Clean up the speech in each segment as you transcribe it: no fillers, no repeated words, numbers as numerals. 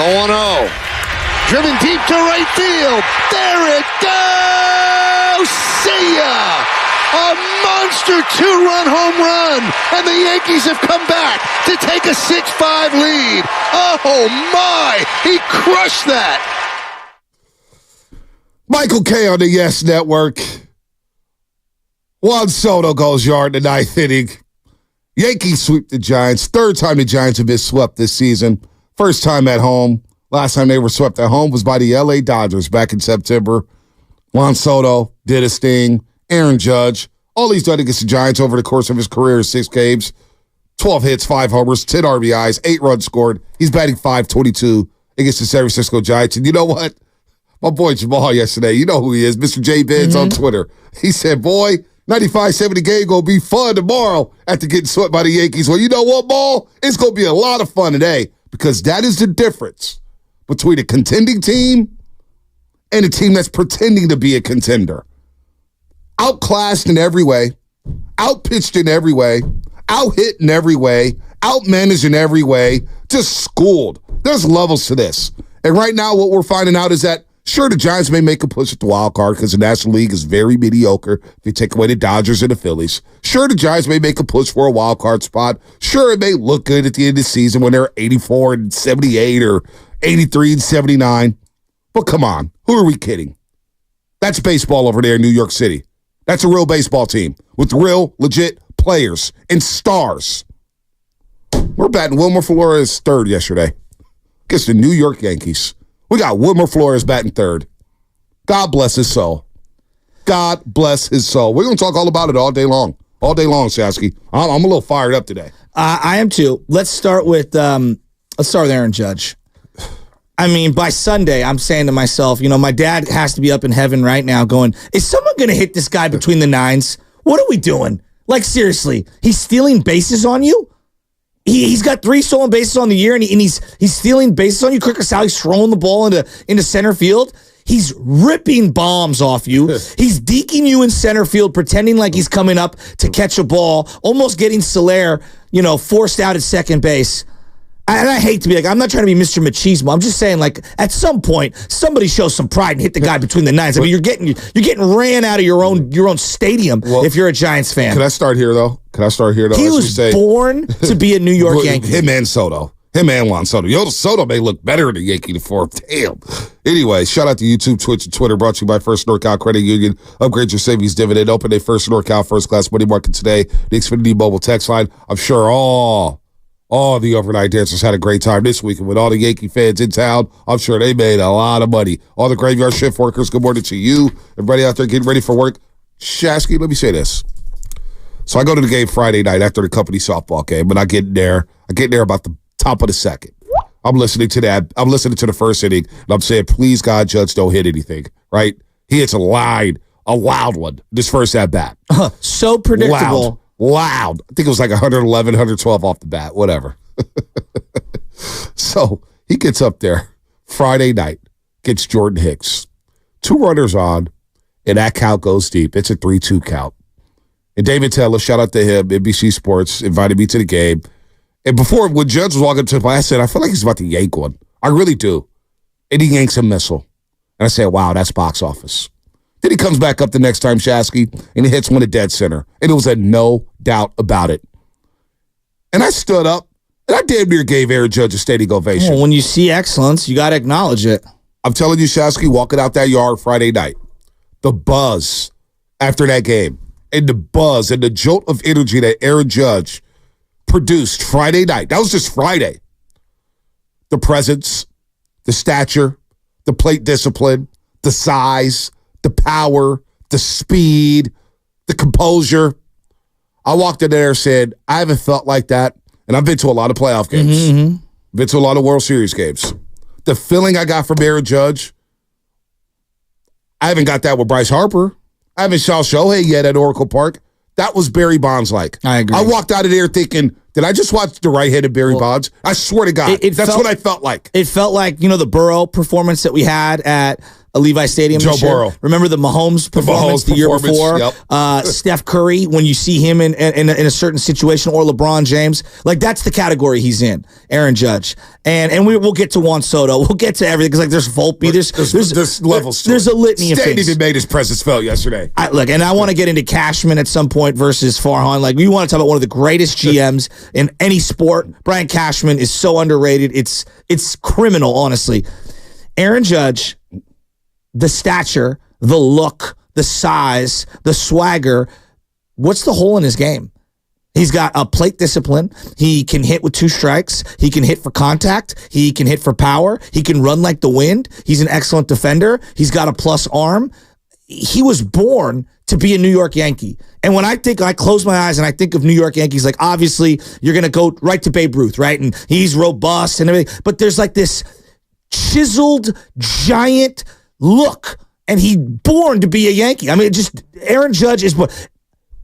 0-0. Driven deep to right field. There it goes. See ya. A monster two-run home run. And the Yankees have come back to take a 6-5 lead. Oh, my. He crushed that. Michael K. on the Yes Network. Juan Soto goes yard in the ninth inning. Yankees sweep the Giants. Third time the Giants have been swept this season. First time at home. Last time they were swept at home was by the LA Dodgers back in September. Juan Soto did his thing. Aaron Judge. All he's done against the Giants over the course of his career is 6 games. 12 hits, 5 homers, 10 RBIs, 8 runs scored. He's batting .522 against the San Francisco Giants. And you know what? My boy Jamal yesterday, you know who he is, Mr. J. Benz on Twitter. He said, boy, 95-70 game going to be fun tomorrow after getting swept by the Yankees. Well, you know what, Ball? It's going to be a lot of fun today because that is the difference between a contending team and a team that's pretending to be a contender. Outclassed in every way, outpitched in every way, outhit in every way, outmanaged in every way, just schooled. There's levels to this. And right now what we're finding out is that sure, the Giants may make a push at the wild card because the National League is very mediocre if you take away the Dodgers and the Phillies. Sure, the Giants may make a push for a wild card spot. Sure, it may look good at the end of the season when they're 84-78 or 83-79. But come on, who are we kidding? That's baseball over there in New York City. That's a real baseball team with real, legit players and stars. We're batting Wilmer Flores third yesterday against the New York Yankees. We got Wilmer Flores batting third. God bless his soul. God bless his soul. We're going to talk all about it all day long. All day long, Shasky. I'm a little fired up today. I am too. Let's start with Aaron Judge. I mean, by Sunday, I'm saying to myself, my dad has to be up in heaven right now going, is someone going to hit this guy between the nines? What are we doing? Like, seriously, he's stealing bases on you? He's got 3 stolen bases on the year, and he's stealing bases on you. Quick as how he's throwing the ball into center field. He's ripping bombs off you. He's deking you in center field, pretending like he's coming up to catch a ball, almost getting Soler, forced out at second base. And I hate to be like, I'm not trying to be Mr. Machismo. I'm just saying, like, at some point, somebody show some pride and hit the guy between the nines. I mean, you're getting ran out of your own stadium if you're a Giants fan. Can I start here though? He was born to be a New York Yankee. Him and Soto. Him and Juan Soto. Soto may look better in the Yankee form. Damn. Anyway, shout out to YouTube, Twitch, and Twitter. Brought to you by First NorCal Credit Union. Upgrade your savings dividend. Open a First NorCal First Class Money Market today. The Xfinity Mobile text line. I'm sure all the overnight dancers had a great time this weekend with all the Yankee fans in town. I'm sure they made a lot of money. All the graveyard shift workers, good morning to you. Everybody out there getting ready for work. Shasky, let me say this. So I go to the game Friday night after the company softball game, and I get there about the top of the second. I'm listening to that. I'm listening to the first inning, and I'm saying, please, God, Judge, don't hit anything, right? He hits a loud one, this first at-bat. So predictable. Loud. I think it was like 111, 112 off the bat, whatever. So he gets up there Friday night, gets Jordan Hicks. 2 runners on, and that count goes deep. It's a 3-2 count. And David Taylor, shout out to him, NBC Sports, invited me to the game. And when Judge was walking up to the play, I said, I feel like he's about to yank one. I really do. And he yanks a missile. And I said, wow, that's box office. Then he comes back up the next time, Shasky, and he hits one at dead center. And it was a no doubt about it. And I stood up, and I damn near gave Aaron Judge a standing ovation. Well, when you see excellence, you got to acknowledge it. I'm telling you, Shasky, walking out that yard Friday night, the buzz after that game, and the buzz and the jolt of energy that Aaron Judge produced Friday night, that was just Friday. The presence, the stature, the plate discipline, the size, the power, the speed, the composure. I walked in there and said, I haven't felt like that. And I've been to a lot of playoff games. Been to a lot of World Series games. The feeling I got from Aaron Judge, I haven't got that with Bryce Harper. I haven't saw Shohei yet at Oracle Park. That was Barry Bonds-like. I agree. I walked out of there thinking, did I just watch the right-handed Barry Bonds? I swear to God, that's what I felt like. It felt like, the Burrow performance that we had at Levi Stadium. Joe Burrow. Remember the Mahomes performance the year before? Yep. Steph Curry, when you see him in a certain situation, or LeBron James, like that's the category he's in. Aaron Judge, and we'll get to Juan Soto. We'll get to everything because like there's Volpe, there's levels. There's a litany of State things. even made his presence felt yesterday. And I want to get into Cashman at some point versus Farhan. Like we want to talk about one of the greatest GMs in any sport. Brian Cashman is so underrated. It's criminal, honestly. Aaron Judge, the stature, the look, the size, the swagger. What's the hole in his game? He's got a plate discipline. He can hit with 2 strikes. He can hit for contact. He can hit for power. He can run like the wind. He's an excellent defender. He's got a plus arm. He was born to be a New York Yankee. And when I close my eyes and I think of New York Yankees, like obviously you're going to go right to Babe Ruth, right? And he's robust and everything. But there's like this chiseled giant look. And he's born to be a Yankee. I mean, Aaron Judge is...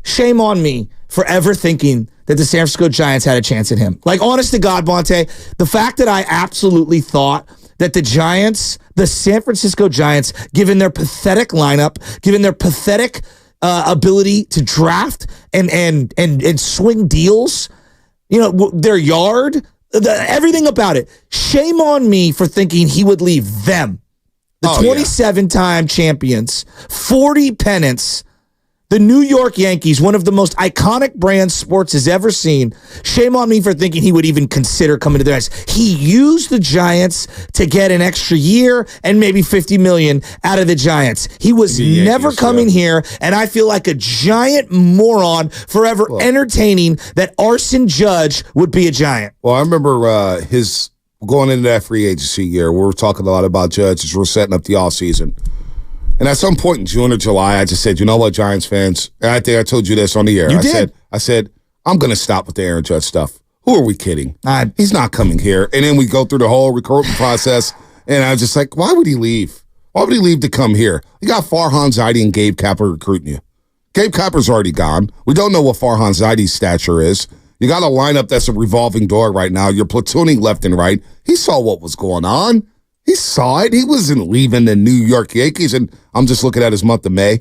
Shame on me for ever thinking that the San Francisco Giants had a chance at him. Like, honest to God, Bonte, the fact that I absolutely thought that the San Francisco Giants, given their pathetic lineup, given their pathetic ability to draft and swing deals, their yard, everything about it. Shame on me for thinking he would leave them. The 27-time champions, 40 pennants, the New York Yankees, one of the most iconic brands sports has ever seen. Shame on me for thinking he would even consider coming to the Giants. He used the Giants to get an extra year and maybe $50 million out of the Giants. He was never coming here, and I feel like a giant moron forever entertaining that Arson Judge would be a Giant. Well, I remember his going into that free agency year. We were talking a lot about Judge as we're setting up the offseason. And at some point in June or July, I just said, you know what, Giants fans? And I think I told you this on the air. I said, I'm going to stop with the Aaron Judge stuff. Who are we kidding? He's not coming here. And then we go through the whole recruitment process, and I was just like, why would he leave? Why would he leave to come here? You got Farhan Zaidi and Gabe Kapler recruiting you. Gabe Kapler's already gone. We don't know what Farhan Zaidi's stature is. You got a lineup that's a revolving door right now. You're platooning left and right. He saw what was going on. He saw it. He wasn't leaving the New York Yankees, and I'm just looking at his month of May.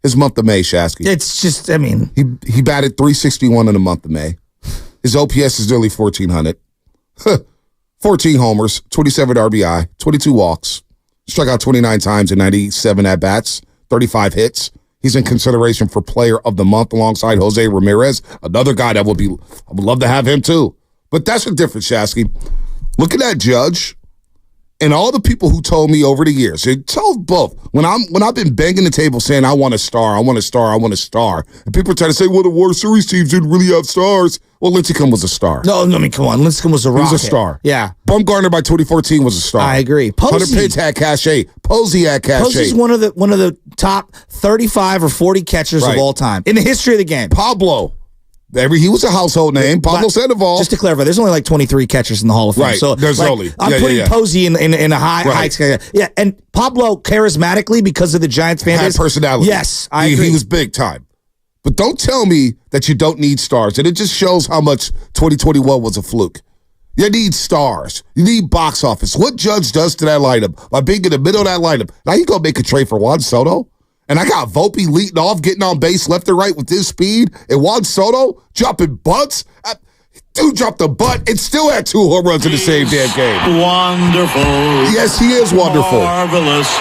His month of May, Shasky. It's just, I mean. He batted .361 in the month of May. His OPS is nearly 1,400. 14 homers, 27 RBI, 22 walks. Struck out 29 times in 97 at-bats, 35 hits. He's in consideration for Player of the Month alongside Jose Ramirez, another guy that I would love to have him too. But that's a difference, Shasky. Look at that Judge. And all the people who told me over the years, they told both. When I've been banging the table saying I want a star, and people try to say, well, the World Series teams didn't really have stars. Well, Lincecum was a star. No, I mean, come on. Lincecum was a rocket. He was a star. Yeah. Bumgarner by 2014 was a star. I agree. Hunter Page had cachet. Posey had cachet. Posey's one of the top 35 or 40 catchers of all time in the history of the game. Pablo. He was a household name. Pablo Sandoval. Just to clarify, there's only like 23 catchers in the Hall of Fame. Right. So there's only. I'm putting Posey in a high. Yeah, and Pablo charismatically because of the Giants fan base. Had personality. Yes, I agree. He was big time. But don't tell me that you don't need stars. And it just shows how much 2021 was a fluke. You need stars. You need box office. What Judge does to that lineup by being in the middle of that lineup. Now you go make a trade for Juan Soto. And I got Volpe leading off, getting on base left and right with his speed. And Juan Soto dropping butts. Dude dropped a butt and still had 2 home runs in the same damn game. Wonderful. Yes, he is wonderful. Marvelous.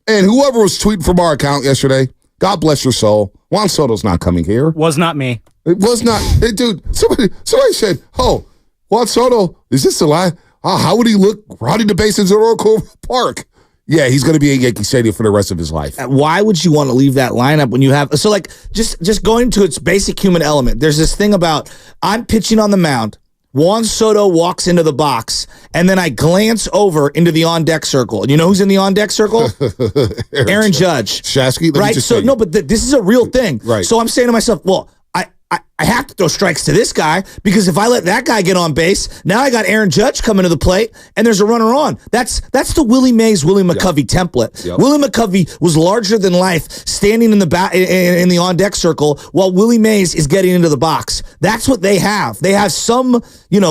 And whoever was tweeting from our account yesterday, God bless your soul. Juan Soto's not coming here. Was not me. It was not. Hey, dude, somebody said, oh, Juan Soto, is this a lie? How would he look rounding the bases at Oracle Park? Yeah, he's going to be at Yankee Stadium for the rest of his life. Why would you want to leave that lineup when you have... So, like, just going to its basic human element, there's this thing about I'm pitching on the mound, Juan Soto walks into the box, and then I glance over into the on-deck circle. And you know who's in the on-deck circle? Aaron Judge. Shasky? Right? So, no, but this is a real thing. Right. So I'm saying to myself, well, I have to throw strikes to this guy because if I let that guy get on base, now I got Aaron Judge coming to the plate and there's a runner on. That's the Willie Mays, Willie McCovey template. Yep. Willie McCovey was larger than life, standing in the on deck circle while Willie Mays is getting into the box. That's what they have. They have some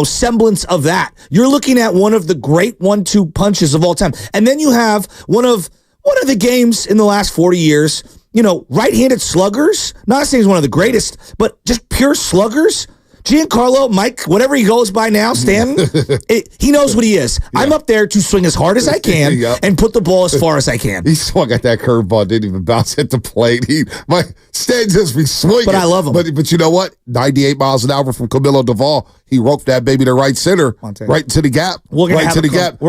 semblance of that. You're looking at one of the great 1-2 punches of all time, and then you have one of one of the games in the last 40 years, right-handed sluggers, not saying he's one of the greatest, but just pure sluggers. Giancarlo, Mike, whatever he goes by now, Stanton, he knows what he is. Yeah. I'm up there to swing as hard as I can and put the ball as far as I can. He swung at that curveball, didn't even bounce at the plate. Stanton just be swinging. But I love him. But you know what? 98 miles an hour from Camilo Duvall. He roped that baby to right center, right into the gap. We're going to have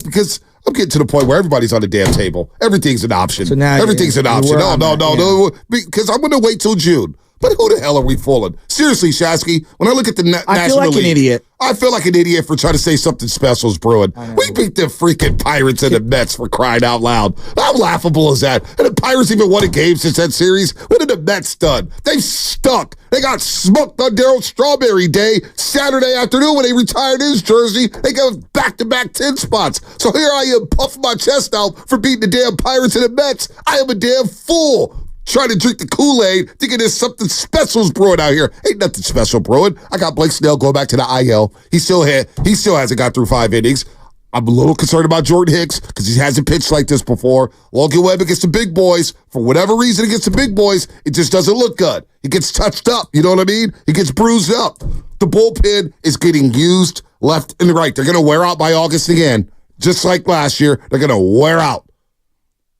because I'm getting to the point where everybody's on the damn table. Everything's an option. So now everything's an option. No. Because I'm going to wait till June. But who the hell are we fooling? Seriously, Shasky, when I look at the National League, I feel like an idiot. I feel like an idiot for trying to say something special is brewing. We beat the freaking Pirates and the Mets for crying out loud. How laughable is that? And the Pirates even won a game since that series. What did the Mets done? They stunk. They got smoked on Darryl Strawberry Day, Saturday afternoon when they retired his jersey. They got back-to-back 10 spots. So here I am puffing my chest out for beating the damn Pirates and the Mets. I am a damn fool. Trying to drink the Kool-Aid, thinking there's something special's brewing out here. Ain't nothing special brewing. I got Blake Snell going back to the IL. He still hasn't got through 5 innings. I'm a little concerned about Jordan Hicks because he hasn't pitched like this before. Logan Webb against the big boys. For whatever reason against the big boys, it just doesn't look good. He gets touched up, you know what I mean? He gets bruised up. The bullpen is getting used left and right. They're going to wear out by August again. Just like last year, they're going to wear out.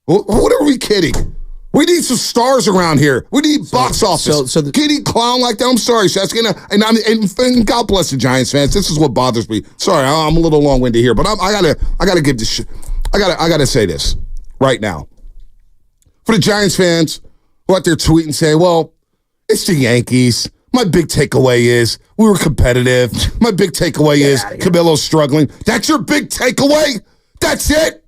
What are we kidding? We need some stars around here. We need box office. Kitty clown like that. I'm sorry, Shasky. And God bless the Giants fans. This is what bothers me. Sorry, I'm a little long-winded here, but I gotta give this. I gotta say this right now. For the Giants fans who out there tweeting saying, "Well, it's the Yankees." My big takeaway is we were competitive. My big takeaway is Camilo's struggling. That's your big takeaway? That's it?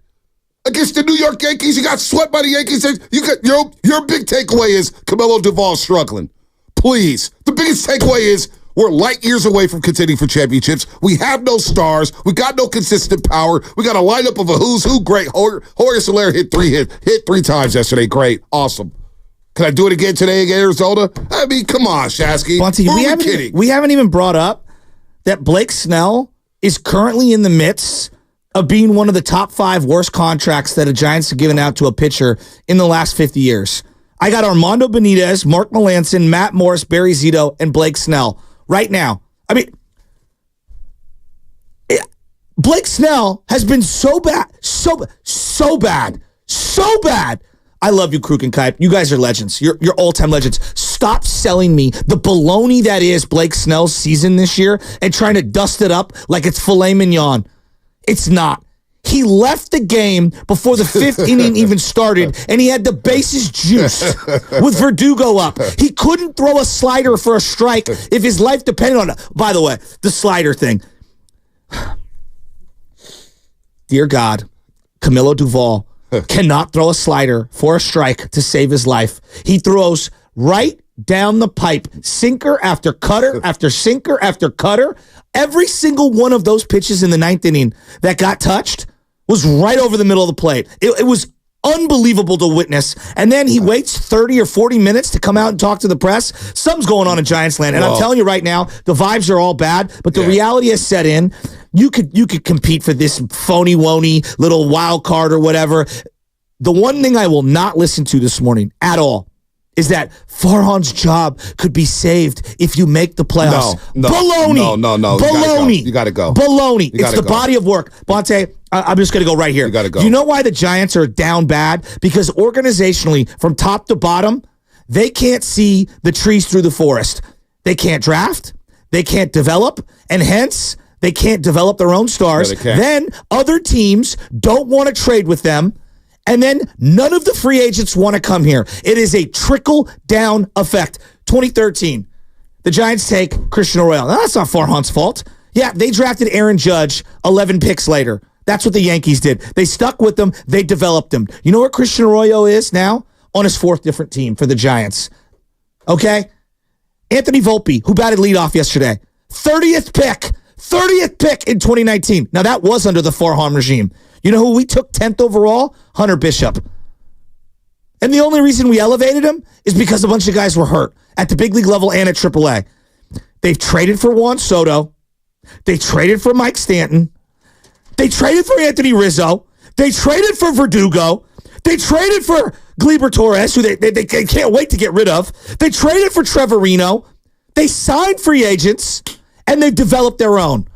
Against the New York Yankees, you got swept by the Yankees. You got your big takeaway is Camilo Duvall struggling. Please, the biggest takeaway is we're light years away from contending for championships. We have no stars. We got no consistent power. We got a lineup of a who's who. Great. Jorge Soler hit 3 times yesterday. Great, awesome. Can I do it again today in Arizona? I mean, come on, Shasky. Bunty, we haven't even brought up that Blake Snell is currently in the midst of being one of the top 5 worst contracts that the Giants have given out to a pitcher in the last 50 years. I got Armando Benitez, Mark Melancon, Matt Morris, Barry Zito, and Blake Snell right now. I mean, Blake Snell has been so bad. I love you, Kruk and Kipe. You guys are legends. You're all-time legends. Stop selling me the baloney that is Blake Snell's season this year and trying to dust it up like it's filet mignon. It's not. He left the game before the 5th inning even started, and he had the bases juiced with Verdugo up. He couldn't throw a slider for a strike if his life depended on it. By the way, the slider thing. Dear God, Camilo Duvall cannot throw a slider for a strike to save his life. He throws right down the pipe, sinker after cutter after sinker after cutter. Every single one of those pitches in the 9th inning that got touched was right over the middle of the plate. It was unbelievable to witness. And then he waits 30 or 40 minutes to come out and talk to the press. Something's going on in Giants land. And I'm telling you right now, the vibes are all bad, but the reality has set in. You could compete for this phony-wony little wild card or whatever. The one thing I will not listen to this morning at all is that Farhan's job could be saved if you make the playoffs. Baloney. No. Baloney. You got to go. Baloney. It's the body of work. Bonte, I'm just going to go right here. You got to go. You know why the Giants are down bad? Because organizationally, from top to bottom, they can't see the trees through the forest. They can't draft. They can't develop. And hence, they can't develop their own stars. Then other teams don't want to trade with them. And then none of the free agents want to come here. It is a trickle-down effect. 2013, the Giants take Christian Arroyo. Now, that's not Farhan's fault. Yeah, they drafted Aaron Judge 11 picks later. That's what the Yankees did. They stuck with them. They developed him. You know where Christian Arroyo is now? On his 4th different team for the Giants. Okay? Anthony Volpe, who batted leadoff yesterday. 30th pick. 30th pick in 2019. Now, that was under the Farhan regime. You know who we took 10th overall? Hunter Bishop. And the only reason we elevated him is because a bunch of guys were hurt at the big league level and at AAA. They've traded for Juan Soto. They traded for Mike Stanton. They traded for Anthony Rizzo. They traded for Verdugo. They traded for Gleyber Torres, who they can't wait to get rid of. They traded for Trevorino. They signed free agents, and they've developed their own.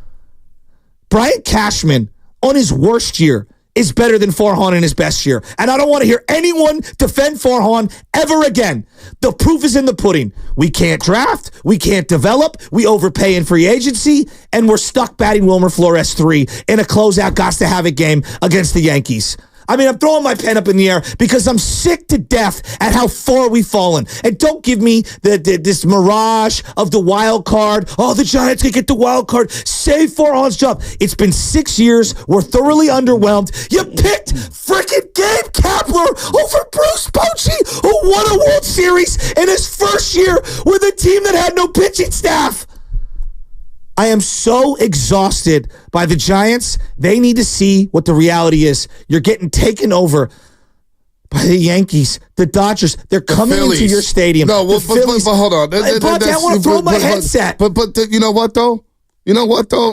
Brian Cashman, on his worst year, is better than Farhan in his best year. And I don't want to hear anyone defend Farhan ever again. The proof is in the pudding. We can't draft. We can't develop. We overpay in free agency. And we're stuck batting Wilmer Flores 3 in a closeout gots-to-have-it game against the Yankees. I mean, I'm throwing my pen up in the air because I'm sick to death at how far we've fallen. And don't give me this mirage of the wild card. Oh, the Giants can get the wild card. Save Farhan's job. It's been 6 years. We're thoroughly underwhelmed. You picked freaking Gabe Kapler over Bruce Bochy, who won a World Series in his first year with a team that had no pitching staff. I am so exhausted by the Giants. They need to see what the reality is. You're getting taken over by the Yankees, the Dodgers. They're coming into your stadium. No, but hold on. I want to throw my headset. But you know what, though?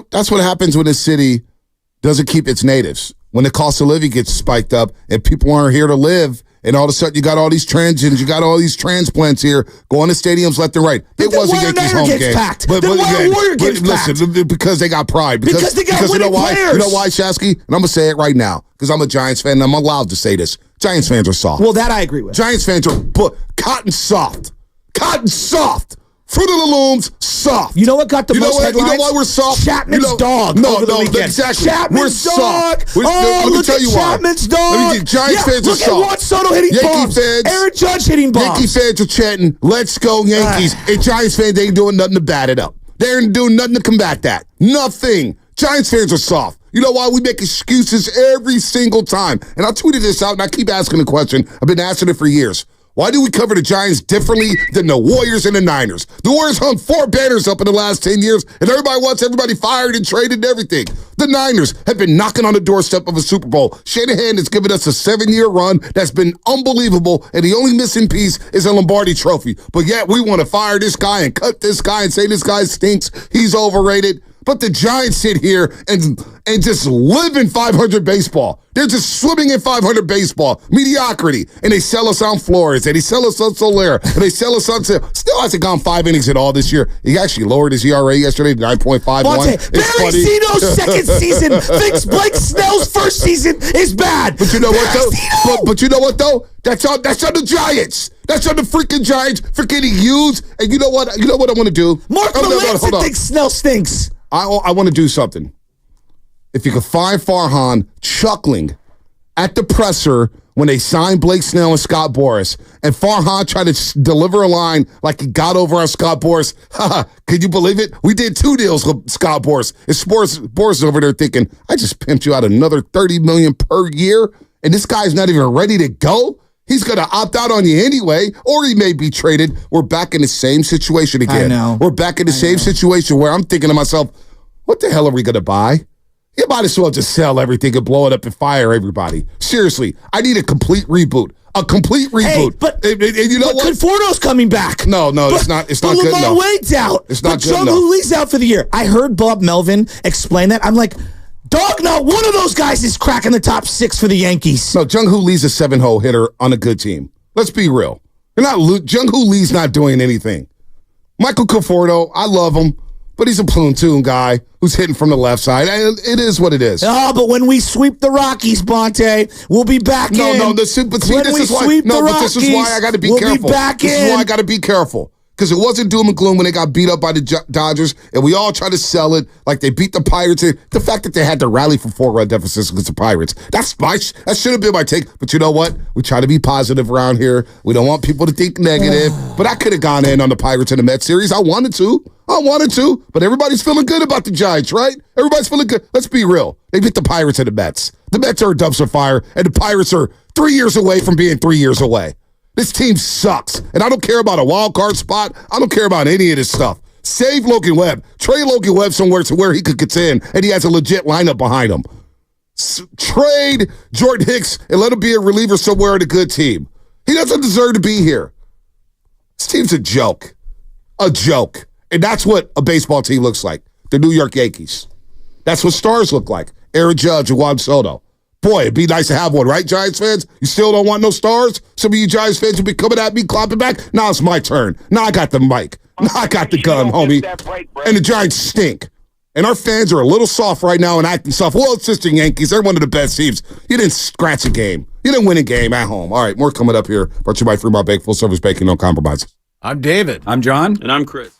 That's what happens when a city doesn't keep its natives. When the cost of living gets spiked up and people aren't here to live, and all of a sudden you got all these transgens, you got all these transplants here going to stadiums left and right. It was a Yankees home game. Packed. But Warrior gets packed. Listen, because they got pride. Because they got winning players. You know why, Shasky? And I'm going to say it right now because I'm a Giants fan and I'm allowed to say this. Giants fans are soft. Well, that I agree with. Giants fans are cotton soft. Cotton soft. Fruit of the Looms, soft. You know what got the most headlines? You know why we're soft? Chapman's dog. No, exactly. Chapman's dog. Let me tell you why. Chapman's dog. Giants fans are soft. Look at Juan Soto hitting bombs. Aaron Judge hitting bombs. Yankee fans are chanting, "Let's go Yankees." And Giants fans ain't doing nothing to bat it up. They ain't doing nothing to combat that. Nothing. Giants fans are soft. You know why? We make excuses every single time. And I tweeted this out, and I keep asking the question. I've been asking it for years. Why do we cover the Giants differently than the Warriors and the Niners? The Warriors hung 4 banners up in the last 10 years, and everybody wants everybody fired and traded and everything. The Niners have been knocking on the doorstep of a Super Bowl. Shanahan has given us a 7-year run that's been unbelievable, and the only missing piece is a Lombardi trophy. But yet we want to fire this guy and cut this guy and say this guy stinks. He's overrated. But the Giants sit here and just live in 500 baseball. They're just swimming in 500 baseball. Mediocrity. And they sell us on Flores, and they sell us on Soler, and they sell us on... Still hasn't gone 5 innings at all this year. He actually lowered his ERA yesterday to 9.51. Barry Zito's second season thinks Blake Snell's first season is bad. But you know what, though? But you know what, though? That's on the Giants. That's on the freaking Giants for getting used. And you know what? You know what I want to do? Mark Melanson thinks Snell stinks. I want to do something. If you could find Farhan chuckling at the presser when they signed Blake Snell and Scott Boras, and Farhan tried to deliver a line like he got over on Scott Boras. Can you believe it? We did 2 deals with Scott Boras. And Boras is over there thinking, I just pimped you out another $30 million per year, and this guy's not even ready to go? He's going to opt out on you anyway, or he may be traded. We're back in the same situation again. I know. We're back in the same situation where I'm thinking to myself, what the hell are we going to buy? You might as well just sell everything and blow it up and fire everybody. Seriously, I need a complete reboot. A complete reboot. Hey, but you know what? Conforto's coming back. No, it's not good enough. Lamar Wade's out. It's not good enough. Jung-Hoo Lee's out for the year. I heard Bob Melvin explain that. I'm like, dog, not one of those guys is cracking the top 6 for the Yankees. No, Jung-Hoo Lee's a 7-hole hitter on a good team. Let's be real. Jung-Hoo Lee's not doing anything. Michael Conforto, I love him, but he's a platoon guy who's hitting from the left side. It is what it is. Oh, but when we sweep the Rockies, Bonte, we'll be back in. No, this is why I got to be careful. This is why I got to be careful. Because it wasn't doom and gloom when they got beat up by the Dodgers, and we all try to sell it like they beat the Pirates. The fact that they had to rally for 4-run deficits against the Pirates, that should have been my take. But you know what? We try to be positive around here. We don't want people to think negative. But I could have gone in on the Pirates in the Mets series. I wanted to. But everybody's feeling good about the Giants, right? Everybody's feeling good. Let's be real. They beat the Pirates and the Mets. The Mets are a dumpster fire, and the Pirates are 3 years away from being 3 years away. This team sucks, and I don't care about a wild card spot. I don't care about any of this stuff. Save Logan Webb. Trade Logan Webb somewhere to where he could contend, and he has a legit lineup behind him. Trade Jordan Hicks and let him be a reliever somewhere in a good team. He doesn't deserve to be here. This team's a joke. A joke. And that's what a baseball team looks like. The New York Yankees. That's what stars look like. Aaron Judge and Juan Soto. Boy, it'd be nice to have one, right, Giants fans? You still don't want no stars? Some of you Giants fans will be coming at me, clapping back. Now it's my turn. Now I got the mic. Now I got the gun, homie. And the Giants stink. And our fans are a little soft right now and acting soft. Well, it's just the Yankees. They're one of the best teams. You didn't scratch a game. You didn't win a game at home. All right, more coming up here. Brought to you by Fremont Bake, full-service baking, no compromises. I'm David. I'm John. And I'm Chris.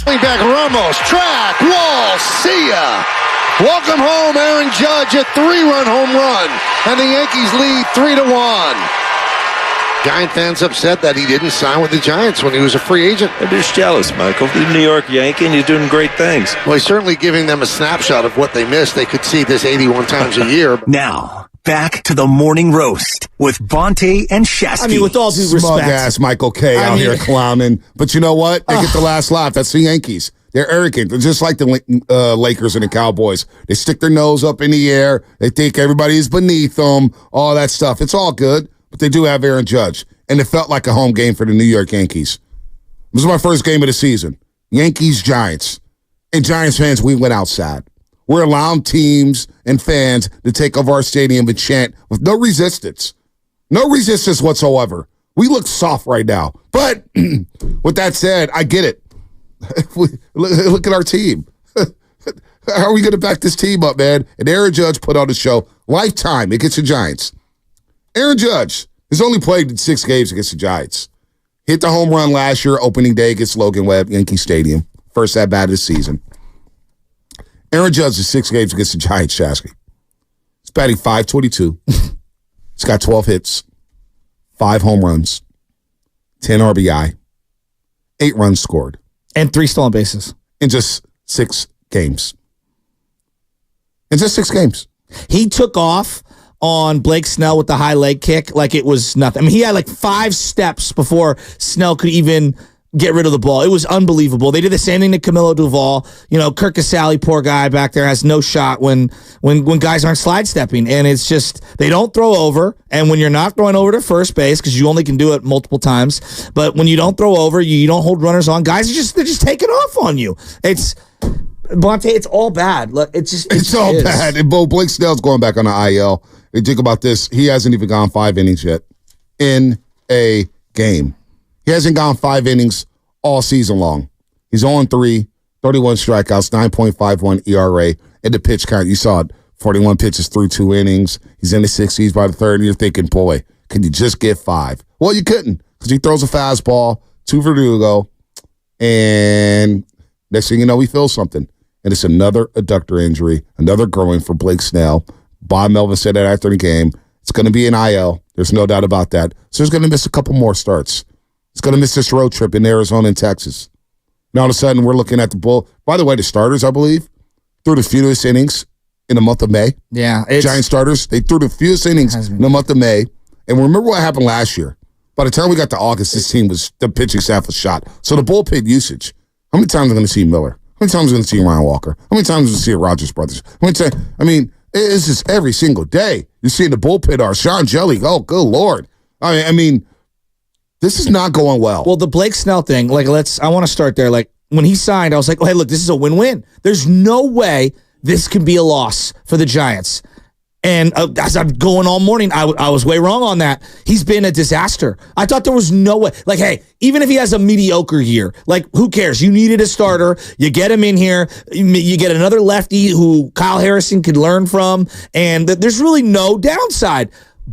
Back Ramos, track, wall, see ya. Welcome home, Aaron Judge, a 3-run home run, and the Yankees lead 3-1. Giant fans upset that he didn't sign with the Giants when he was a free agent. They're just jealous, Michael. He's a New York Yankee, and he's doing great things. Well, he's certainly giving them a snapshot of what they missed. They could see this 81 times a year. Now, back to the morning roast with Bonte and Shasky. I mean, with all due Smug respect. ass Michael K out here clowning. But you know what? They get the last laugh. That's the Yankees. They're arrogant. They're just like the Lakers and the Cowboys. They stick their nose up in the air. They think everybody's beneath them. All that stuff. It's all good. But they do have Aaron Judge. And it felt like a home game for the New York Yankees. This was my first game of the season. Yankees-Giants. And Giants fans, we went outside. We're allowing teams and fans to take over our stadium and chant with no resistance. No resistance whatsoever. We look soft right now. But with that said, I get it. Look at our team. How are we going to back this team up, man? And Aaron Judge put on the show. Lifetime against the Giants. Aaron Judge has only played in 6 games against the Giants. Hit the home run last year, opening day against Logan Webb, Yankee Stadium. First at bat of the season. Aaron Judge is 6 games against the Giants, Shasky. He's batting .522. He's got 12 hits, 5 home runs, 10 RBI, 8 runs scored. And 3 stolen bases. In just 6 games. In just 6 games. He took off on Blake Snell with the high leg kick like it was nothing. I mean, he had like 5 steps before Snell could even get rid of the ball. It was unbelievable. They did the same thing to Camilo Duvall. You know, Kirk Casale, poor guy back there, has no shot when guys aren't slide stepping. And it's just, they don't throw over. And when you're not throwing over to first base, because you only can do it multiple times, but when you don't throw over, you don't hold runners on, guys they're just taking off on you. Bonte, it's all bad. Look, it's all bad. And Blake Snell's going back on the IL. And think about this. He hasn't even gone 5 innings yet in a game. He hasn't gone 5 innings all season long. He's 0-3, 31 strikeouts, 9.51 ERA. And the pitch count, you saw it, 41 pitches through 2 innings. He's in the 60s by the third, and you're thinking, boy, can you just get 5? Well, you couldn't, because he throws a fastball to Verdugo, and next thing you know, he feels something. And it's another adductor injury, another groin for Blake Snell. Bob Melvin said that after the game. It's going to be an IL. There's no doubt about that. So he's going to miss a couple more starts. He's going to miss this road trip in Arizona and Texas. Now, all of a sudden, we're looking at the Bull. By the way, the starters, I believe, threw the fewest innings in the month of May. Yeah. Giant starters, they threw the fewest innings in the month of May. And remember what happened last year. By the time we got to August, this team the pitching staff was shot. So the bullpen usage, how many times are we going to see Miller? How many times are we going to see Ryan Walker? How many times are we going to see Rogers Brothers? How many times? I mean, it's just every single day. You're seeing the bullpen are Sean Jelly. Oh, good Lord. I mean, this is not going well. Well, the Blake Snell thing, I want to start there. Like, when he signed, I was like, oh, hey, look, this is a win-win. There's no way this can be a loss for the Giants. And as I'm going all morning, I was way wrong on that. He's been a disaster. I thought there was no way. Like, hey, even if he has a mediocre year, like, who cares? You needed a starter. You get him in here. You get another lefty who Kyle Harrison could learn from. And there's really no downside.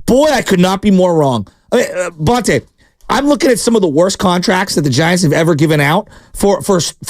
Boy, I could not be more wrong. I mean, Bonte, I'm looking at some of the worst contracts that the Giants have ever given out for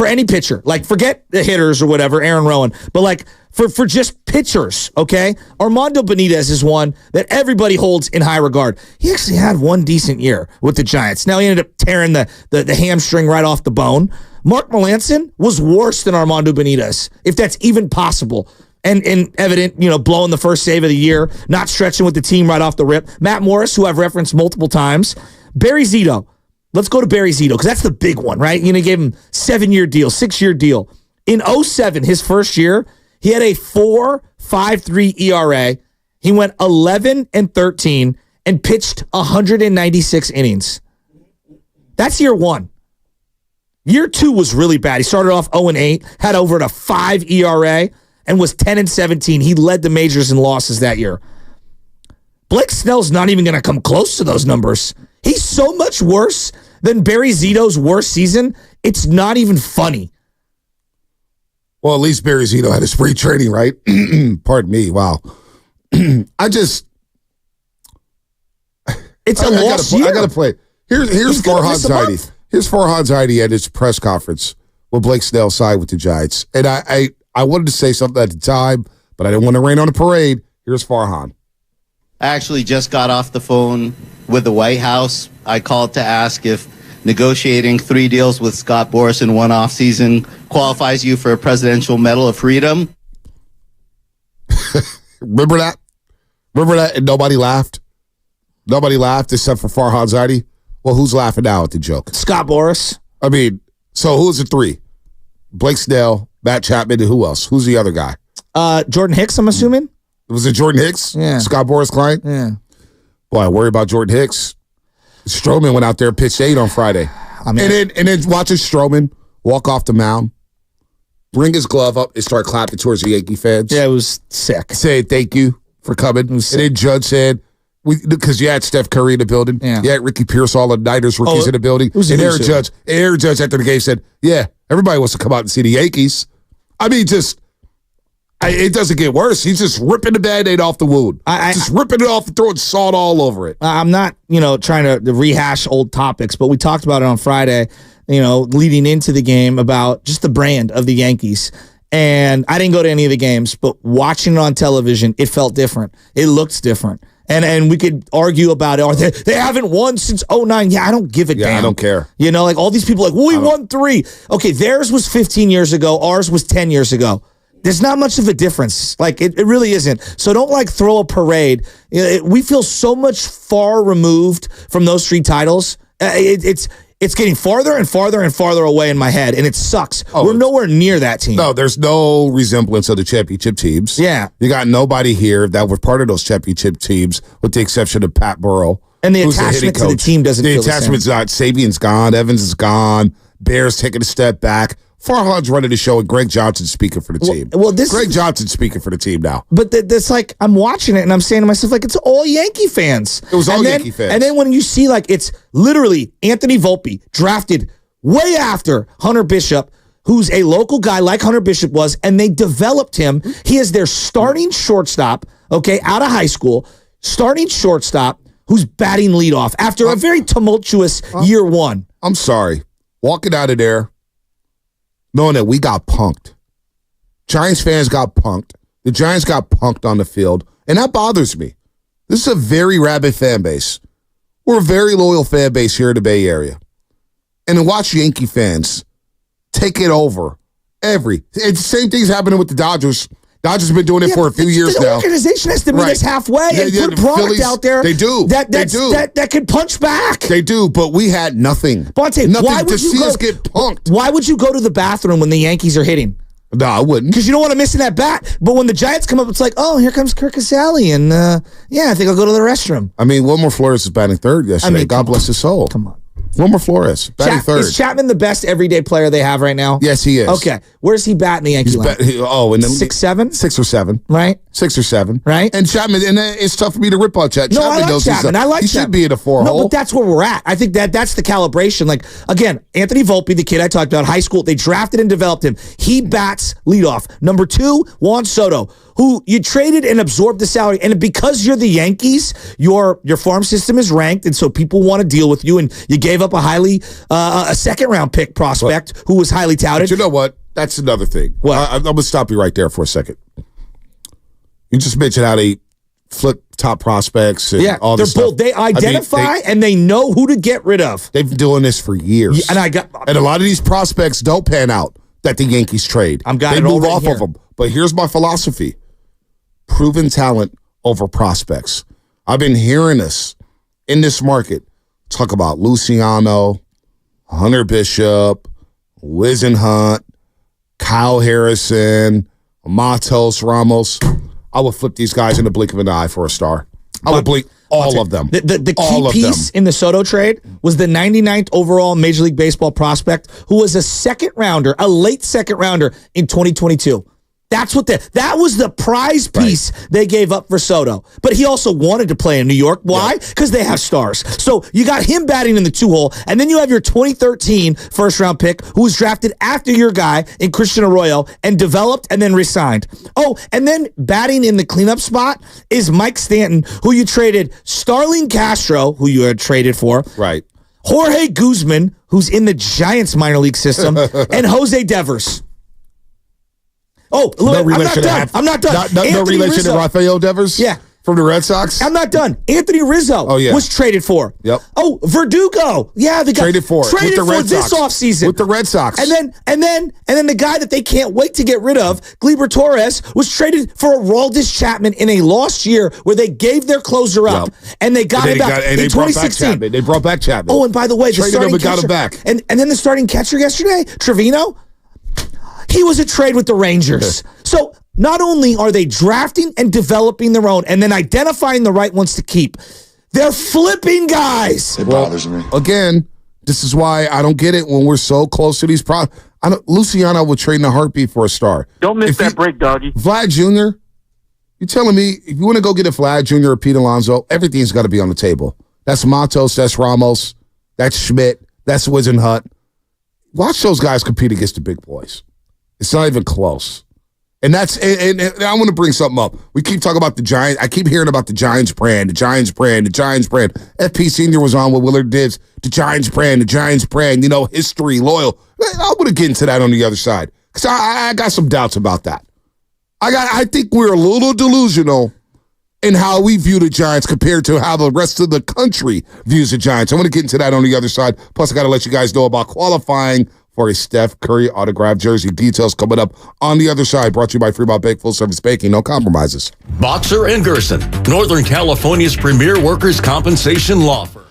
any pitcher. Like, forget the hitters or whatever, Aaron Rowan, but like for just pitchers, okay? Armando Benitez is one that everybody holds in high regard. He actually had one decent year with the Giants. Now he ended up tearing the hamstring right off the bone. Mark Melancon was worse than Armando Benitez, if that's even possible. And evident, blowing the first save of the year, not stretching with the team right off the rip. Matt Morris, who I've referenced multiple times. Barry Zito. Let's go to Barry Zito, because that's the big one, right? He gave him 7-year deal, 6-year deal. In 2007, his first year, he had a 4.53 ERA. He went 11-13 and pitched 196 innings. That's year 1. Year 2 was really bad. He started off 0-8, had over a 5 ERA, and was 10-17. He led the majors in losses that year. Blake Snell's not even going to come close to those numbers. He's so much worse than Barry Zito's worst season, it's not even funny. Well, at least Barry Zito had his spring training, right? Pardon me. Wow. It's a lost year. I got to play. Here's Farhan Zaidi. Here's Farhan Zaidi at his press conference with Blake Snell signed with the Giants. And I wanted to say something at the time, but I didn't want to rain on the parade. Here's Farhan. I actually just got off the phone with the White House. I called to ask if negotiating 3 deals with Scott Boras in one offseason qualifies you for a Presidential Medal of Freedom. Remember that? Remember that? And nobody laughed? Nobody laughed except for Farhan Zaidi? Well, who's laughing now at the joke? Scott Boras. I mean, so who's the 3? Blake Snell, Matt Chapman, and who else? Who's the other guy? Jordan Hicks, I'm assuming? Was it Jordan Hicks? Yeah. Scott Boras' client? Yeah. Boy, I worry about Jordan Hicks. Stroman went out there and pitched 8 on Friday. I mean, and then watching Stroman walk off the mound, bring his glove up and start clapping towards the Yankee fans. yeah, it was sick. Say thank you for coming. And then Judge said, because you had Steph Curry in the building. Yeah. You had Ricky Pierce, all the Niners rookies in the building. It was And elusive. Aaron Judge after the game said, yeah, everybody wants to come out and see the Yankees. I mean, it doesn't get worse. He's just ripping the Band-Aid off the wound. Just ripping it off and throwing salt all over it. I'm not, trying to rehash old topics, but we talked about it on Friday, leading into the game about just the brand of the Yankees. And I didn't go to any of the games, but watching it on television, it felt different. It looked different. And we could argue about it. Or they haven't won since 2009. Yeah, I don't give a damn. I don't care. Like all these people we won 3. Okay, theirs was 15 years ago. Ours was 10 years ago. There's not much of a difference. Like, it really isn't. So don't, throw a parade. We feel so much far removed from those 3 titles. It's getting farther and farther and farther away in my head, and it sucks. We're nowhere near that team. No, there's no resemblance of the championship teams. Yeah. You got nobody here that was part of those championship teams, with the exception of Pat Burrow. And the who's attachment to the coach. team doesn't feel the same. attachment's not. Sabian's gone. Evans is gone. Bears taking a step back. Farhan's running the show, and Greg Johnson's speaking for the team. Greg Johnson's speaking for the team now. But that's I'm watching it, and I'm saying to myself, it's all Yankee fans. It was all Yankee fans. And then when you see, it's literally Anthony Volpe drafted way after Hunter Bishop, who's a local guy like Hunter Bishop was, and they developed him. He is their starting shortstop, out of high school, starting shortstop, who's batting leadoff after a very tumultuous year 1. I'm sorry. Walking out of there, knowing that we got punked. Giants fans got punked. The Giants got punked on the field, and that bothers me. This is a very rabid fan base. We're a very loyal fan base here in the Bay Area. And to watch Yankee fans take it over it's the same thing's happening with the Dodgers. Dodgers have been doing it for a few years now. The organization has to meet us halfway and put a product Phillies, out there. They do. That can punch back. They do, but we had nothing. Bonte, nothing why would to you see go, us get punked. Why would you go to the bathroom when the Yankees are hitting? No, I wouldn't. Because you don't want to miss in that bat. But when the Giants come up, it's here comes Kirk Casale, and I think I'll go to the restroom. I mean, Wilmer Flores is batting third yesterday. God bless his soul. Come on. Wilmer Flores, batting third. Is Chapman the best everyday player they have right now? Yes, he is. Okay. Where's he batting the Yankee line? 6'7"? 6 or 7. Right? 6 or 7. Right? And Chapman, it's tough for me to rip on Chapman. No, I like Chapman. He should be in a 4-hole. No, but that's where we're at. I think that's the calibration. Again, Anthony Volpe, the kid I talked about, high school, they drafted and developed him. He bats leadoff. Number 2, Juan Soto, who you traded and absorbed the salary. And because you're the Yankees, your farm system is ranked, and so people want to deal with you, and you gave up a second-round pick prospect who was highly touted. But you know what? That's another thing. What? I'm going to stop you right there for a second. You just mentioned how they flip top prospects and all this stuff. They identify and they know who to get rid of. They've been doing this for years. And a lot of these prospects don't pan out that the Yankees trade. They move off of them. But here's my philosophy. Proven talent over prospects. I've been hearing this in this market. Talk about Luciano, Hunter Bishop, Wisenhunt, Kyle Harrison, Matos Ramos. I would flip these guys in the blink of an eye for a star. I would blink all of them. The key piece in the Soto trade was the 99th overall Major League Baseball prospect who was a late second rounder in 2022. That was the prize piece they gave up for Soto. But he also wanted to play in New York. Why? Because they have stars. So you got him batting in the 2-hole, and then you have your 2013 first-round pick who was drafted after your guy in Christian Arroyo and developed and then re-signed. Oh, and then batting in the cleanup spot is Mike Stanton, who you traded Starling Castro, who you had traded for. Right. Jorge Guzman, who's in the Giants minor league system, and Jose Devers. Oh, look, I'm not done. No relation to Rafael Devers? Yeah. From the Red Sox? I'm not done. Anthony Rizzo was traded for. Yep. Oh, Verdugo. Yeah, the guy traded for with the Red Sox this offseason. With the Red Sox. And then the guy that they can't wait to get rid of, Gleyber Torres, was traded for Aroldis Chapman in a lost year where they gave their closer up and they got him back in 2016. They brought back Chapman. Oh, and by the way, the starting catcher, got him back. And then the starting catcher yesterday, Trevino, he was a trade with the Rangers. So not only are they drafting and developing their own and then identifying the right ones to keep, they're flipping guys. It bothers me. Again, this is why I don't get it when we're so close to these problems. Luciano would trade in a heartbeat for a star. Don't miss that break, doggy. Vlad Jr., you're telling me if you want to go get a Vlad Jr. or Pete Alonso, everything's got to be on the table. That's Matos, that's Ramos, that's Schmidt, that's Wizenhut. Watch those guys compete against the big boys. It's not even close. And that's and I want to bring something up. We keep talking about the Giants. I keep hearing about the Giants brand, the Giants brand, the Giants brand. FP Senior was on with Willard Dibbs. The Giants brand, the Giants brand. You know, history, loyal. I want to get into that on the other side because I got some doubts about that. I think we're a little delusional in how we view the Giants compared to how the rest of the country views the Giants. I want to get into that on the other side. Plus, I got to let you guys know about qualifying for a Steph Curry autographed jersey. Details coming up on the other side. Brought to you by Fremont Bank, full service banking, no compromises. Boxer and Gerson, Northern California's premier workers' compensation law firm.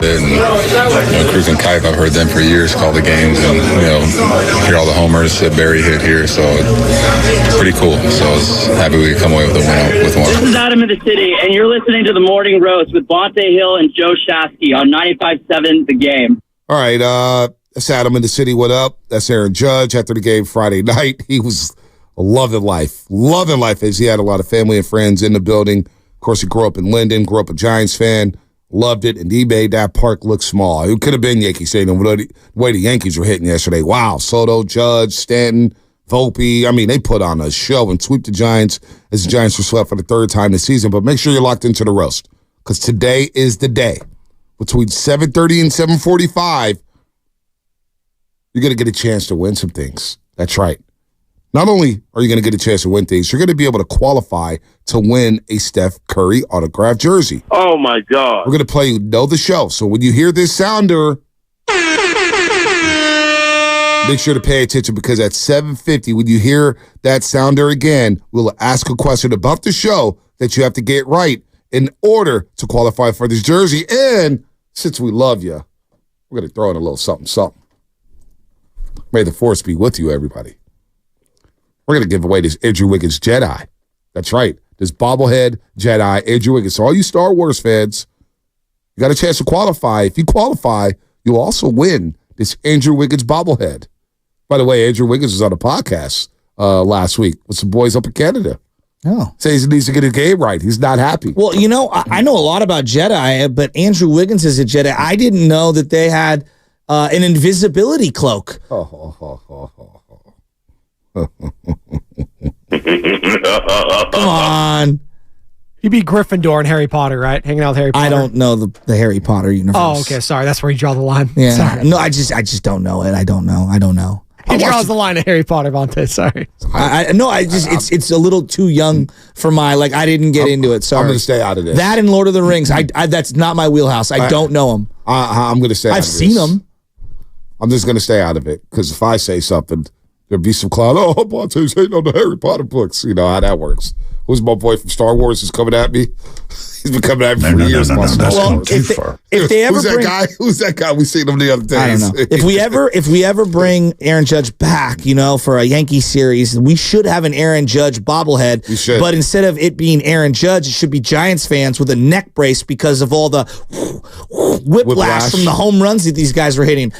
And, Cruz and Kipe, I've heard them for years call the games and, hear all the homers that Barry hit here. So it's pretty cool. So I was happy we could come away with a win with one. This is Adam in the city, and you're listening to The Morning Roast with Bonte Hill and Joe Shasky on 95.7 The Game. All right, that's Adam in the city. What up? That's Aaron Judge after the game Friday night. He was loving life as he had a lot of family and friends in the building. Of course, he grew up in Linden, grew up a Giants fan, loved it, and he made that park look small. It could have been Yankee Stadium the way the Yankees were hitting yesterday. Wow, Soto, Judge, Stanton, Volpe. I mean, they put on a show and sweep the Giants as the Giants were swept for the third time this season. But make sure you're locked into the roast because today is the day. Between 7:30 and 7:45, you're going to get a chance to win some things. That's right. Not only are you going to get a chance to win things, you're going to be able to qualify to win a Steph Curry autographed jersey. Oh, my God. We're going to play You Know the Show. So when you hear this sounder, make sure to pay attention because at 7:50, when you hear that sounder again, we'll ask a question about the show that you have to get right in order to qualify for this jersey. And since we love you, we're going to throw in a little something. May the force be with you, everybody. We're going to give away this Andrew Wiggins Jedi. That's right. This bobblehead Jedi, Andrew Wiggins. So all you Star Wars fans, you got a chance to qualify. If you qualify, you'll also win this Andrew Wiggins bobblehead. By the way, Andrew Wiggins was on a podcast last week with some boys up in Canada. Oh. Says he needs to get his game right. He's not happy. Well, I know a lot about Jedi, but Andrew Wiggins is a Jedi. I didn't know that they had an invisibility cloak. Come on. He'd be Gryffindor in Harry Potter, right? Hanging out with Harry Potter. I don't know the Harry Potter universe. Oh, okay. Sorry. That's where you draw the line. Yeah. Sorry. No, I just don't know it. I don't know. He draws the line at Harry Potter, Vontae. Sorry. It's a little too young for my, I didn't get into it. Sorry. I'm going to stay out of this. That and Lord of the Rings, that's not my wheelhouse. I don't know them. I'm going to stay out of this. I've seen them. I'm just going to stay out of it because if I say something, there'll be some cloud. Oh, Bonte's hating on the Harry Potter books. You know how that works. Who's my boy from Star Wars who's coming at me? He's been coming at me for years. Well, if they ever Who's that guy? We seen him the other day. I don't know. If we ever bring Aaron Judge back, for a Yankee series, we should have an Aaron Judge bobblehead. We should. But instead of it being Aaron Judge, it should be Giants fans with a neck brace because of all the whiplash from the home runs that these guys were hitting.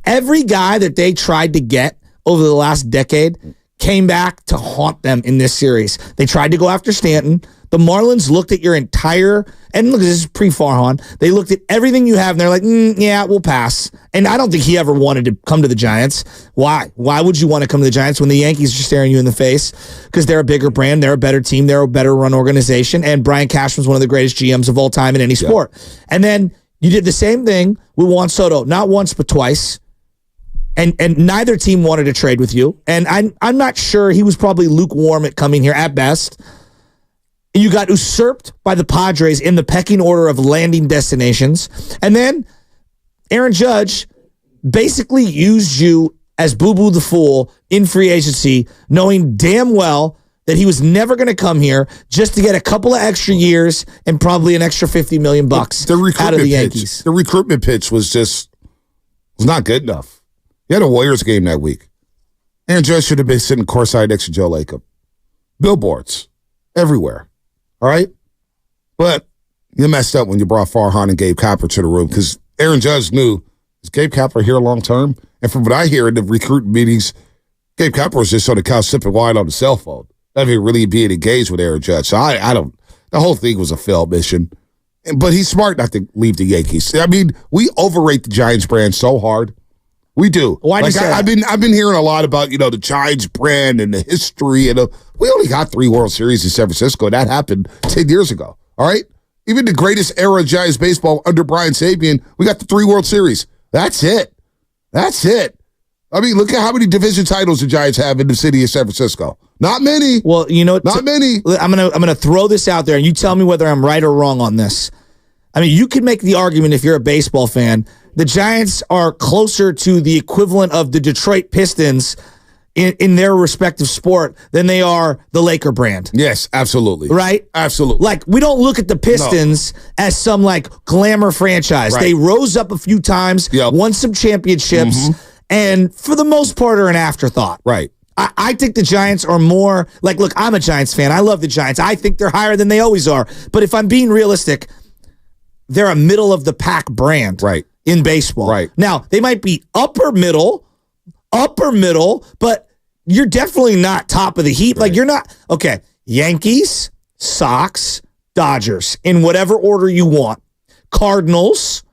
Every guy that they tried to get over the last decade came back to haunt them in this series. They tried to go after Stanton. The Marlins looked at your entire, and look, this is pre-Farhan, they looked at everything you have, and they're like, yeah, we'll pass. And I don't think he ever wanted to come to the Giants. Why? Why would you want to come to the Giants when the Yankees are staring you in the face? Because they're a bigger brand, they're a better team, they're a better run organization, and Brian Cashman's one of the greatest GMs of all time in any sport. And then you did the same thing with Juan Soto, not once but twice. And neither team wanted to trade with you. And I'm not sure, he was probably lukewarm at coming here at best. You got usurped by the Padres in the pecking order of landing destinations. And then Aaron Judge basically used you as Boo Boo the Fool in free agency, knowing damn well that he was never going to come here just to get a couple of extra years and probably an extra $50 million bucks out of the Yankees. The recruitment pitch was not good enough. He had a Warriors game that week. Aaron Judge should have been sitting courtside next to Joe Lacob. Billboards everywhere. All right? But you messed up when you brought Farhan and Gabe Kapler to the room because Aaron Judge knew, is Gabe Kapler here long term? And from what I hear in the recruiting meetings, Gabe Kapler was just on the couch sipping wine on the cell phone. Not even really being engaged with Aaron Judge. So the whole thing was a failed mission. But he's smart not to leave the Yankees. I mean, we overrate the Giants brand so hard. We do. Why do you say that? I've been hearing a lot about, the Giants brand and the history. And we only got 3 World Series in San Francisco. That happened 10 years ago. All right? Even the greatest era of Giants baseball under Brian Sabian, we got the 3 World Series. That's it. I mean, look at how many division titles the Giants have in the city of San Francisco. Not many. Well, not many. I'm gonna throw this out there, and you tell me whether I'm right or wrong on this. I mean, you could make the argument if you're a baseball fan, the Giants are closer to the equivalent of the Detroit Pistons in their respective sport than they are the Laker brand. Yes, absolutely. Right? Absolutely. Like, we don't look at the Pistons as some, like, glamour franchise. Right. They rose up a few times, won some championships, and for the most part are an afterthought. Right. I think the Giants are more, like, look, I'm a Giants fan. I love the Giants. I think they're higher than they always are. But if I'm being realistic, they're a middle-of-the-pack brand in baseball. Right. Now, they might be upper middle, but you're definitely not top of the heap. Like, you're not, okay, Yankees, Sox, Dodgers, in whatever order you want. Cardinals.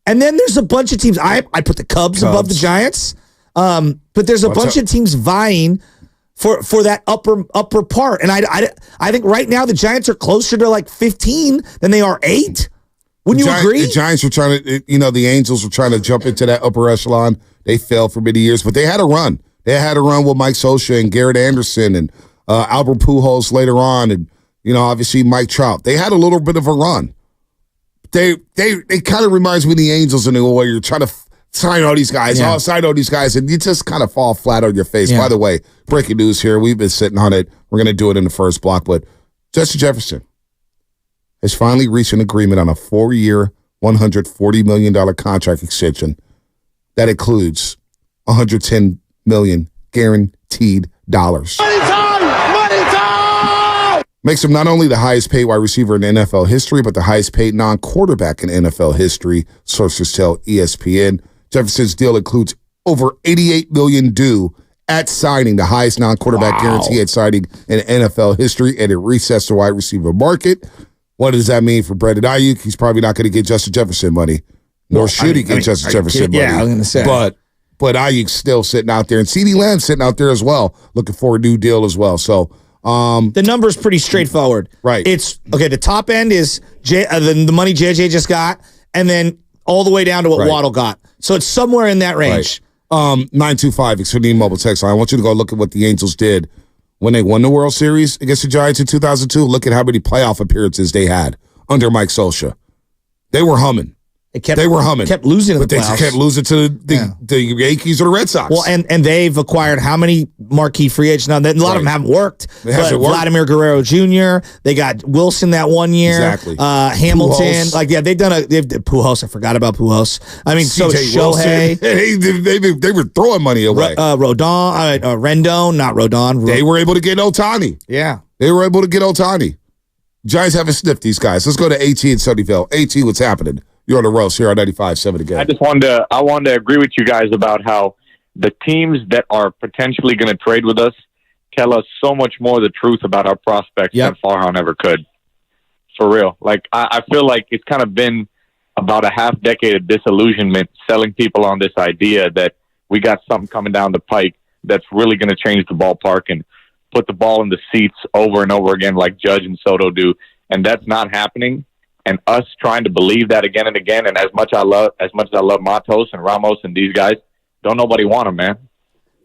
And then there's a bunch of teams. I put the Cubs above the Giants. But there's a bunch of teams vying for that upper part. And I think right now the Giants are closer to like 15 than they are 8. Wouldn't you agree? The Giants were trying to, the Angels were trying to jump into that upper echelon. They failed for many years, but they had a run. They had a run with Mike Scioscia and Garrett Anderson and Albert Pujols later on, and obviously Mike Trout. They had a little bit of a run. They kind of reminds me of the Angels in the way you're trying to sign all these guys, and you just kind of fall flat on your face. By the way, breaking news here. We've been sitting on it. We're going to do it in the first block, but Justin Jefferson has finally reached an agreement on a 4-year, $140 million contract extension that includes $110 million guaranteed dollars. Money time! Makes him not only the highest paid wide receiver in NFL history, but the highest paid non-quarterback in NFL history, sources tell ESPN. Jefferson's deal includes over $88 million due at signing, the highest non-quarterback guarantee at signing in NFL history, and it resets the wide receiver market. What does that mean for Brandon Ayuk? He's probably not going to get Justin Jefferson money, nor should he get Justin Jefferson money. Yeah, I was going to say. But Ayuk's still sitting out there, and CeeDee Lamb's sitting out there as well, looking for a new deal as well. So the number's pretty straightforward. Right. It's, okay, the top end is the money JJ just got, and then all the way down to what Waddle got. So it's somewhere in that range. 925, Xfinity Mobile text line. I want you to go look at what the Angels did when they won the World Series against the Giants in 2002. Look at how many playoff appearances they had under Mike Scioscia. They were humming. They were humming. Kept losing in the playoffs. But they kept losing to the Yankees or the Red Sox. Well, and they've acquired how many marquee free agents now? A lot of them haven't worked. Vladimir Guerrero Jr., they got Wilson that one year. Exactly. Hamilton. Pujols. They've Pujols. I forgot about Pujols. I mean, so Shohei. They were throwing money away. Rendon, not Rodon. They were able to get Ohtani. Yeah. They were able to get Ohtani. Giants haven't sniffed these guys. Let's go to AT in Sunnyvale. AT, what's happening? You're on the roast here on 95.7 again. I wanted to agree with you guys about how the teams that are potentially going to trade with us tell us so much more the truth about our prospects than Farhan ever could. For real. Like, I feel like it's kind of been about a half decade of disillusionment selling people on this idea that we got something coming down the pike that's really going to change the ballpark and put the ball in the seats over and over again like Judge and Soto do. And that's not happening. And us trying to believe that again and again, and as much as I love Matos and Ramos and these guys, don't nobody want them, man.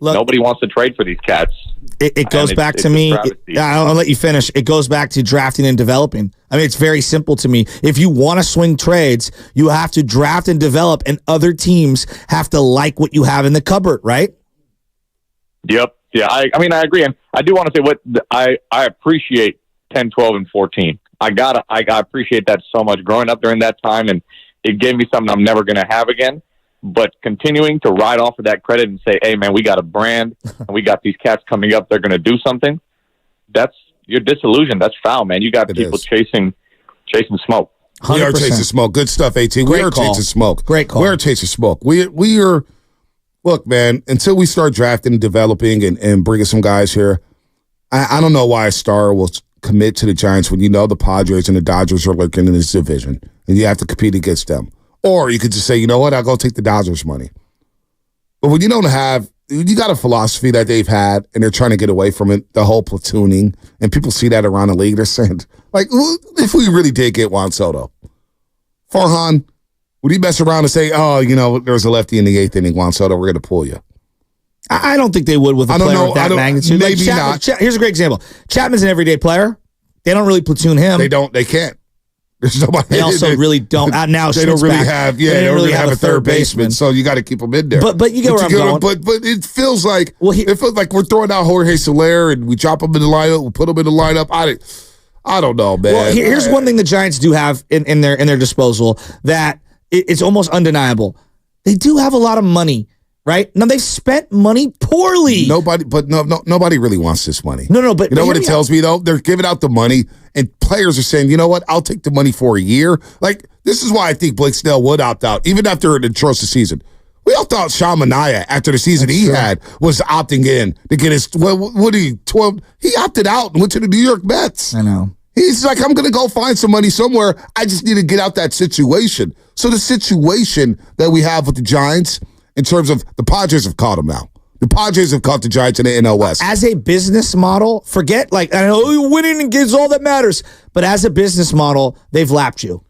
Look, nobody wants to trade for these cats. It goes back to me. I'll let you finish. It goes back to drafting and developing. I mean, it's very simple to me. If you want to swing trades, you have to draft and develop, and other teams have to like what you have in the cupboard, right? Yep. Yeah, I mean, I agree. And I do want to say I appreciate 10, 12, and 14. I appreciate that so much. Growing up during that time, and it gave me something I'm never going to have again. But continuing to ride off of that credit and say, hey, man, we got a brand, and we got these cats coming up, they're going to do something, you're disillusioned. That's foul, man. You got people chasing smoke. 100%. We are chasing smoke. Good stuff, AT. We are chasing smoke. Great call. We are chasing smoke. We are, look, man, until we start drafting and developing and bringing some guys here, I don't know why a star will commit to the Giants when you know the Padres and the Dodgers are lurking in this division, and you have to compete against them. Or you could just say, you know what, I'll go take the Dodgers money. But when you you got a philosophy that they've had, and they're trying to get away from it, the whole platooning, and people see that around the league, they're saying, like, if we really did get Juan Soto, Farhan, would he mess around and say, oh, there's a lefty in the 8th inning, Juan Soto, we're going to pull you? I don't think they would with a player of that magnitude. Maybe not. Here's a great example. Chapman's an everyday player. They don't really platoon him. They can't. There's nobody. They also really don't. Now they don't really have. Yeah, they don't really have a third baseman. So you got to keep them in there. But you get where I'm going. But it feels like we're throwing out Jorge Soler and we drop him in the lineup. We put him in the lineup. I don't know, man. Well, here's one thing the Giants do have in their disposal that it's almost undeniable. They do have a lot of money. Right? Now, they've spent money poorly. Nobody really wants this money. No, but you know what it tells me, though? They're giving out the money, and players are saying, you know what? I'll take the money for a year. Like, this is why I think Blake Snell would opt out, even after an atrocious season. We all thought Sean Manaea, after the season had, was opting in to get his, 12? He opted out and went to the New York Mets. I know. He's like, I'm going to go find some money somewhere. I just need to get out that situation. So the situation that we have with the Giants, in terms of the Padres have caught them now. The Padres have caught the Giants in the NL West. As a business model, forget, I know winning is all that matters, but as a business model, they've lapped you.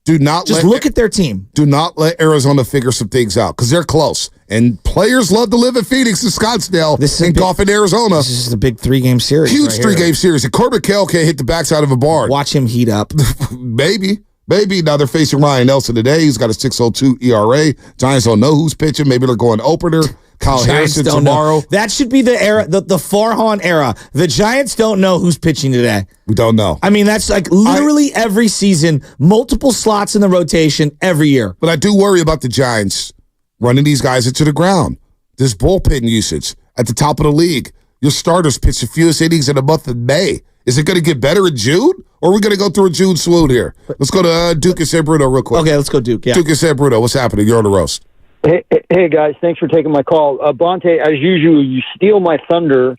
Just look at their team. Do not let Arizona figure some things out because they're close. And players love to live in Phoenix and Scottsdale and golf in Arizona. This is a big 3-game series. Huge 3-game series. And Corbin Carroll can't hit the backside of a barn. Watch him heat up. Maybe. Now they're facing Ryan Nelson today. He's got a 6.02 ERA. Giants don't know who's pitching. Maybe they're going opener. Kyle Harrison tomorrow. That should be the era, the Farhan era. The Giants don't know who's pitching today. We don't know. I mean, that's like literally every season, multiple slots in the rotation every year. But I do worry about the Giants running these guys into the ground. This bullpen usage at the top of the league. Your starters pitch the fewest innings in the month of May. Is it going to get better in June? Or are we going to go through a June swoon here? Let's go to Duke and San Bruno real quick. Okay, let's go Duke, yeah. Duke and San Bruno, what's happening? You're on the roast. Hey guys, thanks for taking my call. Bonte, as usual, you steal my thunder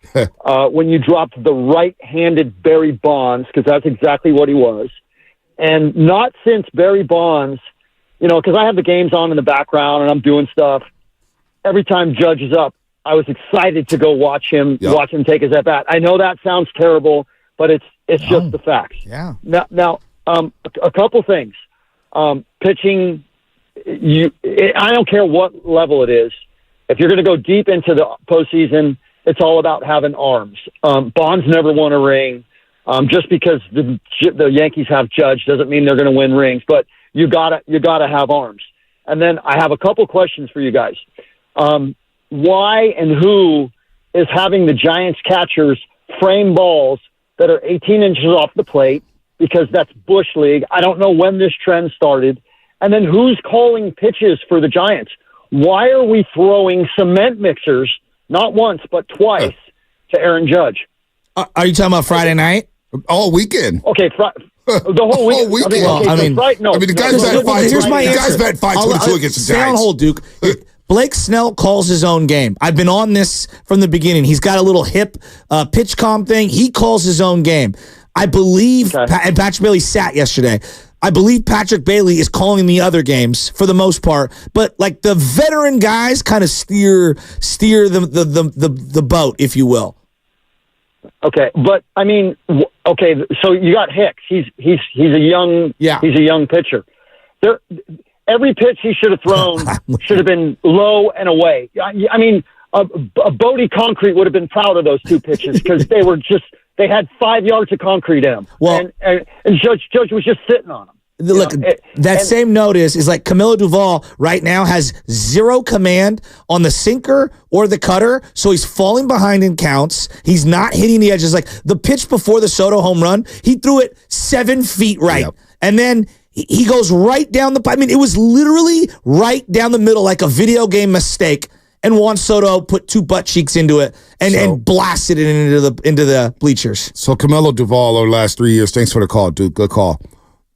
when you dropped the right-handed Barry Bonds, because that's exactly what he was. And not since Barry Bonds, because I have the games on in the background and I'm doing stuff. Every time Judge is up, I was excited to go watch him take his at-bat. I know that sounds terrible, but it's just the facts. Yeah. Now, a couple things. Pitching, I don't care what level it is. If you're going to go deep into the postseason, it's all about having arms. Bonds never won a ring. Just because the Yankees have Judge doesn't mean they're going to win rings. But you gotta have arms. And then I have a couple questions for you guys. Why and who is having the Giants catchers frame balls that are 18 inches off the plate, because that's Bush League? I don't know when this trend started. And then who's calling pitches for the Giants? Why are we throwing cement mixers, not once, but twice, to Aaron Judge? Are you talking about Friday night? All weekend. Okay, the whole weekend. The guy's batting 522 against the Giants. Stay on hold, Duke. Blake Snell calls his own game. I've been on this from the beginning. He's got a little hip pitch comm thing. He calls his own game. I believe, and Patrick Bailey sat yesterday. I believe Patrick Bailey is calling the other games for the most part, but like the veteran guys kind of steer the boat, if you will. Okay, but I mean, okay, so you got Hicks. He's a young pitcher. Every pitch he should have thrown should have been low and away. I mean, a Bodie Concrete would have been proud of those two pitches because they had 5 yards of concrete in them. Well, and Judge was just sitting on them. Look, same note is like Camilo Duvall right now has zero command on the sinker or the cutter, so he's falling behind in counts. He's not hitting the edges. Like the pitch before the Soto home run, he threw it 7 feet right. Yep. And then he goes right down the pipe. I mean, it was literally right down the middle like a video game mistake. And Juan Soto put 2 butt cheeks into it and blasted it into the bleachers. So Camilo Duvall over the last 3 years, thanks for the call, dude. Good call.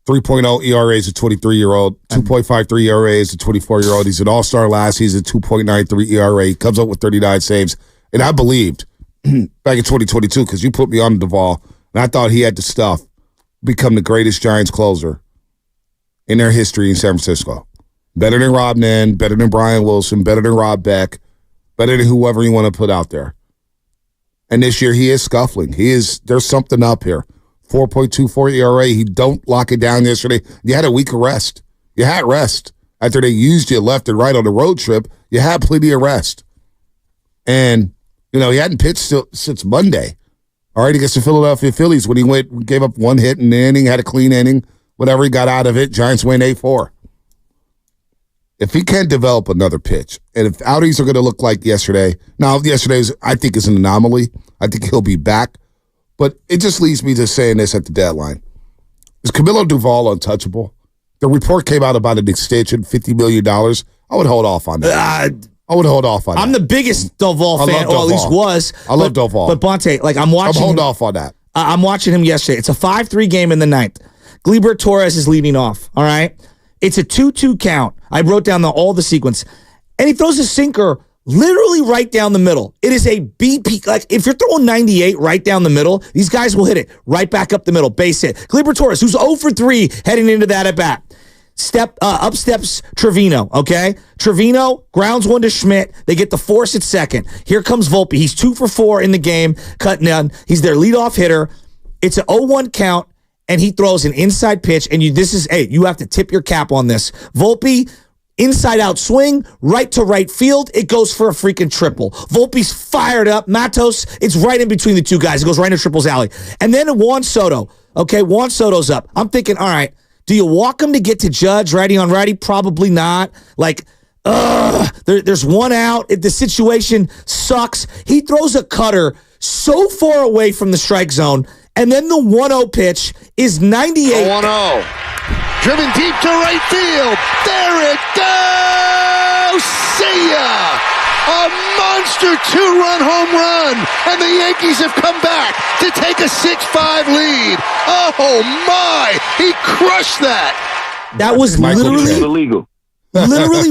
3.0 ERA as a 23-year-old, 2.53 ERA as a 24-year-old. He's an all-star last season, 2.93 ERA. He comes up with 39 saves. And I believed back in 2022, because you put me on Duvall, and I thought he had the stuff to become the greatest Giants closer in their history in San Francisco. Better than Rob Nen, better than Brian Wilson, better than Rob Beck, better than whoever you want to put out there. And this year he is scuffling. There's something up here. 4.24 ERA. He don't lock it down yesterday. You had a week of rest. You had rest. After they used you left and right on the road trip, you had plenty of rest. And, he hadn't pitched since Monday. All right, against the Philadelphia Phillies when he gave up 1 hit in the inning, had a clean inning. Whatever he got out of it, Giants win 8-4. If he can't develop another pitch, and if outings are going to look like yesterday, now yesterday's I think is an anomaly. I think he'll be back. But it just leads me to saying this at the deadline. Is Camilo Duvall untouchable? The report came out about an extension, $50 million. I would hold off on that. I'm the biggest Duvall fan, or at least was. I love Duvall. But Bonte, I'm watching. I'm holding off on that. I'm watching him yesterday. It's a 5-3 game in the ninth. Gleyber Torres is leading off, all right? It's a 2-2 count. I wrote down all the sequence. And he throws a sinker literally right down the middle. It is a BP. Like, if you're throwing 98 right down the middle, these guys will hit it right back up the middle. Base hit. Gleyber Torres, who's 0 for 3 heading into that at-bat. Up steps Trevino, okay? Trevino grounds one to Schmidt. They get the force at second. Here comes Volpe. He's 2 for 4 in the game, cutting down. He's their leadoff hitter. It's an 0-1 count. And he throws an inside pitch, and you have to tip your cap on this. Volpe, inside out swing, right to right field. It goes for a freaking triple. Volpe's fired up. Matos, it's right in between the two guys. It goes right into triples alley. And then Juan Soto. Okay, Juan Soto's up. I'm thinking, all right, do you walk him to get to Judge righty on righty? Probably not. There's one out. If the situation sucks, he throws a cutter so far away from the strike zone. And then the 1-0 pitch is 98. 1-0. Driven deep to right field. There it goes. See ya. A monster 2-run home run. And the Yankees have come back to take a 6-5 lead. Oh, my. He crushed that. That was literally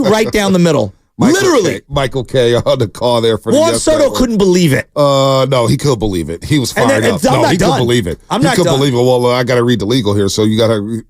right down the middle. Michael K on the call there for Juan Soto couldn't believe it. No, he could believe it. He was fired up. No, he could believe it. I'm not done. He could believe it. Well, I got to read the legal here, so you got to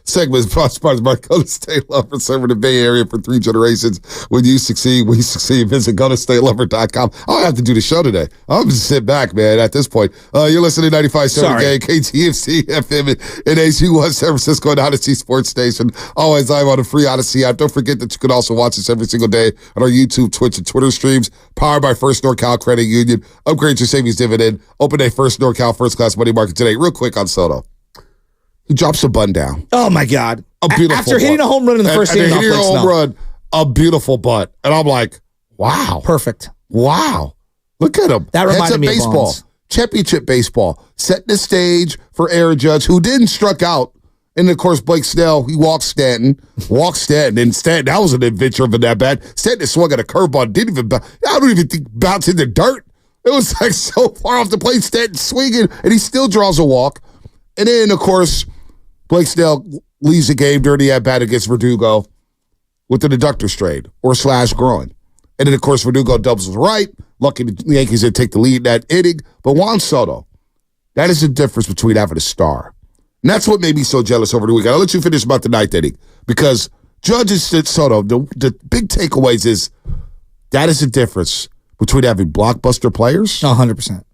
segment sponsored by Golden State Lover, serving the Bay Area for 3 generations. When you succeed, we succeed. Visit GoldenStateLover.com. I don't have to do the show today. I'm just sit back, man, at this point. You're listening to 95.7 Game, KTFC, FM, and AC1 San Francisco and Odyssey Sports Station. Always live on the free Odyssey app. Don't forget that you can also watch us every single day on our YouTube, Twitch, and Twitter streams. Powered by First NorCal Credit Union. Upgrade your savings dividend. Open day First NorCal First Class Money Market today. Real quick on Soto. He drops a bun down. Oh, my God. A beautiful After hitting a home run in the first inning. Hitting a home run, a beautiful butt. And I'm like, wow. Perfect. Wow. Look at him. That reminded me baseball. of Bonds. Championship baseball. Setting the stage for Aaron Judge, who didn't struck out. And, of course, Blake Snell, he walked Stanton. And Stanton, that was an adventure of that bat. Stanton swung at a curveball. I don't even think bounced in the dirt. It was like so far off the plate. Stanton swinging, and he still draws a walk. And then, of course, Blake Snell leaves the game during the at-bat against Verdugo with an adductor strain or / groin. And then, of course, Verdugo doubles right. Lucky the Yankees didn't take the lead in that inning. But Juan Soto, that is the difference between having a star. And that's what made me so jealous over the weekend. I'll let you finish about the ninth inning because Judge and Soto, the big takeaways is that is the difference between having blockbuster players 100%.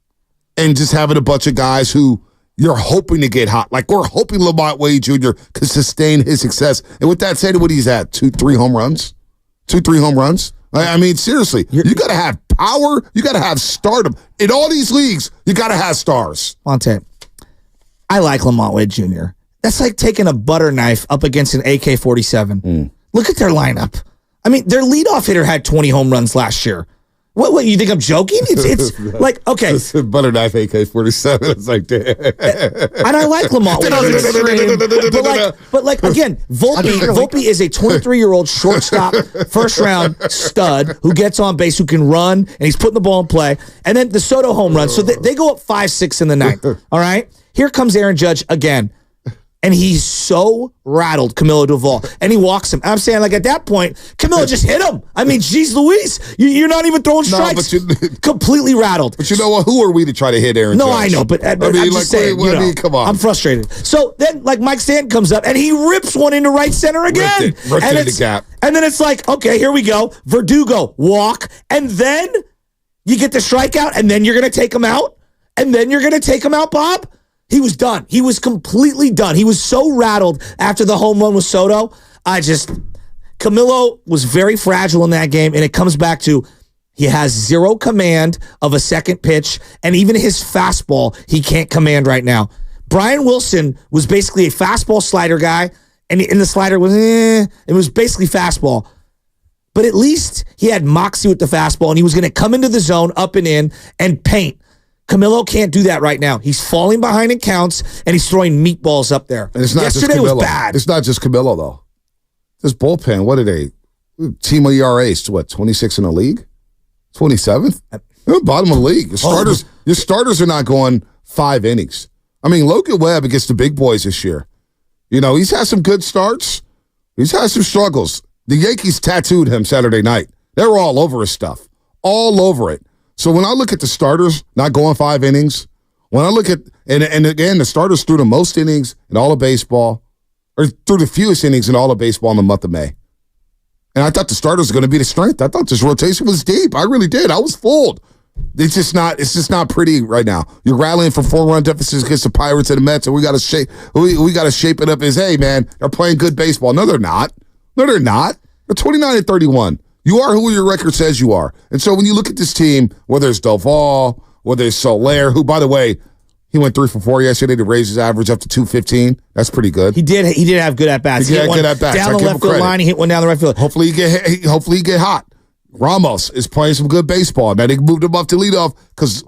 And just having a bunch of guys who you're hoping to get hot. Like, we're hoping Lamont Wade Jr. can sustain his success. And with that said, what he's at, 2-3 home runs? 2-3 home runs? I mean, seriously, you got to have power. You got to have stardom. In all these leagues, you got to have stars. Monte, I like Lamont Wade Jr. That's like taking a butter knife up against an AK-47. Look at their lineup. I mean, their leadoff hitter had 20 home runs last year. What, you think I'm joking? It's like, okay. It's a butter knife AK-47. It's like, damn. And I like Lamont. but again, Volpe is a 23-year-old shortstop, first-round stud who gets on base, who can run, and he's putting the ball in play. And then the Soto home run. So they go up 5-6 in the ninth. All right? Here comes Aaron Judge again. And he's so rattled, Camilo Duvall. And he walks him. I'm saying, like, at that point, Camilo just hit him. I mean, geez Louise, you're not even throwing strikes. Completely rattled. But you know what? Who are we to try to hit Aaron Judge? No, I know, but I'm just saying, come on. I'm frustrated. So then, like, Mike Stanton comes up, and he rips one into right center again. Ripped it in the gap. And then it's like, okay, here we go. Verdugo, walk. And then you get the strikeout, and then you're going to take him out? And then you're going to take him out, Bob? He was done. He was completely done. He was so rattled after the home run with Soto. Camilo was very fragile in that game, and it comes back to he has zero command of a second pitch, and even his fastball he can't command right now. Brian Wilson was basically a fastball slider guy, and the slider was, it was basically fastball. But at least he had moxie with the fastball, and he was going to come into the zone, up and in, and paint. Camilo can't do that right now. He's falling behind in counts, and he's throwing meatballs up there. And it's not Yesterday just Camilo. was bad. It's not just Camilo, though. This bullpen, what are they? Team of ERAs, what, 26 in the league? 27th? They're bottom of the league. Your starters are not going 5 innings. I mean, Logan Webb against the big boys this year. You know, he's had some good starts. He's had some struggles. The Yankees tattooed him Saturday night. They were all over his stuff. All over it. So when I look at the starters not going 5 innings, when I look at, and again, the starters threw the most innings in all of baseball, or threw the fewest innings in all of baseball in the month of May. And I thought the starters were going to be the strength. I thought this rotation was deep. I really did. I was fooled. It's just not pretty right now. You're rallying for 4-run deficits against the Pirates and the Mets, and we got to shape it up as, hey man, they're playing good baseball. No, they're not. No, they're not. They're 29-31. You are who your record says you are. And so when you look at this team, whether it's Doval, whether it's Soler, who, by the way, he went 3 for 4 yesterday to raise his average up to 215. That's pretty good. He did have good at bats. He had good at bats. Down the left field line, he hit one down the right field. Hopefully he get hot. Ramos is playing some good baseball. Now they moved him up to leadoff because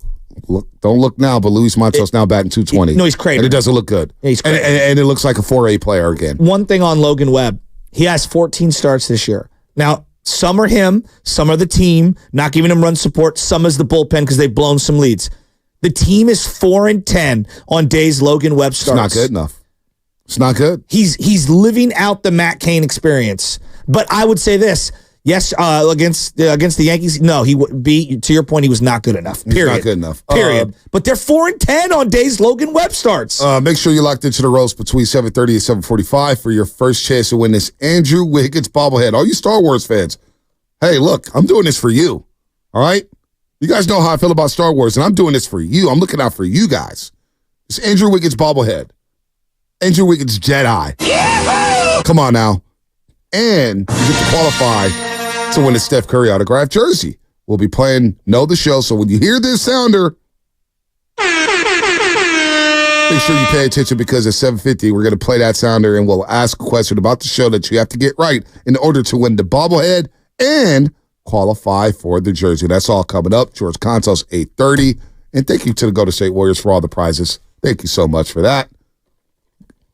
don't look now, but Luis Matos now batting 220. No, he's crazy. And it doesn't look good. Yeah, he's crazy. And it looks like a 4A player again. One thing on Logan Webb, he has 14 starts this year. Now, some are him, some are the team, not giving him run support, some is the bullpen because they've blown some leads. The team is 4-10 on days Logan Webb starts. It's not good enough. It's not good. He's living out the Matt Cain experience. But I would say this. Yes, against the Yankees, no, to your point, he was not good enough. Period. He's not good enough. Period. But they're 4-10 on days Logan Webb starts. Make sure you're locked into the roast between 7:30 and 7:45 for your first chance to win this Andrew Wiggins bobblehead. All you Star Wars fans, hey, look, I'm doing this for you. All right? You guys know how I feel about Star Wars, and I'm doing this for you. I'm looking out for you guys. It's Andrew Wiggins bobblehead. Andrew Wiggins Jedi. Yeah! Come on now. And you get to qualify to win a Steph Curry autographed jersey. We'll be playing Know the Show, so when you hear this sounder, make sure you pay attention because at 7:50, we're going to play that sounder and we'll ask a question about the show that you have to get right in order to win the bobblehead and qualify for the jersey. That's all coming up. George Contos, 8:30. And thank you to the Golden State Warriors for all the prizes. Thank you so much for that.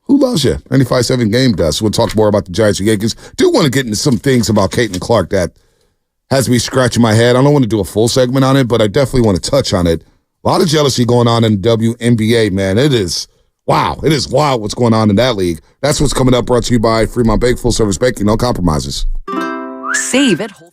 Who loves you? 95.7 Game does. We'll talk more about the Giants and Yankees. Do want to get into some things about Caden Clark that has me scratching my head. I don't want to do a full segment on it, but I definitely want to touch on it. A lot of jealousy going on in the WNBA, man. It is wild what's going on in that league. That's what's coming up, brought to you by Fremont Bank, full service banking, no compromises. Save at Whole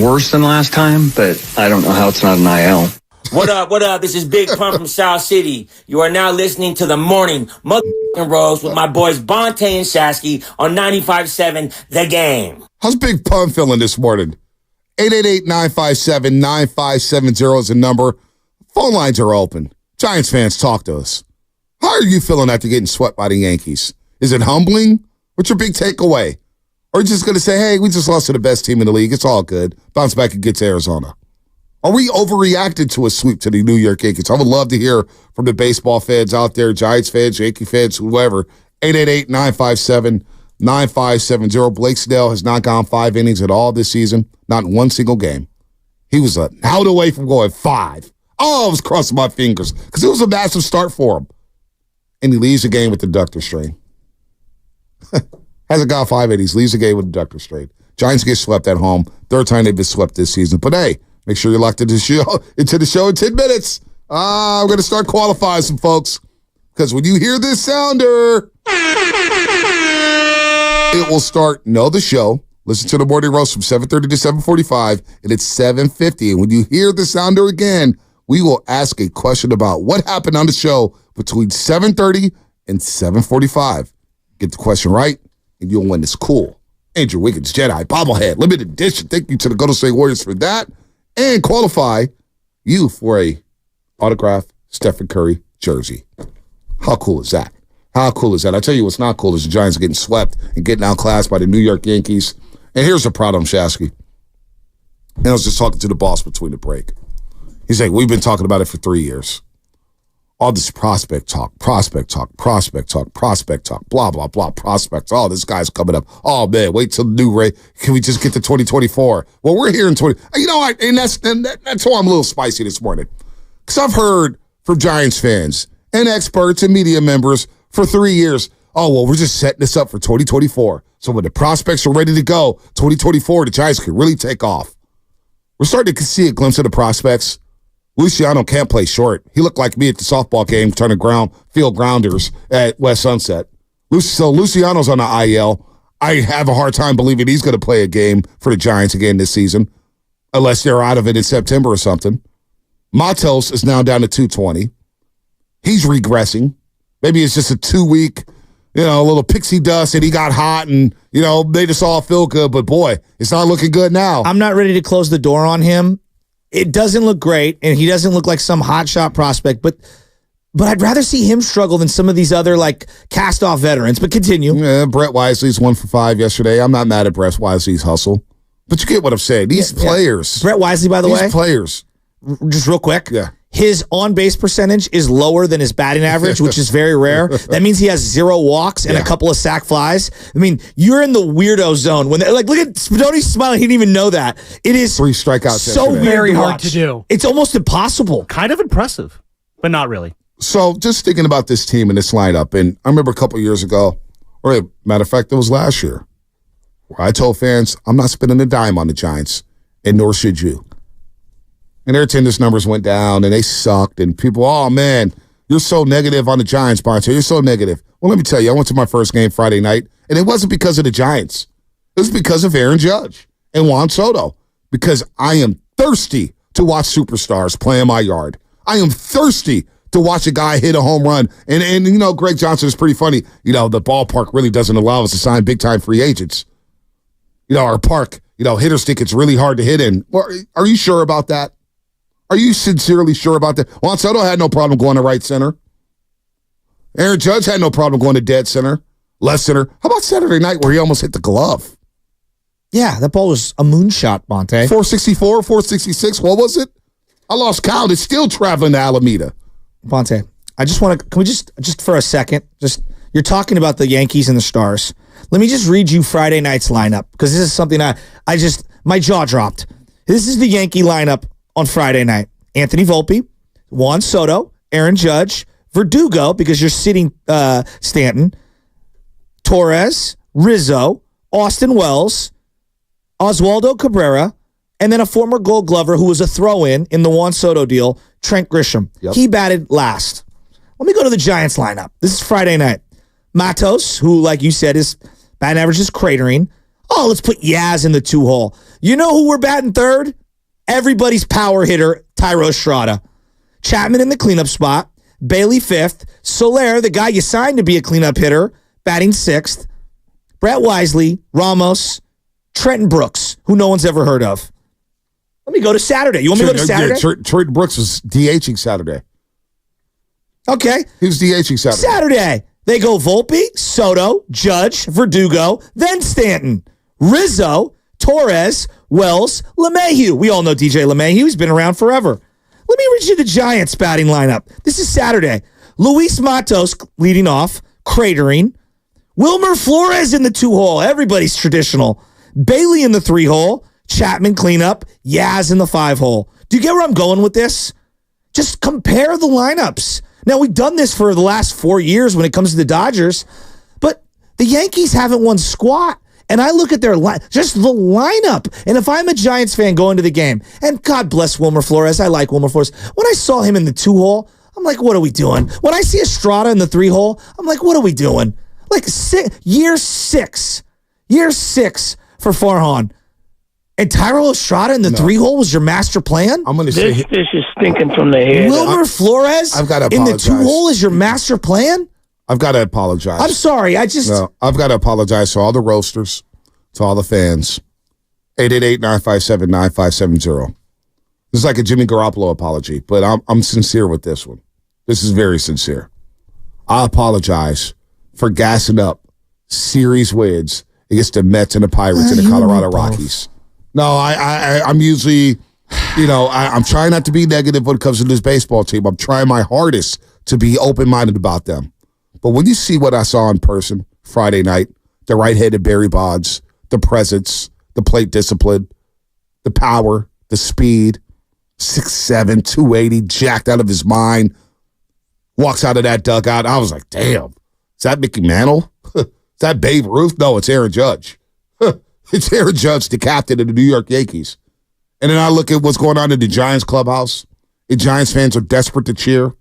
worse than last time, but I don't know how it's not an IL. What up, what up? This is Big Pun from South City. You are now listening to the morning motherfucking roast with my boys Bonte and Shasky on 95.7 The Game. How's Big Pun feeling this morning? 888-957-9570 is the number. Phone lines are open. Giants fans, talk to us. How are you feeling after getting swept by the Yankees? Is it humbling? What's your big takeaway? Or are you just going to say, hey, we just lost to the best team in the league. It's all good. Bounce back and get to Arizona. Are we overreacted to a sweep to the New York Yankees? I would love to hear from the baseball fans out there, Giants fans, Yankee fans, whoever. 888-957-9570. Blake Snell has not gone 5 innings at all this season, not in one single game. He was an out away from going 5. Oh, I was crossing my fingers because it was a massive start for him. And he leaves the game with the adductor strain. Hasn't got 5 innings, leaves the game with the adductor strain. Giants get swept at home. Third time they've been swept this season. But hey, make sure you're locked into the show in 10 minutes. I'm going to start qualifying some folks because when you hear this sounder, it will start Know the Show. Listen to the morning roast from 7:30 to 7:45, and it's 7:50. And when you hear the sounder again, we will ask a question about what happened on the show between 7:30 and 7:45. Get the question right, and you'll win this cool Andrew Wiggins Jedi bobblehead limited edition. Thank you to the Golden State Warriors for that, and qualify you for a autographed Stephen Curry jersey. How cool is that? How cool is that? I tell you what's not cool is the Giants are getting swept and getting outclassed by the New York Yankees. And here's the problem, Shasky. And I was just talking to the boss between the break. He's like, we've been talking about it for 3 years. All this prospect talk, blah, blah, blah, prospects. Oh, this guy's coming up. Oh, man, wait till the new Ray. Can we just get to 2024? Well, we're here in 20. You know, that's why I'm a little spicy this morning. Because I've heard from Giants fans and experts and media members for 3 years, oh, well, we're just setting this up for 2024. So when the prospects are ready to go, 2024, the Giants can really take off. We're starting to see a glimpse of the prospects. Luciano can't play short. He looked like me at the softball game turning field grounders at West Sunset. So Luciano's on the IL. I have a hard time believing he's going to play a game for the Giants again this season, unless they're out of it in September or something. Matos is now down to 220. He's regressing. Maybe it's just a 2-week, a little pixie dust, and he got hot, and, they just all feel good. But, boy, it's not looking good now. I'm not ready to close the door on him. It doesn't look great, and he doesn't look like some hotshot prospect, but I'd rather see him struggle than some of these other, cast-off veterans. But continue. Yeah, Brett Wisely's 1 for 5 yesterday. I'm not mad at Brett Wisely's hustle. But you get what I'm saying. These players. Brett Wisely, by the way. These players. Just real quick. Yeah. His on-base percentage is lower than his batting average, which is very rare. That means he has 0 walks and a couple of sac flies. I mean, you're in the weirdo zone. When look at Spadoni smiling. He didn't even know that. It is 3 strikeouts. So very hard to do. It's almost impossible. Kind of impressive, but not really. So just thinking about this team and this lineup, and I remember a couple years ago, or matter of fact, it was last year, where I told fans, I'm not spending a dime on the Giants, and nor should you. And their attendance numbers went down, and they sucked. And people, oh, man, you're so negative on the Giants, Bonte. You're so negative. Well, let me tell you, I went to my first game Friday night, and it wasn't because of the Giants. It was because of Aaron Judge and Juan Soto, because I am thirsty to watch superstars play in my yard. I am thirsty to watch a guy hit a home run. And Greg Johnson is pretty funny. The ballpark really doesn't allow us to sign big-time free agents. Our park, hitters think it's really hard to hit in. Well, are you sure about that? Are you sincerely sure about that? Juan Soto had no problem going to right center. Aaron Judge had no problem going to dead center, left center. How about Saturday night where he almost hit the glove? Yeah, that ball was a moonshot, Bonte. 464, 466, what was it? I lost count. It's still traveling to Alameda. Bonte, I just want to, can we just for a second, you're talking about the Yankees and the Stars. Let me just read you Friday night's lineup, because this is something my jaw dropped. This is the Yankee lineup on Friday night. Anthony Volpe, Juan Soto, Aaron Judge, Verdugo, because you're sitting Stanton, Torres, Rizzo, Austin Wells, Oswaldo Cabrera, and then a former Gold Glover who was a throw-in in the Juan Soto deal, Trent Grisham. Yep. He batted last. Let me go to the Giants lineup. This is Friday night. Matos, who, like you said, his batting average is cratering. Oh, let's put Yaz in the 2-hole. You know who we're batting third? Everybody's power hitter, Thairo Estrada. Chapman in the cleanup spot. Bailey 5th. Soler, the guy you signed to be a cleanup hitter, batting 6th. Brett Wisely, Ramos, Trenton Brooks, who no one's ever heard of. Let me go to Saturday. You want me to go to Saturday? Yeah, Trenton Brooks was DHing Saturday. Okay. He was DHing Saturday. Saturday. They go Volpe, Soto, Judge, Verdugo, then Stanton, Rizzo, Torres, Wells, LeMahieu. We all know DJ LeMahieu. He's been around forever. Let me read you the Giants batting lineup. This is Saturday. Luis Matos leading off, cratering. Wilmer Flores in the 2-hole. Everybody's traditional. Bailey in the 3-hole. Chapman cleanup. Yaz in the 5-hole. Do you get where I'm going with this? Just compare the lineups. Now, we've done this for the last 4 years when it comes to the Dodgers, but the Yankees haven't won squat. And I look at their just the lineup. And if I'm a Giants fan going to the game, and God bless Wilmer Flores, I like Wilmer Flores. When I saw him in the 2-hole, I'm like, what are we doing? When I see Estrada in the 3-hole, I'm like, what are we doing? Like year six for Farhan. And Thairo Estrada in the 3-hole was your master plan? I'm going to say this is stinking from the head. Wilmer Flores I've got to in the apologize. 2-hole is your master plan? I've got to apologize. I'm sorry. I've got to apologize to all the roasters, to all the fans. 888-957-9570. This is like a Jimmy Garoppolo apology, but I'm sincere with this one. This is very sincere. I apologize for gassing up series wins against the Mets and the Pirates and the Colorado Rockies. No, I'm usually, I'm trying not to be negative when it comes to this baseball team. I'm trying my hardest to be open-minded about them. But when you see what I saw in person Friday night, the right-handed Barry Bonds, the presence, the plate discipline, the power, the speed, 6'7", 280, jacked out of his mind, walks out of that dugout. I was like, damn, is that Mickey Mantle? Is that Babe Ruth? No, it's Aaron Judge. It's Aaron Judge, the captain of the New York Yankees. And then I look at what's going on in the Giants clubhouse. The Giants fans are desperate to cheer.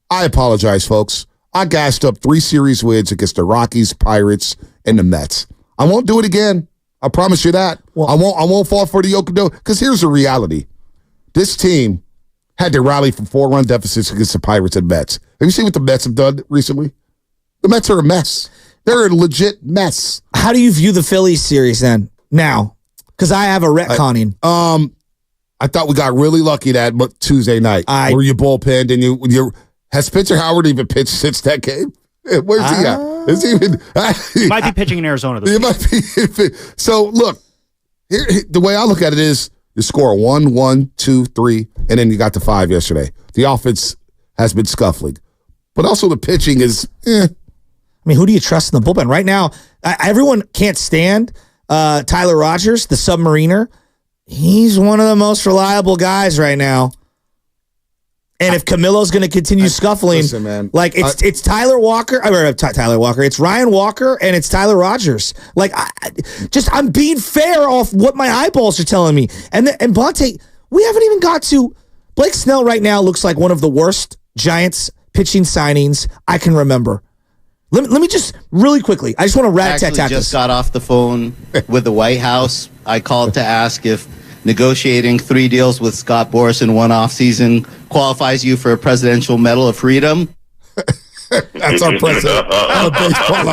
I apologize, folks. I gassed up 3 series wins against the Rockies, Pirates, and the Mets. I won't do it again. I promise you that. Well, I won't fall for the okado. Because here's the reality. This team had to rally from 4-run deficits against the Pirates and Mets. Have you seen what the Mets have done recently? The Mets are a mess. They're a legit mess. How do you view the Phillies series then? Now, because I have a retconning. I thought we got really lucky that Tuesday night where you bullpenned and you has Spencer Howard even pitched since that game? Where's he at? Is he even? He might be pitching in Arizona this week. Might be. So look, here, the way I look at it is you score 1, 1, 2, 3, and then you got to 5 yesterday. The offense has been scuffling, but also the pitching is. I mean, who do you trust in the bullpen right now? Everyone can't stand Tyler Rogers, the submariner. He's one of the most reliable guys right now. And if Camilo's going to continue scuffling, listen, man, it's Tyler Walker, it's Ryan Walker, and it's Tyler Rogers. Like, I'm being fair off what my eyeballs are telling me. And Bonte, we haven't even got to. Blake Snell right now looks like one of the worst Giants pitching signings I can remember. Let me just really quickly. I just want to rat-tat-tat this. I just got off the phone with the White House. I called to ask if negotiating 3 deals with Scott Boras in one offseason qualifies you for a Presidential Medal of Freedom. That's our president of baseball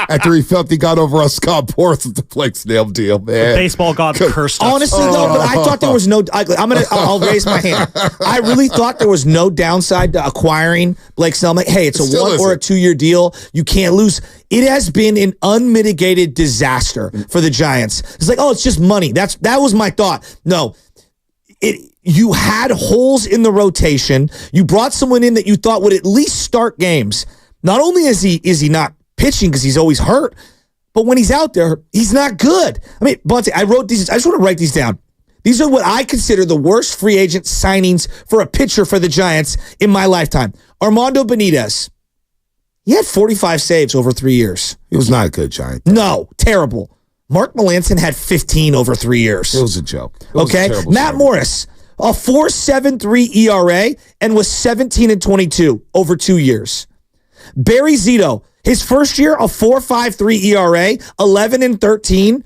after he felt he got over on Scott Boras with the Blake Snell deal, man. The baseball gods cursed us. Honestly, though, but I thought there was no. I'll raise my hand. I really thought there was no downside to acquiring Blake Snell. I'm like, hey, it's a 1 or a 2 year deal. You can't lose. It has been an unmitigated disaster for the Giants. It's like, oh, it's just money. That was my thought. No, you had holes in the rotation. You brought someone in that you thought would at least start games. Not only is he not pitching because he's always hurt, but when he's out there, he's not good. I mean, Bonte, I wrote these. I just want to write these down. These are what I consider the worst free agent signings for a pitcher for the Giants in my lifetime. Armando Benitez. He had 45 saves over 3 years. He was not a good Giant. No, terrible. Mark Melanson had 15 over 3 years. It was a joke. Okay, Matt Morris. A 4.73 ERA and was 17-22 over 2 years. Barry Zito, his first year, a 4.53 ERA, 11-13,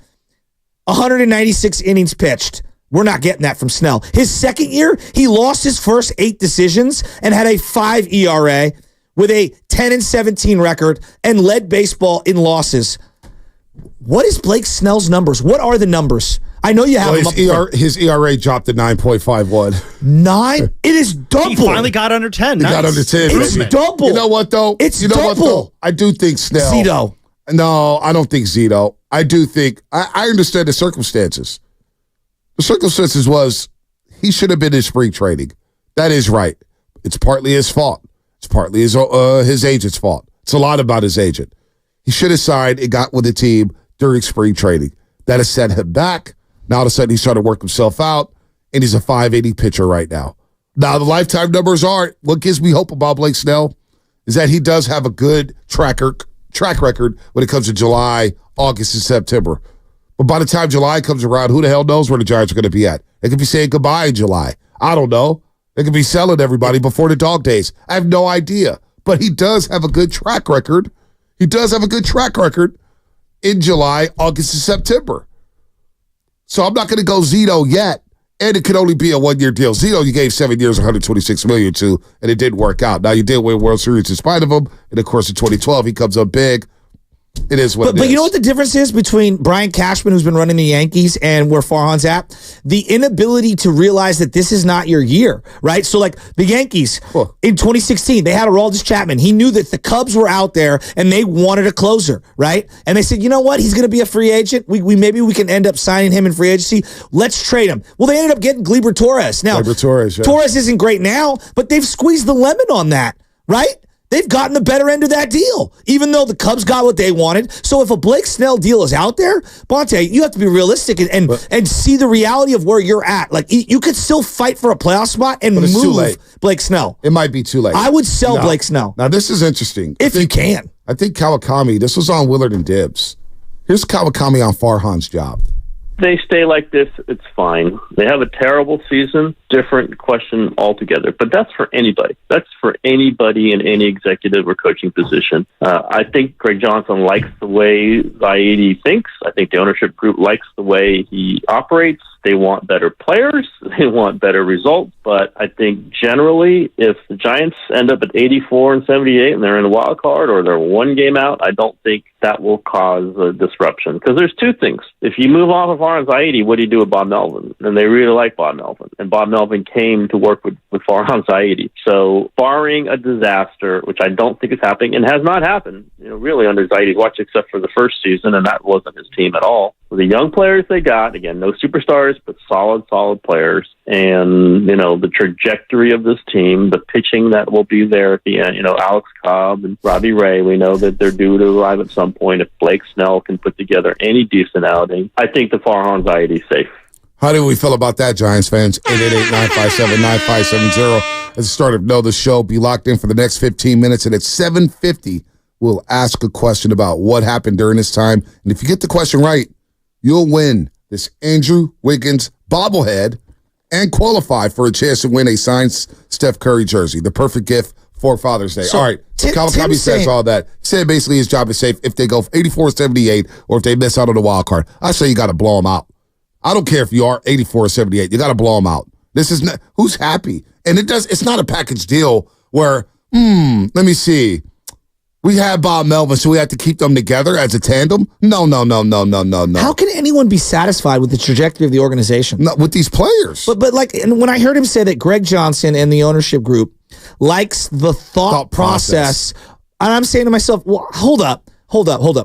196 innings pitched. We're not getting that from Snell. His second year, he lost his first 8 decisions and had a 5 ERA with a 10-17 record and led baseball in losses. What is Blake Snell's numbers? What are the numbers? I know you have him up. His ERA dropped to 9.51. 9? It is double. He finally got under 10. He got under 10. It's double. You know what, though? It's you know double. What, though? I do think Snell. Zito. No, I don't think Zito. I do think, I understand the circumstances. The circumstances was he should have been in spring training. That is right. It's partly his fault. It's partly his agent's fault. It's a lot about his agent. He should have signed and got with the team during spring training. That has set him back. Now all of a sudden he's trying to work himself out, and he's a 580 pitcher right now. Now the lifetime numbers aren't. What gives me hope about Blake Snell is that he does have a good track record when it comes to July, August, and September. But by the time July comes around, who the hell knows where the Giants are going to be at? They could be saying goodbye in July. I don't know. They could be selling everybody before the dog days. I have no idea. But he does have a good track record. He does have a good track record in July, August, and September. So I'm not going to go Zito yet. And it could only be a one-year deal. Zito, you gave 7 years, $126 million to, and it didn't work out. Now, you did win World Series in spite of him. And, of course, in 2012, he comes up big. It is what it is. But you know what the difference is between Brian Cashman, who's been running the Yankees, and where Farhan's at? The inability to realize that this is not your year, right? So, like, the Yankees, in 2016, they had Aroldis Chapman. He knew that the Cubs were out there, and they wanted a closer, right? And they said, you know what? He's going to be a free agent. Maybe we can end up signing him in free agency. Let's trade him. Well, they ended up getting Gleyber Torres. Now, Torres isn't great now, but they've squeezed the lemon on that, right? They've gotten the better end of that deal, even though the Cubs got what they wanted. So if a Blake Snell deal is out there, Bonte, you have to be realistic and see the reality of where you're at. Like, you could still fight for a playoff spot and move Blake Snell. It might be too late. I would sell Blake Snell. Now, this is interesting. If you can. I think Kawakami, this was on Willard and Dibbs. Here's Kawakami on Farhan's job. They stay like this, it's fine. They have a terrible season, different question altogether. But that's for anybody. That's for anybody in any executive or coaching position. I think Greg Johnson likes the way Zaidi thinks. I think the ownership group likes the way he operates. They want better players. They want better results. But I think generally, if the Giants end up at 84 and 78 and they're in a wild card or they're one game out, I don't think that will cause a disruption. Because there's two things. If you move off of Farhan Zaidi, what do you do with Bob Melvin? And they really like Bob Melvin. And Bob Melvin came to work with Farhan Zaidi. So barring a disaster, which I don't think is happening and has not happened, really under Zaidi's watch, except for the first season, and that wasn't his team at all. With the young players they got, again, no superstars, but solid players. And, the trajectory of this team, the pitching that will be there at the end, Alex Cobb and Robbie Ray, we know that they're due to arrive at some point. If Blake Snell can put together any decent outing, I think the Farhan Zaidi is safe. How do we feel about that, Giants fans? 888-957-9570. At the start of the show, be locked in for the next 15 minutes, and at 7:50, we'll ask a question about what happened during this time. And if you get the question right, you'll win this Andrew Wiggins bobblehead and qualify for a chance to win a signed Steph Curry jersey, the perfect gift for Father's Day. All right, so Kawakami says all that. He said basically his job is safe if they go 84-78 or if they miss out on the wild card. I say you got to blow them out. I don't care if you are 84-78. You got to blow them out. This is not, who's happy? And it's not a package deal where, let me see. We had Bob Melvin, so we have to keep them together as a tandem? No. How can anyone be satisfied with the trajectory of the organization? Not with these players. But like, and when I heard him say that Greg Johnson and the ownership group likes the thought process, and I'm saying to myself, well, hold up.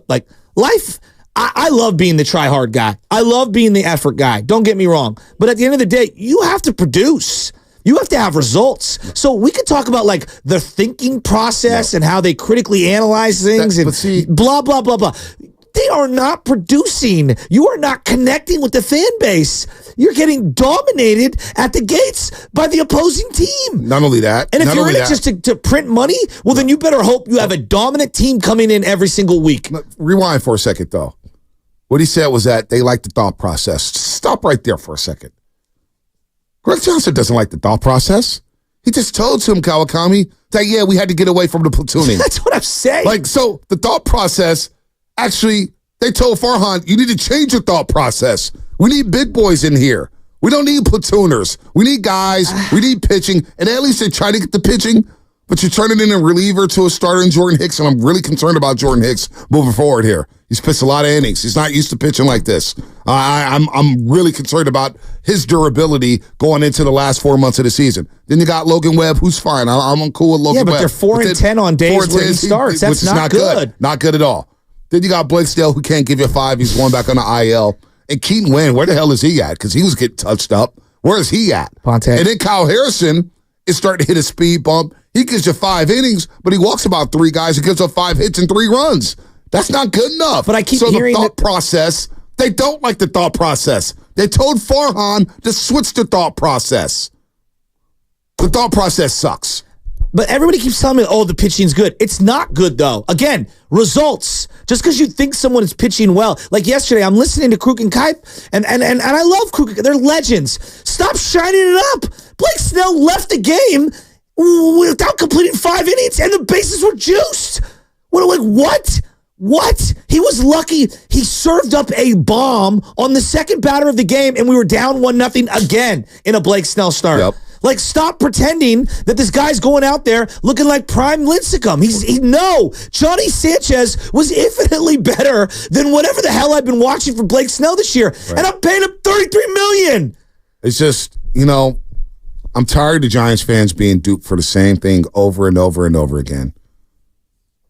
Like, life, I love being the try-hard guy. I love being the effort guy. Don't get me wrong. But at the end of the day, you have to produce. You have to have results. So we could talk about like the thinking process and how they critically analyze things and blah, blah, blah, blah. They are not producing. You are not connecting with the fan base. You're getting dominated at the gates by the opposing team. Not only that. And if you're in it just to print money, well, then you better hope you have a dominant team coming in every single week. Rewind for a second, though. What he said was that they like the thought process. Stop right there for a second. Greg Johnson doesn't like the thought process. He just told him, Kawakami, that, yeah, we had to get away from the platooning. That's what I'm saying. Like, so the thought process, actually, they told Farhan, you need to change your thought process. We need big boys in here. We don't need platooners. We need guys. We need pitching. And at least they try to get the pitching, but you're turning in a reliever to a starter in Jordan Hicks, and I'm really concerned about Jordan Hicks moving forward here. He's pitched a lot of innings. He's not used to pitching like this. I'm really concerned about his durability going into the last 4 months of the season. Then you got Logan Webb, who's fine. I'm cool with Logan Webb. Yeah, but they're 4-10 on days where he starts. That's not good. Not good at all. Then you got Blake Snell, who can't give you 5. He's going back on the IL. And Keaton Wynn, where the hell is he at? Because he was getting touched up. Where is he at? Ponte. And then Kyle Harrison is starting to hit a speed bump. He gives you 5 innings, but he walks about 3 guys and gives up 5 hits and 3 runs. That's not good enough. But I keep hearing the thought process, they don't like the thought process. They told Farhan to switch the thought process. The thought process sucks. But everybody keeps telling me, oh, the pitching's good. It's not good, though. Again, results. Just because you think someone is pitching well. Like yesterday, I'm listening to Kruk and Kipe, and I love Kruk. They're legends. Stop shining it up. Blake Snell left the game without completing 5 innings, and the bases were juiced. What? What? He was lucky. He served up a bomb on the second batter of the game, and we were down 1-0 again in a Blake Snell start. Yep. Like, stop pretending that this guy's going out there looking like prime Lincecum. No, Johnny Sanchez was infinitely better than whatever the hell I've been watching from Blake Snell this year, right. And I'm paying him $33 million. It's just, I'm tired of Giants fans being duped for the same thing over and over and over again.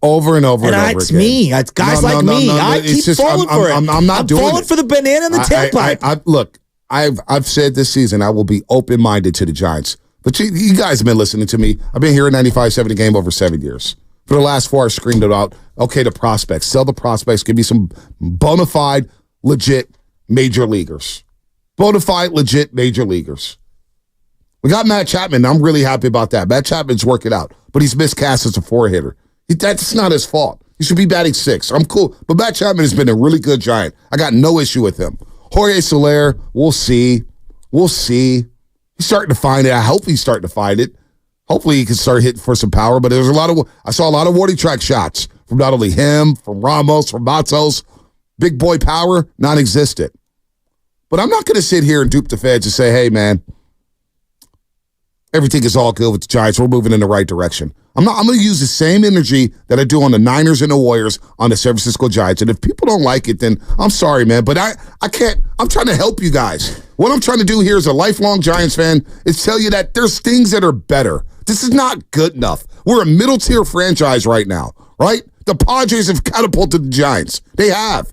Over and over and over again. It's me. It's guys like me. I keep falling for it. I'm not doing it. I'm falling for the banana in the tailpipe. Look. I've said this season I will be open-minded to the Giants. But you guys have been listening to me. I've been here at 95.7 The Game over 7 years. For the last 4, I screamed about, okay, the prospects. Sell the prospects. Give me some bona fide, legit major leaguers. Bona fide, legit major leaguers. We got Matt Chapman. I'm really happy about that. Matt Chapman's working out. But he's miscast as a 4-hitter. That's not his fault. He should be batting 6. I'm cool. But Matt Chapman has been a really good Giant. I got no issue with him. Jorge Soler, we'll see. We'll see. He's starting to find it. I hope he's starting to find it. Hopefully he can start hitting for some power. But I saw a lot of warning track shots from not only him, from Ramos, from Matos. Big boy power, non-existent. But I'm not going to sit here and dupe the feds and say, hey, man, everything is all good with the Giants. We're moving in the right direction. I'm going to use the same energy that I do on the Niners and the Warriors on the San Francisco Giants. And if people don't like it, then I'm sorry, man. But I can't. I'm trying to help you guys. What I'm trying to do here as a lifelong Giants fan is tell you that there's things that are better. This is not good enough. We're a middle-tier franchise right now, right? The Padres have catapulted the Giants. They have.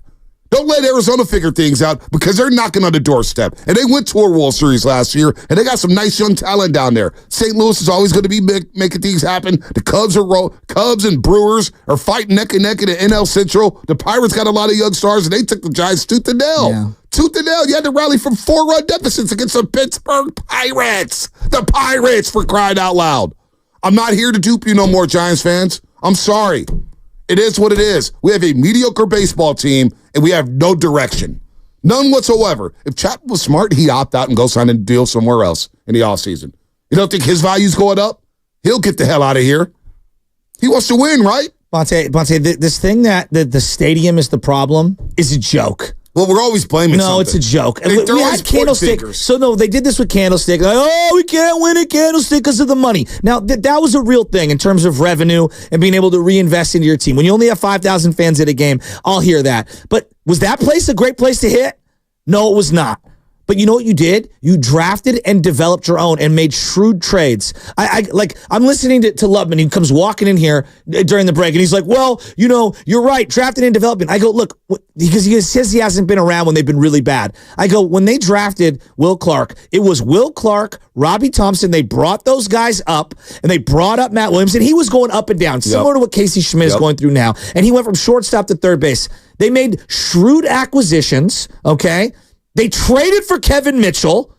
Don't let Arizona figure things out because they're knocking on the doorstep. And they went to a World Series last year, and they got some nice young talent down there. St. Louis is always going to be making things happen. The Cubs and Brewers are fighting neck and neck in the NL Central. The Pirates got a lot of young stars, and they took the Giants tooth and nail. Yeah. Tooth and nail. You had to rally from 4-run deficits against the Pittsburgh Pirates. The Pirates, for crying out loud. I'm not here to dupe you no more, Giants fans. I'm sorry. It is what it is. We have a mediocre baseball team, and we have no direction. None whatsoever. If Chapman was smart, he'd opt out and go sign a deal somewhere else in the offseason. You don't think his value's going up? He'll get the hell out of here. He wants to win, right? Bonte, this thing that the stadium is the problem is a joke. Well, we're always blaming something. No, it's a joke. We had Candlestick. So, no, they did this with Candlestick. Like, oh, we can't win at Candlestick because of the money. Now, that was a real thing in terms of revenue and being able to reinvest into your team. When you only have 5,000 fans at a game, I'll hear that. But was that place a great place to hit? No, it was not. But you know what you did? You drafted and developed your own and made shrewd trades. I'm listening to Lubman. He comes walking in here during the break, and he's like, well, you're right, drafting and developing. I go, look, because he says he hasn't been around when they've been really bad. I go, when they drafted Will Clark, it was Will Clark, Robbie Thompson. They brought those guys up, and they brought up Matt Williams, and he was going up and down, similar to what Casey Schmidt is going through now. And he went from shortstop to third base. They made shrewd acquisitions, okay? They traded for Kevin Mitchell.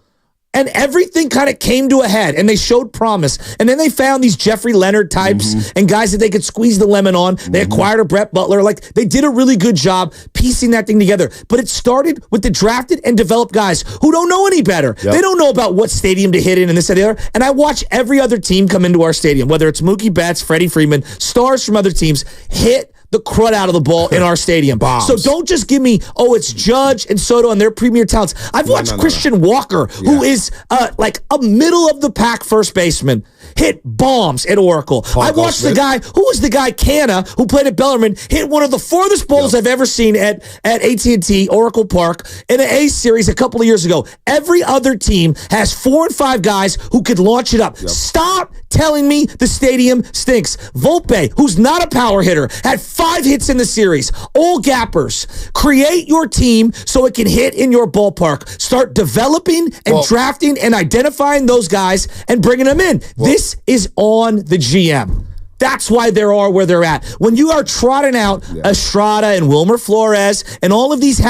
And everything kind of came to a head, and they showed promise. And then they found these Jeffrey Leonard types and guys that they could squeeze the lemon on. They acquired a Brett Butler. Like, they did a really good job piecing that thing together. But it started with the drafted and developed guys who don't know any better. Yep. They don't know about what stadium to hit in and this and the other. And I watch every other team come into our stadium, whether it's Mookie Betts, Freddie Freeman, stars from other teams, hit the crud out of the ball in our stadium. Bombs. So don't just give me, it's Judge and Soto and their premier talents. I've watched Christian Walker, who is like a middle-of-the-pack first baseman, hit bombs at Oracle. I watched the guy, who was the guy, Canna, who played at Bellarmine, hit one of the farthest balls I've ever seen at AT&T, Oracle Park, in an A series a couple of years ago. Every other team has 4 and 5 guys who could launch it up. Stop telling me the stadium stinks. Volpe, who's not a power hitter, had 5 hits in the series. All gappers. Create your team so it can hit in your ballpark. Start developing and drafting and identifying those guys and bringing them in. This is on the GM. That's why they are where they're at. When you are trotting out Estrada and Wilmer Flores and all of these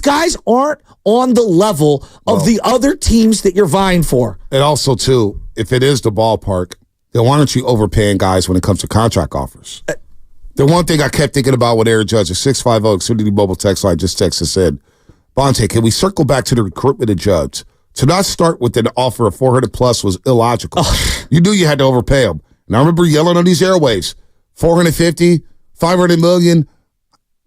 guys aren't on the level of the other teams that you're vying for. And also, too, if it is the ballpark, then why aren't you overpaying guys when it comes to contract offers? The one thing I kept thinking about with Aaron Judge, a 650 Xfinity mobile text line just texted said, Bonte, can we circle back to the recruitment of Judge? To not start with an offer of 400 plus was illogical. You knew you had to overpay him. And I remember yelling on these airwaves, 450, 500 million.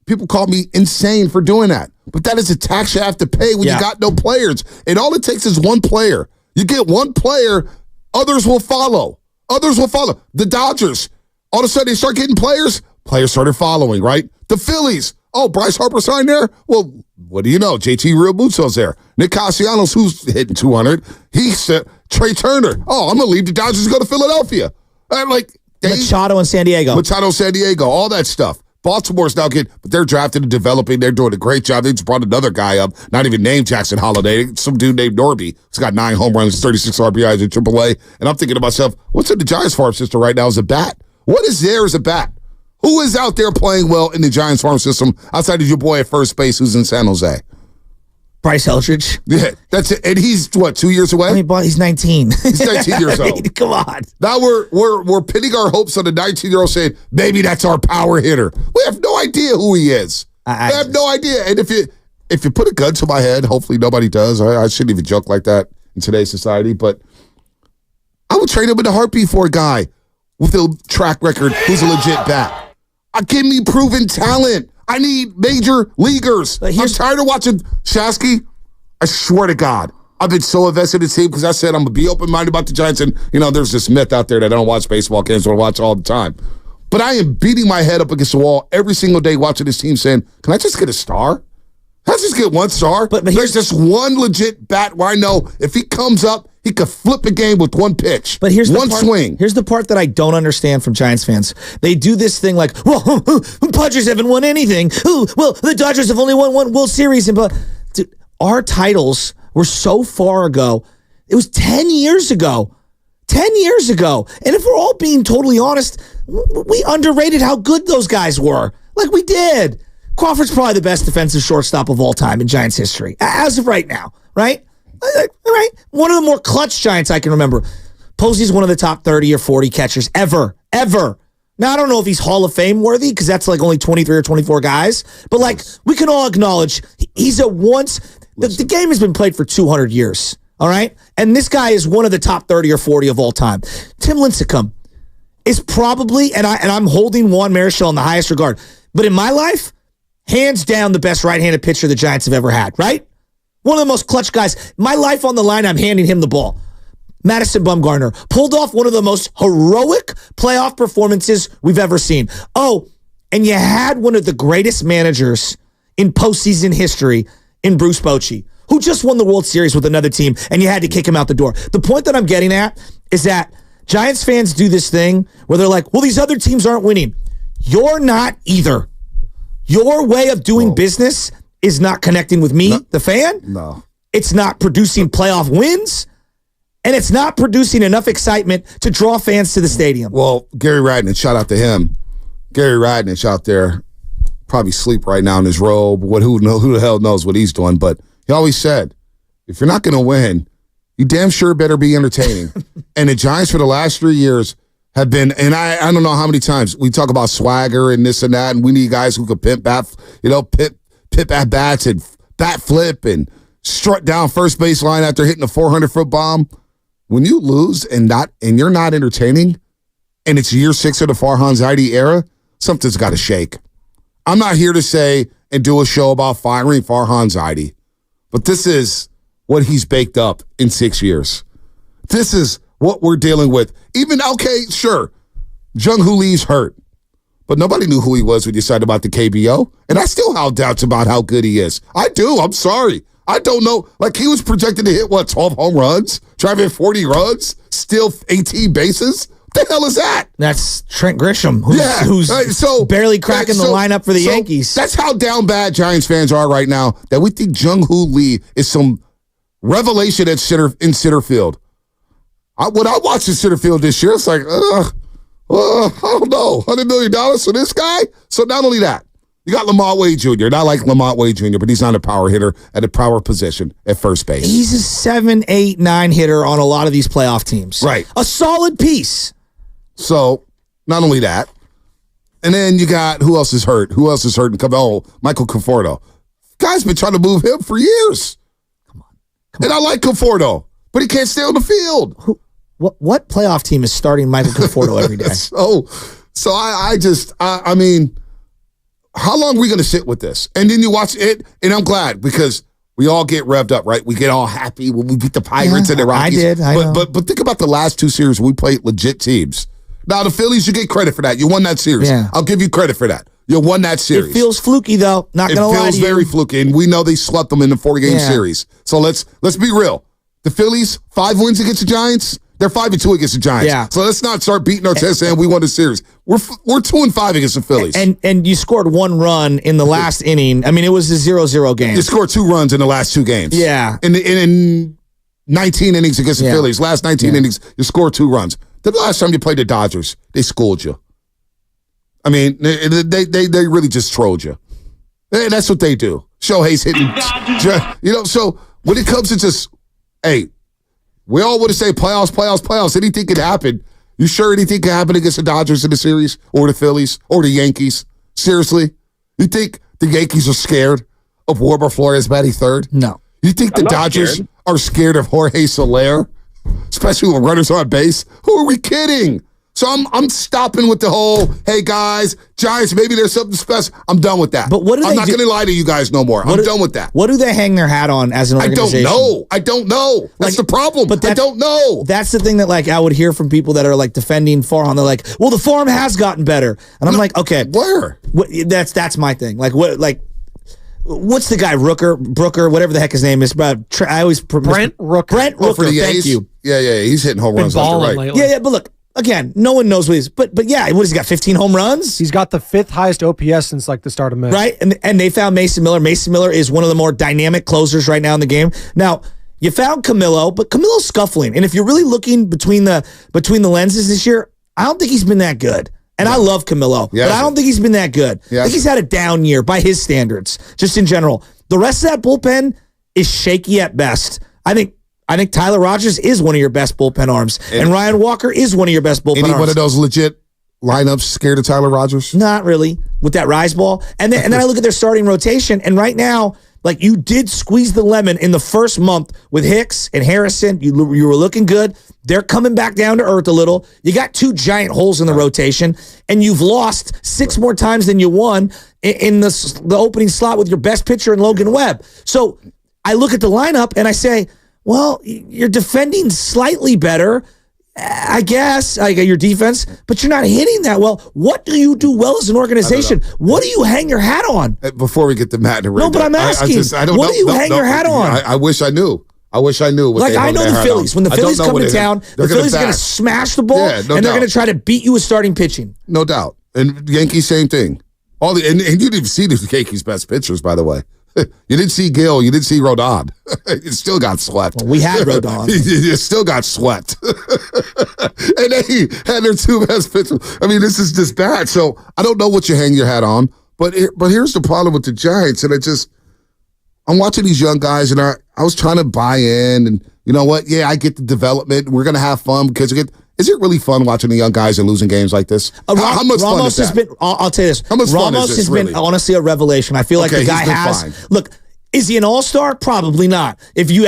People called me insane for doing that. But that is a tax you have to pay when you got no players. And all it takes is one player. You get one player, others will follow. Others will follow. The Dodgers, all of a sudden they start getting players. Players started following, right? The Phillies. Oh, Bryce Harper signed there? Well, what do you know? JT Realmuto's there. Nick Castellanos, who's hitting 200. He said, Trey Turner. Oh, I'm going to leave the Dodgers and go to Philadelphia. Machado in San Diego. All that stuff. Baltimore's now but they're drafted and developing. They're doing a great job. They just brought another guy up, not even named Jackson Holiday. Some dude named Norby. He's got 9 home runs, 36 RBIs in AAA. And I'm thinking to myself, what's in the Giants farm system right now as a bat? What is there as a bat? Who is out there playing well in the Giants farm system outside of your boy at first base who's in San Jose? Bryce Eldridge. Yeah, that's it. And he's, 2 years away? I mean, he's 19. He's 19 years old. I mean, come on. Now we're pinning our hopes on the 19-year-old saying, maybe that's our power hitter. We have no idea who he is. We have no idea. And if you put a gun to my head, hopefully nobody does. I shouldn't even joke like that in today's society, but I would trade him in a heartbeat for a guy with a track record who's a legit bat. Give me proven talent. I need major leaguers. I'm tired of watching Shasky. I swear to God, I've been so invested in the team because I said I'm going to be open-minded about the Giants. And, there's this myth out there that I don't watch baseball games, but I watch all the time. But I am beating my head up against the wall every single day watching this team saying, can I just get a star? Can I just get one star? But there's just one legit bat where I know if he comes up, he could flip a game with one pitch. But here's one swing. Here's the part that I don't understand from Giants fans. They do this thing like, Padres haven't won anything. The Dodgers have only won one World Series. Dude, our titles were so far ago. It was 10 years ago. 10 years ago. And if we're all being totally honest, we underrated how good those guys were. Like we did. Crawford's probably the best defensive shortstop of all time in Giants history, as of right now, right? Right? One of the more clutch Giants I can remember. Posey's one of the top 30 or 40 catchers ever. Now, I don't know if he's Hall of Fame worthy because that's like only 23 or 24 guys. But we can all acknowledge he's the game has been played for 200 years. All right? And this guy is one of the top 30 or 40 of all time. Tim Lincecum is probably, and I'm holding Juan Marichal in the highest regard. But in my life, hands down the best right-handed pitcher the Giants have ever had, right? One of the most clutch guys. My life on the line, I'm handing him the ball. Madison Bumgarner pulled off one of the most heroic playoff performances we've ever seen. Oh, and you had one of the greatest managers in postseason history in Bruce Bochy, who just won the World Series with another team, and you had to kick him out the door. The point that I'm getting at is that Giants fans do this thing where they're like, well, these other teams aren't winning. You're not either. Your way of doing business is not connecting with me, the fan. No. It's not producing playoff wins, and it's not producing enough excitement to draw fans to the stadium. Well, Gary Radnich, shout out to him. Gary Radnich out there, probably sleep right now in his robe. Who the hell knows what he's doing? But he always said, if you're not going to win, you damn sure better be entertaining. And the Giants for the last 3 years have been, and I don't know how many times we talk about swagger and this and that, and we need guys who can pimp at bats and bat flip and strut down first baseline after hitting a 400-foot bomb. When you lose and you're not entertaining, and it's year 6 of the Farhan Zaidi era, something's got to shake. I'm not here to say and do a show about firing Farhan Zaidi, but this is what he's baked up in 6 years. This is what we're dealing with. Even, okay, sure, Jung-Hoo Lee's hurt, but nobody knew who he was when you decided about the KBO, and I still have doubts about how good he is. I do. I'm sorry. I don't know. Like, he was projected to hit, 12 home runs? Try to hit 40 runs? Steal 18 bases? What the hell is that? That's Trent Grisham, who's barely cracking the lineup for the Yankees. That's how down bad Giants fans are right now, that we think Jung-Hoo Lee is some revelation in center field. When I watched the center field this year, it's like, I don't know, $100 million for this guy? So not only that, you got Lamont Wade Jr., not like Lamont Wade Jr., but he's not a power hitter at a power position at first base. He's a 7, 8, 9 hitter on a lot of these playoff teams. Right. A solid piece. So, not only that, and then you got, who else is hurt? Michael Conforto. Guy's been trying to move him for years. Come on. And I like Conforto, but he can't stay on the field. What playoff team is starting Michael Conforto every day? So I mean, how long are we going to sit with this? And then you watch it, and I'm glad because we all get revved up, right? We get all happy when we beat the Pirates and the Rockies. I know. But think about the last 2 series we played legit teams. Now, the Phillies, you get credit for that. You won that series. Yeah. I'll give you credit for that. You won that series. It feels fluky, though. Not going to lie to you. It feels very fluky, and we know they swept them in the 4-game series. So let's be real. The Phillies, 5 wins against the Giants. They're 5-2 against the Giants. Yeah. So let's not start beating our chest saying we won the series. We're 2-5 against the Phillies. And you scored 1 run in the last inning. I mean, it was a 0-0 game. You scored 2 runs in the last 2 games. Yeah. In 19 innings against the Phillies, last 19 innings, you scored 2 runs. The last time you played the Dodgers, they schooled you. I mean, they really just trolled you. And that's what they do. Shohei's hitting. So when it comes to just, hey, we all want to say playoffs. Anything can happen. You sure anything can happen against the Dodgers in the series or the Phillies or the Yankees? Seriously? You think the Yankees are scared of Wilmer Flores batting third? No. You think the Dodgers are scared of Jorge Soler? Especially when runners on base? Who are we kidding? So I'm stopping with the whole, hey guys, Giants, maybe there's something special. I'm done with that. But what do I'm not going to lie to you guys no more. I'm done with that. What do they hang their hat on as an organization? I don't know. That's the problem. But I don't know. That's the thing that I would hear from people that are defending Farhan. They're like, well, the farm has gotten better. And I'm like, okay. Where? That's my thing. What's the guy, Brooker, whatever the heck his name is? Brent Rooker. Brent Rooker, thank you. Yeah, he's hitting home runs left and right. Lately. Yeah, but look, again, no one knows what he is. But yeah, what has he got, 15 home runs? He's got the 5th highest OPS since the start of May. Right, and they found Mason Miller. Mason Miller is one of the more dynamic closers right now in the game. Now, you found Camilo, but Camilo's scuffling. And if you're really looking between the lenses this year, I don't think he's been that good. And I love Camilo, but I don't think he's been that good. I think he's had a down year by his standards, just in general. The rest of that bullpen is shaky at best. I think Tyler Rogers is one of your best bullpen arms, and Ryan Walker is one of your best bullpen arms. Any one of those legit lineups scared of Tyler Rogers? Not really, with that rise ball. And then I look at their starting rotation, and right now, you did squeeze the lemon in the first month with Hicks and Harrison. You were looking good. They're coming back down to earth a little. You got 2 giant holes in the rotation, and you've lost 6 more times than you won in the opening slot with your best pitcher in Logan Webb. So I look at the lineup, and I say, well, you're defending slightly better, I guess, your defense, but you're not hitting that well. What do you do well as an organization? What do you hang your hat on? Before we get to Matt and Ray, no, but I'm asking, what do you hang your hat on? I wish I knew. I wish I knew. I know the Phillies. When the Phillies come to town, the Phillies are going to smash the ball, and they're going to try to beat you with starting pitching. No doubt. And Yankees, same thing. And you didn't even see the Yankees' best pitchers, by the way. You didn't see Gil. You didn't see Rodon. You still got swept. Well, we had Rodon. You still got swept. And they had their 2 best pitchers. I mean, this is just bad. So I don't know what you hang your hat on. But here's the problem with the Giants. And I'm watching these young guys, and I was trying to buy in, and you know what? Yeah, I get the development. We're going to have fun because is it really fun watching the young guys and losing games like this? How much fun is that? I'll tell you this. How much fun Ramos is this, has been really? honestly a revelation. I feel like the guy has. Fine. Look, is he an all-star? Probably not. If you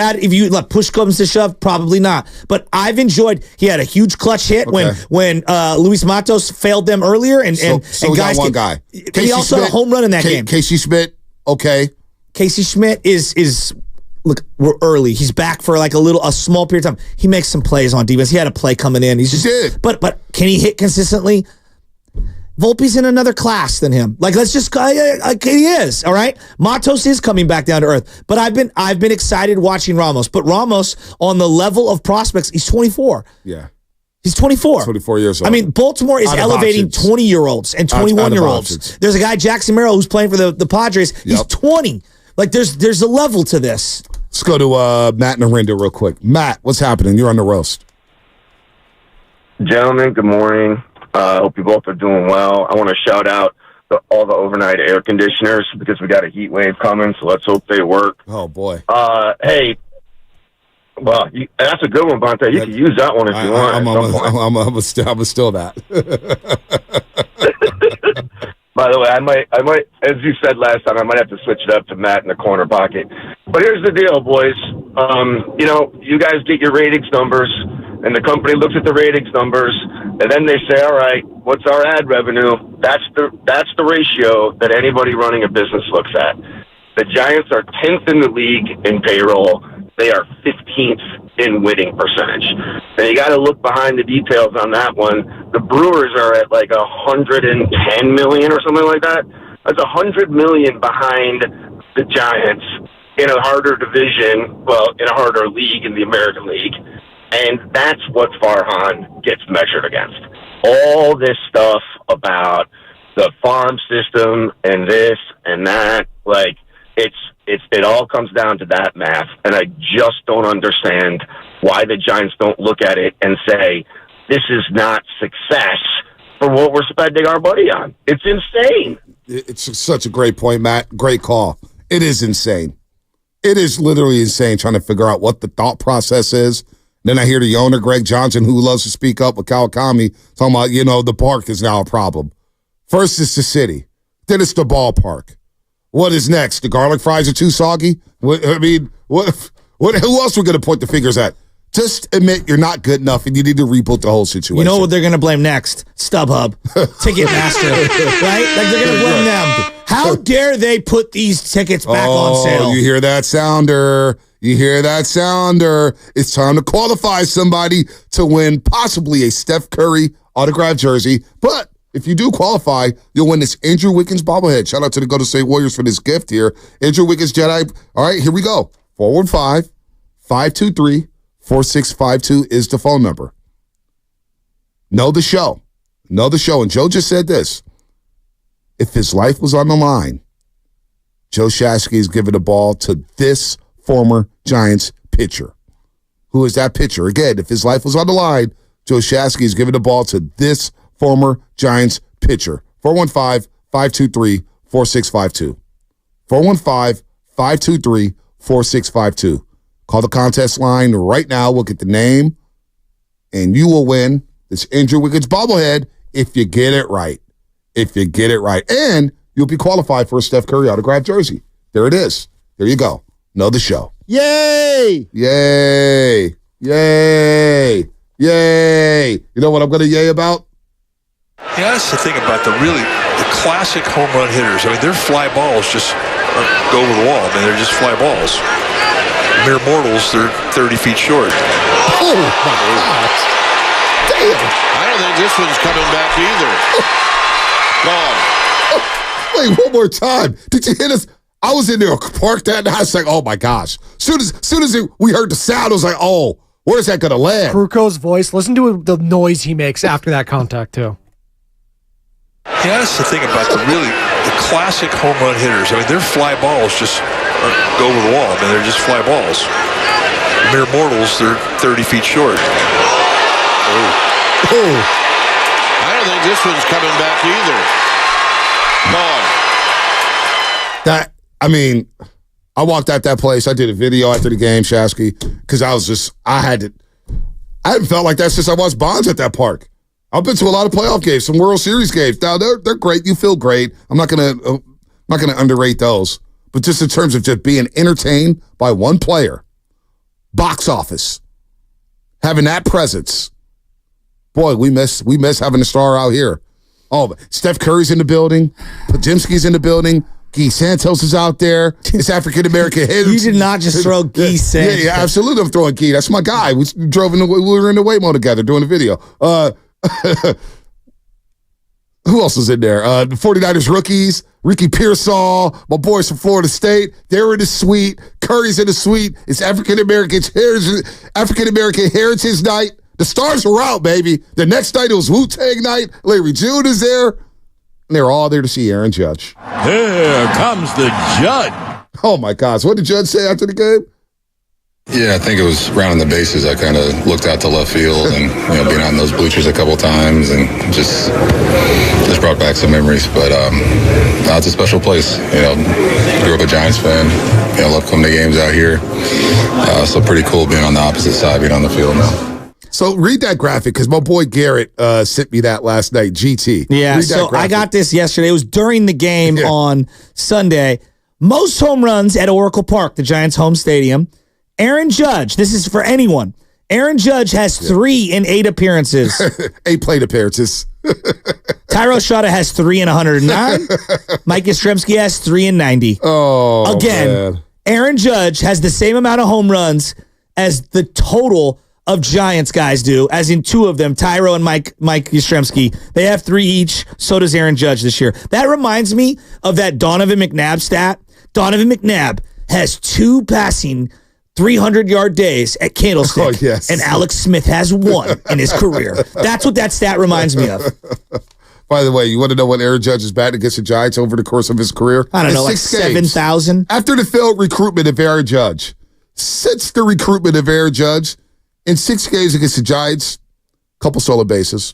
let push comes to shove, probably not. But I've enjoyed. He had a huge clutch hit when Luis Matos failed them earlier, and we guys got one guy. He also had a home run in that game. Casey Schmidt, okay. Casey Schmidt is. Look, we're early. He's back for like a small period of time. He makes some plays on defense. He had a play coming in. He did. But can he hit consistently? Volpe's in another class than him. Like, let's just he is, all right? Matos is coming back down to earth. But I've been excited watching Ramos. But Ramos, on the level of prospects, he's 24. Yeah. He's 24. 24 years old. I mean, Baltimore is elevating 20-year-olds and 21-year-olds. There's a guy, Jackson Merrill, who's playing for the Padres. He's 20. Like, there's a level to this. Let's go to Matt and Arinda real quick. Matt, what's happening? You're on the roast. Gentlemen, good morning. Hope you both are doing well. I want to shout out all the overnight air conditioners because we got a heat wave coming, so let's hope they work. Oh, boy. Hey, well, that's a good one, Bonte. You can use that one if you want. I'm gonna steal that. By the way, I might, as you said last time, I might have to switch it up to Matt in the corner pocket. But here's the deal, boys. You guys get your ratings numbers, and the company looks at the ratings numbers, and then they say, all right, what's our ad revenue? That's the ratio that anybody running a business looks at. The Giants are 10th in the league in payroll. They are 15th in winning percentage. And you got to look behind the details on that one. The Brewers are at like $110 million or something like that. That's $100 million behind the Giants in a harder division, in a harder league in the American League. And that's what Farhan gets measured against. All this stuff about the farm system and this and that, it all comes down to that math, and I just don't understand why the Giants don't look at it and say, this is not success for what we're spending our money on. It's insane. It's such a great point, Matt. Great call. It is insane. It is literally insane trying to figure out what the thought process is. Then I hear the owner, Greg Johnson, who loves to speak up with Kawakami, talking about, the park is now a problem. First it's the city. Then it's the ballpark. What is next? The garlic fries are too soggy? Who else are we going to point the fingers at? Just admit you're not good enough and you need to reboot the whole situation. You know what they're going to blame next? StubHub. Ticketmaster. Right? Like, they're going to blame them. How dare they put these tickets back on sale? You hear that sounder. You hear that sounder. It's time to qualify somebody to win possibly a Steph Curry autographed jersey. But if you do qualify, you'll win this Andrew Wiggins bobblehead. Shout out to the Golden State Warriors for this gift here. Andrew Wiggins Jedi. All right, here we go. 415-523-4652 is the phone number. Know the show. Know the show. And Joe just said this. If his life was on the line, Joe Shasky is giving the ball to this former Giants pitcher. Who is that pitcher? Again, if his life was on the line, Joe Shasky is giving the ball to this former Giants pitcher. 415-523-4652. 415-523-4652. Call the contest line right now. We'll get the name, and you will win this Andrew Wiggins bobblehead if you get it right. If you get it right. And you'll be qualified for a Steph Curry autographed jersey. There it is. There you go. Know the show. Yay! Yay! Yay! Yay! You know what I'm going to yay about? Yeah, that's the thing about the classic home run hitters. I mean, their fly balls just go over the wall. I mean, they're just fly balls. Mere mortals, they're 30 feet short. Oh, my gosh. Damn. I don't think this one's coming back either. Gone. Wait, one more time. Did you hit us? I was in there parked that night. I was like, oh, my gosh. Soon as we heard the sound, I was like, oh, where's that going to land? Kruko's voice. Listen to the noise he makes after that contact, too. Yeah, that's the thing about the classic home run hitters. I mean, their fly balls just go over the wall. I mean, they're just fly balls. Mere mortals, they're 30 feet short. Oh. I don't think this one's coming back either. Gone. I walked out that place. I did a video after the game, Shasky, because I hadn't felt like that since I watched Bonds at that park. I've been to a lot of playoff games, some World Series games. Now they're great. You feel great. I'm not gonna underrate those. But just in terms of just being entertained by one player, box office, having that presence, boy, we miss having a star out here. Oh, Steph Curry's in the building, Podziemski's in the building, Guy Santos is out there. It's African American hitters. You did not just throw Guy Santos. Yeah, absolutely. I'm throwing Guy. That's my guy. We were in the Waymo together doing a video. Who else was in there? The 49ers rookies, Ricky Pearsall, my boys from Florida State. They're in the suite. Curry's in the suite. It's African American Heritage Night. The stars were out, baby. The next night it was Wu-Tang Night. Larry June is there. And they're all there to see Aaron Judge. Here comes the Judge. Oh, my gosh. What did Judge say after the game? Yeah, I think it was rounding the bases. I kind of looked out to left field and being on those bleachers a couple times and just brought back some memories. But it's a special place. Grew up a Giants fan. Love coming to games out here. So pretty cool being on the opposite side, being on the field now. So read that graphic because my boy Garrett sent me that last night. GT. Yeah, so I got this yesterday. It was during the game on Sunday. Most home runs at Oracle Park, the Giants' home stadium. Aaron Judge, this is for anyone. Aaron Judge has 3 in 8 appearances. 8 plate appearances. Tyro Shada has 3 in 109. Mike Yastrzemski has 3 in 90. Oh, again, man. Aaron Judge has the same amount of home runs as the total of Giants guys do, as in 2 of them, Tyro and Mike Yastrzemski. They have 3 each. So does Aaron Judge this year. That reminds me of that Donovan McNabb stat. Donovan McNabb has 2 passing 300-yard days at Candlestick, oh, yes. and Alex Smith has 1 in his career. That's what that stat reminds me of. By the way, you want to know what Aaron Judge is batting against the Giants over the course of his career? I don't know, like 7,000? After the failed recruitment of Aaron Judge, since the recruitment of Aaron Judge, in 6 games against the Giants, couple solo bases,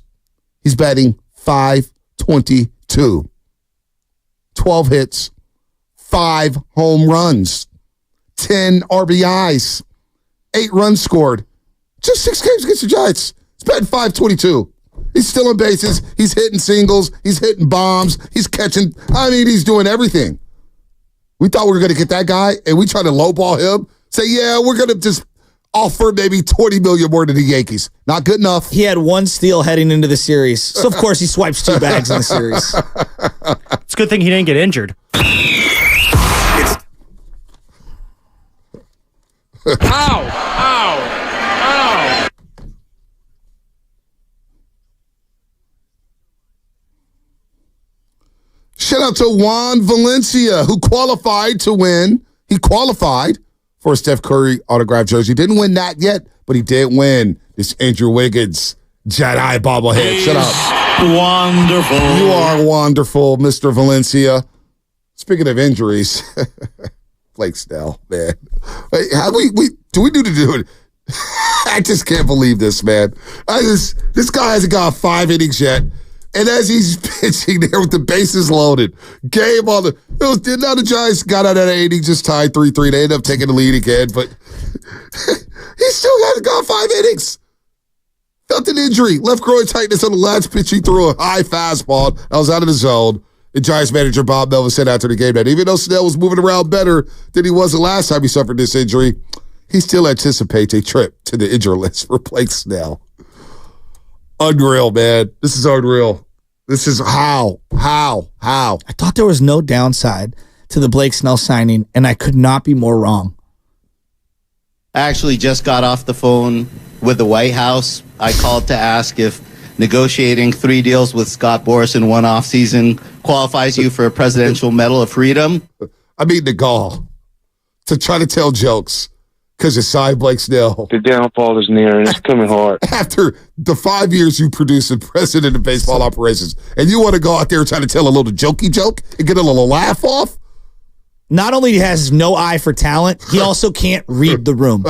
he's batting .522. 12 hits, 5 home runs. 10 RBIs, 8 runs scored. Just 6 games against the Giants. He's batting .522. He's still in bases. He's hitting singles. He's hitting bombs. He's catching. He's doing everything. We thought we were going to get that guy, and we tried to lowball him. Say, yeah, we're going to just offer maybe $20 million more to the Yankees. Not good enough. He had 1 steal heading into the series. So, of course, he swipes 2 bags in the series. It's a good thing he didn't get injured. Ow! Ow! Ow! Shout out to Juan Valencia, who qualified to win. He qualified for a Steph Curry autographed jersey. Didn't win that yet, but he did win this Andrew Wiggins Jedi bobblehead. Shut up. Wonderful. You are wonderful, Mr. Valencia. Speaking of injuries, Blake Snell, man. How do we need to do it? I just can't believe this, man. This guy hasn't got 5 innings yet. And as he's pitching there with the bases loaded, game on now the Giants got out of that inning, just tied 3-3. They ended up taking the lead again, but he still hasn't got 5 innings. Felt an injury. Left groin tightness on the last pitch. He threw a high fastball. I was out of the zone. The Giants manager Bob Melvin said after the game that even though Snell was moving around better than he was the last time he suffered this injury, he still anticipates a trip to the injury list for Blake Snell. Unreal, man. This is unreal. This is how? I thought there was no downside to the Blake Snell signing, and I could not be more wrong. I actually just got off the phone with the White House. I called to ask if negotiating 3 deals with Scott Boras in one offseason qualifies you for a Presidential Medal of Freedom. I mean, the gall to try to tell jokes because you signed Blake Snell. The downfall is near, and it's coming hard. After the 5 years you produced as president of baseball operations, and you want to go out there and try to tell a little jokey joke and get a little laugh off? Not only has no eye for talent, he also can't read the room.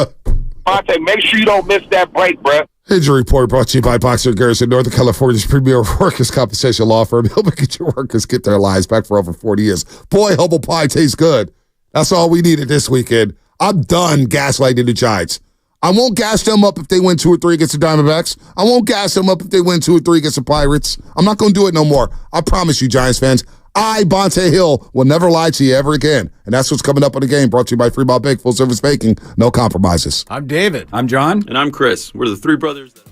Monte, make sure you don't miss that break, bro. Injury report brought to you by Boxer Garrison, Northern California's premier workers' compensation law firm. Helping get your workers get their lives back for over 40 years. Boy, humble pie tastes good. That's all we needed this weekend. I'm done gaslighting the Giants. I won't gas them up if they win 2 or 3 against the Diamondbacks. I won't gas them up if they win 2 or 3 against the Pirates. I'm not going to do it no more. I promise you, Giants fans. I, Bonte Hill, will never lie to you ever again. And that's what's coming up on the game, brought to you by Freeball Bake, full service baking, no compromises. I'm David. I'm John. And I'm Chris. We're the three brothers that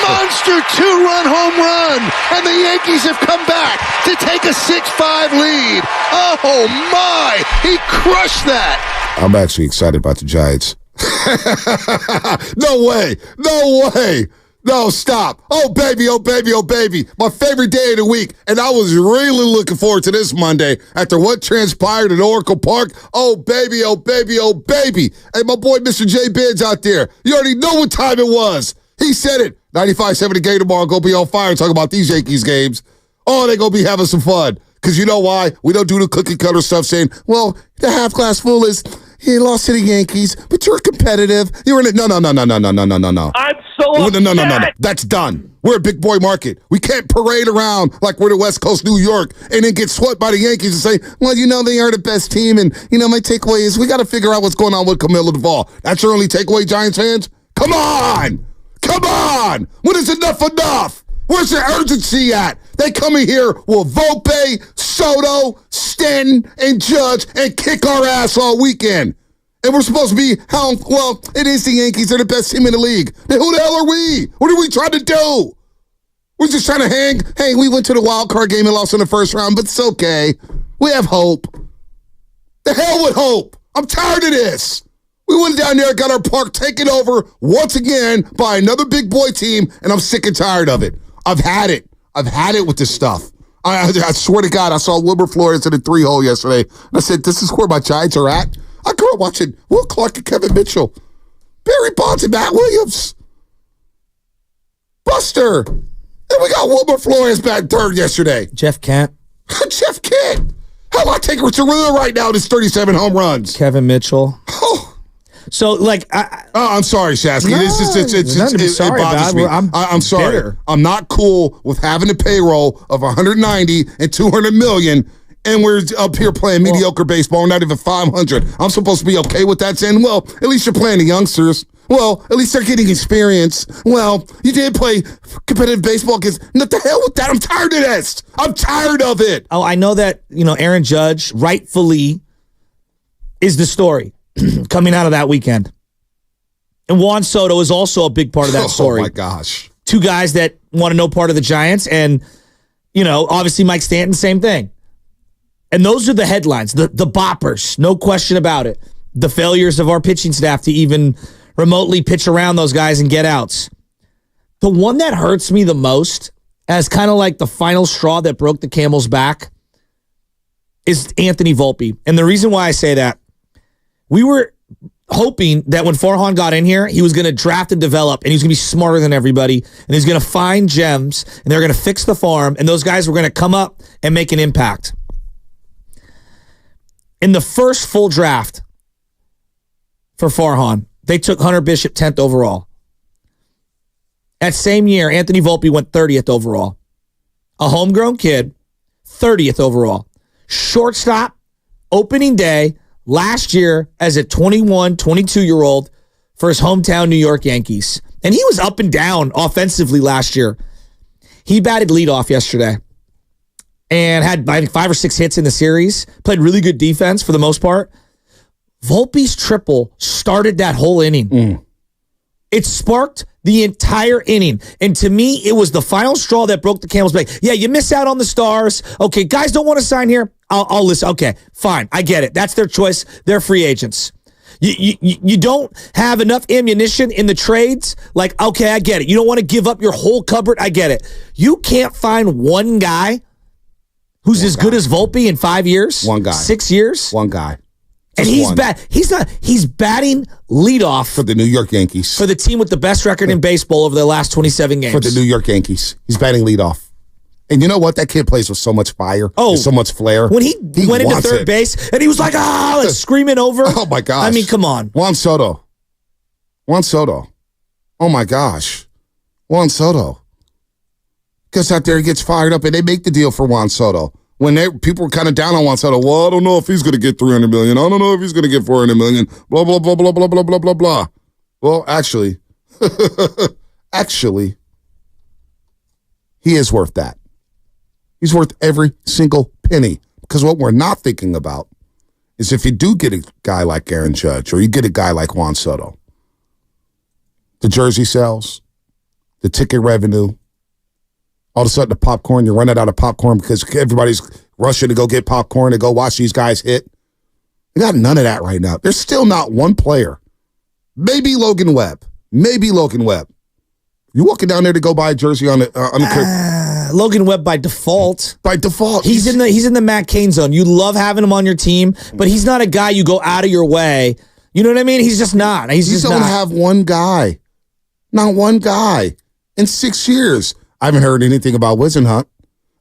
monster two-run home run, and the Yankees have come back to take a 6-5 lead. Oh, my! He crushed that! I'm actually excited about the Giants. No way! No way! No, stop. Oh, baby, oh, baby, oh, baby. My favorite day of the week. And I was really looking forward to this Monday after what transpired at Oracle Park. Oh, baby, oh, baby, oh, baby. Hey, my boy, Mr. J. Benz out there. You already know what time it was. He said it. 95-7 the game tomorrow. Go be on fire talking about these Yankees games. Oh, they're going to be having some fun. Because you know why? We don't do the cookie cutter stuff saying, well, the half glass full is, he lost to the Yankees, but you're competitive. You're in it. No. I'm so No. That's done. We're a big boy market. We can't parade around like we're the West Coast New York and then get swept by the Yankees and say, well, you know, they are the best team. And, you know, my takeaway is we got to figure out what's going on with Camilo Duvall. That's your only takeaway, Giants fans? Come on. When is enough? Where's the urgency at? They come in here with Volpe, Soto, Stanton, and Judge and kick our ass all weekend. And we're supposed to be, well, it is the Yankees. They're the best team in the league. Then who the hell are we? What are we trying to do? We're just trying to hang. Hey, we went to the wild card game and lost in the first round, but it's okay. We have hope. The hell with hope. I'm tired of this. We went down there and got our park taken over once again by another big boy team, and I'm sick and tired of it. I've had it with this stuff. I swear to God, I saw Wilbur Flores in a 3-hole yesterday. And I said, this is where my Giants are at. I grew up watching Will Clark and Kevin Mitchell, Barry Bonds and Matt Williams, Buster. And we got Wilbur Flores back third yesterday. Jeff Kent. Jeff Kent. Hell, I take Richard Rue right now. There's 37 home runs. Kevin Mitchell. Oh. So, like, I'm sorry, Shasky. No, It's nothing to be sorry it bothers about. me. I'm sorry. bitter. I'm not cool with having a payroll of 190 and 200 million, and we're up here playing mediocre baseball, not even 500. I'm supposed to be okay with that, saying, well, at least you're playing the youngsters. Well, at least they're getting experience. Well, you did play competitive baseball against. What the hell with that? I'm tired of this. I'm tired of it. Oh, I know that, Aaron Judge rightfully is the story coming out of that weekend. And Juan Soto is also a big part of that story. Oh, my gosh. Two guys that want to know part of the Giants. And, obviously Mike Stanton, same thing. And those are the headlines, the boppers, no question about it. The failures of our pitching staff to even remotely pitch around those guys and get outs. The one that hurts me the most, as kind of like the final straw that broke the camel's back, is Anthony Volpe. And the reason why I say that, we were hoping that when Farhan got in here, he was going to draft and develop, and he was going to be smarter than everybody, and he's going to find gems, and they're going to fix the farm, and those guys were going to come up and make an impact. In the first full draft for Farhan, they took Hunter Bishop 10th overall. That same year, Anthony Volpe went 30th overall. A homegrown kid, 30th overall. Shortstop, opening day, last year as a 21, 22-year-old for his hometown New York Yankees. And he was up and down offensively last year. He batted leadoff yesterday and had, I think, 5 or 6 hits in the series. Played really good defense for the most part. Volpe's triple started that whole inning. It sparked the entire inning. And to me, it was the final straw that broke the camel's back. Yeah, you miss out on the stars. Okay, guys don't want to sign here. I'll listen. Okay, fine. I get it. That's their choice. They're free agents. You don't have enough ammunition in the trades. Like, okay, I get it. You don't want to give up your whole cupboard. I get it. You can't find one guy who's as good as Volpe in 5 years. One guy. 6 years. One guy. And he's batting leadoff for the New York Yankees. For the team with the best record in baseball over the last 27 games. For the New York Yankees. He's batting leadoff. And you know what? That kid plays with so much fire. And so much flair. When he went into third base and he was like, like screaming over. Oh my gosh. I mean, come on. Juan Soto. Oh my gosh. Juan Soto. Gets out there, he gets fired up, and they make the deal for Juan Soto. When people were kind of down on Juan Soto, well, I don't know if he's going to get $300 million. I don't know if he's going to get $400 million. Blah, blah, blah, blah, blah, blah, blah, blah, blah. Well, actually, he is worth that. He's worth every single penny. Because what we're not thinking about is if you do get a guy like Aaron Judge or you get a guy like Juan Soto, the jersey sales, the ticket revenue. All of a sudden, the popcorn, you're running out of popcorn because everybody's rushing to go get popcorn and go watch these guys hit. They got none of that right now. There's still not one player. Maybe Logan Webb. You walking down there to go buy a jersey on the Logan Webb by default. By default. He's in the Matt Cain zone. You love having him on your team, but he's not a guy you go out of your way. You know what I mean? He's just not. You don't have one guy. Not one guy. In 6 years. I haven't heard anything about Wisenhunt.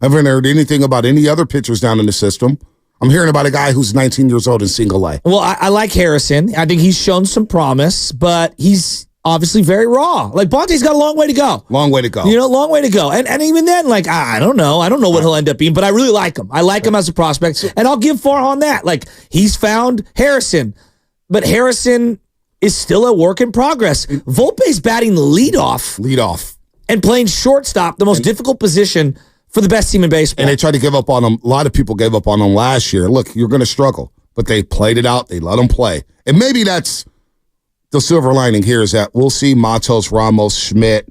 I haven't heard anything about any other pitchers down in the system. I'm hearing about a guy who's 19 years old in single A. Well, I like Harrison. I think he's shown some promise, but he's obviously very raw. Like, Bonte's got a long way to go. Long way to go. Long way to go. And even then, like, I don't know. I don't know what he'll end up being, but I really like him. I like him as a prospect, and I'll give Farhan that. Like, he's found Harrison, but Harrison is still a work in progress. Volpe's batting leadoff. And playing shortstop, the most difficult position for the best team in baseball. And they tried to give up on him. A lot of people gave up on him last year. Look, you're going to struggle. But they played it out. They let him play. And maybe that's the silver lining here is that we'll see Matos, Ramos, Schmidt,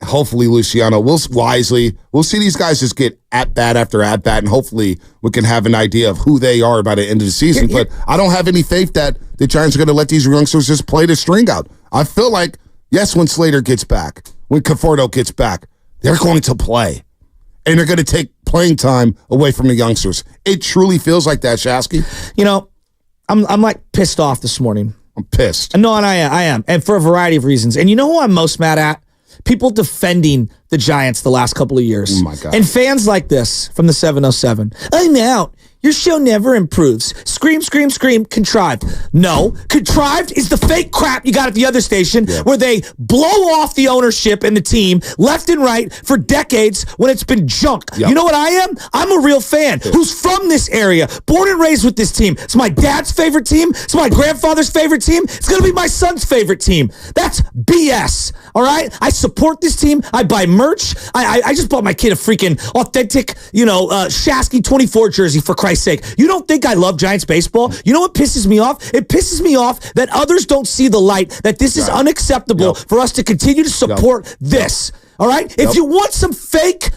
hopefully Luciano, Wisely. We'll see these guys just get at-bat after at-bat, and hopefully we can have an idea of who they are by the end of the season. But I don't have any faith that the Giants are going to let these youngsters just play the string out. I feel like, yes, when Slater gets back, when Conforto gets back, they're going to play. And they're going to take playing time away from the youngsters. It truly feels like that, Shasky. You know, I'm like pissed off this morning. I'm pissed. No, and I am. And for a variety of reasons. And you know who I'm most mad at? People defending the Giants the last couple of years. Oh, my God. And fans like this from the 707. I'm out. Your show never improves. Scream, scream, scream, contrived. No, contrived is the fake crap you got at the other station where they blow off the ownership and the team left and right for decades when it's been junk. Yep. You know what I am? I'm a real fan who's from this area, born and raised with this team. It's my dad's favorite team. It's my grandfather's favorite team. It's going to be my son's favorite team. That's BS, all right? I support this team. I buy merch. I just bought my kid a freaking authentic, Shasky 24 jersey for Christ's sake. You don't think I love Giants baseball? You know what pisses me off? It pisses me off that others don't see the light, that this is unacceptable for us to continue to support this. All right? If you want some fake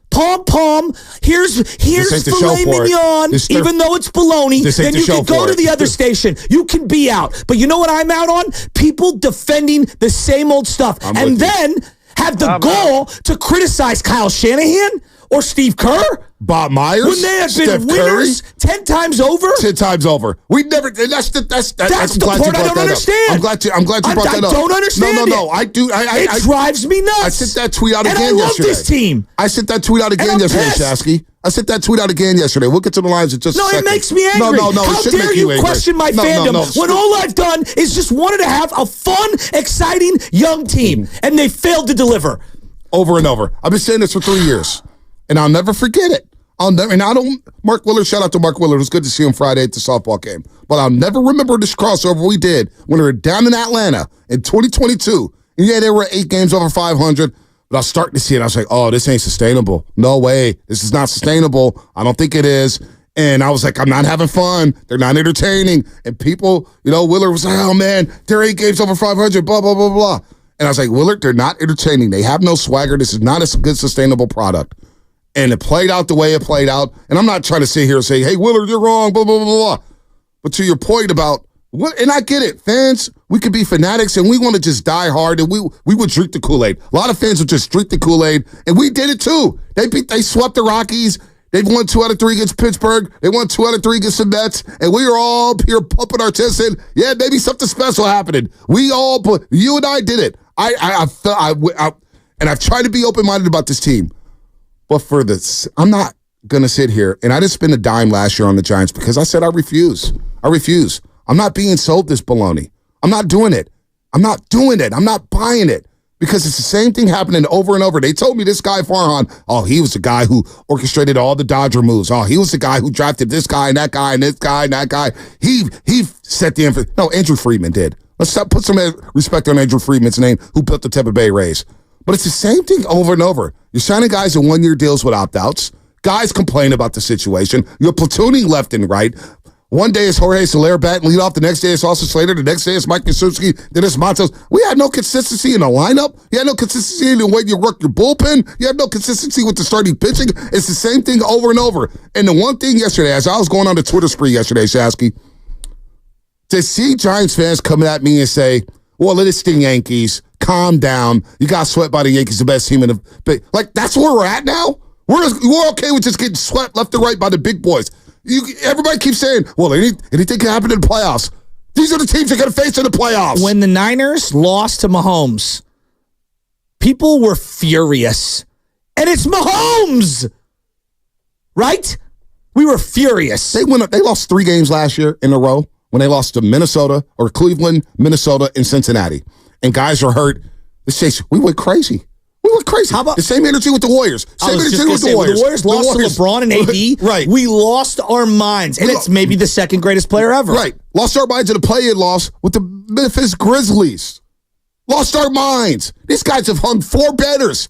pom-pom, here's filet mignon, even though it's bologna, then you can go to the other station. You can be out. But you know what I'm out on? People defending the same old stuff. And then have the gall to criticize Kyle Shanahan or Steve Kerr. Bob Myers, when they have been winners 10 times over. 10 times over. We never. That's the part I don't understand. I'm glad you brought that up. I don't understand. No. I do. It drives me nuts. I sent that tweet out again yesterday. I love this team. I sent that tweet out again yesterday, Shasky. I sent that tweet out again yesterday. We'll get to the lines in just a second. It makes me angry. No. How dare you question my fandom when all I've done is just wanted to have a fun, exciting young team, and they failed to deliver. Over and over. I've been saying this for 3 years, and I'll never forget it. Mark Willard, shout out to Mark Willard. It was good to see him Friday at the softball game. But I'll never remember this crossover we did when we were down in Atlanta in 2022. And yeah, there were 8 games over 500. But I was starting to see it. I was like, oh, this ain't sustainable. No way. This is not sustainable. I don't think it is. And I was like, I'm not having fun. They're not entertaining. And people, Willard was like, oh, man, they're 8 games over 500, blah, blah, blah, blah. And I was like, Willard, they're not entertaining. They have no swagger. This is not a good, sustainable product. And it played out the way it played out. And I'm not trying to sit here and say, hey, Willard, you're wrong, blah, blah, blah, blah. But to your point about, and I get it, fans, we could be fanatics and we want to just die hard and we would drink the Kool-Aid. A lot of fans would just drink the Kool-Aid, and we did it too. They swept the Rockies. They've won 2 out of 3 against Pittsburgh. They won 2 out of 3 against the Mets. And we are all up here pumping our chests in. Yeah, maybe something special happening. You and I did it. And I've tried to be open-minded about this team. But for this, I'm not going to sit here. And I didn't spend a dime last year on the Giants because I said I refuse. I'm not being sold this baloney. I'm not doing it. I'm not buying it. Because it's the same thing happening over and over. They told me this guy, Farhan, he was the guy who orchestrated all the Dodger moves. He was the guy who drafted this guy and that guy and this guy and that guy. He set the info. No, Andrew Friedman did. Let's put some respect on Andrew Friedman's name, who built the Tampa Bay Rays. But it's the same thing over and over. You're signing guys in 1-year deals with opt-outs. Guys complain about the situation. You're platooning left and right. One day it's Jorge Soler batting lead off. The next day it's Austin Slater. The next day it's Mike Yastrzemski. Then it's Montos. We had no consistency in the lineup. You had no consistency in the way you work your bullpen. You had no consistency with the starting pitching. It's the same thing over and over. And the one thing yesterday, as I was going on the Twitter spree yesterday, Shasky, to see Giants fans coming at me and say, well, let it sting, Yankees. Calm down. You got swept by the Yankees, the best team in the... Like, that's where we're at now? We're okay with just getting swept left and right by the big boys. Everybody keeps saying, well, anything can happen in the playoffs. These are the teams that got to face in the playoffs. When the Niners lost to Mahomes, people were furious. And it's Mahomes! Right? We were furious. They lost 3 games last year in a row when they lost to Minnesota or Cleveland, Minnesota, and Cincinnati. And guys are hurt. We went crazy. We went crazy. How about the same energy with the Warriors? Same energy with the Warriors. The Warriors lost to LeBron and AD. Right. We lost our minds. And it's maybe the second greatest player ever. Right. Lost our minds in a play-in loss with the Memphis Grizzlies. Lost our minds. These guys have hung 4 banners.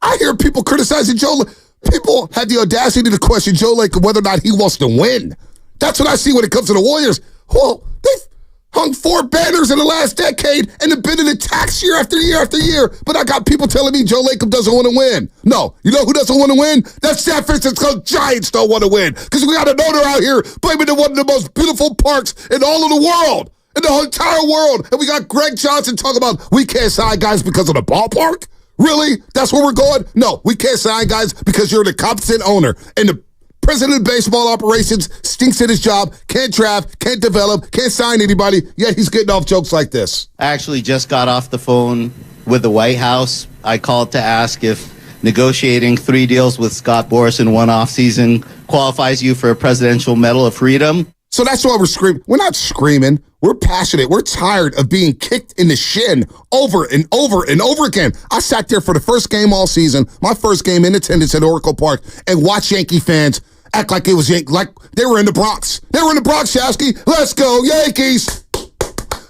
I hear people criticizing Joe. People have the audacity to question Joe Lake whether or not he wants to win. That's what I see when it comes to the Warriors. Well, they've hung 4 banners in the last decade and have been in attacks year after year after year. But I got people telling me Joe Lacob doesn't want to win. No. You know who doesn't want to win? That's San Francisco Giants don't want to win. Because we got an owner out here blaming in one of the most beautiful parks in all of the world. In the entire world. And we got Greg Johnson talking about we can't sign guys because of the ballpark? Really? That's where we're going? No, we can't sign guys because you're the competent owner. And the president of baseball operations stinks at his job, can't draft, can't develop, can't sign anybody, yet he's getting off jokes like this. I actually just got off the phone with the White House. I called to ask if negotiating 3 deals with Scott Boras in one offseason qualifies you for a Presidential Medal of Freedom. So that's why we're screaming. We're not screaming. We're passionate. We're tired of being kicked in the shin over and over and over again. I sat there for the first game all season, my first game in attendance at Oracle Park, and watched Yankee fans act like it was like they were in the Bronx. They were in the Bronx, Shasky. Let's go, Yankees.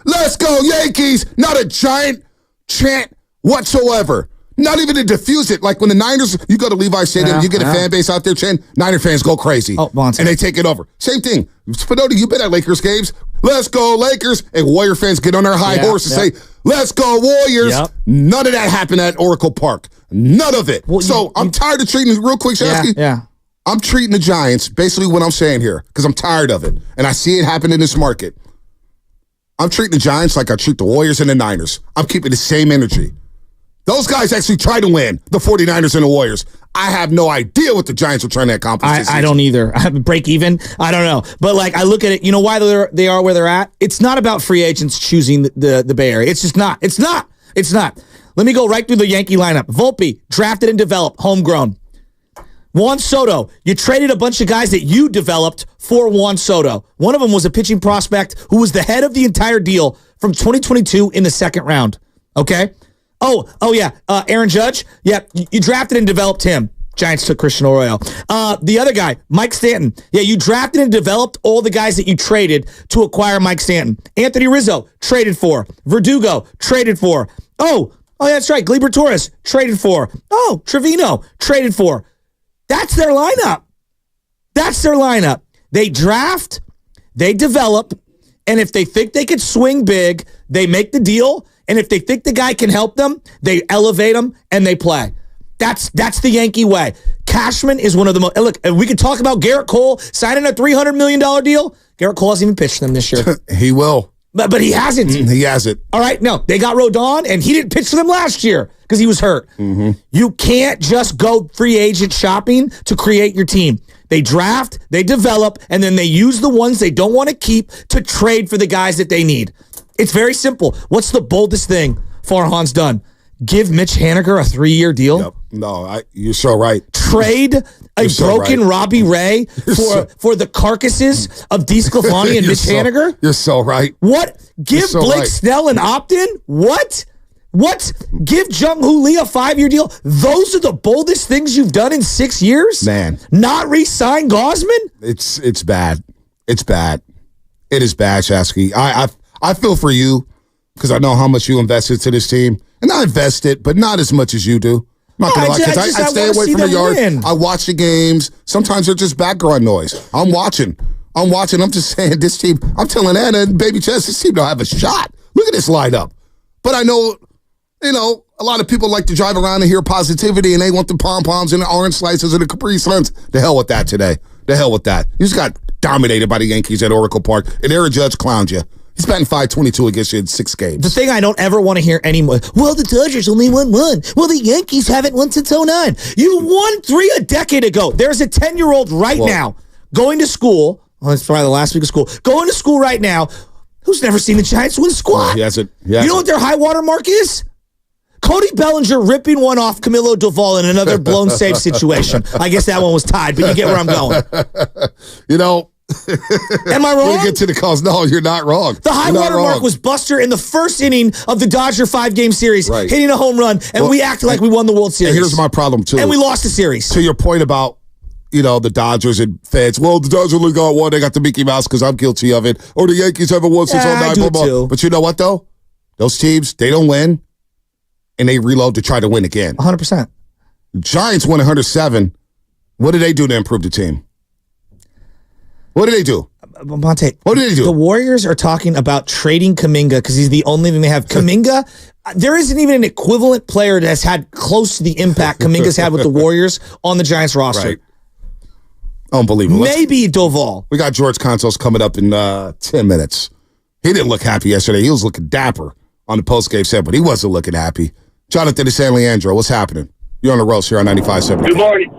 Let's go, Yankees. Not a giant chant whatsoever. Not even to diffuse it. Like when the Niners, you go to Levi Stadium, you get a fan base out there chanting, Niner fans go crazy. And they take it over. Same thing. Spinotti, you've been at Lakers games. Let's go, Lakers. And Warrior fans get on their high horse and say, let's go, Warriors. None of that happened at Oracle Park. None of it. Well, I'm tired of treating, real quick, Shasky. I'm treating the Giants, basically what I'm saying here, because I'm tired of it. And I see it happen in this market. I'm treating the Giants like I treat the Warriors and the Niners. I'm keeping the same energy. Those guys actually try to win, the 49ers and the Warriors. I have no idea what the Giants are trying to accomplish this season. I don't either. Break even? I don't know. But like, I look at it, you know why they are where they're at? It's not about free agents choosing the Bay Area. It's just not. It's not. Let me go right through the Yankee lineup. Volpe, drafted and developed, homegrown. Juan Soto, you traded a bunch of guys that you developed for Juan Soto. One of them was a pitching prospect who was the head of the entire deal from 2022 in the second round. Okay? Oh yeah. Aaron Judge, yeah, you drafted and developed him. Giants took Christian Arroyo. The other guy, Mike Stanton. Yeah, you drafted and developed all the guys that you traded to acquire Mike Stanton. Anthony Rizzo, traded for. Verdugo, traded for. Oh, that's right. Gleyber Torres, traded for. Oh, Trevino, traded for. That's their lineup. They draft, they develop, and if they think they could swing big, they make the deal, and if they think the guy can help them, they elevate him and they play. That's the Yankee way. Cashman is one of the most... Look, we could talk about Garrett Cole signing a $300 million deal. Garrett Cole hasn't even pitched them this year. He will. But he hasn't. He hasn't. All right, no. They got Rodon, and he didn't pitch for them last year because he was hurt. Mm-hmm. You can't just go free agent shopping to create your team. They draft, they develop, and then they use the ones they don't want to keep to trade for the guys that they need. It's very simple. What's the boldest thing Farhan's done? Give Mitch Haniger a 3-year deal? Yep. No, you're so right. Trade a broken Robbie Ray for the carcasses of DeSclafani and Mitch Haniger? You're so right. What? Give Blake Snell an opt-in? What? Give Jung-Hoo Lee a 5-year deal? Those are the boldest things you've done in 6 years? Man. Not re-sign Gausman? It's bad. It's bad. It is bad, Shasky. I feel for you because I know how much you invested to this team. And I invested, but not as much as you do. I'm not going to lie, because I stay away from the yard. I watch the games. Sometimes they're just background noise. I'm watching. I'm watching. I'm just saying this team. I'm telling Anna and Baby Chess, this team don't have a shot. Look at this lineup. But I know, a lot of people like to drive around and hear positivity, and they want the pom-poms and the orange slices and the Capri Suns. The hell with that today. The hell with that. You just got dominated by the Yankees at Oracle Park, and Aaron Judge clowned you. He's batting .522 against you in 6 games. The thing I don't ever want to hear anymore, well, the Dodgers only won 1. Well, the Yankees haven't won since 09. You won 3 a decade ago. There's a 10-year-old now going to school. Well, it's probably the last week of school. Going to school right now who's never seen the Giants win squat. He hasn't. You know what their high water mark is? Cody Bellinger ripping one off Camilo Doval in another blown save situation. I guess that one was tied, but you get where I'm going. Am I wrong? We'll get to the calls. No, you're not wrong. The high water mark was Buster in the first inning of the Dodger 5-game series, hitting a home run, and we acted like we won the World Series. And here's my problem, too. And we lost the series. To your point about, the Dodgers and fans. Well, the Dodgers only got 1. They got the Mickey Mouse because I'm guilty of it. Or the Yankees haven't won since 09. I do too. But you know what, though? Those teams, they don't win, and they reload to try to win again. 100%. Giants won 107. What did they do to improve the team? What did they do? Monte, what did they do? The Warriors are talking about trading Kuminga because he's the only thing they have. Kuminga, there isn't even an equivalent player that's had close to the impact Kuminga's had with the Warriors on the Giants roster. Right. Unbelievable. Maybe Doval. We got George Consos coming up in 10 minutes. He didn't look happy yesterday. He was looking dapper on the post-game set, but he wasn't looking happy. Jonathan de San Leandro, what's happening? You're on the roast here on 95.7. Good morning.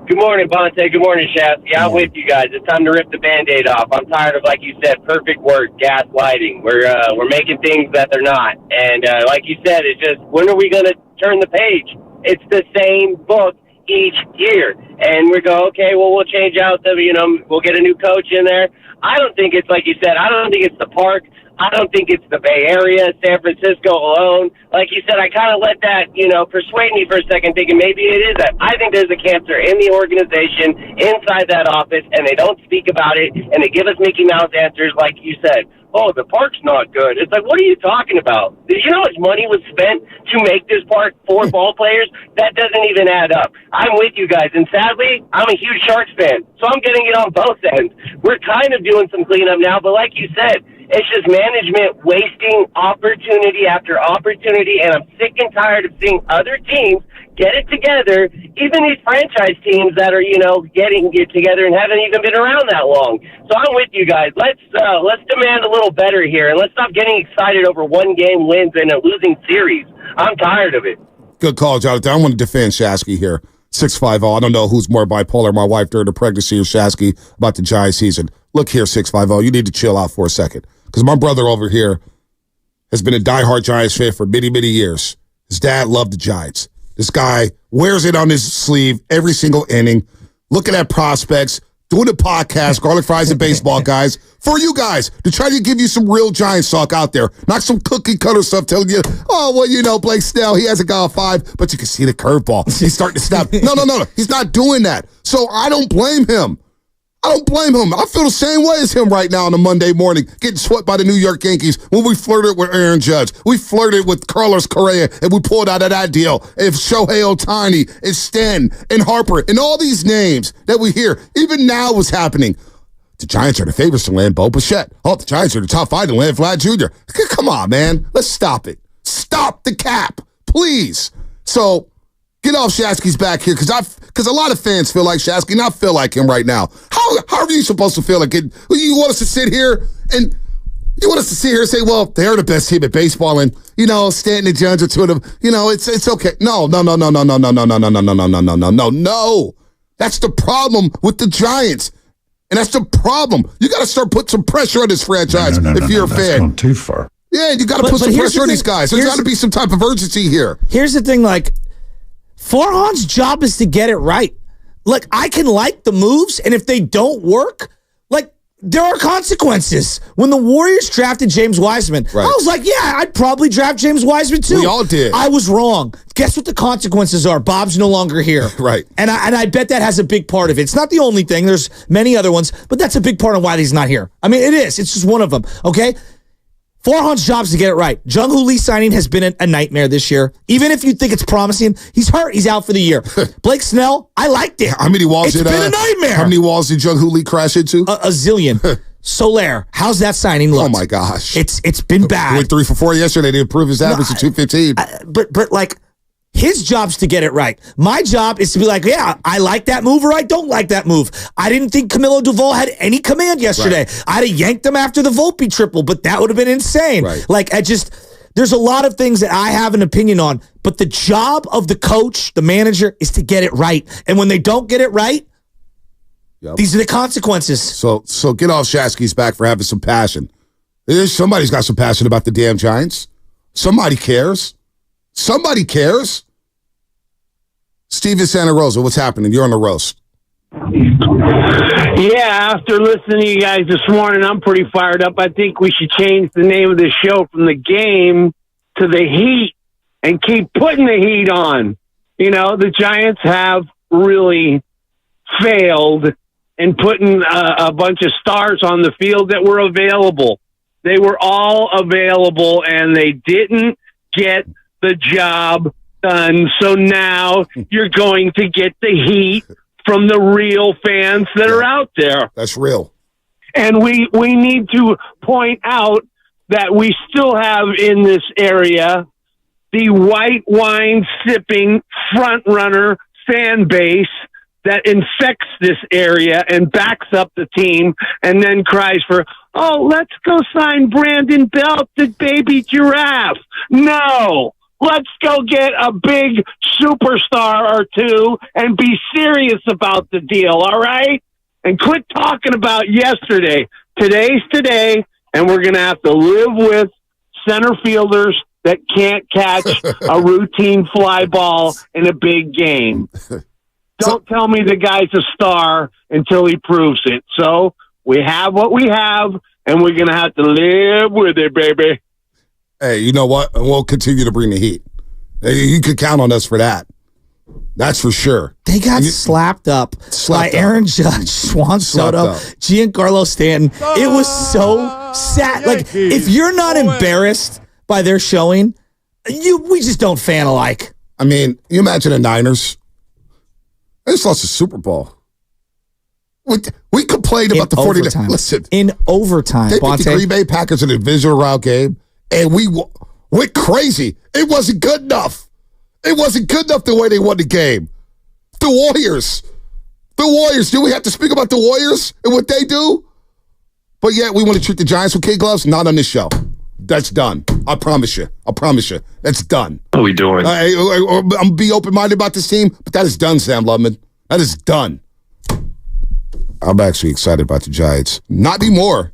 Good morning, Bonte. Good morning, Chef. Yeah, I'm with you guys. It's time to rip the Band-Aid off. I'm tired of, like you said, perfect work, gaslighting. We're making things that they're not. And like you said, it's just, when are we going to turn the page? It's the same book each year. And we go, okay, well, we'll change out we'll get a new coach in there. I don't think it's, like you said, I don't think it's the park. I don't think it's the Bay Area, San Francisco alone. Like you said, I kind of let that, persuade me for a second, thinking maybe it is that. I think there's a cancer in the organization, inside that office, and they don't speak about it, and they give us Mickey Mouse answers like you said. Oh, the park's not good. It's like, what are you talking about? Do you know how much money was spent to make this park for ball players? That doesn't even add up. I'm with you guys, and sadly, I'm a huge Sharks fan, so I'm getting it on both ends. We're kind of doing some cleanup now, but like you said, it's just management wasting opportunity after opportunity, and I'm sick and tired of seeing other teams get it together, even these franchise teams that are, getting it together and haven't even been around that long. So I'm with you guys. Let's demand a little better here, and let's stop getting excited over 1-game wins in a losing series. I'm tired of it. Good call, Jonathan. I want to defend Shasky here. 650. I don't know who's more bipolar, my wife during the pregnancy or Shasky about the Giants season. Look here, 650. You need to chill out for a second. Because my brother over here has been a diehard Giants fan for many, many years. His dad loved the Giants. This guy wears it on his sleeve every single inning, looking at prospects, doing a podcast, Garlic Fries and Baseball Guys, for you guys, to try to give you some real Giants talk out there. Not some cookie-cutter stuff telling you, oh, well, Blake Snell, he hasn't got a 5, but you can see the curveball. He's starting to snap. No. He's not doing that. So I don't blame him. I feel the same way as him right now on a Monday morning, getting swept by the New York Yankees when we flirted with Aaron Judge. We flirted with Carlos Correa, and we pulled out of that deal. If Shohei Ohtani and Sten and Harper and all these names that we hear, even now what's happening. The Giants are the favorites to land Bo Bichette. Oh, the Giants are the top 5 to land Vlad Jr. Come on, man. Let's stop it. Stop the cap, please. So get off Shasky's back here, because a lot of fans feel like Shasky, not feel like him right now. How are you supposed to feel like it? You want us to sit here and say, well, they're the best team at baseball, and Stanton and Jones are 2 of them. It's okay. No. That's the problem with the Giants, and that's the problem. You got to start putting some pressure on this franchise if you're a fan. That's gone too far. Yeah, you got to put some pressure on these guys. There's got to be some type of urgency here. Here's the thing, Farhan's job is to get it right. I can like the moves, and if they don't work, there are consequences. When the Warriors drafted James Wiseman, I was like, yeah, I'd probably draft James Wiseman too. We all did. I was wrong. Guess what the consequences are? Bob's no longer here. Right. And I bet that has a big part of it. It's not the only thing. There's many other ones, but that's a big part of why he's not here. I mean, it is. It's just one of them, okay? Farhan's job is to get it right. Jung-Hoo Lee signing has been a nightmare this year. Even if you think it's promising, he's hurt. He's out for the year. Blake Snell, I liked it. How many walls It's been a nightmare. How many walls did Jung-Hoo Lee crash into? A zillion. Soler, how's that signing look? Oh my gosh. It's been bad. He went 3 for 4 yesterday to improve his average to 215. But like, his job's to get it right. My job is to be like, yeah, I like that move or I don't like that move. I didn't think Camilo Duvall had any command yesterday. Right. I'd have yanked him after the Volpe triple, but that would have been insane. Right. Like, there's a lot of things that I have an opinion on, but the job of the coach, the manager, is to get it right. And when they don't get it right, these are the consequences. So get off Shasky's back for having some passion. Somebody's got some passion about the damn Giants. Somebody cares. Somebody cares. Steven Santa Rosa, what's happening? You're on the roast. Yeah, after listening to you guys this morning, I'm pretty fired up. I think we should change the name of the show from The Game to The Heat and keep putting the heat on. You know, the Giants have really failed in putting a bunch of stars on the field that were available. They were all available, and they didn't get the job done. So now you're going to get the heat from the real fans that are out there. That's real. And we need to point out that we still have in this area the white wine sipping front runner fan base that infects this area and backs up the team and then cries for, oh, let's go sign Brandon Belt, the baby giraffe. No. Let's go get a big superstar or two and be serious about the deal, all right? And quit talking about yesterday. Today's today, and we're going to have to live with center fielders that can't catch a routine fly ball in a big game. Don't tell me the guy's a star until he proves it. So we have what we have, and we're going to have to live with it, baby. Hey, you know what? We'll continue to bring the heat. Hey, you can count on us for that. That's for sure. They got slapped up by Aaron Judge, Juan Soto, Giancarlo Stanton. It was so sad. Like, if you're not embarrassed by their showing, we just don't fan alike. I mean, you imagine the Niners. They just lost the Super Bowl. We complained about the 49ers. Listen. In overtime, they beat the Green Bay Packers in a divisional round game, and we went crazy. It wasn't good enough. It wasn't good enough the way they won the game. The Warriors. Do we have to speak about the Warriors and what they do? But yet we want to treat the Giants with kid gloves? Not on this show. That's done. I promise you. That's done. What are we doing? I'm be open-minded about this team, but that is done, Sam Lubman. That is done. I'm actually excited about the Giants. Not anymore.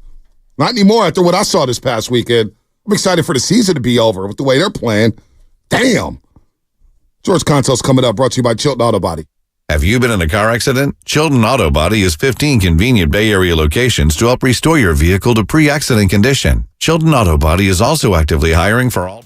Not anymore after what I saw this past weekend. I'm excited for the season to be over with the way they're playing. Damn. George Console's coming up, brought to you by Chilton Auto Body. Have you been in a car accident? Chilton Auto Body has 15 convenient Bay Area locations to help restore your vehicle to pre-accident condition. Chilton Auto Body is also actively hiring for all...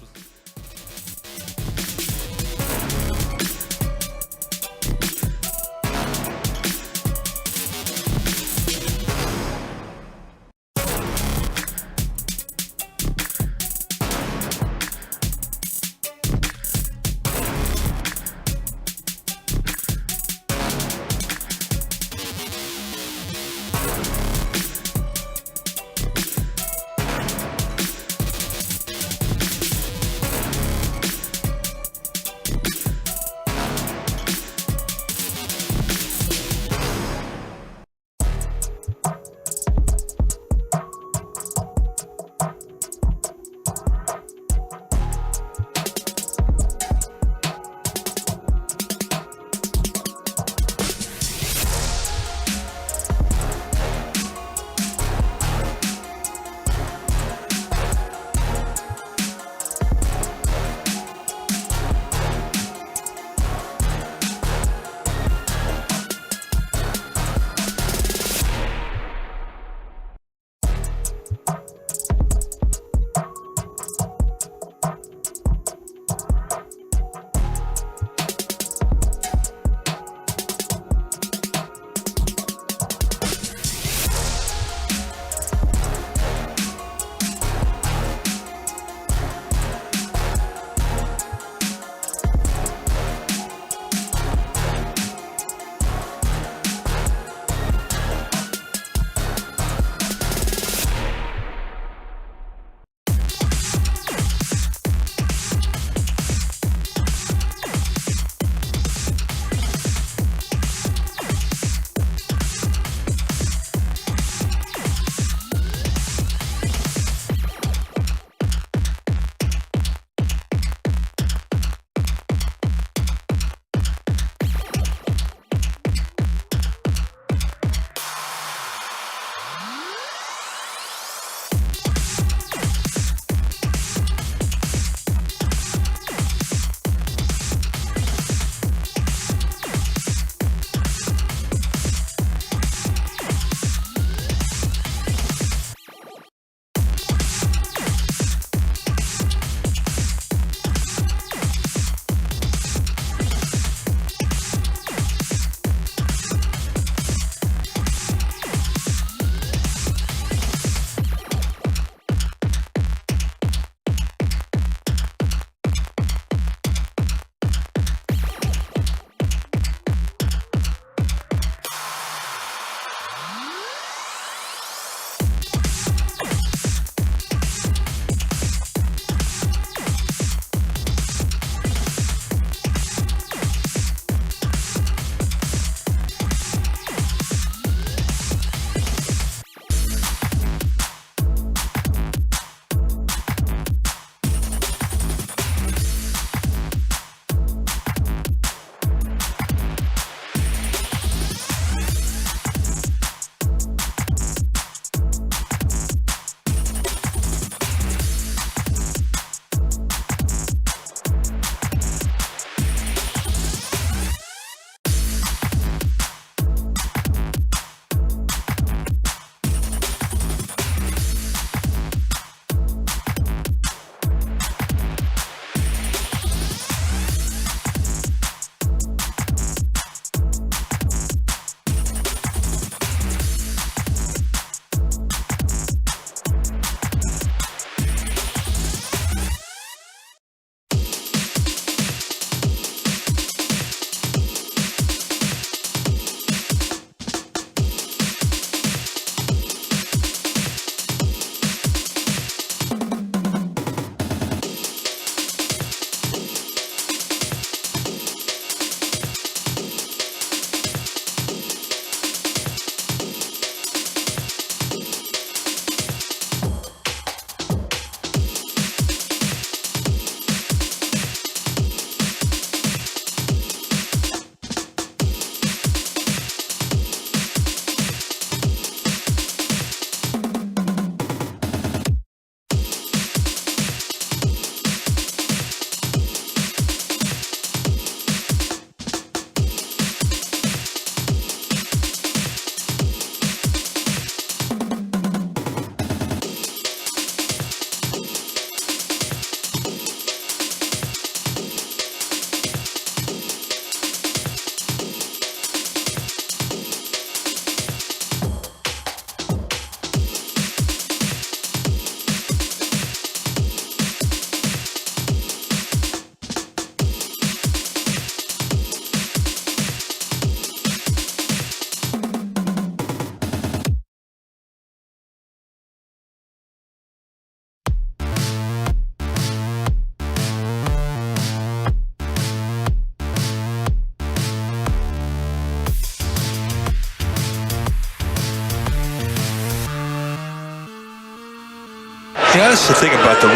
Yeah, that's the thing about the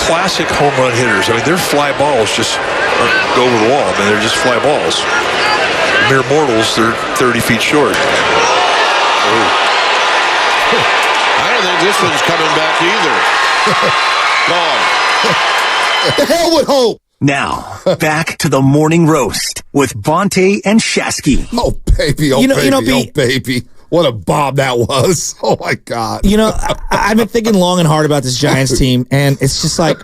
classic home run hitters. I mean, their fly balls just go over the wall. I mean, they're just fly balls. Mere mortals, they're 30 feet short. I don't think this one's coming back either. Gone. The hell with hope. Now, back to the morning roast with Bonte and Shasky. Oh, baby. Oh, baby. What a bomb that was. Oh, my God. I've been thinking long and hard about this Giants team, and it's just like,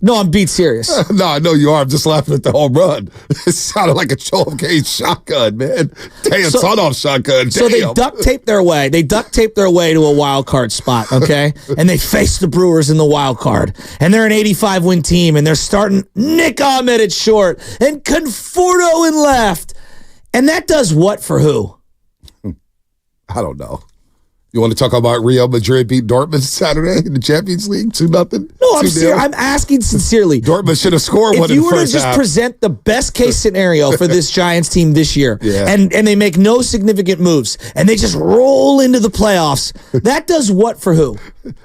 no, I'm being serious. No, I know you are. I'm just laughing at the home run. It sounded like a Joel Gage shotgun, man. Damn, son-off shotgun. Damn. So they duct taped their way. They duct taped their way to a wild card spot, okay? And they faced the Brewers in the wild card. And they're an 85-win team, and they're starting Nick Ahmed at short and Conforto in left. And that does what for who? I don't know. You want to talk about Real Madrid beat Dortmund Saturday in the Champions League? 2-0? No, I'm asking sincerely. Dortmund should have scored one in the first half. If you were to just present the best case scenario for this Giants team this year, and they make no significant moves, and they just roll into the playoffs, that does what for who?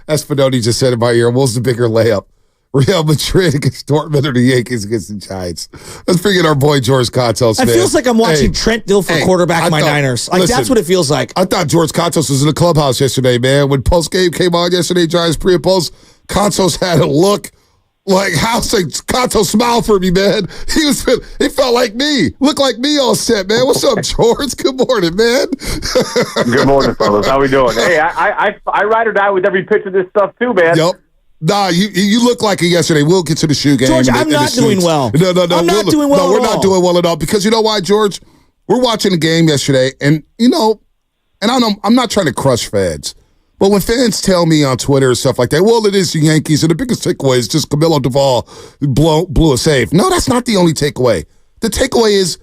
As Fedoni just said in my ear, what was the bigger layup? Real Madrid against Dortmund or the Yankees against the Giants? Let's bring in our boy George Contos, man. It feels like I'm watching Trent Dilfer quarterback my Niners. That's what it feels like. I thought George Contos was in the clubhouse yesterday, man. When post-game came on yesterday, Giants pre and post, Contos had a look like, Contos smiled for me, man. He felt like me. Looked like me all set, man. What's up, George? Good morning, man. Good morning, fellas. How we doing? Hey, I ride or die with every pitch of this stuff too, man. Yep. Nah, you look like it yesterday. We'll get to the shoe game. George, I'm not doing well. No. I'm not doing well. No, we're not doing well at all. Because you know why, George? We're watching the game yesterday, and I'm not trying to crush fans, but when fans tell me on Twitter and stuff like that, well, it is the Yankees, and the biggest takeaway is just Camilo Duvall blew a save. No, that's not the only takeaway. The takeaway is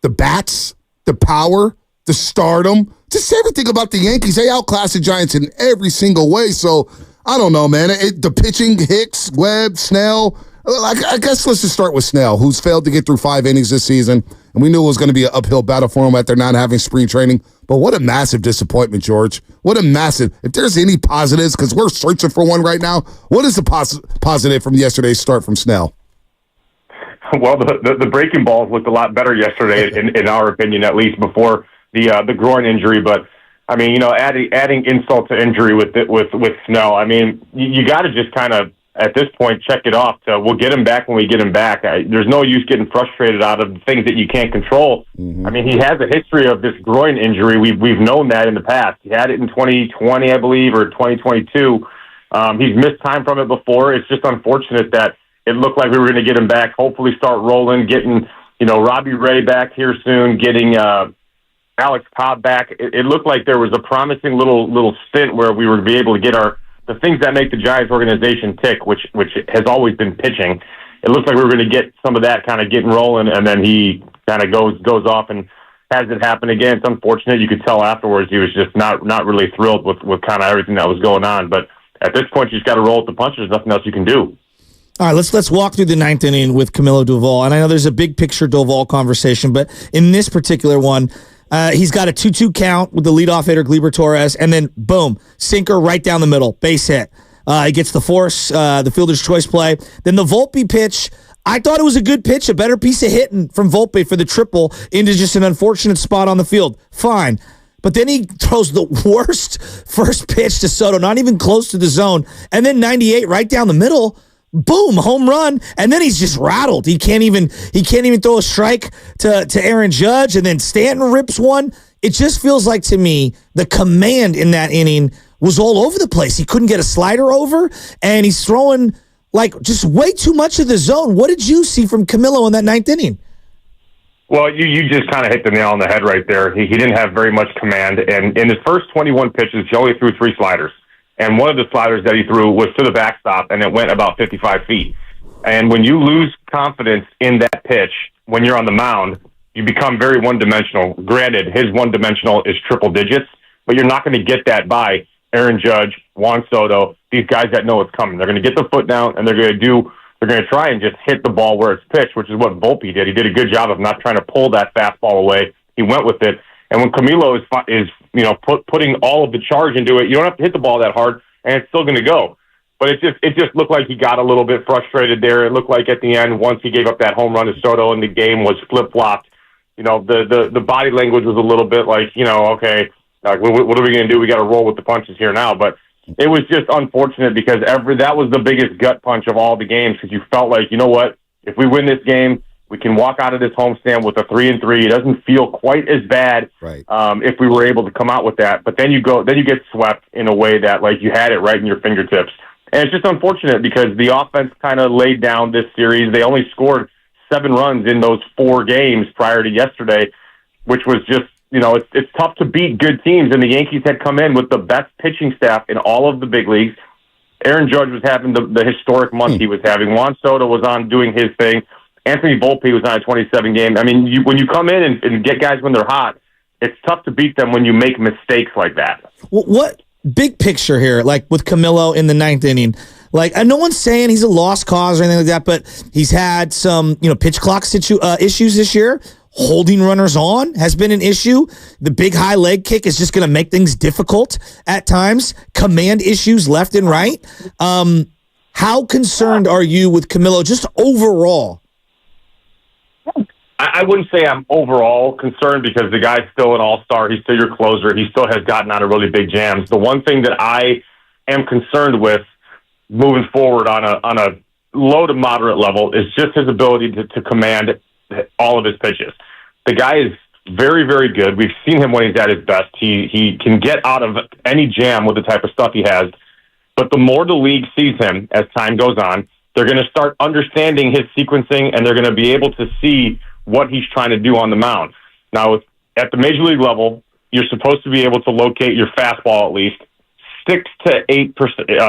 the bats, the power, the stardom, just everything about the Yankees. They outclassed the Giants in every single way. So I don't know, man. The pitching, Hicks, Webb, Snell. I guess let's just start with Snell, who's failed to get through 5 innings this season. And we knew it was going to be an uphill battle for him after not having spring training. But what a massive disappointment, George. What a massive. If there's any positives, because we're searching for one right now, what is the positive from yesterday's start from Snell? Well, the breaking balls looked a lot better yesterday, in our opinion, at least before the groin injury. But I mean, adding insult to injury with Snell. I mean, you got to just kind of at this point check it off. We'll get him back when we get him back. There's no use getting frustrated out of things that you can't control. Mm-hmm. I mean, he has a history of this groin injury. We've known that in the past. He had it in 2020, I believe, or 2022. He's missed time from it before. It's just unfortunate that it looked like we were going to get him back. Hopefully, start rolling, getting Robbie Ray back here soon, getting Alex Cobb back. It looked like there was a promising little stint where we were to be able to get the things that make the Giants organization tick, which has always been pitching. It looks like we were going to get some of that kind of getting rolling, and then he kind of goes off and has it happen again. It's unfortunate. You could tell afterwards he was just not really thrilled with kind of everything that was going on. But at this point, you just got to roll with the punches. There's nothing else you can do. All right, let's walk through the 9th inning with Camilo Duvall. And I know there's a big picture Duvall conversation, but in this particular one, he's got a 2-2 count with the leadoff hitter, Gleyber Torres, and then, boom, sinker right down the middle, base hit. He gets the force, the fielder's choice play. Then the Volpe pitch, I thought it was a good pitch, a better piece of hitting from Volpe for the triple into just an unfortunate spot on the field. Fine. But then he throws the worst first pitch to Soto, not even close to the zone, and then 98 right down the middle. Boom, home run, and then he's just rattled. He can't even throw a strike to Aaron Judge, and then Stanton rips one. It just feels like to me the command in that inning was all over the place. He couldn't get a slider over, and he's throwing like just way too much of the zone. What did you see from Camilo in that 9th inning? Well, you just kind of hit the nail on the head right there. He didn't have very much command, and in his first 21 pitches, he only threw 3 sliders. And one of the sliders that he threw was to the backstop, and it went about 55 feet. And when you lose confidence in that pitch, when you're on the mound, you become very one-dimensional. Granted, his one-dimensional is triple digits, but you're not going to get that by Aaron Judge, Juan Soto, these guys that know it's coming. They're going to get the foot down, and they're going to try and just hit the ball where it's pitched, which is what Volpe did. He did a good job of not trying to pull that fastball away. He went with it. And when Camilo is putting all of the charge into it, you don't have to hit the ball that hard, and it's still going to go. But it just looked like he got a little bit frustrated there. It looked like at the end, once he gave up that home run to Soto and the game was flip-flopped, the body language was a little bit like, okay, what are we going to do? We got to roll with the punches here now. But it was just unfortunate because that was the biggest gut punch of all the games because you felt like, you know what, if we win this game, we can walk out of this homestand with a 3-3. It doesn't feel quite as bad if we were able to come out with that. But then you get swept in a way that like you had it right in your fingertips. And it's just unfortunate because the offense kind of laid down this series. They only scored 7 runs in those 4 games prior to yesterday, which was just, it's tough to beat good teams. And the Yankees had come in with the best pitching staff in all of the big leagues. Aaron Judge was having the historic month he was having. Juan Soto was on doing his thing. Anthony Volpe was on a 27 game. I mean, when you come in and get guys when they're hot, it's tough to beat them when you make mistakes like that. What big picture here, like with Camilo in the 9th inning, like no one's saying he's a lost cause or anything like that, but he's had some, pitch clock issues this year. Holding runners on has been an issue. The big high leg kick is just going to make things difficult at times. Command issues left and right. How concerned are you with Camilo just overall? I wouldn't say I'm overall concerned because the guy's still an all-star. He's still your closer. He still has gotten out of really big jams. The one thing that I am concerned with moving forward on a low to moderate level is just his ability to command all of his pitches. The guy is very, very good. We've seen him when he's at his best. He can get out of any jam with the type of stuff he has. But the more the league sees him as time goes on, they're going to start understanding his sequencing, and they're going to be able to see what he's trying to do on the mound. Now, at the major league level, you're supposed to be able to locate your fastball at least 60 to 80%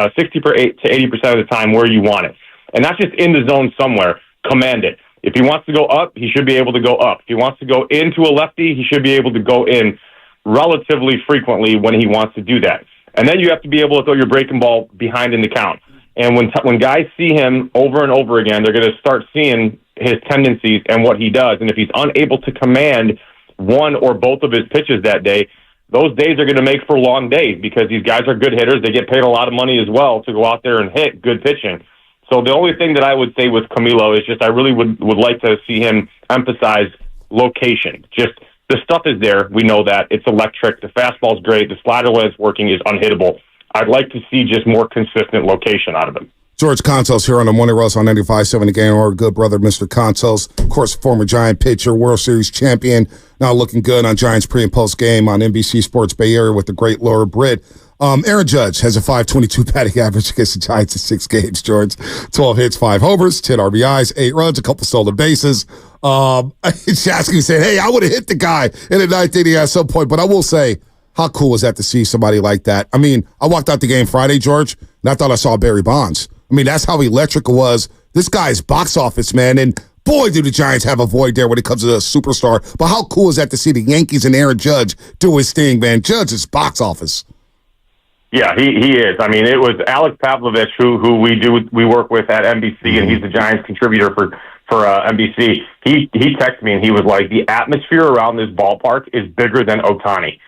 of the time where you want it. And that's just in the zone somewhere. Command it. If he wants to go up, he should be able to go up. If he wants to go into a lefty, he should be able to go in relatively frequently when he wants to do that. And then you have to be able to throw your breaking ball behind in the count. And when guys see him over and over again, they're going to start seeing his tendencies and what he does. And if he's unable to command one or both of his pitches that day, those days are going to make for long days because these guys are good hitters. They get paid a lot of money as well to go out there and hit good pitching. So the only thing that I would say with Camilo is just I really would like to see him emphasize location. Just the stuff is there. We know that. It's electric. The fastball's great. The slider when it's working is unhittable. I'd like to see just more consistent location out of him. George Consos here on the Morning Roast on 95.7 The Game. Our good brother, Mr. Consos. Of course, former Giant pitcher, World Series champion. Now looking good on Giants pre- and post game on NBC Sports Bay Area with the great Laura Britt. Aaron Judge has a .522 batting average against the Giants in 6 games, George. 12 hits, 5 homers, 10 RBIs, 8 runs, a couple stolen bases. Shasky said, hey, I would have hit the guy in the 9th inning at some point, but I will say, how cool was that to see somebody like that? I mean, I walked out the game Friday, George, and I thought I saw Barry Bonds. I mean, that's how electric it was. This guy's box office, man, and boy, do the Giants have a void there when it comes to a superstar. But how cool is that to see the Yankees and Aaron Judge do his thing, man? Judge is box office. Yeah, he is. I mean, it was Alex Pavlovich who we work with at NBC, and he's the Giants contributor for NBC. He texted me and he was like, the atmosphere around this ballpark is bigger than Ohtani.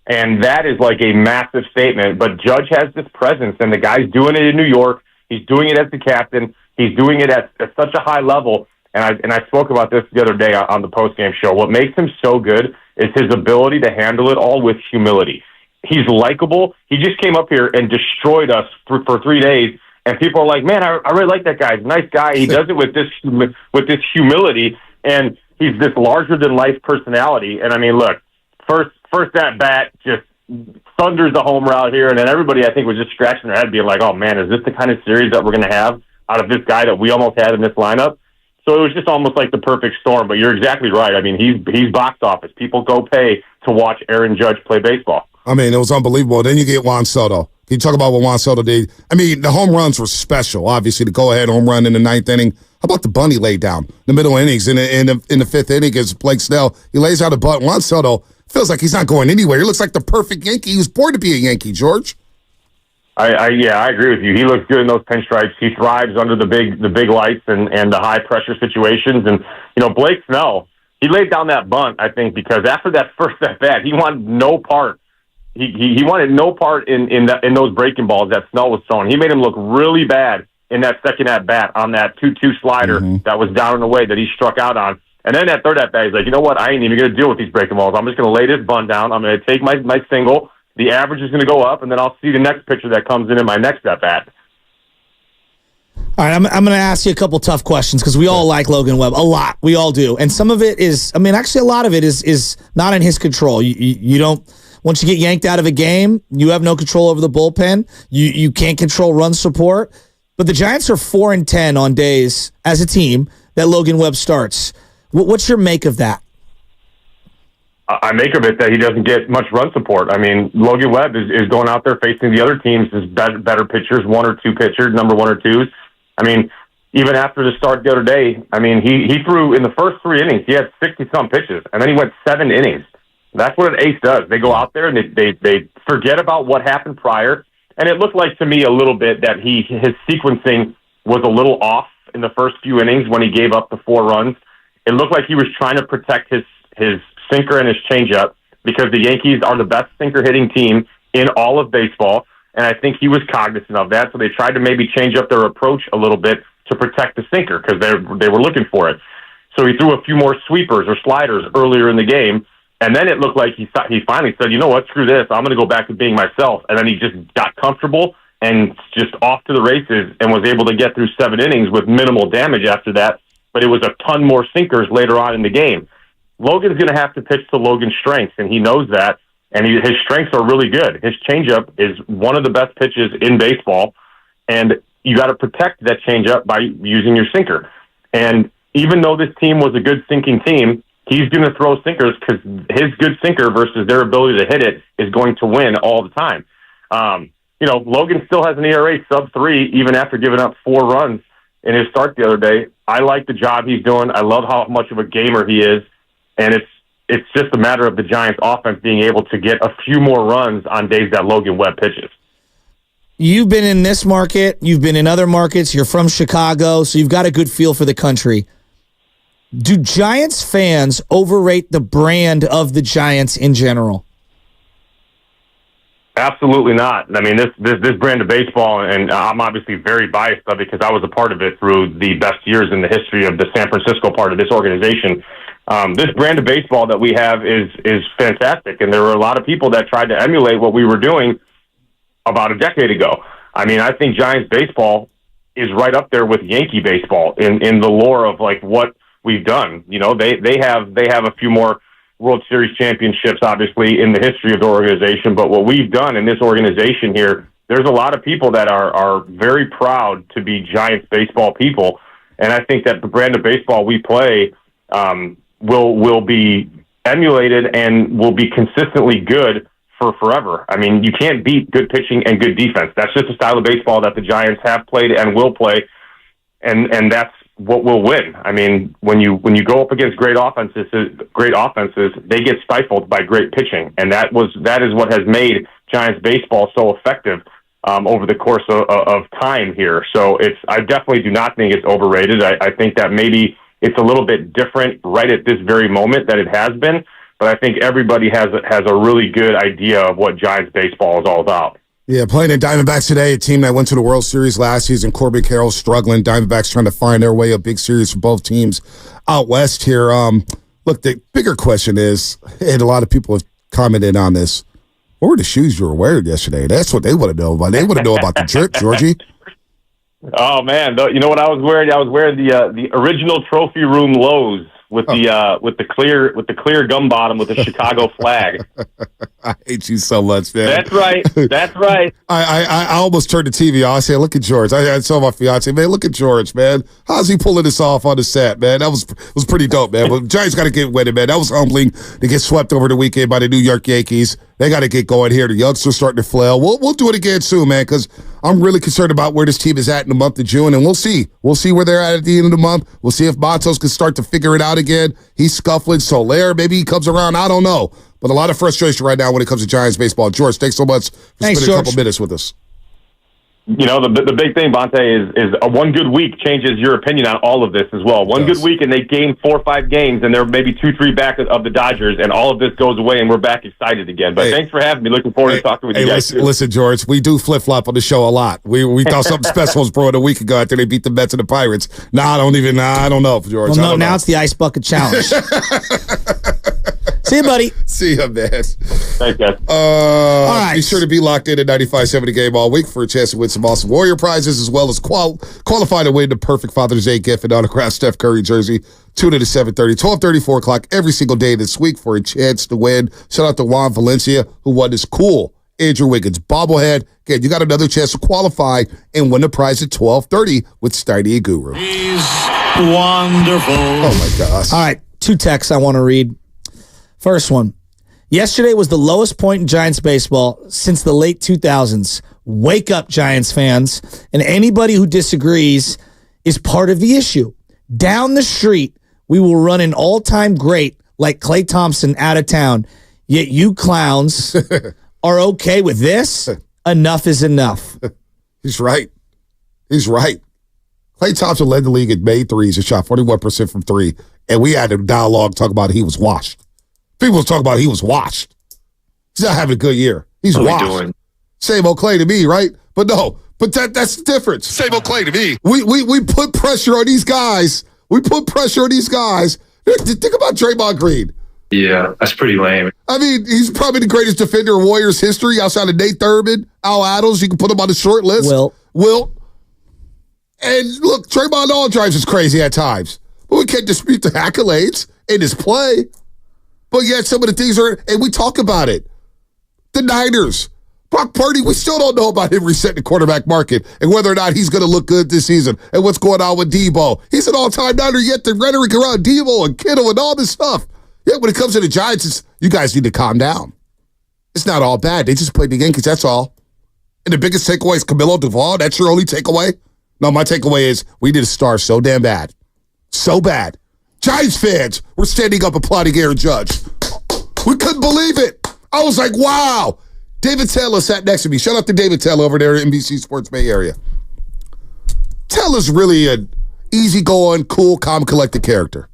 And that is like a massive statement. But Judge has this presence, and the guy's doing it in New York. He's doing it as the captain. He's doing it at such a high level. And I spoke about this the other day on the postgame show. What makes him so good is his ability to handle it all with humility. He's likable. He just came up here and destroyed us for 3 days. And people are like, man, I really like that guy. He's a nice guy. He does it with this humility. And he's this larger-than-life personality. And, I mean, look, first at bat just thunders the homer out here. And then everybody, I think, was just scratching their head being like, oh, man, is this the kind of series that we're going to have out of this guy that we almost had in this lineup? So it was just almost like the perfect storm. But you're exactly right. I mean, he's box office. People go pay to watch Aaron Judge play baseball. I mean, it was unbelievable. Then you get Juan Soto. Can you talk about what Juan Soto did? I mean, the home runs were special. Obviously, the go-ahead home run in the 9th inning. How about the bunny lay down in the middle innings in the 5th inning against Blake Snell? He lays out a bunt. Juan Soto feels like he's not going anywhere. He looks like the perfect Yankee. He was born to be a Yankee, George. I agree with you. He looks good in those pinstripes. He thrives under the big lights and the high pressure situations. And Blake Snell, he laid down that bunt, I think, because after that first at bat, he wanted no part He wanted no part in those breaking balls that Snell was throwing. He made him look really bad in that second at bat on that 2-2 slider that was down and away that he struck out on. And then that third at bat, he's like, you know what? I ain't even going to deal with these breaking balls. I'm just going to lay this bunt down. I'm going to take my single. The average is going to go up, and then I'll see the next pitcher that comes in my next at bat. All right, I'm going to ask you a couple tough questions because we all like Logan Webb a lot. We all do, and some of it is, actually a lot of it is not in his control. You don't. Once you get yanked out of a game, you have no control over the bullpen. You can't control run support. But the Giants are 4-10 on days as a team that Logan Webb starts. What's your make of that? I make of it that he doesn't get much run support. I mean, Logan Webb is going out there facing the other teams as better pitchers, one or two pitchers, number one or twos. I mean, even after the start the other day, I mean, he threw in the first 3 innings, he had 60-some pitches, and then he went 7 innings. That's what an ace does. They go out there and they forget about what happened prior. And it looked like to me a little bit that his sequencing was a little off in the first few innings when he gave up the 4 runs. It looked like he was trying to protect his sinker and his changeup because the Yankees are the best sinker hitting team in all of baseball. And I think he was cognizant of that. So they tried to maybe change up their approach a little bit to protect the sinker because they were looking for it. So he threw a few more sweepers or sliders earlier in the game. And then it looked like he finally said, you know what, screw this. I'm going to go back to being myself. And then he just got comfortable and just off to the races and was able to get through 7 innings with minimal damage after that. But it was a ton more sinkers later on in the game. Logan's going to have to pitch to Logan's strengths, and he knows that. And his strengths are really good. His changeup is one of the best pitches in baseball. And you got to protect that changeup by using your sinker. And even though this team was a good sinking team, he's going to throw sinkers because his good sinker versus their ability to hit it is going to win all the time. Logan still has an ERA sub-3 even after giving up 4 runs in his start the other day. I like the job he's doing. I love how much of a gamer he is. And it's just a matter of the Giants' offense being able to get a few more runs on days that Logan Webb pitches. You've been in this market. You've been in other markets. You're from Chicago, so you've got a good feel for the country. Do Giants fans overrate the brand of the Giants in general? Absolutely not. I mean, this brand of baseball, and I'm obviously very biased of it because I was a part of it through the best years in the history of the San Francisco part of this organization. This brand of baseball that we have is fantastic, and there were a lot of people that tried to emulate what we were doing about a decade ago. I mean, I think Giants baseball is right up there with Yankee baseball in the lore of like what we've done. You know, they have a few more World Series championships, obviously, in the history of the organization. But what we've done in this organization here, there's a lot of people that are very proud to be Giants baseball people. And I think that the brand of baseball we play will be emulated and will be consistently good for forever. I mean, you can't beat good pitching and good defense. That's just a style of baseball that the Giants have played and will play. And that's what will win. I mean, when you go up against great offenses, they get stifled by great pitching, and that is what has made Giants baseball so effective over the course of time here. So I definitely do not think it's overrated. I think that maybe it's a little bit different right at this very moment that it has been, but I think everybody has a really good idea of what Giants baseball is all about. Yeah, playing the Diamondbacks today, a team that went to the World Series last season. Corbin Carroll struggling. Diamondbacks trying to find their way, a big series for both teams out west here. Look, the bigger question is, and a lot of people have commented on this, what were the shoes you were wearing yesterday? That's what they want to know about. They want to know about the trip, Georgie. Oh, man. You know what I was wearing? I was wearing the original Trophy Room lows with the clear gum bottom with the Chicago flag. I hate you so much, man. That's right. That's right. I almost turned the TV off. I said, look at George. I told my fiance, man, look at George, man. How's he pulling this off on the set, man? That was pretty dope, man. But Giants got to get winning, man. That was humbling to get swept over the weekend by the New York Yankees. They got to get going here. The youngsters starting to flail. We'll do it again soon, man, because I'm really concerned about where this team is at in the month of June, and we'll see. We'll see where they're at the end of the month. We'll see if Matos can start to figure it out again. He's scuffling. Soler, maybe he comes around. I don't know. But a lot of frustration right now when it comes to Giants baseball. George, thanks so much for spending a couple minutes with us. the big thing, Bonte, is a one good week changes your opinion on all of this as well. One good week, and they gain 4 or 5 games, and they're maybe 2-3 back of the Dodgers, and all of this goes away, and we're back excited again. But thanks for having me. Looking forward to talking with you guys. Listen, George, we do flip-flop on the show a lot. We thought something special was brewing a week ago after they beat the Mets and the Pirates. I don't know, George. Well, no, now it's the Ice Bucket Challenge. See you, buddy. See you, man. Thanks, guys. All right. Be sure to be locked in at 95.7 Game all week for a chance to win some awesome Warrior prizes, as well as qualify to win the perfect Father's Day gift and autographed Steph Curry jersey. Tune in to 7:30, 12:30, 4 o'clock every single day this week for a chance to win. Shout out to Juan Valencia, who won this cool Andrew Wiggins bobblehead. Again, you got another chance to qualify and win the prize at 12:30 with Steiny Guru. He's wonderful. Oh, my gosh. All right, 2 texts I want to read. First one. Yesterday was the lowest point in Giants baseball since the late 2000s. Wake up, Giants fans. And anybody who disagrees is part of the issue. Down the street, we will run an all-time great like Klay Thompson out of town. Yet you clowns are okay with this? Enough is enough. He's right. He's right. Klay Thompson led the league in made threes and shot 41% from 3. And we had a dialogue talk about he was washed. People was talking about he was washed. He's not having a good year. He's washed. Same old Klay to me, right? But no, that's the difference. Same old Klay to me. We put pressure on these guys. Think about Draymond Green. Yeah, that's pretty lame. I mean, he's probably the greatest defender in Warriors history outside of Nate Thurman, Al Adams. You can put him on the short list. Will. And look, Draymond all drives us crazy at times. But we can't dispute the accolades in his play. But yet some of the things are, and we talk about it. The Niners, Brock Purdy, we still don't know about him resetting the quarterback market and whether or not he's going to look good this season and what's going on with Debo. He's an all-time Niner, yet the rhetoric around Debo and Kittle and all this stuff. Yet when it comes to the Giants, you guys need to calm down. It's not all bad. They just played the Yankees, that's all. And the biggest takeaway is Camilo Duvall. That's your only takeaway? No, my takeaway is we need to start so damn bad. So bad. Giants fans were standing up applauding Aaron Judge. We couldn't believe it. I was like, wow. David Taylor sat next to me. Shout out to David Taylor over there at NBC Sports Bay Area. Taylor's really an easygoing, cool, calm, collected character.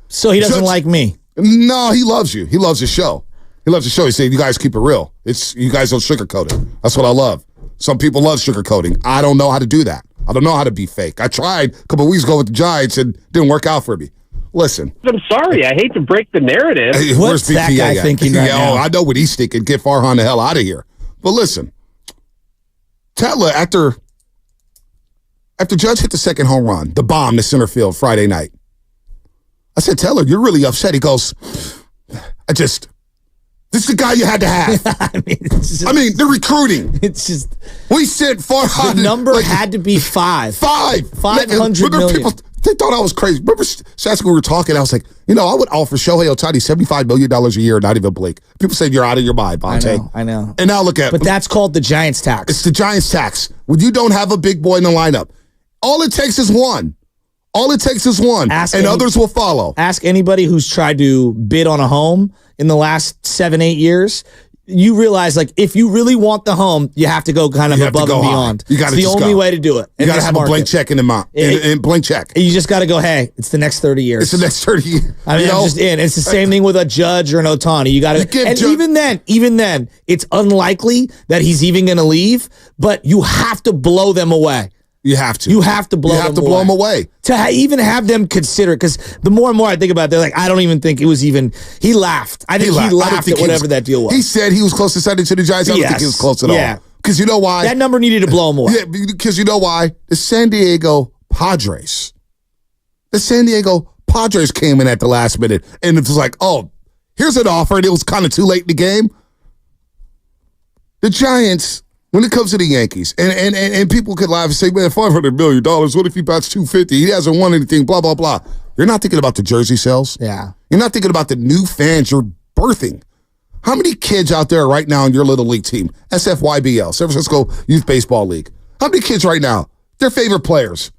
So he doesn't like me? No, he loves you. He loves the show. He loves the show. He said, you guys keep it real. You guys don't sugarcoat it. That's what I love. Some people love sugarcoating. I don't know how to do that. I don't know how to be fake. I tried a couple of weeks ago with the Giants and it didn't work out for me. Listen. I'm sorry. I hate to break the narrative. Hey, what's that guy thinking right now? Oh, I know what he's thinking. Get Farhan the hell out of here. But listen. Taylor, after Judge hit the second home run, the bomb to center field Friday night, I said, Taylor, you're really upset. He goes, this is the guy you had to have. I mean, the recruiting. It's just. We sent Farhan. The number had to be 5. 500 million. People, they thought I was crazy. Remember, Sask, we were talking, I was like, I would offer Shohei Ohtani $75 million a year, not even blink. People say you're out of your mind, Bonte. I know. And now look at. But that's called the Giants tax. It's the Giants tax. When you don't have a big boy in the lineup, all it takes is one. And others will follow. Ask anybody who's tried to bid on a home in the last 7-8 years. You realize, if you really want the home, you have to go kind of above and beyond. You got It's the only way to do it. You got to have a blank check in the mouth. Blank check. You just got to go, hey, it's the next 30 years. It's the next 30 years. I mean, I'm just in. It's the same thing with a Judge or an Ohtani. You got to, and even then, it's unlikely that he's even going to leave, but you have to blow them away. You have to. You have to blow them away. To even have them consider it, because the more and more I think about it, they're like, I don't even think it was even, he laughed. I think he laughed at whatever that deal was. He said he was close to signing to the Giants. I don't think he was close at all. Because you know why? That number needed to blow him away. Yeah, because you know why? The San Diego Padres came in at the last minute, and it was like, oh, here's an offer, and it was kind of too late in the game. The Giants, when it comes to the Yankees, and people could laugh and say, man, $500 million, what if he bats 250? He hasn't won anything, blah, blah, blah. You're not thinking about the jersey sales. Yeah. You're not thinking about the new fans you're birthing. How many kids out there right now in your little league team, SFYBL, San Francisco Youth Baseball League, how many kids right now, their favorite players,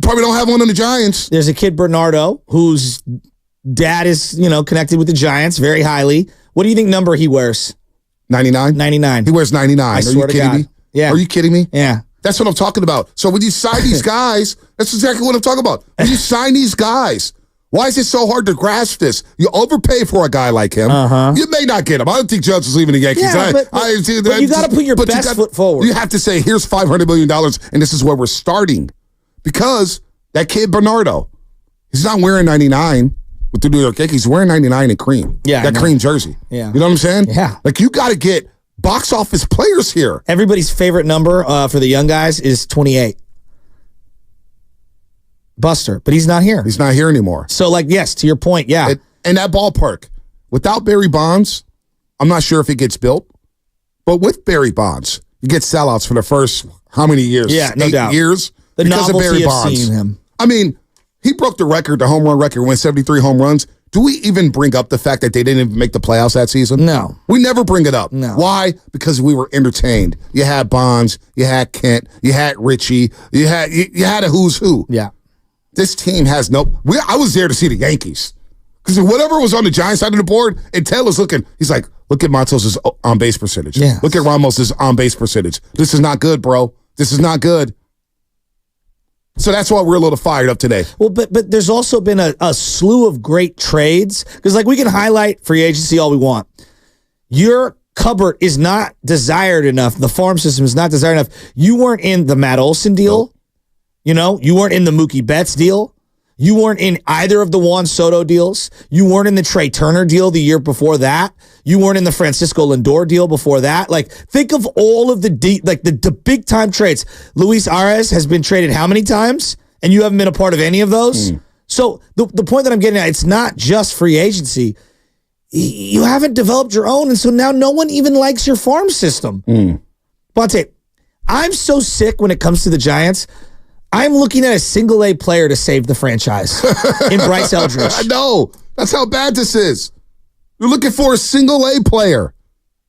probably don't have one on the Giants? There's a kid, Bernardo, whose dad is, connected with the Giants very highly. What do you think number he wears? 99? 99. He wears 99. I swear to God. Me? Yeah. Are you kidding me? Yeah. That's what I'm talking about. So when you sign these guys, that's exactly what I'm talking about. When you sign these guys, why is it so hard to grasp this? You overpay for a guy like him. You may not get him. I don't think Judge is leaving the Yankees. Yeah, but you got to put your best foot forward. You have to say, here's $500 million, and this is where we're starting. Because that kid Bernardo, he's not wearing 99 with the New York Yankees. He's wearing 99 in cream. Yeah, that cream jersey. Yeah. You know what I'm saying? Yeah. Like, you got to get box office players here. Everybody's favorite number for the young guys is 28. Buster, but he's not here. He's not here anymore. So, like, yes, to your point, yeah. And that ballpark, without Barry Bonds, I'm not sure if it gets built. But with Barry Bonds, you get sellouts for the first how many years? Yeah, no 8 doubt. years? The because of Barry novelty of Bonds. seeing him. I mean, he broke the record, the home run record, went 73 home runs. Do we even bring up the fact that they didn't even make the playoffs that season? No. We never bring it up. No. Why? Because we were entertained. You had Bonds, you had Kent, you had Richie, you had a who's who. Yeah. This team has I was there to see the Yankees. Because whatever was on the Giants side of the board, and Taylor's looking, he's like, look at Matos' on-base percentage. Yeah. Look at Ramos' on-base percentage. This is not good, bro. This is not good. So that's why we're a little fired up today. Well, but there's also been a slew of great trades. Because, like, we can highlight free agency all we want. Your cupboard is not desired enough. The farm system is not desired enough. You weren't in the Matt Olson deal. Nope. You know, you weren't in the Mookie Betts deal. You weren't in either of the Juan Soto deals. You weren't in the Trey Turner deal the year before that. You weren't in the Francisco Lindor deal before that. Like, think of all of the big time trades. Luis Arias has been traded how many times? And you haven't been a part of any of those? So the point that I'm getting at, it's not just free agency. You haven't developed your own, and so now no one even likes your farm system. Bonte, I'm so sick when it comes to the Giants. I'm looking at a single A player to save the franchise in Bryce Eldridge. I know. That's how bad this is. You're looking for a single A player.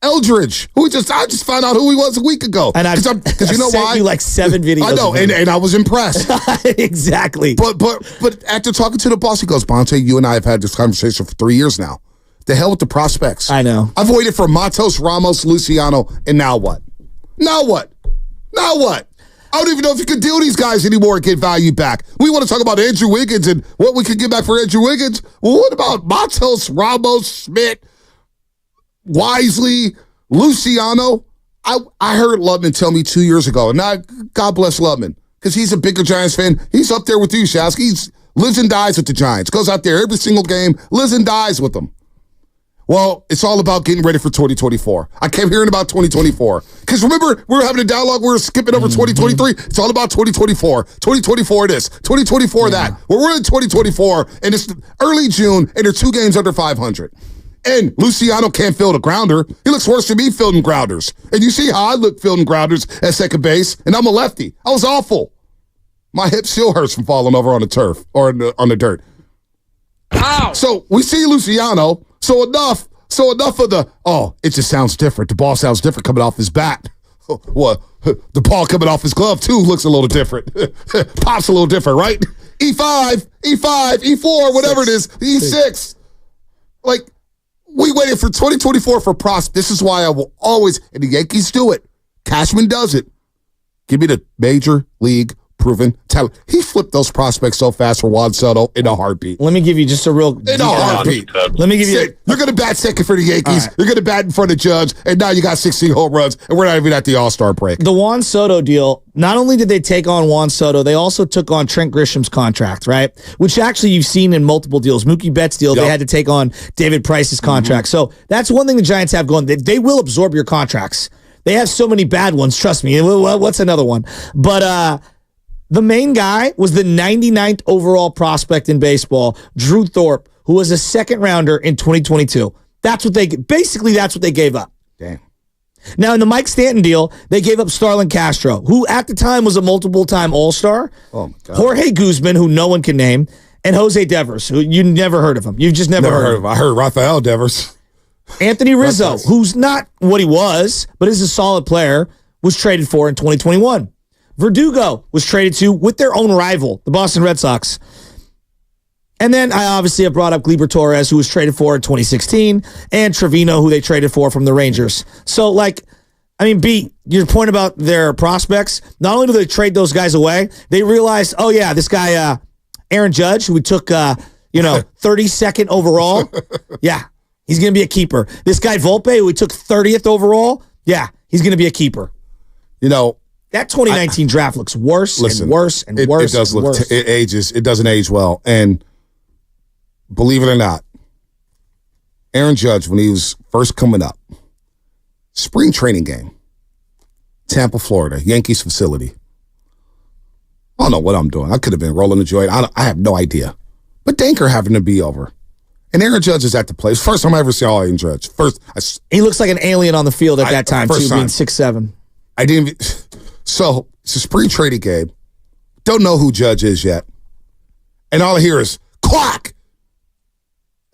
Eldridge, I just found out who he was a week ago. And I've you know sent why? you like 7 videos. I know, and I was impressed. Exactly. But after talking to the boss, he goes, Bonte, you and I have had this conversation for 3 years now. The hell with the prospects. I know. I've waited for Matos, Ramos, Luciano, and now what? Now what? Now what? I don't even know if you can deal these guys anymore and get value back. We want to talk about Andrew Wiggins and what we could get back for Andrew Wiggins. Well, what about Matos, Ramos, Schmidt, Wisely, Luciano? I heard Lubman tell me 2 years ago, and now, God bless Lubman, because he's a bigger Giants fan. He's up there with you, Shasky. He lives and dies with the Giants. Goes out there every single game, lives and dies with them. Well, it's all about getting ready for 2024. I kept hearing about 2024. Because remember, we were having a dialogue, we were skipping over 2023. It's all about 2024. 2024 this, 2024 that. Well, we're in 2024, and it's early June, and they're 2 games under 500. And Luciano can't field a grounder. He looks worse than me fielding grounders. And you see how I look fielding grounders at second base, and I'm a lefty. I was awful. My hip still hurts from falling over on the turf or on the dirt. Ow! So we see Luciano. So enough of it just sounds different. The ball sounds different coming off his bat. Well, the ball coming off his glove, too, looks a little different. Pops a little different, right? E5, E4, whatever it is, E6. Like, we waited for 2024 for prospects. This is why I will always, and the Yankees do it. Cashman does it. Give me the major league proven talent. He flipped those prospects so fast for Juan Soto in a heartbeat. Let me give you just a real... In a heartbeat. Let me give you... You're going to bat second for the Yankees. Right. You're going to bat in front of Judge, and now you got 16 home runs, and we're not even at the All-Star break. The Juan Soto deal, not only did they take on Juan Soto, they also took on Trent Grisham's contract, right? Which actually you've seen in multiple deals. Mookie Betts deal, They had to take on David Price's contract. So that's one thing the Giants have going. They will absorb your contracts. They have so many bad ones, trust me. What's another one? But... the main guy was the 99th overall prospect in baseball, Drew Thorpe, who was a second rounder in 2022. That's what they gave up. Damn. Now, in the Mike Stanton deal, they gave up Starlin Castro, who at the time was a multiple-time All-Star. Oh, my God. Jorge Guzman, who no one can name, and Jose Devers, who you never heard of him. You've just never heard of him. I heard Rafael Devers. Anthony Rizzo, who's not what he was, but is a solid player, was traded for in 2021. Verdugo was traded to with their own rival, the Boston Red Sox. And then I obviously have brought up Gleyber Torres, who was traded for in 2016, and Trevino, who they traded for from the Rangers. So, like, I mean, B, your point about their prospects, not only do they trade those guys away, they realize, oh, yeah, this guy, Aaron Judge, who we took, 32nd overall, yeah, he's going to be a keeper. This guy Volpe, who we took 30th overall, yeah, he's going to be a keeper. You know, that 2019 draft looks worse and worse and worse. It does and look. worse. It ages. It doesn't age well. And believe it or not, Aaron Judge, when he was first coming up, spring training game, Tampa, Florida, Yankees facility. I don't know what I'm doing. I could have been rolling a joint. I have no idea. But Danker happened to be over. And Aaron Judge is at the place. First time I ever saw Aaron Judge. He looks like an alien on the field at that time, too, being 6'7". I didn't. So it's a spring training game. Don't know who Judge is yet. And all I hear is, clock!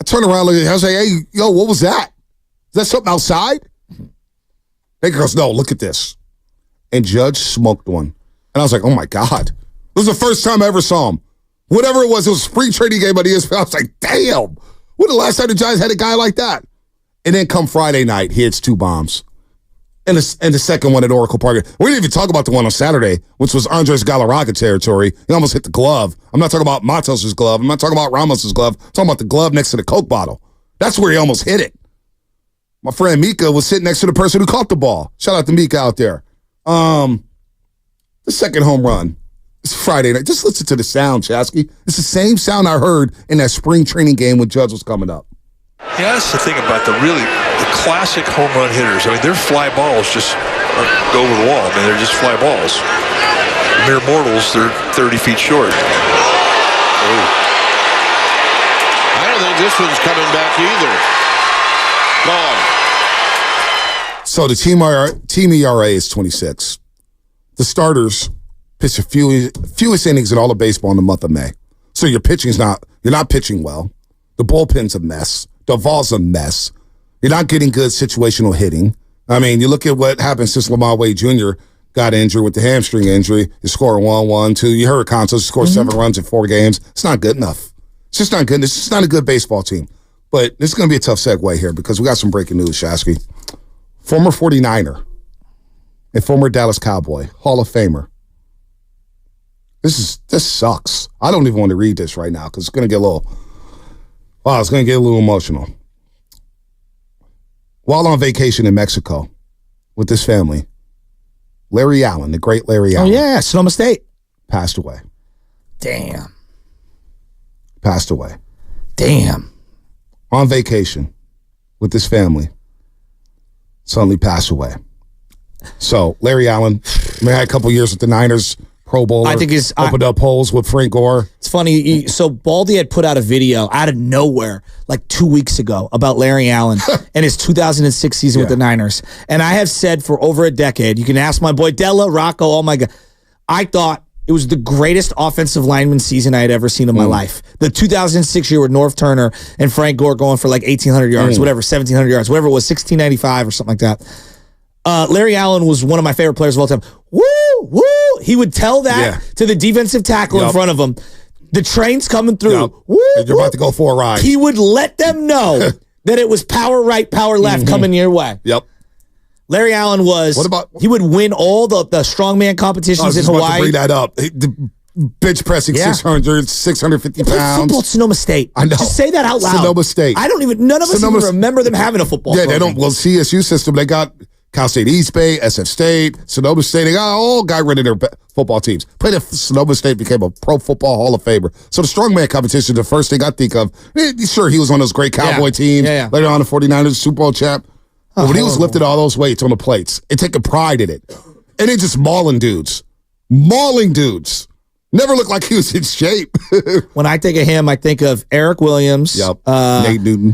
I turn around, look at him. I was like, hey, yo, what was that? Is that something outside? Baker goes, no, look at this. And Judge smoked one. And I was like, oh, my God. This was the first time I ever saw him. Whatever it was a spring training game on ESPN. I was like, damn. When the last time the Giants had a guy like that? And then come Friday night, he hits 2 bombs. And the second one at Oracle Park. We didn't even talk about the one on Saturday, which was Andres Galarraga territory. He almost hit the glove. I'm not talking about Matos' glove. I'm not talking about Ramos' glove. I'm talking about the glove next to the Coke bottle. That's where he almost hit it. My friend Mika was sitting next to the person who caught the ball. Shout out to Mika out there. The second home run. It's Friday night. Just listen to the sound, Chasky. It's the same sound I heard in that spring training game when Judge was coming up. Yeah, that's the thing about the classic home run hitters. I mean, their fly balls just go over the wall. I mean, they're just fly balls. Mere mortals, they're 30 feet short. Oh. I don't think this one's coming back either. Gone. So the team ERA is 26. The starters pitch the fewest innings in all of baseball in the month of May. So you're not pitching well. The bullpen's a mess. Duvall's a mess. You're not getting good situational hitting. I mean, you look at what happened since Lamar Wade Jr. got injured with the hamstring injury. He's scoring 1-1, 2. You heard Contos scored 7 runs in 4 games. It's not good enough. It's just not good. It's just not a good baseball team. But this is going to be a tough segue here because we got some breaking news, Shasky. Former 49er and former Dallas Cowboy, Hall of Famer. This sucks. I don't even want to read this right now because it's going to get a little emotional. While on vacation in Mexico with his family, Larry Allen, the great Larry Allen. Oh, yeah, Sonoma State. Passed away. Damn. Passed away. Damn. On vacation with his family, suddenly passed away. So, Larry Allen, had a couple years with the Niners, Pro Bowler. I think opened up holes with Frank Gore. It's funny. So Baldy had put out a video out of nowhere like 2 weeks ago about Larry Allen and his 2006 season with the Niners. And I have said for over a decade, you can ask my boy Della, Rocco, oh my God, I thought it was the greatest offensive lineman season I had ever seen in my life. The 2006 year with North Turner and Frank Gore going for like 1,800 yards, whatever, 1,700 yards, whatever it was, 1,695 or something like that. Larry Allen was one of my favorite players of all time. Woo, woo. He would tell that to the defensive tackle in front of him. The train's coming through. Woo, you're about to go for a ride. He would let them know that it was power right, power left coming your way. Yep. Larry Allen he would win all the strongman competitions in Hawaii. About to bring that up. The bench pressing 600, 650 pounds. Football at Sonoma State. I know. Just say that out loud. Sonoma State. None of us even remember them having a football program. They don't. Well, CSU system, they got Cal State East Bay, SF State, Sonoma State. They got rid of their football teams. Played at Sonoma State, became a Pro Football Hall of Famer. So the strongman competition, the first thing I think of, sure, he was on those great Cowboy teams. Later on, the 49ers, Super Bowl champ. But when he was lifting all those weights on the plates and taking pride in it, and then just mauling dudes. Never looked like he was in shape. When I think of him, I think of Eric Williams. Yep.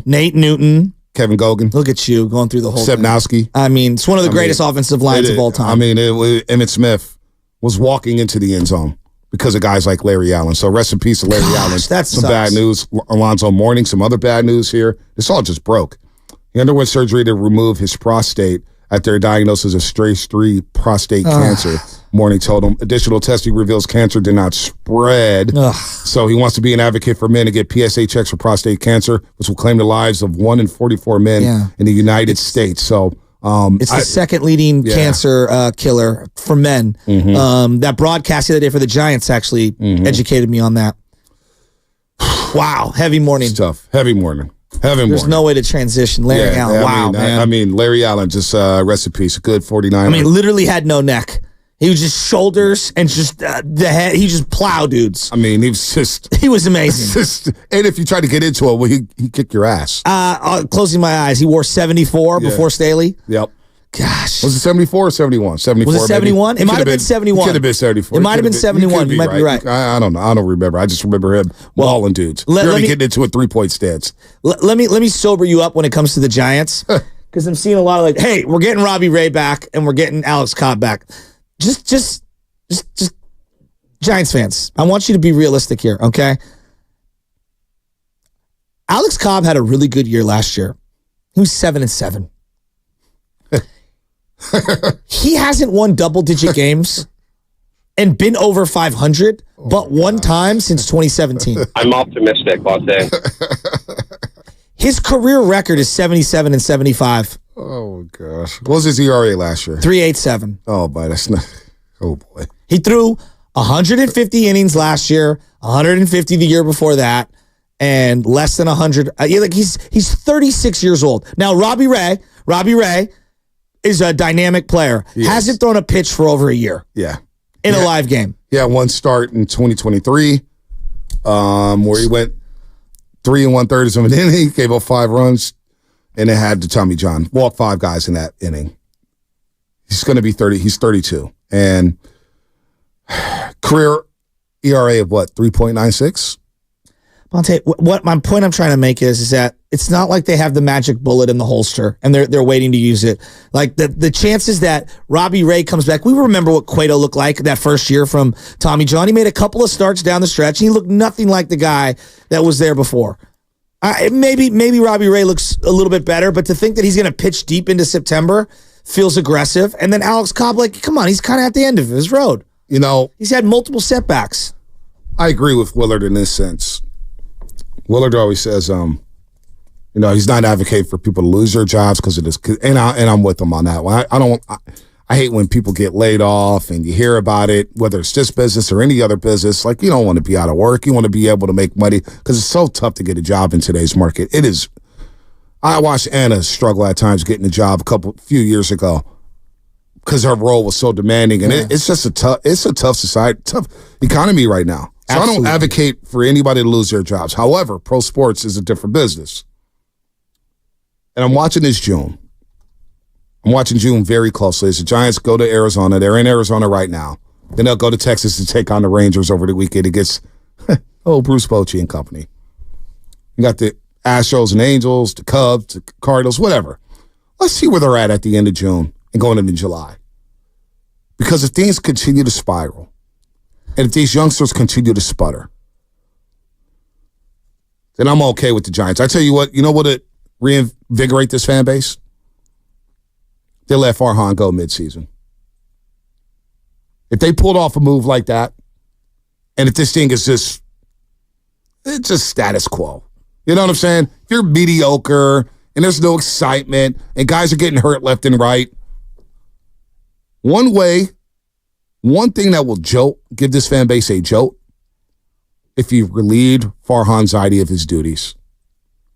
Nate Newton. Kevin Gogan. Look at you going through the whole Stepnowski. thing. I mean, it's one of the greatest offensive lines of all time. I mean, Emmitt Smith was walking into the end zone because of guys like Larry Allen. So rest in peace to Larry Allen. That's some bad news. Alonzo Mourning, some other bad news here. This all just broke. He underwent surgery to remove his prostate after a diagnosis of stage 3 prostate cancer. Mourning told him additional testing reveals cancer did not spread. So he wants to be an advocate for men to get PSA checks for prostate cancer, which will claim the lives of 1 in 44 men in the United States. So It's the second leading cancer killer for men. That broadcast the other day for the Giants actually educated me on that. Wow, heavy morning. It's tough. Heavy morning. There's no way to transition. Larry Allen. Wow, man. I mean, Larry Allen, just rest in peace. A good 49. I mean, literally had no neck. He was just shoulders and just the head. He just plowed dudes. I mean, he was amazing. And if you try to get into it, well, he kicked your ass. Closing my eyes, he wore 74 before Staley. Yep. Gosh. Was it 74 or 71? 74. Was it 71? It might have been 71. It could have been 74. It might have been 71. You might be right. I don't know. I don't remember. I just remember him mauling dudes. You're already getting into a 3-point stance. Let me sober you up when it comes to the Giants, because I'm seeing a lot of hey, we're getting Robbie Ray back and we're getting Alex Cobb back. Just Giants fans, I want you to be realistic here, okay? Alex Cobb had a really good year last year. He was 7-7. He hasn't won double-digit games and been over 500, but one time since 2017. I'm optimistic, Bonte. His career record is 77-75. Oh, gosh. What was his ERA last year? 3.87. Oh, boy, that's not... Oh, boy. He threw 150 innings last year, 150 the year before that, and less than 100. He's 36 years old. Now, Robbie Ray is a dynamic player. Hasn't thrown a pitch for over a year. Yeah. In a live game. Yeah, one start in 2023 where he went 3 1/3 of an inning, gave up 5 runs, and it had to Tommy John. Walked 5 guys in that inning. He's going to be 30. He's 32. And career ERA of what, 3.96? Bonte, what my point I'm trying to make is that it's not like they have the magic bullet in the holster and they're waiting to use it. Like the chances that Robbie Ray comes back, we remember what Cueto looked like that first year from Tommy John. He made a couple of starts down the stretch and he looked nothing like the guy that was there before. Maybe Robbie Ray looks a little bit better, but to think that he's going to pitch deep into September feels aggressive. And then Alex Cobb, come on, he's kind of at the end of his road. You know, he's had multiple setbacks. I agree with Willard in this sense. Willard always says, he's not advocating for people to lose their jobs because of this. And I'm with him on that one. I hate when people get laid off and you hear about it, whether it's this business or any other business. Like, you don't want to be out of work. You want to be able to make money because it's so tough to get a job in today's market. It is. I watched Anna struggle at times getting a job a few years ago because her role was so demanding. And it's just a tough society, tough economy right now. So absolutely. I don't advocate for anybody to lose their jobs. However, pro sports is a different business. And I'm watching this June. I'm watching June very closely as the Giants go to Arizona. They're in Arizona right now. Then they'll go to Texas to take on the Rangers over the weekend against Bruce Bochy and company. You got the Astros and Angels, the Cubs, the Cardinals, whatever. Let's see where they're at the end of June and going into July. Because if things continue to spiral, and if these youngsters continue to sputter, then I'm okay with the Giants. I tell you what would reinvigorate this fan base? They let Farhan go midseason. If they pulled off a move like that, and if this thing is it's just status quo. You know what I'm saying? If you're mediocre and there's no excitement and guys are getting hurt left and right, one thing that will give this fan base a jolt, if you relieved Farhan Zaidi of his duties.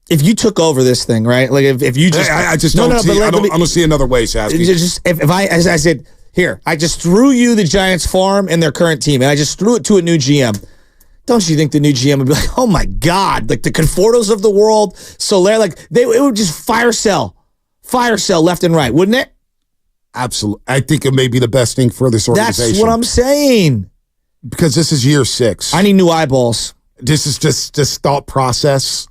If you took over this thing, right? Like if you just, I don't see another way, Sasky. As I said, here, I just threw you the Giants farm and their current team, and I just threw it to a new GM. Don't you think the new GM would be like, oh my God, like the Confortos of the world, Soler, it would just fire sell left and right, wouldn't it? Absolutely. I think it may be the best thing for this organization. That's what I'm saying. Because this is year 6. I need new eyeballs. This is just this thought process.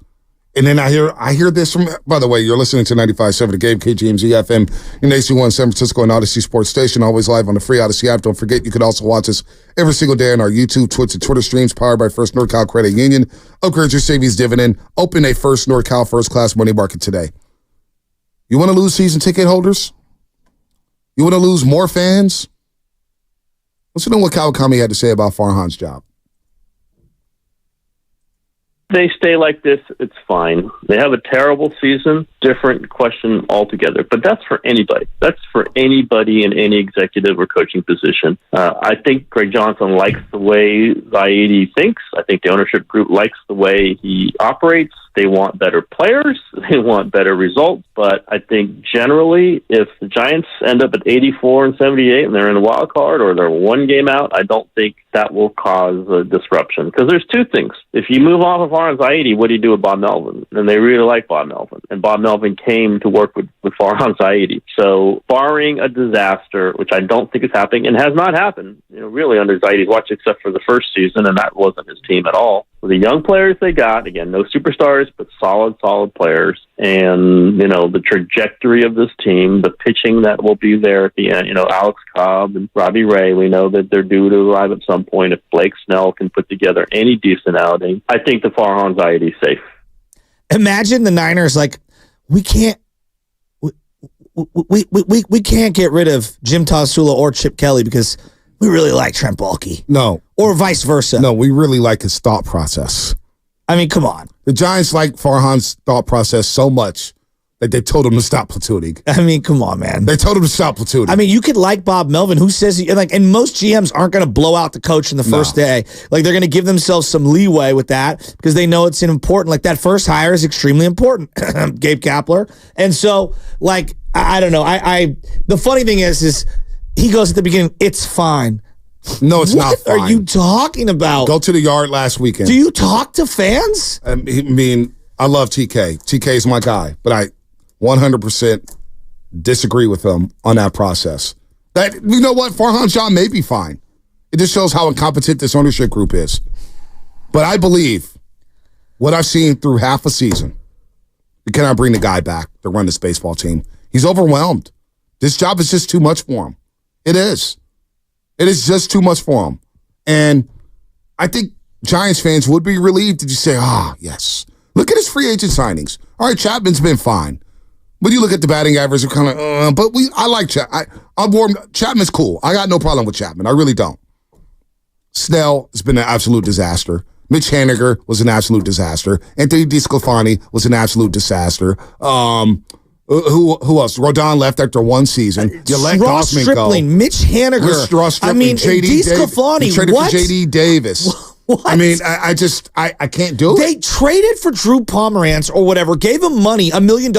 And then I hear this from, by the way, you're listening to 95.7 The Game, KGMZ FM, in AC1 San Francisco and Odyssey Sports Station, always live on the free Odyssey app. Don't forget, you can also watch us every single day on our YouTube, Twitch, and Twitter streams powered by First NorCal Credit Union. Upgrade your savings dividend. Open a First NorCal First Class Money Market today. You want to lose season ticket holders? You want to lose more fans? Listen to what Kawakami had to say about Farhan's job. They stay like this, it's fine. They have a terrible season, different question altogether. But that's for anybody. That's for anybody in any executive or coaching position. I think Greg Johnson likes the way Zaidi thinks. I think the ownership group likes the way he operates. They want better players. They want better results. But I think generally, if the Giants end up at 84 and 78 and they're in the wild card or they're one game out, I don't think that will cause a disruption. Because there's two things. If you move off of Farhan Zaidi, what do you do with Bob Melvin? And they really like Bob Melvin. And Bob Melvin came to work with Farhan Zaidi. So barring a disaster, which I don't think is happening and has not happened, really under Zaidi's watch, except for the first season, and that wasn't his team at all. With the young players they got, again, no superstars, but solid players. And, the trajectory of this team, the pitching that will be there at the end, Alex Cobb and Robbie Ray, we know that they're due to arrive at some point. If Blake Snell can put together any decent outing, I think the Farhan Zaidi is safe. Imagine the Niners, we can't get rid of Jim Tosula or Chip Kelly because we really like Trent Baalke. No. Or vice versa. No, we really like his thought process. I mean, come on. The Giants like Farhan's thought process so much that they told him to stop platooning. I mean, come on, man. They told him to stop platooning. I mean, you could like Bob Melvin, who says, and most GMs aren't going to blow out the coach in the first day. They're going to give themselves some leeway with that because they know it's important. That first hire is extremely important. Gabe Kapler. And so, I don't know. The funny thing is he goes at the beginning, it's fine. No, it's not fine. What are you talking about? Go to the yard last weekend. Do you talk to fans? I mean, I love TK. TK is my guy, but I 100% disagree with him on that process. You know what? Farhan Shaw may be fine. It just shows how incompetent this ownership group is. But I believe what I've seen through half a season, you cannot bring the guy back to run this baseball team. He's overwhelmed. This job is just too much for him. It is. It is just too much for him. And I think Giants fans would be relieved to just say, yes. Look at his free agent signings. All right, Chapman's been fine. But you look at the batting average, you're kind of, I like Chapman. I'm warm. Chapman's cool. I got no problem with Chapman. I really don't. Snell has been an absolute disaster. Mitch Haniger was an absolute disaster. Anthony DeSclafani was an absolute disaster. Who else? Rodon left after one season. You let Gossman go. Mitch Haniger. Ross Stripling, DeSclafani. He traded what? for J.D. Davis. What? I mean, I can't do it. They traded for Drew Pomerantz or whatever, gave him money, $1 million,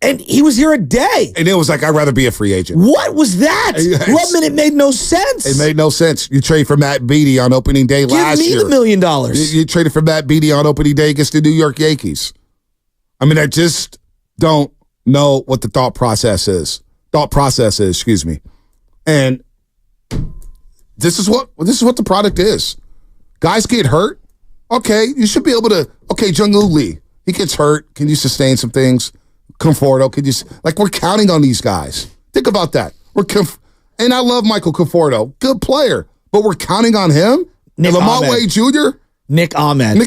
and he was here a day. And it was I'd rather be a free agent. What was that? Lubman, it made no sense. It made no sense. You trade for Matt Beattie on opening day last year. Give me the $1 million. You traded for Matt Beattie on opening day against the New York Yankees. I mean, I just don't know what the thought process is. Excuse me. And this is what the product is. Guys get hurt. Okay, you should be able to. Okay, Jung-Woo Lee, he gets hurt. Can you sustain some things? Conforto, we're counting on these guys. Think about that. And I love Michael Conforto, good player, but we're counting on him. Lamont Wade Jr., Nick Ahmed.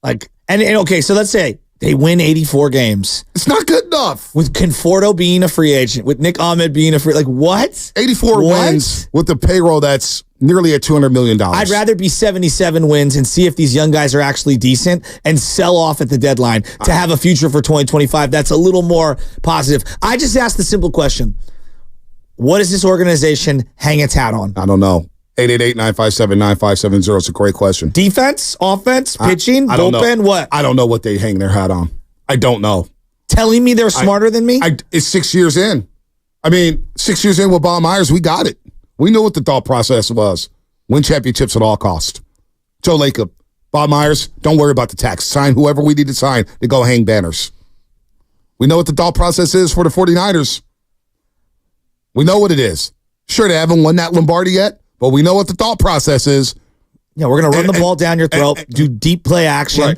And okay, so let's say they win 84 games. It's not good enough. With Conforto being a free agent, with Nick Ahmed being a free, what? 84 wins with the payroll that's nearly at $200 million. I'd rather be 77 wins and see if these young guys are actually decent and sell off at the deadline to have a future for 2025 that's a little more positive. I just asked the simple question. What does this organization hang its hat on? I don't know. 888-957-9570. It's a great question. Defense, offense, pitching, bullpen, what? I don't know what they hang their hat on. I don't know. Telling me they're smarter than me? It's 6 years in. I mean, 6 years in with Bob Myers, we got it. We knew what the thought process was. Win championships at all costs. Joe Lacob, Bob Myers, don't worry about the tax. Sign whoever we need to sign to go hang banners. We know what the thought process is for the 49ers. We know what it is. Sure, they haven't won that Lombardi yet, but we know what the thought process is. Yeah, we're going to run the ball down your throat, do deep play action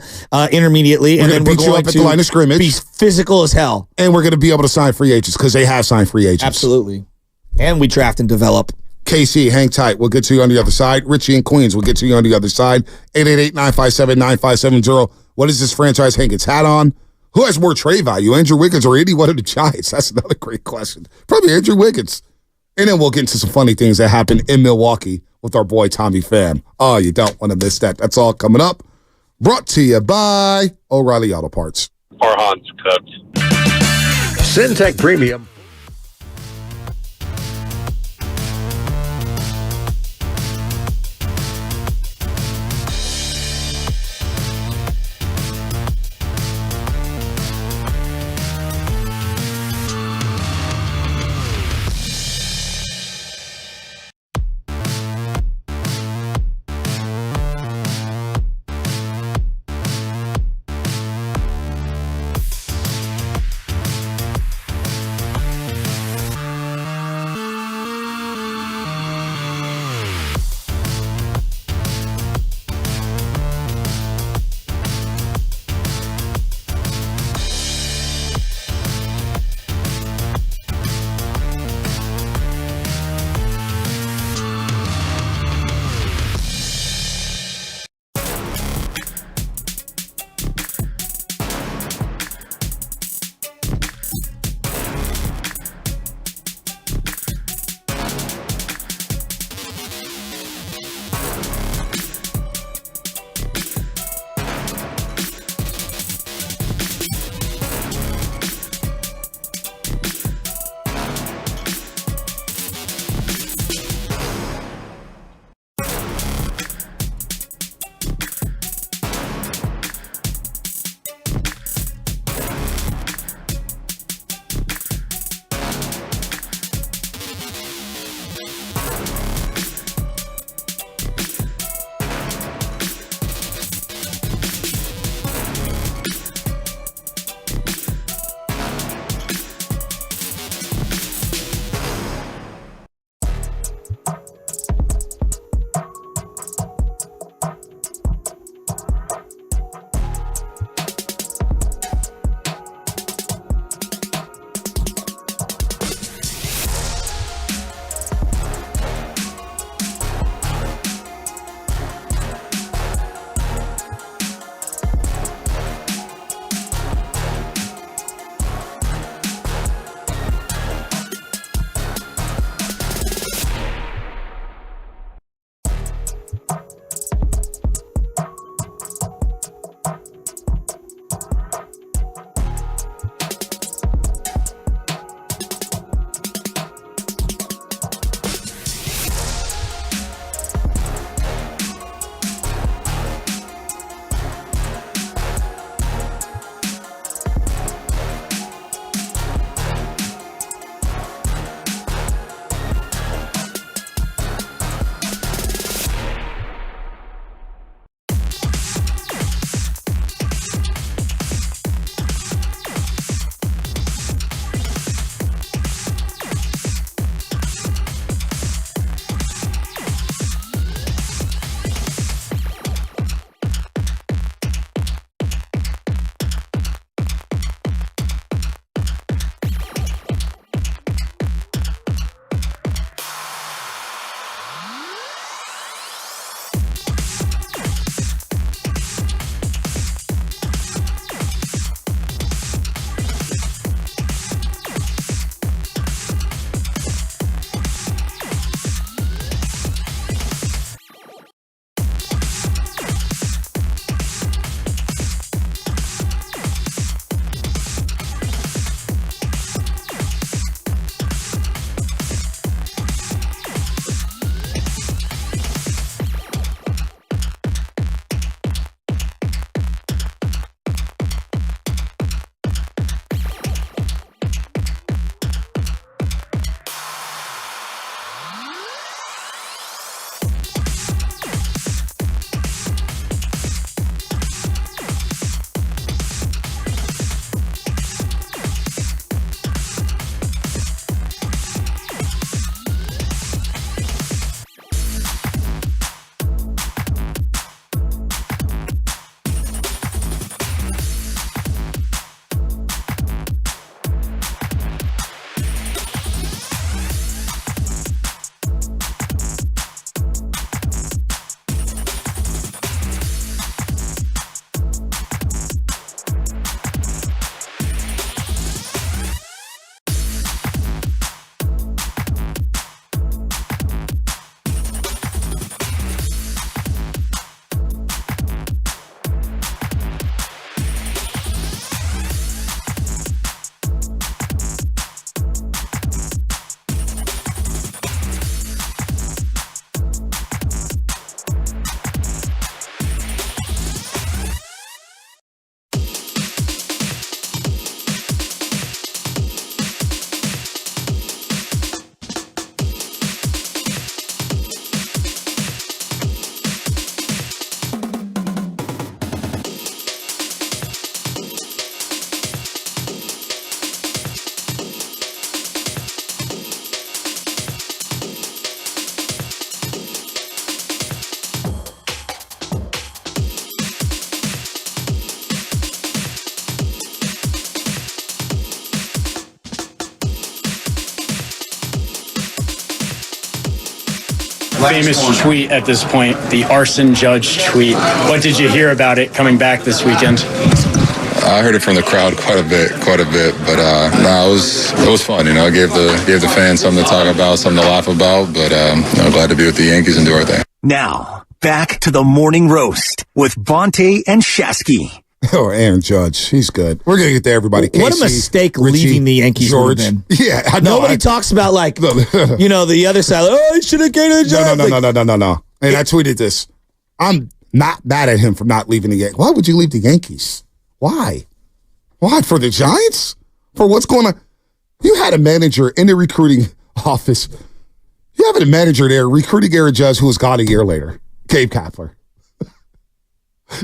intermediately, and then we're going you up at the line of scrimmage. Be physical as hell. And we're going to be able to sign free agents because they have signed free agents. Absolutely. And we draft and develop. KC, hang tight. We'll get to you on the other side. Richie in Queens, we'll get to you on the other side. 888-957-9570. What does this franchise hang its hat on? Who has more trade value, Andrew Wiggins or any one of the Giants? That's another great question. Probably Andrew Wiggins. And then we'll get into some funny things that happened in Milwaukee with our boy Tommy Pham. Oh, you don't want to miss that. That's all coming up. Brought to you by O'Reilly Auto Parts. Farhan's cooked. Syntec Premium. famous tweet at this point, the arson judge tweet. What did you hear about it coming back this weekend? I heard it from the crowd quite a bit, but it was fun. I gave the fans something to talk about, something to laugh about. But I'm glad to be with the Yankees and do our thing. Now back to the morning roast with Bonte and Shasky. Oh, Aaron Judge, he's good. We're gonna get to everybody. Casey, what a mistake Richie, leaving the Yankees. George. Yeah, I know. Nobody talks about the other side. Oh, he should have gained a job. No. And I tweeted this. I'm not mad at him for not leaving the Yankees. Why would you leave the Yankees? Why? For the Giants? For what's going on? You had a manager in the recruiting office. You have a manager there recruiting Aaron Judge, who was gone a year later. Gabe Kapler.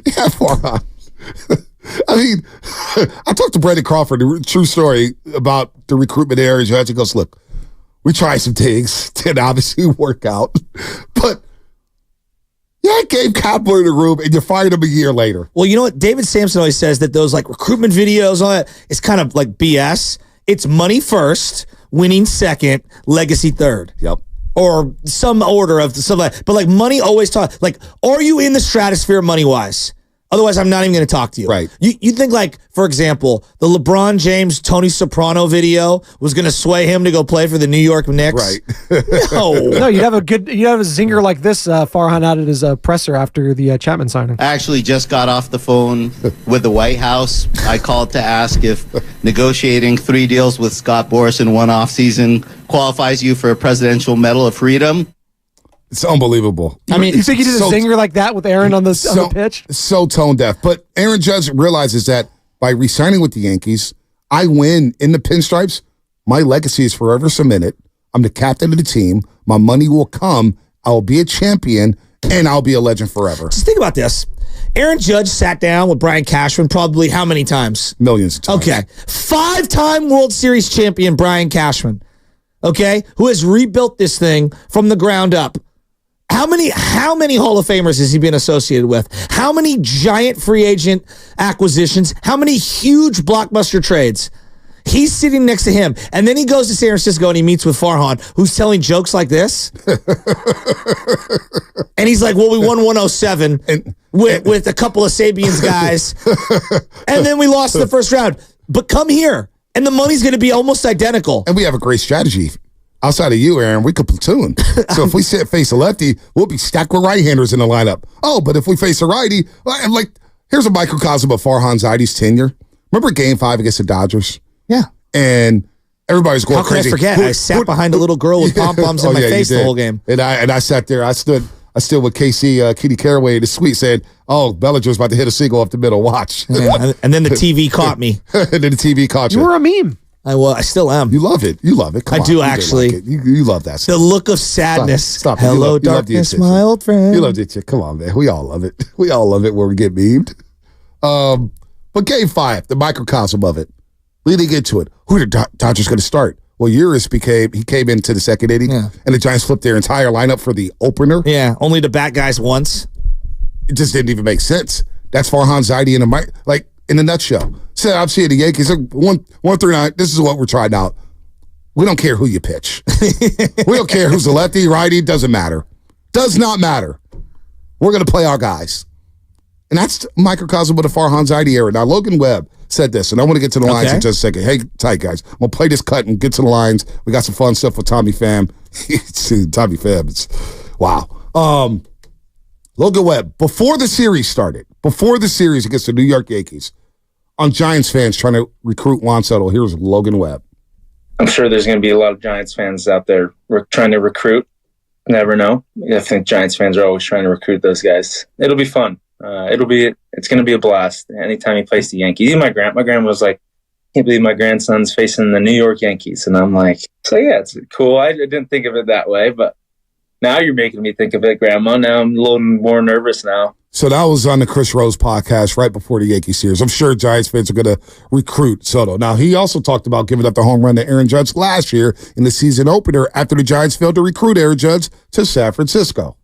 Yeah, Farhan. I mean, I talked to Brandon Crawford, the true story about the recruitment of Aaron Judge. He goes, look, we tried some things, didn't obviously work out, but yeah, Gabe Kapler in the room, and you fired him a year later. Well, you know what? David Sampson always says that those recruitment videos, all that, it's kind of like BS. It's money first, winning second, legacy third. Yep. Or some order of stuff like that. But money always talk. Are you in the stratosphere money-wise? Otherwise, I'm not even going to talk to you. Right. You think, for example, the LeBron James, Tony Soprano video was going to sway him to go play for the New York Knicks? Right. No, you'd have a zinger like this, Farhan out at his presser after the Chapman signing. I actually just got off the phone with the White House. I called to ask if negotiating 3 deals with Scott Boras in one offseason qualifies you for a Presidential Medal of Freedom. It's unbelievable. I mean, you think he did a zinger like that with Aaron on the pitch? So tone deaf. But Aaron Judge realizes that by re-signing with the Yankees, I win in the pinstripes. My legacy is forever cemented. I'm the captain of the team. My money will come. I'll be a champion, and I'll be a legend forever. Just think about this. Aaron Judge sat down with Brian Cashman probably how many times? Millions of times. Okay. 5-time World Series champion Brian Cashman, okay, who has rebuilt this thing from the ground up. How many Hall of Famers has he been associated with? How many giant free agent acquisitions? How many huge blockbuster trades? He's sitting next to him, and then he goes to San Francisco and he meets with Farhan, who's telling jokes like this. And he's like, well, we won 107 with a couple of Sabians guys, and then we lost the first round. But come here, and the money's going to be almost identical. And we have a great strategy. Outside of you, Aaron, we could platoon. So if we face a lefty, we'll be stacked with right-handers in the lineup. Oh, but if we face a righty, here's a microcosm of Farhan Zaidi's tenure. Remember Game 5 against the Dodgers? Yeah. And everybody's going crazy. How could I forget? I sat behind a little girl with pom-poms in my face the whole game. And I sat there. I stood with Casey Kitty Caraway in the suite saying, oh, Bellinger's about to hit a single up the middle. Watch. Yeah, and then the TV caught me. And then the TV caught you. You were a meme. I still am. You love it. Come I on. do actually. Like you love that stuff. The look of sadness. Stop. Hello, darkness, my old friend. You love it. Come on, man. We all love it. We all love it when we get memed. But Game 5, the microcosm of it, leading into it, who are the Dodgers going to start? Well, he came into the second inning, and the Giants flipped their entire lineup for the opener. Yeah, only to bat guys once. It just didn't even make sense. That's Farhan Zaidi in a nutshell. So I'm seeing the Yankees, 139, this is what we're trying out. We don't care who you pitch. We don't care who's a lefty, righty, doesn't matter. Does not matter. We're going to play our guys. And that's microcosm of the Farhan Zaidi era. Now, Logan Webb said this, and I want to get to the lines in just a second. Hey, tight guys, I'm going to play this cut and get to the lines. We got some fun stuff with Tommy Pham. Tommy Pham, wow. Logan Webb, before the series against the New York Yankees, on Giants fans trying to recruit Juan Soto, here's Logan Webb. I'm sure there's going to be a lot of Giants fans out there trying to recruit. Never know. I think Giants fans are always trying to recruit those guys. It'll be fun. It's going to be a blast. Anytime he plays the Yankees. Even my grandma was like, can't believe my grandson's facing the New York Yankees. And I'm like, so yeah, it's cool. I didn't think of it that way, but now you're making me think of it, Grandma. Now I'm a little more nervous now. So that was on the Chris Rose podcast right before the Yankee series. I'm sure Giants fans are going to recruit Soto. Now, he also talked about giving up the home run to Aaron Judge last year in the season opener after the Giants failed to recruit Aaron Judge to San Francisco.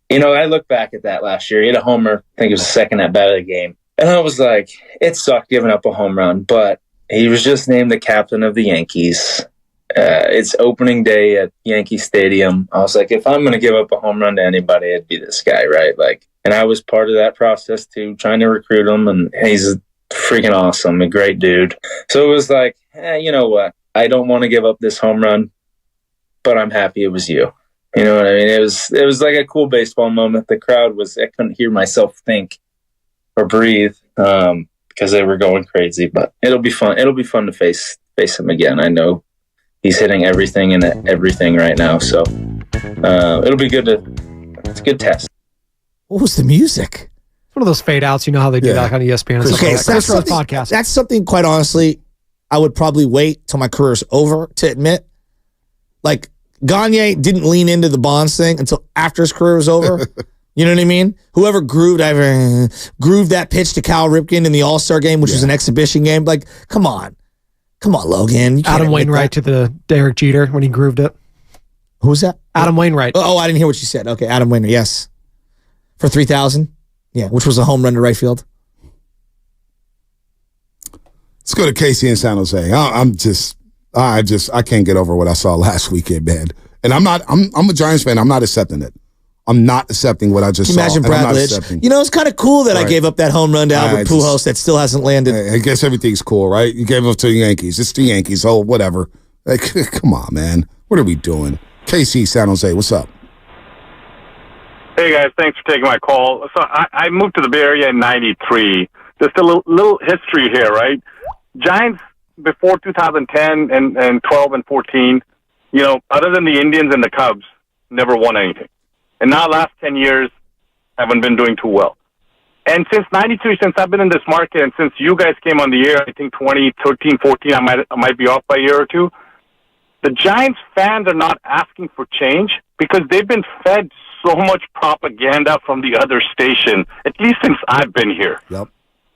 I look back at that last year. He had a homer. I think it was the second at bat of the game. And I was like, it sucked giving up a home run, but he was just named the captain of the Yankees. It's opening day at Yankee Stadium. I was like, if I'm going to give up a home run to anybody, it'd be this guy, right? Like, and I was part of that process too, trying to recruit him, and he's freaking awesome, a great dude. So it was like, you know what? I don't want to give up this home run, but I'm happy it was you. You know what I mean? It was like a cool baseball moment. The crowd I couldn't hear myself think or breathe because they were going crazy. But it'll be fun. It'll be fun to face him again. I know he's hitting everything and everything right now, so it'll be good. It's a good test. What was the music? One of those fade outs. You know how they do that on ESPN. And Okay, stuff like that. podcast. That's something. Quite honestly, I would probably wait till my career's over to admit. Like, Gagne didn't lean into the Bonds thing until after his career was over. You know what I mean? Whoever grooved that pitch to Cal Ripken in the All-Star game, which was an exhibition game. Like, come on, Logan. Adam Wainwright to the Derek Jeter when he grooved it. Who's that? Adam Wainwright. Oh, I didn't hear what you said. Okay, Adam Wainwright. Yes, for 3,000. Yeah, which was a home run to right field. Let's go to Casey in San Jose. I can't get over what I saw last weekend, man. And I'm a Giants fan. I'm not accepting it. I'm not accepting what I just saw. Imagine Brad Lidge. You know, it's kind of cool that I gave up that home run to Albert Pujols that still hasn't landed. I guess everything's cool, right? You gave up to the Yankees. It's the Yankees. Oh, whatever. Like, come on, man. What are we doing? KC, San Jose, what's up? Hey, guys. Thanks for taking my call. So I moved to the Bay Area in 93. Just a little history here, right? Giants before 2010 and 12 and 14, you know, other than the Indians and the Cubs, never won anything. And now last 10 years, haven't been doing too well. And since 93, since I've been in this market, and since you guys came on the air, I think 2013, 14, I might be off by a year or two, the Giants fans are not asking for change because they've been fed so much propaganda from the other station, at least since I've been here. Yep.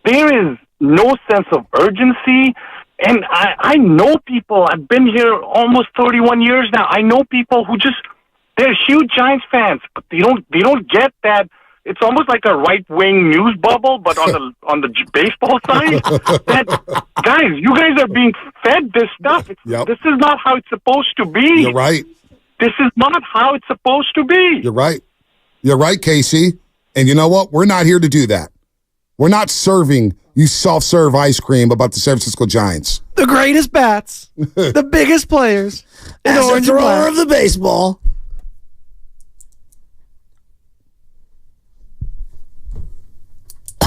There is no sense of urgency. And I know people, I've been here almost 31 years now. I know people who they're huge Giants fans, but they don't get that. It's almost like a right-wing news bubble, but on the baseball side. Guys, you guys are being fed this stuff. This is not how it's supposed to be. You're right. This is not how it's supposed to be. You're right. You're right, Casey. And you know what? We're not here to do that. We're not serving you soft-serve ice cream about the San Francisco Giants. The greatest bats, the biggest players, as a thrower of the baseball.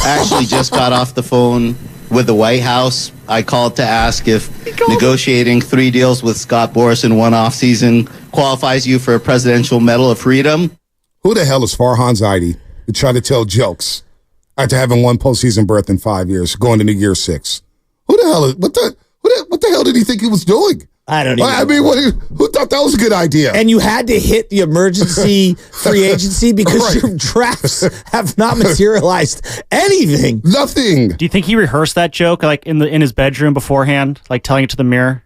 Actually just got off the phone with the White House. I called to ask if negotiating 3 deals with Scott Boras in one offseason qualifies you for a Presidential Medal of Freedom. Who the hell is Farhan Zaidi to try to tell jokes after having one postseason berth in 5 years, going into year 6? Who the hell is what the hell did he think he was doing? I don't even know. I mean, who thought that was a good idea? And you had to hit the emergency free agency because your drafts have not materialized anything. Nothing. Do you think he rehearsed that joke like in his bedroom beforehand, like telling it to the mirror?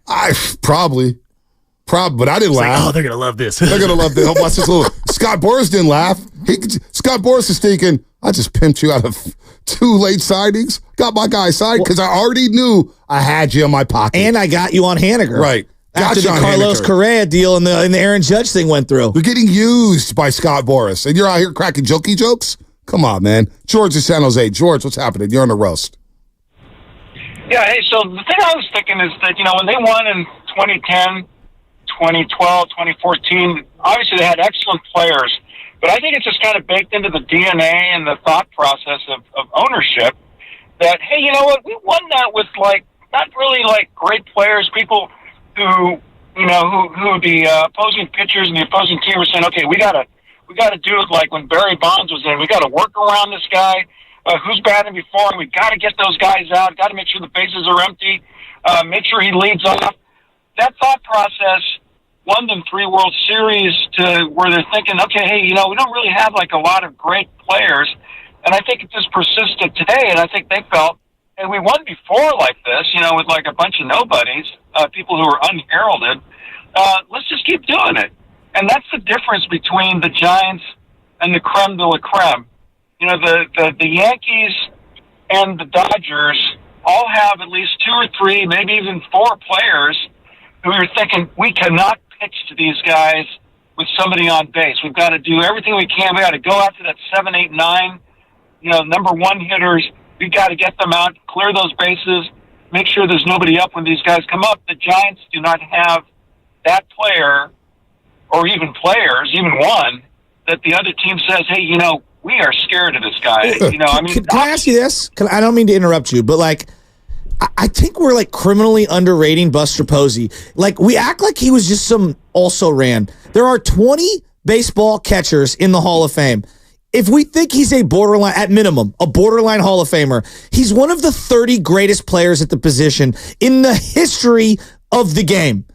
Probably, but I didn't laugh. Like, oh, they're gonna love this. They're gonna love this. Watch this little. Scott Boras didn't laugh. Scott Boras is thinking, I just pimped you out of 2 late signings. Got my guy signed because I already knew I had you in my pocket. And I got you on Haniger. Right. After the Carlos Correa deal and the Aaron Judge thing went through. You're getting used by Scott Boras. And you're out here cracking jokey jokes? Come on, man. George in San Jose. George, what's happening? You're on the roast. Yeah, hey, so the thing I was thinking is that, you know, when they won in 2010, 2012, 2014, obviously they had excellent players. But I think it's just kind of baked into the DNA and the thought process of ownership that, hey, you know what, we won that with, like, not really, like, great players, people who, you know, who the opposing pitchers and the opposing team were saying, okay, we gotta do it like when Barry Bonds was in. We gotta work around this guy who's batting before him. We gotta get those guys out. Gotta make sure the bases are empty. Make sure he leads off. That thought process won them 3 World Series to where they're thinking, okay, hey, you know, we don't really have like a lot of great players, and I think it just persisted today. And I think they felt, hey, we won before like this, you know, with like a bunch of nobodies, people who are unheralded. Let's just keep doing it. And that's the difference between the Giants and the creme de la creme. You know, the Yankees and the Dodgers all have at least 2 or 3, maybe even 4 players we were thinking we cannot pitch to these guys with somebody on base. We've got to do everything we can. We got to go after that 7, 8, 9, number one hitters. We've got to get them out, clear those bases, make sure there's nobody up when these guys come up. The Giants do not have that player or even players, even one, that the other team says, hey, we are scared of this guy. Can I ask you this? I don't mean to interrupt you, but I think we're criminally underrating Buster Posey. We act like he was just some also-ran. There are 20 baseball catchers in the Hall of Fame. If we think he's a borderline, at minimum, a borderline Hall of Famer, he's one of the 30 greatest players at the position in the history of the game.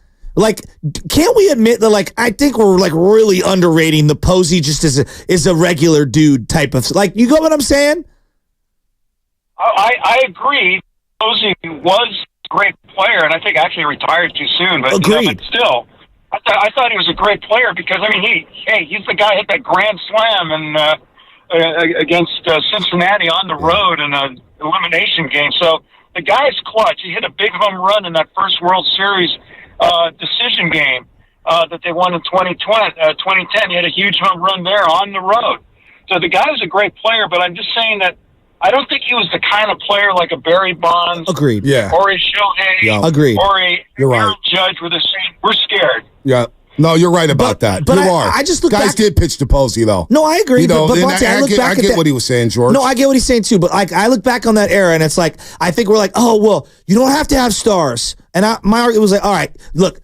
Can't we admit that, I think we're, really underrating the Posey just as a regular dude type of, you get what I'm saying? I agree. Posey was a great player, and I think actually retired too soon, but, Agreed. But still, I thought he was a great player because, he's the guy who hit that grand slam and against Cincinnati on the road in an elimination game. So the guy's clutch. He hit a big home run in that first World Series decision game that they won in 2010. He had a huge home run there on the road. So the guy was a great player, but I'm just saying that I don't think he was the kind of player like a Barry Bonds. Agreed. Yeah. Or a Shohei. Yeah. Agreed. Or a You're Aaron right. Judge with a saying, we're scared. Yeah. No, you're right about that. but you I- are. I just look Guys back- did pitch to Posey, though. No, I agree. But and Monte, I look back I at get what he was saying, George. No, I get what he's saying too. But I look back on that era, and it's I think we're oh well, you don't have to have stars. And my argument was all right, look,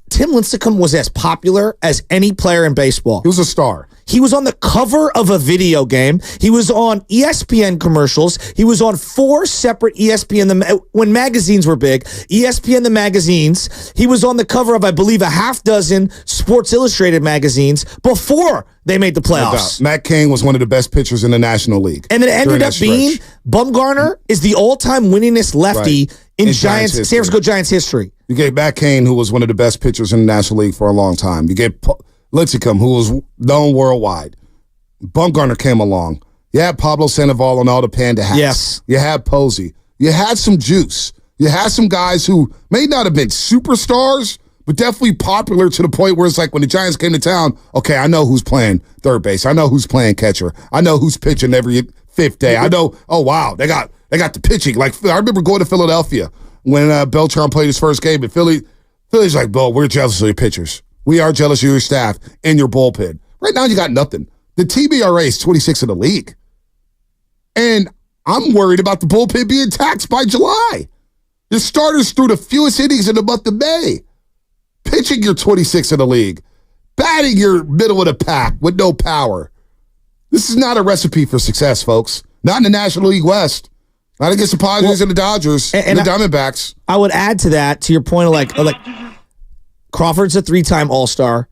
Tim Lincecum was as popular as any player in baseball. He was a star. He was on the cover of a video game. He was on ESPN commercials. He was on 4 separate ESPN, when magazines were big, ESPN the magazines. He was on the cover of, I believe, a half dozen Sports Illustrated magazines before they made the No doubt. playoffs. Matt Cain was one of the best pitchers in the National League. And then it during ended up that being stretch. Bumgarner is the all-time winningest lefty Right. in In Giants, Giants San Francisco Giants history. You gave Matt Cain, who was one of the best pitchers in the National League for a long time. You gave Lincecum, who was known worldwide. Bumgarner came along. You had Pablo Sandoval and all the panda hats. Yes. You had Posey. You had some juice. You had some guys who may not have been superstars, but definitely popular to the point where it's when the Giants came to town, okay, I know who's playing third base. I know who's playing catcher. I know who's pitching every 5th day. I know, oh, wow, they got the pitching. I remember going to Philadelphia when Beltran played his first game, and Philly's Bill, we're jealous of your pitchers. We are jealous of your staff and your bullpen. Right now, you got nothing. The TBRA is 26 in the league. And I'm worried about the bullpen being taxed by July. The starters threw the fewest innings in the month of May. Pitching, you're 26 in the league. Batting, you're middle of the pack with no power. This is not a recipe for success, folks. Not in the National League West. Not against the Padres and the Dodgers and the Diamondbacks. I would add to that, to your point of Crawford's a 3-time All-Star.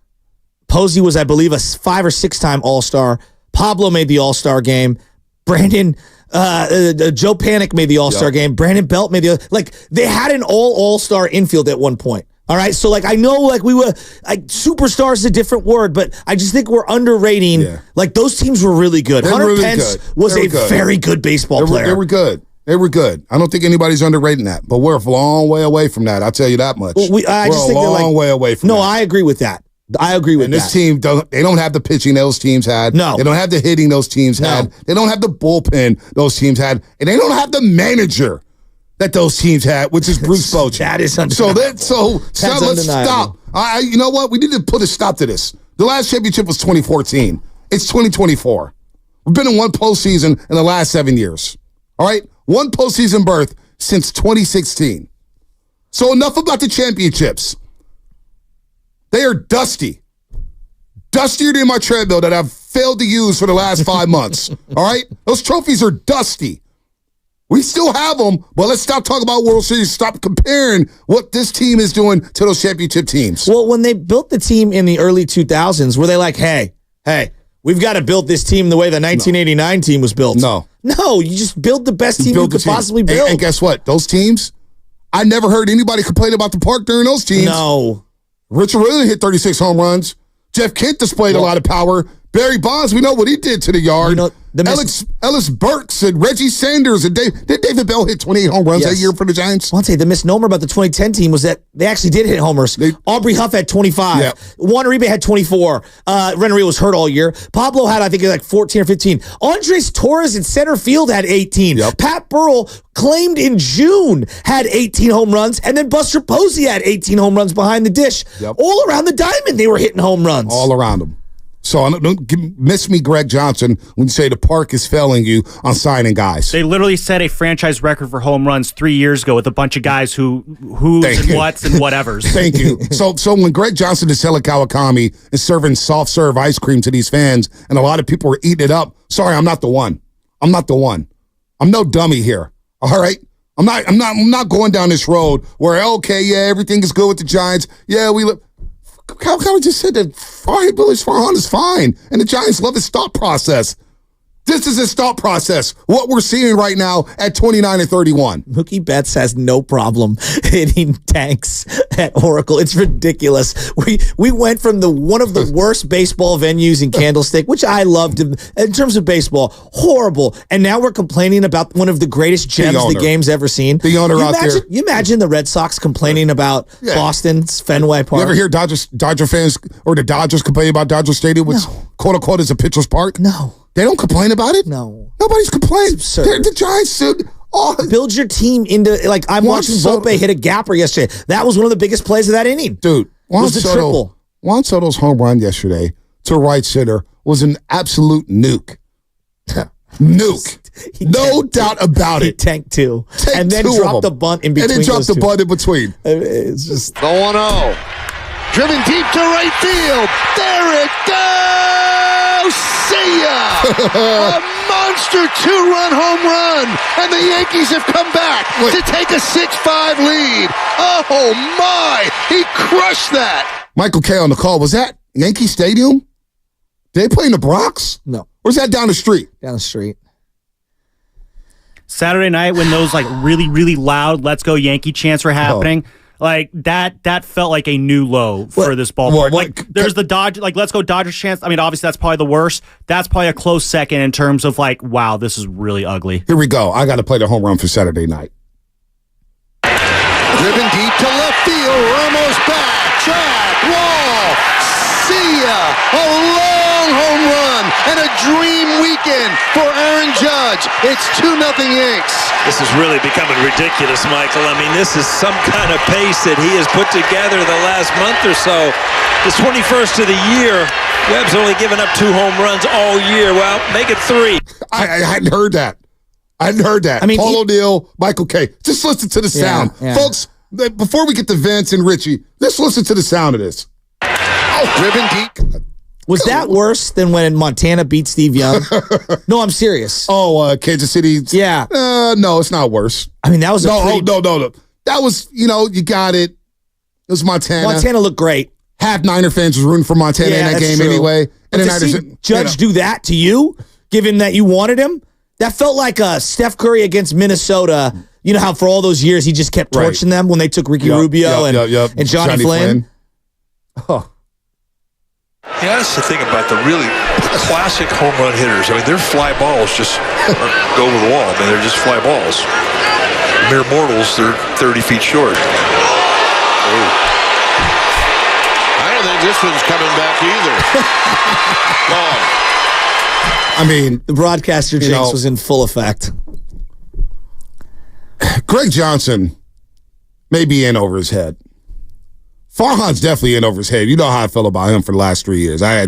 Posey was, I believe, a 5 or 6-time All-Star. Pablo made the All-Star game. Brandon, Joe Panik made the All-Star game. Brandon Belt made the, they had an all-All-Star infield at one point. All right, so I know we were superstars is a different word, but I just think we're underrating. Yeah. Those teams were really good. They were Hunter really Pence good. was They a were good. very good baseball player. They were good. They were good. I don't think anybody's underrating that, but we're a long way away from that. I'll tell you that much. Well, we're a long way away from that. No, I agree with that. I agree with and that. this team, they don't have the pitching those teams had. No. They don't have the hitting those teams had. They don't have the bullpen those teams had. And they don't have the manager that those teams had, which is Bruce Bochy. That is undeniable. So let's stop. You know what? We need to put a stop to this. The last championship was 2014. It's 2024. We've been in one postseason in the last 7 years. All right? One postseason berth since 2016. So enough about the championships. They are dusty. Dustier than my treadmill that I've failed to use for the last 5 months. All right? Those trophies are dusty. We still have them, but let's stop talking about World Series. Stop comparing what this team is doing to those championship teams. Well, when they built the team in the early 2000s, were they hey, we've got to build this team the way the 1989 team was built? No, you just build the best team you could possibly build. And guess what? Those teams, I never heard anybody complain about the park during those teams. No. Richard Williams hit 36 home runs. Jeff Kent displayed a lot of power Barry Bonds, we know what he did to the yard. Ellis Burks and Reggie Sanders and did David Bell hit 28 home runs that year for the Giants? I'll tell you, the misnomer about the 2010 team was that they actually did hit homers. Aubrey Huff had 25. Yep. Juan Uribe had 24. Rennery was hurt all year. Pablo had, I think, like 14 or 15. Andres Torres in center field had 18. Yep. Pat Burrell claimed in June had 18 home runs, and then Buster Posey had 18 home runs behind the dish. Yep. All around the diamond, they were hitting home runs. All around them. So don't miss me, Greg Johnson, when you say the park is failing you on signing guys. They literally set a franchise record for home runs 3 years ago with a bunch of guys who's and what's and whatevers. Thank you. So when Greg Johnson is selling Kawakami and serving soft serve ice cream to these fans, and a lot of people are eating it up, sorry, I'm not the one. I'm not the one. I'm no dummy here. All right? I'm not going down this road where, okay, yeah, everything is good with the Giants. Yeah, we look. Kawakami just said that Farhan is fine, and the Giants love his thought process. This is his thought process. What we're seeing right now at 29 and 31. Mookie Betts has no problem hitting tanks at Oracle. It's ridiculous. We went from one of the worst baseball venues in Candlestick, which I loved in terms of baseball, horrible. And now we're complaining about one of the greatest gems the game's ever seen. The owner there. You imagine the Red Sox complaining about Boston's Fenway Park? You ever hear Dodger fans or the Dodgers complain about Dodger Stadium, which quote unquote is a pitcher's park? No. They don't complain about it? No. Nobody's complaining. The Giants should build your team into, like, I'm watching Volpe hit a gapper yesterday. That was one of the biggest plays of that inning. Dude, Juan Soto's home run yesterday to right center was an absolute nuke. No doubt about it. He tanked two. And then dropped the bunt in between. And then dropped the bunt in between. It's just. The 1-0. Driven deep to right field. There it goes. See ya! A monster 2-run home run, and the Yankees have come back to take a 6-5 lead. Oh my! He crushed that. Michael K on the call. Was that Yankee Stadium? Did they play in the Bronx? No. Or is that down the street? Down the street. Saturday night when those like really, really loud "Let's Go Yankee" chants were happening. Like that felt like a new low for this ballpark. Like there's the "Let's Go Dodgers" chants. I mean, obviously that's probably the worst. That's probably a close second in terms of like, wow, this is really ugly. Here we go. I got to play the home run for Saturday night. Driven deep to left field. Ramos back. Track. Wall. See ya. A long home run and a dream weekend for Aaron Judge. It's 2-0 Yanks. This is really becoming ridiculous, Michael. I mean, this is some kind of pace that he has put together the last month or so. The 21st of the year, Webb's only given up 2 home runs all year. Well, make it 3. I hadn't heard that. I mean, Paul O'Neill, Michael K. Just listen to the sound. Folks, before we get to Vince and Richie, let's listen to the sound of this. Driven deep. Was that worse than when Montana beat Steve Young? No, I'm serious. Kansas City. Yeah. No, it's not worse. I mean, that was no. That was, you got it. It was Montana. Montana looked great. Half Niner fans was rooting for Montana in that game true. Anyway. And then to Judge do that to you, given that you wanted him, that felt like Steph Curry against Minnesota. You know how for all those years he just kept torching them when they took Ricky Rubio and Johnny Flynn? Oh. Yeah, that's the thing about the really classic home run hitters. I mean, their fly balls just go over the wall. I mean, they're just fly balls. Mere mortals, they're 30 feet short. I don't think this one's coming back either. I mean, the broadcaster jinx was in full effect. Greg Johnson may be in over his head. Farhan's definitely in over his head. You know how I feel about him for the last 3 years. I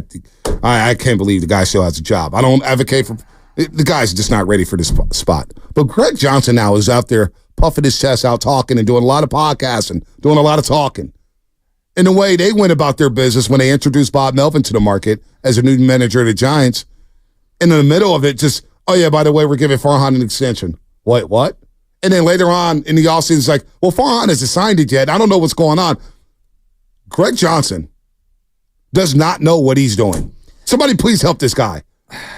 can't believe the guy still has a job. I don't advocate for the guy's just not ready for this spot. But Greg Johnson now is out there puffing his chest out, talking and doing a lot of podcasting, doing a lot of talking. In the way they went about their business when they introduced Bob Melvin to the market as a new manager of the Giants, and in the middle of it, just, oh yeah, by the way, we're giving Farhan an extension. Wait, what? And then later on in the offseason, it's like, well, Farhan hasn't signed it yet. I don't know what's going on. Greg Johnson does not know what he's doing. Somebody please help this guy.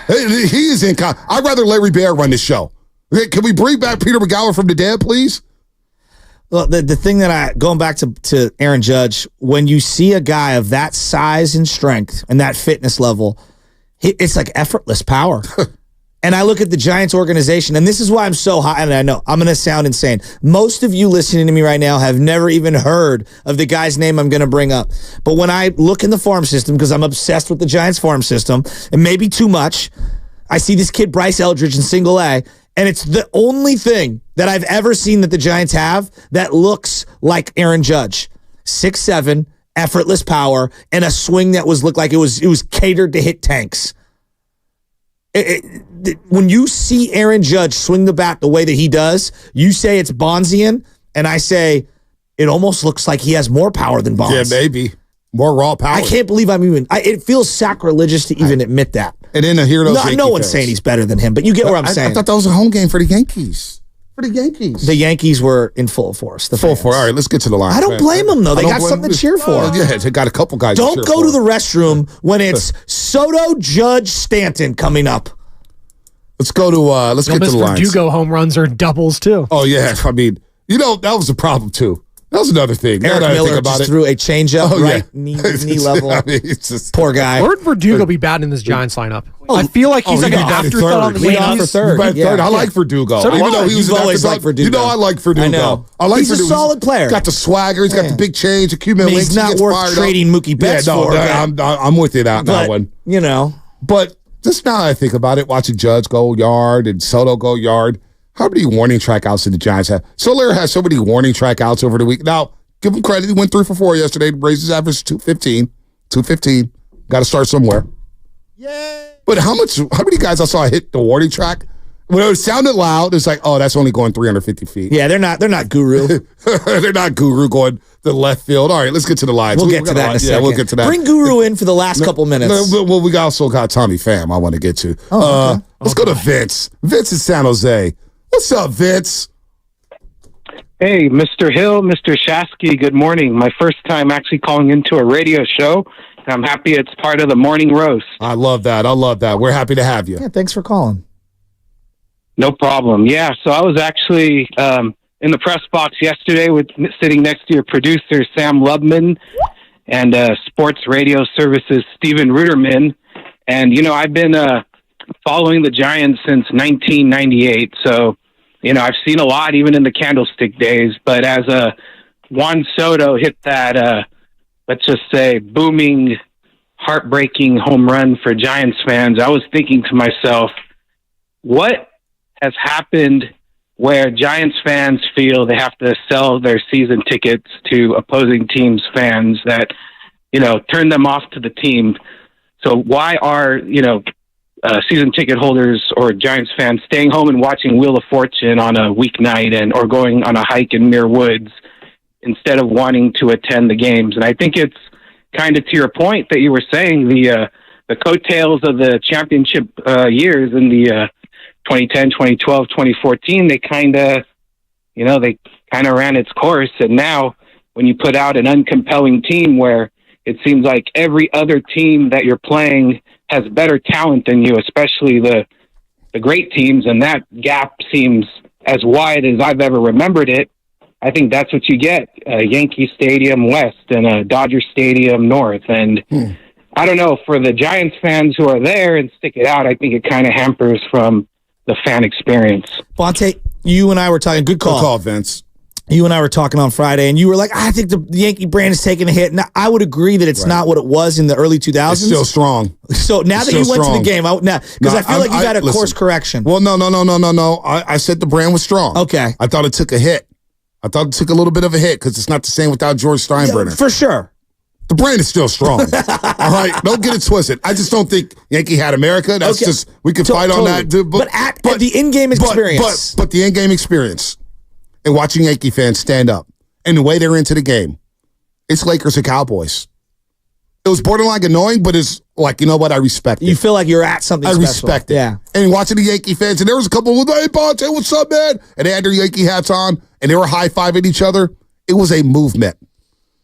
He is in. I'd rather Larry Bear run this show. Can we bring back Peter McGowan from the dead, please? Well, the thing that going back to Aaron Judge, when you see a guy of that size and strength and that fitness level It's like effortless power. And I look at the Giants organization, and this is why I'm so high, and I know I'm going to sound insane. Most of you listening to me right now have never even heard of the guy's name I'm going to bring up. But when I look in the farm system, because I'm obsessed with the Giants farm system, and maybe too much, I see this kid Bryce Eldridge in single A, and it's the only thing that I've ever seen that the Giants have that looks like Aaron Judge. 6'7", effortless power, and a swing that looked like it was catered to hit tanks. When you see Aaron Judge swing the bat the way that he does, you say it's Bonzian, and I say it almost looks like he has more power than Bonds. Yeah, maybe. More raw power. I can't believe it feels sacrilegious to even admit that. And then to hear those no one's saying he's better than him, but you get what I'm saying. I thought that was a home game for the Yankees. The Yankees were in full force. Full force. All right, let's get to the line. I don't blame them, though. They got something to cheer for. Yeah, they got a couple guys Don't to cheer go for. to the restroom when it's Soto, Judge, Stanton coming up. Let's go to let's get to the lines. Verdugo home runs are doubles too. Oh yeah, I mean, that was a problem too. That was another thing. Eric Miller just threw a changeup knee level. I mean, poor guy. Where'd Verdugo be batting in this Giants lineup? I feel like he's like an afterthought on the Yankees. Third. I like Verdugo. So even though he was always like Verdugo. I like Verdugo. I know. He's a solid player. He's got the swagger. He's got the big change. He's not worth trading Mookie Betts for. I'm with you on that one. But just now I think about it, watching Judge go yard and Soto go yard, how many warning strikeouts did the Giants have? Soler has so many warning strikeouts over the week. Now, give him credit. He went 3 for 4 yesterday, raised his average to 215. Got to start somewhere. Yay! But how many guys I saw hit the warning track? When it sounded loud, it's like, oh, that's only going 350 feet. Yeah, they're not guru. They're not guru going the left field. All right, let's get to the lines. We'll get to that in a second. Yeah, we'll get to that. Bring Guru in for the last couple minutes. Well, we also got Tommy Pham I want to get to. Let's go to Vince. Vince in San Jose. What's up, Vince? Hey, Mr. Hill, Mr. Shasky, good morning. My first time actually calling into a radio show. I'm happy it's part of the morning roast. I love that. We're happy to have you. Yeah, thanks for calling. No problem. Yeah, so I was actually in the press box yesterday sitting next to your producer, Sam Lubman, and Sports Radio Services, Steven Ruderman. And, I've been following the Giants since 1998. So, I've seen a lot, even in the Candlestick days. But as Juan Soto hit that, let's just say, booming, heartbreaking home run for Giants fans, I was thinking to myself, what has happened where Giants fans feel they have to sell their season tickets to opposing teams' fans that, turn them off to the team? So why are, season ticket holders or Giants fans staying home and watching Wheel of Fortune on a weeknight or going on a hike in Muir Woods instead of wanting to attend the games? And I think it's kind of to your point that you were saying, the coattails of the championship years in the 2010, 2012, 2014, they kind of ran its course. And now when you put out an uncompelling team where it seems like every other team that you're playing has better talent than you, especially the great teams, and that gap seems as wide as I've ever remembered it, I think that's what you get, Yankee Stadium West and Dodger Stadium North. And I don't know, for the Giants fans who are there and stick it out, I think it kind of hampers from the fan experience. Bonte, you and I were talking. Good call. Good call, Vince. You and I were talking on Friday, and you were like, I think the Yankee brand is taking a hit. Now, I would agree that it's not what it was in the early 2000s. It's still strong. So now that you went to the game, because I feel like you've had a course correction. Well, no. I said the brand was strong. Okay. I thought it took a hit. I thought it took a little bit of a hit because it's not the same without George Steinbrenner. Yeah, for sure. The brand is still strong. All right? Don't get it twisted. I just don't think Yankee had America. That's just, we can fight on that. But at the in-game experience. But the in-game experience and watching Yankee fans stand up and the way they're into the game, it's Lakers and Cowboys. It was borderline annoying, but it's like, you know what? I respect it. You feel like you're at something special. I respect it. Yeah. And watching the Yankee fans, and there was a couple of, hey, Bonte, what's up, man? And they had their Yankee hats on, and they were high-fiving each other. It was a movement.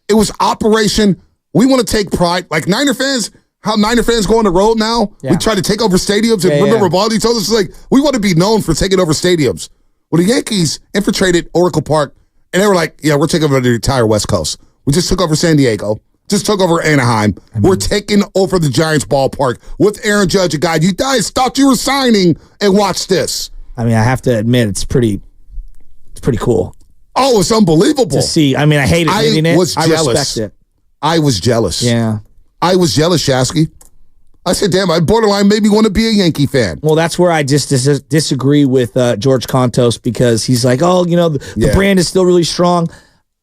It was Operation, we want to take pride. Like Niner fans, how Niner fans go on the road now, we try to take over stadiums and remember all each other. It's like, we want to be known for taking over stadiums. Well, the Yankees infiltrated Oracle Park, and they were like, yeah, we're taking over the entire West Coast. We just took over San Diego. just took over Anaheim. We're taking over the Giants ballpark with Aaron Judge, a guy you guys thought you were signing, and watch this. I mean, I have to admit, it's pretty cool. Oh, it's unbelievable. To see. I mean, I hate admitting it. Was jealous. I respect it. I was jealous. Yeah. I was jealous, Shasky. I said, damn, I borderline made me want to be a Yankee fan. Well, that's where I just disagree with George Kontos, because he's like, oh, the brand is still really strong.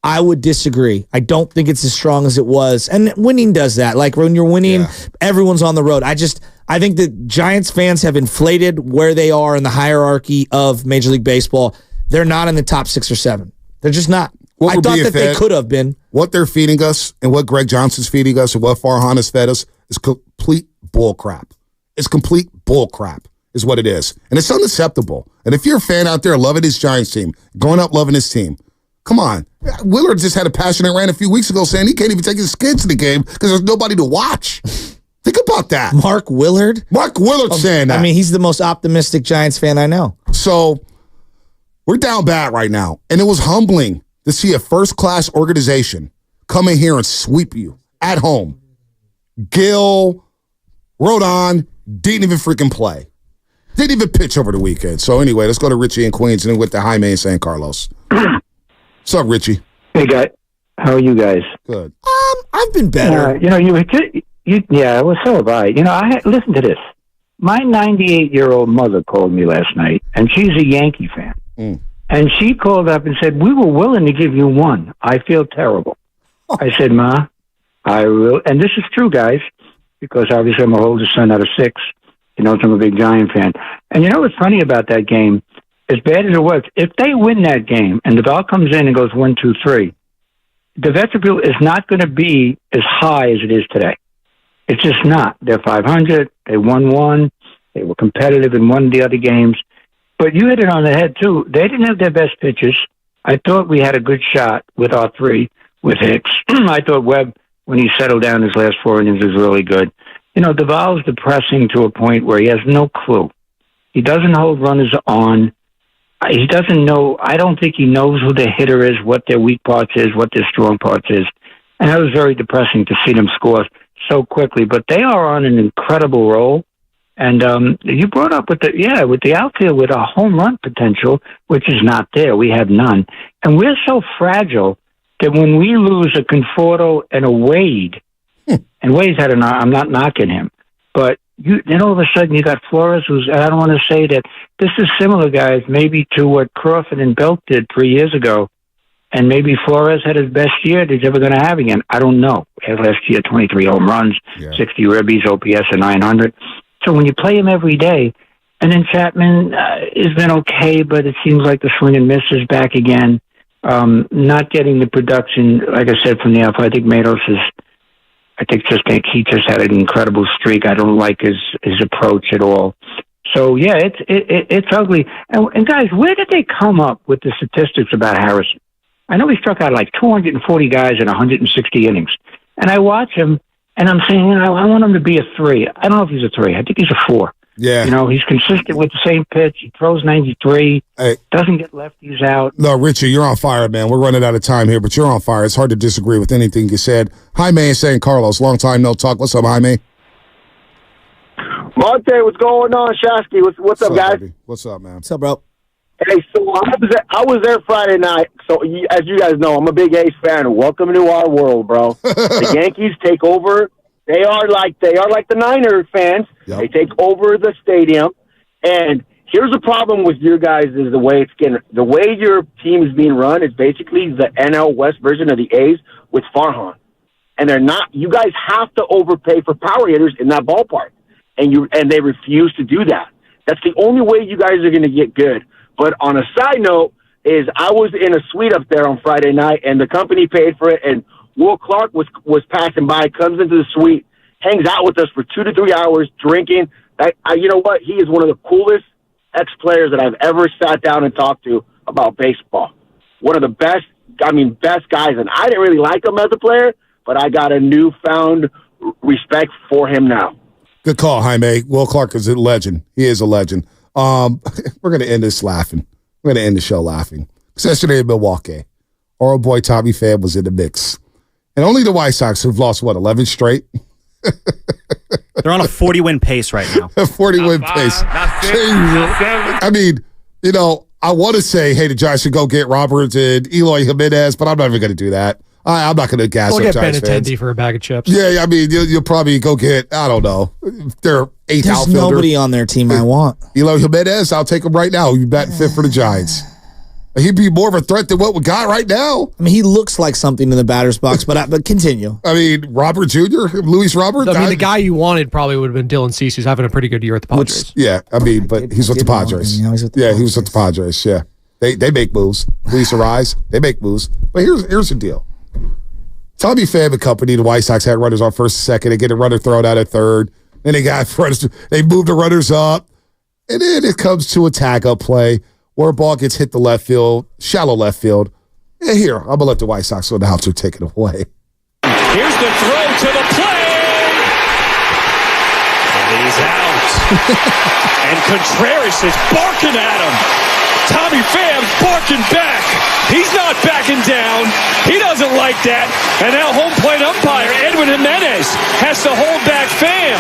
I would disagree. I don't think it's as strong as it was. And winning does that. Like when you're winning, everyone's on the road. I think that Giants fans have inflated where they are in the hierarchy of Major League Baseball. They're not in the top 6 or 7. They're just not. I thought that they could have been. What they're feeding us and what Greg Johnson's feeding us and what Farhan has fed us is complete bull crap. It's complete bull crap is what it is. And it's unacceptable. And if you're a fan out there loving his Giants team, growing up loving his team, come on. Willard just had a passionate rant a few weeks ago saying he can't even take his kids to the game because there's nobody to watch. Think about that. Mark Willard? Mark Willard saying that. I mean, he's the most optimistic Giants fan I know. So we're down bad right now. And it was humbling to see a first-class organization come in here and sweep you at home. Gil, Rodon, didn't even freaking play. Didn't even pitch over the weekend. So anyway, let's go to Richie in Queens and then with the Jaime in San Carlos. What's up, Richie? Hey, guys. How are you guys? Good. I've been better. Well, so have I. Listen to this. My 98-year-old mother called me last night, and she's a Yankee fan. And she called up and said, we were willing to give you one. I feel terrible. I said, Ma, I will. And this is true, guys, because obviously I'm a oldest son out of 6. So I'm a big Giant fan. And what's funny about that game? As bad as it was, if they win that game and the ball comes in and goes 1-2-3, the vestibule is not going to be as high as it is today. It's just not. They're 500. They won one. They were competitive in one of the other games. But you hit it on the head, too. They didn't have their best pitchers. I thought we had a good shot with our 3, with Hicks. I thought Webb, when he settled down his last 4 innings, was really good. Duvall's depressing to a point where he has no clue. He doesn't hold runners on. He doesn't know. I don't think he knows who the hitter is, what their weak parts is, what their strong parts is. And that was very depressing to see them score so quickly. But they are on an incredible roll. And you brought up with the outfield with a home run potential, which is not there. We have none. And we're so fragile that when we lose a Conforto and a Wade, and Wade's had I'm not knocking him, but then all of a sudden you got Flores, I don't want to say that this is similar, guys, maybe to what Crawford and Belt did 3 years ago. And maybe Flores had his best year that he's ever going to have again. I don't know. He had last year 23 home runs, 60 ribbies, OPS of 900. So when you play him every day, and then Chapman has been okay, but it seems like the swing and miss is back again. Not getting the production, like I said, from the outfield. I think Matos he just had an incredible streak. I don't like his approach at all. So yeah, it's ugly. And guys, where did they come up with the statistics about Harrison? I know he struck out like 240 guys in 160 innings, and I watch him. And I'm saying, I want him to be a 3. I don't know if he's a 3. I think he's a 4. Yeah. He's consistent with the same pitch. He throws 93. Hey. Doesn't get lefties out. No, Richie, you're on fire, man. We're running out of time here, but you're on fire. It's hard to disagree with anything you said. Jaime in San Carlos. Long time no talk. What's up, Jaime? Monte, what's going on? Shasky, what's up, guys? Baby? What's up, man? What's up, bro? Hey, so I was there Friday night. So as you guys know, I'm a big A's fan. Welcome to our world, bro. The Yankees take over. They are like the Niner fans. Yep. They take over the stadium. And here's the problem with your guys is the way your team is being run is basically the NL West version of the A's with Farhan. And they're not. You guys have to overpay for power hitters in that ballpark, and they refuse to do that. That's the only way you guys are going to get good. But on a side note, is I was in a suite up there on Friday night, and the company paid for it, and Will Clark was passing by, comes into the suite, hangs out with us for 2 to 3 hours, drinking. You know what? He is one of the coolest ex-players that I've ever sat down and talked to about baseball. One of the best guys, and I didn't really like him as a player, but I got a newfound respect for him now. Good call, Jaime. Will Clark is a legend. He is a legend. We're going to end this laughing. We're going to end the show laughing. Because yesterday in Milwaukee, our old boy Tommy Pham was in the mix. And only the White Sox who've lost, 11 straight? They're on a 40-win pace right now. A 40-win pace. I mean, I want to say, hey, the Giants should go get Roberts and Eloy Jimenez, but I'm not even going to do that. I'm not going to gas up Giants fans. We'll get Benintendi for a bag of chips. Yeah, I mean, you'll probably go get, I don't know, their eighth outfielder. There's nobody on their team I want. Eloy Jimenez, I'll take him right now. You batting fifth for the Giants. He'd be more of a threat than what we got right now. I mean, he looks like something in the batter's box, but continue. I mean, Robert Jr., Luis Robert. I mean, the guy you wanted probably would have been Dylan Cease, who's having a pretty good year at the Padres. Yeah, I mean, but he's with the Padres. He was with the Padres, yeah. They make moves. Luis Ariz, they make moves. But here's the deal. Tommy Pham and company, the White Sox had runners on first and second. They get a runner thrown out at third. Then they got runners. They move the runners up. And then it comes to a tag-up play where a ball gets hit the left field, shallow left field. And here, I'm going to let the White Sox announcer take it away. Here's the throw to the plate. And he's out. And Contreras is barking at him. Tommy Pham's barking back. He's not backing down. He doesn't like that. And now home plate umpire Edwin Jimenez has to hold back Pham.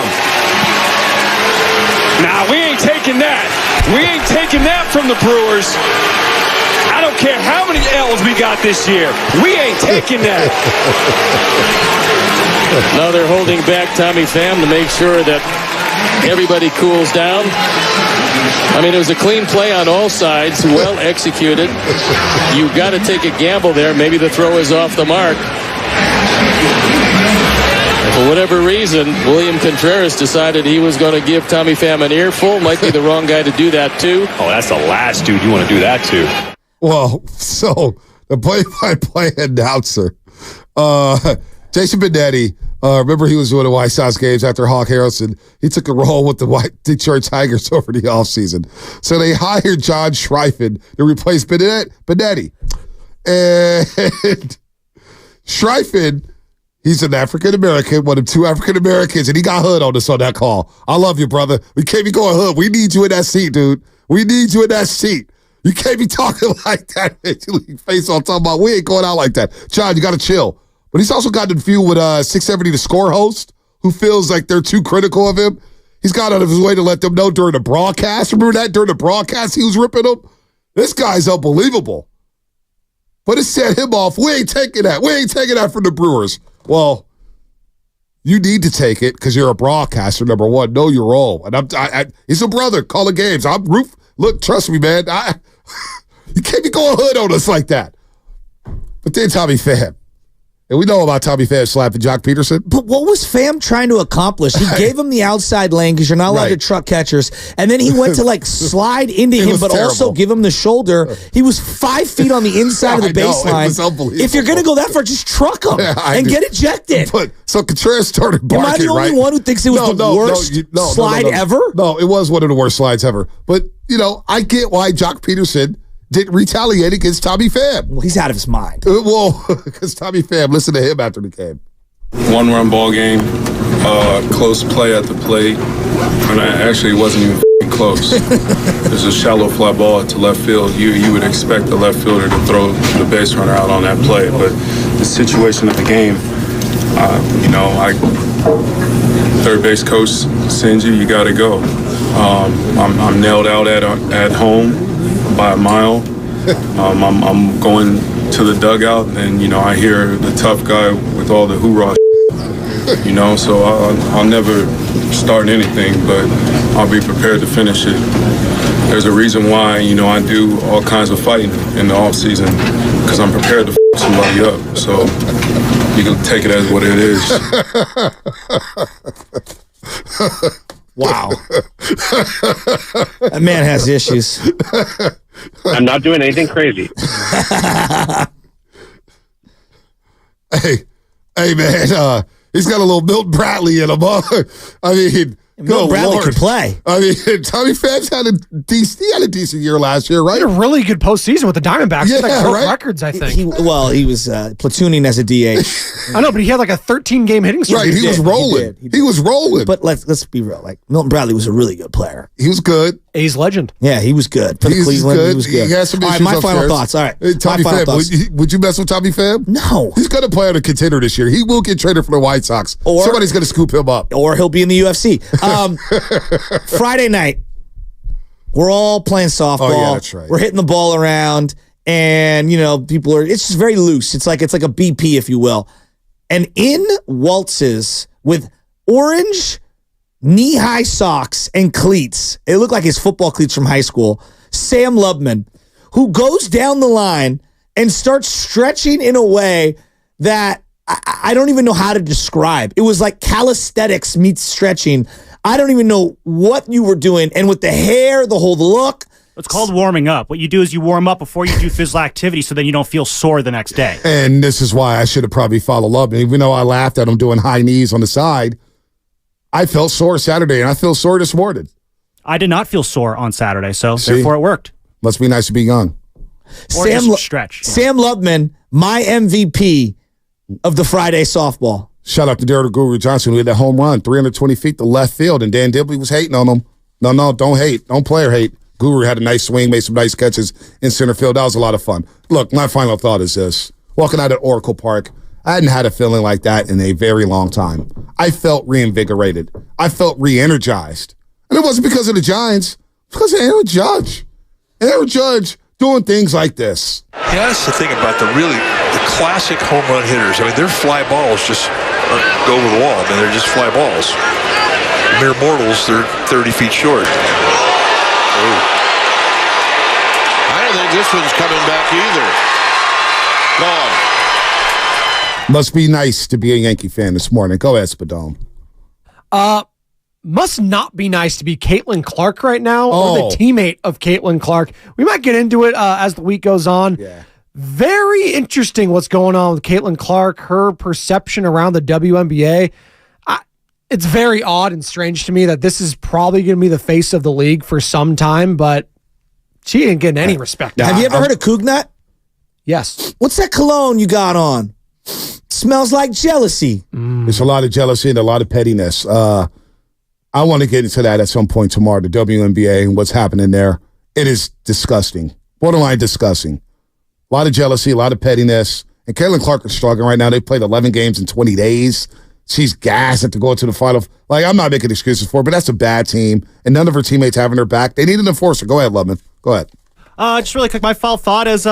Nah, we ain't taking that. We ain't taking that from the Brewers. I don't care how many L's we got this year. We ain't taking that. Now they're holding back Tommy Pham to make sure that everybody cools down. I mean, it was a clean play on all sides, well executed. You've got to take a gamble there. Maybe the throw is off the mark. For whatever reason, William Contreras decided he was going to give Tommy Pham an earful. Might be the wrong guy to do that to. Oh, that's the last dude you want to do that to. Well, so the play-by-play announcer, Jason Benetti, remember he was doing the White Sox games after Hawk Harrelson. He took a role with the Detroit Tigers over the offseason. So they hired John Schreifen to replace Benetti. And Schreifen, he's an African-American, one of two African-Americans, and he got hood on us on that call. I love you, brother. We can't be going hood. We need you in that seat, dude. We need you in that seat. You can't be talking like that. Face on talking about, we ain't going out like that. John, you got to chill. But he's also gotten in feud with 670 The Score host, who feels like they're too critical of him. He's gone out of his way to let them know during the broadcast. Remember that? During the broadcast, he was ripping them. This guy's unbelievable. But it set him off. We ain't taking that. We ain't taking that from the Brewers. Well, you need to take it because you're a broadcaster, number one. Know your role. And he's a brother. Call the games. Look, trust me, man. You can't be going hood on us like that. But then Tommy Pham. And we know about Tommy Pham slapping Jock Peterson. But what was Pham trying to accomplish? He gave him the outside lane because you're not allowed to truck catchers. And then he went to slide into him, but also give him the shoulder. He was 5 feet on the inside of the baseline. It was unbelievable. If you're going to go that far, just truck him and get ejected. But so Contreras started barking, Am I the only one who thinks it was the worst slide ever? No, it was one of the worst slides ever. But, I get why Jock Peterson didn't retaliate against Tommy Pham. Well, he's out of his mind. Well, because Tommy Pham, listen to him after the game. 1-run ball game, close play at the plate, and it wasn't even close. There's a shallow fly ball to left field. You would expect the left fielder to throw the base runner out on that play, but the situation of the game, third base coach sends you got to go. I'm nailed out at home by a mile. I'm going to the dugout, and I hear the tough guy with all the hoorah. So I'll never start anything, but I'll be prepared to finish it. There's a reason why I do all kinds of fighting in the off season, because I'm prepared to f somebody up. So you can take it as what it is. Wow. That man has issues. I'm not doing anything crazy. Hey, man, he's got a little Milton Bradley in him. I mean, Milton Bradley could play. I mean, Tommy Phab's had a decent year last year, right? He had a really good postseason with the Diamondbacks. Yeah, He broke right? records, I think. He was platooning as a DH. I know, but he had like a 13-game hitting streak. Right, he was rolling. He was rolling. But let's be real. Like Milton Bradley was a really good player. He was good. A's legend. Yeah, he was good for the Cleveland. Good. He was good. He has some All right, issues my final upstairs. thoughts. All right, Hey, Tommy my final Pham, thoughts. would you mess with Tommy Pham? No. He's going to play on a contender this year. He will get traded for the White Sox. Or somebody's going to scoop him up. Or he'll be in the UFC. Friday night, we're all playing softball. Oh, yeah, that's right. We're hitting the ball around, and people are. It's just very loose. It's like a BP, if you will. And in waltzes with orange knee-high socks and cleats. It looked like his football cleats from high school. Sam Lubman, who goes down the line and starts stretching in a way that I don't even know how to describe. It was like calisthenics meets stretching. I don't even know what you were doing. And with the hair, the whole look. It's called warming up. What you do is you warm up before you do physical activity so then you don't feel sore the next day. And this is why I should have probably followed Lubman. Even though I laughed at him doing high knees on the side, I felt sore Saturday, and I feel sore this morning. I did not feel sore on Saturday, so See? therefore it worked. Must be nice to be young. Or just stretch. Sam Lubman, my MVP of the Friday softball. Shout out to Daryl Guru Johnson who hit that home run, 320 feet to left field, and Dan Dibley was hating on him. No, don't hate. Don't player hate. Guru had a nice swing, made some nice catches in center field. That was a lot of fun. Look, my final thought is this. Walking out at Oracle Park, I hadn't had a feeling like that in a very long time. I felt reinvigorated. I felt re-energized. And it wasn't because of the Giants. It was because of Aaron Judge. Aaron Judge doing things like this. Yeah, that's the thing about the classic home run hitters. I mean, their fly balls just go over the wall. I mean, they're just fly balls. The mere mortals, they're 30 feet short. Ooh. I don't think this one's coming back either. Gone. Must be nice to be a Yankee fan this morning. Go ahead, Spadone. Must not be nice to be Caitlin Clark right now, or Oh. the teammate of Caitlin Clark. We might get into it as the week goes on. Yeah. Very interesting what's going on with Caitlin Clark, her perception around the WNBA. It's very odd and strange to me that this is probably going to be the face of the league for some time, but she ain't getting any respect. Have you ever heard of Cougnut? Yes. What's that cologne you got on? Smells like jealousy. There's a lot of jealousy and a lot of pettiness. I want to get into that at some point tomorrow, the WNBA and what's happening there. It is disgusting. Borderline disgusting. A lot of jealousy, a lot of pettiness. And Caitlin Clark is struggling right now. They played 11 games in 20 days. She's gassed to go to the final. Like, I'm not making excuses for her, but that's a bad team. And none of her teammates having her back. They need an enforcer. Go ahead, Lubman. Go ahead. Just really quick, my final thought is,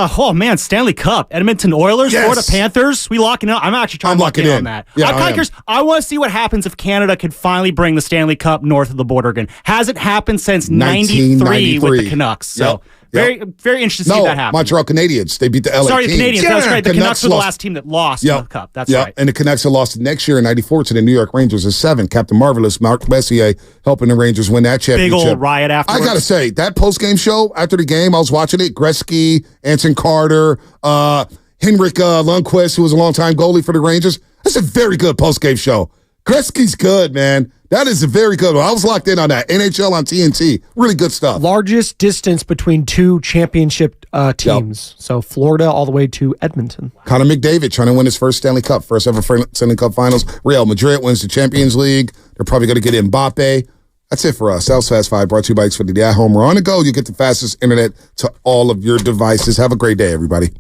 Stanley Cup, Edmonton Oilers, Yes. Florida Panthers. We locking in. I'm actually trying to lock in on that. Yeah, I'm kind of curious. I want to see what happens if Canada could finally bring the Stanley Cup north of the border again. Hasn't happened since 93 with the Canucks. So very interested to see that happen. Montreal Canadiens. They beat the LA Sorry, the Kings. Canadiens. That was great. The Canucks were the lost. last team that lost the Cup. That's right. And the Canucks had lost next year in 94 to the New York Rangers in 7. Captain Marvelous, Mark Messier, helping the Rangers win that championship. Big old riot afterwards. I got to say, that post-game show after the game, I was watching it. Gretzky, Anson Carter, Henrik Lundqvist, who was a longtime goalie for the Rangers. That's a very good post-game show. Gretzky's good, man. That is a very good one. I was locked in on that. NHL on TNT. Really good stuff. Largest distance between two championship teams. So Florida all the way to Edmonton. Connor McDavid trying to win his first Stanley Cup, first ever Stanley Cup Finals. Real Madrid wins the Champions League. They're probably going to get Mbappe. That's it for us. That was Fast Five, brought to you by Xfinity at home. We're on the go. You get the fastest internet to all of your devices. Have a great day, everybody.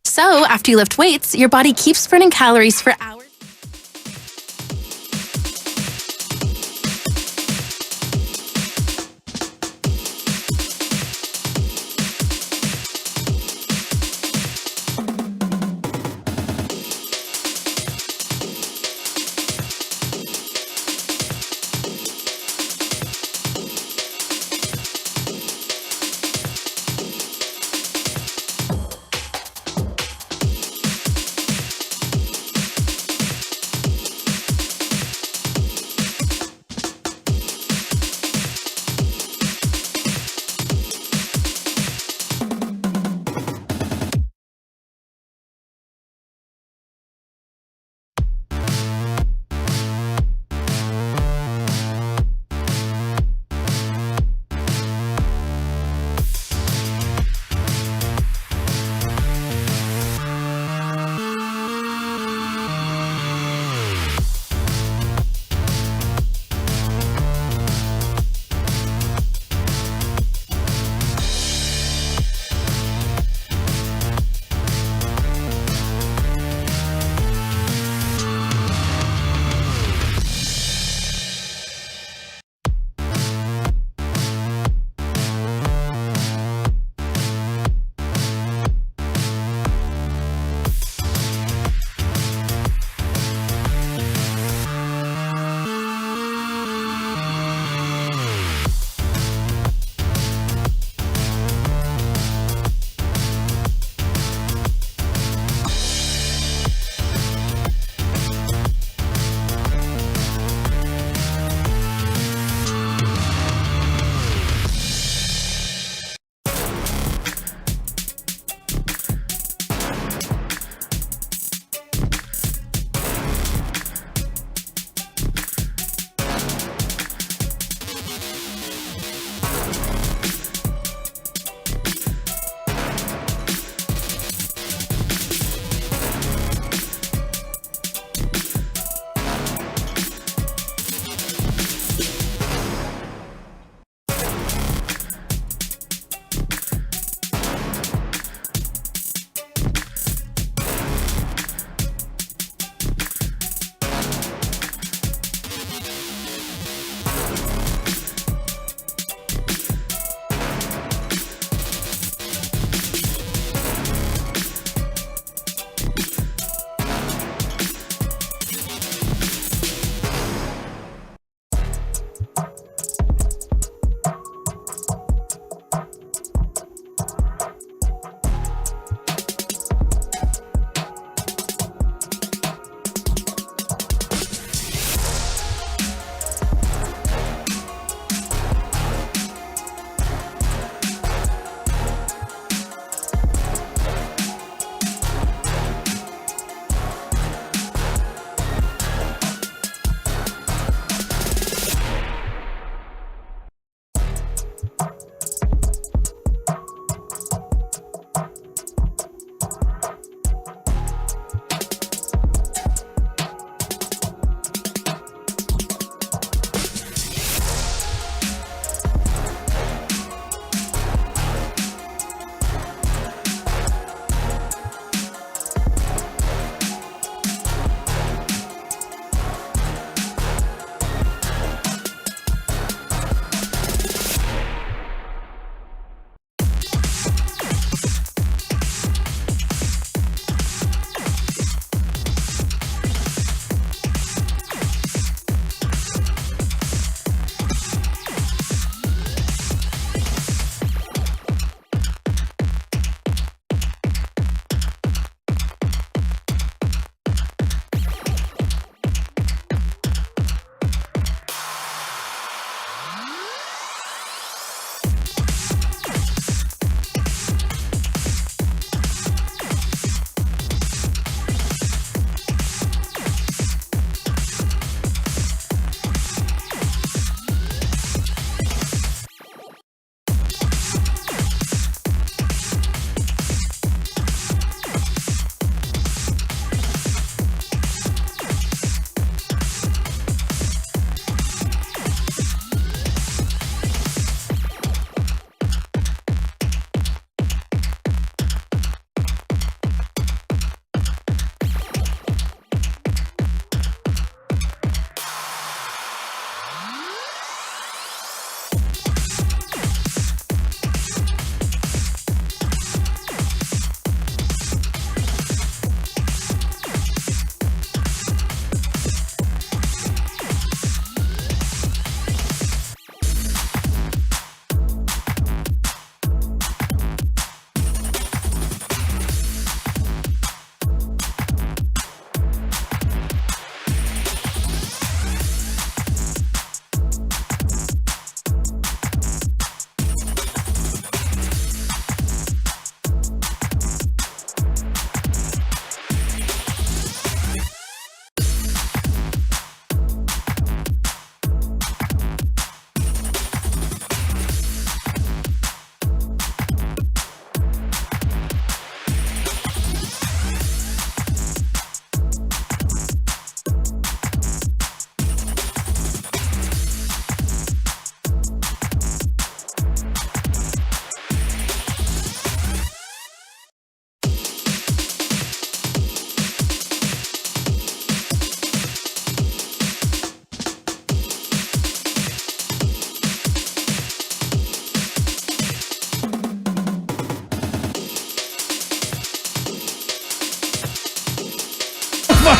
So, after you lift weights, your body keeps burning calories for hours.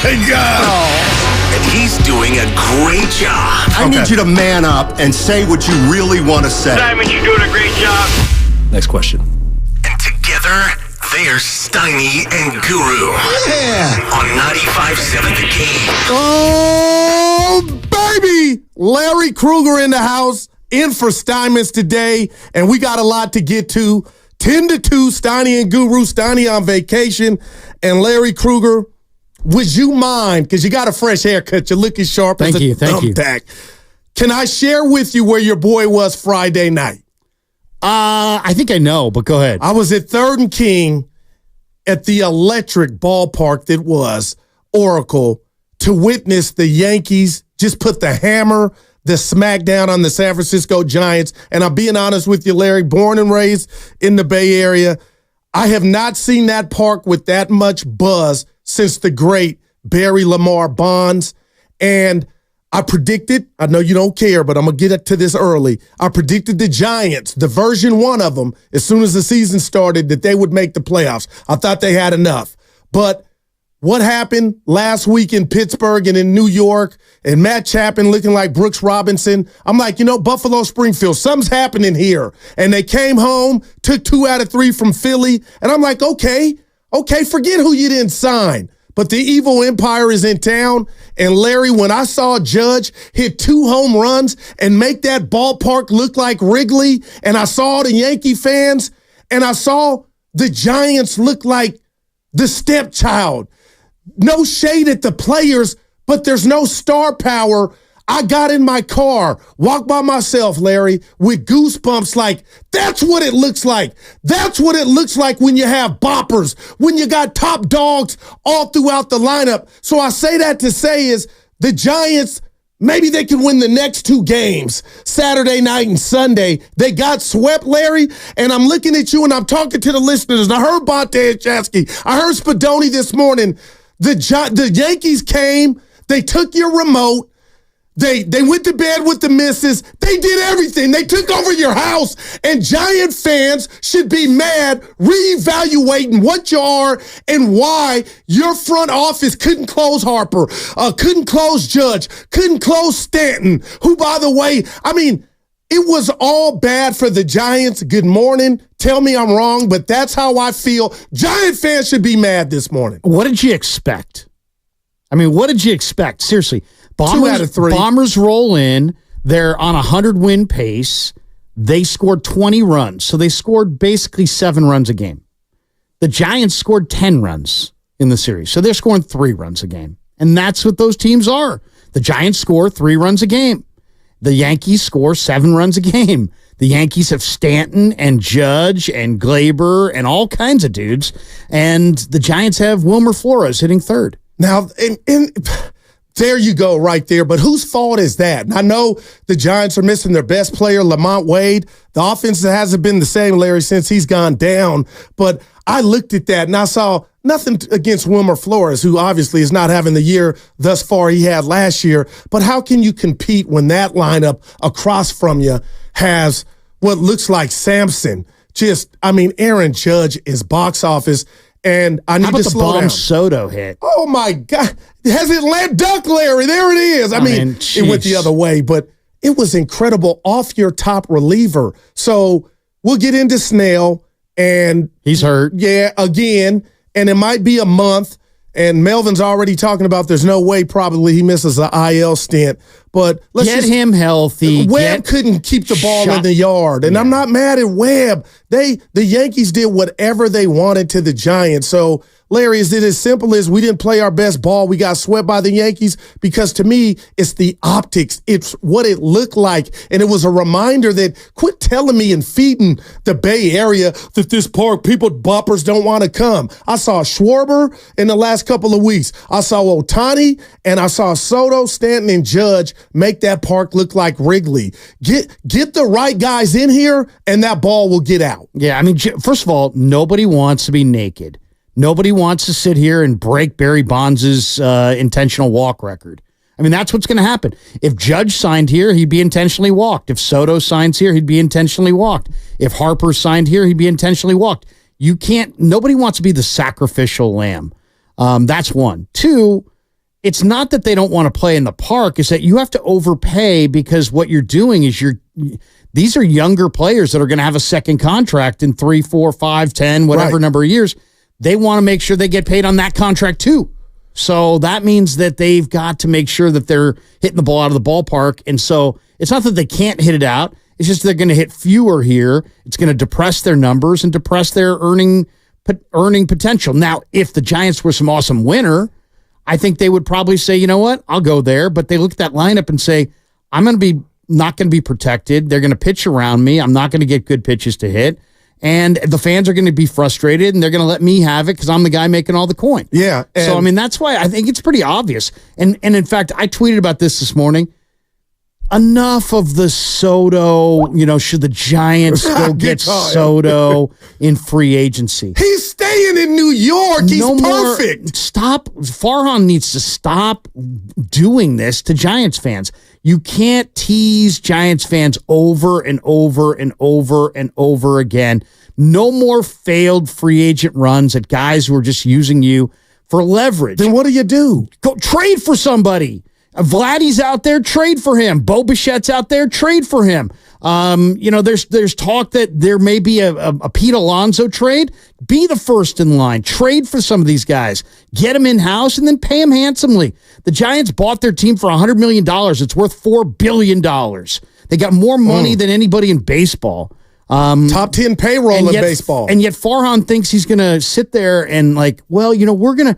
my God. And he's doing a great job. I need you to man up and say what you really want to say. Simon, you're doing a great job. Next question. And together, they are Steiny and Guru. Yeah. On 95.7 The Game. Oh, baby. Larry Krueger in the house, in for Steinmetz today, and we got a lot to get to. 10-2, Steiny and Guru. Steiny on vacation, and Larry Krueger, would you mind, because you got a fresh haircut, you're looking sharp as a thumbtack. Can I share with you where your boy was Friday night? I think I know, but go ahead. I was at 3rd and King at the electric ballpark that was Oracle to witness the Yankees just put the hammer, the smackdown on the San Francisco Giants. And I'm being honest with you, Larry, born and raised in the Bay Area, I have not seen that park with that much buzz since the great Barry Lamar Bonds. And I predicted, I know you don't care, but I'm going to get to this early. I predicted the Giants, the version 1 of them, as soon as the season started, that they would make the playoffs. I thought they had enough. But what happened last week in Pittsburgh and in New York, and Matt Chapman looking like Brooks Robinson, I'm like, Buffalo Springfield, something's happening here. And they came home, took 2 out of 3 from Philly, and I'm like, okay, forget who you didn't sign. But the evil empire is in town. And Larry, when I saw Judge hit 2 home runs and make that ballpark look like Wrigley, and I saw the Yankee fans, and I saw the Giants look like the stepchild. No shade at the players, but there's no star power. I got in my car, walked by myself, Larry, with goosebumps like, that's what it looks like. That's what it looks like when you have boppers, when you got top dogs all throughout the lineup. So I say that to say is the Giants, maybe they can win the next 2 games, Saturday night and Sunday. They got swept, Larry, and I'm looking at you and I'm talking to the listeners. And I heard Bonte and Chasky. I heard Spadoni this morning. The Yankees came. They took your remote. They went to bed with the missus. They did everything. They took over your house. And Giant fans should be mad, reevaluating what you are and why your front office couldn't close Harper, couldn't close Judge, couldn't close Stanton, who, by the way, it was all bad for the Giants. Good morning. Tell me I'm wrong, but that's how I feel. Giant fans should be mad this morning. What did you expect? What did you expect? Seriously. 2 out of 3. Bombers roll in. They're on a 100-win pace. They scored 20 runs. So they scored basically 7 runs a game. The Giants scored 10 runs in the series. So they're scoring 3 runs a game. And that's what those teams are. The Giants score 3 runs a game. The Yankees score 7 runs a game. The Yankees have Stanton and Judge and Glaber and all kinds of dudes. And the Giants have Wilmer Flores hitting 3rd. Now, there you go right there. But whose fault is that? And I know the Giants are missing their best player, Lamont Wade. The offense hasn't been the same, Larry, since he's gone down. But I looked at that and I saw nothing against Wilmer Flores, who obviously is not having the year thus far he had last year. But how can you compete when that lineup across from you has what looks like Samson? Aaron Judge is box office. And I need to slow down. How about the bomb Soto hit? Oh, my God. Has it let duck, Larry? There it is. It went the other way, but it was incredible off your top reliever. So we'll get into Snell. And he's hurt. Yeah, again. And it might be a month. And Melvin's already talking about there's no way probably he misses an IL stint. But let's get him healthy. Webb couldn't keep the ball in the yard. And I'm not mad at Webb. The Yankees did whatever they wanted to the Giants. So, Larry, is it as simple as we didn't play our best ball, we got swept by the Yankees? Because to me, it's the optics. It's what it looked like. And it was a reminder that quit telling me and feeding the Bay Area that this park, boppers don't want to come. I saw Schwarber in the last couple of weeks. I saw Ohtani, and I saw Soto, Stanton, and Judge make that park look like Wrigley. Get the right guys in here, and that ball will get out. Yeah, first of all, nobody wants to be naked. Nobody wants to sit here and break Barry Bonds' intentional walk record. That's what's going to happen. If Judge signed here, he'd be intentionally walked. If Soto signs here, he'd be intentionally walked. If Harper signed here, he'd be intentionally walked. Nobody wants to be the sacrificial lamb. That's one. 2, it's not that they don't want to play in the park. It's that you have to overpay because what you're doing is these are younger players that are going to have a second contract in 3, 4, 5, 10, whatever number of years. They want to make sure they get paid on that contract too. So that means that they've got to make sure that they're hitting the ball out of the ballpark. And so it's not that they can't hit it out. It's just they're going to hit fewer here. It's going to depress their numbers and depress their earning potential. Now, if the Giants were some awesome winner, I think they would probably say, you know what, I'll go there. But they look at that lineup and say, I'm going to be not going to be protected. They're going to pitch around me. I'm not going to get good pitches to hit. And the fans are going to be frustrated, and they're going to let me have it because I'm the guy making all the coin. Yeah. So, I mean, that's why I think it's pretty obvious. And in fact, I tweeted about this morning. Enough of the Soto, should the Giants go get Soto in free agency? He's staying in New York. He's perfect. Stop. Farhan needs to stop doing this to Giants fans. You can't tease Giants fans over and over and over and over again. No more failed free agent runs at guys who are just using you for leverage. Then what do? Go trade for somebody. Vladdy's out there, trade for him. Bo Bichette's out there, trade for him. There's talk that there may be a Pete Alonso trade. Be the first in line. Trade for some of these guys. Get them in-house and then pay them handsomely. The Giants bought their team for $100 million. It's worth $4 billion. They got more money than anybody in baseball. Top 10 payroll in baseball. And yet Farhan thinks he's going to sit there and we're going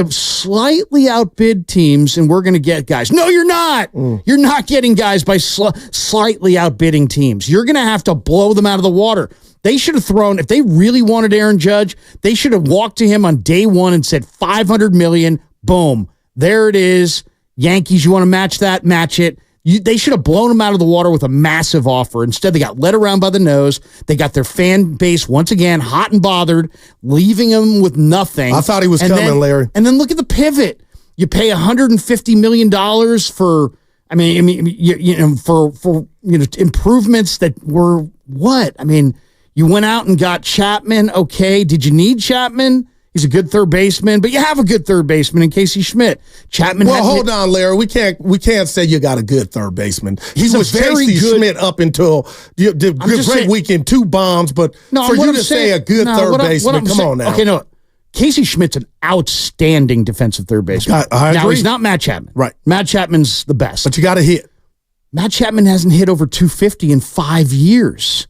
to slightly outbid teams and we're going to get guys. No, you're not. You're not getting guys by slightly outbidding teams. You're going to have to blow them out of the water. They should have thrown, if they really wanted Aaron Judge, they should have walked to him on day one and said $500 million. Boom. There it is. Yankees, you want to match that? Match it. They should have blown him out of the water with a massive offer. Instead, they got led around by the nose. They got their fan base, once again, hot and bothered, leaving him with nothing. I thought he was coming, Larry. And then look at the pivot. You pay $150 million for, improvements that were what? I mean, you went out and got Chapman. Okay. Did you need Chapman? He's a good third baseman, but you have a good third baseman in Casey Schmidt. Chapman. Well, hold on, Larry. We can't say you got a good third baseman. He was very Casey good. Schmidt up until the great weekend, 2 bombs. But for you to say a good third baseman, come on now. Okay, no. Casey Schmidt's an outstanding defensive third baseman. I agree. Now he's not Matt Chapman. Right. Matt Chapman's the best. But you got to hit. Matt Chapman hasn't hit over 250 in 5 years.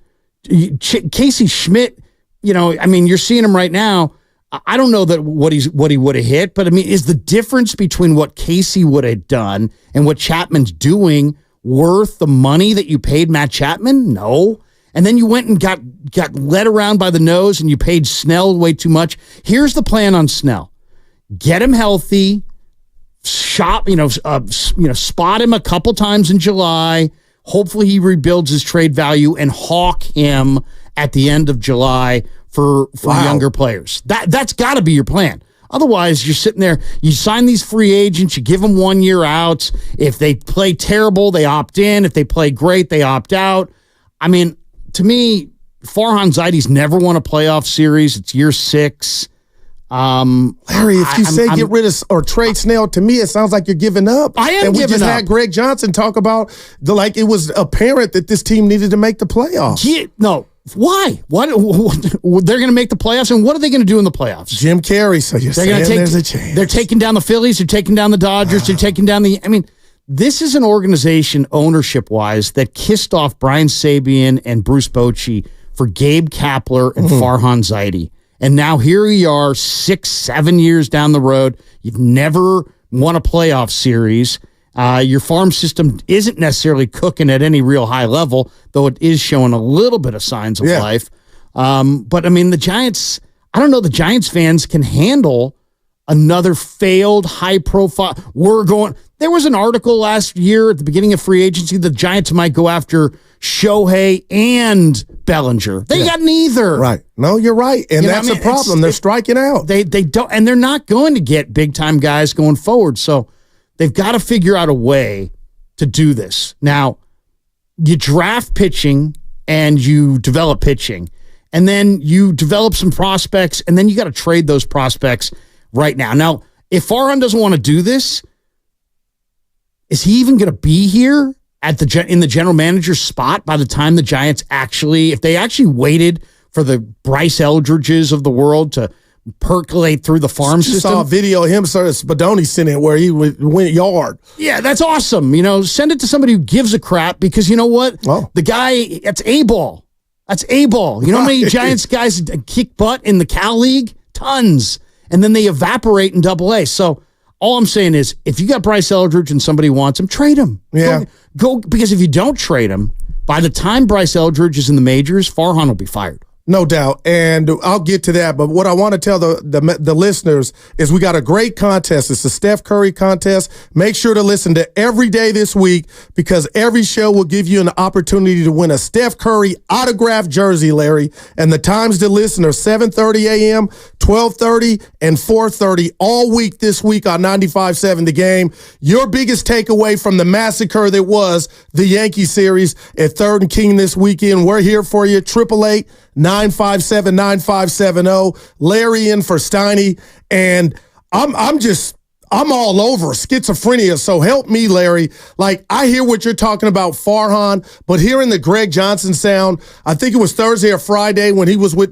Casey Schmidt, you're seeing him right now. I don't know that what he would have hit, but is the difference between what Casey would have done and what Chapman's doing worth the money that you paid Matt Chapman? No. And then you went and got led around by the nose and you paid Snell way too much. Here's the plan on Snell. Get him healthy, spot him a couple times in July. Hopefully he rebuilds his trade value and hawk him at the end of July for younger players. That's got to be your plan. Otherwise, you're sitting there, you sign these free agents, you give them 1 year outs. If they play terrible, they opt in. If they play great, they opt out. To me, Farhan Zaidi's never won a playoff series. It's year 6. Larry, if you say get rid of or trade Snell, to me, it sounds like you're giving up. I am and we giving just up. had Greg Johnson talk about it was apparent that this team needed to make the playoffs. No. Why? What? They're going to make the playoffs, and what are they going to do in the playoffs? Jim Carrey. So you're saying there's a chance. They're taking down the Phillies. They're taking down the Dodgers. They're taking down this is an organization ownership-wise that kissed off Brian Sabian and Bruce Bochy for Gabe Kapler and Farhan Zaidi. And now here we are 6-7 years down the road. You've never won a playoff series. Your farm system isn't necessarily cooking at any real high level, though it is showing a little bit of signs of life. But the Giants, I don't know, the Giants fans can handle another failed high profile. There was an article last year at the beginning of free agency, the Giants might go after Shohei and Bellinger. They got neither. Right. No, you're right. And that's a problem. They're striking out. They don't, and they're not going to get big time guys going forward. So they've got to figure out a way to do this. Now, you draft pitching and you develop pitching, and then you develop some prospects, and then you got to trade those prospects right now. Now, if Farhan doesn't want to do this, is he even going to be here in the general manager's spot by the time the Giants if they actually waited for the Bryce Eldridges of the world to percolate through the farm system? Saw a video of him, Spadoni sent it where he went yard. Yeah, that's awesome. Send it to somebody who gives a crap, because you know what? The guy, that's A-ball. That's A-ball. You know how many Giants guys kick butt in the Cal League? Tons. And then they evaporate in Double-A. So all I'm saying is, if you got Bryce Eldridge and somebody wants him, trade him. Yeah. Go, because if you don't trade him, by the time Bryce Eldridge is in the majors, Farhan will be fired. No doubt. And I'll get to that. But what I want to tell the listeners is we got a great contest. It's the Steph Curry contest. Make sure to listen to every day this week, because every show will give you an opportunity to win a Steph Curry autographed jersey, Larry. And the times to listen are 7:30 a.m., 12:30, and 4:30 all week this week on 95.7 The Game. Your biggest takeaway from the massacre that was the Yankee series at 3rd and King this weekend. We're here for you. 888-957-9570. Larry in for Steiny. And I'm all over schizophrenia. So help me, Larry. Like, I hear what you're talking about, Farhan, but hearing the Greg Johnson sound, I think it was Thursday or Friday when he was with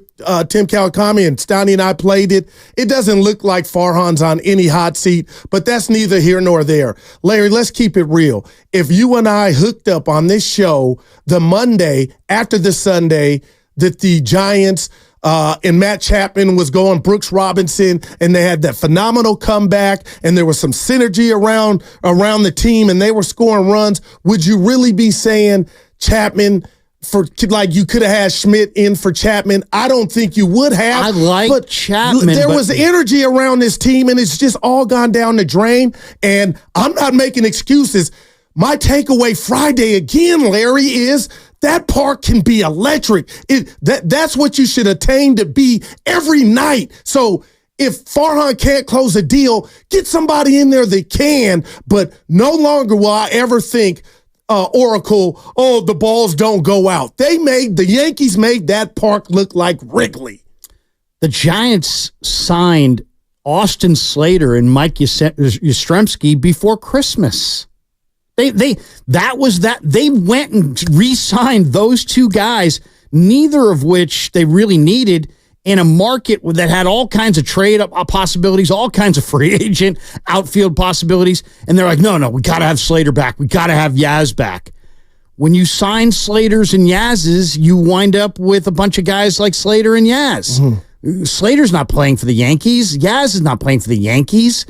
Tim Kawakami and Steiny and I played it. It doesn't look like Farhan's on any hot seat, but that's neither here nor there. Larry, let's keep it real. If you and I hooked up on this show the Monday after the Sunday that the Giants and Matt Chapman was going, Brooks Robinson, and they had that phenomenal comeback, and there was some synergy around the team, and they were scoring runs, would you really be saying Chapman you could have had Schmidt in for Chapman? I don't think you would have. I like Chapman. There was energy around this team, and it's just all gone down the drain, and I'm not making excuses. My takeaway Friday again, Larry, is that park can be electric. That's what you should attain to be every night. So if Farhan can't close a deal, get somebody in there that can. But no longer will I ever think, Oracle, the balls don't go out. The Yankees made that park look like Wrigley. The Giants signed Austin Slater and Mike Yastrzemski before Christmas. They went and re-signed those two guys, neither of which they really needed, in a market that had all kinds of trade possibilities, all kinds of free agent outfield possibilities. And they're like, no, we got to have Slater back. We got to have Yaz back. When you sign Slaters and Yaz's, you wind up with a bunch of guys like Slater and Yaz. Mm-hmm. Slater's not playing for the Yankees. Yaz is not playing for the Yankees.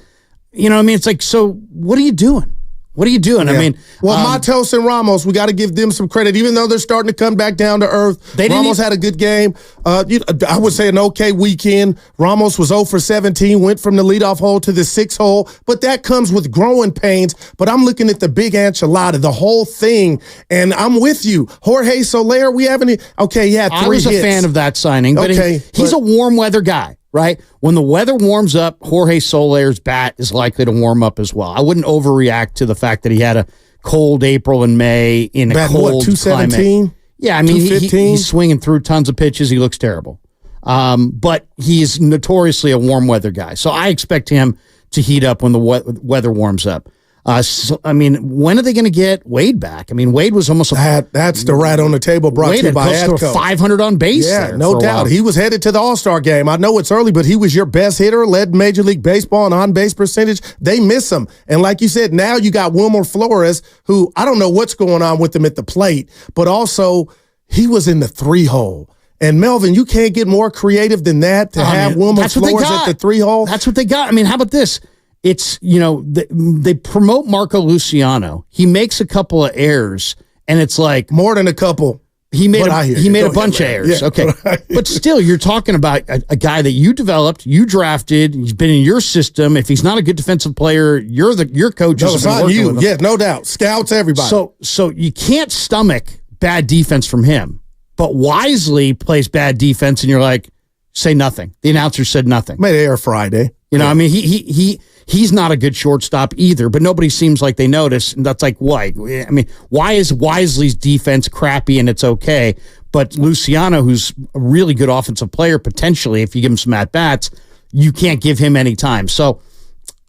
You know what I mean? It's like, so what are you doing? What are you doing? Yeah. I mean, Matos and Ramos, we got to give them some credit, even though they're starting to come back down to earth. Ramos had a good game. I would say an okay weekend. Ramos was 0 for 17, went from the leadoff hole to the 6th hole, but that comes with growing pains. But I'm looking at the big enchilada, the whole thing, and I'm with you. Jorge Soler, we haven't. Okay, yeah, 3 hits. I was a fan of that signing, but he's a warm weather guy. Right? When the weather warms up, Jorge Soler's bat is likely to warm up as well. I wouldn't overreact to the fact that he had a cold April and May in a cold 217? climate. Yeah, I mean, he's swinging through tons of pitches. He looks terrible. But he is notoriously a warm weather guy. So I expect him to heat up when the weather warms up. When are they going to get Wade back? I mean, Wade was almost that's the rat on the table brought to you by Atco. 500 on base. Yeah, no doubt. He was headed to the All-Star game. I know it's early, but he was your best hitter, led Major League Baseball in on-base percentage. They miss him. And like you said, now you got Wilmer Flores, who I don't know what's going on with him at the plate, but also he was in the 3-hole. And Melvin, you can't get more creative than that to have Wilmer Flores at the 3-hole. That's what they got. I mean, how about this? It's, they promote Marco Luciano. He makes a couple of errors, and it's like more than a couple. He made a bunch of errors. Yeah, okay. Right. But still, you're talking about a guy that you developed, you drafted, he's been in your system. If he's not a good defensive player, your coach is on you. Yeah, no doubt. Scouts, everybody. So you can't stomach bad defense from him. But Wisely plays bad defense, and you're like, say nothing. The announcer said nothing. Made air Friday. I mean, he's not a good shortstop either, but nobody seems like they notice. And that's like, why? I mean, why is Wisely's defense crappy and it's okay? But Luciano, who's a really good offensive player, potentially, if you give him some at-bats, you can't give him any time. So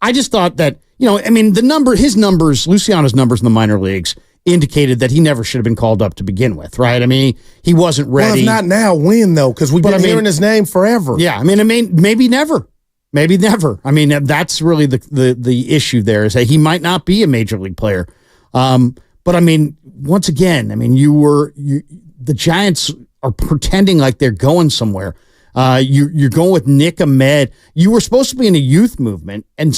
I just thought that, his numbers, Luciano's numbers in the minor leagues indicated that he never should have been called up to begin with, right? I mean, he wasn't ready. Well, if not now, when though? Because we've been hearing his name forever. Yeah, maybe never. Maybe never. I mean, that's really the issue there, is that he might not be a major league player. But I mean, once again, I mean, the Giants are pretending like they're going somewhere. You're going with Nick Ahmed. You were supposed to be in a youth movement, and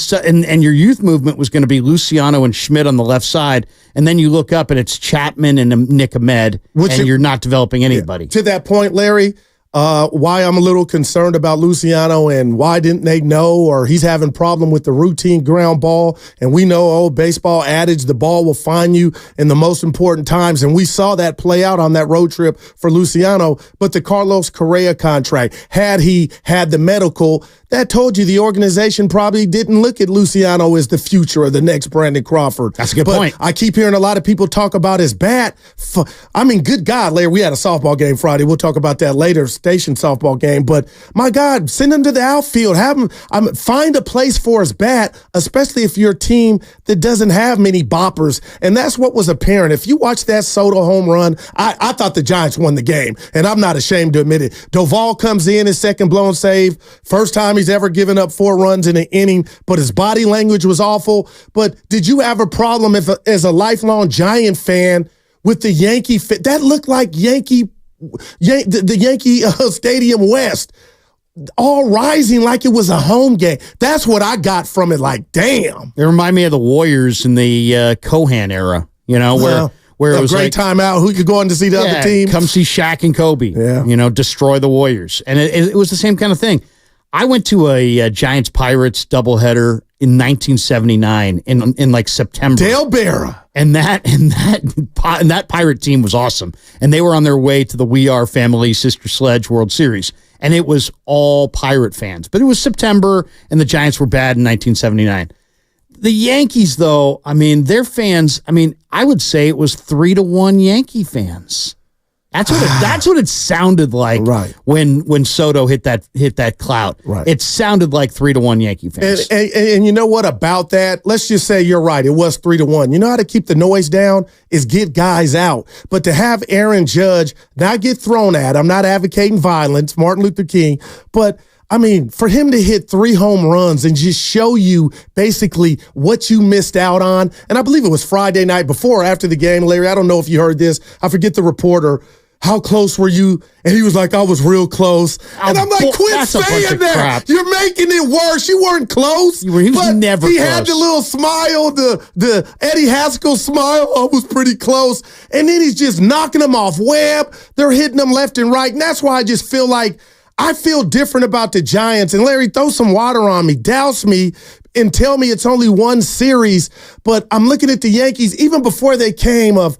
your youth movement was going to be Luciano and Schmidt on the left side, and then you look up and it's Chapman and Nick Ahmed, and you're not developing anybody. To that point, Larry, why I'm a little concerned about Luciano and why didn't they know, or he's having problem with the routine ground ball. And we know old baseball adage, the ball will find you in the most important times. And we saw that play out on that road trip for Luciano. But the Carlos Correa contract, had he had the medical, that told you the organization probably didn't look at Luciano as the future of the next Brandon Crawford. That's a good point. I keep hearing a lot of people talk about his bat. I mean, good God, Larry, we had a softball game Friday. We'll talk about that later, station softball game. But my God, send him to the outfield. Have him find a place for his bat, especially if you're a team that doesn't have many boppers. And that's what was apparent. If you watch that Soto home run, I thought the Giants won the game, and I'm not ashamed to admit it. Doval comes in, his second blown save, first time he's ever given up 4 runs in an inning, but his body language was awful. But did you have a problem as a lifelong Giant fan with the Yankee fit? That looked like the Yankee Stadium West, all rising like it was a home game. That's what I got from it. Like, damn. It reminded me of the Warriors in the Cohan era, where it was a great timeout. Who could go on to see the other team? Come see Shaq and Kobe, destroy the Warriors. And it was the same kind of thing. I went to a Giants-Pirates doubleheader in 1979 in like September. Dale Berra. And that Pirate team was awesome. And they were on their way to the We Are Family Sister Sledge World Series. And it was all Pirate fans. But it was September, and the Giants were bad in 1979. The Yankees, though, I mean, their fans, I mean, I would say it was 3-1 Yankee fans. That's what it sounded like when Soto hit that clout. Right. It sounded like 3-1 Yankee fans. And you know what about that? Let's just say you're right. It was 3-1. You know how to keep the noise down is get guys out. But to have Aaron Judge not get thrown at, I'm not advocating violence, Martin Luther King, but I mean, for him to hit 3 home runs and just show you basically what you missed out on. And I believe it was Friday night before or after the game, Larry. I don't know if you heard this. I forget the reporter. How close were you? And he was like, I was real close. And I'm like, quit saying that. Crap. You're making it worse. You weren't close. He was never close. He close. had the little smile, the Eddie Haskell smile. I was pretty close. And then he's just knocking them off Webb. They're hitting them left and right. And that's why I just feel like I feel different about the Giants. And Larry, throw some water on me, douse me, and tell me it's only one series. But I'm looking at the Yankees, even before they came of,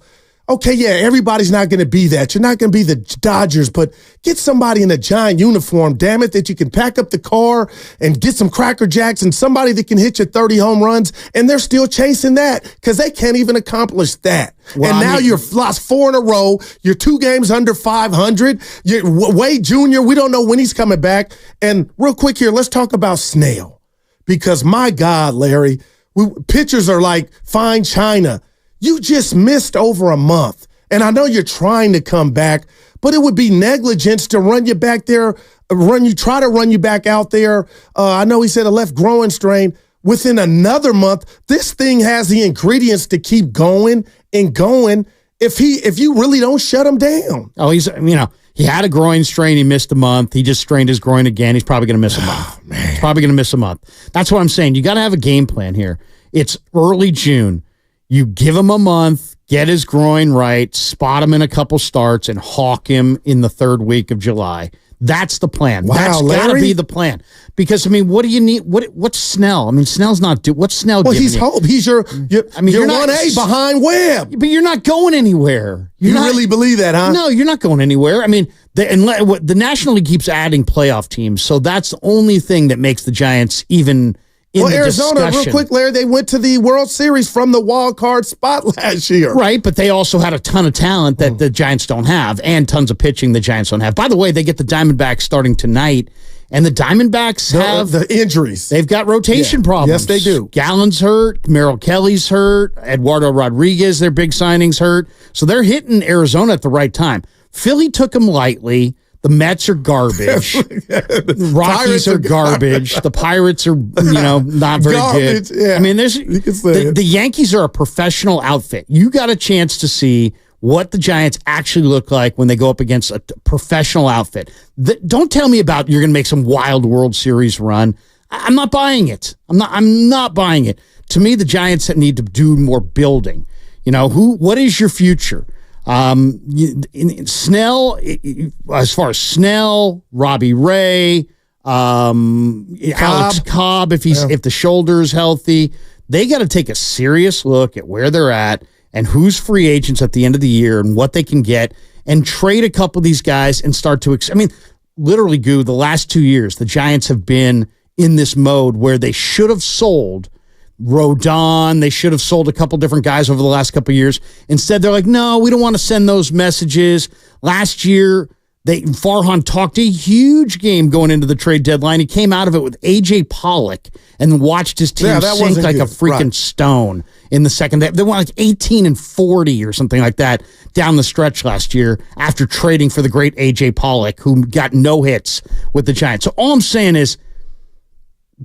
okay, yeah, everybody's not going to be that. You're not going to be the Dodgers, but get somebody in a Giant uniform, damn it, that you can pack up the car and get some Cracker Jacks and somebody that can hit you 30 home runs, and they're still chasing that because they can't even accomplish that. Well, and now you've lost 4 in a row. You're 2 games under 500. Wade Jr., we don't know when he's coming back. And real quick here, let's talk about Snell because, my God, Larry, pitchers are like fine china. You just missed over a month. And I know you're trying to come back, but it would be negligence to run you back there, try to run you back out there. I know he said a left groin strain. Within another month, this thing has the ingredients to keep going and going if you really don't shut him down. Oh, he had a groin strain. He missed a month. He just strained his groin again. He's probably going to miss a month. He's probably going to miss a month. That's what I'm saying. You got to have a game plan here. It's early June. You give him a month, get his groin right, spot him in a couple starts, and hawk him in the 3rd week of July. That's the plan. Wow, that's got to be the plan. Because, I mean, what do you need? What's Snell? I mean, Snell's not what's Snell giving he's you? Hope. He's your 1A behind Webb. But you're not going anywhere. You really believe that, huh? No, you're not going anywhere. I mean, the National League keeps adding playoff teams, so that's the only thing that makes the Giants even in the Arizona, discussion. real quick, Larry, they went to the World Series from the wild card spot last year. Right, but they also had a ton of talent that the Giants don't have, and tons of pitching the Giants don't have. By the way, they get the Diamondbacks starting tonight, and the Diamondbacks have the injuries. They've got rotation problems. Yes, they do. Gallen's hurt, Merrill Kelly's hurt, Eduardo Rodriguez, their big signings hurt. So they're hitting Arizona at the right time. Philly took them lightly. The Mets are garbage. The Rockies are garbage. The Pirates are, not very Garbage, good. yeah. I mean, You can say the Yankees are a professional outfit. You got a chance to see what the Giants actually look like when they go up against a professional outfit. Don't tell me about you're going to make some wild World Series run. I'm not buying it. I'm not buying it. To me, the Giants need to do more building. What is your future? Snell, as far as Snell, Robbie Ray, Alex Cobb, if the shoulder is healthy, they got to take a serious look at where they're at and who's free agents at the end of the year and what they can get, and trade a couple of these guys and start to. Literally, Goo, the last 2 years, the Giants have been in this mode where they should have sold Rodon. They should have sold a couple different guys over the last couple of years. Instead, they're like, no, we don't want to send those messages. Last year, Farhan talked a huge game going into the trade deadline. He came out of it with A.J. Pollock and watched his team sink like a freaking stone in the second. They went like 18-40 or something like that down the stretch last year after trading for the great A.J. Pollock, who got no hits with the Giants. So all I'm saying is,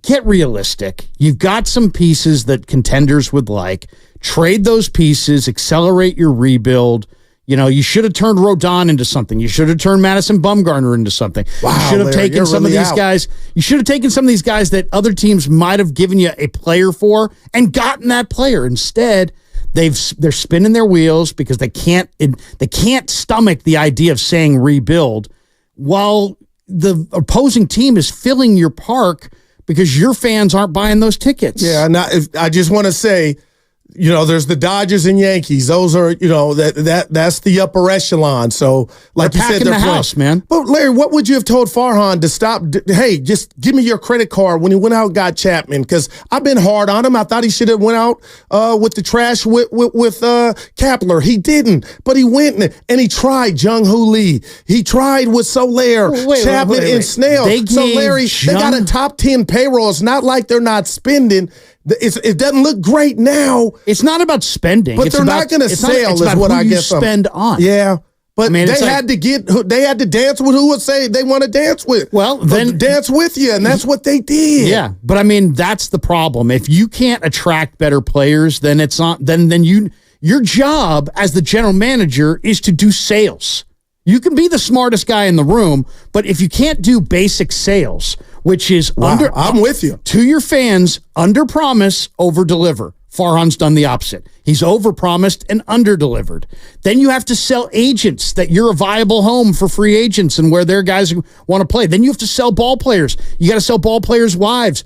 get realistic. You've got some pieces that contenders would like. Trade those pieces, accelerate your rebuild. You should have turned Rodon into something. You should have turned Madison Bumgarner into something. Wow, you should have taken some of these guys. You should have taken some of these guys that other teams might have given you a player for and gotten that player. Instead, they're spinning their wheels because they can't stomach the idea of saying rebuild while the opposing team is filling your park because your fans aren't buying those tickets. Yeah, I just want to say, there's the Dodgers and Yankees. Those are, that's the upper echelon. So, like they're you said, packing the house, man. But Larry, what would you have told Farhan to stop? Hey, just give me your credit card when he went out and got Chapman, because I've been hard on him. I thought he should have went out with the trash with Kapler. He didn't, but he went and he tried Jung Hoo Lee. He tried with Soler, Chapman, and Snell. So Larry, they got a top 10 payroll. It's not like they're not spending. It doesn't look great now. It's not about spending, but they're not going to sell. Is what I guess. Spend on. Yeah, but they had to dance with who would say they want to dance with. Well, then dance with you, and that's what they did. Yeah, but that's the problem. If you can't attract better players, then it's not. Then your job as the general manager is to do sales. You can be the smartest guy in the room, but if you can't do basic sales, which is I'm with you. To your fans, under promise, over deliver. Farhan's done the opposite. He's over promised and under delivered. Then you have to sell agents that you're a viable home for free agents and where their guys want to play. Then you have to sell ball players. You got to sell ball players' wives.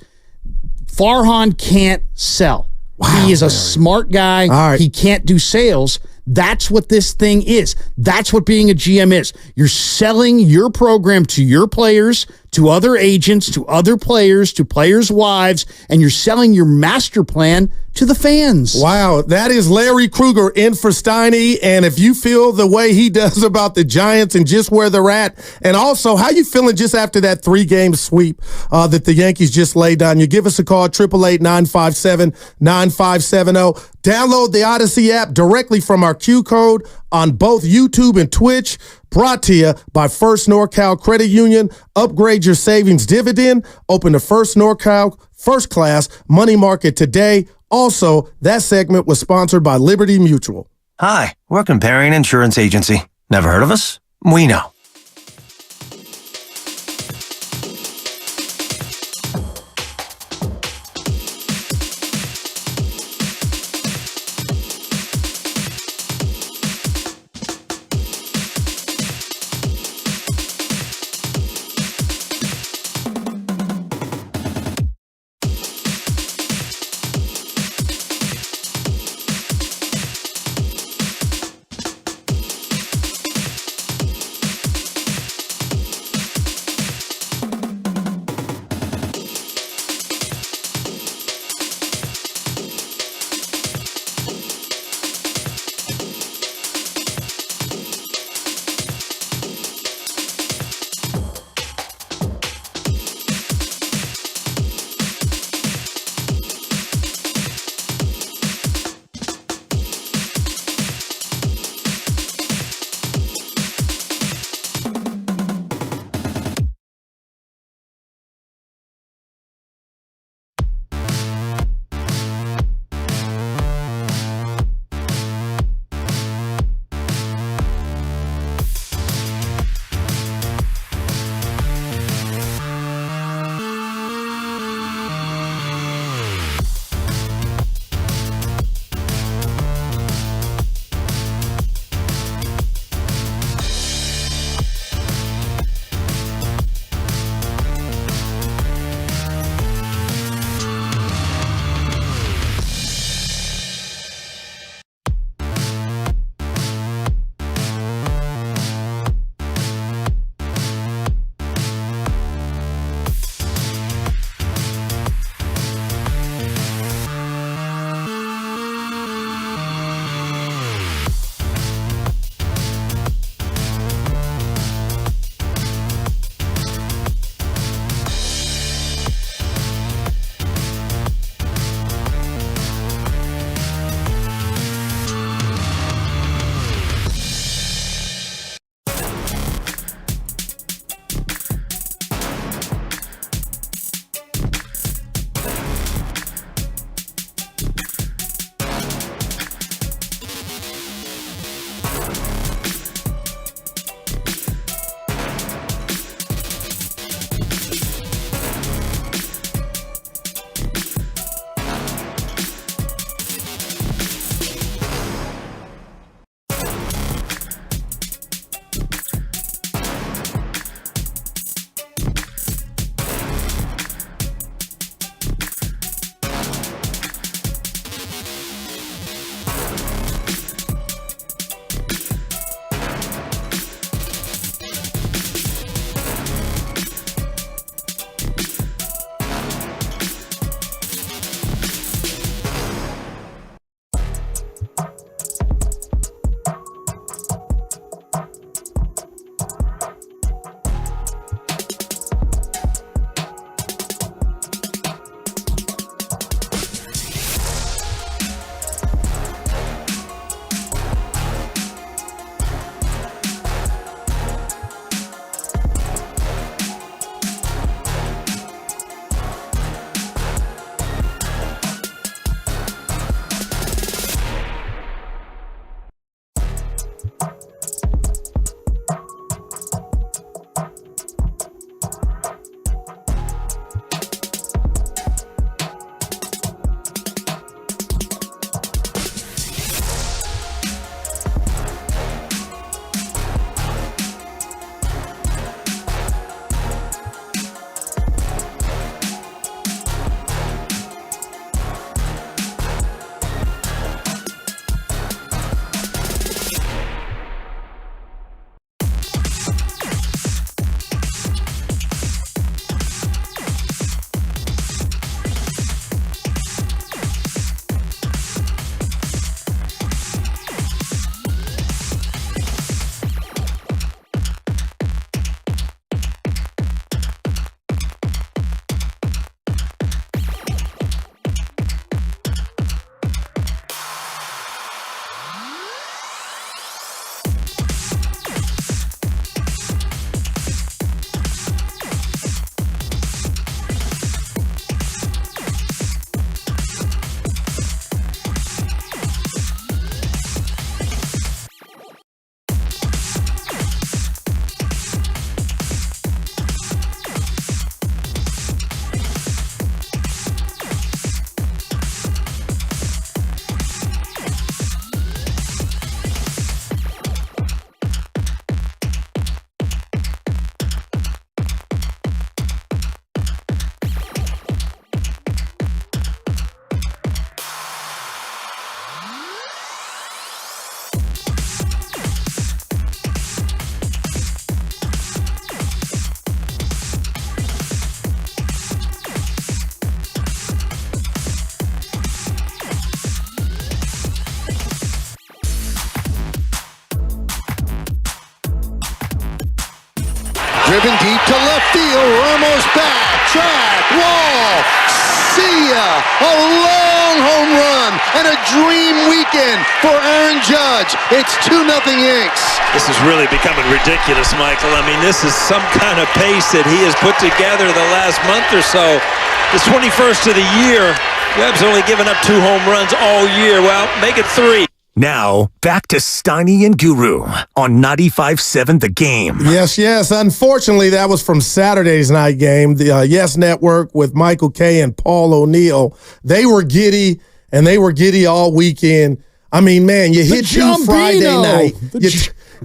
Farhan can't sell. Wow, he is a smart guy. All right. He can't do sales. That's what this thing is. That's what being a GM is. You're selling your program to your players, to other agents, to other players, to players' wives, and you're selling your master plan to the fans. Wow, that is Larry Krueger in for Steiny. And if you feel the way he does about the Giants and just where they're at, and also how you feeling just after that 3-game sweep that the Yankees just laid down, you give us a call, 888-957-9570. Download the Odyssey app directly from our Q code on both YouTube and Twitch. Brought to you by First NorCal Credit Union. Upgrade your savings dividend. Open the First NorCal First Class Money Market today. Also, that segment was sponsored by Liberty Mutual. Hi, we're Comparion Insurance Agency. Never heard of us? We know. Driven deep to left field. Ramos back. Track. Wall. See ya. A long home run and a dream weekend for Aaron Judge. It's 2-0 Yanks. This is really becoming ridiculous, Michael. I mean, this is some kind of pace that he has put together the last month or so. His 21st of the year. Webb's only given up 2 home runs all year. Well, make it 3. Now, back to Steiny and Guru on 95.7 The Game. Yes. Unfortunately, that was from Saturday's night game. The Yes Network with Michael Kay and Paul O'Neill. They were giddy, and they were giddy all weekend. I mean, man, you hit you Friday night.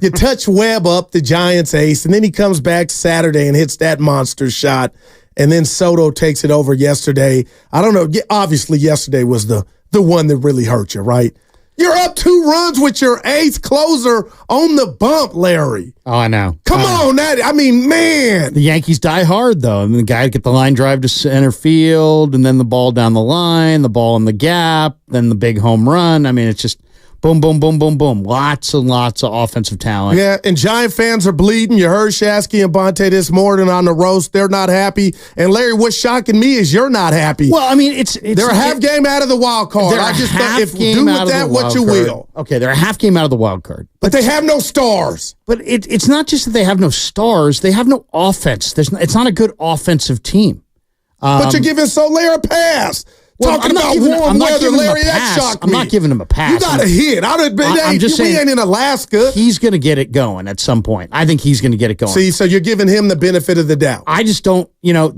You touch Webb up, the Giants ace, and then he comes back Saturday and hits that monster shot. And then Soto takes it over yesterday. I don't know. Obviously, yesterday was the one that really hurt you, right? You're up 2 runs with your eighth closer on the bump, Larry. Oh, I know. Come on, man. The Yankees die hard, though. And the guy get the line drive to center field, and then the ball down the line, the ball in the gap, then the big home run. I mean, it's just boom, boom, boom, boom, boom. Lots and lots of offensive talent. Yeah, and Giant fans are bleeding. You heard Shasky and Bonte this morning on the roast. They're not happy. And Larry, what's shocking me is you're not happy. Well, I mean, they're a half game out of the wild card. I just do with that what you will. Okay, they're a half game out of the wild card. But they have no stars. But it's not just that they have no stars. They have no offense. It's not a good offensive team. But you're giving Soler a pass. Well, Talking about warm weather, Larry, that shocked me. I'm not giving him a pass. You got a hit. I'm just saying, we ain't in Alaska. He's going to get it going at some point. I think he's going to get it going. See, so you're giving him the benefit of the doubt. I just don't,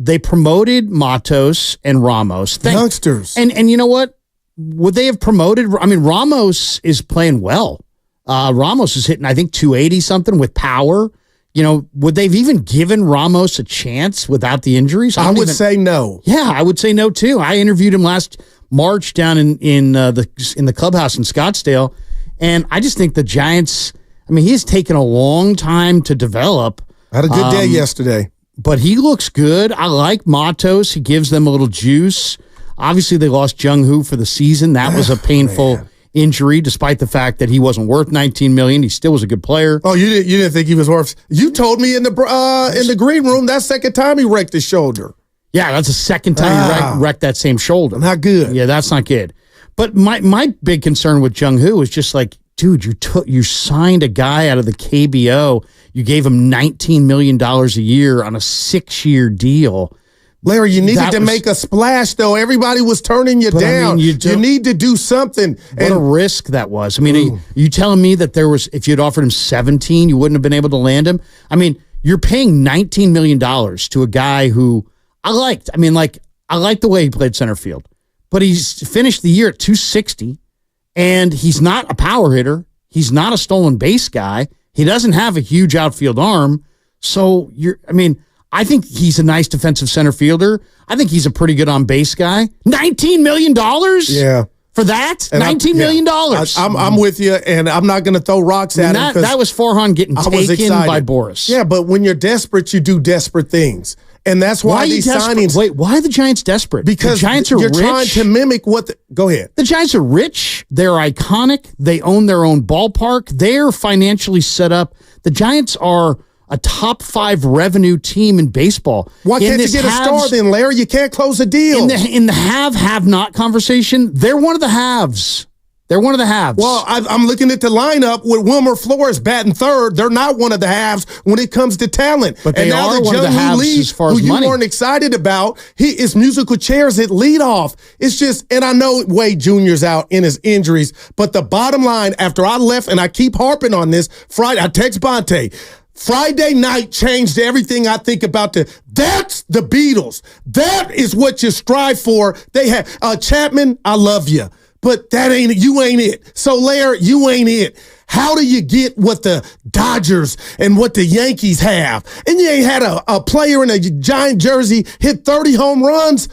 they promoted Matos and Ramos. Youngsters. And you know what? Would they have promoted? I mean, Ramos is playing well. Ramos is hitting, I think, 280 something with power. Would they've even given Ramos a chance without the injuries? I would say no. Yeah, I would say no too. I interviewed him last March down in the clubhouse in Scottsdale, and I just think the Giants. I mean, he's taken a long time to develop. Had a good day yesterday, but he looks good. I like Matos. He gives them a little juice. Obviously, they lost Jung-Hoo for the season. That was a painful injury, despite the fact that he wasn't worth $19 million. He still was a good player. Oh, you didn't think he was worth? You told me in the green room that second time he wrecked his shoulder. Yeah, that's the second time he wrecked that same shoulder. Not good. Yeah, that's not good. But my big concern with Jung-Hoo is just like, dude, you signed a guy out of the KBO. You gave him $19 million a year on a 6-year deal. Larry, you needed to make a splash, though. Everybody was turning you down. I mean, you need to do something. What a risk that was. I mean, you telling me that if you'd offered him 17, you wouldn't have been able to land him? I mean, you're paying $19 million to a guy who I liked. I mean, I like the way he played center field. But he's finished the year at 260, and he's not a power hitter. He's not a stolen base guy. He doesn't have a huge outfield arm. So, I think he's a nice defensive center fielder. I think he's a pretty good on base guy. $19 million? Yeah. For that? $19 million. I'm with you, and I'm not going to throw rocks at him. That was Farhan getting taken by Boris. Yeah, but when you're desperate, you do desperate things. And that's why these signings. Wait, why are the Giants desperate? Because the Giants are you're rich. Trying to mimic what go ahead. The Giants are rich. They're iconic. They own their own ballpark. They're financially set up. The Giants are a top 5 revenue team in baseball. Why can't you get a star then, Larry? You can't close a deal. In the have-not conversation, they're one of the haves. They're one of the haves. Well, I'm looking at the lineup with Wilmer Flores batting third. They're not one of the haves when it comes to talent. But they are one of the haves as far as money. Who you weren't excited about, is musical chairs at leadoff. It's just, and I know Wade Jr.'s out in his injuries, but the bottom line, after I left, and I keep harping on this, Friday, I text Bonte, Friday night changed everything I think about that's the Beatles. That is what you strive for. They have Chapman, I love you, but you ain't it. So Larry, you ain't it. How do you get what the Dodgers and what the Yankees have? And you ain't had a player in a Giant jersey hit 30 home runs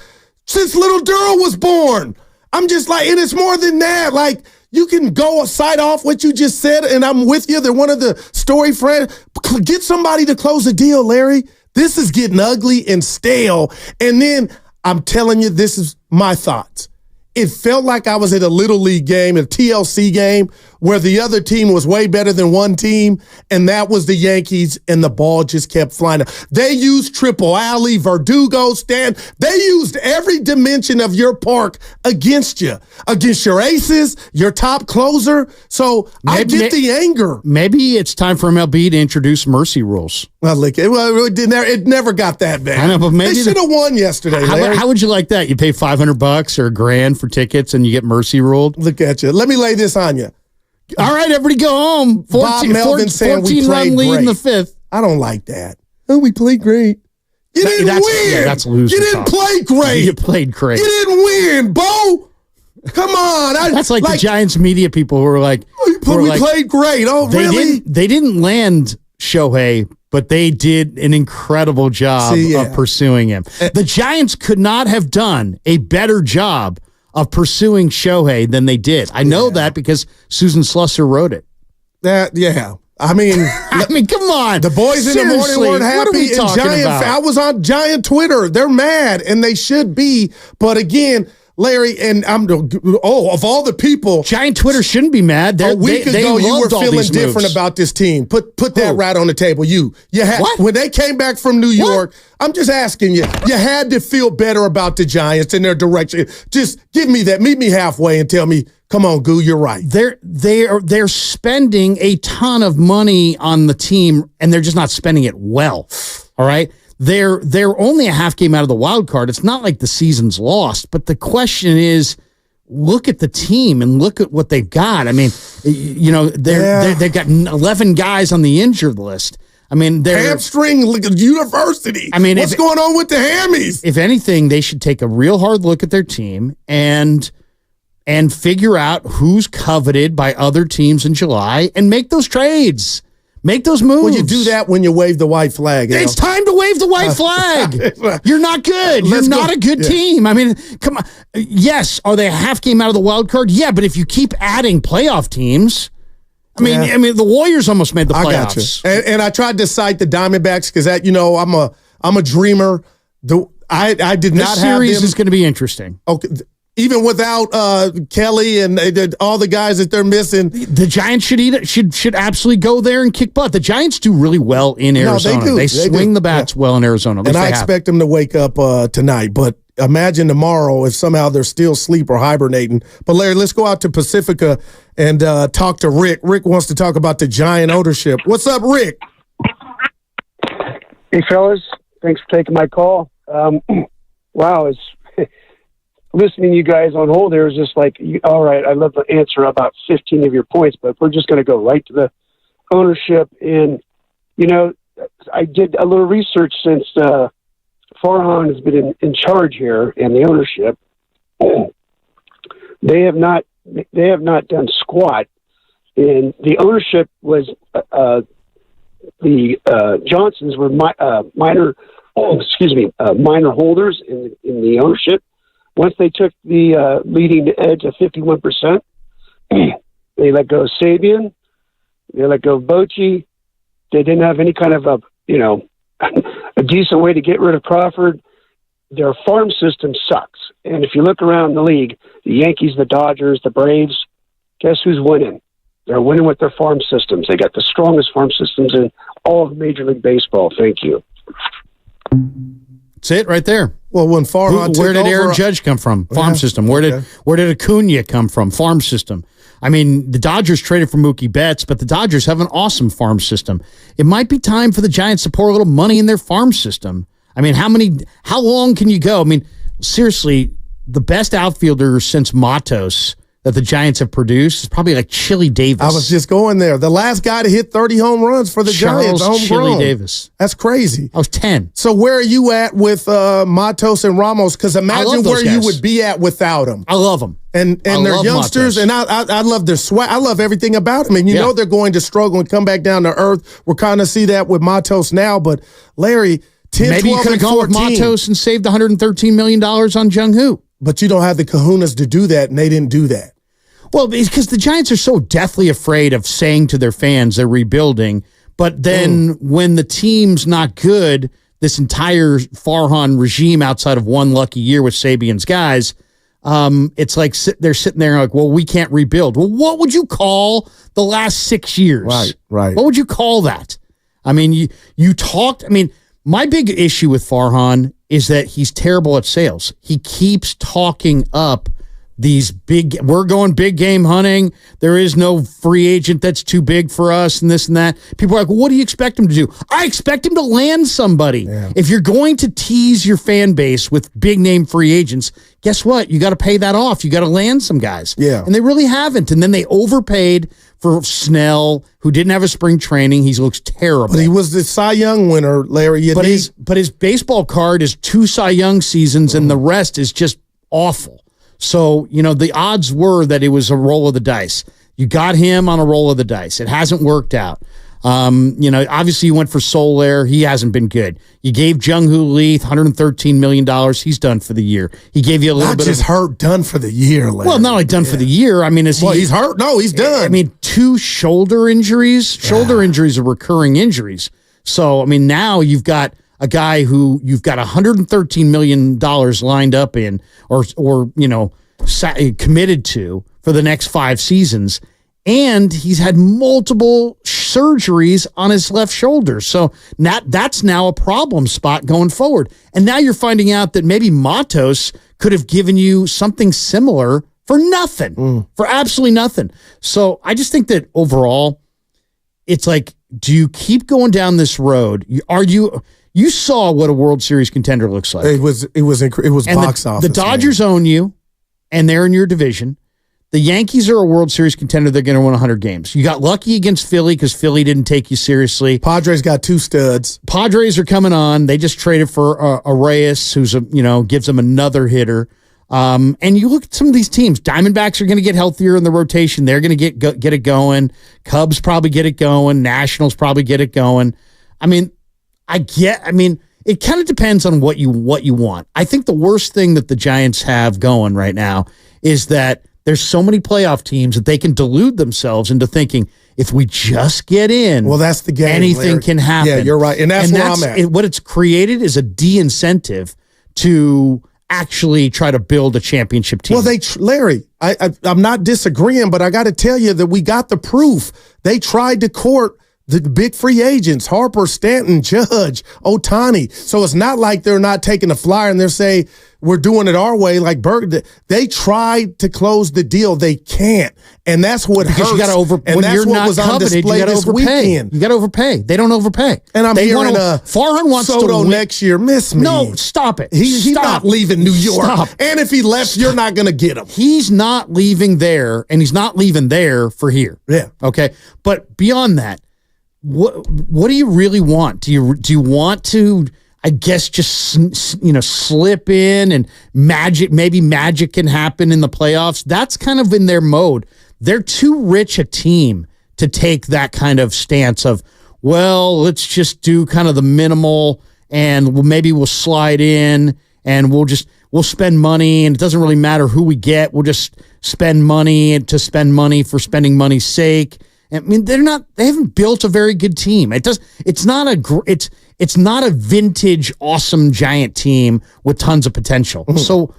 since little Durrell was born. I'm just like, and it's more than that. Like, you can go side off what you just said, and I'm with you. They're one of the story friends. Get somebody to close a deal, Larry. This is getting ugly and stale. And then I'm telling you, this is my thoughts. it felt like I was at a Little League game, a TLC game, where the other team was way better than one team, and that was the Yankees, and the ball just kept flying. They used triple alley, Verdugo, stand. They used every dimension of your park against you, against your aces, your top closer. So I get the anger. Maybe it's time for MLB to introduce mercy rules. Well, look, it never got that bad. I know, but maybe they should have won yesterday. How would you like that? You pay $500 or $1,000 for tickets, and you get mercy ruled. Look at you. Let me lay this on you. All right, everybody go home. 14 run lead in the fifth. I don't like that. Oh, we played great. You didn't win. Yeah, that's loser. You didn't talk. play great. You played great. You didn't win, Bo. Come on. That's like the Giants media people who were like, we played great. Oh, really? They didn't land Shohei, but they did an incredible job of pursuing him. The Giants could not have done a better job of pursuing Shohei than they did. I know that because Susan Slusser wrote it. I mean, come on. The boys in the morning weren't happy. And I was on Giant Twitter. They're mad, and they should be. But again, Larry, and of all the people, Giant Twitter shouldn't be mad. A week ago, you were feeling different moves. About this team. Put that right on the table. You had when they came back from New York. I'm just asking you. You had to feel better about the Giants and their direction. Just give me that. Meet me halfway and tell me, come on, Goo, you're right. They're spending a ton of money on the team, and they're just not spending it well. All right. They're only a half game out of the wild card. It's not like the season's lost, but the question is, look at the team and look at what they've got. I mean, they've got 11 guys on the injured list. I mean, they're hamstring university. I mean, what's going on with the hammies? If anything, they should take a real hard look at their team and figure out who's coveted by other teams in July and make those trades. Make those moves. Well, you do that when you wave the white flag. It's time to wave the white flag. You're not good. You're not a good team. I mean, come on. Yes, are they a half game out of the wild card? Yeah, but if you keep adding playoff teams, I mean, the Warriors almost made the playoffs. I got you. And I tried to cite the Diamondbacks because I'm a dreamer. I did not have them. This series is going to be interesting. Okay. Even without Kelly and all the guys that they're missing, the Giants should absolutely go there and kick butt. The Giants do really well in Arizona. No, they do. They swing the bats well in Arizona. And I expect them to wake up tonight. But imagine tomorrow if somehow they're still asleep or hibernating. But Larry, let's go out to Pacifica and talk to Rick. Rick wants to talk about the Giant ownership. What's up, Rick? Hey, fellas. Thanks for taking my call. Wow, it's listening to you guys on hold there is just like, all right, I love the answer about 15 of your points, but we're just going to go right to the ownership. And, I did a little research since Farhan has been in charge here and the ownership. They have not done squat. And the ownership was the Johnsons were minor holders in the ownership. Once they took the leading edge of 51%, they let go of Sabian, they let go of Bochy. They didn't have any kind of a decent way to get rid of Crawford. Their farm system sucks. And if you look around the league, the Yankees, the Dodgers, the Braves, guess who's winning? They're winning with their farm systems. They got the strongest farm systems in all of Major League Baseball. Thank you. That's it right there. Well, when Farhan where did Aaron Judge come from? Farm system. Where did Acuna come from? Farm system. I mean, the Dodgers traded for Mookie Betts, but the Dodgers have an awesome farm system. It might be time for the Giants to pour a little money in their farm system. I mean, how long can you go? I mean, seriously, the best outfielder since Matos that the Giants have produced is probably like Chili Davis. I was just going there. The last guy to hit 30 home runs for the Giants. Chili Davis. That's crazy. I was 10. So where are you at with Matos and Ramos? Because imagine where you would be at without them. I love them. And they're youngsters, Matos. and I love their swag. I love everything about them. And you know they're going to struggle and come back down to earth. We're kind of see that with Matos now. But Larry, 10, maybe 12, you could have gone with Matos and saved $113 million on Jung-Hoo. But you don't have the kahunas to do that, and they didn't do that. Well, because the Giants are so deathly afraid of saying to their fans they're rebuilding, but then when the team's not good, this entire Farhan regime outside of one lucky year with Sabian's guys, it's like they're sitting there like, well, we can't rebuild. Well, what would you call the last 6 years? Right. What would you call that? I mean, you talked. I mean, my big issue with Farhan is that he's terrible at sales. He keeps talking up these we're going big game hunting. There is no free agent that's too big for us and this and that. People are like, well, what do you expect him to do? I expect him to land somebody. Yeah. If you're going to tease your fan base with big name free agents, guess what? You got to pay that off. You got to land some guys. Yeah. And they really haven't. And then they overpaid for Snell, who didn't have a spring training. He looks terrible. But he was the Cy Young winner, Larry. But his baseball card is 2 Cy Young seasons, and the rest is just awful. So, the odds were that it was a roll of the dice. You got him on a roll of the dice. It hasn't worked out. Obviously you went for Soler. He hasn't been good. You gave Jung-Hoo Lee $113 million. He's done for the year. He gave you a little bit of hurt, done for the year, Larry. Well, not only done for the year. I mean, he's hurt? No, he's done. I mean, 2 shoulder injuries. Shoulder injuries are recurring injuries. So, I mean, now you've got a guy who you've got $113 million lined up in or committed to for the next 5 seasons. And he's had multiple surgeries on his left shoulder. So that's now a problem spot going forward. And now you're finding out that maybe Matos could have given you something similar for nothing, for absolutely nothing. So I just think that overall, it's like, do you keep going down this road? You saw what a World Series contender looks like. It was box office. The Dodgers own you, and they're in your division. The Yankees are a World Series contender. They're going to win 100 games. You got lucky against Philly because Philly didn't take you seriously. Padres got 2 studs. Padres are coming on. They just traded for Reyes, who's gives them another hitter. And you look at some of these teams. Diamondbacks are going to get healthier in the rotation. They're going to get it going. Cubs probably get it going. Nationals probably get it going. I mean, it kind of depends on what you want. I think the worst thing that the Giants have going right now is that there's so many playoff teams that they can delude themselves into thinking if we just get in, well, that's the game. Anything Larry. can happen. Yeah, you're right, and that's where I'm at. What it's created is a de-incentive to actually try to build a championship team. Well, Larry, I'm not disagreeing, but I got to tell you that we got the proof. They tried to court the big free agents, Harper, Stanton, Judge, Ohtani. So it's not like they're not taking a flyer and they're saying, we're doing it our way like Berg. They tried to close the deal. They can't. And that's what because hurts. You got to when you're not coveted, you got to overpay. Weekend. You got to overpay. They don't overpay. And I'm hearing Farhan wants Soto to next year. Miss me. No, stop it. He's not leaving New York. Stop. And if he left, you're not going to get him. He's not leaving there, and he's not leaving there for here. Yeah. Okay. But beyond that, what do you really want? Do you want to, I guess, just slip in and maybe magic can happen in the playoffs? That's kind of in their mode. They're too rich a team to take that kind of stance of, well, let's just do kind of the minimal and maybe we'll slide in and we'll spend money and it doesn't really matter who we get. We'll just spend money to spend money for spending money's sake. I mean, they haven't built a very good team. It's not a vintage, awesome Giant team with tons of potential. Mm-hmm. So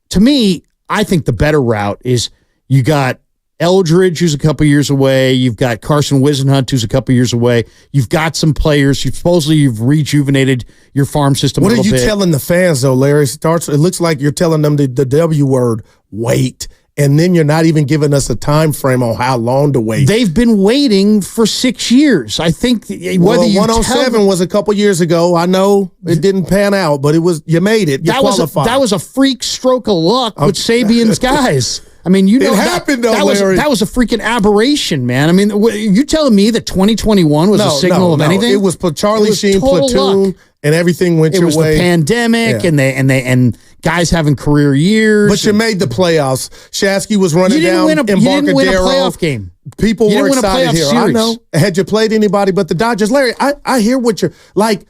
to me, I think the better route is you got Eldridge, who's a couple years away. You've got Carson Wisenhunt, who's a couple years away. You've got some players. You've rejuvenated your farm system a little bit. What are you telling the fans, though, Larry? It looks like you're telling them the W word, wait. And then you're not even giving us a time frame on how long to wait. They've been waiting for 6 years. I think whether 107 was a couple years ago. I know it didn't pan out, but you made it. You qualified. That was a freak stroke of luck with Sabian's guys. I mean, it happened though, Larry. That was a freaking aberration, man. I mean, you telling me that 2021 was a signal of anything? It was Charlie Sheen platoon. Luck. And everything went your way. It was the pandemic, and guys having career years. But you made the playoffs. Shasky was running down in Embarcadero. You didn't win a playoff game. People were excited here. Series. I know. Had you played anybody but the Dodgers, Larry? I hear what you're like.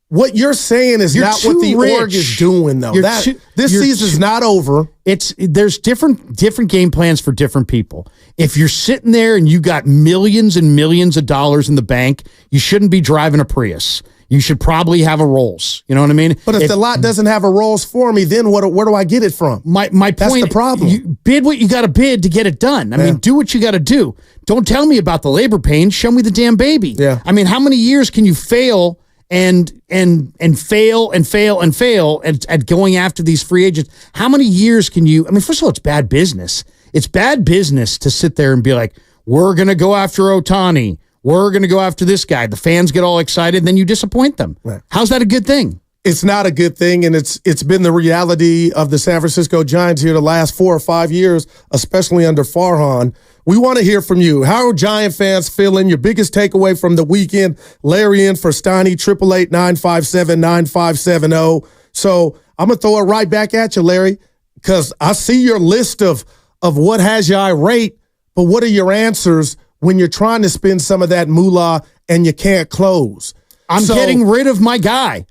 What you're saying is not what the org is doing, though. This season's not over. There's different game plans for different people. If you're sitting there and you got millions and millions of dollars in the bank, you shouldn't be driving a Prius. You should probably have a Rolls. You know what I mean? But if the lot doesn't have a Rolls for me, then where do I get it from? My point, that's the problem. You bid what you got to bid to get it done. I mean, do what you got to do. Don't tell me about the labor pain. Show me the damn baby. Yeah. I mean, how many years can you fail and fail at going after these free agents? How many years can you? I mean, first of all, it's bad business. It's bad business to sit there and be like, we're going to go after Ohtani. We're going to go after this guy. The fans get all excited, and then you disappoint them. Right. How's that a good thing? It's not a good thing, and it's been the reality of the San Francisco Giants here the last 4 or 5 years, especially under Farhan. We want to hear from you. How are Giant fans feeling? Your biggest takeaway from the weekend? Larry in for Steiny, 888-957-9570. So I'm going to throw it right back at you, Larry, because I see your list of what has you irate, but what are your answers when you're trying to spend some of that moolah and you can't close? I'm getting rid of my guy.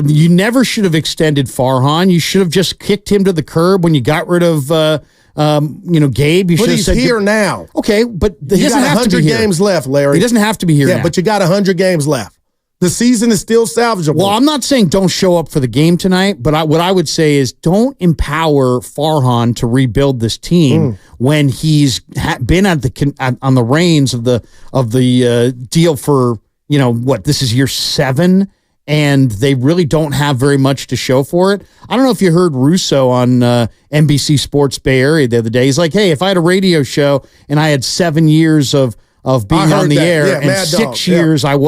You never should have extended Farhan. You should have just kicked him to the curb when you got rid of, Gabe. You but should have he's said, here now. Okay, but he you doesn't got have to be 100 here. games left, Larry. He doesn't have to be here. Yeah, now. but you got 100 games left. The season is still salvageable. Well, I'm not saying don't show up for the game tonight, but what I would say is don't empower Farhan to rebuild this team when he's been on the reins of the deal for this is year 7, and they really don't have very much to show for it. I don't know if you heard Russo on NBC Sports Bay Area the other day. He's like, hey, if I had a radio show and I had 7 years of being on the air and 6 years I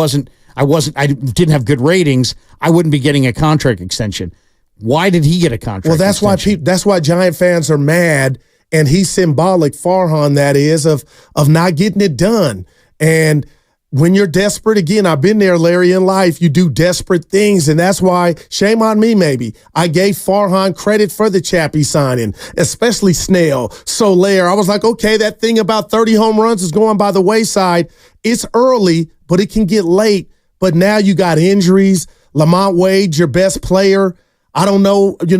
didn't have good ratings, I wouldn't be getting a contract extension. Why did he get a contract extension? That's why Giant fans are mad, and he's symbolic, Farhan, that is, of not getting it done. And when you're desperate, again, I've been there, Larry, in life, you do desperate things, and that's why, shame on me maybe, I gave Farhan credit for the Chappie signing, especially Snell, Soler. I was like, okay, that thing about 30 home runs is going by the wayside. It's early, but it can get late. But now you got injuries. Lamont Wade, your best player. I don't know, your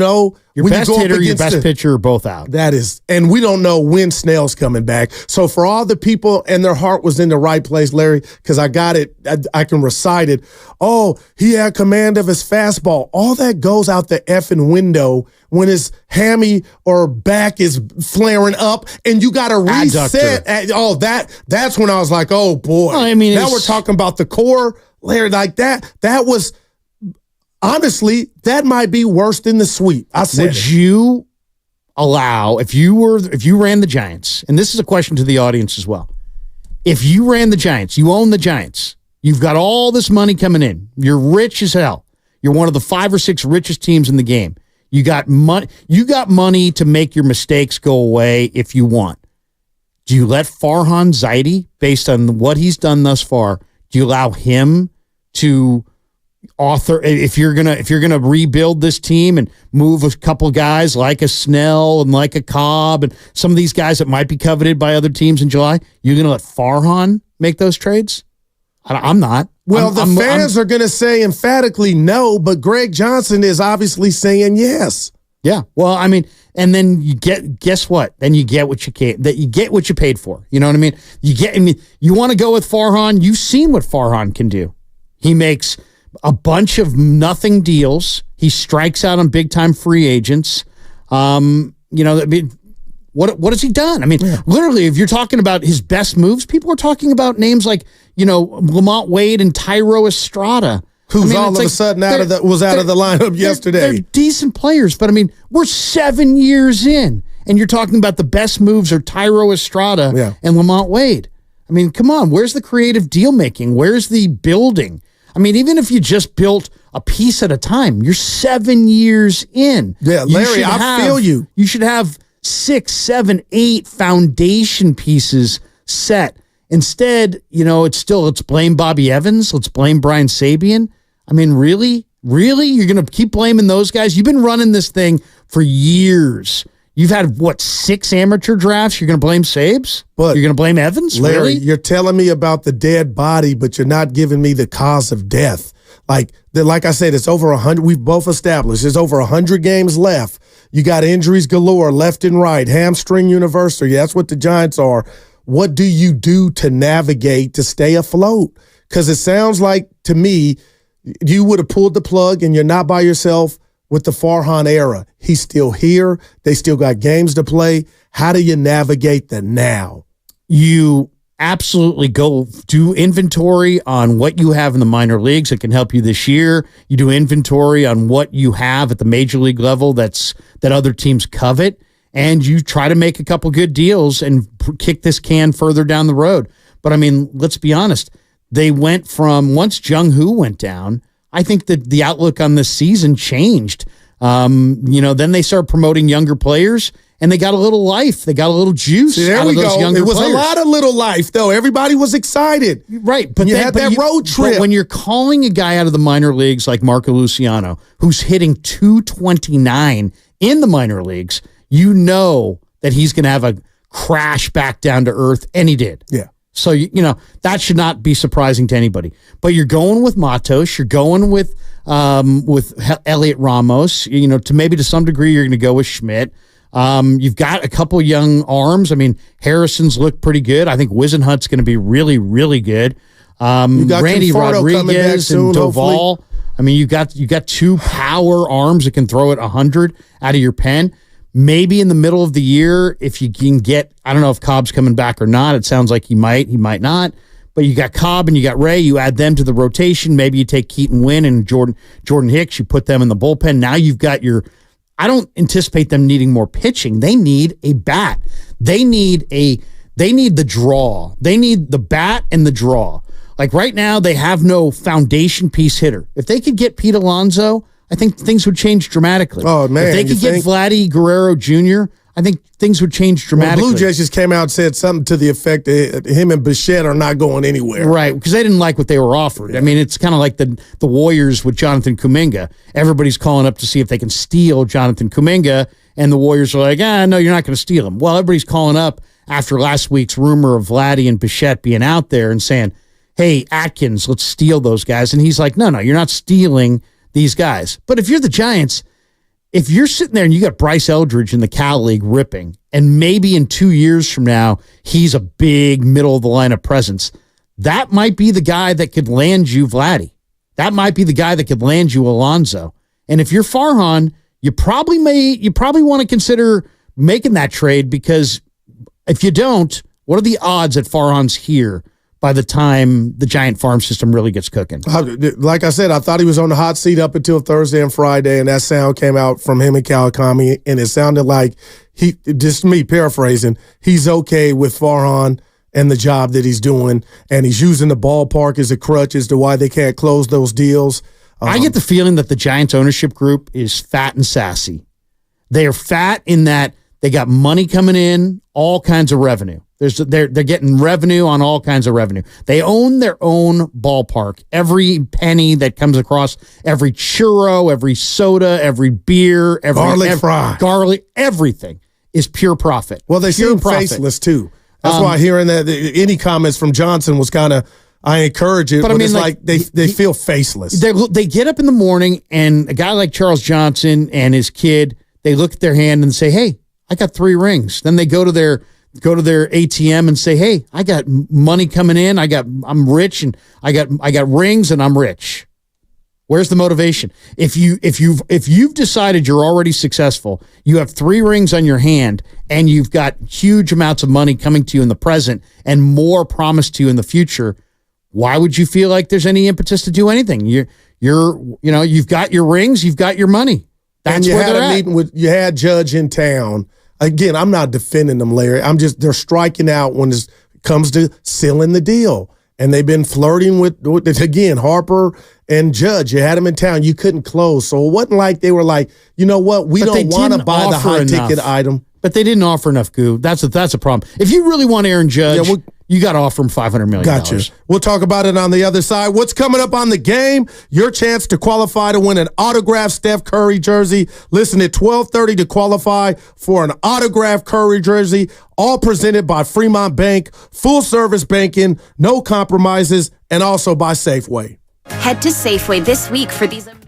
best hitter, your best pitcher are both out. That is, and we don't know when Snell's coming back. So for all the people, and their heart was in the right place, Larry, because I got it, I can recite it. Oh, he had command of his fastball. All that goes out the effing window when his hammy or back is flaring up, and you got to reset. That's when I was like, oh boy. Well, I mean, now we're talking about the core, Larry, like that. That was. Honestly, that might be worse than the sweep. I said. Would you allow, if you ran the Giants, and this is a question to the audience as well, if you ran the Giants, you own the Giants, you've got all this money coming in, you're rich as hell, you're one of the 5 or 6 richest teams in the game, you got money to make your mistakes go away if you want. Do you let Farhan Zaidi, based on what he's done thus far, do you allow him to if you're gonna rebuild this team and move a couple guys like a Snell and like a Cobb and some of these guys that might be coveted by other teams in July, you're gonna let Farhan make those trades? I'm not. Well, the fans are gonna say emphatically no, but Greg Johnson is obviously saying yes. Yeah. Well, I mean, and then guess what? Then you get what you get what you paid for. You know what I mean? You want to go with Farhan? You've seen what Farhan can do. He makes a bunch of nothing deals. He strikes out on big time free agents. I mean, what has he done? I mean, literally, if you're talking about his best moves, people are talking about names like Lamont Wade and Tyro Estrada, who's all of a sudden was out of the lineup yesterday. They're decent players, but I mean, we're 7 years in, and you're talking about the best moves are Tyro Estrada and Lamont Wade. I mean, come on, where's the creative deal making? Where's the building? I mean, even if you just built a piece at a time, you're 7 years in. Yeah, Larry, I feel you. You should have 6, 7, 8 foundation pieces set. Instead, let's blame Bobby Evans. Let's blame Brian Sabian. I mean, really? You're going to keep blaming those guys? You've been running this thing for years. You've had, 6 amateur drafts? You're going to blame Sabes? But you're going to blame Evans? Larry, really? You're telling me about the dead body, but you're not giving me the cause of death. Like I said, it's over 100. We've both established there's over 100 games left. You got injuries galore left and right, hamstring university. That's what the Giants are. What do you do to navigate to stay afloat? Because it sounds like to me you would have pulled the plug, and you're not by yourself with the Farhan era. He's still here. They still got games to play. How do you navigate the now? You absolutely go do inventory on what you have in the minor leagues that can help you this year. You do inventory on what you have at the major league level that other teams covet, and you try to make a couple good deals and kick this can further down the road. But I mean, let's be honest. They went from, once Jung-Hoo went down, I think that the outlook on this season changed. Then they started promoting younger players, and they got a little life. They got a little juice out of those younger players. It was a lot of little life, though. Everybody was excited. Right. But you had that road trip. But when you're calling a guy out of the minor leagues like Marco Luciano, who's hitting .229 in the minor leagues, you know that he's going to have a crash back down to earth, and he did. Yeah. So, that should not be surprising to anybody. But you're going with Matos. You're going with Elliot Ramos. To some degree, you're going to go with Schmidt. You've got a couple young arms. I mean, Harrison's looked pretty good. I think Wisenhut's going to be really, really good. You got Randy Conforto coming back Rodriguez soon, and Doval. hopefully. I mean, you got two power arms that can throw it 100 out of your pen. Maybe in the middle of the year, if you can get, I don't know if Cobb's coming back or not. It sounds like he might not. But you got Cobb and you got Ray. You add them to the rotation. Maybe you take Keaton Wynn and Jordan Hicks. You put them in the bullpen. Now you've got I don't anticipate them needing more pitching. They need a bat. They need the draw. They need the bat and the draw. Like right now, they have no foundation piece hitter. If they could get Pete Alonso, I think things would change dramatically. Oh, man. If they could get Vladdy Guerrero Jr., I think things would change dramatically. Blue Jays just came out and said something to the effect that him and Bichette are not going anywhere. Right, because they didn't like what they were offered. Yeah. I mean, it's kind of like the Warriors with Jonathan Kuminga. Everybody's calling up to see if they can steal Jonathan Kuminga, and the Warriors are like, no, you're not going to steal him. Well, everybody's calling up after last week's rumor of Vladdy and Bichette being out there and saying, hey, Atkins, let's steal those guys. And he's like, no, you're not stealing these guys. But if you're the Giants, if you're sitting there and you got Bryce Eldridge in the Cal League ripping, and maybe in 2 years from now, he's a big middle of the lineup presence, that might be the guy that could land you Vladdy. That might be the guy that could land you Alonso. And if you're Farhan, you probably want to consider making that trade, because if you don't, what are the odds that Farhan's here by the time the Giant farm system really gets cooking? Like I said, I thought he was on the hot seat up until Thursday and Friday, and that sound came out from him and Kawakami, and it sounded like just me paraphrasing, he's okay with Farhan and the job that he's doing, and he's using the ballpark as a crutch as to why they can't close those deals. I get the feeling that the Giants ownership group is fat and sassy. They are fat in that they got money coming in, all kinds of revenue. They're getting revenue on all kinds of revenue. They own their own ballpark. Every penny that comes across, every churro, every soda, every beer, every fry, garlic, everything is pure profit. Well, they seem faceless too. That's why hearing that any comments from Johnson was kind of, I encourage it, but I mean, it's like they feel faceless. They get up in the morning, and a guy like Charles Johnson and his kid, they look at their hand and say, hey, I got 3 rings. Then they go to their ATM and say, hey, I got money coming in. I'm rich, and I got rings, and I'm rich. Where's the motivation? If you've decided you're already successful, you have 3 rings on your hand, and you've got huge amounts of money coming to you in the present and more promised to you in the future, why would you feel like there's any impetus to do anything? You've got your rings, you've got your money. That's where they're at. You had Judge in town. Again, I'm not defending them, Larry. They're striking out when it comes to sealing the deal. And they've been flirting with again, Harper and Judge. You had them in town. You couldn't close. So it wasn't like they were like, you know what? We don't want to buy the high-ticket item. But they didn't offer enough, Goo. That's a problem. If you really want Aaron Judge, you got to offer him $500 million. Gotcha. We'll talk about it on the other side. What's coming up on the game? Your chance to qualify to win an autographed Steph Curry jersey. Listen at 12:30 to qualify for an autographed Curry jersey. All presented by Fremont Bank. Full service banking, no compromises, and also by Safeway. Head to Safeway this week for these amazing.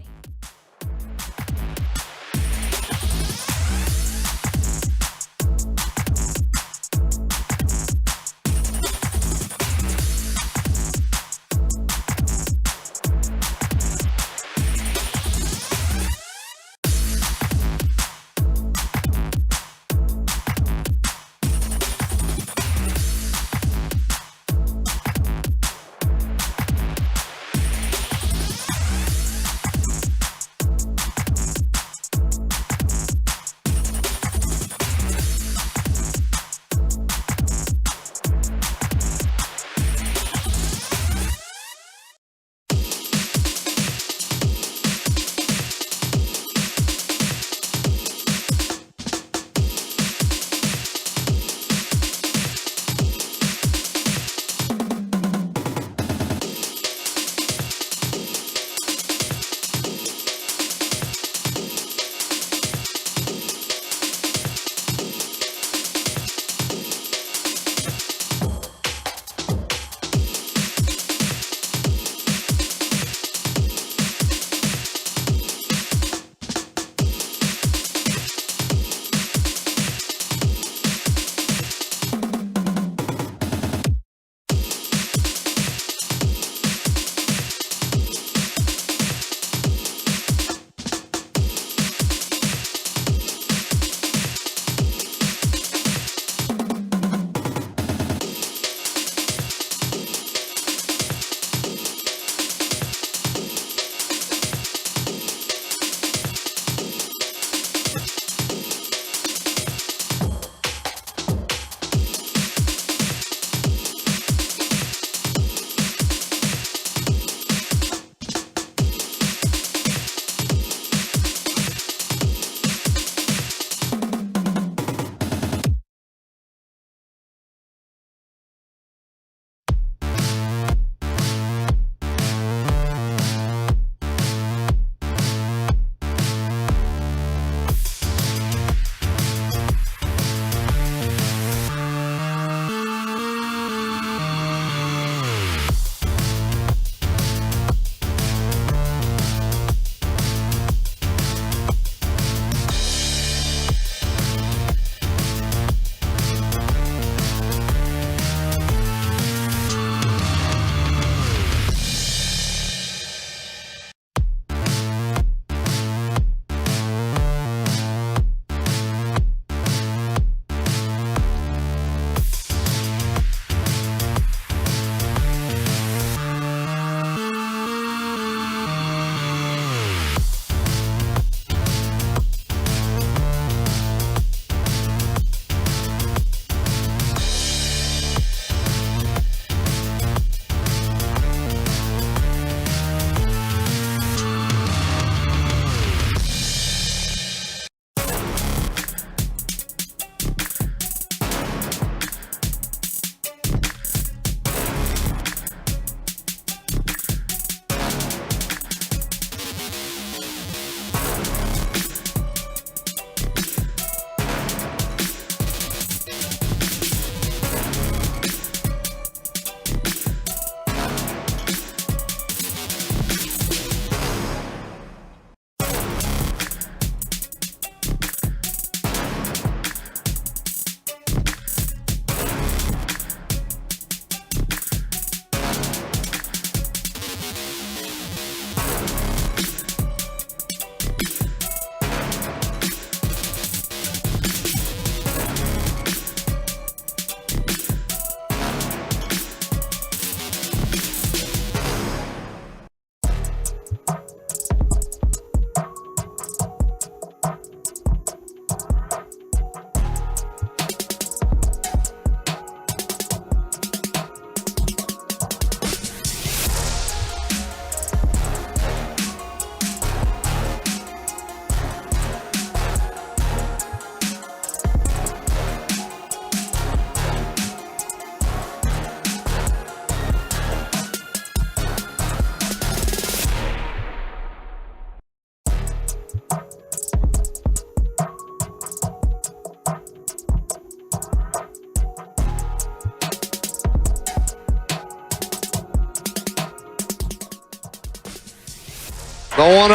The 1-0.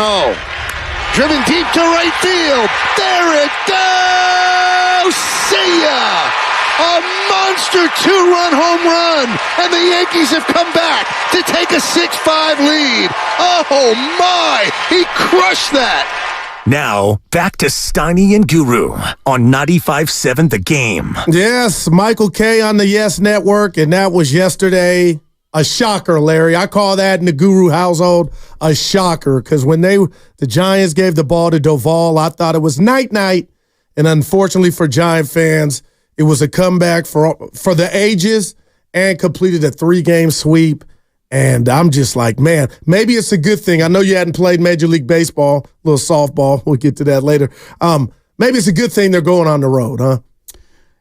Driven deep to right field. There it goes. See ya. A monster 2-run home run. And the Yankees have come back to take a 6-5 lead. Oh, my. He crushed that. Now, back to Steiny and Guru on 95.7 The Game. Yes, Michael K. on the Yes Network, and that was yesterday. A shocker, Larry. I call that in the Guru household a shocker, because when the Giants gave the ball to Doval, I thought it was night-night, and unfortunately for Giant fans, it was a comeback for the ages and completed a 3-game sweep. And I'm just like, man, maybe it's a good thing. I know you hadn't played Major League Baseball, a little softball. We'll get to that later. Maybe it's a good thing they're going on the road, huh?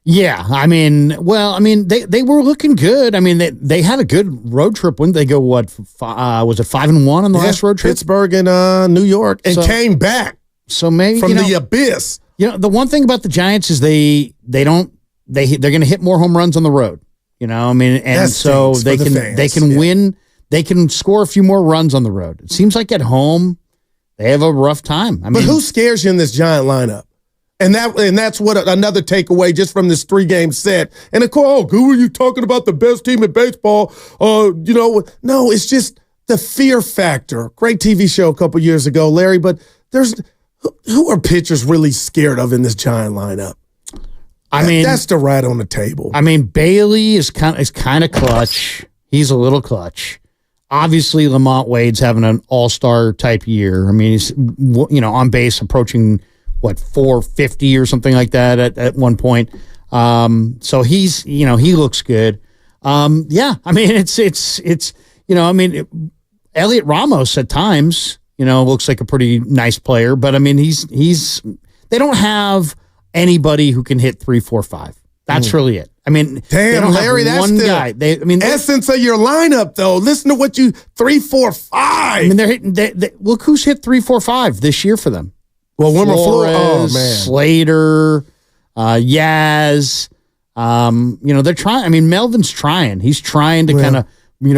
Yeah, I mean, they were looking good. I mean, they had a good road trip. When they go, what, was it 5-1 on the last road trip? Pittsburgh and New York, and came back. So maybe from the abyss. You know, the one thing about the Giants is they're going to hit more home runs on the road. You know, I mean, and so they can win. They can score a few more runs on the road. It seems like at home they have a rough time. But who scares you in this Giant lineup? And that's what another takeaway just from this 3-game set. And of course, who are you talking about, the best team in baseball? No, it's just the fear factor. Great TV show a couple years ago, Larry. But who are pitchers really scared of in this Giant lineup? I mean, that's the rat on the table. I mean, Bailey is kind of clutch. He's a little clutch. Obviously, Lamont Wade's having an all-star type year. I mean, he's on base approaching 450 or something like that at one point. So he's he looks good. Yeah, I mean it's Elliot Ramos at times looks like a pretty nice player, but I mean they don't have anybody who can hit 3, 4, 5. That's really it. I mean, damn, Larry, that's one guy. Essence of your lineup, though. Listen to what 3, 4, 5. I mean, they're hitting. Look who's hit 3, 4, 5 this year for them. Well, Flores, Slater, Yaz. They're trying. I mean, Melvin's trying. He's trying to kind of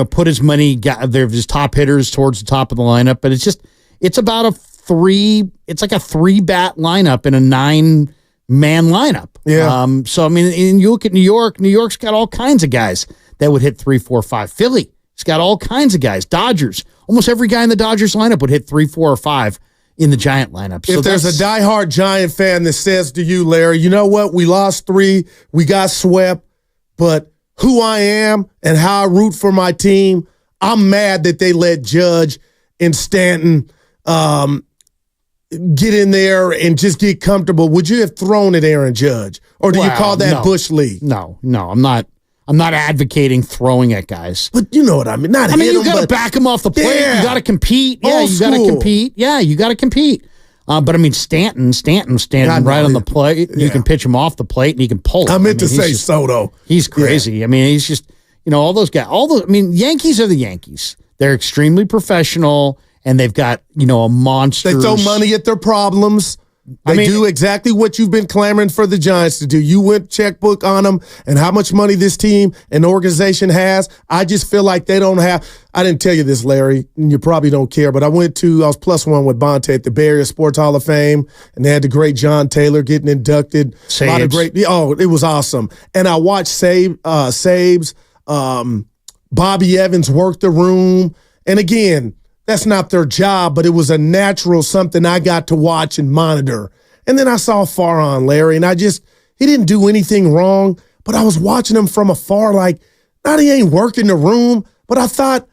put his money. His top hitters towards the top of the lineup, but it's about a 3. It's like a 3-bat lineup in a 9-man lineup. Yeah. So I mean, and you look at New York. New York's got all kinds of guys that would hit 3, 4, 5. Philly's got all kinds of guys. Dodgers. Almost every guy in the Dodgers lineup would hit 3, 4, or 5 in the Giant lineup. So if there's a diehard Giant fan that says to you, Larry, you know what? We lost 3. We got swept. But who I am and how I root for my team, I'm mad that they let Judge and Stanton get in there and just get comfortable. Would you have thrown at Aaron Judge? Or do you call that Bush League? No, I'm not advocating throwing at guys. But you know what I mean. You got to back them off the plate. Yeah. You got to compete. Yeah, you got to compete. Yeah, you got to compete. But I mean, Stanton's standing right on the plate. Yeah. You can pitch him off the plate and he can pull it. I meant to say Soto. He's crazy. Yeah. I mean, he's just, all those guys. Yankees are the Yankees. They're extremely professional and they've got, a monster. They throw money at their problems. They do exactly what you've been clamoring for the Giants to do. You went checkbook on them and how much money this team and organization has. I just feel like they don't have. I didn't tell you this, Larry, and you probably don't care, but I was +1 with Bonte at the Bay Area Sports Hall of Fame, and they had the great John Taylor getting inducted. Sabes. A lot of great. Oh, it was awesome. And I watched Sabes, Bobby Evans work the room. And again, that's not their job, but it was a natural something I got to watch and monitor. And then I saw Farhan, Larry, and he didn't do anything wrong, but I was watching him from afar like, not he ain't working the room, but I thought,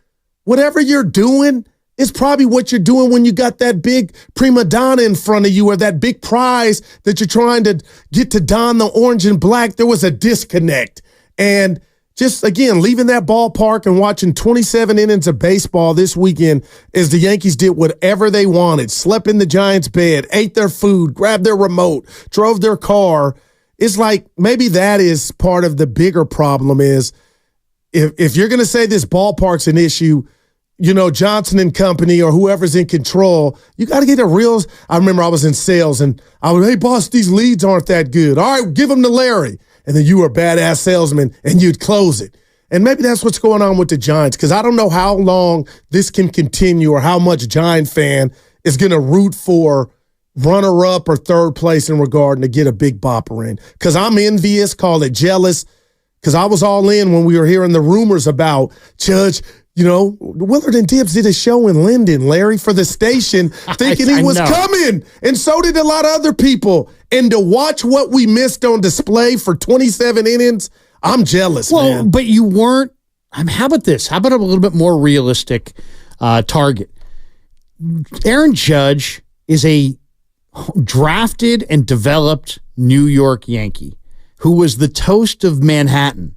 whatever you're doing is probably what you're doing when you got that big prima donna in front of you or that big prize that you're trying to get to don the orange and black. There was a disconnect. And just, again, leaving that ballpark and watching 27 innings of baseball this weekend as the Yankees did whatever they wanted, slept in the Giants' bed, ate their food, grabbed their remote, drove their car. It's like maybe that is part of the bigger problem is if you're going to say this ballpark's an issue, Johnson and company or whoever's in control, you got to get a real – I remember I was in sales and I was, hey, boss, these leads aren't that good. All right, give them to Larry. And then you were a badass salesman and you'd close it. And maybe that's what's going on with the Giants, because I don't know how long this can continue or how much Giant fan is going to root for runner-up or third place in regard to get a big bopper in. Because I'm envious, call it jealous, because I was all in when we were hearing the rumors about Judge. Willard and Dibbs did a show in Linden, Larry, for the station, thinking he was coming. And so did a lot of other people. And to watch what we missed on display for 27 innings, I'm jealous, man. But you weren't. How about this? How about a little bit more realistic target? Aaron Judge is a drafted and developed New York Yankee who was the toast of Manhattan.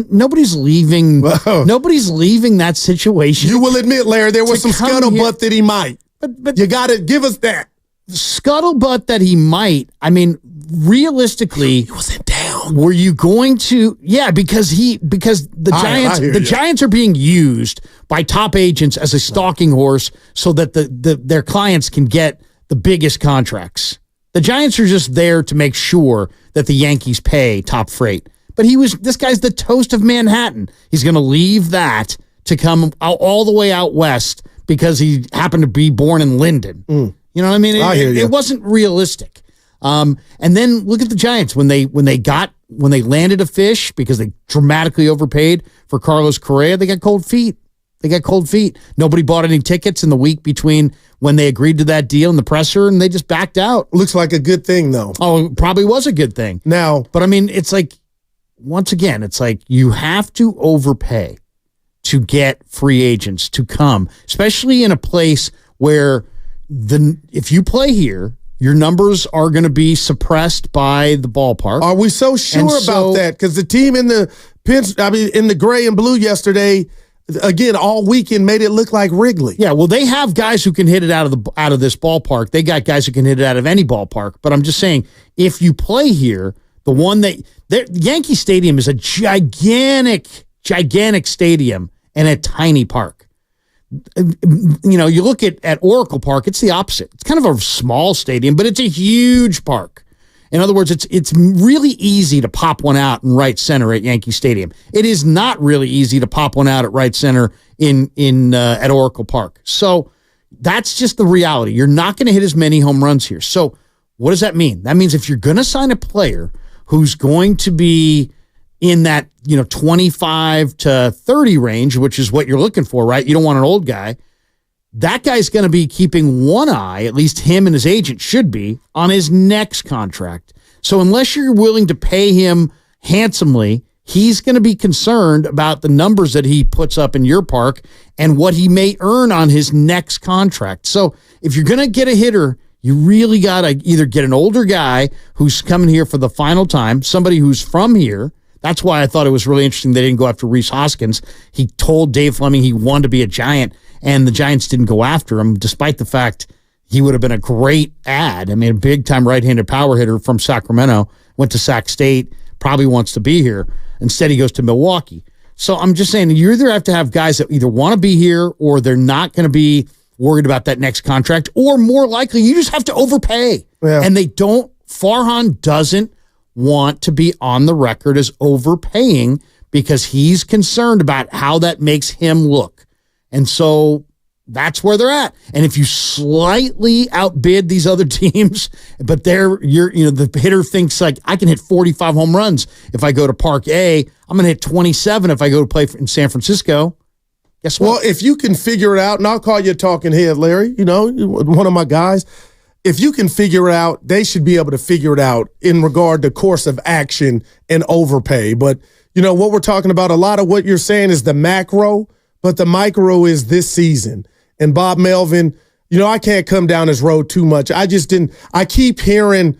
Nobody's leaving. Nobody's leaving that situation. You will admit, Larry, there was some scuttlebutt that he might. But you got to give us that. Scuttlebutt that he might. I mean, realistically, he wasn't down. Were you going to? Yeah, because the Giants are being used by top agents as a stalking horse so that their clients can get the biggest contracts. The Giants are just there to make sure that the Yankees pay top freight. But this guy's the toast of Manhattan. He's going to leave that to come all the way out west because he happened to be born in Linden. You know what I mean? It wasn't realistic. And then look at the Giants when they landed a fish because they dramatically overpaid for Carlos Correa. They got cold feet. Nobody bought any tickets in the week between when they agreed to that deal and the presser, and they just backed out. Looks like a good thing, though. Oh, it probably was a good thing. But I mean, it's like, once again, it's like you have to overpay to get free agents to come, especially in a place where if you play here, your numbers are going to be suppressed by the ballpark. Are we so sure about that? Because the team in the gray and blue yesterday, again, all weekend made it look like Wrigley. Yeah, well, they have guys who can hit it out of this ballpark. They got guys who can hit it out of any ballpark. But I'm just saying, if you play here, the one that Yankee Stadium is a gigantic stadium and a tiny park. You look at Oracle Park, it's the opposite. It's kind of a small stadium, but it's a huge park. In other words, it's really easy to pop one out in right center at Yankee Stadium. It is not really easy to pop one out at right center at Oracle Park. So that's just the reality. You're not going to hit as many home runs here. So what does that mean? That means if you're going to sign a player who's going to be in that 25 to 30 range, which is what you're looking for, right? You don't want an old guy. That guy's going to be keeping one eye, at least him and his agent should be, on his next contract. So unless you're willing to pay him handsomely, he's going to be concerned about the numbers that he puts up in your park and what he may earn on his next contract. So if you're going to get a hitter, you really got to either get an older guy who's coming here for the final time, somebody who's from here. That's why I thought it was really interesting they didn't go after Rhys Hoskins. He told Dave Fleming he wanted to be a Giant, and the Giants didn't go after him, despite the fact he would have been a great ad. I mean, a big-time right-handed power hitter from Sacramento, went to Sac State, probably wants to be here. Instead, he goes to Milwaukee. So I'm just saying, you either have to have guys that either want to be here or they're not going to be worried about that next contract, or more likely, you just have to overpay. Yeah. And Farhan doesn't want to be on the record as overpaying because he's concerned about how that makes him look. And so that's where they're at. And if you slightly outbid these other teams, but the hitter thinks like, I can hit 45 home runs if I go to Park A. I'm going to hit 27 if I go to play in San Francisco. Guess what? Well, if you can figure it out, and I'll call you a talking head, Larry, one of my guys. If you can figure it out, they should be able to figure it out in regard to course of action and overpay. But, what we're talking about, a lot of what you're saying is the macro, but the micro is this season. And Bob Melvin, I can't come down this road too much. I keep hearing,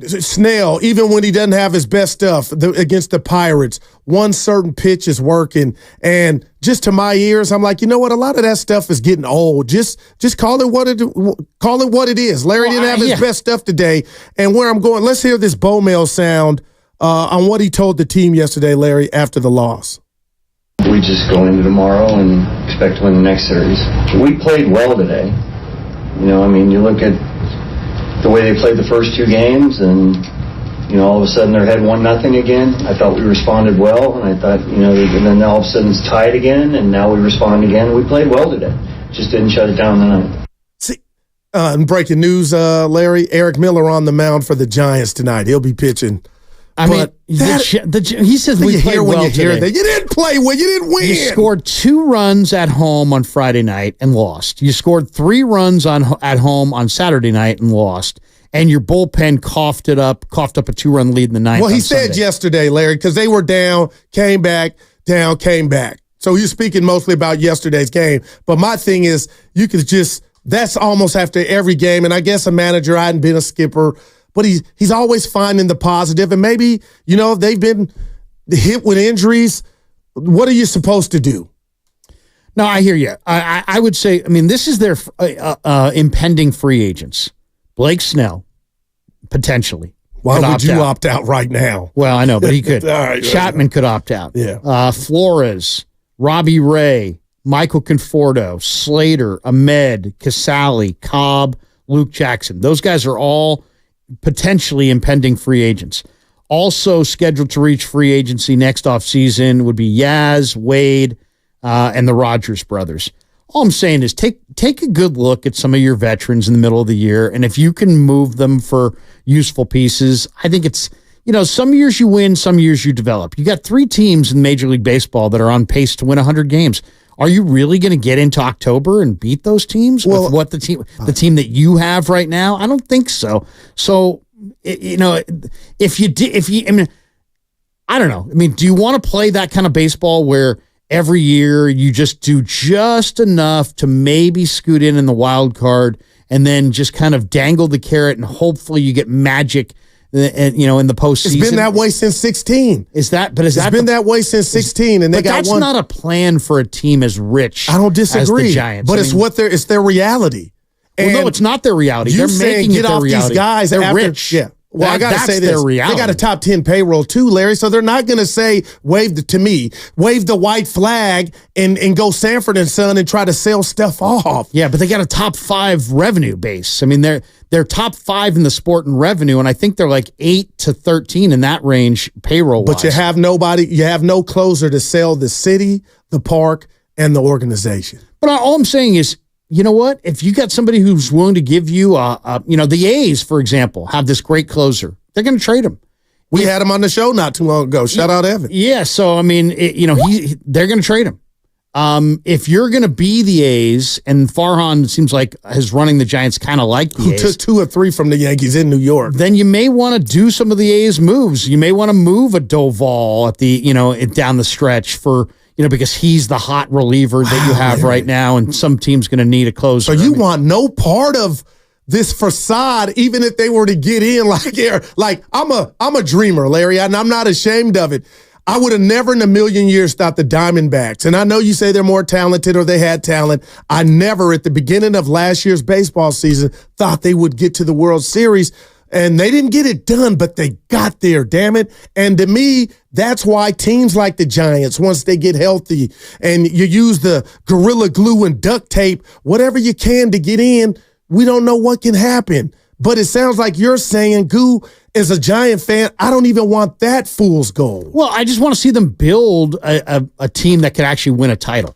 Snell, even when he doesn't have his best stuff against the Pirates, one certain pitch is working. And just to my ears, I'm like, you know what? A lot of that stuff is getting old. Just call it what it is. Larry didn't have his best stuff today. And where I'm going, let's hear this Bowmel sound on what he told the team yesterday, Larry, after the loss. We just go into tomorrow and expect to win the next series. We played well today. You look at the way they played the first two games, and all of a sudden they're ahead 1-0 again. I thought we responded well, and I thought, and then all of a sudden it's tied again, and now we respond again. We played well today. Just didn't shut it down tonight. See, in breaking news, Larry, Eric Miller on the mound for the Giants tonight. He'll be pitching. He says we played well today. You didn't play well. You didn't win. You scored 2 runs at home on Friday night and lost. You scored 3 runs at home on Saturday night and lost. And your bullpen coughed up a 2-run lead in the ninth. Well, he said yesterday, Larry, because they were down, came back, down, came back. So he's speaking mostly about yesterday's game. But my thing is, you could that's almost after every game. And I guess a manager, I hadn't been a skipper, but he's always finding the positive. And maybe, they've been hit with injuries. What are you supposed to do? No, I hear you. I would say, this is their impending free agents. Blake Snell, potentially. Why would you opt out right now? Well, I know, but he could. Right, Chapman could opt out. Yeah. Flores, Robbie Ray, Michael Conforto, Slater, Ahmed, Casale, Cobb, Luke Jackson. Those guys are all potentially impending free agents. Also scheduled to reach free agency next offseason would be Yaz, Wade, and the Rogers brothers. All I'm saying is take a good look at some of your veterans in the middle of the year, and if you can move them for useful pieces, I think it's, some years you win, some years you develop. You got 3 teams in Major League Baseball that are on pace to win 100 games. Are you really going to get into October and beat those teams with what the team that you have right now? I don't think so. So, if you, I don't know. Do you want to play that kind of baseball where every year you just do just enough to maybe scoot in the wild card and then just kind of dangle the carrot and hopefully you get magic, in the postseason? It's been that way since 16. It's been that way since 16, and they got that's one. Not a plan for a team as rich. I don't disagree. As the Giants, but it's their reality. Well, no, it's not their reality. They're making it their reality. These guys. They're rich. Yeah. Well, I got to say this. They got a top 10 payroll too, Larry. So they're not going to say, wave the white flag and go Sanford and Son and try to sell stuff off. Yeah, but they got a top 5 revenue base. They're top 5 in the sport in revenue, and I think they're like 8 to 13 in that range payroll. But you have nobody. You have no closer to sell the city, the park, and the organization. But all I'm saying is, you know what? If you got somebody who's willing to give you, the A's, for example, have this great closer. They're going to trade him. We had him on the show not too long ago. Shout out Evan. Yeah, so they're going to trade him. If you're going to be the A's, and Farhan seems like is running the Giants kind of like the A's. Who took 2 or 3 from the Yankees in New York. Then you may want to do some of the A's moves. You may want to move a Doval at the, down the stretch for, because he's the hot reliever that you have right now, and some team's going to need a closer. So you want no part of this facade, even if they were to get in like I'm a dreamer, Larry, and I'm not ashamed of it. I would have never in a million years thought the Diamondbacks, and I know you say they're more talented or they had talent. I never, at the beginning of last year's baseball season, thought they would get to the World Series. And they didn't get it done, but they got there, damn it. And to me, that's why teams like the Giants, once they get healthy and you use the Gorilla Glue and duct tape, whatever you can to get in, we don't know what can happen. But it sounds like you're saying, Goo, as a Giant fan, I don't even want that fool's gold. Well, I just want to see them build a team that could actually win a title.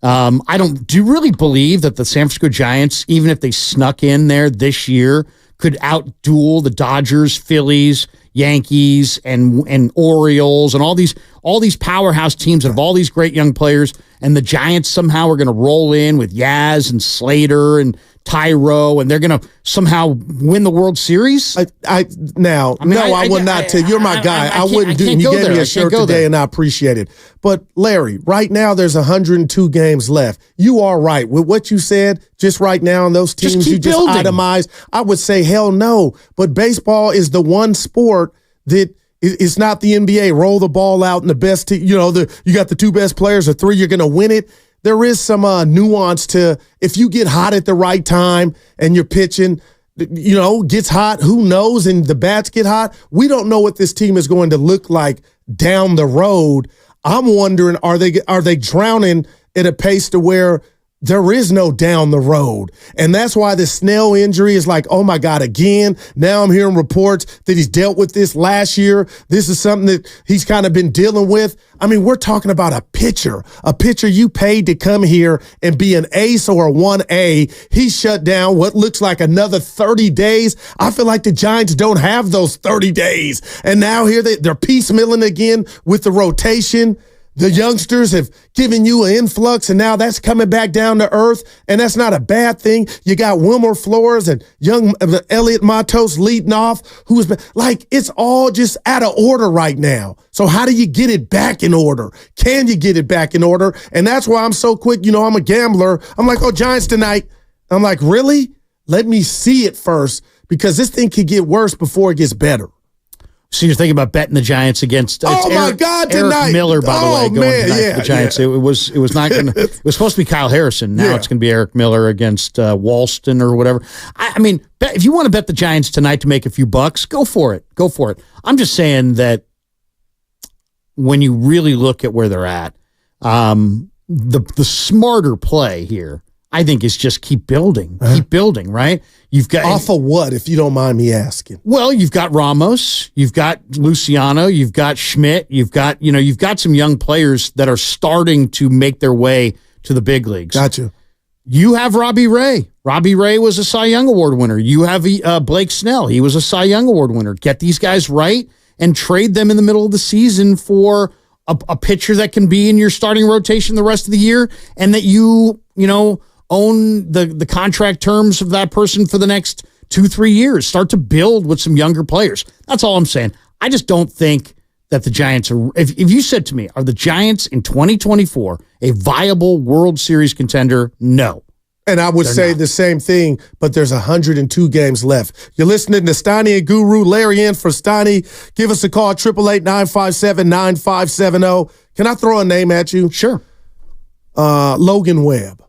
Do you really believe that the San Francisco Giants, even if they snuck in there this year, could outduel the Dodgers, Phillies, Yankees, and Orioles, and all these powerhouse teams that have all these great young players, and the Giants somehow are going to roll in with Yaz and Slater and Tyro, and they're going to somehow win the World Series? I would not tell you. You're my guy. I wouldn't do it. You gave me a shirt today, and I appreciate it. But, Larry, right now there's 102 games left. You are right. With what you said just right now on those teams you just itemized, I would say hell no. But baseball is the one sport that it's not the NBA. Roll the ball out and the best team, you got the 2 best players or 3, you're going to win it. There is some nuance to if you get hot at the right time and you're pitching, gets hot, who knows, and the bats get hot. We don't know what this team is going to look like down the road. I'm wondering, are they drowning at a pace to where there is no down the road. And that's why the Snell injury is like, oh my God, again. Now I'm hearing reports that he's dealt with this last year. This is something that he's kind of been dealing with. I mean, we're talking about a pitcher you paid to come here and be an ace or a 1A. He shut down what looks like another 30 days. I feel like the Giants don't have those 30 days. And now here they're piecemealing again with the rotation. The youngsters have given you an influx, and now that's coming back down to earth, and that's not a bad thing. You got Wilmer Flores and young Elliot Matos leading off, who's been like, it's all just out of order right now. So how do you get it back in order? Can you get it back in order? And that's why I'm so quick. You know, I'm a gambler. I'm like, oh, Giants tonight. I'm like, really? Let me see it first, because this thing could get worse before it gets better. So you're thinking about betting the Giants against God, tonight. Eric Miller, by the way, going tonight for the Giants. Yeah. It was not going to. It was supposed to be Kyle Harrison. Now it's going to be Eric Miller against Walston or whatever. I mean, if you want to bet the Giants tonight to make a few bucks, go for it. Go for it. I'm just saying that when you really look at where they're at, the smarter play here, I think, is just keep building. Keep building, right? You've got off of what, if you don't mind me asking? Well, you've got Ramos, you've got Luciano, you've got Schmidt, you've got some young players that are starting to make their way to the big leagues. Gotcha. You have Robbie Ray. Robbie Ray was a Cy Young Award winner. You have Blake Snell. He was a Cy Young Award winner. Get these guys right and trade them in the middle of the season for a pitcher that can be in your starting rotation the rest of the year, and that you own the contract terms of that person for the next 2-3 years. Start to build with some younger players. That's all I'm saying. I just don't think that the Giants are, if you said to me, are the Giants in 2024 a viable World Series contender? No. And I would say the same thing, but there's 102 games left. You're listening to Steiny and Guru. Larry in for Steiny. Give us a call, 888-957-9570. Can I throw a name at you? Sure. Logan Webb.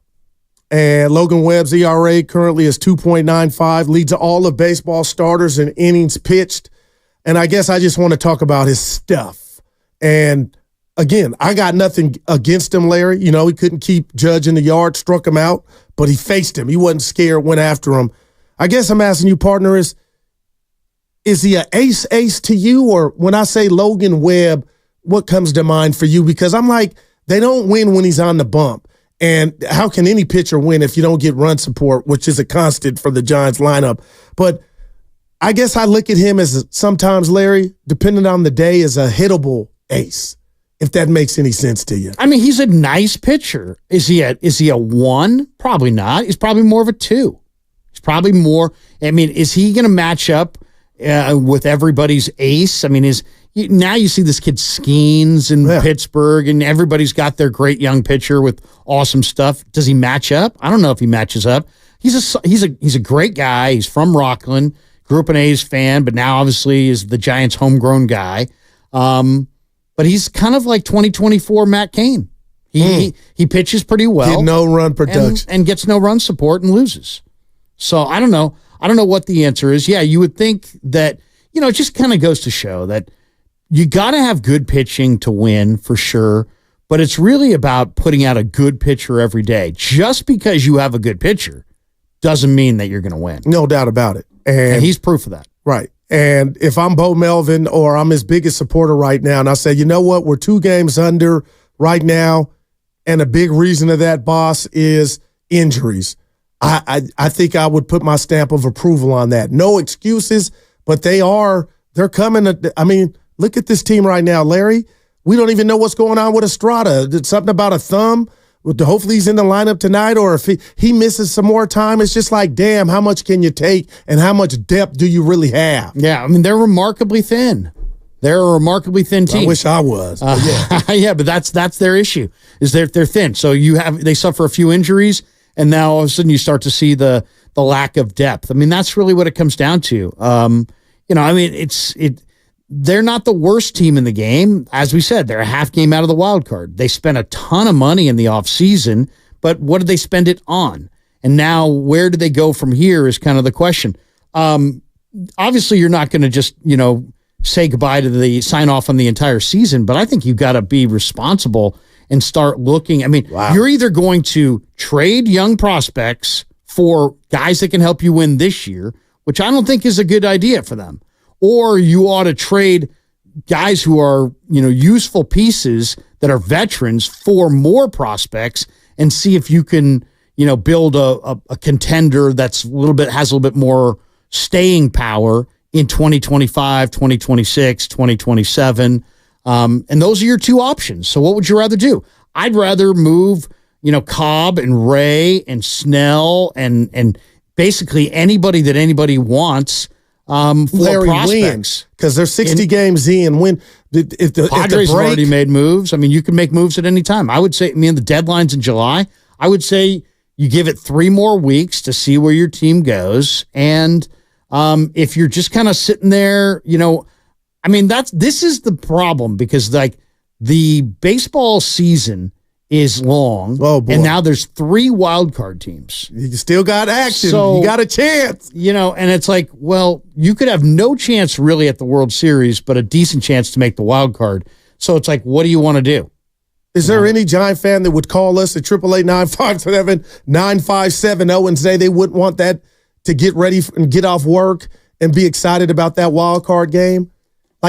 And Logan Webb's ERA currently is 2.95, leads all of baseball starters in innings pitched. And I guess I just want to talk about his stuff. And again, I got nothing against him, Larry. You know, he couldn't keep Judge in the yard, struck him out, but he faced him. He wasn't scared, went after him. I guess I'm asking you, partner, is he an ace to you? Or when I say Logan Webb, what comes to mind for you? Because I'm like, they don't win when he's on the bump. And how can any pitcher win if you don't get run support, which is a constant for the Giants lineup? But I guess I look at him as sometimes, Larry, depending on the day, as a hittable ace, if that makes any sense to you. I mean, he's a nice pitcher. Is he a 1? Probably not. He's probably more of a 2. He's probably more. I mean, is he going to match up with everybody's ace? I mean, now you see this kid Skeens in Pittsburgh, and everybody's got their great young pitcher with awesome stuff. Does he match up? I don't know if he matches up. He's a great guy. He's from Rockland, grew up an A's fan, but now obviously is the Giants' homegrown guy. But he's kind of like 2024 Matt Cain. He pitches pretty well. Get no run production. And gets no run support and loses. So I don't know. I don't know what the answer is. Yeah, you would think that, it just kind of goes to show that you got to have good pitching to win for sure, but it's really about putting out a good pitcher every day. Just because you have a good pitcher doesn't mean that you're going to win. No doubt about it. And he's proof of that. Right. And if I'm Bo Melvin or I'm his biggest supporter right now, and I say, you know what, we're 2 games under right now, and a big reason of that, boss, is injuries. I think I would put my stamp of approval on that. No excuses, but they're coming. I mean, look at this team right now, Larry. We don't even know what's going on with Estrada. It's something about a thumb. Hopefully he's in the lineup tonight, or if he misses some more time, it's just like, damn, how much can you take and how much depth do you really have? Yeah, I mean, they're remarkably thin. They're a remarkably thin team. I wish I was. But yeah. Yeah, but that's their issue, is they're thin. So they suffer a few injuries, and now all of a sudden you start to see the lack of depth. I mean, that's really what it comes down to. They're not the worst team in the game. As we said, they're a half game out of the wild card. They spent a ton of money in the offseason, but what did they spend it on? And now where do they go from here is kind of the question. Obviously, you're not going to just, say goodbye to sign off on the entire season, but I think you've got to be responsible and start looking. I mean, you're either going to trade young prospects for guys that can help you win this year, which I don't think is a good idea for them, or you ought to trade guys who are, useful pieces that are veterans for more prospects and see if you can, build a contender that's has a little bit more staying power in 2025, 2026, 2027. And those are your two options. So what would you rather do? I'd rather move, Cobb and Ray and Snell and basically anybody that anybody wants for Larry prospects. Because they're 60 games in. If the Padres have already made moves. I mean, you can make moves at any time. I would say, the deadline's in July. I would say you give it 3 more weeks to see where your team goes. And if you're just kind of sitting there, this is the problem because the baseball season is long. Oh, boy. And now there's 3 wild card teams. You still got action. So, you got a chance. And it's like, well, you could have no chance really at the World Series, but a decent chance to make the wild card. So it's like, what do you want to do? Is there any Giant fan that would call us at 888-957-9570 and say they wouldn't want that to get ready and get off work and be excited about that wild card game?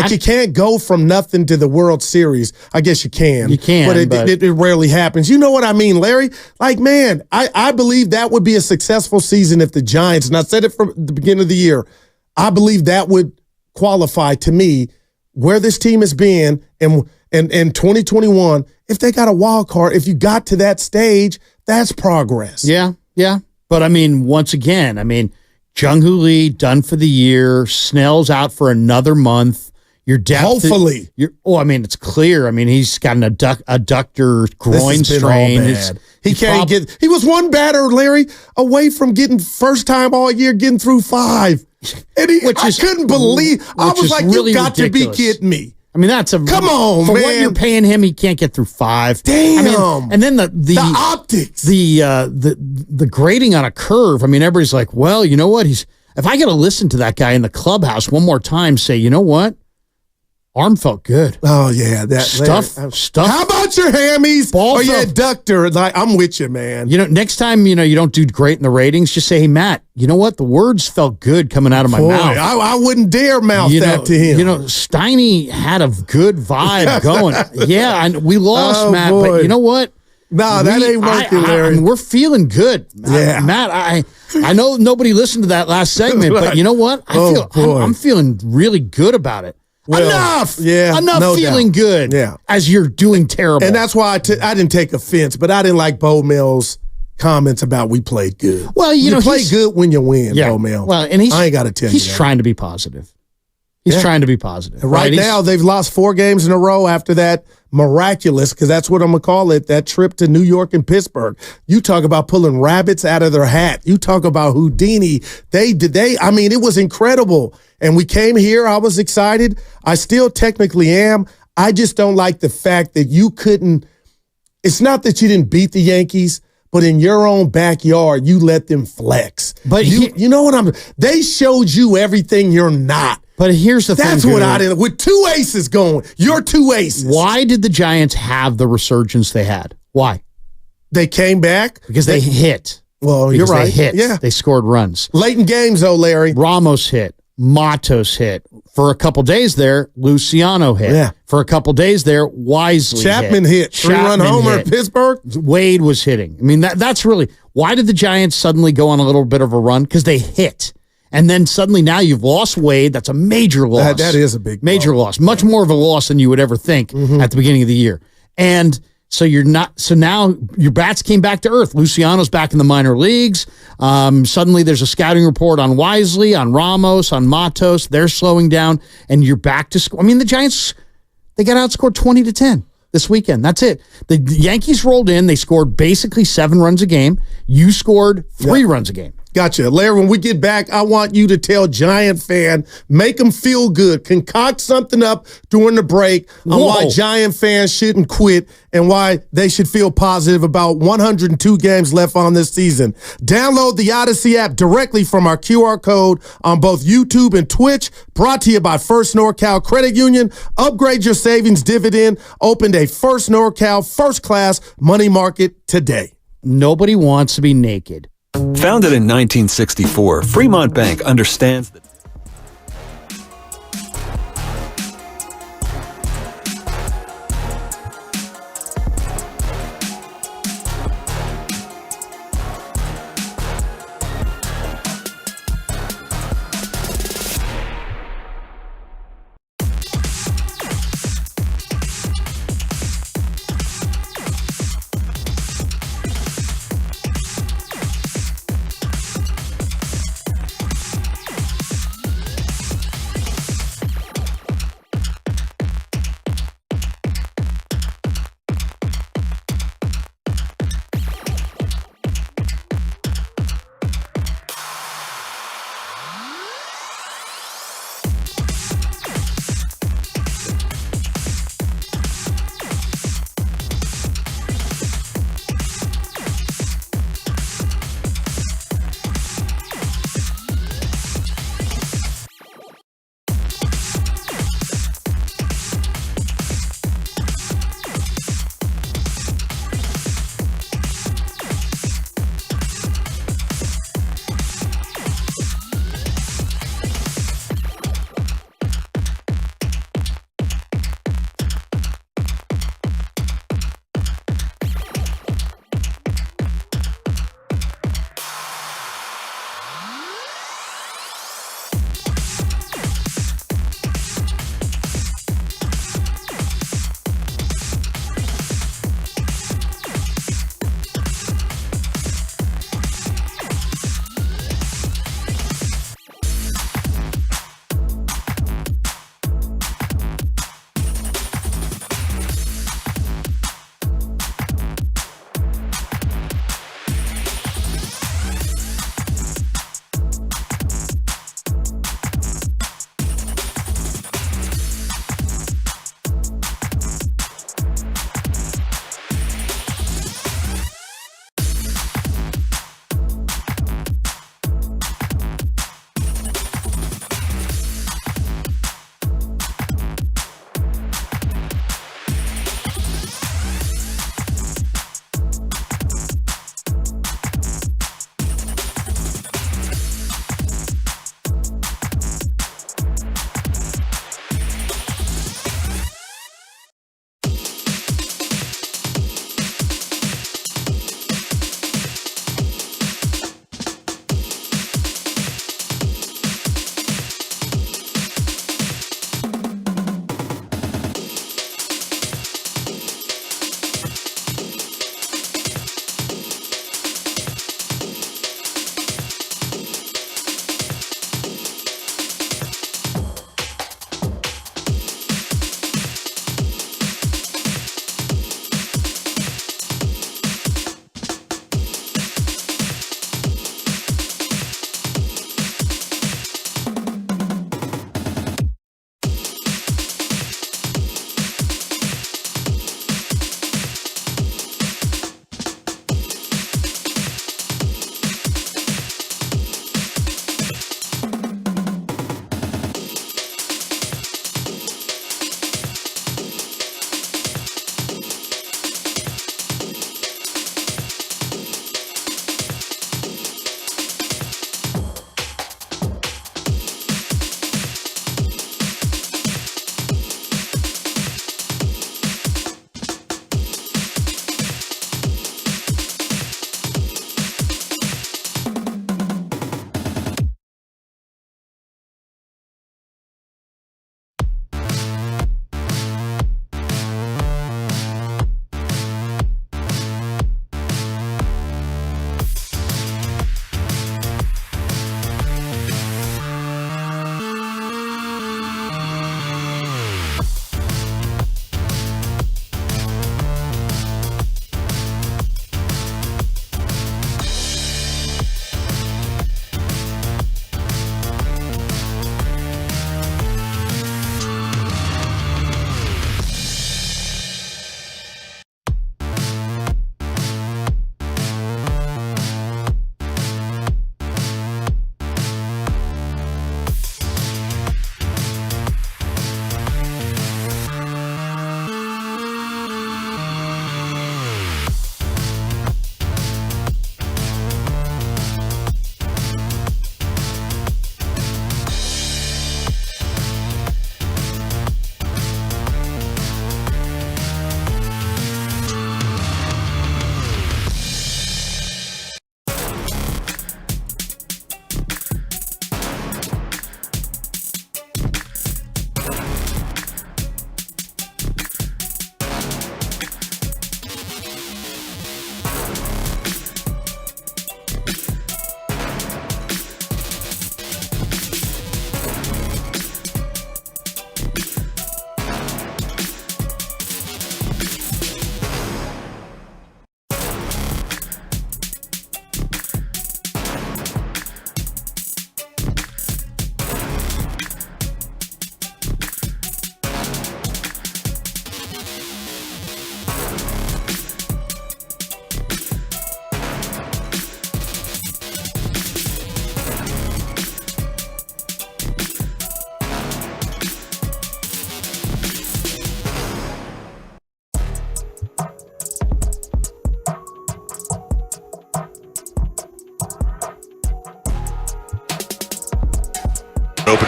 You can't go from nothing to the World Series. I guess you can. You can, but it rarely happens. You know what I mean, Larry? I believe that would be a successful season if the Giants, and I said it from the beginning of the year, I believe that would qualify to me where this team has been in 2021. If they got a wild card, if you got to that stage, that's progress. Yeah. But once again, Jung-Hoo Lee done for the year. Snell's out for another month. Your depth, hopefully. It's clear. He's got an adductor groin strain. He can't get. He was one batter, Larry, away from getting first time all year, getting through 5. And I couldn't believe. I was like, really you got ridiculous. to be kidding me. That's a come on, for man. What you're paying him, he can't get through 5. Damn. And then the optics, the grading on a curve. Everybody's like, well, you know what? If I got to listen to that guy in the clubhouse one more time, say, you know what? Arm felt good. Oh yeah, that stuff. How about your hammies or your adductor? I'm with you, man. Next time you don't do great in the ratings, just say, hey Matt, you know what? The words felt good coming out of my mouth. I wouldn't dare mouth that to him. Steiny had a good vibe going. Yeah, and we lost, Matt, boy. but you know what? No, that ain't working, Larry. We're feeling good. Yeah. Matt, I know nobody listened to that last segment, but you know what? I'm feeling really good about it. Enough feeling good as you're doing terrible. And that's why I didn't take offense, but I didn't like Bo Mills' comments about we played good. Well, you play good when you win, Bo Mills. Well, and I ain't got to tell you he's trying to be positive. He's trying to be positive. Right now, they've lost 4 games in a row after that miraculous, because that's what I'm going to call it, that trip to New York and Pittsburgh. You talk about pulling rabbits out of their hat. You talk about Houdini. It was incredible. And we came here. I was excited. I still technically am. I just don't like the fact that you couldn't. It's not that you didn't beat the Yankees, but in your own backyard, you let them flex. But you know what they showed you everything you're not. But here's the thing. That's what I did. With 2 aces going, you're 2 aces. Why did the Giants have the resurgence they had? Why? They came back. Because they hit. Well, you're right. They hit. Yeah. They scored runs. Late in games, though, Larry. Ramos hit. Matos hit. For a couple days there, Luciano hit. Yeah. For a couple days there, Wisely Chapman hit. 3-run homer in Pittsburgh. Wade was hitting. That's really, why did the Giants suddenly go on a little bit of a run? Because they hit. And then suddenly now you've lost Wade. That's a major loss. That is a big major loss. Much more of a loss than you would ever think at the beginning of the year. And so now your bats came back to earth. Luciano's back in the minor leagues. Suddenly there's a scouting report on Wisely, on Ramos, on Matos. They're slowing down, and you're back to score. The Giants, they got outscored 20-10 this weekend. That's it. The Yankees rolled in. They scored basically 7 runs a game. You scored 3 runs a game. Gotcha. Larry, when we get back, I want you to tell Giant fan, make them feel good, concoct something up during the break on why Giant fans shouldn't quit and why they should feel positive about 102 games left on this season. Download the Odyssey app directly from our QR code on both YouTube and Twitch. Brought to you by First NorCal Credit Union. Upgrade your savings dividend. Opened a First NorCal first class money market today. Nobody wants to be naked. Founded in 1964, Fremont Bank understands that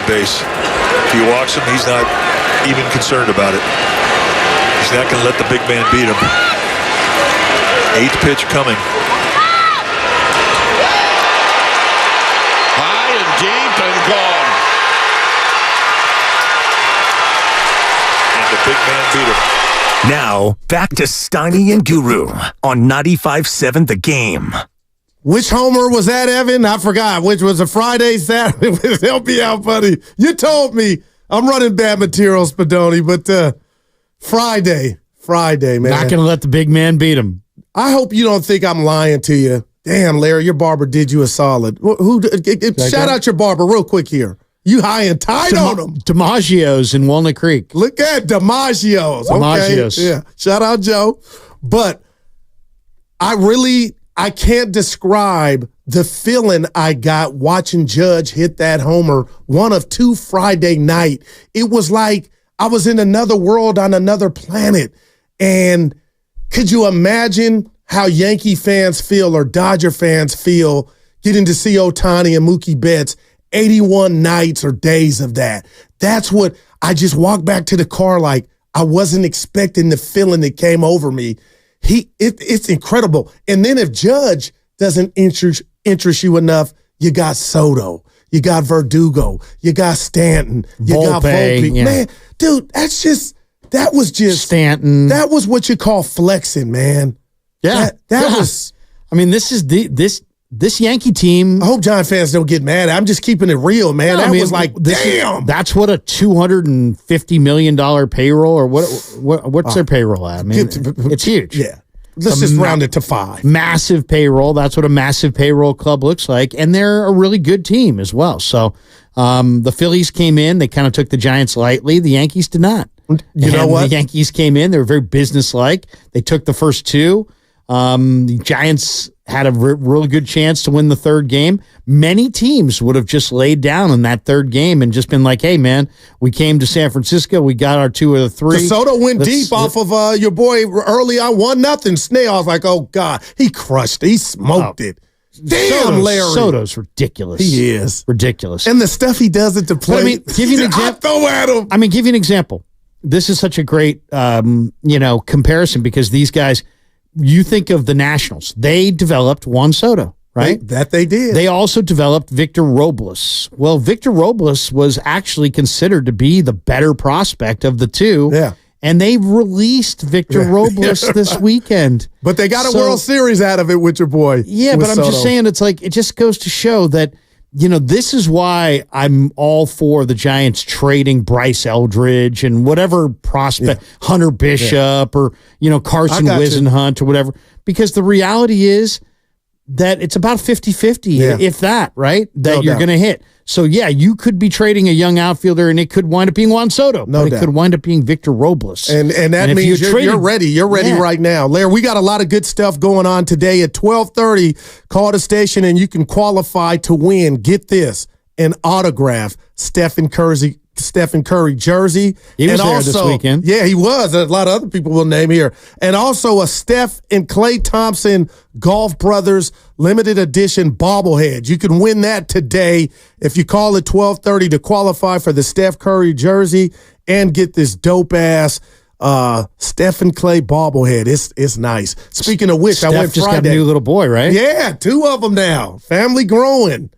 third base. If he walks him, he's not even concerned about it. He's not going to let the big man beat him. 8th pitch coming. High and deep and gone. And the big man beat him. Now, back to Steiny and Guru on 95.7 The Game. Which homer was that, Evan? I forgot. Which was a Friday, Saturday? Help me out, buddy. You told me. I'm running bad material, Spadoni, but Friday, man. Not going to let the big man beat him. I hope you don't think I'm lying to you. Damn, Larry, your barber did you a solid. Shout out your barber real quick here. You high and tight on him. DiMaggio's in Walnut Creek. Look at DiMaggio's. DiMaggio's. Okay. Yeah. Shout out, Joe. But I can't describe the feeling I got watching Judge hit that homer one of 2 Friday night. It was like I was in another world on another planet. And could you imagine how Yankee fans feel or Dodger fans feel getting to see Ohtani and Mookie Betts 81 nights or days of that? That's what I just walked back to the car like I wasn't expecting the feeling that came over me. It's incredible. And then if Judge doesn't interest you enough, you got Soto, you got Verdugo, you got Stanton, you got Volpe. Yeah. Man, dude, that was just Stanton. That was what you call flexing, man. Yeah. That was. I mean, this is this Yankee team. I hope Giant fans don't get mad. I'm just keeping it real, man. No, was like, damn. That's what a $250 million payroll, or what's their payroll at? I mean, it's huge. Yeah. Let's just round it to 5. Massive payroll. That's what a massive payroll club looks like. And they're a really good team as well. So the Phillies came in. They kind of took the Giants lightly. The Yankees did not. You know what? The Yankees came in. They were very businesslike. They took the first 2. The Giants had a really good chance to win the 3rd game. Many teams would have just laid down in that 3rd game and just been like, hey, man, we came to San Francisco. We got our 2 of the 3. Soto went deep off of your boy early on 1-0. Snell, I was like, oh, God, he crushed it. He smoked it. Damn, Larry. Soto's ridiculous. He is. Ridiculous. And the stuff he does at the plate. I mean, give you an example. Throw at him. I mean, give you an example. This is such a great, comparison because these guys, you think of the Nationals. They developed Juan Soto, right? That they did. They also developed Victor Robles. Well, Victor Robles was actually considered to be the better prospect of the 2. Yeah. And they released Victor Robles this weekend. But they got a World Series out of it with your boy. Yeah, but I'm just saying, it's like, it just goes to show that, this is why I'm all for the Giants trading Bryce Eldridge and whatever prospect, Hunter Bishop or, Carson Wisenhunt or whatever. Because the reality is that it's about 50-50, if that, right? That you're going to hit. So, yeah, you could be trading a young outfielder and it could wind up being Juan Soto. No but doubt. it could wind up being Victor Robles. And that means you're ready. You're ready right now. Larry, we got a lot of good stuff going on today at 12:30. Call the station and you can qualify to win. Get this, an autograph, Stephen Curry jersey. He was there this weekend. Yeah, he was. A lot of other people will name here. And also a Steph and Klay Thompson Golf Brothers limited edition bobblehead. You can win that today if you call at 12:30 to qualify for the Steph Curry jersey and get this dope-ass Steph and Klay bobblehead. It's nice. Speaking of which, Steph I went just Friday. got a new little boy, right? Yeah, 2 of them now. Family growing.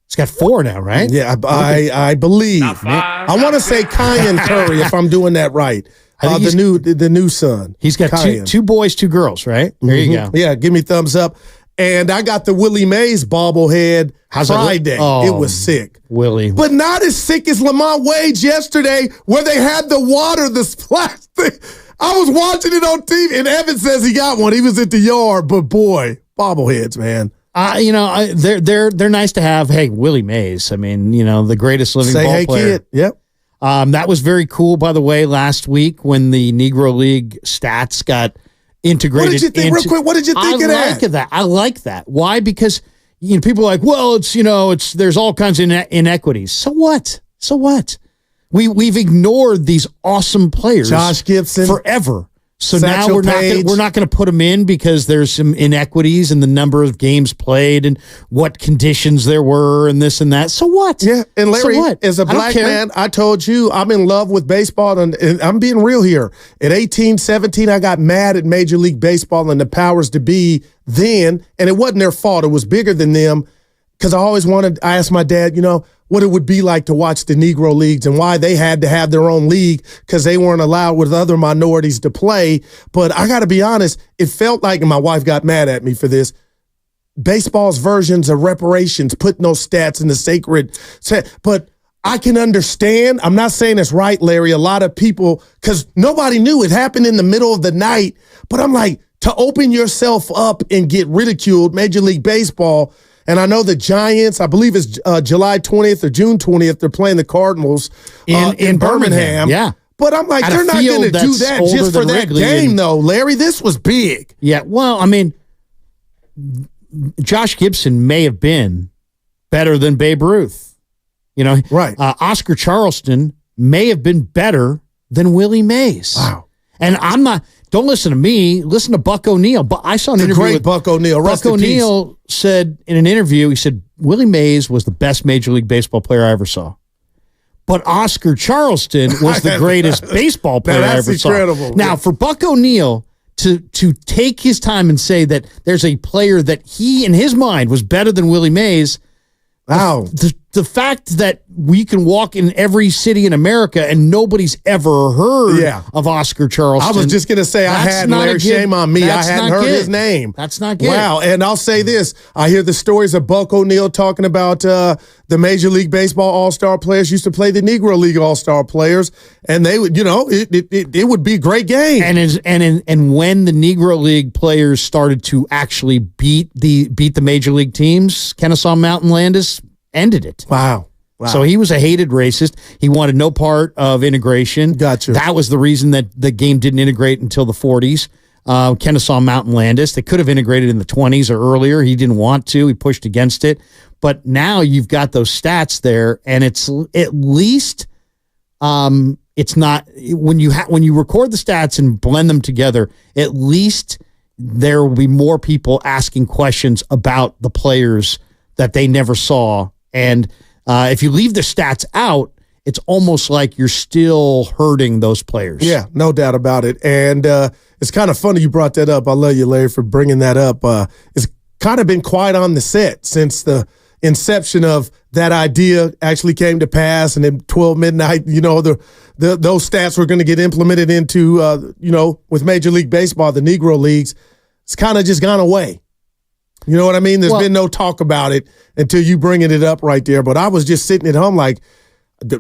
He's got 4 now, right? Yeah, I believe. I want to say Kyan Curry if I'm doing that right. The new son. He's got two boys, 2 girls, right? There you go. Yeah, give me thumbs up. And I got the Willie Mays bobblehead Friday. It was sick. Willie. But not as sick as Lamont Wade's yesterday where they had the water, the splash thing. I was watching it on TV, and Evan says he got one. He was at the yard, but boy, bobbleheads, man. They're nice to have. Hey, Willie Mays. I mean, the greatest living ball player. Kid. Yep. That was very cool, by the way, last week when the Negro League stats got integrated. What did you think, real quick? What did you think of that? I like that. Why? Because people are like, well, it's there's all kinds of inequities. So what? We've ignored these awesome players, Josh Gibson, forever. So Satchel now we're not going to put him in because there's some inequities in the number of games played and what conditions there were and this and that. So what? Yeah, and Larry, so what? as a black man, I told you I'm in love with baseball, and I'm being real here. At 18, 17, I got mad at Major League Baseball and the powers to be then, and it wasn't their fault. It was bigger than them because I asked my dad, what it would be like to watch the Negro Leagues and why they had to have their own league because they weren't allowed with other minorities to play. But I got to be honest, it felt like, and my wife got mad at me for this, baseball's versions of reparations, putting those stats in the sacred set. But I can understand. I'm not saying it's right, Larry. A lot of people, because nobody knew it happened in the middle of the night. But I'm like, to open yourself up and get ridiculed, Major League Baseball. And I know the Giants, I believe it's July 20th or June 20th, they're playing the Cardinals in Birmingham. Yeah. But I'm like, they're not going to do that just for that game, though, Larry. This was big. Yeah, well, I mean, Josh Gibson may have been better than Babe Ruth. Right. Oscar Charleston may have been better than Willie Mays. Wow. And I'm not... Don't listen to me. Listen to Buck O'Neil. But I saw an interview with Buck O'Neil. Buck O'Neil said in an interview, he said, Willie Mays was the best Major League Baseball player I ever saw. But Oscar Charleston was the greatest baseball player I ever saw. Now, for Buck O'Neil to take his time and say that there's a player that he, in his mind, was better than Willie Mays, wow. The fact that we can walk in every city in America and nobody's ever heard of Oscar Charleston. I was just going to say, I hadn't, Larry. Shame on me. I hadn't heard his name. That's not good. Wow. And I'll say this. I hear the stories of Buck O'Neil talking about the Major League Baseball All-Star players used to play the Negro League All-Star players, and they would, it would be a great game. And when the Negro League players started to actually beat the Major League teams, Kennesaw Mountain Landis ended it. Wow. So he was a hated racist. He wanted no part of integration. Gotcha. That was the reason that the game didn't integrate until the 40s. Kennesaw Mountain Landis. They could have integrated in the 20s or earlier. He didn't want to. He pushed against it. But now you've got those stats there, and it's at least it's not when you record the stats and blend them together, at least there will be more people asking questions about the players that they never saw. And if you leave the stats out, it's almost like you're still hurting those players. Yeah, no doubt about it. And it's kind of funny you brought that up. I love you, Larry, for bringing that up. It's kind of been quiet on the set since the inception of that idea actually came to pass. And then 12 midnight, those stats were going to get implemented into, with Major League Baseball, the Negro Leagues. It's kind of just gone away. You know what I mean? There's been no talk about it until you bringing it up right there. But I was just sitting at home like,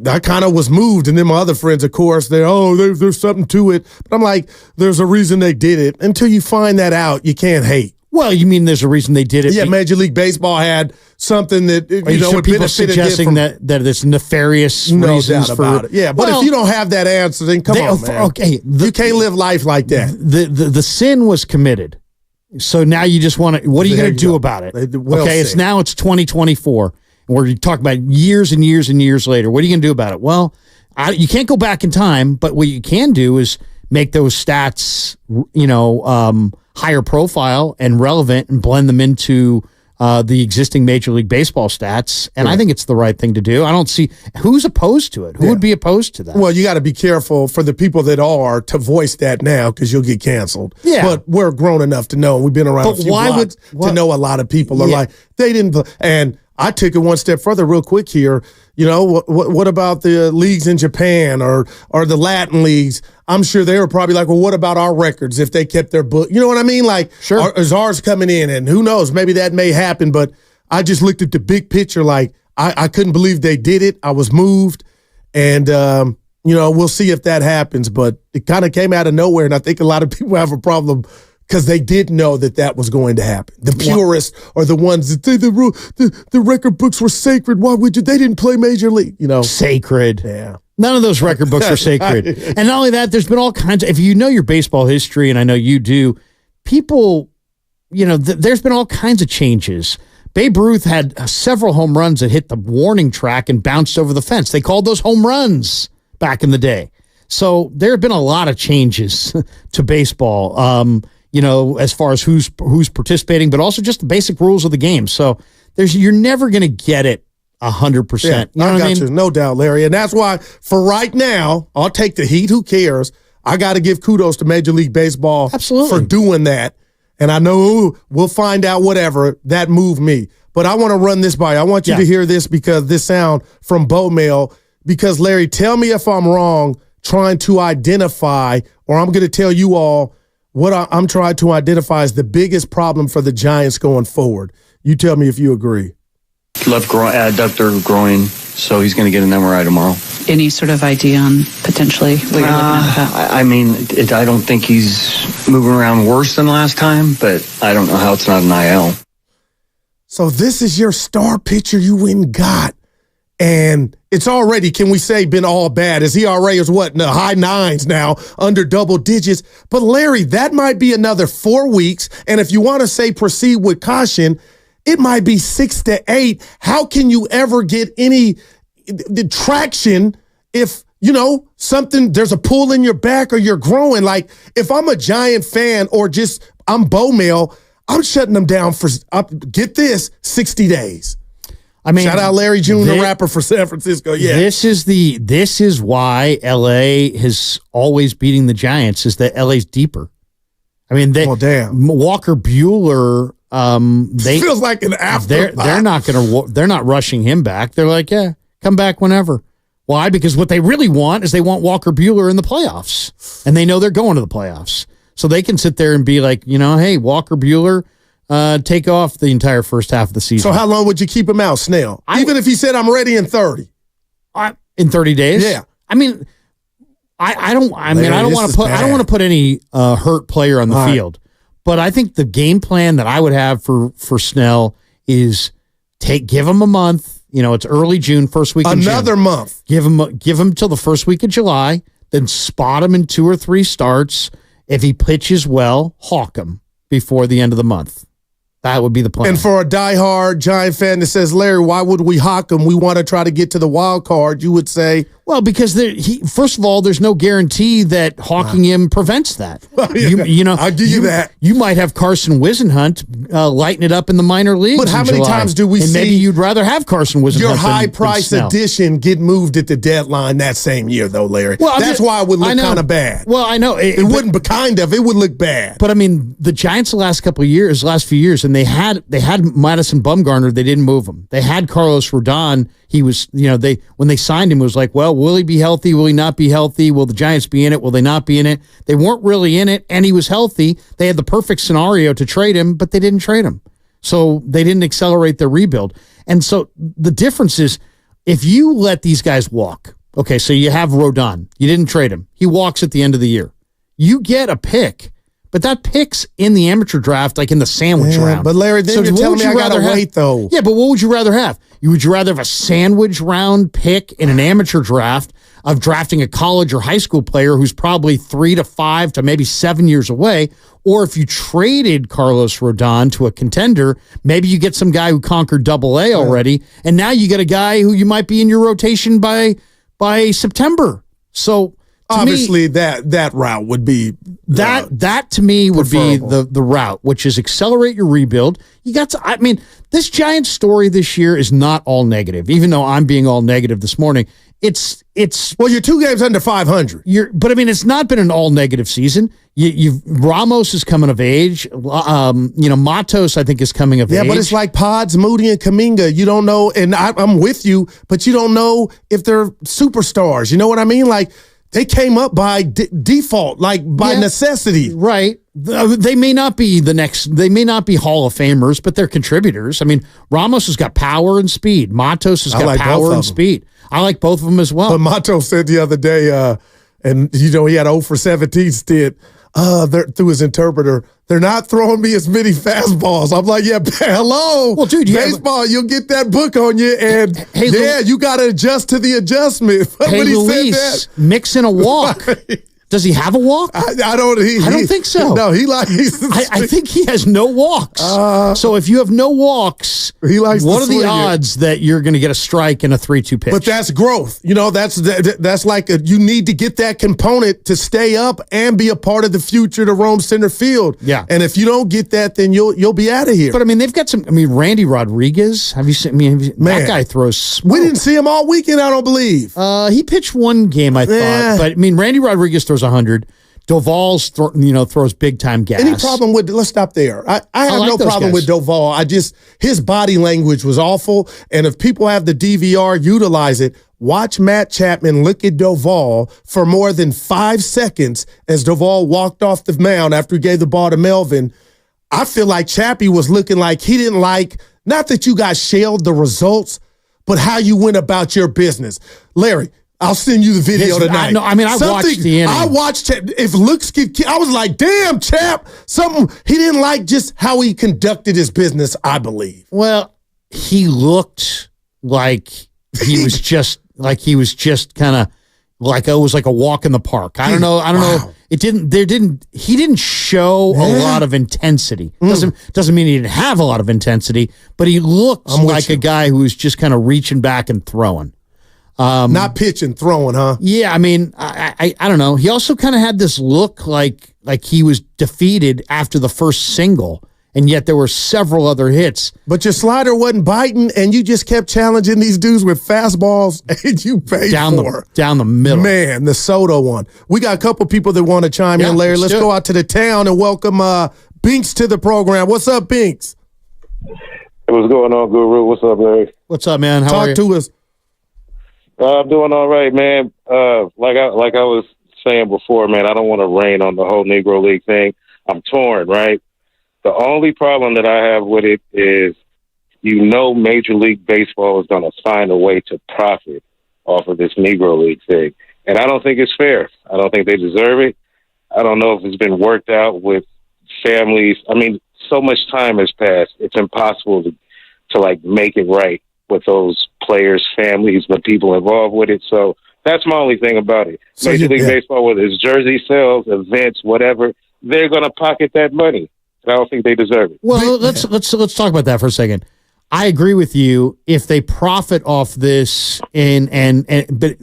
I kind of was moved. And then my other friends, of course, there's something to it. But I'm like, there's a reason they did it. Until you find that out, you can't hate. Well, you mean there's a reason they did it? Yeah, Major League Baseball had something that, would people suggesting that it's nefarious reasons about it. Yeah, but if you don't have that answer, then come on, man. Okay. You can't live life like that. The sin was committed. So now you just want to, what are you going to do about it? It's 2024. And we're talking about years and years and years later. What are you going to do about it? Well, you can't go back in time, but what you can do is make those stats, higher profile and relevant and blend them into the existing Major League Baseball stats. And I think it's the right thing to do. I don't see who's opposed to it. Who would be opposed to that? Well, you got to be careful for the people that are to voice that now because you'll get canceled. Yeah. But we're grown enough to know. We've been around a few blocks to know a lot of people are like, they didn't. And I took it one step further real quick here. What about the leagues in Japan or the Latin leagues? I'm sure they were probably like, well, what about our records if they kept their book? You know what I mean? Like, is ours coming in? And who knows? Maybe that may happen. But I just looked at the big picture. Like, I couldn't believe they did it. I was moved. And, we'll see if that happens. But it kind of came out of nowhere. And I think a lot of people have a problem because they did know that was going to happen. The purists are the ones that the record books were sacred. Why would you? They didn't play Major League. Sacred. Yeah. None of those record books are sacred. And not only that, there's been all kinds of, if you know your baseball history, and I know you do, people, there's been all kinds of changes. Babe Ruth had several home runs that hit the warning track and bounced over the fence. They called those home runs back in the day. So there have been a lot of changes to baseball, as far as who's participating, but also just the basic rules of the game. So you're never going to get it 100%. Yeah, you know I what got I mean? you, no doubt, Larry. And that's why, for right now, I'll take the heat. Who cares? I got to give kudos to Major League Baseball for doing that. And I know we'll find out whatever that moved me. But I want to run this by you. I want you to hear this because this sound from Bo Mail. Because, Larry, tell me if I'm wrong trying to identify, or I'm going to tell you all what I'm trying to identify as the biggest problem for the Giants going forward. You tell me if you agree. Left adductor groin, so he's going to get an MRI tomorrow. Any sort of idea on potentially what you're looking at with that? I mean, I don't think he's moving around worse than last time, but I don't know how it's not an IL. So this is your star pitcher you went and got. And it's already, can we say, been all bad. His ERA is what, in the high nines now, under double digits. But Larry, that might be another 4 weeks. And if you want to say proceed with caution, it might be 6 to 8. How can you ever get any traction if, there's a pull in your back or you're growing? Like, if I'm a Giant fan or just I'm Bo Mail, I'm shutting them down for, get this, 60 days. I mean, shout out Larry June, the rapper for San Francisco. Yeah, this is why LA is always beating the Giants. Is that LA's deeper? I mean, Walker Buehler. Feels like an after. They're not rushing him back. They're like, yeah, come back whenever. Why? Because what they really want is they want Walker Buehler in the playoffs, and they know they're going to the playoffs, so they can sit there and be like, hey, Walker Buehler. Take off the entire first half of the season. So how long would you keep him out, Snell? Even if he said, I'm ready in 30. In 30 days? Yeah. I mean, I don't want to put any hurt player on the field. But I think the game plan that I would have for Snell is give him a month. It's early June, first week of June. Another month. Give him till the first week of July, then spot him in 2 or 3 starts. If he pitches well, hawk him before the end of the month. That would be the plan. And for a diehard Giant fan that says, Larry, why would we hawk him? We want to try to get to the wild card. You would say, well, because first of all, there's no guarantee that hawking him prevents that. I'll give you that. You might have Carson Whisenhunt lighting it up in the minor leagues. But how many times do we see? Maybe you'd rather have Carson Whisenhunt. Your high price addition get moved at the deadline that same year, though, Larry. Well, that's why it would look kind of bad. Well, I know it wouldn't be it would look bad. But I mean, the Giants the last few years, and they had Madison Bumgarner. They didn't move him. They had Carlos Rodon. He was, when they signed him, it was like, well, will he be healthy? Will he not be healthy? Will the Giants be in it? Will they not be in it? They weren't really in it, and he was healthy. They had the perfect scenario to trade him, but they didn't trade him. So they didn't accelerate their rebuild. And so the difference is if you let these guys walk, okay, so you have Rodon. You didn't trade him. He walks at the end of the year. You get a pick. But that pick's in the amateur draft, like in the sandwich round. But Larry, then you're telling me I got to wait, though. Yeah, but what would you rather have? Would you rather have a sandwich round pick in an amateur draft of drafting a college or high school player who's probably 3 to 5 to maybe 7 years away? Or if you traded Carlos Rodon to a contender, maybe you get some guy who conquered AA already, and now you get a guy who you might be in your rotation by September. So obviously, that route would be that to me would be the route, which is accelerate your rebuild. You got to. I mean, this Giants story this year is not all negative, even though I'm being all negative this morning. It's you're 2 games under 500. But I mean, it's not been an all negative season. Ramos is coming of age. Matos I think is coming of age. Yeah, but it's like Pods, Moody, and Kuminga. You don't know, and I'm with you, but you don't know if they're superstars. You know what I mean? Like. They came up by default, like by necessity. Right. They may not be they may not be Hall of Famers, but they're contributors. I mean, Ramos has got power and speed. Matos has got power and speed. I like both of them as well. But Matos said the other day, and he had 0 for 17 stint through his interpreter. They're not throwing me as many fastballs. I'm like, yeah, hello. Well, dude, baseball, you'll get that book on you, and you got to adjust to the adjustment. Hey, Luis, mix in a walk. Does he have a walk? I don't think so. No, he likes. I think he has no walks. So if you have no walks, he likes. What are the odds that you're going to get a strike in a 3-2 pitch? But that's growth. That's like you need to get that component to stay up and be a part of the future to roam center field. Yeah. And if you don't get that, then you'll be out of here. But I mean, they've got some. I mean, Randy Rodriguez. Have you seen? That guy throws smoke. We didn't see him all weekend. I don't believe. He pitched one game, I thought. But I mean, Randy Rodriguez throws 100. Doval's throws big time gas. Any problem with? Let's stop there. I have no problem with Doval. His body language was awful. And if people have the DVR, utilize it. Watch Matt Chapman look at Doval for more than 5 seconds as Doval walked off the mound after he gave the ball to Melvin. I feel like Chappie was looking like he didn't like, not that you guys shelled the results, but how you went about your business. Larry, I'll send you the video tonight. I watched the inning. I watched if looks could, I was like, damn, Chap, something he didn't like just how he conducted his business, I believe. Well, he looked like he was just kind of like it was like a walk in the park. I don't know. He didn't show a lot of intensity. Doesn't mean he didn't have a lot of intensity, but he looked like a guy who was just kind of reaching back and throwing. Not pitching, throwing, huh? Yeah, I mean, I don't know. He also kind of had this look like he was defeated after the first single, and yet there were several other hits. But your slider wasn't biting, and you just kept challenging these dudes with fastballs, and you paid down the middle. Man, the Soto one. We got a couple people that want to chime in, Larry. Let's go out to the town and welcome Binks to the program. What's up, Binks? Hey, what's going on, Guru? What's up, Larry? What's up, man? How are you? Talk to us. I'm doing all right, man. Like I was saying before, man, I don't want to rain on the whole Negro League thing. I'm torn, right? The only problem that I have with it is, Major League Baseball is going to find a way to profit off of this Negro League thing. And I don't think it's fair. I don't think they deserve it. I don't know if it's been worked out with families. I mean, so much time has passed. It's impossible to like make it right with those players, families, the people involved with it. So that's my only thing about it. So Major League Baseball, whether it's jersey sales, events, whatever, they're going to pocket that money. I don't think they deserve it. Well, let's talk about that for a second. I agree with you. If they profit off this, but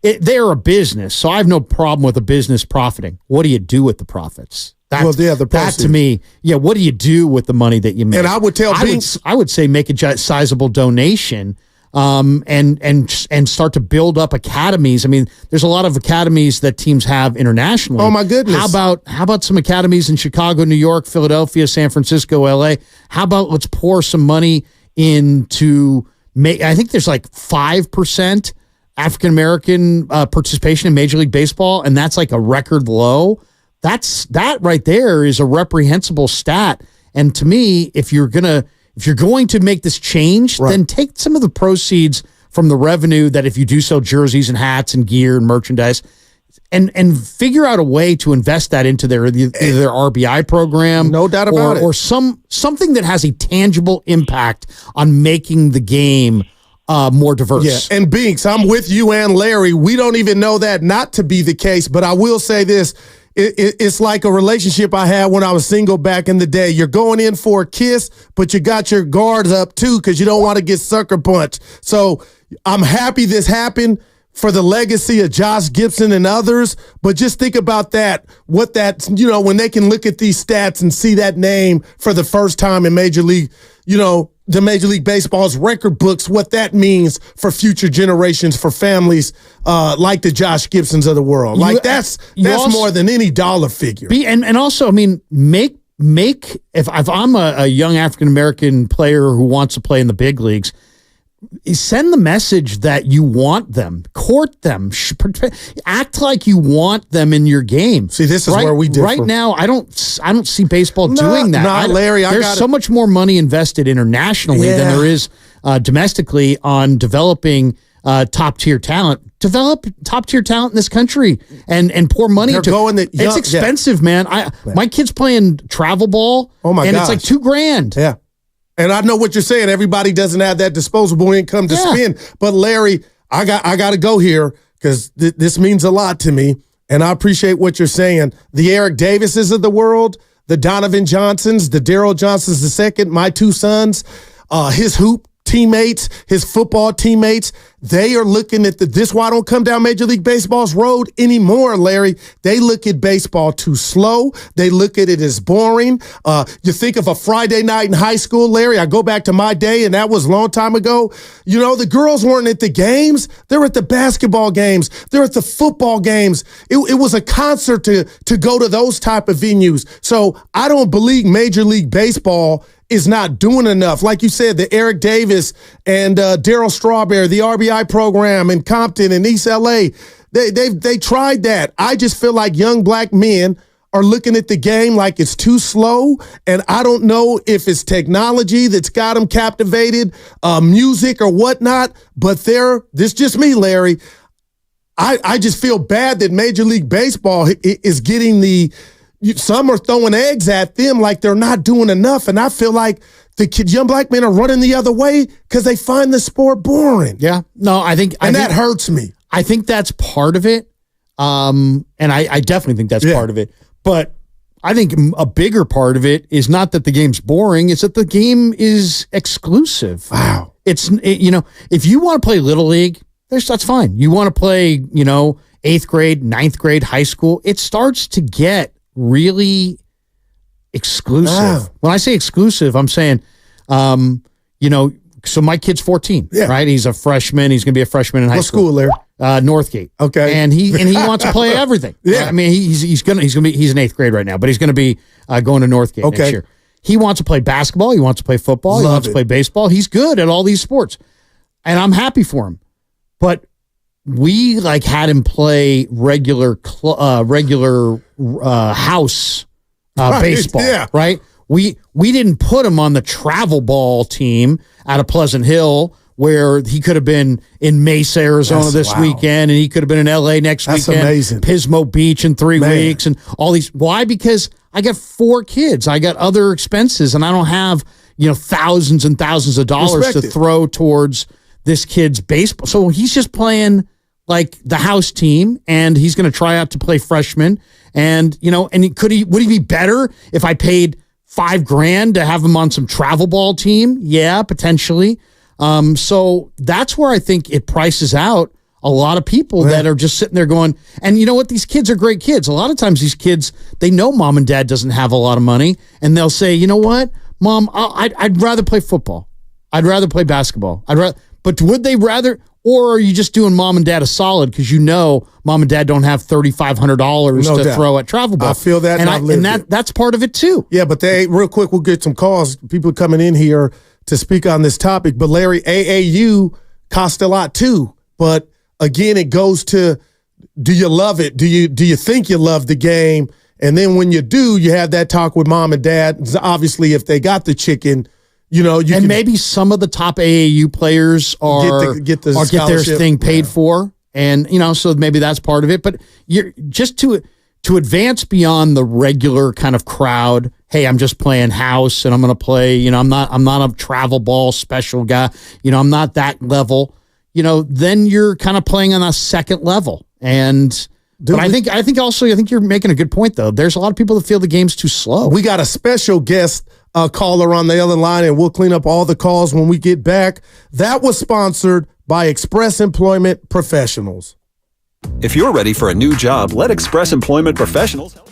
they're a business, so I have no problem with a business profiting. What do you do with the profits? That to me, what do you do with the money that you make? And I would tell I would say make a sizable donation. And start to build up academies. I mean, there's a lot of academies that teams have internationally. Oh my goodness! How about some academies in Chicago, New York, Philadelphia, San Francisco, LA? How about let's pour some money into make? I think there's like 5% African American participation in Major League Baseball, and that's like a record low. That right there is a reprehensible stat. And to me, if you're going to make this change, then take some of the proceeds from the revenue that if you do sell jerseys and hats and gear and merchandise and figure out a way to invest that into their RBI program. No doubt about it. Or something that has a tangible impact on making the game more diverse. Yeah, and Binks, I'm with you and Larry. We don't even know that not to be the case, but I will say this. It's like a relationship I had when I was single back in the day. You're going in for a kiss, but you got your guards up too because you don't want to get sucker punched. So I'm happy this happened for the legacy of Josh Gibson and others, but just think about when they can look at these stats and see that name for the first time in Major League, the Major League Baseball's record books, what that means for future generations, for families like the Josh Gibsons of the world. That's also, more than any dollar figure. And also, I mean, make if I'm a young African American player who wants to play in the big leagues, send the message that you want them, court them, act like you want them in your game. See, this is where we differ. Right now, I don't see baseball doing that. Larry, there's so much more money invested internationally than there is domestically on developing top tier talent. Develop top tier talent in this country and pour money into. It's expensive, man. My kid's playing travel ball. Oh my gosh. It's like $2,000. Yeah. And I know what you're saying. Everybody doesn't have that disposable income to spend. But Larry, I got to go here because this means a lot to me. and I appreciate what you're saying. The Eric Davises of the world, the Donovan Johnsons, the Daryl Johnsons II, my two sons, his hoop teammates, his football teammates, they are looking at this why I don't come down Major League Baseball's road anymore, Larry. They look at baseball too slow. They look at it as boring. You think of a Friday night in high school, Larry. I go back to my day, and that was a long time ago. You know, the girls weren't at the games. They're at the basketball games. They're at the football games. It was a concert to go to those type of venues. So I don't believe Major League Baseball is not doing enough. Like you said, the Eric Davis and Darryl Strawberry, the RBI program in Compton and East LA, they tried that. I just feel like young black men are looking at the game like it's too slow, and I don't know if it's technology that's got them captivated, music or whatnot, but this is just me, Larry. I just feel bad that Major League Baseball is getting some are throwing eggs at them like they're not doing enough. And I feel like the young black men are running the other way because they find the sport boring. Yeah. No, I think that hurts me. I think that's part of it. And I definitely think that's part of it. But I think a bigger part of it is not that the game's boring, it's that the game is exclusive. Wow. If you want to play Little League, that's fine. You want to play, 8th grade, 9th grade, high school, it starts to get really exclusive. Wow. When I say exclusive, I'm saying, so my kid's 14, right? He's a freshman. He's going to be a freshman in high school. What school, Larry? Northgate. Okay. And he wants to play everything. Yeah. I mean, he's in 8th grade right now, but he's going to be going to Northgate next year. He wants to play basketball. He wants to play football. He wants to play baseball. He's good at all these sports. And I'm happy for him. But we had him play regular house baseball, right? We didn't put him on the travel ball team out of Pleasant Hill where he could have been in Mesa, Arizona this weekend, and he could have been in LA next weekend. Amazing. Pismo Beach in 3 weeks, and all these. Why? Because I got 4 kids. I got other expenses, and I don't have thousands and thousands of dollars to throw towards this kid's baseball. So he's just playing the house team, and he's going to try out to play freshman. And, would he be better if I paid $5,000 to have him on some travel ball team? Yeah, potentially. So that's where I think it prices out a lot of people that are just sitting there going, and you know what? These kids are great kids. A lot of times these kids, they know mom and dad doesn't have a lot of money, and they'll say, you know what, Mom, I'd rather play football. I'd rather play basketball. But would they rather? Or are you just doing mom and dad a solid because mom and dad don't have $3,500 to throw at travel ball? I feel that, and that's part of it too. Yeah, but real quick, we'll get some calls. People coming in here to speak on this topic. But Larry, AAU cost a lot too. But again, it goes to, do you love it? Do you think you love the game? And then when you do, you have that talk with mom and dad. Obviously, if they got the chicken. Maybe some of the top AAU players get their thing paid for, and so maybe that's part of it. But you're just to advance beyond the regular kind of crowd. Hey, I'm just playing house, and I'm going to play. I'm not a travel ball special guy. I'm not that level. Then you're kind of playing on a second level, and. But I think you're making a good point though. There's a lot of people that feel the game's too slow. We got a special guest caller on the other line, and we'll clean up all the calls when we get back. That was sponsored by Express Employment Professionals. If you're ready for a new job, let Express Employment Professionals help.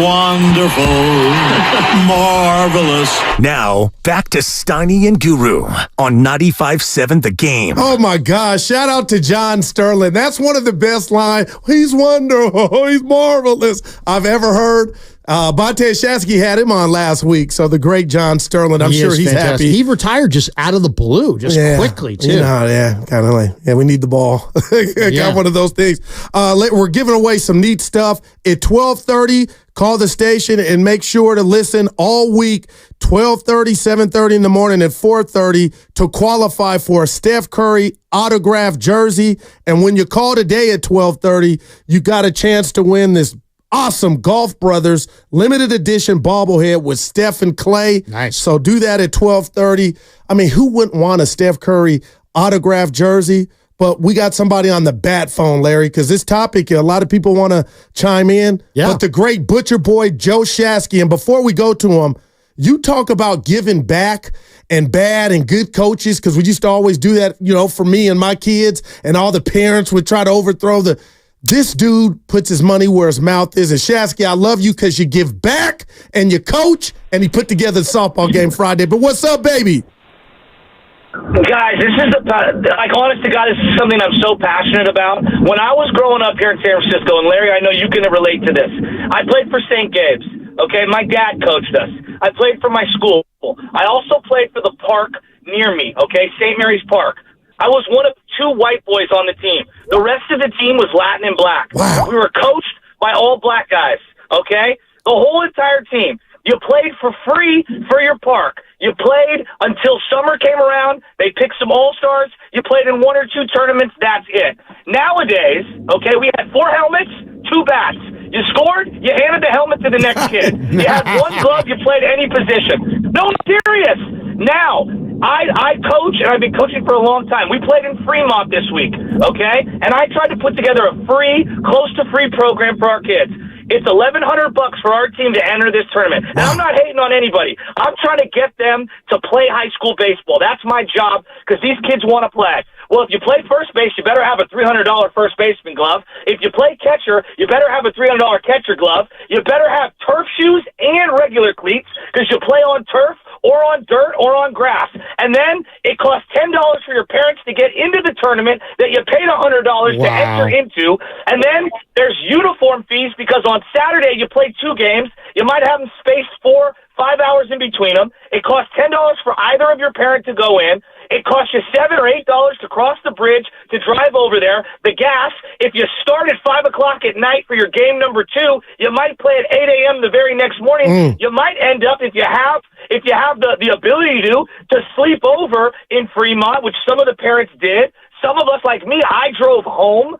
Wonderful. Marvelous. Now, back to Steiny and Guru on 95.7 The Game. Oh, my gosh. Shout out to John Sterling. That's one of the best lines. He's wonderful. He's marvelous I've ever heard. Bonte Shasky had him on last week, so the great John Sterling, I'm sure he's fantastic. happy. He retired just out of the blue, just quickly, too. Kind of like, we need the ball. Got one of those things. We're giving away some neat stuff at 12:30. Call the station and make sure to listen all week, 12:30, 7:30 in the morning, at 4:30 to qualify for a Steph Curry autographed jersey. And when you call today at 12:30, you got a chance to win this awesome Golf Brothers limited edition bobblehead with Steph and Clay. Nice. So do that at 12:30. I mean, who wouldn't want a Steph Curry autographed jersey? But we got somebody on the bat phone, Larry, because this topic, a lot of people want to chime in. Yeah. But the great butcher boy, Joe Shasky, and before we go to him, you talk about giving back and bad and good coaches, because we used to always do that, for me and my kids, and all the parents would try to overthrow this dude puts his money where his mouth is. And Shasky, I love you because you give back and you coach, and he put together the softball game Friday. But what's up, baby? Guys, this is honest to God, this is something I'm so passionate about. When I was growing up here in San Francisco, and Larry, I know you can relate to this. I played for St. Gabe's. Okay, my dad coached us. I played for my school. I also played for the park near me. Okay, St. Mary's Park. I was one of 2 white boys on the team. The rest of the team was Latin and black. Wow. We were coached by all black guys. Okay, the whole entire team. You played for free for your park. You played until summer came around. They picked some all-stars. You played in 1 or 2 tournaments. That's it. Nowadays, okay, we had 4 helmets, 2 bats. You scored, you handed the helmet to the next kid. You had 1 glove, you played any position. No, I'm serious. Now, I coach, and I've been coaching for a long time. We played in Fremont this week, okay? And I tried to put together a free, close to free program for our kids. It's $1,100 for our team to enter this tournament. And I'm not hating on anybody. I'm trying to get them to play high school baseball. That's my job, because these kids want to play. Well, if you play first base, you better have a $300 first baseman glove. If you play catcher, you better have a $300 catcher glove. You better have turf shoes and regular cleats, because you play on turf or on dirt or on grass. And then it costs $10 for your parents to get into the tournament that you paid $100 to enter into. And then there's uniform fees, because on Saturday you play 2 games. You might have them spaced 4-5 hours in between them. It costs $10 for either of your parents to go in. It costs you $7 or $8 to cross the bridge to drive over there. The gas, if you start at 5 o'clock at night for your game number 2, you might play at 8 a.m. the very next morning. You might end up, if you have the ability to sleep over in Fremont, which some of the parents did. Some of us, like me, I drove home.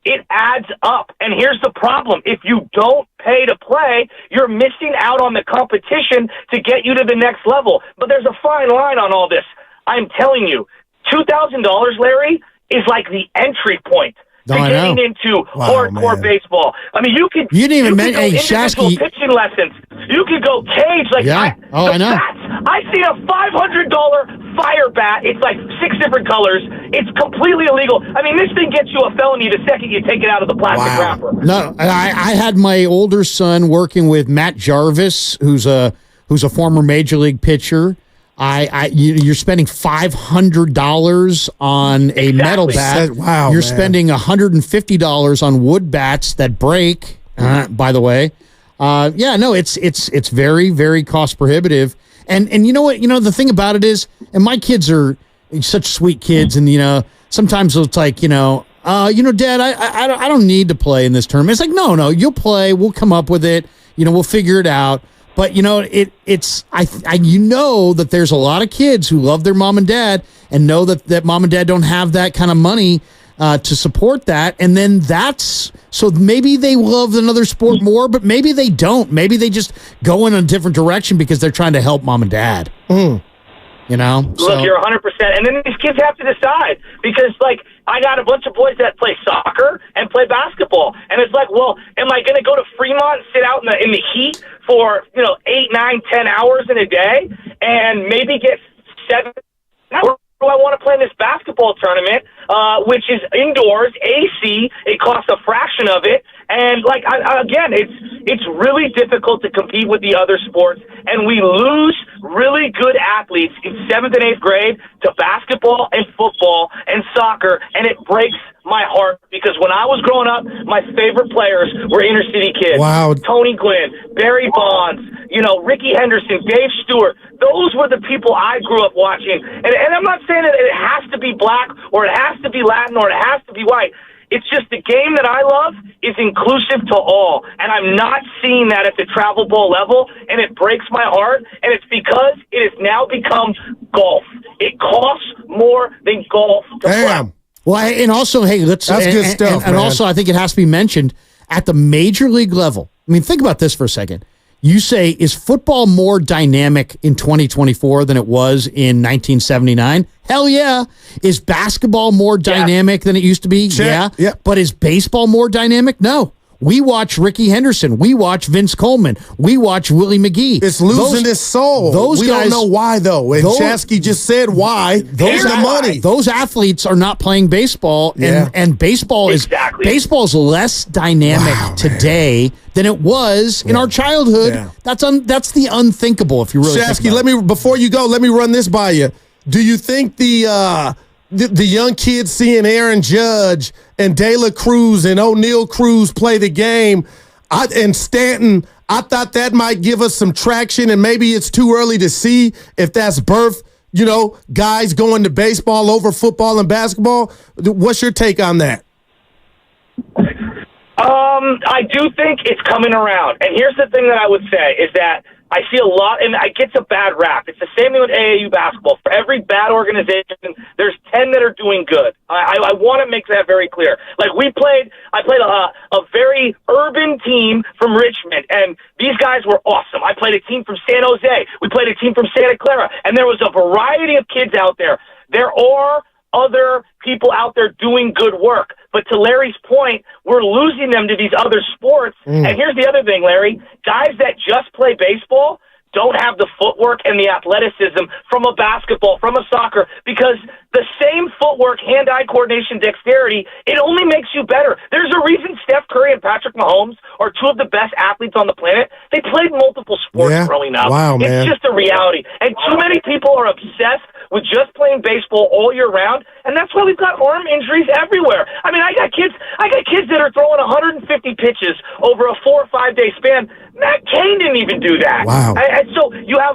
It adds up. And here's the problem. If you don't pay to play, you're missing out on the competition to get you to the next level. But there's a fine line on all this. I'm telling you, $2,000, Larry, is like the entry point to getting into hardcore baseball. I mean, you could go individual pitching lessons. You could go cage. I know. Bats. I see a $500 fire bat. It's like 6 different colors. It's completely illegal. I mean, this thing gets you a felony the second you take it out of the plastic wrapper. No, I had my older son working with Matt Jarvis, who's a former major league pitcher. You're spending $500 on a metal bat. Wow, you're spending $150 on wood bats that break. By the way, it's very, very cost prohibitive. And you know what? The thing about it is, and my kids are such sweet kids, and sometimes it's like Dad, I don't need to play in this tournament. It's like no, you'll play. We'll come up with it. We'll figure it out. But it's that there's a lot of kids who love their mom and dad and know that mom and dad don't have that kind of money to support that, and then so maybe they love another sport more, but maybe they don't. Maybe they just go in a different direction because they're trying to help mom and dad. Look, you're 100%. And then these kids have to decide, because, I got a bunch of boys that play soccer and play basketball. And it's like, well, am I going to go to Fremont and sit out in the heat for, 8, 9, 10 hours in a day and maybe get 7 hours? do I want to play in this basketball tournament, which is indoors, AC? It costs a fraction of it. And, like, again, it's really difficult to compete with the other sports, and we lose really good athletes in 7th and 8th grade to basketball and football and soccer, and it breaks my heart because when I was growing up, my favorite players were inner city kids. Wow. Tony Gwynn, Barry Bonds, Ricky Henderson, Dave Stewart. Those were the people I grew up watching. And I'm not saying that it has to be black or it has to be Latin or it has to be white. It's just the game that I love is inclusive to all. And I'm not seeing that at the travel ball level, and it breaks my heart. And it's because it has now become golf. It costs more than golf to play. Well, and also, hey, that's good stuff. And also, I think it has to be mentioned at the major league level. I mean, think about this for a second. You say, is football more dynamic in 2024 than it was in 1979? Hell yeah. Is basketball more dynamic than it used to be? Sure. Yeah. But is baseball more dynamic? No. We watch Ricky Henderson. We watch Vince Coleman. We watch Willie McGee. It's losing its soul. Those we guys, don't know why, though. And Chasky just said why. Here's the money. Those athletes are not playing baseball, and baseball is less dynamic today than it was in our childhood. Yeah. That's the unthinkable. If you really Chasky, think about it. before you go, let me run this by you. Do you think the young kids seeing Aaron Judge and De La Cruz and O'Neal Cruz play the game, and Stanton, I thought that might give us some traction, and maybe it's too early to see if that's birth, guys going to baseball over football and basketball. What's your take on that? I do think it's coming around. And here's the thing that I would say is that I see a lot, and it gets a bad rap. It's the same thing with AAU basketball. For every bad organization, there's 10 that are doing good. I want to make that very clear. Like I played a very urban team from Richmond, and these guys were awesome. I played a team from San Jose. We played a team from Santa Clara, and there was a variety of kids out there. There are other people out there doing good work. But to Larry's point, we're losing them to these other sports. And here's the other thing, Larry. Guys that just play baseball don't have the footwork and the athleticism from a basketball, from a soccer, because the same footwork, hand-eye coordination, dexterity, it only makes you better. There's a reason Steph Curry and Patrick Mahomes are two of the best athletes on the planet. They played multiple sports growing up. Wow, man. It's just a reality. And too many people are obsessed with just playing baseball all year round, and that's why we've got arm injuries everywhere. I mean, I got kids that are throwing 150 pitches over a 4 or 5 day span. Matt Cain didn't even do that. Wow. And so you have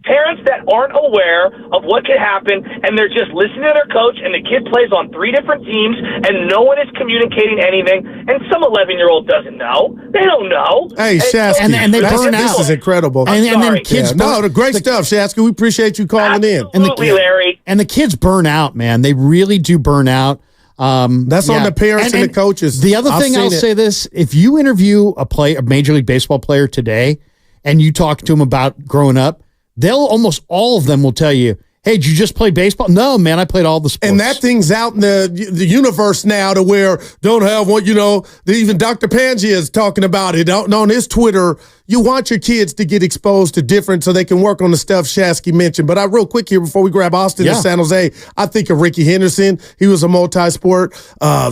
parents that aren't aware of what could happen, and they're just listening to their coach, and the kid plays on 3 different teams, and no one is communicating anything, and some 11-year-old doesn't know. They don't know. Hey, Shasky, and they burn out. This is incredible. And then kids the great stuff, Shasky. We appreciate you calling in. Absolutely, Larry. And the kids burn out, man. They really do burn out. That's on the parents and the coaches. The other thing I'll say this, if you interview a Major League Baseball player today and you talk to them about growing up, almost all of them will tell you, hey, did you just play baseball? No, man, I played all the sports. And that thing's out in the universe now to where don't have what, even Dr. Pangea is talking about it on his Twitter. You want your kids to get exposed to different so they can work on the stuff Shasky mentioned. But real quick here before we grab Austin and San Jose, I think of Ricky Henderson. He was a multi-sport.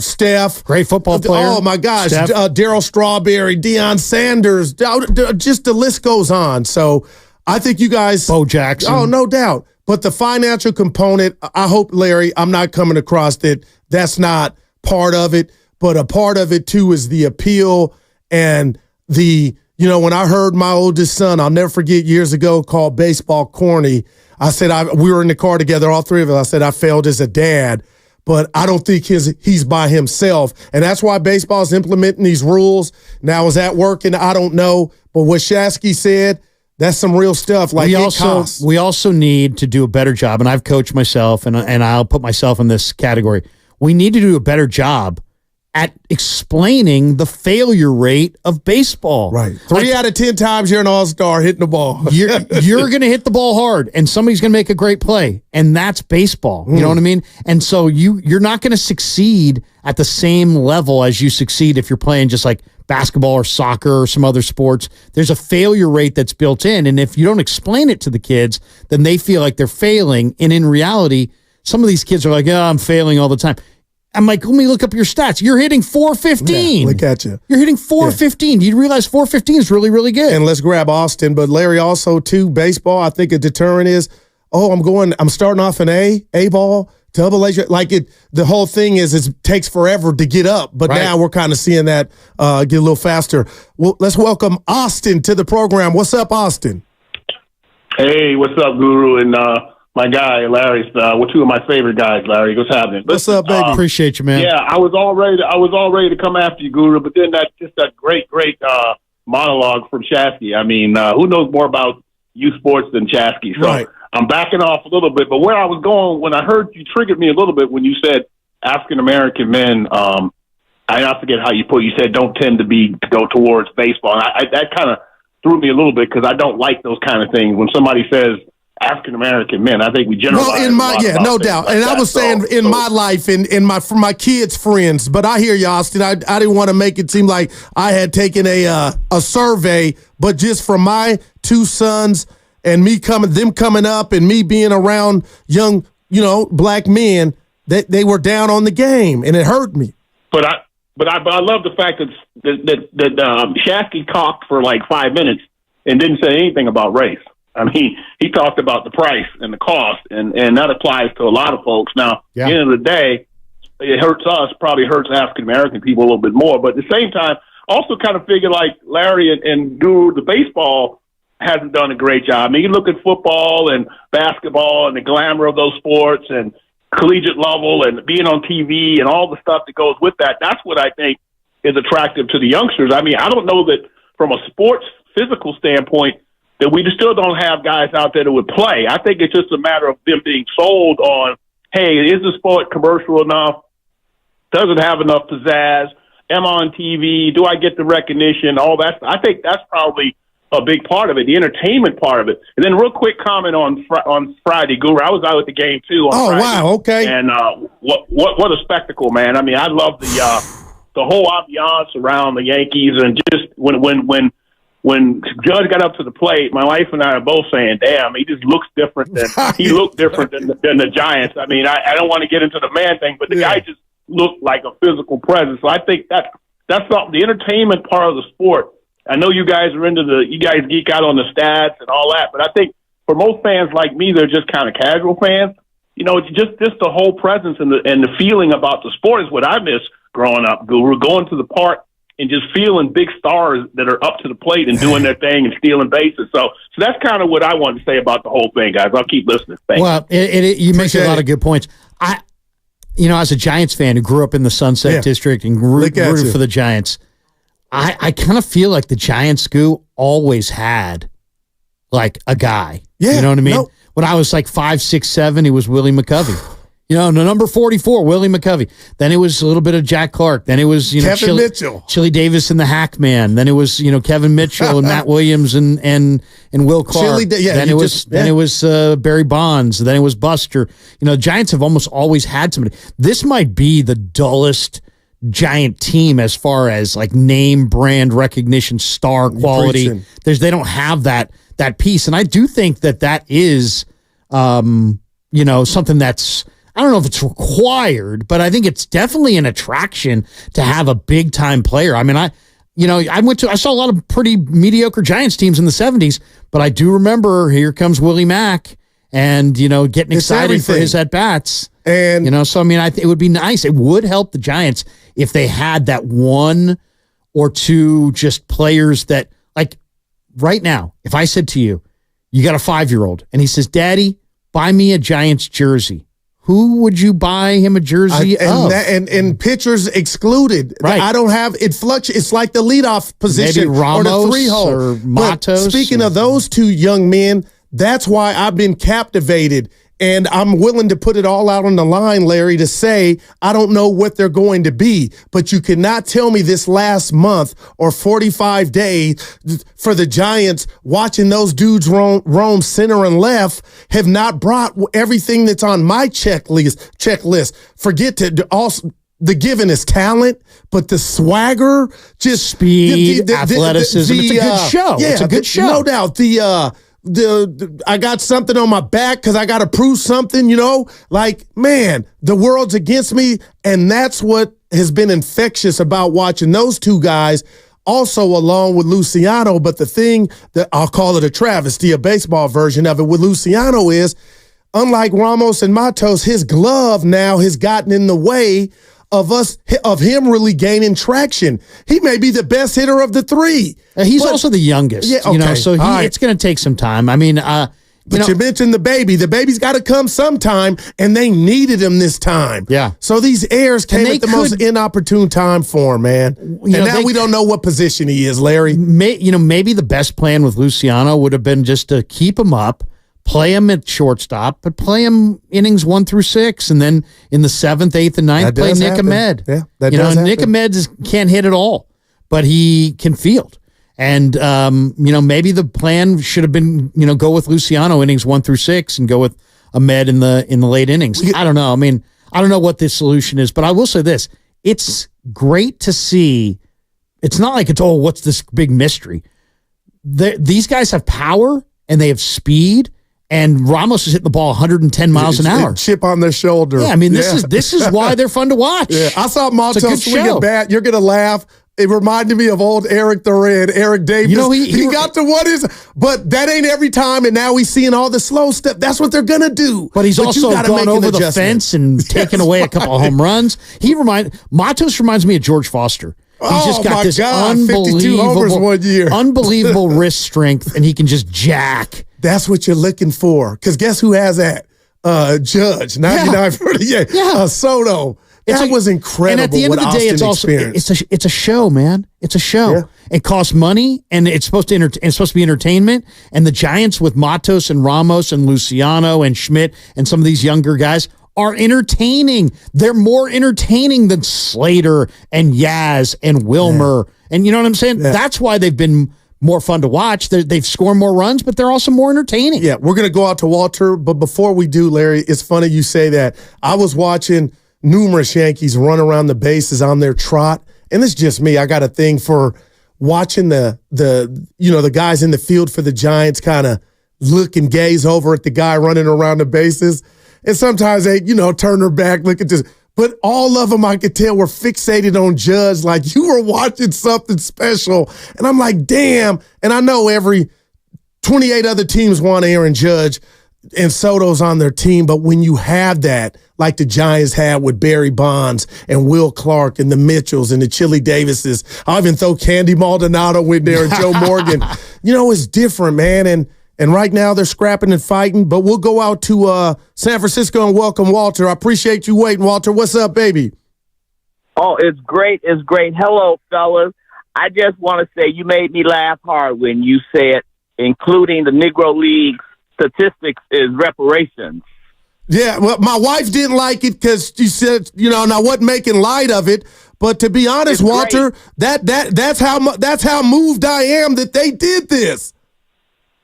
Steph. Great football player. Oh, my gosh. Darryl Strawberry, Deion Sanders. Just the list goes on. So I think you guys. Bo Jackson. Oh, no doubt. But the financial component, I hope, Larry, I'm not coming across that that's not part of it. But a part of it, too, is the appeal and when I heard my oldest son, I'll never forget years ago, called baseball corny. I said, we were in the car together, all 3 of us. I said, I failed as a dad, but I don't think he's by himself. And that's why baseball is implementing these rules. Now, is that working? I don't know. But what Shasky said, that's some real stuff. Like we also need to do a better job, and I've coached myself, and I'll put myself in this category. We need to do a better job at explaining the failure rate of baseball. Right. 3 out of 10 times you're an all-star hitting the ball. You're going to hit the ball hard, and somebody's going to make a great play, and that's baseball. You know what I mean? And so you're not going to succeed at the same level as you succeed if you're playing just like basketball or soccer or some other sports. There's a failure rate that's built in, and if you don't explain it to the kids, then they feel like they're failing, and in reality, some of these kids are like, I'm failing all the time. I'm like, let me look up your stats. You're hitting 415. Yeah, look at you. You're hitting 415. Do you realize 415 is really, really good? And let's grab Austin. But Larry, also too, baseball, I think a deterrent is, I'm starting off an A ball, double A. Like the whole thing is it takes forever to get up. But now we're kind of seeing that get a little faster. Well, let's welcome Austin to the program. What's up, Austin? Hey, what's up, Guru? And my guy, Larry, we're two of my favorite guys, Larry. What's happening? What's up, baby? Appreciate you, man. Yeah, I was all ready to come after you, Guru, but then that great monologue from Chasky. I mean, who knows more about youth sports than Chasky? So I'm backing off a little bit. But where I was going, when I heard you triggered me a little bit when you said African-American men, I forget how you said don't tend to go towards baseball. And that kind of threw me a little bit because I don't like those kind of things. When somebody says African-American men, I think we generalize. No doubt. And I was saying in my life and for my kids' friends, but I hear you, Austin. I didn't want to make it seem like I had taken a survey, but just from my two sons and them coming up and me being around young, black men, they were down on the game and it hurt me. But I love the fact that Shasky talked for like 5 minutes and didn't say anything about race. I mean, he talked about the price and the cost, and that applies to a lot of folks. Now, at the end of the day, it hurts us, probably hurts African-American people a little bit more. But at the same time, also kind of figure like Larry and Guru, the baseball hasn't done a great job. I mean, you look at football and basketball and the glamour of those sports and collegiate level and being on TV and all the stuff that goes with that. That's what I think is attractive to the youngsters. I mean, I don't know that from a sports physical standpoint that we still don't have guys out there that would play. I think it's just a matter of them being sold on, hey, is the sport commercial enough? Does it have enough pizzazz? Am I on TV? Do I get the recognition? All that. I think that's probably a big part of it, the entertainment part of it. And then real quick comment on Friday, Guru. I was out at the game too on Friday. Wow, okay. And what a spectacle, man. I mean, I love the whole ambiance around the Yankees, and just when Judge got up to the plate, my wife and I are both saying, damn, he just looks different than the Giants. I mean, I don't want to get into the man thing, but the guy just looked like a physical presence. So I think that's something, the entertainment part of the sport. I know you guys are you guys geek out on the stats and all that, but I think for most fans like me, they're just kind of casual fans. It's just the whole presence and the feeling about the sport is what I miss growing up, Guru, going to the park and just feeling big stars that are up to the plate and doing their thing and stealing bases. So that's kind of what I wanted to say about the whole thing, guys. I'll keep listening. Thanks. Well, you make a lot of good points. As a Giants fan who grew up in the Sunset District and rooted for the Giants, I kind of feel like the Giants always had like a guy. Yeah, you know what I mean? No. When I was like 5, 6, 7, it was Willie McCovey. Number 44, Willie McCovey. Then it was a little bit of Jack Clark. Then it was Kevin Mitchell, Chili Davis and the Hackman. Then it was Kevin Mitchell and Matt Williams and Will Clark. Then it was Barry Bonds. Then it was Buster. The Giants have almost always had somebody. This might be the dullest Giant team as far as like name brand recognition, star quality. They don't have that piece, and I do think that is something that's, I don't know if it's required, but I think it's definitely an attraction to have a big time player. I mean, I saw a lot of pretty mediocre Giants teams in the 70s, but I do remember here comes Willie Mack and, getting excited for his at bats. And, so I mean, it would be nice. It would help the Giants if they had that one or two just players that, like right now, if I said to you, you got a 5-year-old and he says, Daddy, buy me a Giants jersey. Who would you buy him a jersey of? And pitchers excluded. Right. I don't have it. It's like the leadoff position Maybe Ramos or the 3-hole or Matos. Speaking of those two young men, that's why I've been captivated. And I'm willing to put it all out on the line, Larry, to say I don't know what they're going to be, but you cannot tell me this last month or 45 days for the Giants watching those dudes roam center and left have not brought everything that's on my checklist. Forget to also. The given is talent, but the swagger, just speed, athleticism. It's a good show. Yeah, it's a good show. No doubt. I got something on my back because I got to prove something, Like, man, the world's against me, and that's what has been infectious about watching those two guys, also along with Luciano. But the thing that I'll call it a travesty, a baseball version of it with Luciano is, unlike Ramos and Matos, his glove now has gotten in the way of him really gaining traction. He may be the best hitter of the three. He's also the youngest, so it's going to take some time. I mean, you mentioned the baby. The baby's got to come sometime, and they needed him this time. Yeah. So these heirs came at the most inopportune time for him, man. Now we don't know what position he is, Larry. Maybe the best plan with Luciano would have been just to keep him up, play him at shortstop, but play him innings 1 through 6, and then in the 7th, 8th, and 9th, play Nick Ahmed. Yeah, that does happen. Nick Ahmed can't hit at all, but he can field. And maybe the plan should have been, go with Luciano innings 1 through 6, and go with Ahmed in the late innings. I don't know. I mean, I don't know what the solution is, but I will say this: it's great to see. It's not like what's this big mystery? These guys have power and they have speed. And Ramos is hitting the ball 110 miles an hour. Chip on their shoulder. Yeah, I mean, this is why they're fun to watch. Yeah, I saw Matos swing a bat. You're going to laugh. It reminded me of old Eric Duran, Eric Davis. He got to but that ain't every time, and now he's seeing all the slow stuff. That's what they're going to do. But he's also gone over the fence and taken away a couple of home runs. Matos reminds me of George Foster. He's just got this 52 homers 1 year. Unbelievable wrist strength, and he can just jack. That's what you're looking for. Because guess who has that? Judge, 99 Soto. That was incredible. And at the end of the day, it's a show, man. It's a show. Yeah. It costs money, and it's supposed to be entertainment. And the Giants with Matos and Ramos and Luciano and Schmidt and some of these younger guys are entertaining. They're more entertaining than Slater and Yaz and Wilmer. Yeah. And you know what I'm saying? Yeah. That's why they've been more fun to watch. They've scored more runs, but they're also more entertaining. Yeah, we're going to go out to Walter, but before we do, Larry, it's funny you say that. I was watching numerous Yankees run around the bases on their trot, and it's just me. I got a thing for watching the guys in the field for the Giants kind of look and gaze over at the guy running around the bases, and sometimes they, turn their back, look at this. But all of them, I could tell, were fixated on Judge, like you were watching something special. And I'm like, damn. And I know every 28 other teams want Aaron Judge, and Soto's on their team. But when you have that, like the Giants had with Barry Bonds and Will Clark and the Mitchells and the Chili Davises, I'll even throw Candy Maldonado in there and Joe Morgan. It's different, man. And right now they're scrapping and fighting, but we'll go out to San Francisco and welcome Walter. I appreciate you waiting, Walter. What's up, baby? Oh, it's great. It's great. Hello, fellas. I just want to say you made me laugh hard when you said including the Negro League statistics is reparations. Yeah, well, my wife didn't like it because she said, and I wasn't making light of it. But to be honest, it's Walter, that's how moved I am that they did this.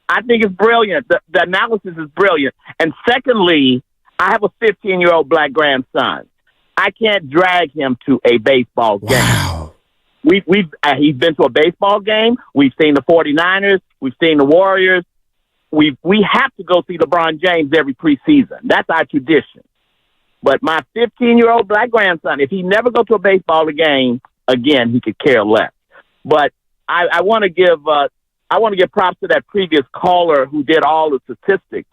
I think it's brilliant. The analysis is brilliant. And secondly, I have a 15-year-old black grandson. I can't drag him to a baseball game. Wow. He's been to a baseball game. We've seen the 49ers. We've seen the Warriors. We have to go see LeBron James every preseason. That's our tradition. But my 15-year-old black grandson, if he never go to a baseball game again, he could care less. But I want to give props to that previous caller who did all the statistics.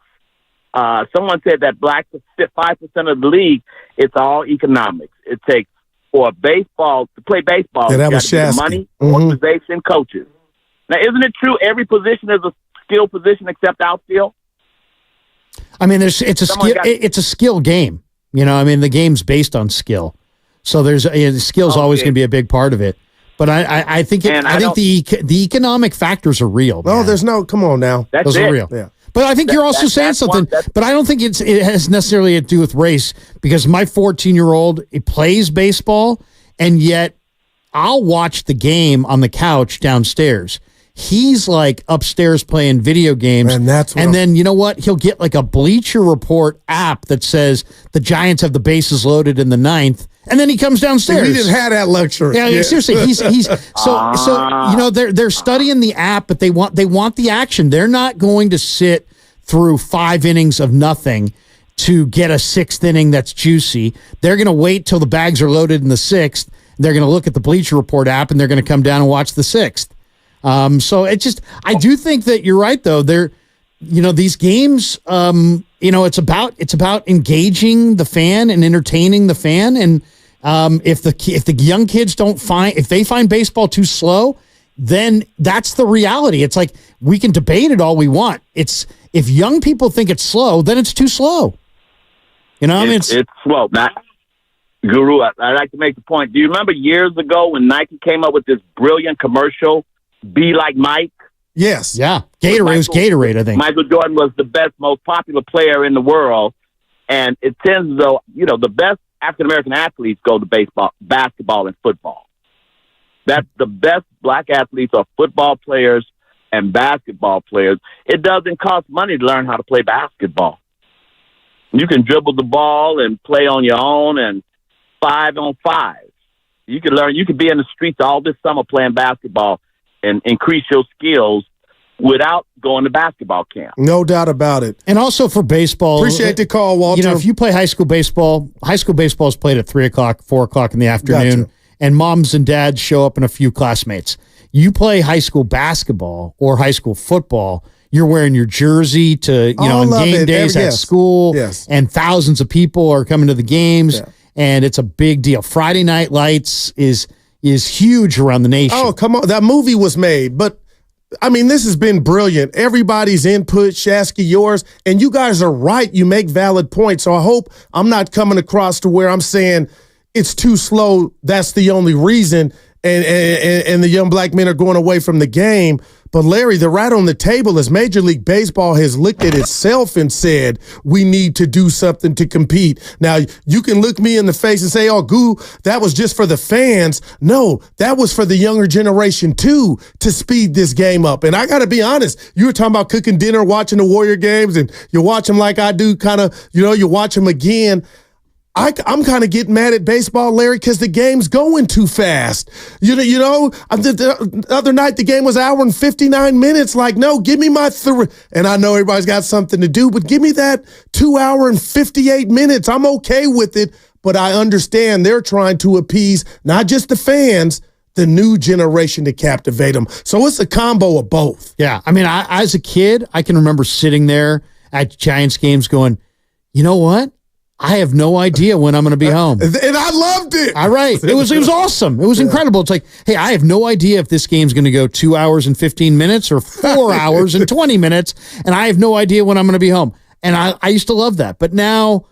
Someone said that blacks are 5% of the league. It's all economics. It takes for baseball to play baseball. Yeah, that was the money, organization, coaches. Now, isn't it true every position is a skill position except outfield? I mean, it's a skill game. The game's based on skill, so skill's always going to be a big part of it. But I think the economic factors are real. No, there's no. Come on now, those are real. Yeah. But I think you're also saying something. But I don't think it has necessarily to do with race, because my 14-year-old plays baseball, and yet I'll watch the game on the couch downstairs. He's like upstairs playing video games. And then you know what? He'll get like a Bleacher Report app that says the Giants have the bases loaded in the 9th, And then he comes downstairs. We didn't have that luxury. Yeah, seriously. He's so they're studying the app, but they want the action. They're not going to sit through 5 innings of nothing to get a 6th inning that's juicy. They're going to wait till the bags are loaded in the 6th. They're going to look at the Bleacher Report app, and they're going to come down and watch the 6th. So it just, I do think that you're right though. These games, it's about engaging the fan and entertaining the fan. And if the young kids if they find baseball too slow, then that's the reality. It's like, we can debate it all we want. If young people think it's slow, then it's too slow. It's slow. Now, Guru, I'd like to make the point. Do you remember years ago when Nike came up with this brilliant commercial, Be Like Mike? Yes. Yeah. Gatorade was Gatorade, I think. Michael Jordan was the best, most popular player in the world. And it tends as though, the best African-American athletes go to baseball, basketball, and football. That's the best black athletes are football players and basketball players. It doesn't cost money to learn how to play basketball. You can dribble the ball and play on your own and 5-on-5. You can be in the streets all this summer playing basketball and increase your skills without going to basketball camp. No doubt about it. And also for baseball. Appreciate the call, Walter. If you play high school baseball is played at 3 o'clock, 4 o'clock in the afternoon, and moms and dads show up and a few classmates. You play high school basketball or high school football, you're wearing your jersey to, on game days at school, and thousands of people are coming to the games, and it's a big deal. Friday Night Lights is huge around the nation. Oh, come on. That movie was made, but this has been brilliant. Everybody's input, Shasky, yours, and you guys are right. You make valid points. So I hope I'm not coming across to where I'm saying it's too slow. That's the only reason. And the young black men are going away from the game. But Larry, the rat on the table is Major League Baseball has looked at itself and said, we need to do something to compete. Now, you can look me in the face and say, oh, Goo, that was just for the fans. No, that was for the younger generation, too, to speed this game up. And I got to be honest, you were talking about cooking dinner, watching the Warrior games, and you watch them like I do, kind of, you watch them again. I'm kind of getting mad at baseball, Larry, because the game's going too fast. The other night the game was an hour and 59 minutes. Like, no, give me my and I know everybody's got something to do, but give me that 2 hour and 58 minutes. I'm okay with it, but I understand they're trying to appease not just the fans, the new generation to captivate them. So it's a combo of both. Yeah, I as a kid, I can remember sitting there at Giants games going, you know what? I have no idea when I'm going to be home. And I loved it. All right. It was awesome. It was incredible. It's like, hey, I have no idea if this game's going to go 2 hours and 15 minutes or 4 hours and 20 minutes, and I have no idea when I'm going to be home. And I used to love that. But now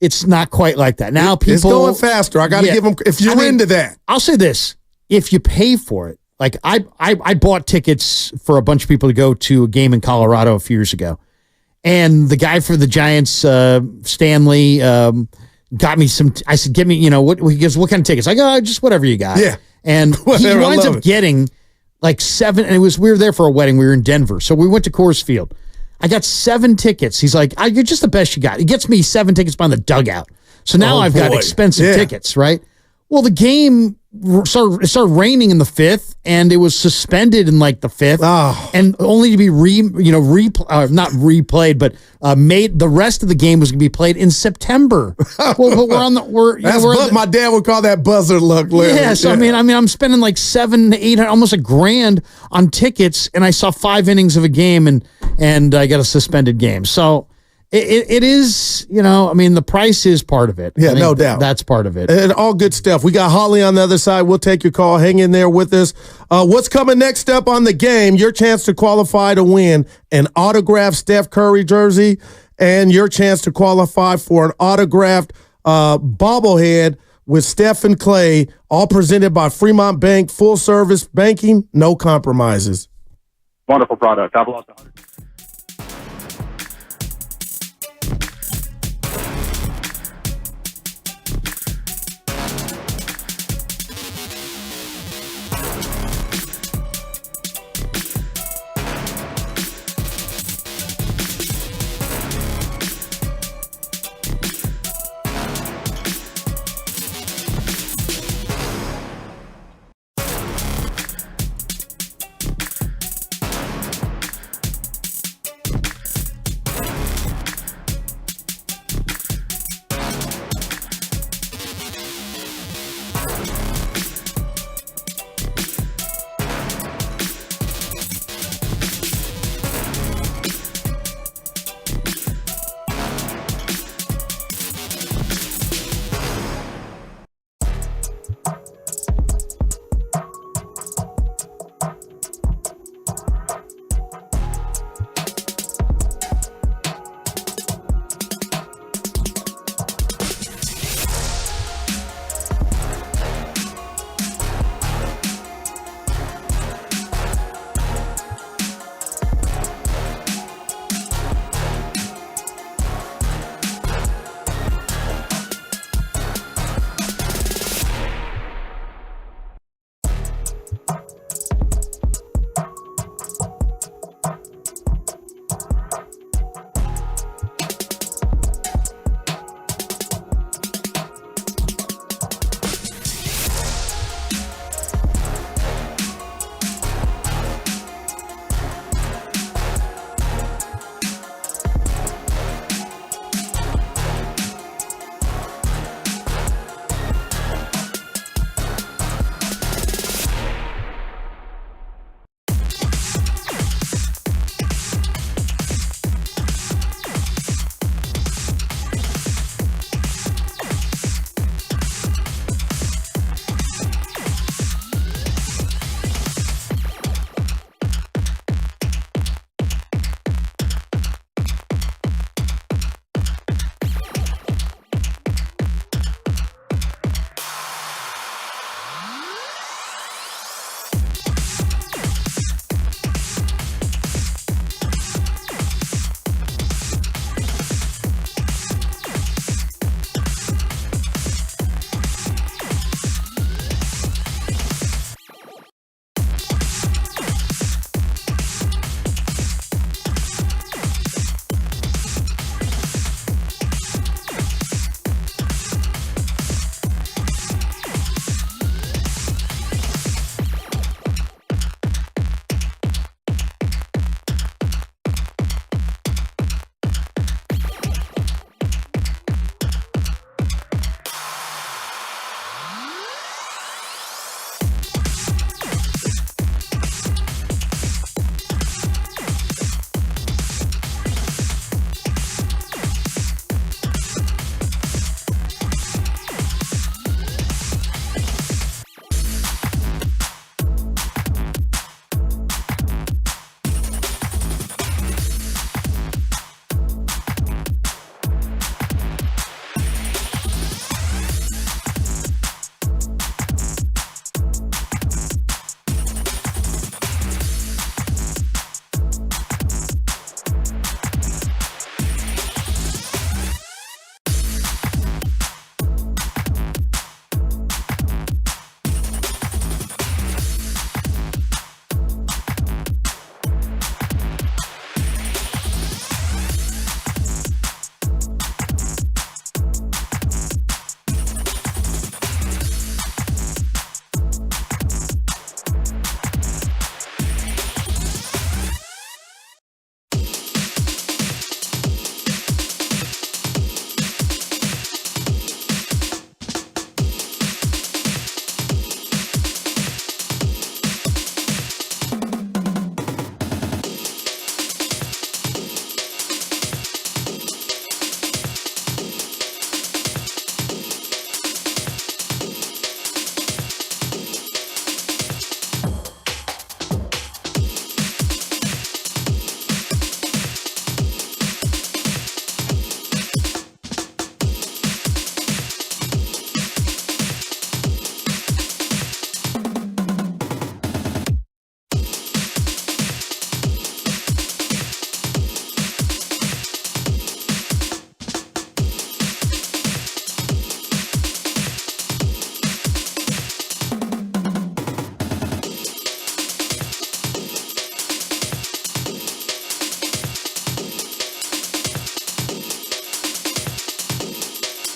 it's not quite like that. Now people... It's going faster. I got to give them... If you're into that. I'll say this. If you pay for it, like I bought tickets for a bunch of people to go to a game in Colorado a few years ago. And the guy for the Giants, Stanley, got me some. I said, "Give me, he goes, what kind of tickets?" I go, just whatever you got. Yeah. And he winds up getting like 7. And we were there for a wedding. We were in Denver, so we went to Coors Field. I got 7 tickets. He's like, "You're just the best you got." He gets me 7 tickets behind the dugout. So now I've got expensive tickets, right? Well, the game started raining in the 5th, and it was suspended in like the 5th, and only to be not replayed, but made. The rest of the game was going to be played in September. Well, but my dad would call that buzzer luck, Larry. Yes, yeah. I'm spending like $700 to $800, almost $1,000 on tickets, and I saw 5 innings of a game, and I got a suspended game. So. It is, the price is part of it. Yeah, no doubt. That's part of it. And all good stuff. We got Holly on the other side. We'll take your call. Hang in there with us. What's coming next up on the game? Your chance to qualify to win an autographed Steph Curry jersey and your chance to qualify for an autographed bobblehead with Steph and Clay, all presented by Fremont Bank. Full service banking, no compromises. Wonderful product. I've lost 100.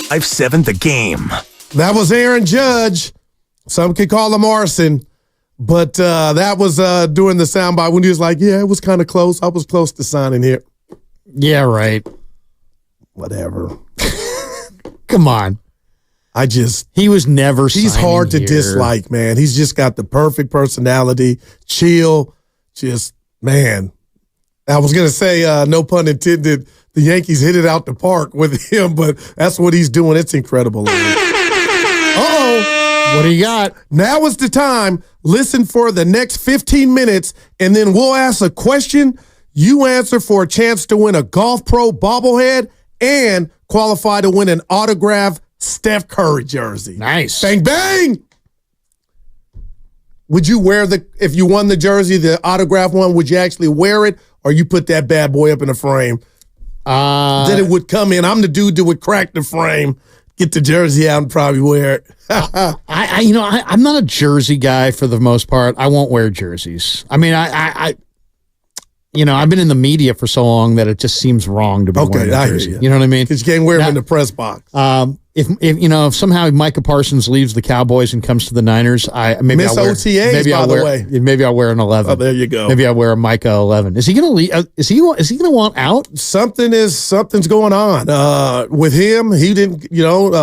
95.7 The Game. That was Aaron Judge. Some could call him arson. But that was during the soundbite when he was like, yeah, it was kind of close. I was close to signing here. Yeah, right. Whatever. Come on. He was never He's hard to dislike, man. He's just got the perfect personality, chill, man. I was going to say, no pun intended, the Yankees hit it out the park with him, but that's what he's doing. It's incredible. Uh-oh. What do you got? Now is the time. Listen for the next 15 minutes, and then we'll ask a question. You answer for a chance to win a Golf Pro bobblehead and qualify to win an autographed Steph Curry jersey. Nice. Bang, bang. Would you wear if you won the jersey, the autographed one, would you actually wear it, or you put that bad boy up in a frame? Then it would come in. I'm the dude that would crack the frame, get the jersey out, and probably wear it. I'm not a jersey guy for the most part. I won't wear jerseys. I mean, I've been in the media for so long that it just seems wrong to be wearing a jersey. You know what I mean? Because you can't wear them in the press box. If somehow Micah Parsons leaves the Cowboys and comes to the Niners, maybe Miss I'll wear OTAs, maybe by I'll the wear, way. Maybe I'll wear an 11. Oh, there you go. Maybe I'll wear a Micah 11. Is he going to leave? Is he going to want out? Something's going on with him. He didn't.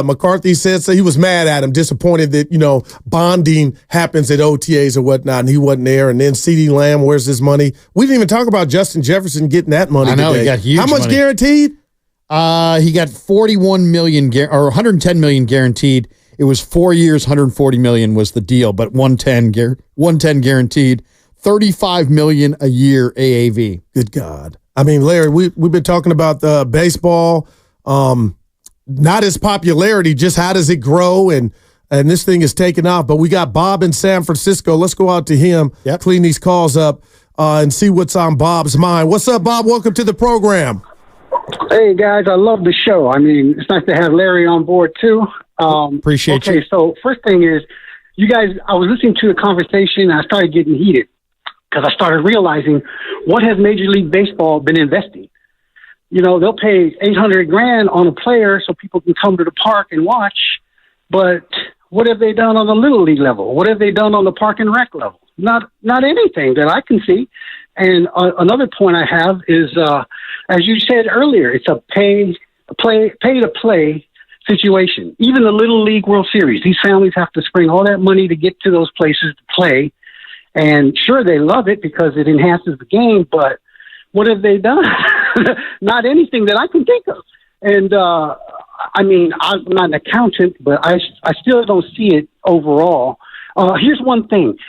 McCarthy said so. He was mad at him, disappointed that bonding happens at OTAs or whatnot, and he wasn't there. And then CeeDee Lamb, where's his money? We didn't even talk about Justin Jefferson getting that money. I know today. he got huge. How much money. Guaranteed? He got $41 million or $110 million guaranteed. It was 4 years, $140 million was the deal, but $110 guaranteed, $35 million a year AAV. Good God! I mean, Larry, we've been talking about the baseball, not its popularity, just how does it grow, and this thing is taking off. But we got Bob in San Francisco. Let's go out to him, clean these calls up, and see what's on Bob's mind. What's up, Bob? Welcome to the program. Hey, guys, I love the show. I mean, it's nice to have Larry on board, too. Appreciate you. Okay, so first thing is, you guys, I was listening to a conversation, and I started getting heated because I started realizing what has Major League Baseball been investing. They'll pay $800,000 on a player so people can come to the park and watch, but what have they done on the Little League level? What have they done on the Park and Rec level? Not anything that I can see. And another point I have is, as you said earlier, it's a pay to play situation. Even the Little League World Series, these families have to spring all that money to get to those places to play. And sure, they love it because it enhances the game, but what have they done? Not anything that I can think of. And I'm not an accountant, but I still don't see it overall. Here's one thing.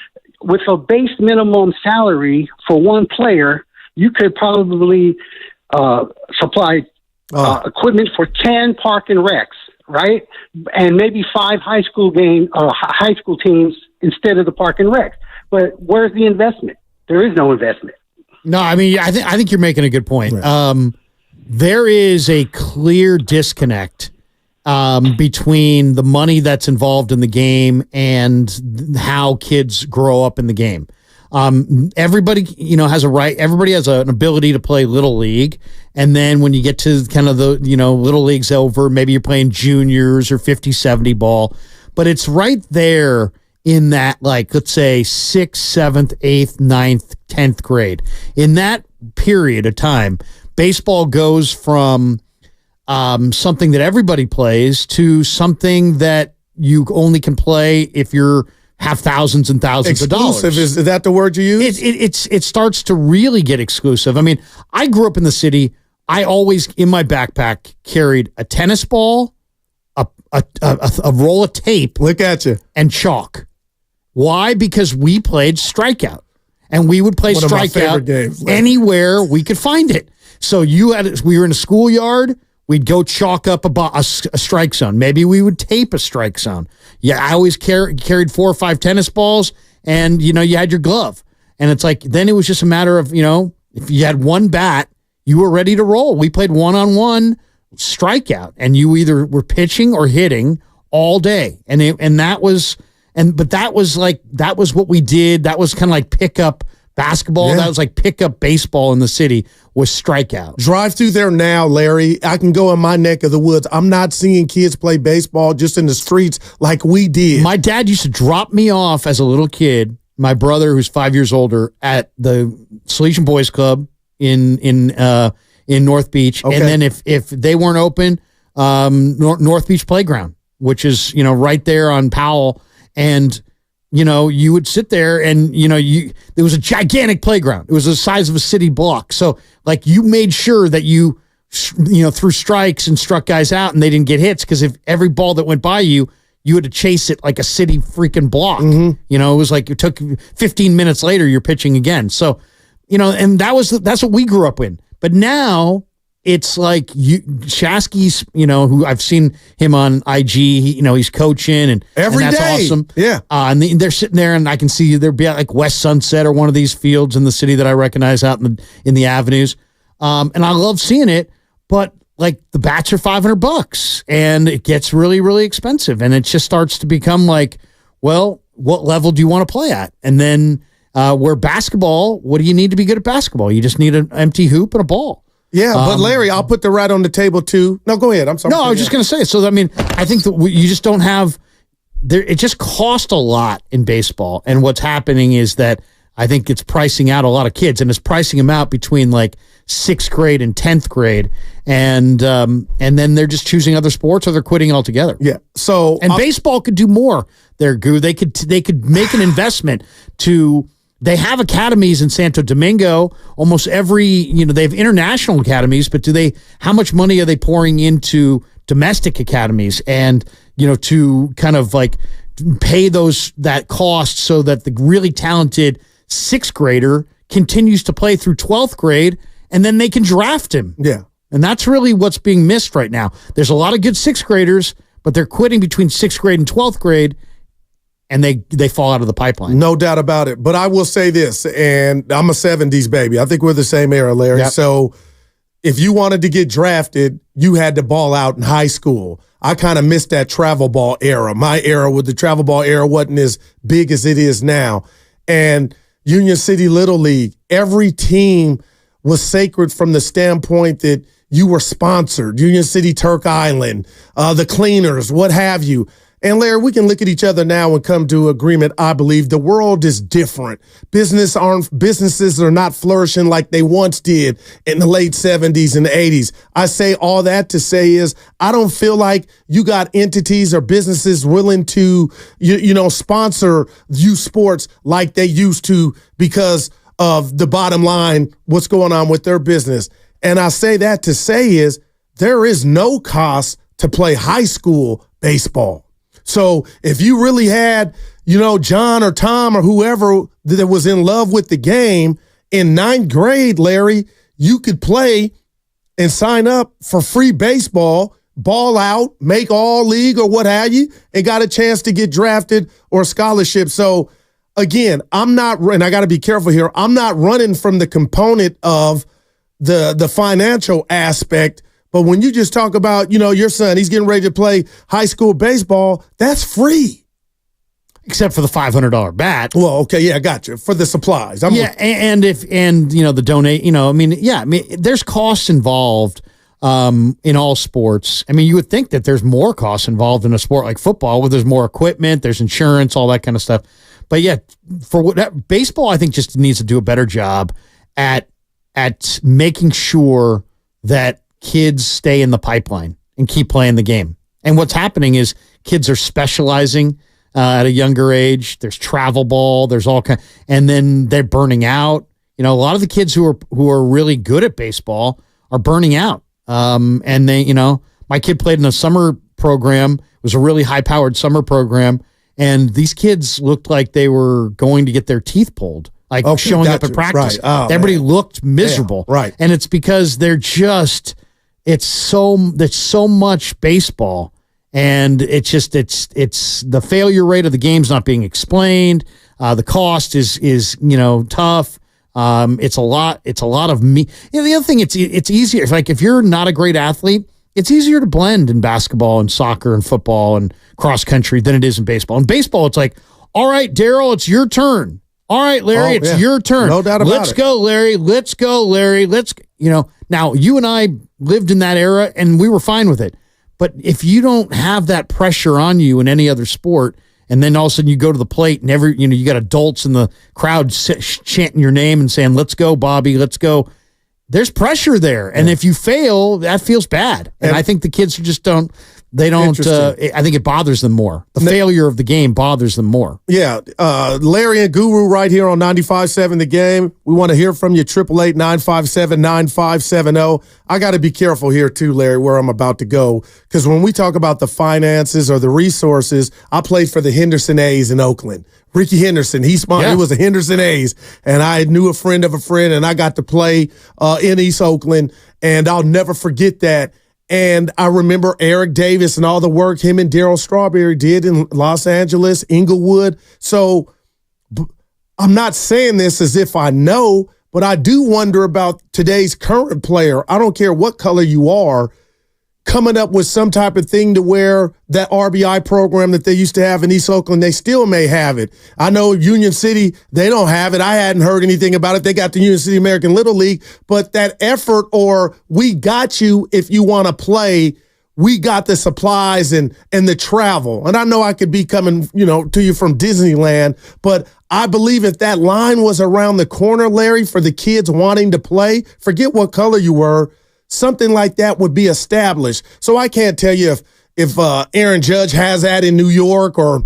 With a base minimum salary for one player, you could probably supply equipment for 10 park and recs, right? And maybe 5 high school teams instead of the park and recs. But where's the investment? There is no investment. No, I mean, I think you're making a good point. Right. There is a clear disconnect between the money that's involved in the game and how kids grow up in the game. Everybody, has a right. Everybody has an ability to play Little League. And then when you get to kind of the, Little League's over, maybe you're playing juniors or 50-70 ball. But it's right there in that, let's say 6th, 7th, 8th, 9th, 10th grade. In that period of time, baseball goes from something that everybody plays to something that you only can play if you're have thousands and thousands of dollars. Exclusive, is that the word you use? It starts to really get exclusive. I mean, I grew up in the city. I always, in my backpack, carried a tennis ball, a roll of tape. Look at you. And chalk. Why? Because we played strikeout. And we would play strikeout anywhere we could find it. So we were in a schoolyard. We'd go chalk up a strike zone. Maybe we would tape a strike zone. Yeah, I always carried 4 or 5 tennis balls, and you had your glove. And it's then it was just a matter of if you had one bat, you were ready to roll. We played 1-on-1 strikeout, and you either were pitching or hitting all day. And that was what we did. That was kind of like pickup basketball. Yeah. That was like pickup baseball in the city. was strikeout. Drive through there now, Larry. I can go in my neck of the woods. I'm not seeing kids play baseball just in the streets like we did. My dad used to drop me off as a little kid, my brother who's 5 years older, at the Salesian Boys Club in North Beach. Okay. And then if they weren't open, North Beach Playground, which is, right there on Powell. And you would sit there and, there was a gigantic playground. It was the size of a city block. So, you made sure that you threw strikes and struck guys out and they didn't get hits, because if every ball that went by you had to chase it like a city freaking block. Mm-hmm. It was like it took 15 minutes later, you're pitching again. So, and that's what we grew up in. But now it's like Shasky's, who I've seen him on IG, he's coaching and every that's day. awesome. Yeah. And they're sitting there and I can see they're like West Sunset or one of these fields in the city that I recognize out in the avenues. And I love seeing it, but the bats are $500 and it gets really, really expensive. And it just starts to become like, well, what level do you want to play at? And then where basketball, what do you need to be good at basketball? You just need an empty hoop and a ball. Yeah, but Larry, I'll put the rat on the table too. No, go ahead. I'm sorry. No, I was just going to say. So, I think that you just don't have there. It just costs a lot in baseball. And what's happening is that I think it's pricing out a lot of kids, and it's pricing them out between 6th grade and 10th grade. And then they're just choosing other sports or they're quitting altogether. Yeah. Baseball could do more there, Goo. They could make an investment to. They have academies in Santo Domingo. Almost every, they have international academies, but how much money are they pouring into domestic academies and, to kind of pay that cost so that the really talented 6th grader continues to play through 12th grade and then they can draft him. Yeah. And that's really what's being missed right now. There's a lot of good 6th graders, but they're quitting between 6th grade and 12th grade. And they fall out of the pipeline. No doubt about it. But I will say this, and I'm a 70s baby. I think we're the same era, Larry. Yep. So if you wanted to get drafted, you had to ball out in high school. I kind of missed that travel ball era. My era with the travel ball era wasn't as big as it is now. And Union City Little League, every team was sacred from the standpoint that you were sponsored. Union City Turk Island, the Cleaners, what have you. And Larry, we can look at each other now and come to agreement. I believe the world is different. Businesses are not flourishing like they once did in the late 70s and the 80s. I say all that to say is I don't feel like you got entities or businesses willing to, sponsor youth sports like they used to because of the bottom line, what's going on with their business. And I say that to say is there is no cost to play high school baseball. So if you really had, John or Tom or whoever that was in love with the game in 9th grade, Larry, you could play and sign up for free baseball, ball out, make all league or what have you, and got a chance to get drafted or a scholarship. So again, and I got to be careful here, I'm not running from the component of the financial aspect. But when you just talk about, your son, he's getting ready to play high school baseball, that's free. Except for the $500 bat. Well, okay, yeah, I got you. For the supplies. The donate, there's costs involved in all sports. You would think that there's more costs involved in a sport like football where there's more equipment, there's insurance, all that kind of stuff. But yeah, baseball, I think just needs to do a better job at making sure that kids stay in the pipeline and keep playing the game. And what's happening is kids are specializing at a younger age. There's travel ball. There's all kind, and then they're burning out. A lot of the kids who are really good at baseball are burning out. And they, my kid played in a summer program. It was a really high-powered summer program, and these kids looked like they were going to get their teeth pulled. Showing up at practice. Right. Oh, everybody looked miserable. Yeah, right. And it's because there's so much baseball, and it's the failure rate of the game's not being explained. The cost is tough. It's a lot of me. The other thing, it's easier. If you're not a great athlete, it's easier to blend in basketball and soccer and football and cross country than it is in baseball. In baseball, it's like, all right, Daryl, it's your turn. All right, Larry, it's your turn. No doubt about Let's it. go, Larry. Let's go, Larry. Now you and I lived in that era and we were fine with it. But if you don't have that pressure on you in any other sport, and then all of a sudden you go to the plate and you got adults in the crowd chanting your name and saying, let's go, Bobby, let's go. There's pressure there. And if you fail, that feels bad. And I think the kids just don't. I think it bothers them more. The failure of the game bothers them more. Yeah. Larry and Guru right here on 95.7 The Game. We want to hear from you, 888-957-9570. I got to be careful here too, Larry, where I'm about to go. Because when we talk about the finances or the resources, I played for the Henderson A's in Oakland. Ricky Henderson, he was a Henderson A's. And I knew a friend of a friend, and I got to play in East Oakland. And I'll never forget that. And I remember Eric Davis and all the work him and Darryl Strawberry did in Los Angeles, Inglewood. So I'm not saying this as if I know, but I do wonder about today's current player. I don't care what color you are, coming up with some type of thing to where that RBI program that they used to have in East Oakland, they still may have it. I know Union City, they don't have it. I hadn't heard anything about it. They got the Union City American Little League, but that effort, or we got you if you want to play, we got the supplies and the travel. And I know I could be coming, to you from Disneyland, but I believe if that line was around the corner, Larry, for the kids wanting to play, forget what color you were, something like that would be established. So I can't tell you if Aaron Judge has that in New York or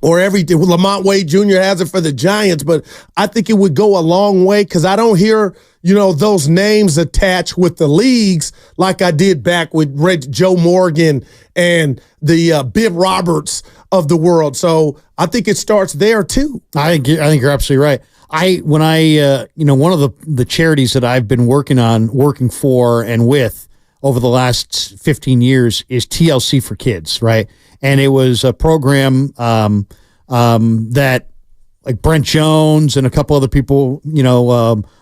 everything. Lamont Wade Jr. has it for the Giants, but I think it would go a long way because I don't hear, those names attached with the leagues like I did back with Joe Morgan and the Bib Roberts of the world. So I think it starts there too. I think you're absolutely right. One of the charities that I've been working for and with over the last 15 years is TLC for Kids, right? And it was a program that like Brent Jones and a couple other people,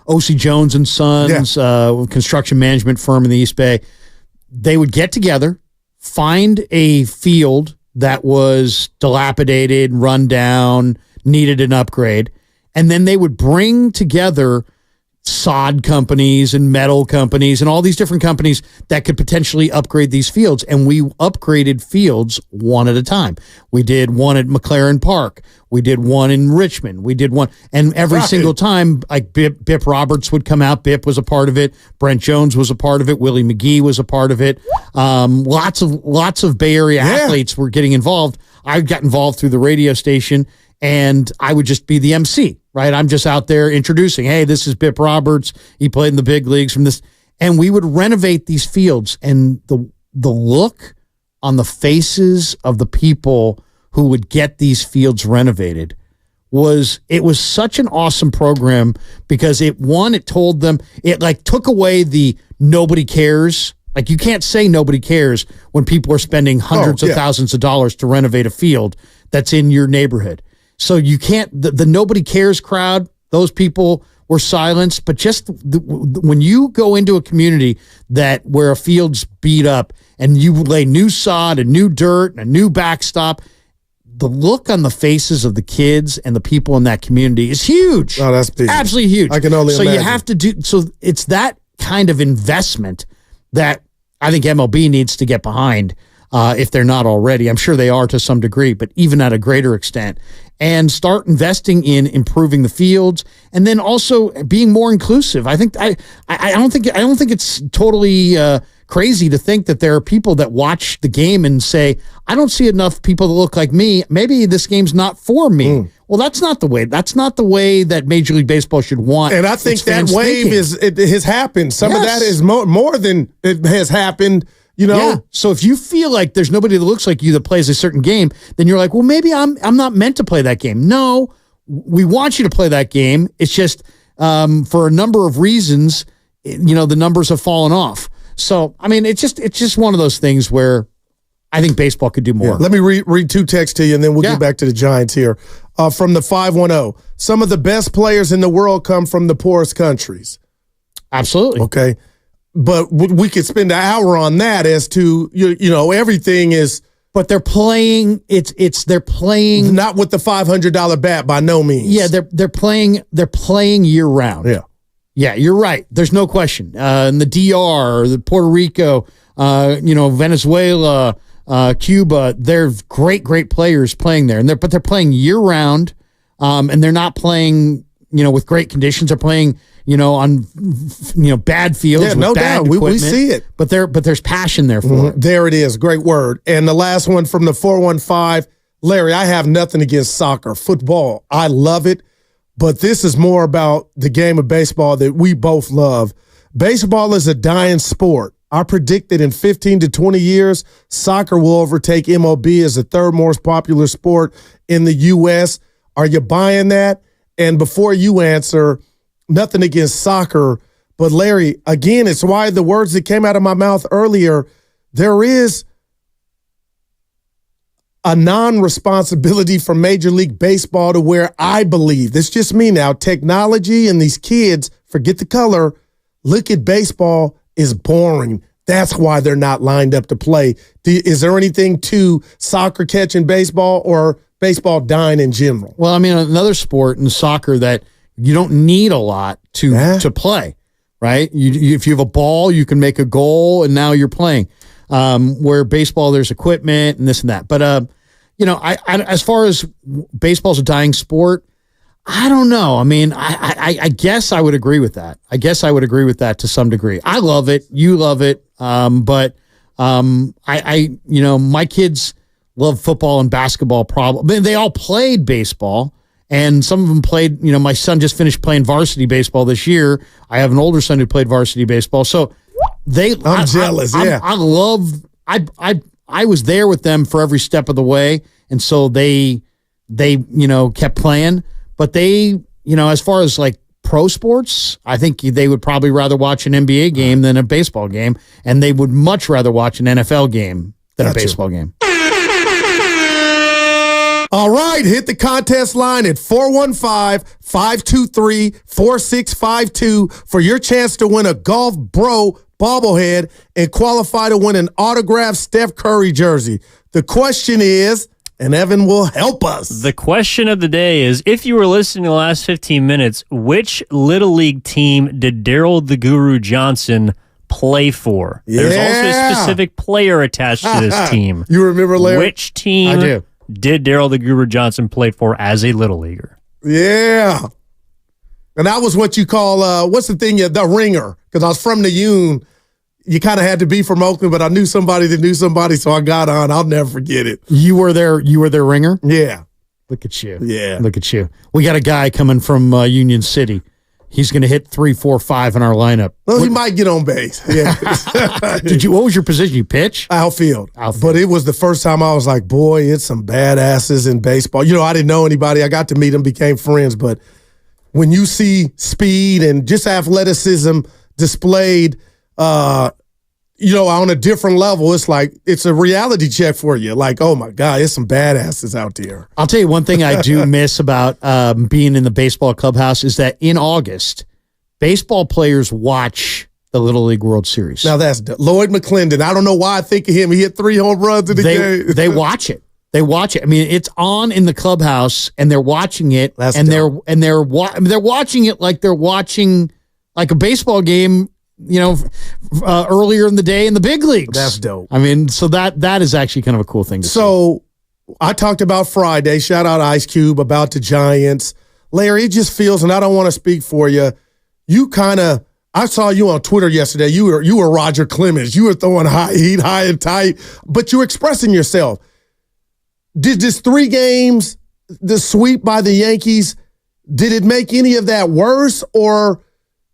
O.C. Jones and Sons, construction management firm in the East Bay, they would get together, find a field that was dilapidated, run down, needed an upgrade, and then they would bring together sod companies and metal companies and all these different companies that could potentially upgrade these fields. And we upgraded fields one at a time. We did one at McLaren Park. We did one in Richmond. We did one. And every single time, like Bip Roberts would come out. Bip was a part of it. Brent Jones was a part of it. Willie McGee was a part of it. Lots of Bay Area athletes were getting involved. I got involved through the radio station, and I would just be the MC, right? I'm just out there introducing, hey, this is Bip Roberts. He played in the big leagues from this. And we would renovate these fields, and the look on the faces of the people who would get these fields renovated was such an awesome program because it told them, it like took away the nobody cares. Like you can't say nobody cares when people are spending hundreds of thousands of dollars to renovate a field that's in your neighborhood. So you can't, the nobody cares crowd, those people were silenced, but just when you go into a community where a field's beat up and you lay new sod and new dirt and a new backstop, the look on the faces of the kids and the people in that community is huge. Oh, that's big. Absolutely huge. I can only imagine. You have to so it's that kind of investment that I think MLB needs to get behind. If they're not already. I'm sure they are to some degree, but even at a greater extent. And start investing in improving the fields and then also being more inclusive. I think I don't think it's totally crazy to think that there are people that watch the game and say, I don't see enough people that look like me. Maybe this game's not for me. Well, that's not the way. That's not the way that Major League Baseball should want. And I think that wave has happened. Some of that is more than it has happened. Yeah. So if you feel like there's nobody that looks like you that plays a certain game, then you're like, well, maybe I'm not meant to play that game. No, we want you to play that game. It's just for a number of reasons, the numbers have fallen off. So I mean, it's just one of those things where I think baseball could do more. Yeah. Let me read two texts to you, and then we'll get back to the Giants here. From the 510, some of the best players in the world come from the poorest countries. Absolutely. Okay. But we could spend an hour on that as to, everything is But they're playing. They're playing not with the $500 bat by no means. Yeah, they're playing year round. Yeah, you're right. There's no question. In the DR, the Puerto Rico, Venezuela, Cuba, they're great players playing there, but they're playing year round, and they're not playing with great conditions. They're playing on bad fields. Yeah, no doubt. We see it. But there's passion there for it. There it is. Great word. And the last one from the 415, Larry, I have nothing against soccer, football. I love it. But this is more about the game of baseball that we both love. Baseball is a dying sport. I predict that in 15 to 20 years, soccer will overtake MLB as the third most popular sport in the U.S. Are you buying that? And before you answer, nothing against soccer, but Larry, again, it's why the words that came out of my mouth earlier, there is a non-responsibility for Major League Baseball to where I believe, this is just me now, technology and these kids, forget the color, look at baseball is boring. That's why they're not lined up to play. Is there anything to soccer catching baseball or baseball dying in general? Well, I mean, another sport in soccer that you don't need a lot to play, right? If you have a ball, you can make a goal, and now you're playing. Where baseball, there's equipment and this and that. But, I as far as baseball's a dying sport, I don't know. I mean, I guess I would agree with that. I guess I would agree with that to some degree. I love it. You love it. But my kids love football and basketball. They all played baseball. And some of them played, my son just finished playing varsity baseball this year. I have an older son who played varsity baseball. So I'm jealous. I was there with them for every step of the way. And so they kept playing, but they, as far as like pro sports, I think they would probably rather watch an NBA game than a baseball game. And they would much rather watch an NFL game than a baseball game. All right, hit the contest line at 415-523-4652 for your chance to win a Golf Bro bobblehead and qualify to win an autographed Steph Curry jersey. The question is, and Evan will help us. The question of the day is, if you were listening to the last 15 minutes, which Little League team did Daryl the Guru Johnson play for? There's also a specific player attached to this team. You remember, Larry? Which team I do. Did Daryl the Guru Johnson play for as a Little Leaguer? Yeah. And that was what you call, what's the thing, the ringer. Because I was from the Union. You kind of had to be from Oakland, but I knew somebody that knew somebody, so I got on. I'll never forget it. You were their ringer? Yeah. Look at you. Yeah. Look at you. We got a guy coming from Union City. He's going to hit 3, 4, 5 in our lineup. Well, he might get on base. Yeah. What was your position? You pitch? Outfield. But it was the first time I was like, boy, it's some badasses in baseball. I didn't know anybody. I got to meet them, became friends. But when you see speed and just athleticism displayed, on a different level, it's like it's a reality check for you. Like, oh my God, there's some badasses out there. I'll tell you one thing I do miss about being in the baseball clubhouse is that in August, baseball players watch the Little League World Series. Now that's Lloyd McClendon. I don't know why I think of him. He hit 3 home runs in the game. They watch it. They watch it. I mean, it's on in the clubhouse, and they're watching it. They're watching it like they're watching like a baseball game. Earlier in the day in the big leagues. That's dope. I mean, so that is actually kind of a cool thing to see. So I talked about Friday, shout out Ice Cube, about the Giants. Larry, it just feels, and I don't want to speak for you, I saw you on Twitter yesterday. You were Roger Clemens. You were throwing heat high and tight, but you're expressing yourself. Did this 3 games, the sweep by the Yankees, did it make any of that worse, or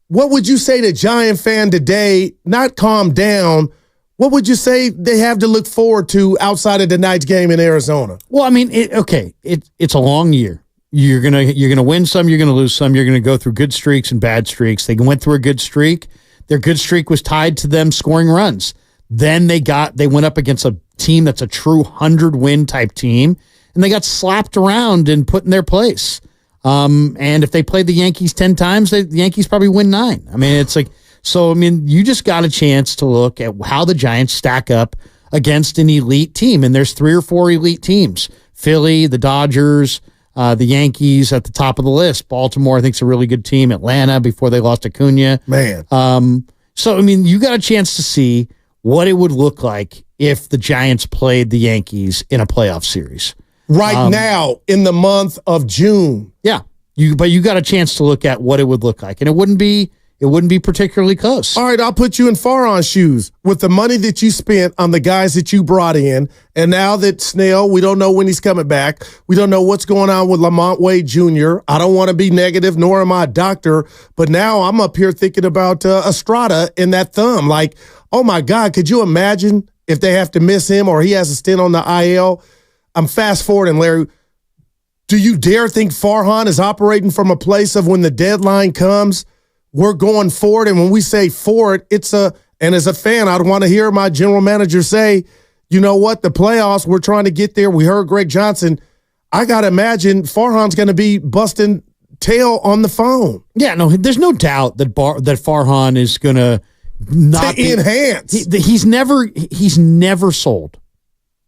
what would you say to Giant fan today, not calm down, what would you say they have to look forward to outside of tonight's game in Arizona? Well, I mean, it's a long year. You're gonna win some, you're gonna lose some, you're gonna go through good streaks and bad streaks. They went through a good streak. Their good streak was tied to them scoring runs. Then they went up against a team that's a true 100-win type team, and they got slapped around and put in their place. And if they played the Yankees 10 times, the Yankees probably win 9. I mean, it's like, so, I mean, you just got a chance to look at how the Giants stack up against an elite team. And there's 3 or 4 elite teams. Philly, the Dodgers, the Yankees at the top of the list. Baltimore, I think, is a really good team. Atlanta, before they lost Acuna. Man. So, I mean, you got a chance to see what it would look like if the Giants played the Yankees in a playoff series. Right now, in the month of June. Yeah. But you got a chance to look at what it would look like. And it wouldn't be particularly close. All right, I'll put you in Farhan's shoes. With the money that you spent on the guys that you brought in, and now that Snell, we don't know when he's coming back. We don't know what's going on with Lamont Wade Jr. I don't want to be negative, nor am I a doctor, but now I'm up here thinking about Estrada in that thumb. Like, oh my God, could you imagine if they have to miss him or he has a stint on the IL? I'm fast forwarding, Larry. Do you dare think Farhan is operating from a place of when the deadline comes, we're going forward? And when we say forward, and as a fan, I'd want to hear my general manager say, you know what, the playoffs, we're trying to get there. We heard Greg Johnson. I got to imagine Farhan's going to be busting tail on the phone. Yeah, no, there's no doubt that Farhan is going to not enhance. He's never sold.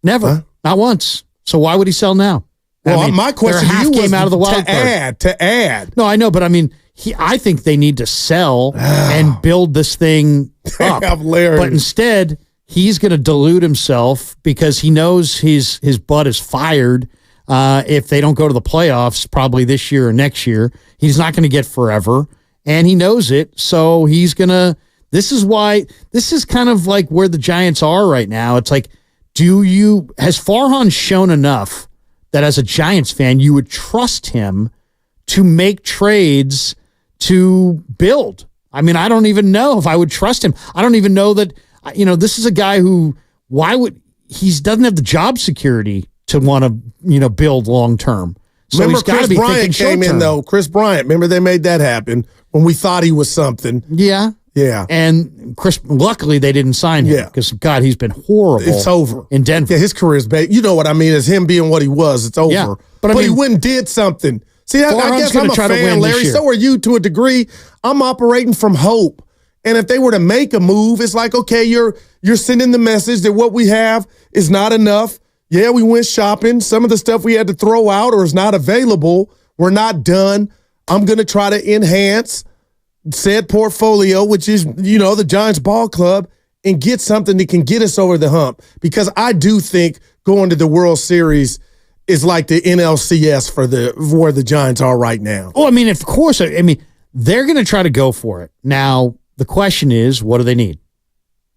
Never. Huh? Not once. So why would he sell now? Well, I mean, my question to you was out of the wild to add. No, I know, but I mean, I think they need to sell and build this thing up. But instead, he's going to delude himself because he knows his butt is fired if they don't go to the playoffs probably this year or next year. He's not going to get forever, and he knows it. So he's going to – this is kind of like where the Giants are right now. It's like, has Farhan shown enough that as a Giants fan, you would trust him to make trades to build? I mean, I don't even know if I would trust him. I don't even know that, this is a guy who, he doesn't have the job security to want to, build long term. So remember Chris Bryant came in, though. Chris Bryant, remember they made that happen when we thought he was something. Yeah. Yeah. And luckily they didn't sign him because, God, he's been horrible. It's over. In Denver. Yeah, his career's bad. You know what I mean? As him being what he was, it's over. Yeah. But he went and did something. See, I guess I'm a fan, Larry. So are you to a degree. I'm operating from hope. And if they were to make a move, it's like, okay, you're sending the message that what we have is not enough. Yeah, we went shopping. Some of the stuff we had to throw out or is not available. We're not done. I'm going to try to enhance said portfolio, which is, the Giants ball club, and get something that can get us over the hump. Because I do think going to the World Series is like the NLCS for where the Giants are right now. Oh, I mean, of course. I mean, they're going to try to go for it. Now, the question is, what do they need?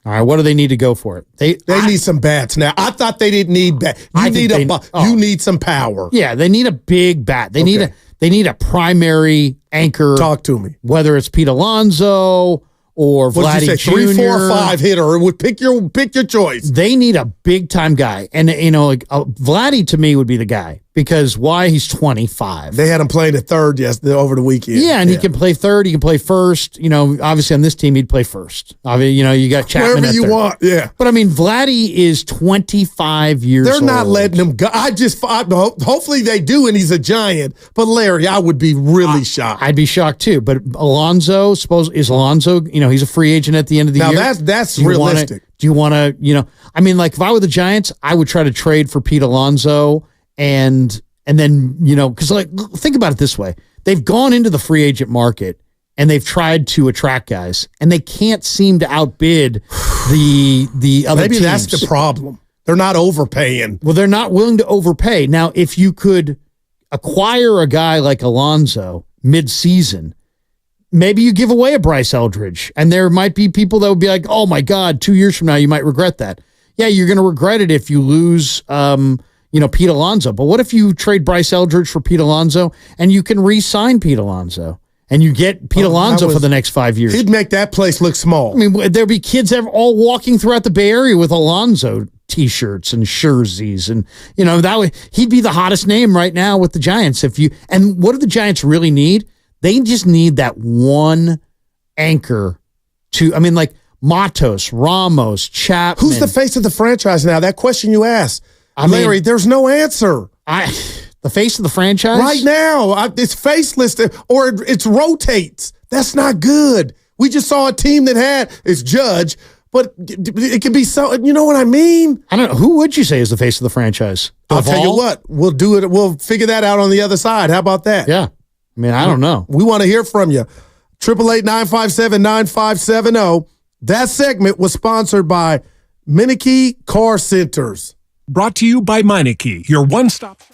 All right, what do they need to go for it? They need some bats. Now, I thought they didn't need bats. You need some power. Yeah, they need a big bat. They need a primary anchor. Talk to me. Whether it's Pete Alonso or Vladdy Jr. 3, 4, 5 hitter. Would pick your choice. They need a big time guy, and Vladdy to me would be the guy because why? He's 25. They had him playing at third over the weekend. Yeah, and he can play third. He can play first. Obviously on this team he'd play first. You got Chapman wherever you want. Yeah, but I mean Vladdy is 25 years. They're not letting him go. Hopefully they do, and he's a Giant. But Larry, I would be really shocked. I'd be shocked too. But Alonso, is Alonso? He's a free agent at the end of the year. Now that's realistic. Do you want to? I mean, like if I were the Giants, I would try to trade for Pete Alonso. And then, because think about it this way. They've gone into the free agent market and they've tried to attract guys and they can't seem to outbid the other Maybe teams. That's the problem. They're not overpaying. Well, they're not willing to overpay. Now, if you could acquire a guy like Alonso mid-season, maybe you give away a Bryce Eldridge and there might be people that would be like, oh my God, 2 years from now, you might regret that. Yeah, you're going to regret it if you lose, Pete Alonso. But what if you trade Bryce Eldridge for Pete Alonso and you can re-sign Pete Alonso and you get Pete Alonso for the next 5 years? He'd make that place look small. I mean, there'd be kids all walking throughout the Bay Area with Alonso T-shirts and jerseys, and that way he'd be the hottest name right now with the Giants. And what do the Giants really need? They just need that one anchor like Matos, Ramos, Chapman. Who's the face of the franchise now? That question you asked. Larry, there's no answer. The face of the franchise? Right now, it's faceless or it rotates. That's not good. We just saw a team that it's Judge, but it could be so. You know what I mean? I don't know. Who would you say is the face of the franchise? I'll tell you what. We'll do it. We'll figure that out on the other side. How about that? Yeah. I mean, I don't know. We want to hear from you. 888-957-9570. That segment was sponsored by Meineke Car Centers. Brought to you by Meineke, your one-stop shop.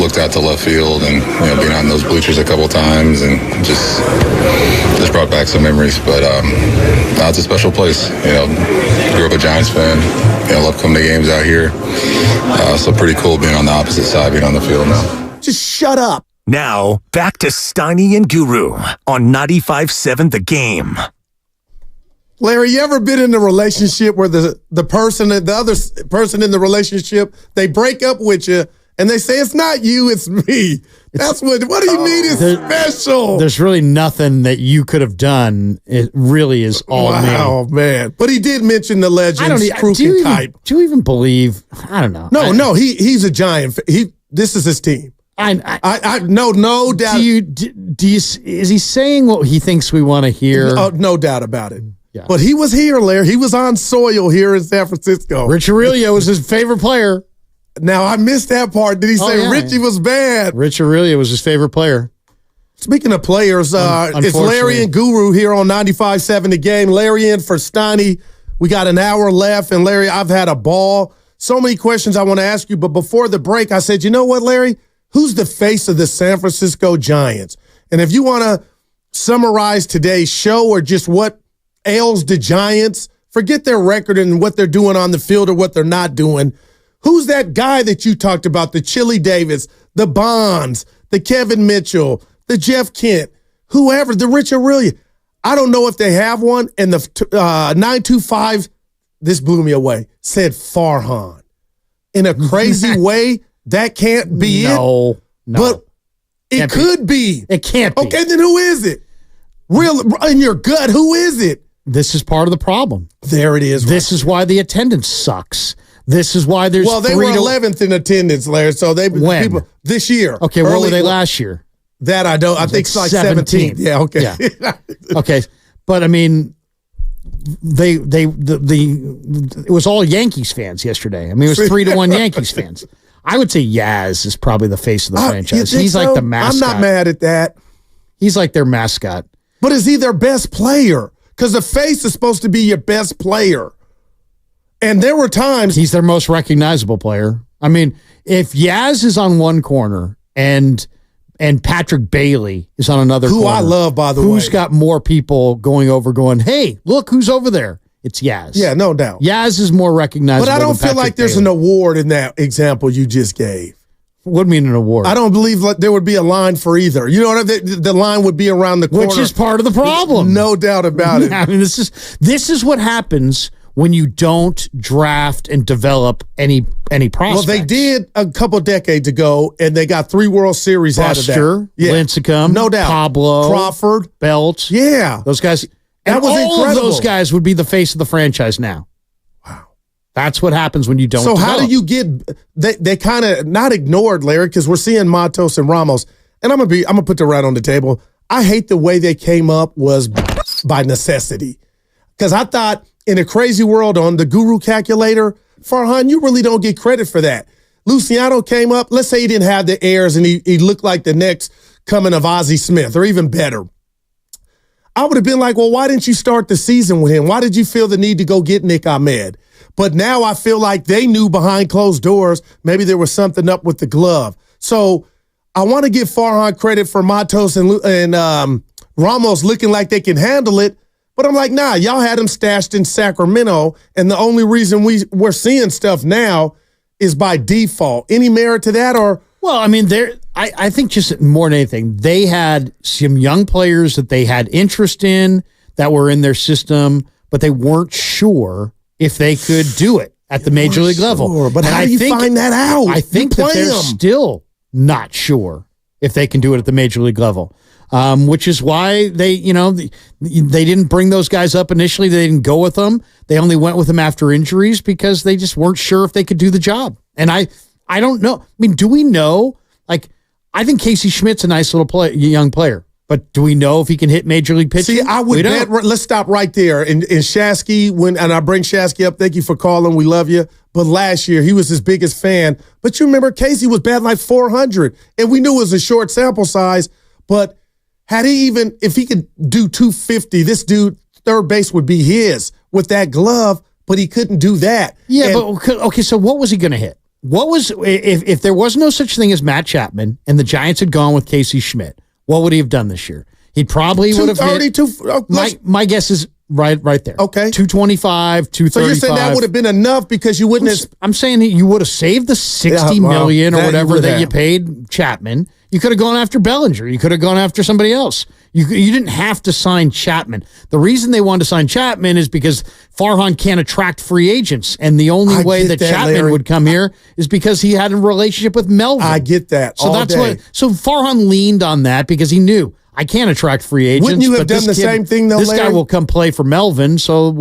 looked out to left field and being on those bleachers a couple times and just brought back some memories. But it's a special place. Grew up a Giants fan. Love coming to games out here. So pretty cool being on the opposite side, being on the field now. Just shut up. Now, back to Steiny and Guru on 95.7 The Game. Larry, you ever been in a relationship where the other person in the relationship, they break up with you and they say, it's not you, it's me. What do you mean it's special? There's really nothing that you could have done. It really is all me. Oh, man. But he did mention the legends, Kruk and Kipe. Do you even believe? I don't know. No, he's a Giant. This is his team. I no doubt. Is he saying what he thinks we want to hear? No doubt about it. Yeah. But he was here, Larry. He was on soil here in San Francisco. Rich Aurelio was his favorite player. Now, I missed that part. Did he say Richie was bad? Rich Aurelio was his favorite player. Speaking of players, it's Larry and Guru here on 95.7 The Game. Larry in for Steiny. We got an hour left, and Larry, I've had a ball. So many questions I want to ask you, but before the break, I said, you know what, Larry? Who's the face of the San Francisco Giants? And if you want to summarize today's show or just what ails the Giants, forget their record and what they're doing on the field or what they're not doing. Who's that guy that you talked about, the Chili Davis, the Bonds, the Kevin Mitchell, the Jeff Kent, whoever, the Rich Aurelio? I don't know if they have one. And the 925, this blew me away, said Farhan. In a crazy way, that can't be it. No. But it could be. It can't be. Okay, then who is it? Real in your gut, who is it? This is part of the problem. There it is. This is why the attendance sucks. This is why there's they were 11th in attendance, Larry. So people this year. Okay, what were they last year? That I don't. I think it's like 17th. Yeah. Okay. Yeah. Okay, but I mean, it was all Yankees fans yesterday. I mean, it was 3-1 Yankees fans. I would say Yaz is probably the face of the franchise. He's like the mascot. I'm not mad at that. He's like their mascot. But is he their best player? Because the face is supposed to be your best player. And there were times he's their most recognizable player. I mean, if Yaz is on one corner and Patrick Bailey is on another corner, who I love, by the way. Who's got more people going, hey, look who's over there? It's Yaz. Yeah, no doubt. Yaz is more recognizable. But I don't feel like there's an award in that example you just gave. What do you mean an award? I don't believe there would be a line for either. You know what I mean? The line would be around the corner. Which is part of the problem. No doubt about it. I mean, this is what happens when you don't draft and develop any prospects. Well, they did a couple decades ago, and they got 3 World Series out of that. Yeah. Lincecum, no doubt. Pablo, Crawford, Belt. Yeah. Those guys. That was all incredible. Of those guys would be the face of the franchise now. Wow. That's what happens when you don't So develop. how do you get they kind of not ignored, Larry, because we're seeing Matos and Ramos, and I'm gonna put the right on the table. I hate the way they came up was by necessity. Because I thought in a crazy world on the Guru calculator, Farhan, you really don't get credit for that. Luciano came up, let's say he didn't have the airs and he looked like the next coming of Ozzie Smith, or even better. I would have been like, well, why didn't you start the season with him? Why did you feel the need to go get Nick Ahmed? But now I feel like they knew behind closed doors, maybe there was something up with the glove. So I want to give Farhan credit for Matos and Ramos looking like they can handle it. But I'm like, nah, y'all had him stashed in Sacramento, and the only reason we're seeing stuff now is by default. Any merit to that? Or well, I mean, I think just more than anything, they had some young players that they had interest in that were in their system, but they weren't sure if they could do it at the major league level. But how do you find that out? I think that they're still not sure if they can do it at the major league level. Which is why they didn't bring those guys up initially. They didn't go with them. They only went with them after injuries because they just weren't sure if they could do the job. And I don't know. I mean, do we know? Like, I think Casey Schmidt's a nice little young player, but do we know if he can hit major league pitching? See, I would bet. Let's stop right there. And Shasky, and I bring Shasky up. Thank you for calling. We love you. But last year, he was his biggest fan. But you remember, Casey was batting like 400, and we knew it was a short sample size, but if he could do 250, this dude, third base would be his with that glove, but he couldn't do that. Yeah, but okay, so what was he going to hit? What was if there was no such thing as Matt Chapman and the Giants had gone with Casey Schmidt? What would he have done this year? He probably would have hit. My guess is right there. Okay, 225, 235. So you're saying that would have been enough because you wouldn't have. I'm saying you would have saved the $60 million or whatever that you paid Chapman. You could have gone after Bellinger. You could have gone after somebody else. You didn't have to sign Chapman. The reason they wanted to sign Chapman is because Farhan can't attract free agents. And the only way that Chapman Larry. would come here is because he had a relationship with Melvin. I get that. So that's why. So Farhan leaned on that because he knew I can't attract free agents. Wouldn't you have done the same thing though, This Larry? guy will come play for Melvin. So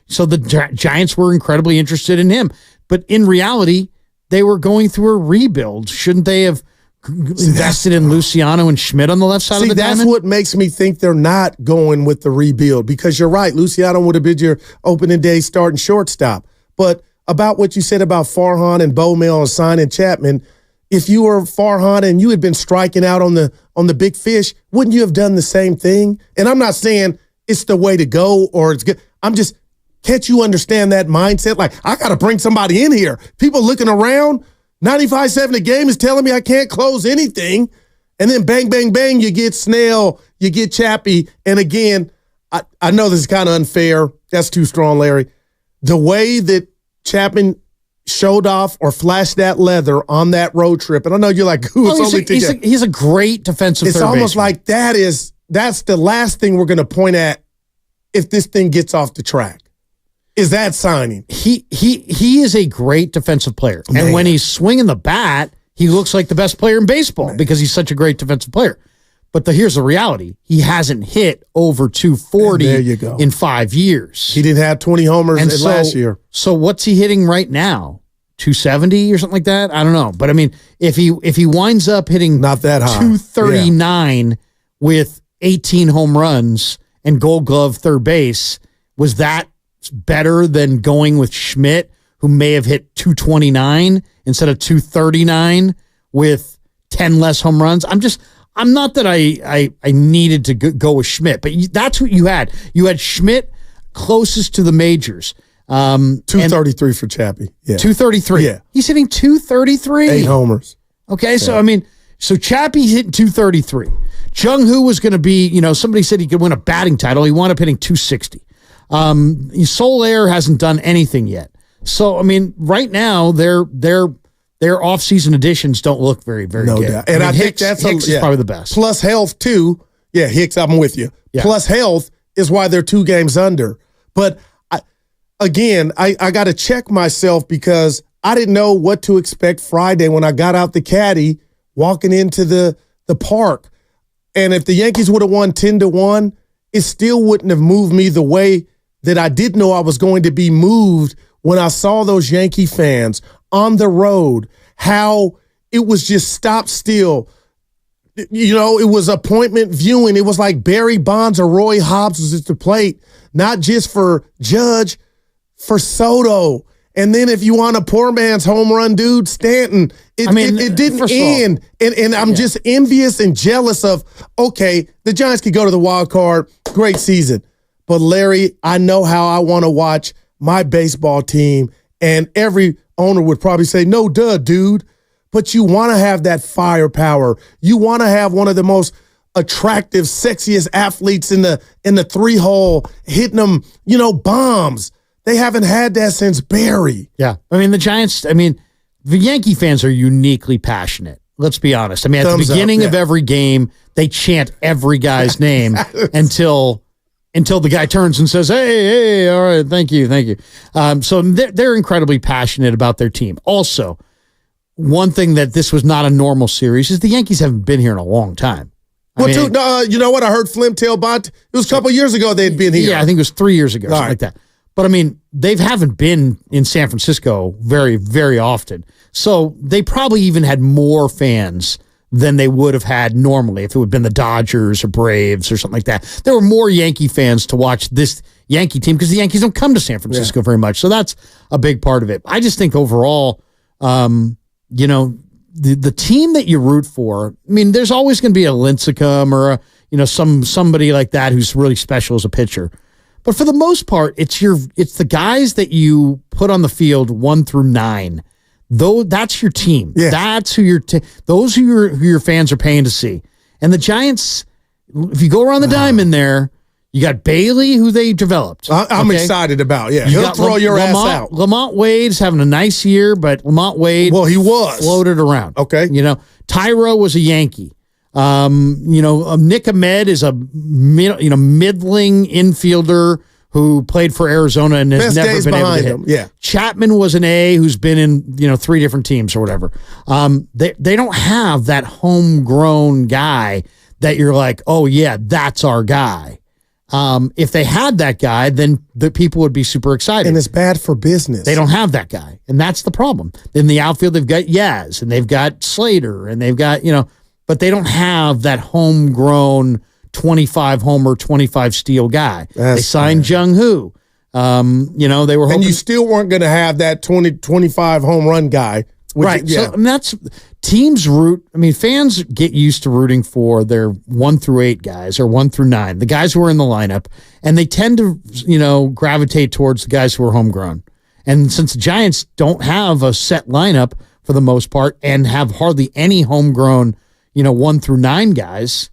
the Giants were incredibly interested in him. But in reality, they were going through a rebuild. Shouldn't they have invested in Luciano and Schmidt on the left side of the diamond? That's what makes me think they're not going with the rebuild because you're right. Luciano would have been your opening day starting shortstop. But about what you said about Farhan and Bowmel and signing Chapman, if you were Farhan and you had been striking out on the big fish, wouldn't you have done the same thing? And I'm not saying it's the way to go or it's good. I'm just, can't you understand that mindset? Like, I got to bring somebody in here. People looking around, 95-7 a game is telling me I can't close anything. And then bang, bang, bang, you get Snell, you get Chappie. And again, I know this is kind of unfair. That's too strong, Larry. The way that Chapman showed off or flashed that leather on that road trip, and I know you're like, he's a great defensive third It's almost baseman. like that's the last thing we're going to point at if this thing gets off the track. Is that signing? He is a great defensive player. Man. And when he's swinging the bat, he looks like the best player in baseball because he's such a great defensive player. But here's the reality. He hasn't hit over 240 there you go. in 5 years. He didn't have 20 homers last year. So what's he hitting right now? 270 or something like that? I don't know. But I mean, if he winds up hitting not that high, 239 with 18 home runs and Gold Glove third base, was that better than going with Schmidt, who may have hit 229 instead of 239 with 10 less home runs? I'm not that I needed to go with Schmidt, but that's what you had. You had Schmidt closest to the majors. 233 for Chappie. Yeah. 233. Yeah. He's hitting 233. 8 homers. Okay, so I mean, so Chappie hit 233. Jung Hoo was going to be, somebody said he could win a batting title. He wound up hitting 260. Soler hasn't done anything yet. So I mean, right now their off-season additions don't look very, very good. No doubt. And I think Hicks is probably the best. Plus health too. Yeah, Hicks, I'm with you. Yeah. Plus health is why they're 2 games under. But I got to check myself because I didn't know what to expect Friday when I got out the caddy walking into the park. And if the Yankees would have won 10-1, it still wouldn't have moved me the way that I did know I was going to be moved when I saw those Yankee fans on the road, how it was just stop still. It was appointment viewing. It was like Barry Bonds or Roy Hobbs was at the plate, not just for Judge, for Soto. And then if you want a poor man's home run dude, Stanton, it didn't end. And I'm just envious and jealous of, okay, the Giants could go to the wild card, great season. But Larry, I know how I want to watch my baseball team, and every owner would probably say, no, duh, dude. But you want to have that firepower. You want to have one of the most attractive, sexiest athletes in the 3-hole, hitting them, bombs. They haven't had that since Barry. Yeah. I mean, the Yankee fans are uniquely passionate. Let's be honest. I mean, at the beginning of every game, they chant every guy's name until the guy turns and says, hey, all right, thank you. So they're incredibly passionate about their team. Also, one thing that this was not a normal series is the Yankees haven't been here in a long time. You know what? I heard Flim Tail Bont. It was a couple years ago they'd been here. Yeah, I think it was 3 years ago, something like that. But I mean, they haven't been in San Francisco very, very often. So they probably even had more fans than they would have had normally if it would have been the Dodgers or Braves or something like that. There were more Yankee fans to watch this Yankee team because the Yankees don't come to San Francisco very much. So that's a big part of it. I just think overall, the team that you root for, I mean, there's always going to be a Lincecum or somebody like that who's really special as a pitcher. But for the most part, it's the guys that you put on the field 1 through 9 though that's your team. Yeah. That's who those who your fans are paying to see. And the Giants, if you go around the diamond there, you got Bailey, who they developed. I'm excited about. Yeah, he'll throw your ass out. Lamont Wade's having a nice year, but Lamont Wade, he was floated around. Okay, Tyro was a Yankee. Nick Ahmed is a middling infielder who played for Arizona and has never been able to hit. Yeah. Chapman was an A who's been in 3 different teams or whatever. They don't have that homegrown guy that you're like, oh yeah, that's our guy. If they had that guy, then the people would be super excited. And it's bad for business. They don't have that guy, and that's the problem. In the outfield, they've got Yaz, and they've got Slater, and they've got but they don't have that homegrown 25 homer, 25 steal guy. They signed Jung Hoo. They were hoping, and you still weren't going to have that 25 home run guy. Right. So that's teams root. I mean, fans get used to rooting for their 1 through 8 guys or 1 through 9, the guys who are in the lineup, and they tend to, gravitate towards the guys who are homegrown. And since the Giants don't have a set lineup for the most part and have hardly any homegrown, 1 through 9 guys,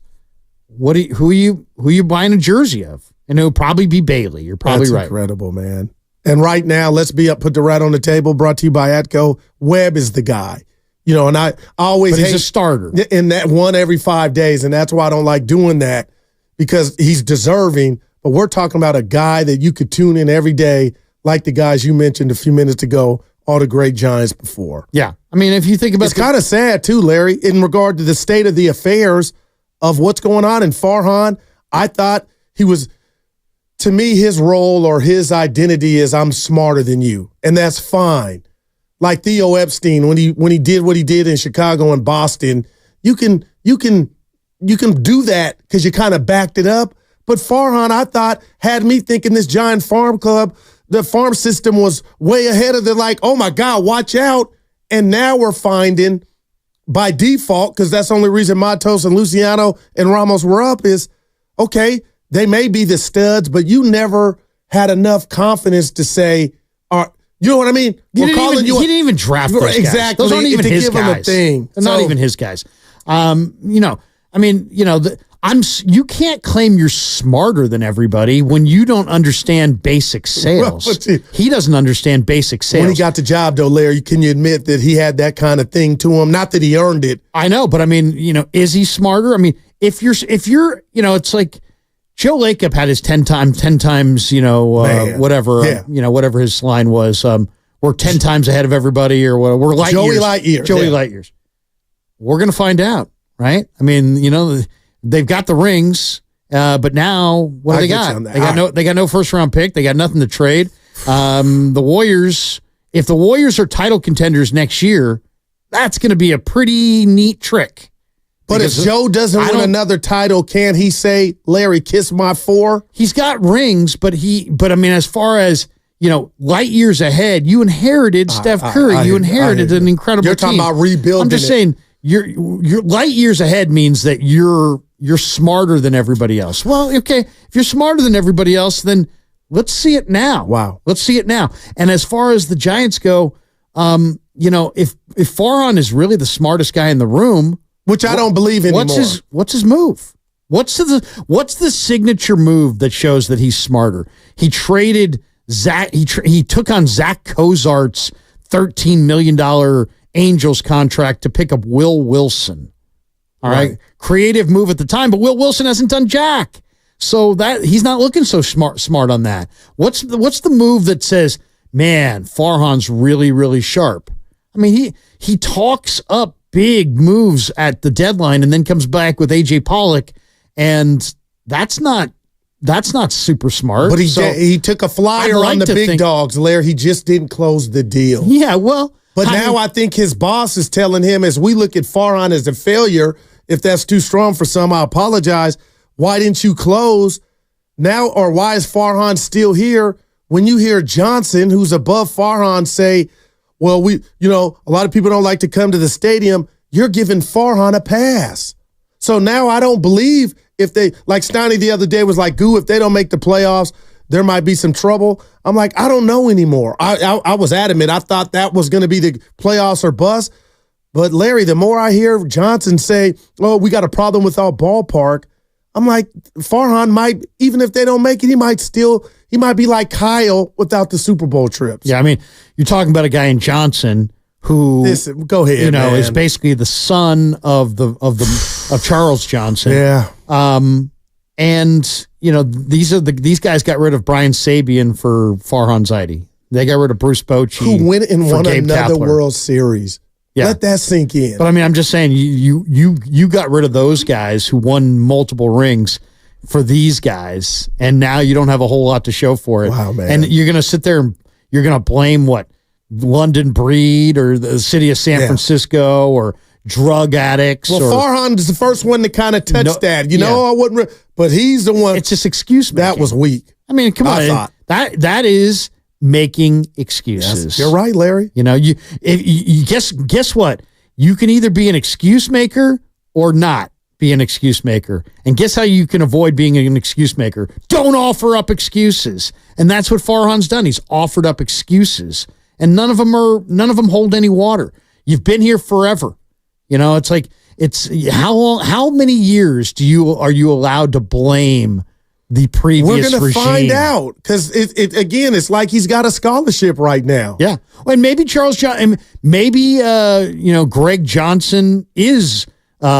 who are you buying a jersey of? And it would probably be Bailey. You're probably right. That's incredible, put the rat on the table, brought to you by Atco. Webb is the guy. And I always hate. He's a starter. In that one every 5 days, and that's why I don't like doing that, because he's deserving. But we're talking about a guy that you could tune in every day, like the guys you mentioned a few minutes ago, all the great Giants before. Yeah. I mean, if you think about it's kind of sad too, Larry, in regard to the state of the affairs of what's going on in Farhan. I thought he was, to me, his role or his identity is I'm smarter than you, and that's fine. Like Theo Epstein, when he did what he did in Chicago and Boston, you can do that because you kind of backed it up. But Farhan, I thought, had me thinking this Giant farm club, the farm system was way ahead of the oh my God, watch out. And now we're finding by default, because that's the only reason Matos and Luciano and Ramos were up, is okay, they may be the studs, but you never had enough confidence to say, you know what I mean? He didn't even draft those guys. Exactly. Those aren't even his give guys. Him a thing. They're not even his guys. You can't claim you're smarter than everybody when you don't understand basic sales. He doesn't understand basic sales. When he got the job, though, Larry, can you admit that he had that kind of thing to him? Not that he earned it. I know, but I mean, is he smarter? I mean, if you're, it's like Joe Lacob had his 10 times, whatever, whatever his line was. We're 10 times ahead of everybody, or whatever. We're light years. Joey Light Years. We're going to find out, right? I mean, they've got the rings, but now what do they got? They got no first round pick. They got nothing to trade. The Warriors, if the Warriors are title contenders next year, that's going to be a pretty neat trick. But if Joe doesn't win another title, can he say, Larry, kiss my 4? He's got rings, but I mean, as far as, light years ahead, you inherited Steph Curry. You inherited an incredible team. You're talking about rebuilding. I'm just saying, your light years ahead means that you're smarter than everybody else. Well, okay, if you're smarter than everybody else, then let's see it now. Wow. Let's see it now. And as far as the Giants go, if Farhan is really the smartest guy in the room, which I don't believe anymore. What's his move? What's the signature move that shows that he's smarter? He traded Zach. He took on Zach Cozart's $13 million Angels contract to pick up Will Wilson. All right. Creative move at the time, but Will Wilson hasn't done jack. So that he's not looking so smart on that. What's the move that says, man, Farhan's really, really sharp? I mean, he talks up big moves at the deadline and then comes back with AJ Pollock, and that's not super smart. But he took a flyer on the big dogs, Larry. He just didn't close the deal. Yeah, well. But now I think his boss is telling him, as we look at Farhan as a failure, if that's too strong for some, I apologize. Why didn't you close now, or why is Farhan still here? When you hear Johnson, who's above Farhan, say, well, a lot of people don't like to come to the stadium. You're giving Farhan a pass. So now I don't believe if they, like Steiny the other day was like, if they don't make the playoffs, there might be some trouble. I'm like, I don't know anymore. I was adamant. I thought that was going to be the playoffs or bust. But, Larry, the more I hear Johnson say, oh, we got a problem with our ballpark, I'm like, Farhan might, even if they don't make it, he might be like Kyle without the Super Bowl trips. Yeah, I mean, you're talking about a guy in Johnson who, go ahead, man. is basically the son of Charles Johnson. Yeah. And these guys got rid of Brian Sabian for Farhan Zaidi. They got rid of Bruce Bochy, who went and won Gabe another Kapler. World Series. Yeah. Let that sink in. But I mean, I'm just saying, you got rid of those guys who won multiple rings for these guys, and now you don't have a whole lot to show for it. Wow, man! And you're going to sit there and you're going to blame what, London Breed or the city of San Francisco or drug addicts. Well, Farhan is the first one to kind of touch that. I wouldn't, but he's the one. It's just excuse making. That was weak. I mean, come on, that is making excuses. Yes, you're right, Larry. You guess what? You can either be an excuse maker or not be an excuse maker. And guess how you can avoid being an excuse maker? Don't offer up excuses. And that's what Farhan's done. He's offered up excuses, and none of them hold any water. You've been here forever. It's how many years are you allowed to blame the previous regime? We're going to find out, because it's like he's got a scholarship right now. Yeah. And maybe Greg Johnson is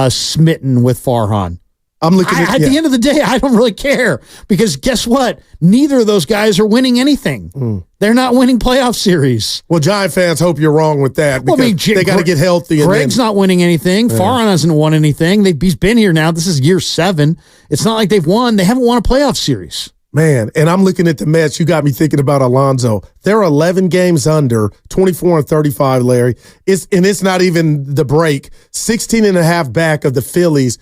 smitten with Farhan. I'm looking at the end of the day, I don't really care, because guess what? Neither of those guys are winning anything. They're not winning playoff series. Well, Giant fans hope you're wrong with that, because they got to get healthy. Greg's not winning anything. Yeah. Farhan hasn't won anything. He's been here now. This is year 7. It's not like they've won. They haven't won a playoff series. Man, and I'm looking at the Mets. You got me thinking about Alonso. They're 11 games under, 24-35, Larry. It's not even the break. 16.5 back of the Phillies.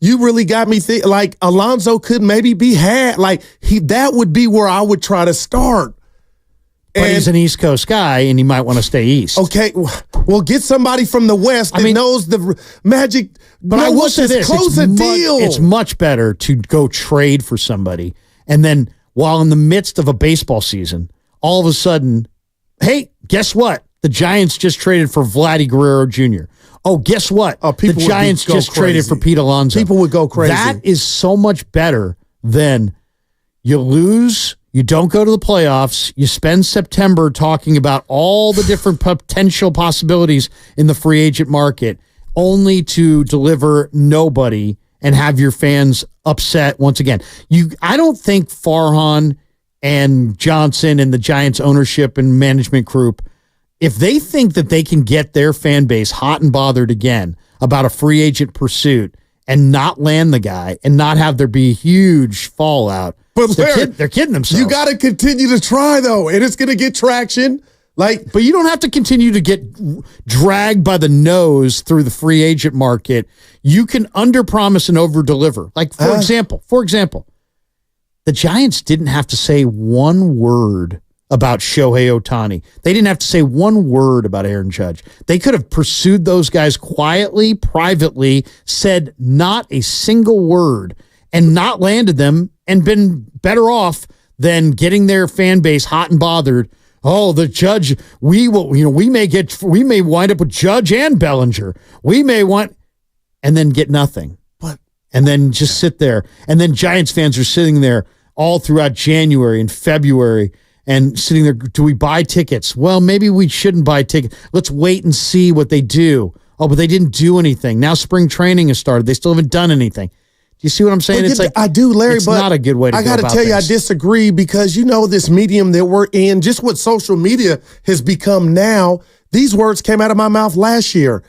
You really got me thinking, like, Alonso could maybe be had. Like, that would be where I would try to start. But he's an East Coast guy, and he might want to stay East. Okay, well, get somebody from the West that knows the magic. But I will say this. Close a deal. It's much better to go trade for somebody, and then while in the midst of a baseball season, all of a sudden, hey, guess what? The Giants just traded for Vladdy Guerrero Jr. Oh, guess what? The Giants just traded for Pete Alonso. People would go crazy. That is so much better than you lose, you don't go to the playoffs, you spend September talking about all the different potential possibilities in the free agent market, only to deliver nobody and have your fans upset once again. I don't think Farhan and Johnson and the Giants ownership and management group, if they think that they can get their fan base hot and bothered again about a free agent pursuit and not land the guy and not have there be huge fallout, but they're kidding themselves. You got to continue to try, though, and it's going to get traction. But you don't have to continue to get dragged by the nose through the free agent market. You can underpromise and overdeliver. Like, for example, the Giants didn't have to say one word about Shohei Ohtani. They didn't have to say one word about Aaron Judge. They could have pursued those guys quietly, privately, said not a single word, and not landed them, and been better off than getting their fan base hot and bothered. Oh, the Judge, we may wind up with Judge and Bellinger. And then get nothing. And then just sit there. And then Giants fans are sitting there all throughout January and February and sitting there, do we buy tickets? Well, maybe we shouldn't buy tickets. Let's wait and see what they do. Oh, but they didn't do anything. Now spring training has started. They still haven't done anything. Do you see what I'm saying? It's like, I do, Larry, it's but not a good way to go about I got to tell you, I disagree, because this medium that we're in, just what social media has become now, these words came out of my mouth last year.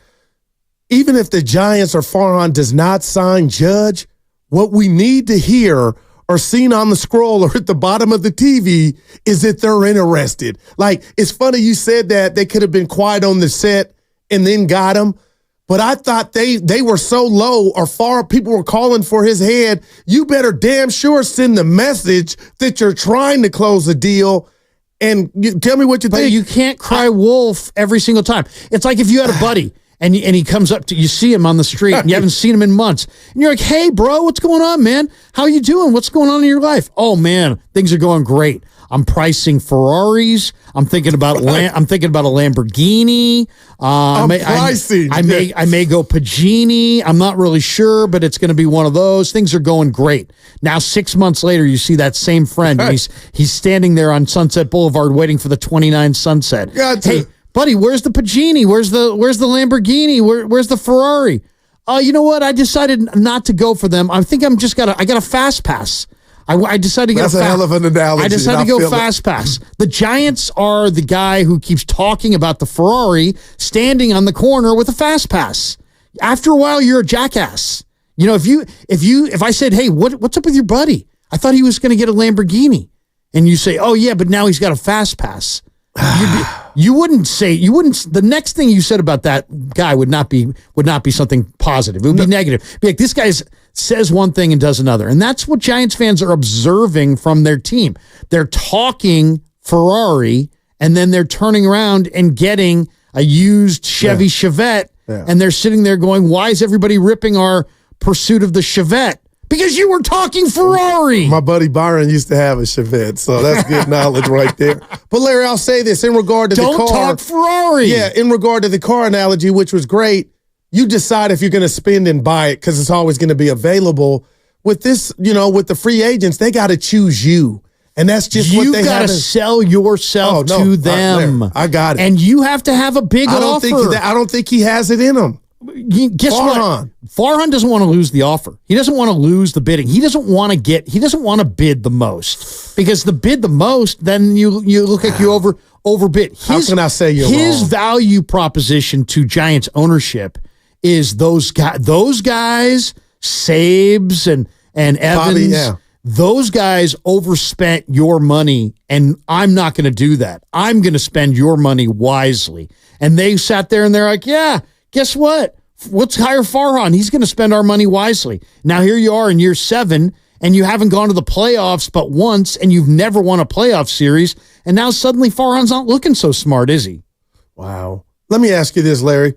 Even if the Giants or Farhan does not sign Judge, what we need to hear or seen on the scroll or at the bottom of the TV is that they're interested. Like, it's funny you said that they could have been quiet on the set and then got him. But I thought they were so low or far, people were calling for his head. You better damn sure send the message that you're trying to close a deal, and tell me what you think. But you can't cry wolf every single time. It's like if you had a buddy and he comes up to you, see him on the street, and you haven't seen him in months, and you're like, "Hey, bro, what's going on, man? How you doing? What's going on in your life?" "Oh man, things are going great. I'm pricing Ferraris. I'm thinking about a Lamborghini. I may go Pagini. I'm not really sure, but it's going to be one of those. Things are going great." Now 6 months later, you see that same friend. And he's standing there on Sunset Boulevard waiting for the 29 sunset. Hey, buddy, where's the Pagini? Where's the Lamborghini? Where's the Ferrari? You know what? I decided not to go for them. I think I got a fast pass. I decided to get That's a hell of an analogy. I decided to go fast pass. The Giants are the guy who keeps talking about the Ferrari standing on the corner with a fast pass. After a while, you're a jackass. You know, if I said, "Hey, what's up with your buddy? I thought he was going to get a Lamborghini," and you say, "Oh yeah, but now he's got a fast pass." You wouldn't. The next thing you said about that guy would not be something positive. It would be negative. Be like, this guy says one thing and does another, and that's what Giants fans are observing from their team. They're talking Ferrari, and then they're turning around and getting a used Chevy Chevette, and they're sitting there going, "Why is everybody ripping our pursuit of the Chevette?" Because you were talking Ferrari. My buddy Byron used to have a Chevette, so that's good knowledge right there. But Larry, I'll say this in regard to the car. Don't talk Ferrari. Yeah, in regard to the car analogy, which was great, you decide if you're going to spend and buy it because it's always going to be available. With this, with the free agents, they got to choose you. And that's just what they have. You got to sell yourself to them. I got it. And you have to have a big offer. I don't think he has it in him. Guess what? Farhan doesn't want to lose the offer. He doesn't want to lose the bidding. He doesn't want to bid the most, because the bid the most, then you look like you overbid. How can I say you're his wrong? Value proposition to Giants ownership is those guys, Sabes and Evans. Bobby, those guys overspent your money, and I'm not going to do that. I'm going to spend your money wisely. And they sat there and they're like, "Yeah, guess what? Let's hire Farhan. He's going to spend our money wisely." Now here you are in year 7, and you haven't gone to the playoffs but once, and you've never won a playoff series, and now suddenly Farhan's not looking so smart, is he? Wow. Let me ask you this, Larry.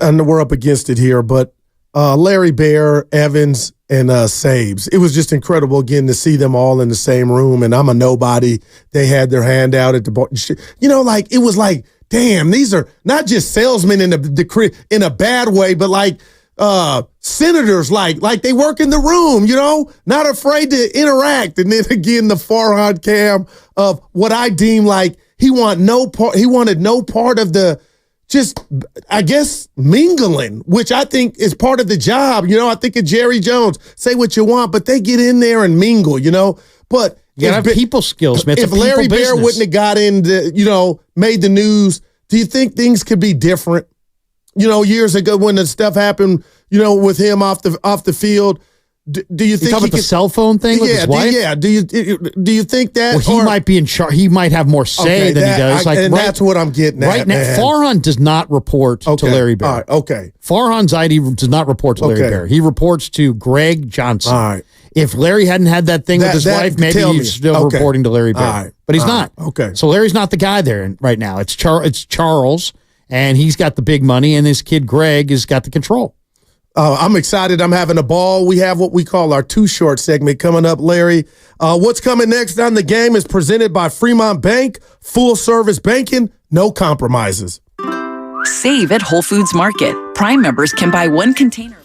I know we're up against it here, but Larry Bear, Evans, and Sabes. It was just incredible again to see them all in the same room, and I'm a nobody. They had their hand out at the bar. It was like, damn, these are not just salesmen in a bad way, but like senators, like they work in the room, not afraid to interact. And then again, the Farhan cam of what I deem like he wanted no part of the just, I guess, mingling, which I think is part of the job. I think of Jerry Jones, say what you want, but they get in there and mingle, But you gotta have people skills, man. If Larry Bear wouldn't have got into, made the news, do you think things could be different? Years ago when the stuff happened, with him off the field. Do you think talking about the cell phone thing with his wife? Yeah. Do you think that? Well, he might be in charge. He might have more say than he does. That's what I'm getting at. Right now, man. Farhan does not report to Larry Bear. All right, okay. Farhan Zaidi does not report to Larry Bear. He reports to Greg Johnson. All right. If Larry hadn't had that thing with his wife, maybe he's still reporting to Larry Bear. Right. But he's not. Okay. So Larry's not the guy there right now. It's Charles, and he's got the big money, and his kid Greg has got the control. I'm excited. I'm having a ball. We have what we call our Too Short segment coming up, Larry. What's coming next on the game is presented by Fremont Bank. Full service banking, no compromises. Save at Whole Foods Market. Prime members can buy 1 container.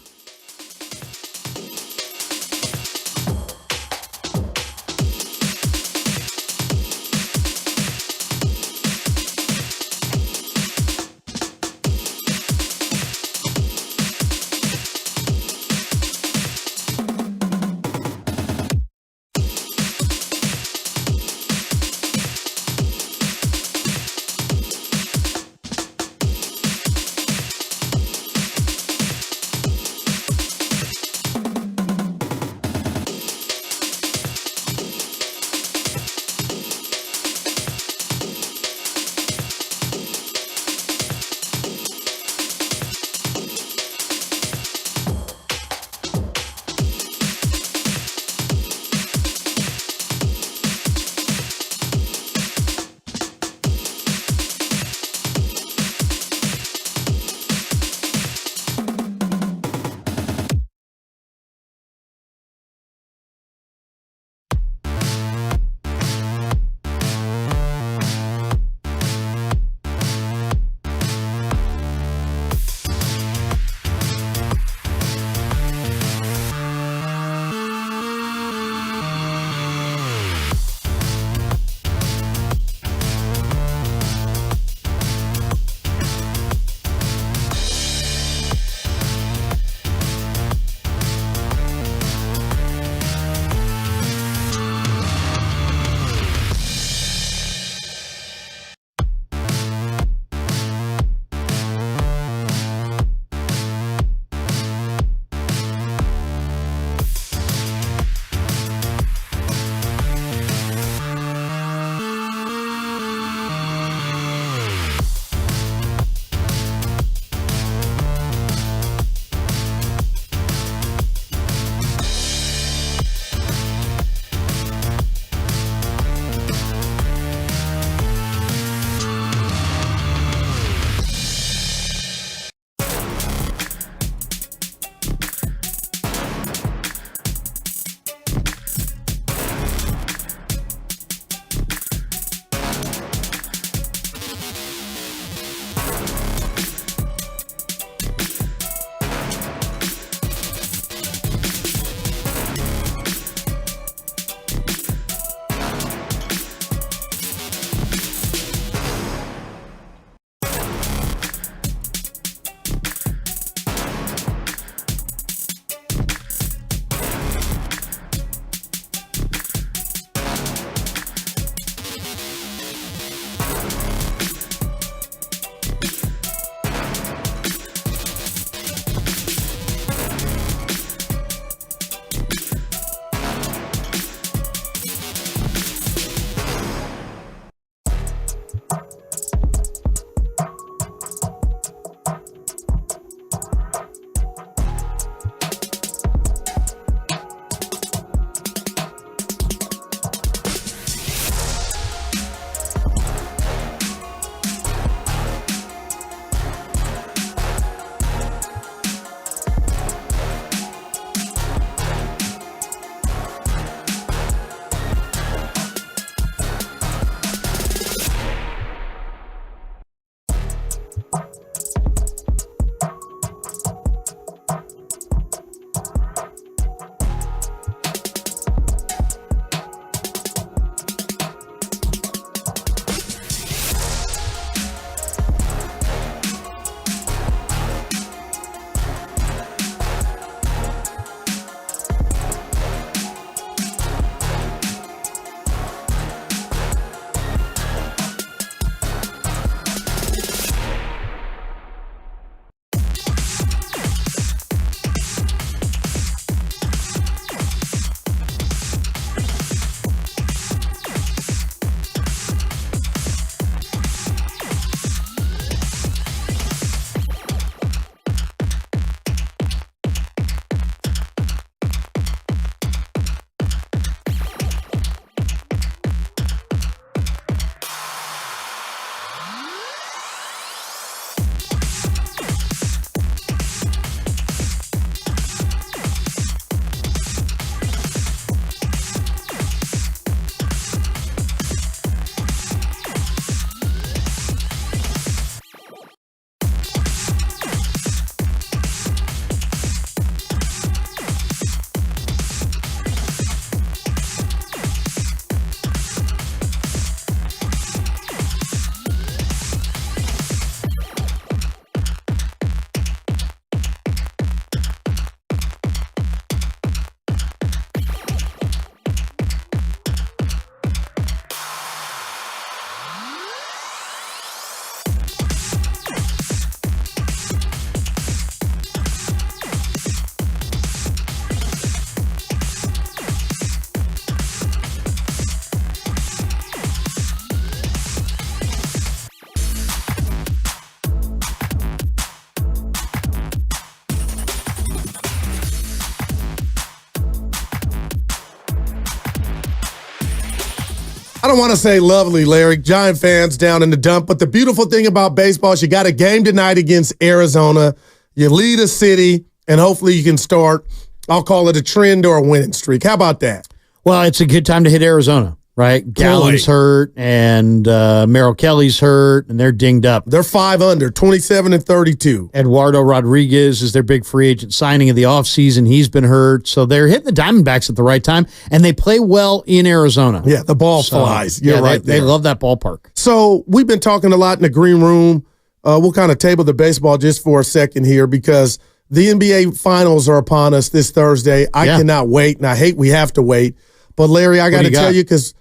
don't want to say lovely, Larry. Giant fans down in the dump. But the beautiful thing about baseball is you got a game tonight against Arizona. You lead a city, and hopefully you can start, I'll call it a trend or a winning streak. How about that? Well, it's a good time to hit Arizona, right? Gallen's hurt, and Merrill Kelly's hurt, and they're dinged up. They're 5 under, 27-32. Eduardo Rodriguez is their big free agent signing of the offseason. He's been hurt. So they're hitting the Diamondbacks at the right time, and they play well in Arizona. Yeah, the ball flies. You're right there. They love that ballpark. So we've been talking a lot in the green room. We'll kind of table the baseball just for a second here because the NBA Finals are upon us this Thursday. I cannot wait, and I hate we have to wait. But, Larry, I got to tell you, because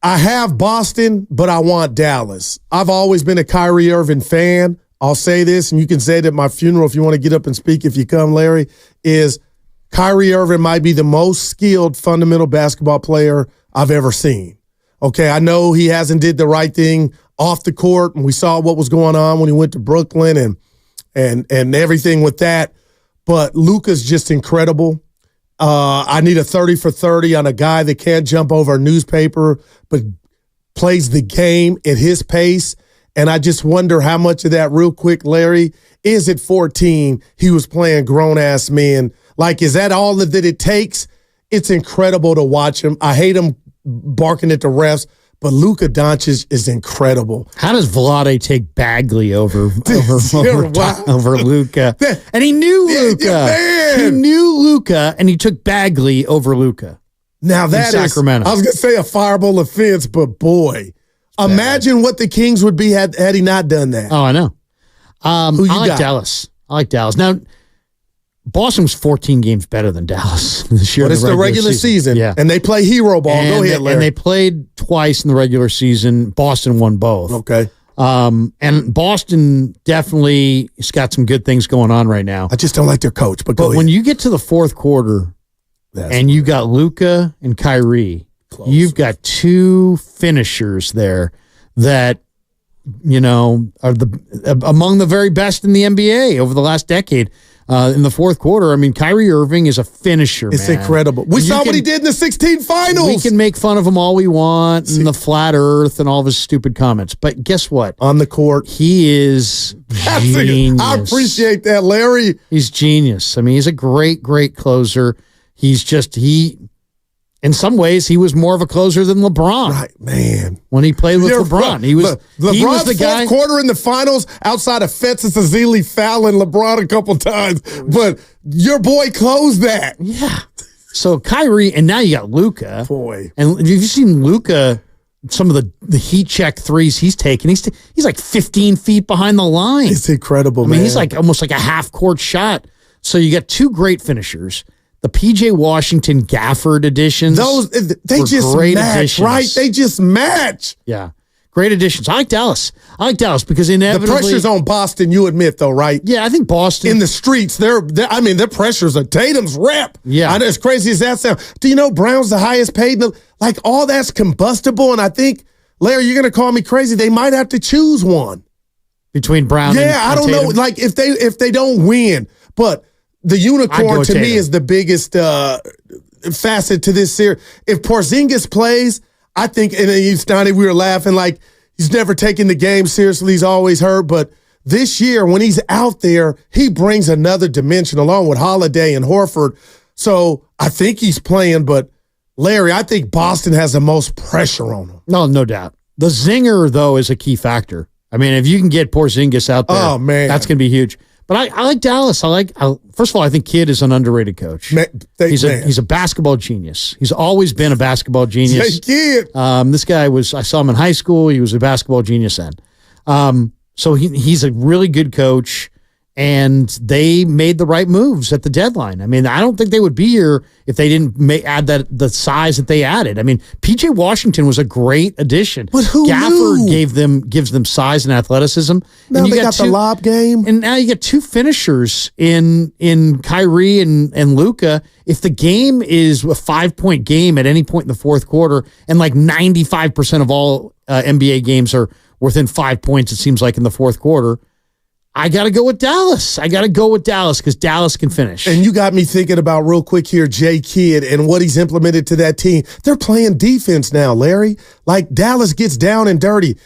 I have Boston, but I want Dallas. I've always been a Kyrie Irving fan. I'll say this, and you can say it at my funeral if you want to get up and speak if you come, Larry, is Kyrie Irving might be the most skilled fundamental basketball player I've ever seen. Okay, I know he hasn't did the right thing off the court, and we saw what was going on when he went to Brooklyn and everything with that. But Luka's just incredible. I need a 30 for 30 on a guy that can't jump over a newspaper but plays the game at his pace. And I just wonder how much of that, real quick, Larry, is at 14 he was playing grown-ass men. Like, is that all that it takes? It's incredible to watch him. I hate him barking at the refs, but Luka Doncic is incredible. How does Vlade take Bagley over Luka? And he knew Luka. He knew Luka, and he took Bagley over Luka. Now that is Sacramento. I was going to say a fireable offense, but boy, imagine what the Kings would be had he not done that. Oh, I know. Who you I like got? Dallas. I like Dallas. Now, Boston was 14 games better than Dallas this year. But it's the regular season. Yeah. And they play hero ball. Go ahead, Larry. And they played twice in the regular season. Boston won both. Okay. And Boston definitely has got some good things going on right now. I just don't like their coach. But when you get to the fourth quarter and you got Luka and Kyrie, you've got two finishers there that, you know, are among the very best in the NBA over the last decade. In the fourth quarter, I mean, Kyrie Irving is a finisher, It's man. incredible. We saw what he did in the 16 finals. We can make fun of him all we want and the flat earth and all of his stupid comments. But guess what? On the court, he is genius. I appreciate that, Larry. He's genius. I mean, he's a great, great closer. In some ways, he was more of a closer than LeBron. Right, man. When he played with LeBron. He was LeBron's the guy. fourth quarter in the finals outside of Fetsis Azili fouling LeBron a couple times. But your boy closed that. Yeah. So Kyrie, and now you got Luka. Boy. And have you seen Luka, some of the heat check threes he's taking? He's like 15 feet behind the line. It's incredible, man. I mean, he's like almost like a half court shot. So you got two great finishers. The P.J. Washington Gafford editions. They just match, additions. right? They just match. Yeah. Great additions. I like Dallas. Because inevitably. The pressure's on Boston, you admit, though, right? Yeah, I think Boston. In the streets, their pressure's a Tatum's rep. Yeah. I know, as crazy as that sounds. Do you know Brown's the highest paid? Like, all that's combustible, and I think, Larry, you're going to call me crazy. They might have to choose one. Between Brown and I don't know. Like, if they don't win, but the unicorn to me is the biggest facet to this series. If Porzingis plays, I think, and Steiny, we were laughing like he's never taken the game seriously. He's always hurt. But this year, when he's out there, he brings another dimension along with Holiday and Horford. So I think he's playing. But, Larry, I think Boston has the most pressure on him. No doubt. The zinger, though, is a key factor. I mean, if you can get Porzingis out there, oh, man, that's going to be huge. But I like Dallas. First of all, I think Kidd is an underrated coach. He's a basketball genius. He's always been a basketball genius. Kid. This guy I saw him in high school. He was a basketball genius then. So he's a really good coach, and they made the right moves at the deadline. I mean, I don't think they would be here if they didn't add the size that they added. I mean, P.J. Washington was a great addition. But who Gafford gives them size and athleticism. Now and you they got the lob game. And now you get two finishers in Kyrie and Luka. If the game is a 5-point game at any point in the fourth quarter, and like 95% of all NBA games are within 5 points, it seems like, in the fourth quarter, I got to go with Dallas. Because Dallas can finish. And you got me thinking about real quick here, Jay Kidd and what he's implemented to that team. They're playing defense now, Larry. Like Dallas gets down and dirty.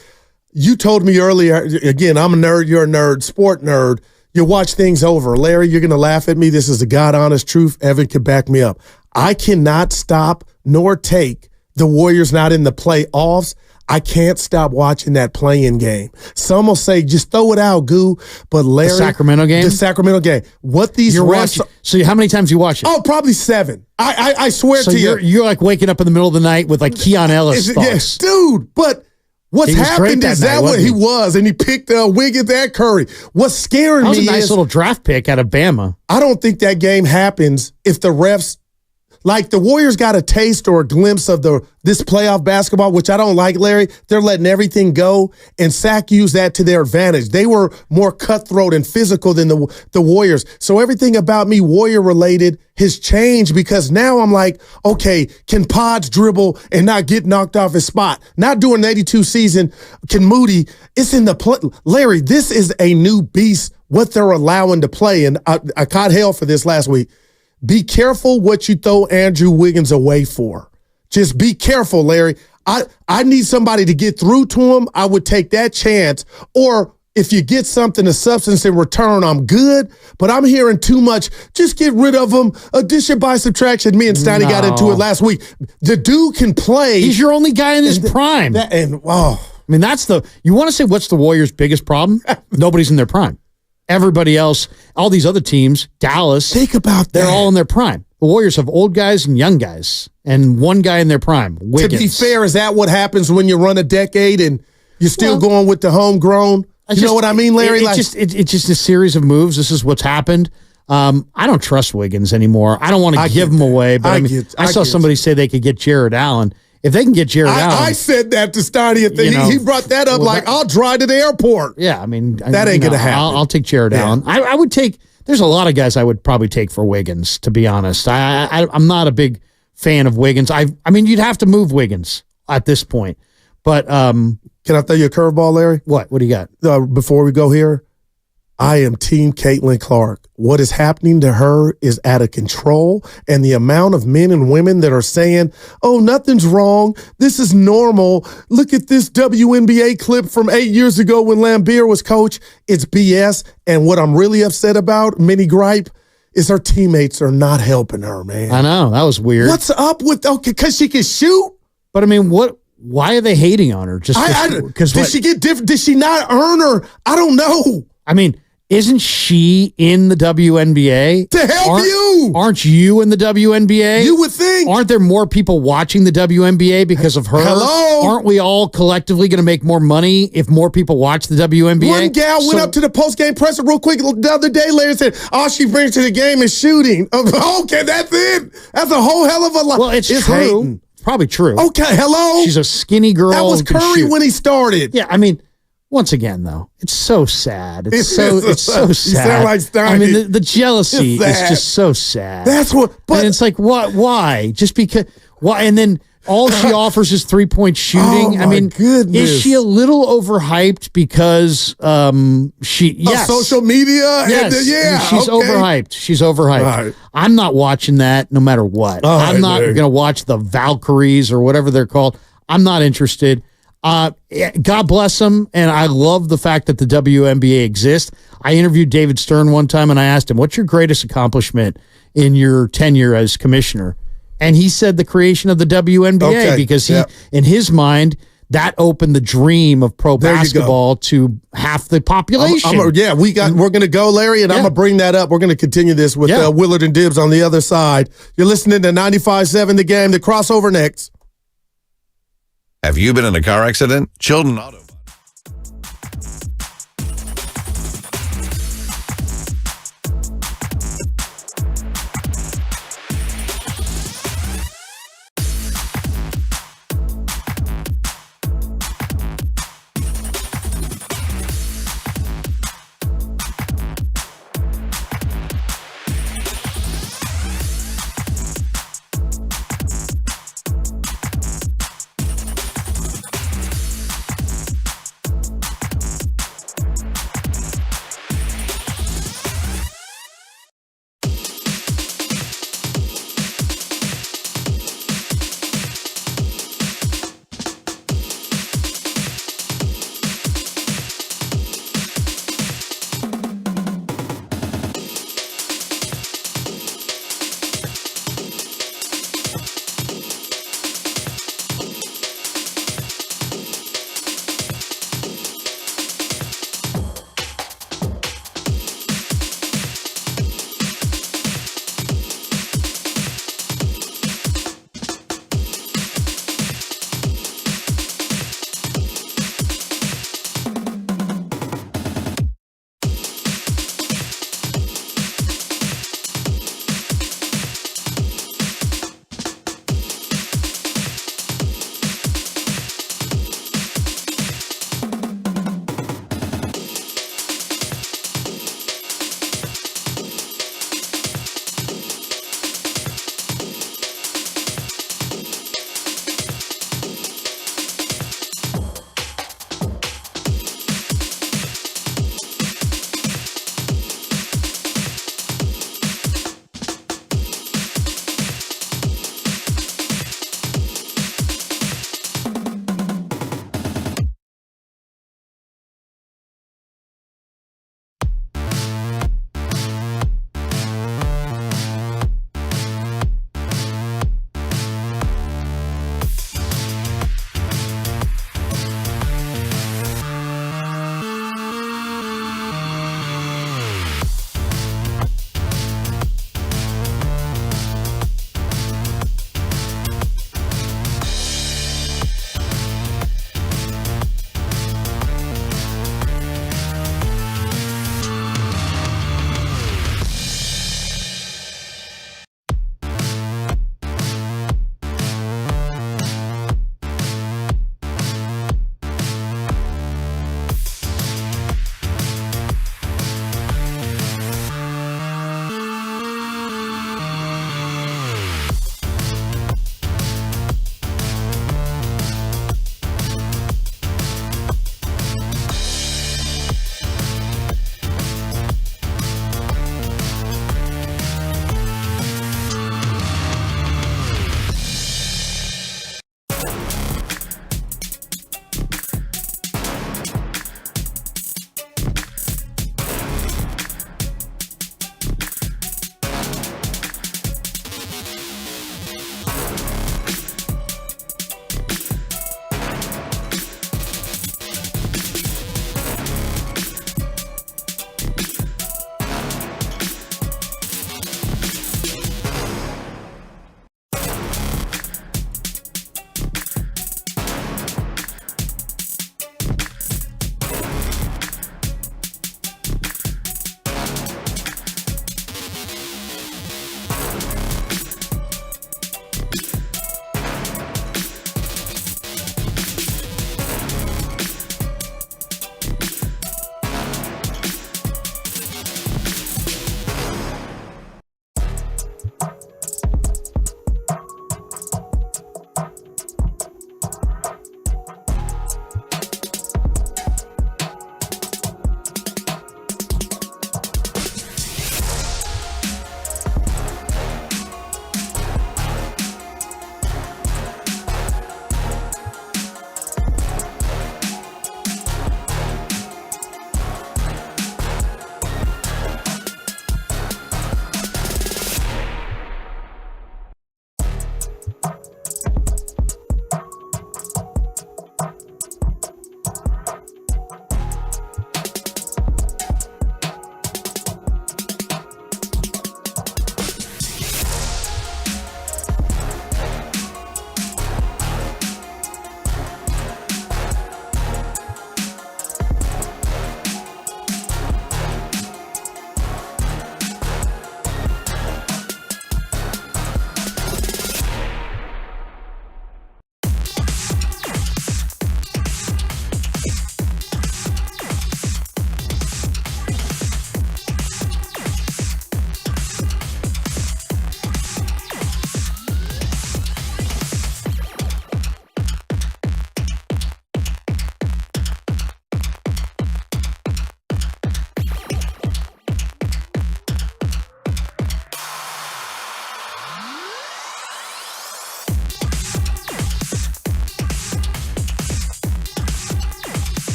You told me earlier, again, I'm a nerd, you're a nerd, sport nerd. You watch things over. Larry, you're going to laugh at me. This is the God-honest truth. Evan can back me up. I cannot stop nor take the Warriors not in the playoffs. I can't stop watching that play-in game. Some will say, just throw it out, Goo. But Larry. The Sacramento game? What these refs. So how many times you watch it? Oh, probably 7. I swear so to you. You're like waking up in the middle of the night with like Keon Ellis thoughts. Yes, dude. But what's happened is that what he was, and he picked Wiggins and Curry. What's scaring me is. That was a nice little draft pick out of Bama. I don't think that game happens if the refs. Like the Warriors got a taste or a glimpse of this playoff basketball, which I don't like, Larry. They're letting everything go, and Sac used that to their advantage. They were more cutthroat and physical than the Warriors. So everything about me Warrior-related has changed because now I'm like, okay, can Pods dribble and not get knocked off his spot? Not doing the 82 season. Can Moody? It's in the play. Larry, this is a new beast, what they're allowing to play, and I caught hell for this last week. Be careful what you throw Andrew Wiggins away for. Just be careful, Larry. I need somebody to get through to him. I would take that chance. Or if you get something of substance in return, I'm good. But I'm hearing too much. Just get rid of him. Addition by subtraction. Me and Steiny got into it last week. The dude can play. He's your only guy in his prime. You want to say what's the Warriors' biggest problem? Nobody's in their prime. Everybody else, all these other teams, Dallas. Think about that. They're all in their prime. The Warriors have old guys and young guys, and one guy in their prime, Wiggins. To be fair, is that what happens when you run a decade and you're still going with the homegrown? You know what I mean, Larry? It's just a series of moves. This is what's happened. I don't trust Wiggins anymore. I don't want to give him away, but I saw somebody say they could get Jared Allen. If they can get Jared Allen. I said that to Steiny. He brought that up I'll drive to the airport. Yeah, that ain't going to happen. I'll take Jared Allen. I would take, there's a lot of guys I would probably take for Wiggins, to be honest. I'm not a big fan of Wiggins. I mean, you'd have to move Wiggins at this point. But can I throw you a curveball, Larry? What do you got? Before we go here, I am Team Caitlin Clark. What is happening to her is out of control, and the amount of men and women that are saying, oh, nothing's wrong, this is normal, look at this WNBA clip from 8 years ago when Lambeer was coach, it's BS. And what I'm really upset about, mini gripe, is her teammates are not helping her, man. I know, that was weird. What's up with, because she can shoot? But I mean, why are they hating on her? Just because did she get different? Did she not earn her? I don't know. I mean, isn't she in the WNBA? To help you! Aren't you in the WNBA? You would think. Aren't there more people watching the WNBA because of her? Hello? Aren't we all collectively going to make more money if more people watch the WNBA? One gal went up to the post-game presser real quick the other day, Larry, and said, all she brings to the game is shooting. Okay, that's it. That's a whole hell of a lot. Well, it's true. Hating. Probably true. Okay, hello? She's a skinny girl. That was Curry when he started. Yeah, I mean, once again, though, it's so sad. It's so sad. You sound like Steiny. I mean, the jealousy is just so sad. That's what. But and it's like, what? Why? Just because? Why? And then all she offers is 3-point shooting. Oh, my goodness. Is she a little overhyped because social media? Yes, she's overhyped. She's overhyped. Right. I'm not watching that no matter what. I'm not going to watch the Valkyries or whatever they're called. I'm not interested. God bless them, and I love the fact that the WNBA exists. I interviewed David Stern one time, and I asked him, what's your greatest accomplishment in your tenure as commissioner? And he said the creation of the WNBA because in his mind, that opened the dream of pro basketball to half the population. We're going to go, Larry, and I'm going to bring that up. We're going to continue this with Willard and Dibbs on the other side. You're listening to 95.7 The Game, the crossover next. Have you been in a car accident? Chilton Auto.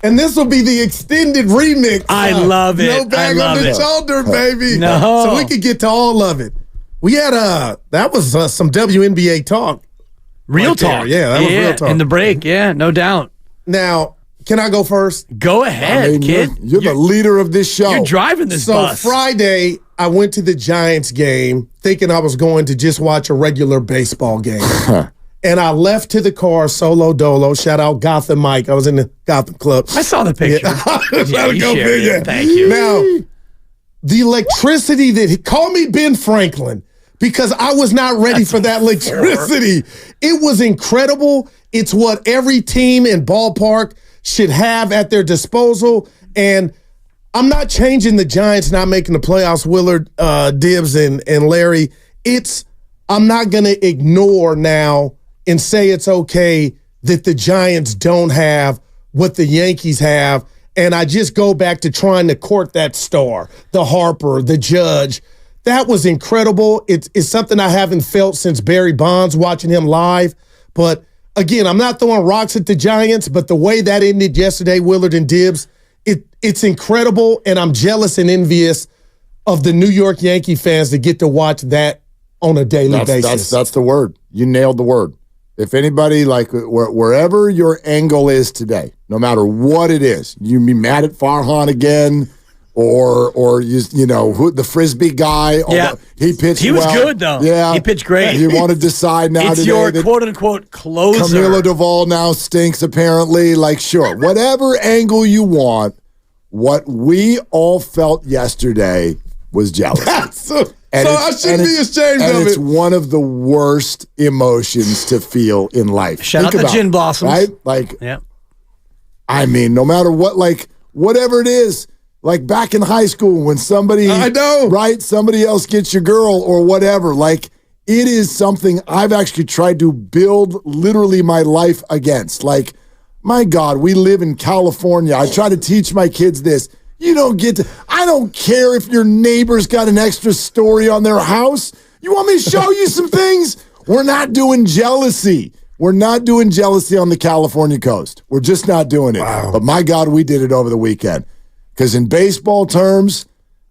And this will be the extended remix. I love it. No bag on the shoulder, baby. No. So we could get to all of it. We had that was some WNBA talk. Real talk. Yeah, that was real talk. In the break, no doubt. Now, can I go first? Go ahead, kid. You're the leader of this show. You're driving this bus. So Friday, I went to the Giants game thinking I was going to just watch a regular baseball game. And I left to the car solo dolo. Shout out Gotham Mike. I was in the Gotham Club. I saw the picture. Yeah, you shared it. Thank you. Now, the electricity call me Ben Franklin, because I was not ready for that electricity. It was incredible. It's what every team in ballpark should have at their disposal. And I'm not changing the Giants not making the playoffs, Willard, Dibbs, and Larry. I'm not going to ignore now and say it's okay that the Giants don't have what the Yankees have. And I just go back to trying to court that star, the Harper, the Judge. That was incredible. It's something I haven't felt since Barry Bonds, watching him live. But again, I'm not throwing rocks at the Giants, but the way that ended yesterday, Willard and Dibbs, it's incredible, and I'm jealous and envious of the New York Yankee fans to get to watch that on a daily basis. That's the word. You nailed the word. If anybody, like wherever your angle is today, no matter what it is, you be mad at Farhan again, or you know who the Frisbee guy. Yeah, he pitched. He was good though. Yeah, he pitched great. You want to decide now? It's your quote unquote closer. Camilo Duvall now stinks. Apparently, like sure, whatever angle you want. What we all felt yesterday was jealousy. So I shouldn't be ashamed of it. And it's one of the worst emotions to feel in life. Shout out the gin blossoms. Right? Like, yeah. I mean, no matter what, like, whatever it is, like back in high school when somebody, right, somebody else gets your girl or whatever, like, it is something I've actually tried to build literally my life against. Like, my God, we live in California. I try to teach my kids this. You don't get to, I don't care if your neighbor's got an extra story on their house. You want me to show you some things? We're not doing jealousy. We're not doing jealousy on the California coast. We're just not doing it. Wow. But my God, we did it over the weekend. Because in baseball terms,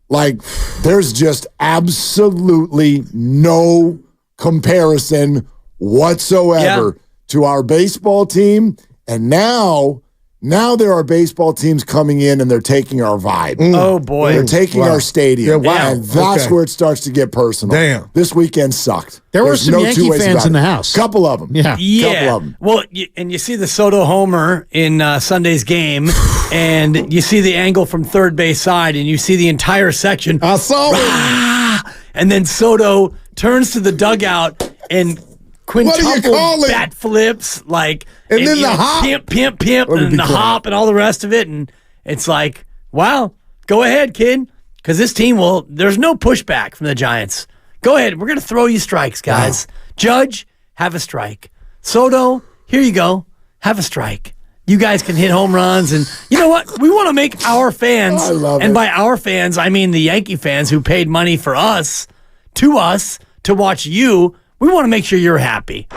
like, there's just absolutely no comparison whatsoever to our baseball team. And now there are baseball teams coming in and they're taking our vibe. Oh, boy. They're taking our stadium. Yeah, wow. And that's where it starts to get personal. Damn. This weekend sucked. There were some Yankee fans in the house. Couple of them. Yeah. Couple of them. Well, and you see the Soto homer in Sunday's game, and you see the angle from third base side, and you see the entire section. I saw it. And then Soto turns to the dugout and quintuple bat flips, like, and then the hop, pimp, and the hop, and all the rest of it, and it's like, wow, go ahead, kid, because this team there's no pushback from the Giants. Go ahead, we're gonna throw you strikes, guys. Wow. Judge, have a strike. Soto, here you go, have a strike. You guys can hit home runs, and you know what? We want to make our fans, and by our fans, I mean the Yankee fans who paid money for us to watch you. We want to make sure you're happy.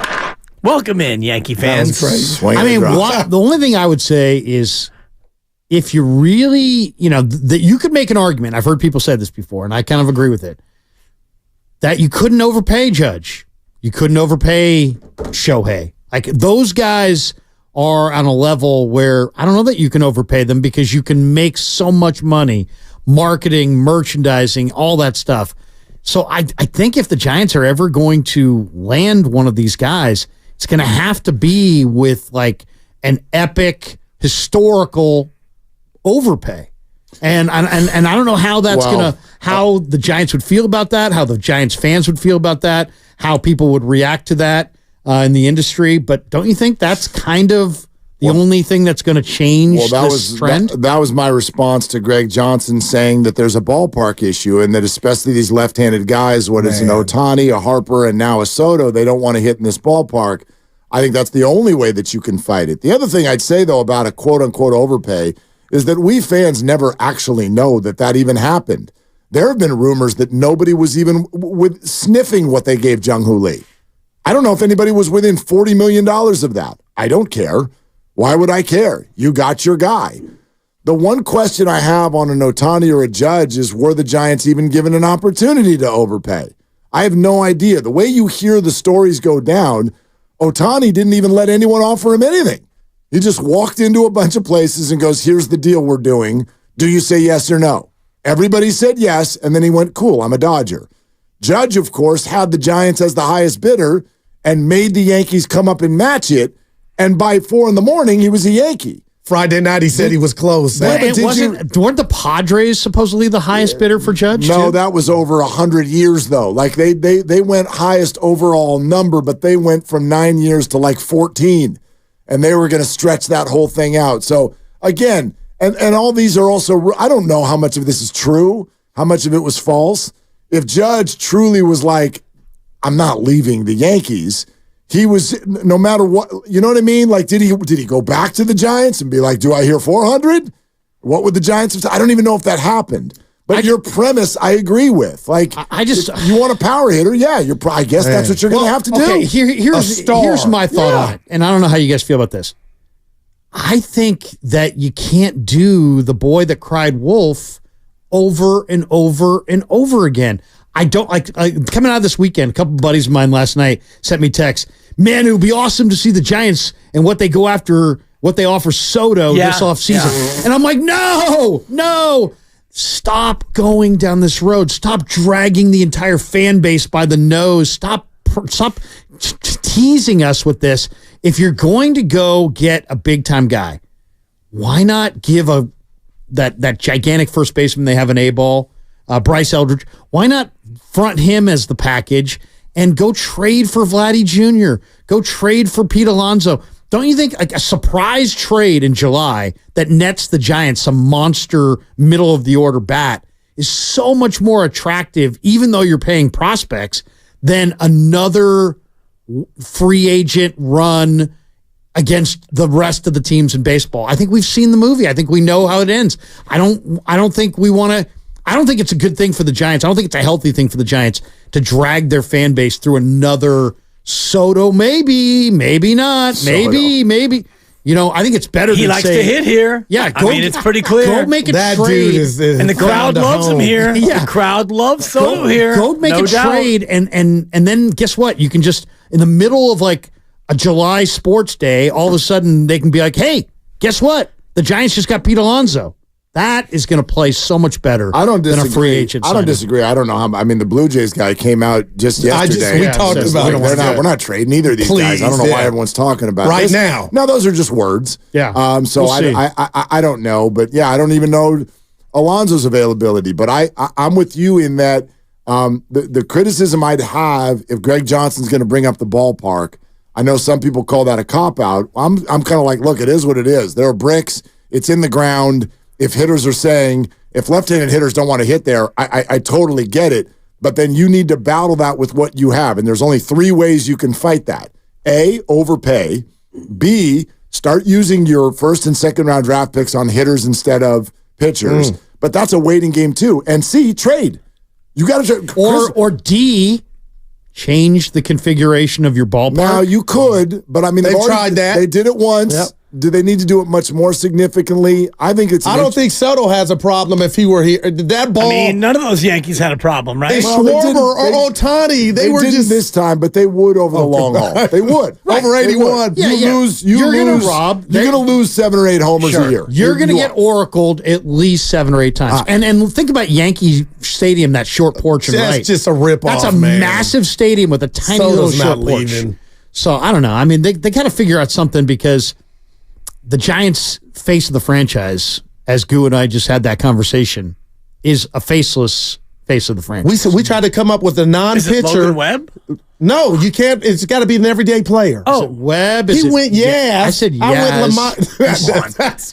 Welcome in, Yankee fans. I mean, the only thing I would say is if you really, that you could make an argument. I've heard people say this before, and I kind of agree with it, that you couldn't overpay Judge. You couldn't overpay Shohei. Like, those guys are on a level where I don't know that you can overpay them because you can make so much money, marketing, merchandising, all that stuff. So I think if the Giants are ever going to land one of these guys, it's going to have to be with like an epic historical overpay. And I don't know how that's how the Giants would feel about that, how the Giants fans would feel about that, how people would react to that in the industry. But don't you think that's kind of the only thing that's going to change this trend? That was my response to Greg Johnson saying that there's a ballpark issue and that especially these left-handed guys, whether it's an Ohtani, a Harper, and now a Soto, they don't want to hit in this ballpark. I think that's the only way that you can fight it. The other thing I'd say, though, about a quote-unquote overpay is that we fans never actually know that even happened. There have been rumors that nobody was even sniffing what they gave Jung-Hoo Lee. I don't know if anybody was within $40 million of that. I don't care. Why would I care? You got your guy. The one question I have on an Ohtani or a Judge is, were the Giants even given an opportunity to overpay? I have no idea. The way you hear the stories go down, Ohtani didn't even let anyone offer him anything. He just walked into a bunch of places and goes, here's the deal we're doing. Do you say yes or no? Everybody said yes, and then he went, cool, I'm a Dodger. Judge, of course, had the Giants as the highest bidder and made the Yankees come up and match it, and by 4 a.m, he was a Yankee. Friday night, he said he was close. Weren't the Padres supposedly the highest bidder for Judge? No, too? that was over 100 years, though. Like, they went highest overall number, but they went from 9 years to like 14, and they were going to stretch that whole thing out. So, again, and all these are also, I don't know how much of this is true, how much of it was false. If Judge truly was like, I'm not leaving the Yankees, he was, no matter what, you know what I mean? Like, did he go back to the Giants and be like, do I hear 400? What would the Giants have said? I don't even know if that happened. But your premise, I agree with. Like, you want a power hitter? Yeah, I guess that's what you're going to have to do. Okay, here's my thought on it, and I don't know how you guys feel about this. I think that you can't do the boy that cried wolf over and over and over again. I don't like coming out of this weekend. A couple buddies of mine last night sent me text. Man, it would be awesome to see the Giants and what they go after, what they offer Soto this offseason. And I'm like, no, stop going down this road. Stop dragging the entire fan base by the nose. Stop teasing us with this. If you're going to go get a big time guy, why not give that gigantic first baseman they have in A-ball, Bryce Eldridge? Why not front him as the package and go trade for Vladdy Jr.? Go trade for Pete Alonso. Don't you think a surprise trade in July that nets the Giants some monster middle of the order bat is so much more attractive, even though you're paying prospects, than another free agent run against the rest of the teams in baseball? I think we've seen the movie. I think we know how it ends. I don't think we want to. I don't think it's a good thing for the Giants. I don't think it's a healthy thing for the Giants to drag their fan base through another Soto. Maybe not. Maybe. You know, I think it's better. He likes to hit here. Yeah, it's pretty clear. Go make a trade, dude and the crowd loves him here. Yeah. The crowd loves Soto here. Go make a trade, and then guess what? You can just in the middle of like a July sports day, all of a sudden they can be like, "Hey, guess what? The Giants just got Pete Alonso." That is going to play so much better than a free agent. I don't disagree. I don't know how. I mean, the Blue Jays guy came out just yesterday. We talked about it. We're not trading either of these guys. I don't know why everyone's talking about right this. now. No, those are just words. Yeah. So we'll I don't know, but yeah, I don't even know Alonso's availability. But I'm with you in that the criticism I'd have if Greg Johnson's going to bring up the ballpark. I know some people call that a cop out. I'm kind of like, look, it is what it is. There are bricks. It's in the ground. If hitters are saying, if left-handed hitters don't want to hit there, I totally get it. But then you need to battle that with what you have. And there's only 3 ways you can fight that. A, overpay. B, start using your first and second round draft picks on hitters instead of pitchers. But that's a waiting game too. And C, trade. You got to trade. Or D, change the configuration of your ballpark. Now, you could, but I mean, they've tried that. They did it once. Yep. Do they need to do it much more significantly? I think it's. I don't think Soto has a problem if he were here. That ball. I mean, none of those Yankees had a problem, right? Schwarber or Ohtani, they were didn't just this time, but they would over the long haul. They would over 81. You're going to lose 7 or 8 homers a year. You're going to get oracled at least 7 or 8 times. And think about Yankee Stadium, that short porch and That's just a rip off. That's a massive stadium with a tiny little short porch. So I don't know. I mean, they got to figure out something because the Giants' face of the franchise, as Goo and I just had that conversation, is a faceless face of the franchise. We tried to come up with a non-pitcher. Is it Logan Webb? No, you can't. It's got to be an everyday player. Oh, Webb? He went yes. I said yes. I went Lamont.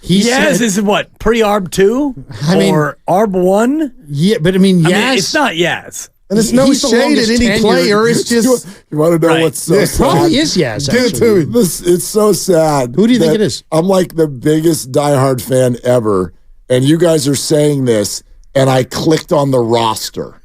Yes is what? Pre-ARB 2? Or ARB 1? Yeah, but I mean, yes. I mean, it's not yes. And it's no shade at any player. It's just you want to know what's so sad? Probably is yes. Dude, it's so sad. Who do you think it is? I'm like the biggest diehard fan ever, and you guys are saying this, and I clicked on the roster.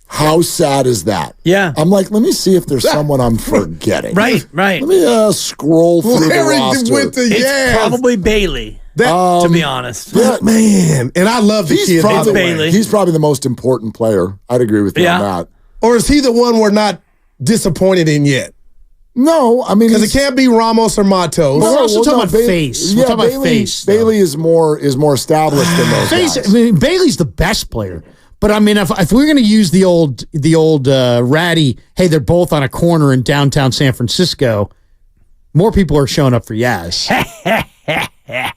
How sad is that? Yeah. I'm like, let me see if there's someone I'm forgetting. Right. Let me scroll through the roster. It's probably Bailey, to be honest. Yeah, man. And I love the kid. Bailey. He's probably the most important player. I'd agree with you on that. Or is he the one we're not disappointed in yet? No, I mean, because it can't be Ramos or Matos. But we're also talking about face. We're talking about face. Bailey is more established than those guys. I mean, Bailey's the best player. But I mean, if we're going to use the old ratty, hey, they're both on a corner in downtown San Francisco, more people are showing up for Yaz.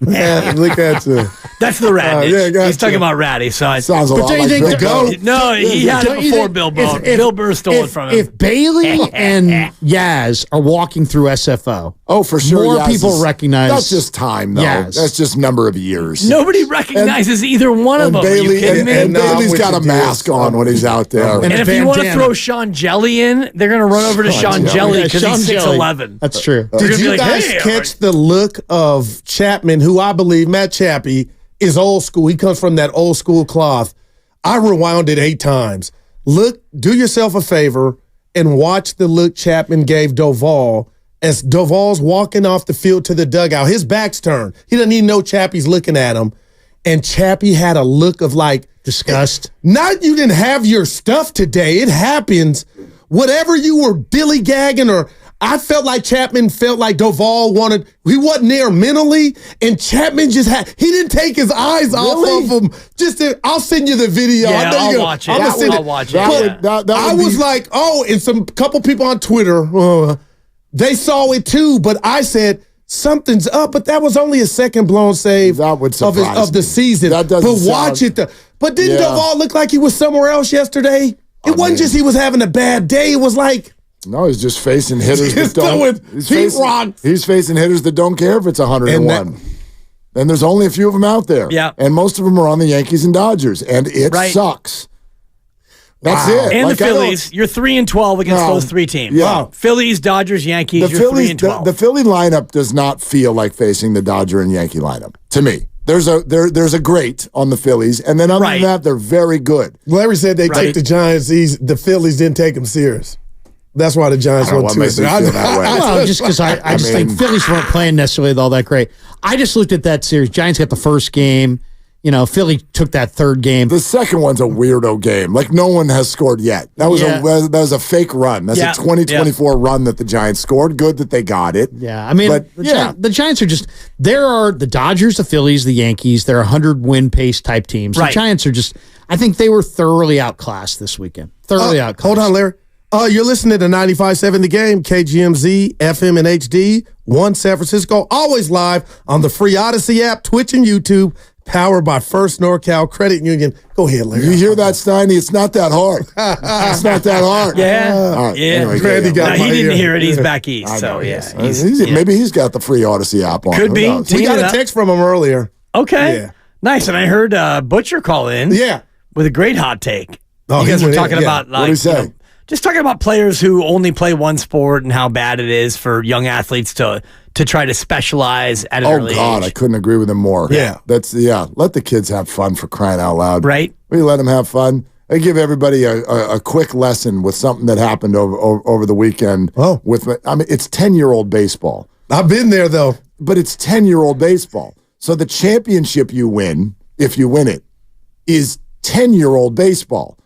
Look at you. That's the rat. He's talking about Ratty. So sounds a lot like Bill Burr. No, he had it before Bill Burr. Bill Burr stole it from him. If Bailey and Yaz are walking through SFO, for sure, more people recognize. That's just time, though. Yaz. That's just number of years. Nobody recognizes either one of them. Bailey, and Bailey's got a mask on when he's out there. And if you want to throw Sean Jelly in, they're going to run over to Sean Jelly because he's 6'11". That's true. Did you guys catch the look of Chapman, who I believe, Matt Chappie, is old school. He comes from that old school cloth. I rewound it 8 times. Look, do yourself a favor and watch the look Chapman gave Doval as Doval's walking off the field to the dugout. His back's turned. He doesn't even know Chappie's looking at him. And Chappie had a look of like disgust. Not you didn't have your stuff today. It happens. Whatever you were dilly-gagging or I felt like Chapman felt like Doval he wasn't there mentally, and Chapman he didn't take his eyes off of him. I'll send you the video. Yeah, I'll watch it. I'll watch it. I was like, and couple people on Twitter, they saw it too, but I said, something's up, but that was only a second blown save of the season. Watch it. But didn't Doval look like he was somewhere else yesterday? It wasn't just he was having a bad day. It was like, no, he's just facing hitters that don't. He's facing hitters that don't care if it's 101. And there's only a few of them out there. Yeah. And most of them are on the Yankees and Dodgers, and it sucks. That's it. And the Phillies, you're 3-12 against those 3 teams. Yeah. Wow. Phillies, Dodgers, Yankees, you're 3-12. The Philly lineup does not feel like facing the Dodger and Yankee lineup to me. There's a great on the Phillies, and then other than that, they're very good. Larry said they take the Giants. The Phillies didn't take them serious. That's why the Giants won 2. Well, just because I just think Phillies weren't playing necessarily all that great. I just looked at that series. Giants got the first game. Philly took that third game. The second one's a weirdo game. Like, no one has scored yet. That was a fake run. That's a 2024 run that the Giants scored. Good that they got it. Yeah, I mean, the Giants are just, there are the Dodgers, the Phillies, the Yankees. They're 100-win pace type teams. The Giants are just, I think they were thoroughly outclassed this weekend. Outclassed. Hold on, Larry. You're listening to 95.7 The Game, KGMZ, FM and HD, 1 San Francisco, always live on the free Odyssey app, Twitch and YouTube, powered by First NorCal Credit Union. Go ahead, Larry. You hear that, Steiny? It's not that hard. It's not that hard. Yeah. All right. Yeah. Anyway, he didn't hear it. He's back east. So, maybe he's got the free Odyssey app on. Could be. We got a text from him earlier. Okay. Yeah. Nice. And I heard Butcher call in with a great hot take. You guys were talking about, like, what did he say? Just talking about players who only play one sport and how bad it is for young athletes to try to specialize at an early age. I couldn't agree with him more. Yeah. Let the kids have fun, for crying out loud. Right. We let them have fun. I give everybody a quick lesson with something that happened over the weekend. It's 10-year-old baseball. I've been there, though. But it's 10-year-old baseball. So the championship you win, if you win it, is 10-year-old baseball.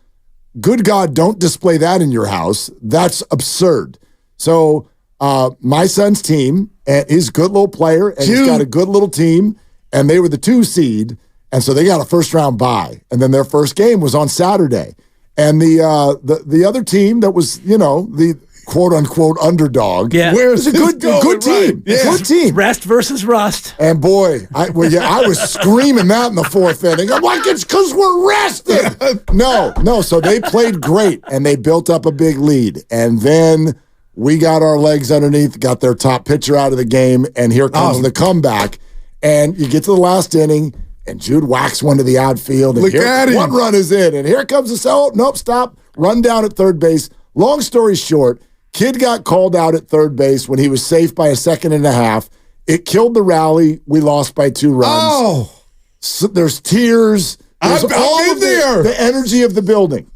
Good God, don't display that in your house. That's absurd. So my son's team, and he's a good little player, and he's got a good little team, and they were the 2 seed, and so they got a first-round bye. And then their first game was on Saturday. And the other team that was, the quote-unquote underdog. Yeah. Where's a good team. Right. Yeah. Good team. Rest versus rust. And boy, I was screaming that in the 4th inning. I'm like, it's because we're rested. No. So they played great, and they built up a big lead. And then we got our legs underneath, got their top pitcher out of the game, and here comes the comeback. And you get to the last inning, and Jude whacks one to the outfield. And Look at him. One run is in. And here comes nope, stop. Run down at third base. Long story short, kid got called out at third base when he was safe by a second and a half. It killed the rally. We lost by 2 runs. Oh. So there's tears. There's I've been there. The energy of the building.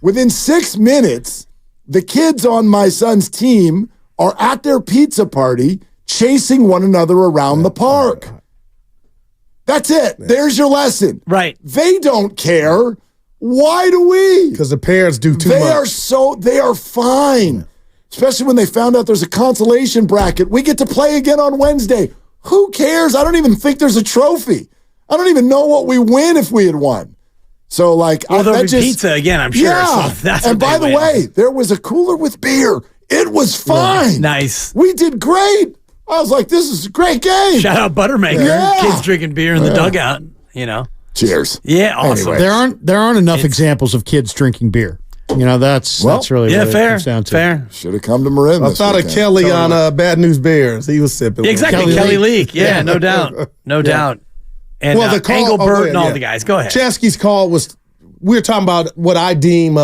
Within 6 minutes, the kids on my son's team are at their pizza party chasing one another around the park. That's it. There's your lesson. Right. They don't care. Why do we? Because the parents do too much. They are fine. Especially when they found out there's a consolation bracket. We get to play again on Wednesday. Who cares? I don't even think there's a trophy. I don't even know what we win if we had won. So, like, there'll be pizza again, I'm sure. Yeah. So that's and by the way, there was a cooler with beer. It was fine. Nice. We did great. I was like, this is a great game. Shout out Buttermaker. Yeah. Kids drinking beer in the dugout, you know. Cheers. Yeah, awesome. Anyway. There aren't enough examples of kids drinking beer. You know, that's really what it comes down to. Fair. Should have come to Marin. I thought of Kelly on Bad News Bears. He was sipping. Exactly, Kelly Leak. Yeah, no doubt. No doubt. And the call, Engelbert and all the guys. Go ahead. Chesky's call was, we were talking about what I deem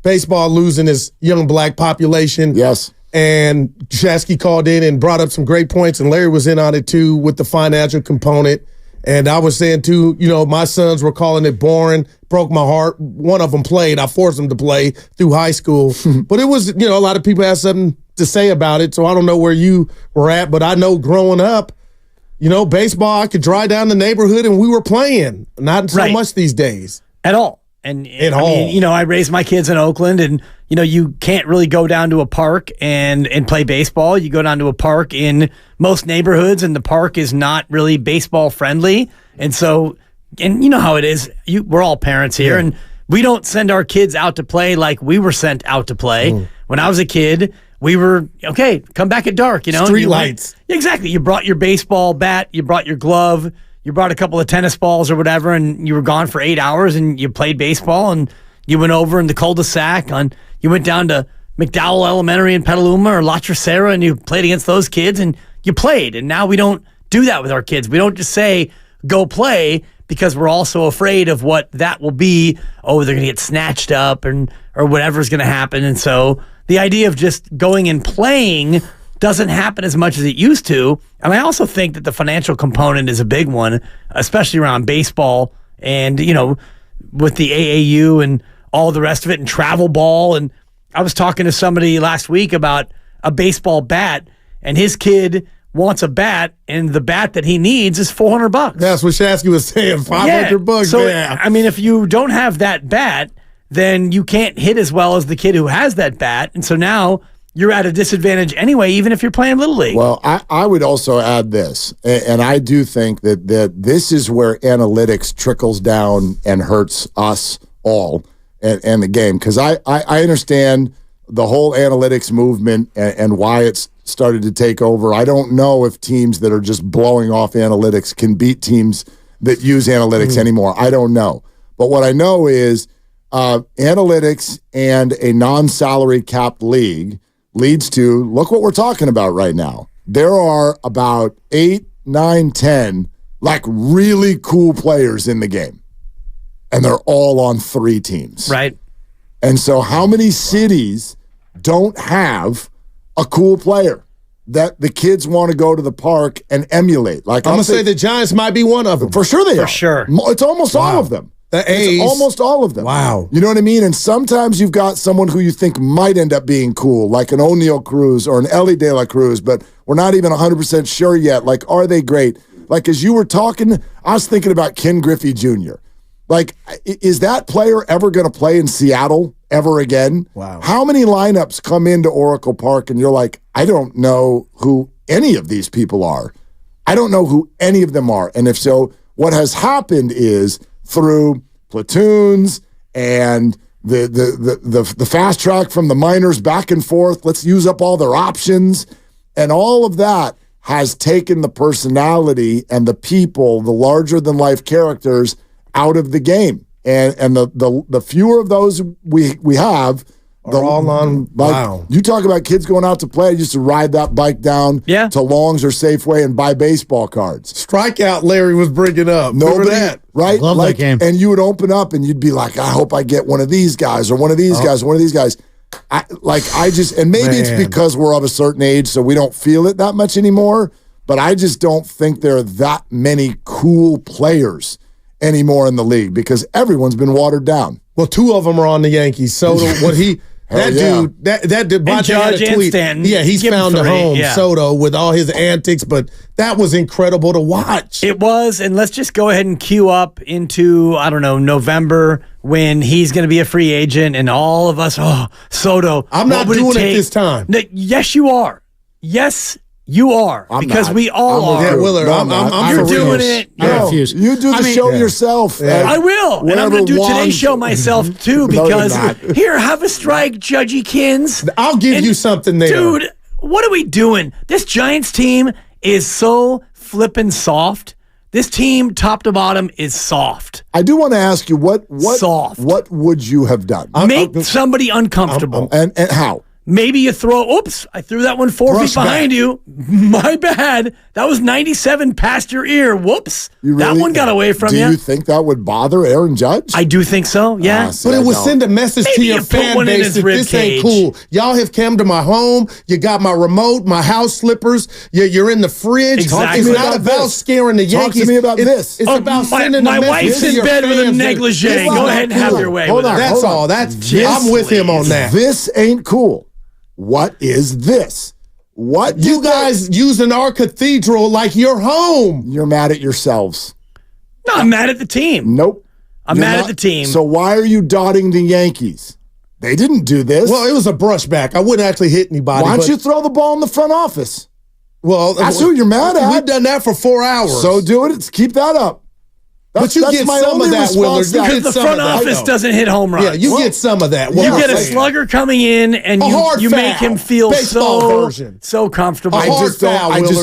baseball losing its young black population. Yes. And Chesky called in and brought up some great points, and Larry was in on it too with the financial component. And I was saying too, you know, my sons were calling it boring, broke my heart. One of them played. I forced them to play through high school. But it was, you know, a lot of people had something to say about it. So I don't know where you were at, but I know growing up, you know, baseball, I could drive down the neighborhood and we were playing. Not so much these days. At all. And I mean, you know, I raised my kids in Oakland, and you know, you can't really go down to a park and play baseball. You go down to a park in most neighborhoods, and the park is not really baseball friendly. And so, and you know how it is. We're all parents here, and we don't send our kids out to play like we were sent out to play. When I was a kid, we were okay. Come back at dark. You know, street lights. Exactly. You brought your baseball bat. You brought your glove. You brought a couple of tennis balls or whatever, and you were gone for 8 hours, and you played baseball, and you went over in the cul-de-sac. You went down to McDowell Elementary in Petaluma or La Tercera, and you played against those kids, and you played. And now we don't do that with our kids. We don't just say, go play, because we're also afraid of what that will be. Oh, they're going to get snatched up or whatever's going to happen. And so the idea of just going and playing doesn't happen as much as it used to. And I also think that the financial component is a big one, especially around baseball and, you know, with the AAU and all the rest of it and travel ball. And I was talking to somebody last week about a baseball bat, and his kid wants a bat, and the bat that he needs is $400. That's what Shasky was saying, $500. So, man. I mean, if you don't have that bat, then you can't hit as well as the kid who has that bat. And so now you're at a disadvantage anyway, even if you're playing Little League. Well, I would also add this, and I do think that this is where analytics trickles down and hurts us all and the game. Because I understand the whole analytics movement and why it's started to take over. I don't know if teams that are just blowing off analytics can beat teams that use analytics anymore. I don't know. But what I know is analytics and a non-salary capped league leads to, look what we're talking about right now. There are about 8, 9, 10 like really cool players in the game. And they're all on 3 teams. Right. And so how many cities don't have a cool player that the kids want to go to the park and emulate? Like, I'm going to say the Giants might be one of them. For sure they are. For sure. It's almost all of them. The A's. It's almost all of them. Wow. You know what I mean? And sometimes you've got someone who you think might end up being cool, like an O'Neal Cruz or an Ellie De La Cruz, but we're not even 100% sure yet. Like, are they great? Like, as you were talking, I was thinking about Ken Griffey Jr. Like, is that player ever going to play in Seattle ever again? Wow. How many lineups come into Oracle Park and you're like, I don't know who any of these people are. I don't know who any of them are. And if so, what has happened is through platoons and the fast track from the minors back and forth, let's use up all their options, and all of that has taken the personality and the people, the larger than life characters, out of the game. And the fewer of those we have, are all on. Wow. You talk about kids going out to play. I used to ride that bike down to Long's or Safeway and buy baseball cards. Strikeout Larry was bringing up. Nobody, that. right? Love that game. And you would open up and you'd be like, I hope I get one of these guys or one of these guys or one of these guys. And maybe it's because we're of a certain age, so we don't feel it that much anymore, but I just don't think there are that many cool players anymore in the league because everyone's been watered down. Well, 2 of them are on the Yankees. Soto, dude, that dude, and Judge and Stanton. Yeah, he's found a home, Yeah. Soto, with all his antics, but that was incredible to watch. It was, and let's just go ahead and queue up into, I don't know, November when he's going to be a free agent and all of us, Soto. I'm not doing it this time. No, yes, you are. Yes, you are. Because we all are. Yeah, Willard, You're doing it. I refuse. You do the show yourself. I will. And I'm going to do today's show myself, too, because here, have a strike, Judgy Kins. I'll give you something there. Dude, what are we doing? This Giants team is so flippin' soft. This team, top to bottom, is soft. I do want to ask you, what would you have done? Make somebody uncomfortable. And how? Maybe you I threw that one 4 feet behind you. My bad. That was 97 past your ear. Whoops. That one got away from you. Do you think that would bother Aaron Judge? I do think so, yeah. But it would send a message to your fan base that this ain't cool. Y'all have come to my home. You got my remote, my house slippers. You're in the fridge. Exactly. It's not about scaring the Yankees. Talk to me about this. It's about sending my a message wife's to in your bed with a fans that negligee. it's Go ahead and have your way with it. That's all. I'm with him on that. This ain't cool. What is this? What you guys using our cathedral like your home? You're mad at yourselves. No, I'm mad at the team. Nope. I'm mad at the team. So why are you dotting the Yankees? They didn't do this. Well, it was a brushback. I wouldn't actually hit anybody. Why don't you throw the ball in the front office? Well, that's who you're mad at. We've done that for 4 hours. So do it. Keep that up. But you get some of that, Willard. Because the front office doesn't hit home runs. Yeah, you get some of that. You get a slugger coming in, and you make him feel so comfortable. I just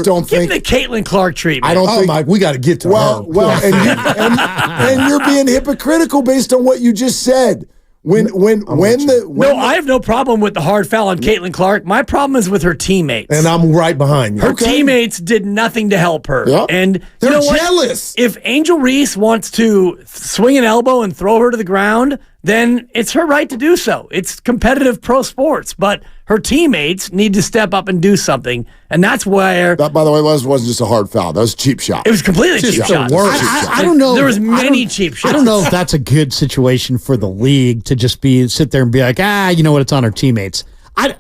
don't think. Give him the Caitlin Clark treatment. I don't think. Mike, we got to get to her. Well, and you're being hypocritical based on what you just said. No, I have no problem with the hard foul on Caitlin Clark. My problem is with her teammates. And I'm right behind you. Her teammates did nothing to help her. Yep. And they're jealous. If Angel Reese wants to swing an elbow and throw her to the ground, then it's her right to do so. It's competitive pro sports, but her teammates need to step up and do something, and that's where... That, by the way, wasn't just a hard foul. That was a cheap shot. It was completely cheap shot. I don't know. There was many cheap shots. I don't know if that's a good situation for the league to just sit there and be like, you know what, it's on our teammates.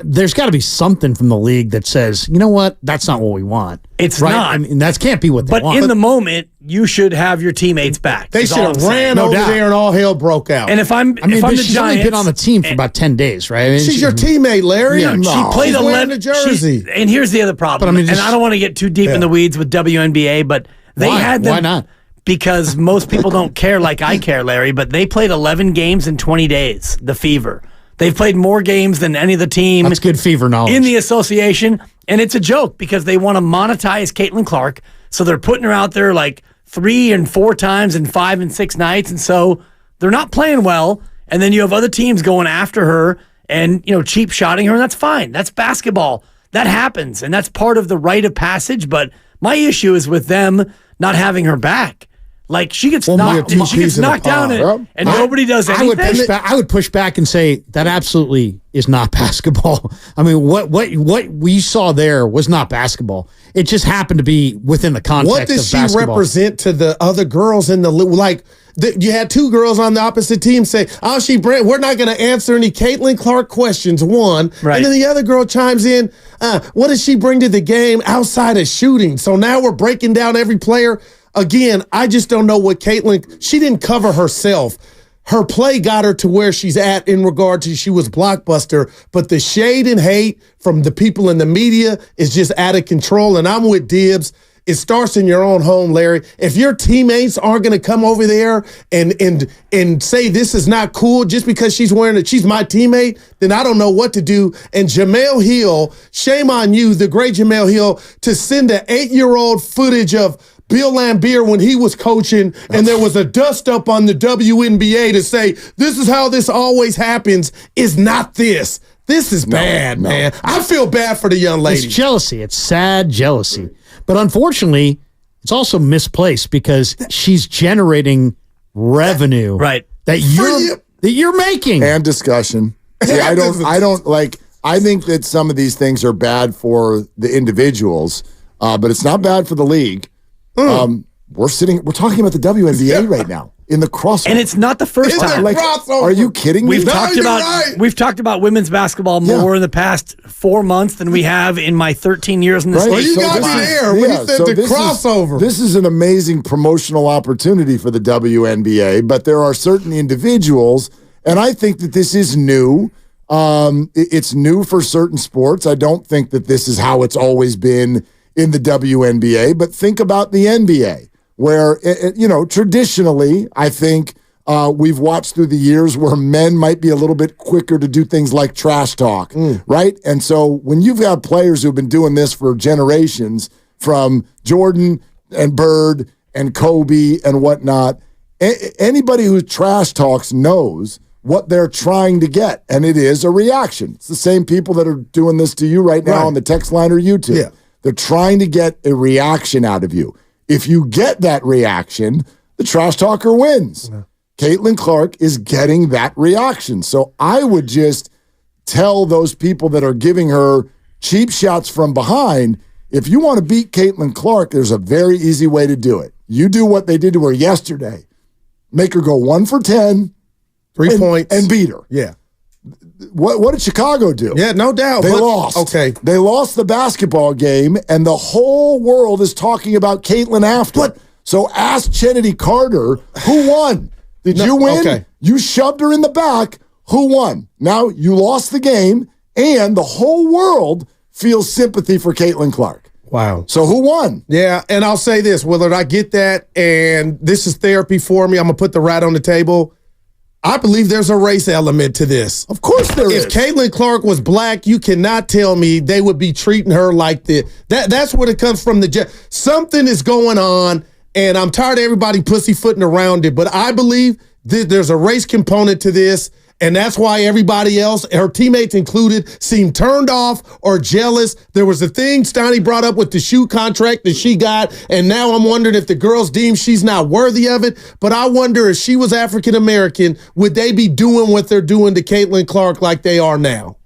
There's got to be something from the league that says, you know what, that's not what we want. It's right? not. I mean, that can't be what they want. But in the moment, you should have your teammates back. They should have ran over there and all hell broke out. And if I'm the she's Giants, only been on the team for about 10 days, right? I mean, she's your teammate, Larry. Yeah, she played 11 jersey. And here's the other problem. And I don't want to get too deep in the weeds with WNBA, but they had them. Why not? Because most people don't care like I care, Larry, but they played 11 games in 20 days, the Fever. They've played more games than any of the team. That's good Fever knowledge. In the association, and it's a joke because they want to monetize Caitlin Clark, so they're putting her out there like 3 and 4 times and 5 and 6 nights, and so they're not playing well, and then you have other teams going after her and, cheap shotting her, and that's fine. That's basketball. That happens, and that's part of the rite of passage, but my issue is with them not having her back. Like, she gets knocked down and nobody does anything. I would push back and say that absolutely is not basketball. I mean, what we saw there was not basketball. It just happened to be within the context of basketball. What does she represent to the other girls in the league? You had 2 girls on the opposite team say, we're not going to answer any Caitlin Clark questions, one. Right. And then the other girl chimes in, what does she bring to the game outside of shooting? So now we're breaking down every player. Again, I just don't know what she didn't cover herself. Her play got her to where she's at in regard to she was blockbuster, but the shade and hate from the people in the media is just out of control, and I'm with Dibbs. It starts in your own home, Larry. If your teammates aren't going to come over there and say this is not cool just because she's she's my teammate, then I don't know what to do. And Jamel Hill, shame on you, the great Jamel Hill, to send an 8-year-old footage of Bill Laimbeer when he was coaching, and there was a dust up on the WNBA to say, this is how this always happens, is not this. This is bad, man. I feel bad for the young lady. It's jealousy. It's sad jealousy. But unfortunately, it's also misplaced because she's generating revenue that you're making. And discussion. See, I think that some of these things are bad for the individuals, but it's not bad for the league. we're talking about the WNBA right now in the crossover. And it's not the first time. Like, are you kidding me? We've talked about women's basketball more in the past 4 months than we have in my 13 years in this league. Well, you got me there when you said the crossover. This is an amazing promotional opportunity for the WNBA, but there are certain individuals, and I think that this is new. It's new for certain sports. I don't think that this is how it's always been in the WNBA, but think about the NBA, where, traditionally, I think we've watched through the years where men might be a little bit quicker to do things like trash talk, right? And so when you've got players who've been doing this for generations, from Jordan and Bird and Kobe and whatnot, anybody who trash talks knows what they're trying to get, and it is a reaction. It's the same people that are doing this to you right now on the text line or YouTube. Yeah. They're trying to get a reaction out of you. If you get that reaction, the trash talker wins. Yeah. Caitlin Clark is getting that reaction. So I would just tell those people that are giving her cheap shots from behind, if you want to beat Caitlin Clark, there's a very easy way to do it. You do what they did to her yesterday. Make her go 1 for 10, 3 points, and beat her. Yeah. What did Chicago do? Yeah, no doubt. They lost. Okay. They lost the basketball game, and the whole world is talking about Caitlin after. So ask Chennedy Carter, who won? Did you win? Okay. You shoved her in the back. Who won? Now you lost the game, and the whole world feels sympathy for Caitlin Clark. Wow. So who won? Yeah, and I'll say this, Willard, I get that, and this is therapy for me. I'm going to put the rat on the table. I believe there's a race element to this. Of course there is. If Caitlin Clark was black, you cannot tell me they would be treating her like this. That's where it comes from. Something is going on, and I'm tired of everybody pussyfooting around it, but I believe there's a race component to this, and that's why everybody else, her teammates included, seemed turned off or jealous. There was a thing Steiny brought up with the shoe contract that she got, and now I'm wondering if the girls deem she's not worthy of it. But I wonder if she was African-American, would they be doing what they're doing to Caitlin Clark like they are now?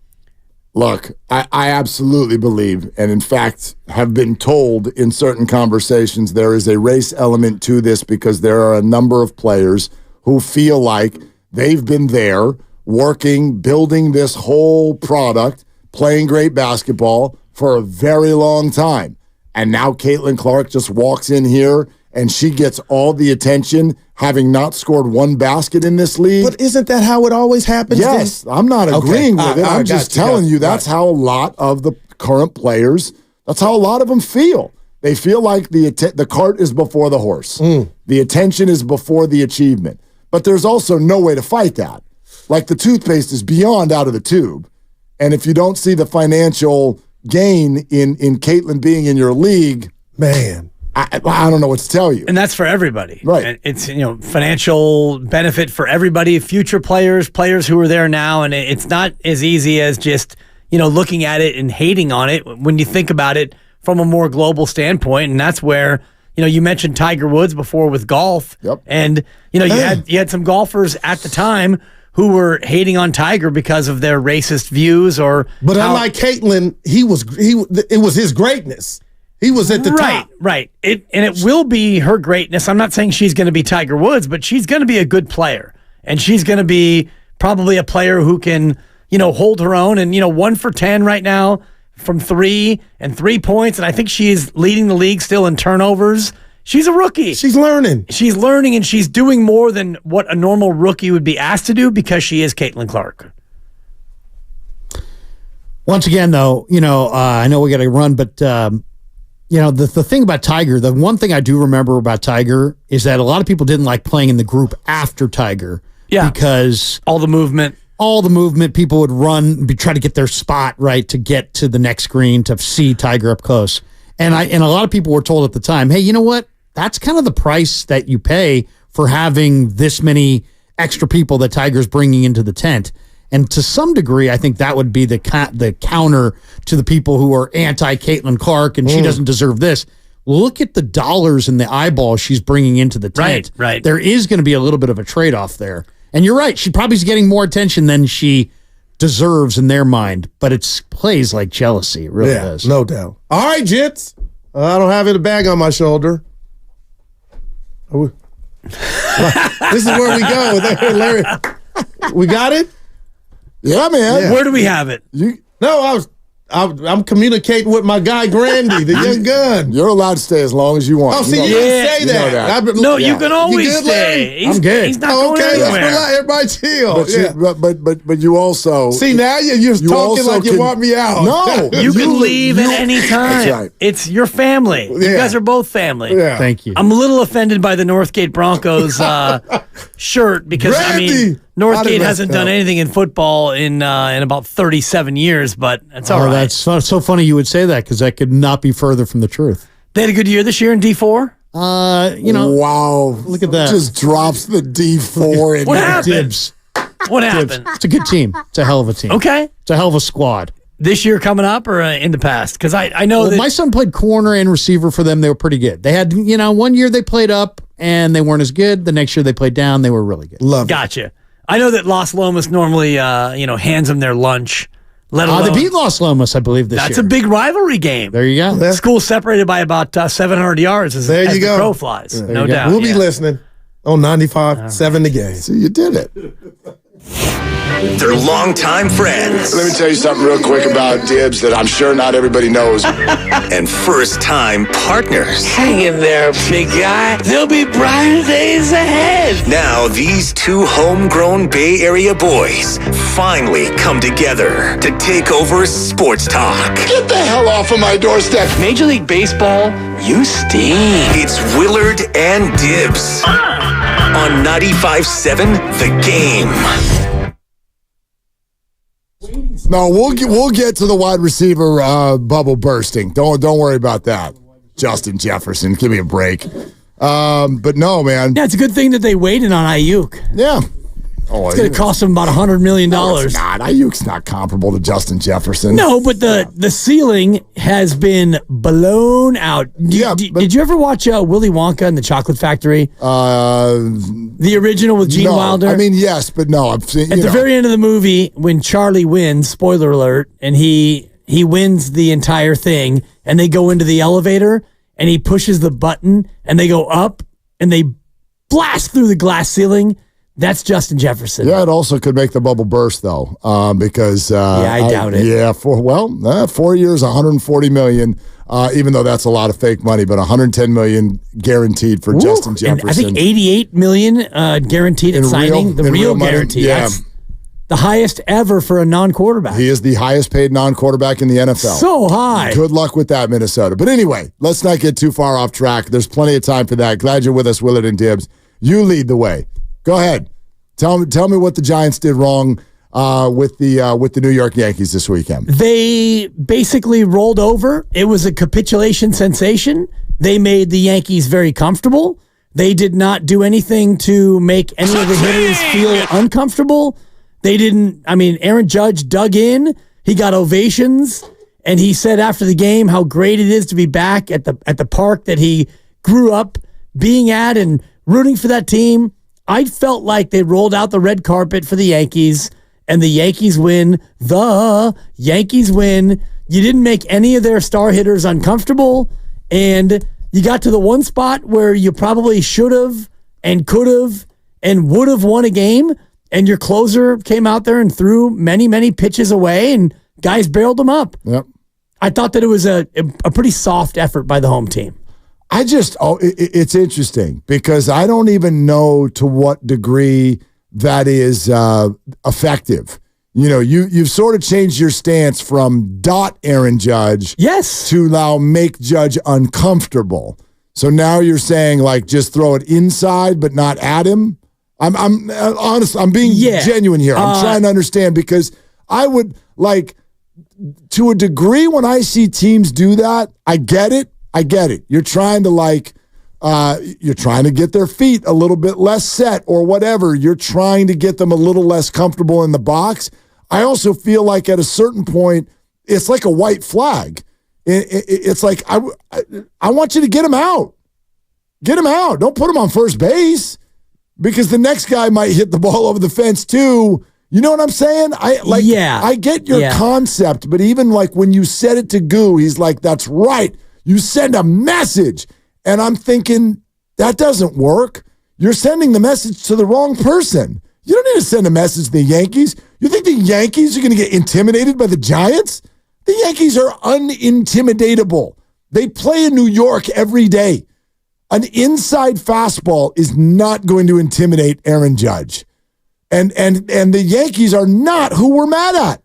Look, I absolutely believe, and in fact have been told in certain conversations, there is a race element to this because there are a number of players who feel like they've been there working, building this whole product, playing great basketball for a very long time. And now Caitlin Clark just walks in here and she gets all the attention, having not scored one basket in this league. But isn't that how it always happens? Yes, I'm not agreeing with it. I'm just telling you that's how a lot of the current players, that's how a lot of them feel. They feel like the cart is before the horse. The attention is before the achievement. But there's also no way to fight that. Like the toothpaste is beyond out of the tube. And if you don't see the financial gain in Caitlin being in your league, man, I don't know what to tell you. And that's for everybody. Right. And it's, financial benefit for everybody, future players who are there now. And it's not as easy as just, looking at it and hating on it when you think about it from a more global standpoint. And that's where, you mentioned Tiger Woods before with golf. Yep. And, you had some golfers at the time who were hating on Tiger because of their racist views But unlike Caitlin, it was his greatness. He was at the top. Right. It will be her greatness. I'm not saying she's going to be Tiger Woods, but she's going to be a good player. And she's going to be probably a player who can, hold her own. And, 1 for 10 right now from 3 and 3 points. And I think she's leading the league still in turnovers. She's a rookie. She's learning. She's learning, and she's doing more than what a normal rookie would be asked to do because she is Caitlin Clark. Once again, though, I know we got to run, but, the thing about Tiger, the one thing I do remember about Tiger is that a lot of people didn't like playing in the group after Tiger. Yeah. Because all the movement, people would run, try to get their spot right to get to the next screen to see Tiger up close. And a lot of people were told at the time, hey, you know what? That's kind of the price that you pay for having this many extra people that Tiger's bringing into the tent. And to some degree, I think that would be the counter to the people who are anti-Caitlin Clark and she doesn't deserve this. Look at the dollars and the eyeballs she's bringing into the tent. Right. There is going to be a little bit of a trade-off there. And you're right. She probably is getting more attention than she deserves in their mind, but it plays like jealousy. It really does. No doubt. All right, gents. I don't have any bag on my shoulder. This is where we go. Larry, we got it? Yeah, man. Yeah. Where do we have it? I'm communicating with my guy Grandy, the young gun. You're allowed to stay as long as you want. Oh, see, you didn't say that. You can always you good, stay. I'm good. He's not going anywhere. Everybody chill. But you also see now you're talking like you want me out. No, you can leave at any time. That's right. It's your family. You guys are both family. Yeah. Thank you. I'm a little offended by the Northgate Broncos shirt because Northgate hasn't done anything in football in about 37 years, but that's all right. That's so funny you would say that because that could not be further from the truth. They had a good year this year in D4? Wow. Look at that. Just drops the D4 in What happened? Dibs. What happened? It's a good team. It's a hell of a team. Okay. It's a hell of a squad. This year coming up or in the past? Because I know that my son played corner and receiver for them. They were pretty good. They had, 1 year they played up and they weren't as good. The next year they played down. They were really good. Gotcha. I know that Los Lomas normally, hands them their lunch. Let alone, they beat Los Lomas, I believe, this year. That's a big rivalry game. There you go. The school separated by about 700 yards as the crow flies. No doubt. We'll be listening on 95.7 The Game. So you did it. They're longtime friends. Let me tell you something real quick about Dibs that I'm sure not everybody knows. And first-time partners. Hang in there, big guy. There'll be brighter days ahead. Now these two homegrown Bay Area boys finally come together to take over sports talk. Get the hell off of my doorstep. Major League Baseball, you stink. It's Willard and Dibs on 95.7 The Game. No, we'll get to the wide receiver bubble bursting. Don't worry about that. Justin Jefferson, give me a break. But no, man. Yeah, it's a good thing that they waited on Ayuk. Yeah. It's going to cost them about $100 million. No, it's not. Ayuk's not comparable to Justin Jefferson. No, but the ceiling has been blown out. Did you ever watch Willy Wonka and the Chocolate Factory? The original with Gene Wilder? I mean, yes, but no. I've seen, At the very end of the movie, when Charlie wins, spoiler alert, and he wins the entire thing, and they go into the elevator, and he pushes the button, and they go up, and they blast through the glass ceiling. That's Justin Jefferson. Yeah, it also could make the bubble burst, though, because... I doubt it. Yeah, 4 years, $140 million, even though that's a lot of fake money, but $110 million guaranteed for Justin Jefferson. And I think $88 million guaranteed at signing. The real guarantee. Yeah. That's the highest ever for a non-quarterback. He is the highest paid non-quarterback in the NFL. So high. Good luck with that, Minnesota. But anyway, let's not get too far off track. There's plenty of time for that. Glad you're with us, Willard and Dibs. You lead the way. Go ahead. Tell me what the Giants did wrong with the New York Yankees this weekend. They basically rolled over. It was a capitulation sensation. They made the Yankees very comfortable. They did not do anything to make any of the hitters feel uncomfortable. They didn't. I mean, Aaron Judge dug in. He got ovations, and he said after the game how great it is to be back at the park that he grew up being at and rooting for that team. I felt like they rolled out the red carpet for the Yankees, and the Yankees win. The Yankees win. You didn't make any of their star hitters uncomfortable, and you got to the one spot where you probably should have and could have and would have won a game, and your closer came out there and threw many, many pitches away, and guys barreled them up. Yep. I thought that it was a pretty soft effort by the home team. It's interesting because I don't even know to what degree that is effective. You know, you've sort of changed your stance from Aaron Judge, yes, to now make Judge uncomfortable. So now you're saying like just throw it inside but not at him. I'm honest. I'm being genuine here. I'm trying to understand because I would like to a degree when I see teams do that. I get it. You're trying to get their feet a little bit less set or whatever. You're trying to get them a little less comfortable in the box. I also feel like at a certain point, it's like a white flag. It's like, I want you to get him out. Get him out. Don't put him on first base because the next guy might hit the ball over the fence too. You know what I'm saying? I get your concept, but even like when you said it to Goo, he's like, that's right. You send a message. And I'm thinking, That doesn't work. You're sending the message to the wrong person. You don't need to send a message to the Yankees. You think the Yankees are going to get intimidated by the Giants? The Yankees are unintimidatable. They play in New York every day. An inside fastball is not going to intimidate Aaron Judge. And the Yankees are not who we're mad at.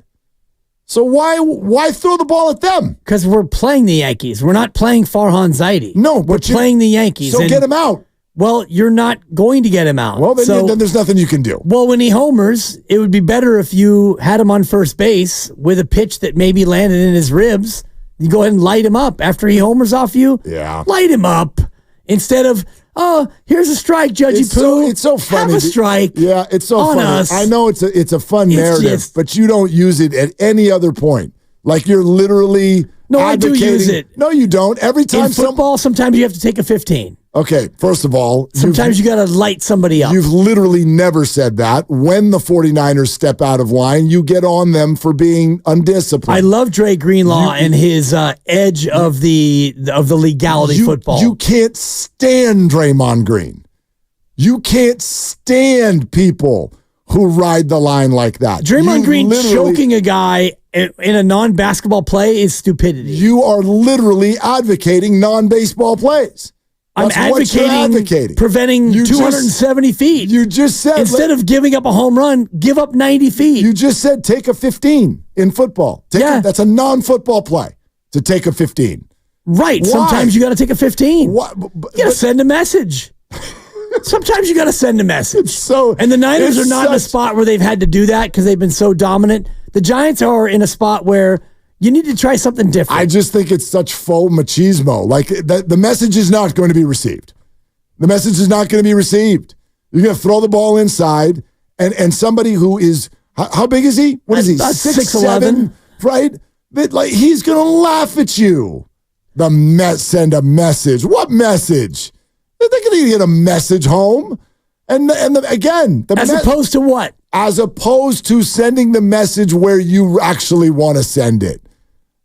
So why throw the ball at them? Because we're playing the Yankees. We're not playing Farhan Zaidi. No, we're playing the Yankees. So get him out. Well, you're not going to get him out. Well, then there's nothing you can do. Well, when he homers, it would be better if you had him on first base with a pitch that maybe landed in his ribs. You go ahead and light him up after he homers off you. Yeah. Light him up instead of, oh, here's a strike, Judgy Poo. It's so funny. Have a strike. Yeah, it's so funny. Us. I know it's a fun narrative, but you don't use it at any other point. Like you're literally I do use it. No, you don't. Every time in football, sometimes you have to take a 15. Okay, first of all, sometimes you got to light somebody up. You've literally never said that. When the 49ers step out of line, you get on them for being undisciplined. I love Dre Greenlaw and his edge of the legality football. You can't stand Draymond Green. You can't stand people who ride the line like that. Draymond Green choking a guy in a non-basketball play is stupidity. You are literally advocating non-baseball plays. I'm advocating preventing 270 feet. You just said instead of giving up a home run, give up 90 feet. You just said take a 15 in football. That's a non-football play to take a 15. Right. Why? Sometimes you got to take a 15. You got to send a message. Sometimes you got to send a message. And the Niners are not in a spot where they've had to do that because they've been so dominant. The Giants are in a spot where you need to try something different. I just think it's such faux machismo. Like the message is not going to be received. The message is not going to be received. You're going to throw the ball inside, and somebody who is how big is he? What is he? 6'11", right? Like he's going to laugh at you. Send a message. What message? They're going to get a message home, opposed to what? As opposed to sending the message where you actually want to send it.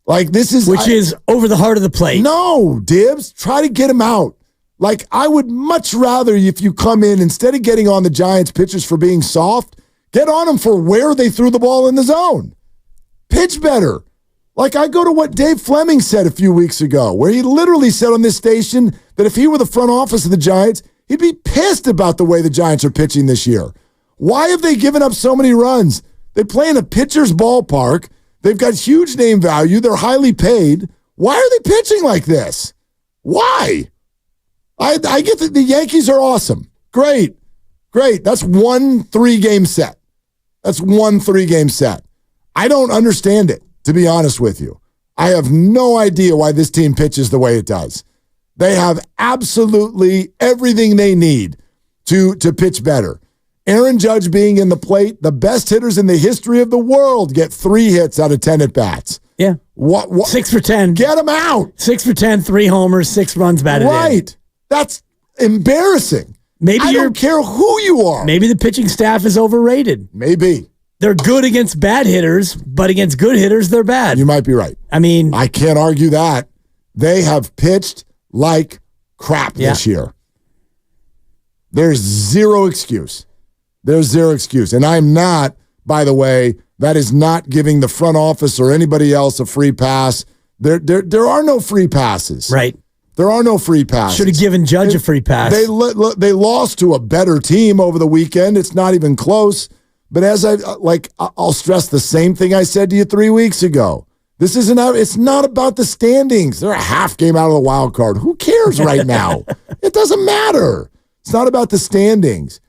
Like this is is over the heart of the plate. No, Dibs, try to get him out. Like I would much rather if you come in instead of getting on the Giants pitchers for being soft, get on them for where they threw the ball in the zone. Pitch better. Like I go to what Dave Fleming said a few weeks ago, where he literally said on this station that if he were the front office of the Giants, he'd be pissed about the way the Giants are pitching this year. Why have they given up so many runs? They play in a pitcher's ballpark. They've got huge name value. They're highly paid. Why are they pitching like this? Why? I get that the Yankees are awesome. Great. That's 1 3-game set. That's 1 3-game set. I don't understand it, to be honest with you. I have no idea why this team pitches the way it does. They have absolutely everything they need to pitch better. Aaron Judge being in the plate, the best hitters in the history of the world get 3 hits out of 10 at-bats. Yeah. What? 6 for 10. Get him out. 6 for 10, 3 homers, 6 runs batted in. Right. That's embarrassing. I don't care who you are. Maybe the pitching staff is overrated. Maybe. They're good against bad hitters, but against good hitters, they're bad. You might be right. I mean, I can't argue that. They have pitched like crap this year. There's zero excuse. And I'm not, by the way, that is not giving the front office or anybody else a free pass. There are no free passes. Right. There are no free passes. Should have given Judge a free pass. They lost to a better team over the weekend. It's not even close. But I'll stress the same thing I said to you 3 weeks ago. It's not about the standings. They're a half game out of the wild card. Who cares right now? It doesn't matter. It's not about the standings.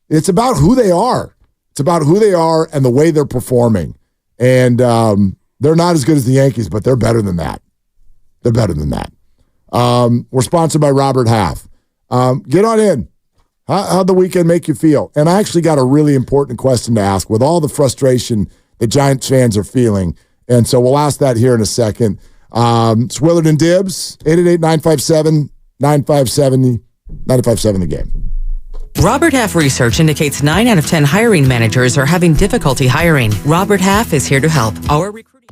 It's about who they are. It's about who they are and the way they're performing. And they're not as good as the Yankees, but they're better than that. We're sponsored by Robert Half. Get on in. How'd the weekend make you feel? And I actually got a really important question to ask with all the frustration that Giants fans are feeling. And so we'll ask that here in a second. It's Willard and Dibs, 888-957-9570, 95.7 The Game. Robert Half research indicates 9 out of 10 hiring managers are having difficulty hiring. Robert Half is here to help. Our recruiting.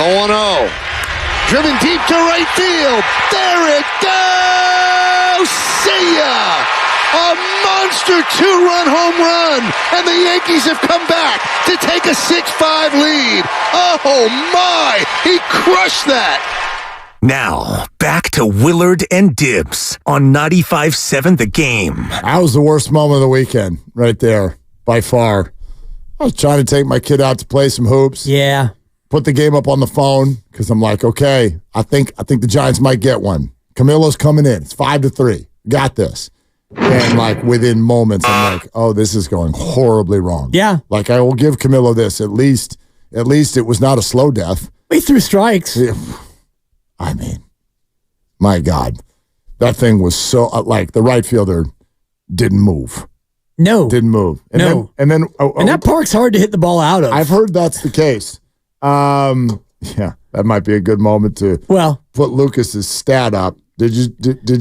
0-0. Driven deep to right field. There it goes. See ya. A monster two-run home run. And the Yankees have come back to take a 6-5 lead. Oh, my. He crushed that. Now, back to Willard and Dibbs on 95.7 The Game. That was the worst moment of the weekend right there, by far. I was trying to take my kid out to play some hoops. Yeah. Put the game up on the phone because I'm like, okay, I think the Giants might get one. Camilo's coming in. It's 5-3. Got this. And like within moments, I'm like, oh, this is going horribly wrong. Yeah. Like I will give Camilo this. At least it was not a slow death. We threw strikes. I mean, my God, that thing was so like the right fielder didn't move. No, didn't move. And and that park's hard to hit the ball out of. I've heard that's the case. Yeah, that might be a good moment to put Lucas's stat up. Did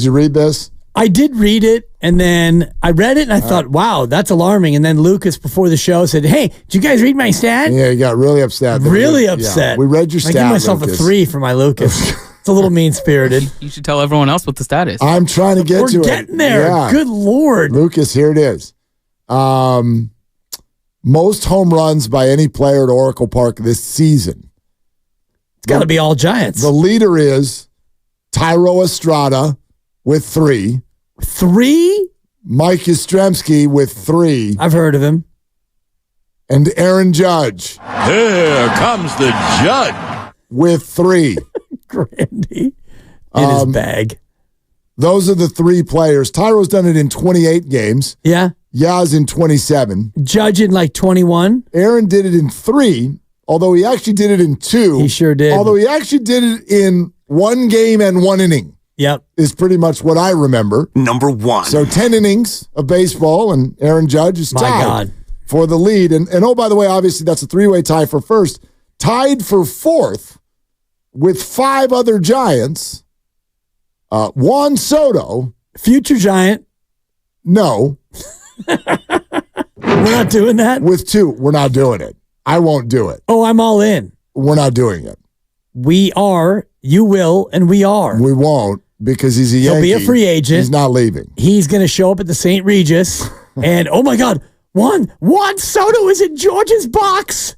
you read this? I did read it, and then I read it, and I thought, wow, that's alarming. And then Lucas, before the show, said, hey, did you guys read my stat? Yeah, he got really upset. Really upset. Yeah, we read your stat, I give myself Lucas. a 3 for my Lucas. It's a little mean-spirited. You should tell everyone else what the stat is. I'm trying to get to it. We're getting there. Yeah. Good Lord. Lucas, here it is. Most home runs by any player at Oracle Park this season. It's got to be all Giants. The leader is Tyro Estrada with 3. 3? Mike Yastrzemski with 3. I've heard of him. And Aaron Judge. Here comes the Judge. With 3. Grandy in his bag. Those are the 3 players. Tyro's done it in 28 games. Yeah. Yaz in 27. Judge in like 21. Aaron did it in 3, although he actually did it in 2. He sure did. Although he actually did it in 1 game and 1 inning. Yep. Is pretty much what I remember. Number 1. So 10 innings of baseball, and Aaron Judge is tied for the lead. And oh, by the way, obviously that's a 3-way tie for first. Tied for 4th with 5 other Giants. Juan Soto. Future Giant. No. We're not doing that? With 2. We're not doing it. I won't do it. Oh, I'm all in. We're not doing it. We are. You will, and we are. We won't because he's a Yankee. He'll be a free agent. He's not leaving. He's going to show up at the St. Regis. And, oh, my God, Juan Soto is in George's box.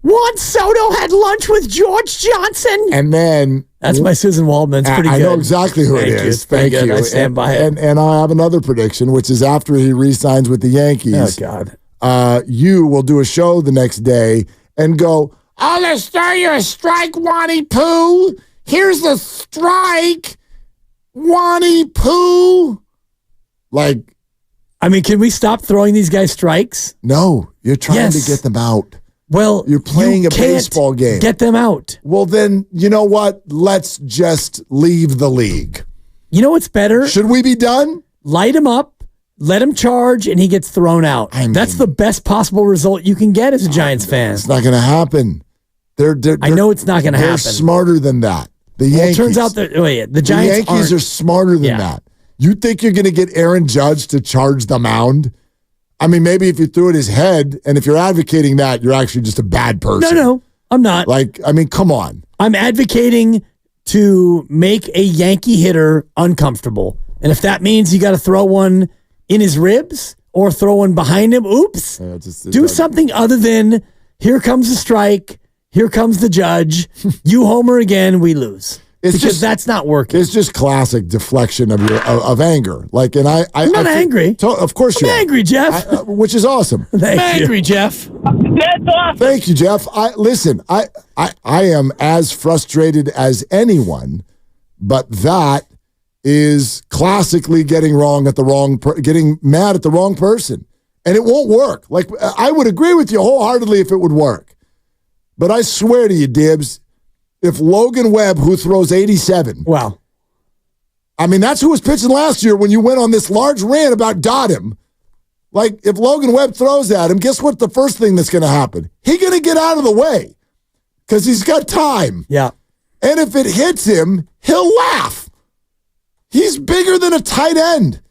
Juan Soto had lunch with George Johnson. And then... That's my Susan Waldman. It's pretty good. I know exactly who it is. Thank you. I stand by it. And I have another prediction, which is after he re-signs with the Yankees. Oh, God. You will do a show the next day and go, oh, let's throw you a strike, Wani Poo. Here's the strike, Wani Poo. Like, I mean, can we stop throwing these guys strikes? No, you're trying to get them out. Well, you're playing a baseball game. Get them out. Well, then, you know what? Let's just leave the league. You know what's better? Should we be done? Light him up, let him charge, and he gets thrown out. That's the best possible result you can get as a Giants fan. It's not going to happen. I know it's not going to happen. They're smarter than that. The Yankees. It turns out that the Giants the Yankees are smarter than that. You think you're going to get Aaron Judge to charge the mound? I mean, maybe if you threw at his head, and if you're advocating that, you're actually just a bad person. No, I'm not. Like, I mean, come on. I'm advocating to make a Yankee hitter uncomfortable. And if that means you got to throw one in his ribs or throw one behind him, oops. Do something other than here comes the strike, here comes the Judge, you homer again, we lose. Because that's not working. It's just classic deflection of anger. Like, and I'm not angry. Of course you're angry, Jeff. Which is awesome. I'm angry, Jeff. That's awesome. Thank you, Jeff. I am as frustrated as anyone, but that is classically getting mad at the wrong person, and it won't work. Like, I would agree with you wholeheartedly if it would work, but I swear to you, Dibbs. If Logan Webb, who throws 87. Wow. I mean, that's who was pitching last year when you went on this large rant about dot him. Like, if Logan Webb throws at him, guess what the first thing that's going to happen? He's going to get out of the way because he's got time. Yeah. And if it hits him, he'll laugh. He's bigger than a tight end.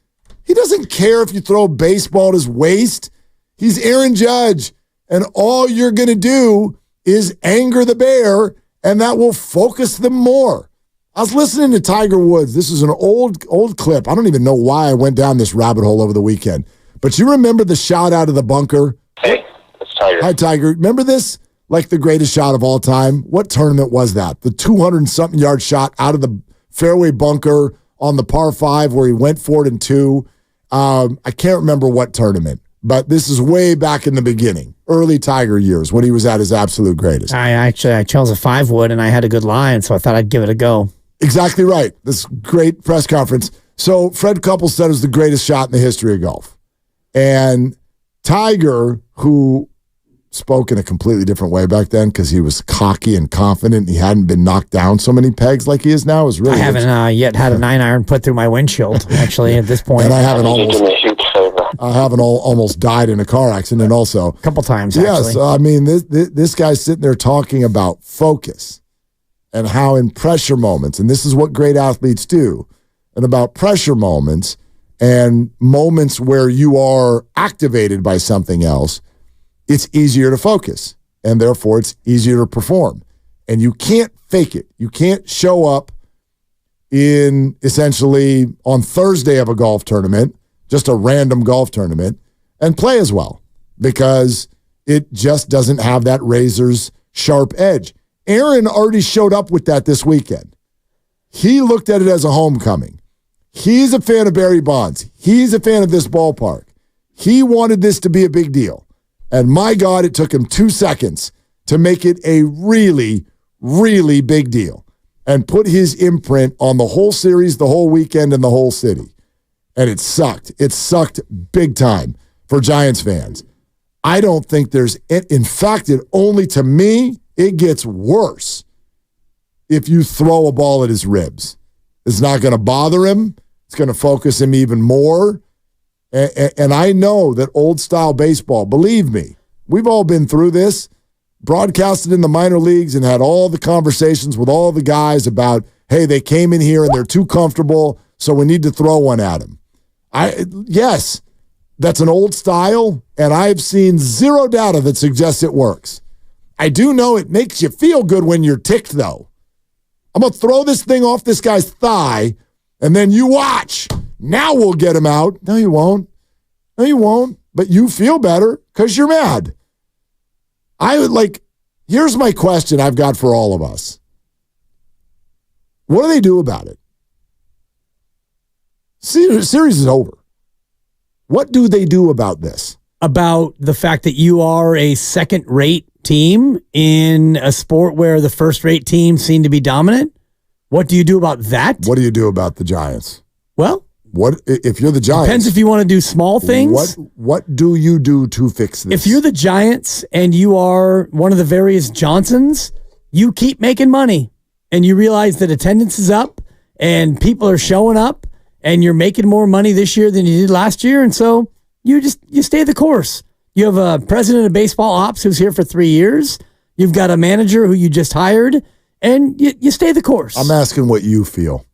He doesn't care if you throw a baseball at his waist. He's Aaron Judge. And all you're going to do is anger the bear. and that will focus them more. I was listening to Tiger Woods. This is an old clip. I don't even know why I went down this rabbit hole over the weekend. But you remember the shot out of the bunker? Hey, it's Tiger. Hi, Tiger. Remember this? Like the greatest shot of all time? What tournament was that? The 200-something yard shot out of the fairway bunker on the par 5 where he went for it in 2. I can't remember what tournament, but this is way back in the beginning, early Tiger years when he was at his absolute greatest. I chose a 5-wood and I had a good line, so I thought I'd give it a go. Exactly right. This great press conference. So Fred Couples said it was the greatest shot in the history of golf. And Tiger, who spoke in a completely different way back then because he was cocky and confident. He hadn't been knocked down so many pegs like he is now. It was really I haven't yet had a 9-iron put through my windshield, actually, at this point. And I haven't almost died in a car accident also. A couple times, yes, actually. I mean, this guy's sitting there talking about focus and how in pressure moments, and this is what great athletes do, and about pressure moments and moments where you are activated by something else, it's easier to focus, and therefore it's easier to perform. And you can't fake it. You can't show up in essentially on Thursday of a golf tournament, just a random golf tournament, and play as well because it just doesn't have that razor's sharp edge. Aaron already showed up with that this weekend. He looked at it as a homecoming. He's a fan of Barry Bonds. He's a fan of this ballpark. He wanted this to be a big deal. And my God, it took him 2 seconds to make it a really, really big deal and put his imprint on the whole series, the whole weekend, and the whole city. And it sucked. It sucked big time for Giants fans. I don't think there's, in fact, to me, it gets worse if you throw a ball at his ribs. It's not going to bother him. It's going to focus him even more. And I know that old-style baseball, believe me, we've all been through this, broadcasted in the minor leagues and had all the conversations with all the guys about, hey, they came in here and they're too comfortable, so we need to throw one at them. Yes, that's an old style, and I've seen zero data that suggests it works. I do know it makes you feel good when you're ticked, though. I'm going to throw this thing off this guy's thigh, and then you watch. Now we'll get him out. No, you won't. No, you won't. But you feel better because you're mad. Here's my question I've got for all of us. What do they do about it? Series is over. What do they do about this? About the fact that you are a second-rate team in a sport where the first-rate teams seem to be dominant? What do you do about that? What do you do about the Giants? Well, what if you're the Giants? Depends if you want to do small things. What do you do to fix this? If you're the Giants and you are one of the various Johnsons, you keep making money and you realize that attendance is up and people are showing up and you're making more money this year than you did last year. And so you stay the course. You have a president of baseball ops who's here for 3 years. You've got a manager who you just hired and you stay the course. I'm asking what you feel.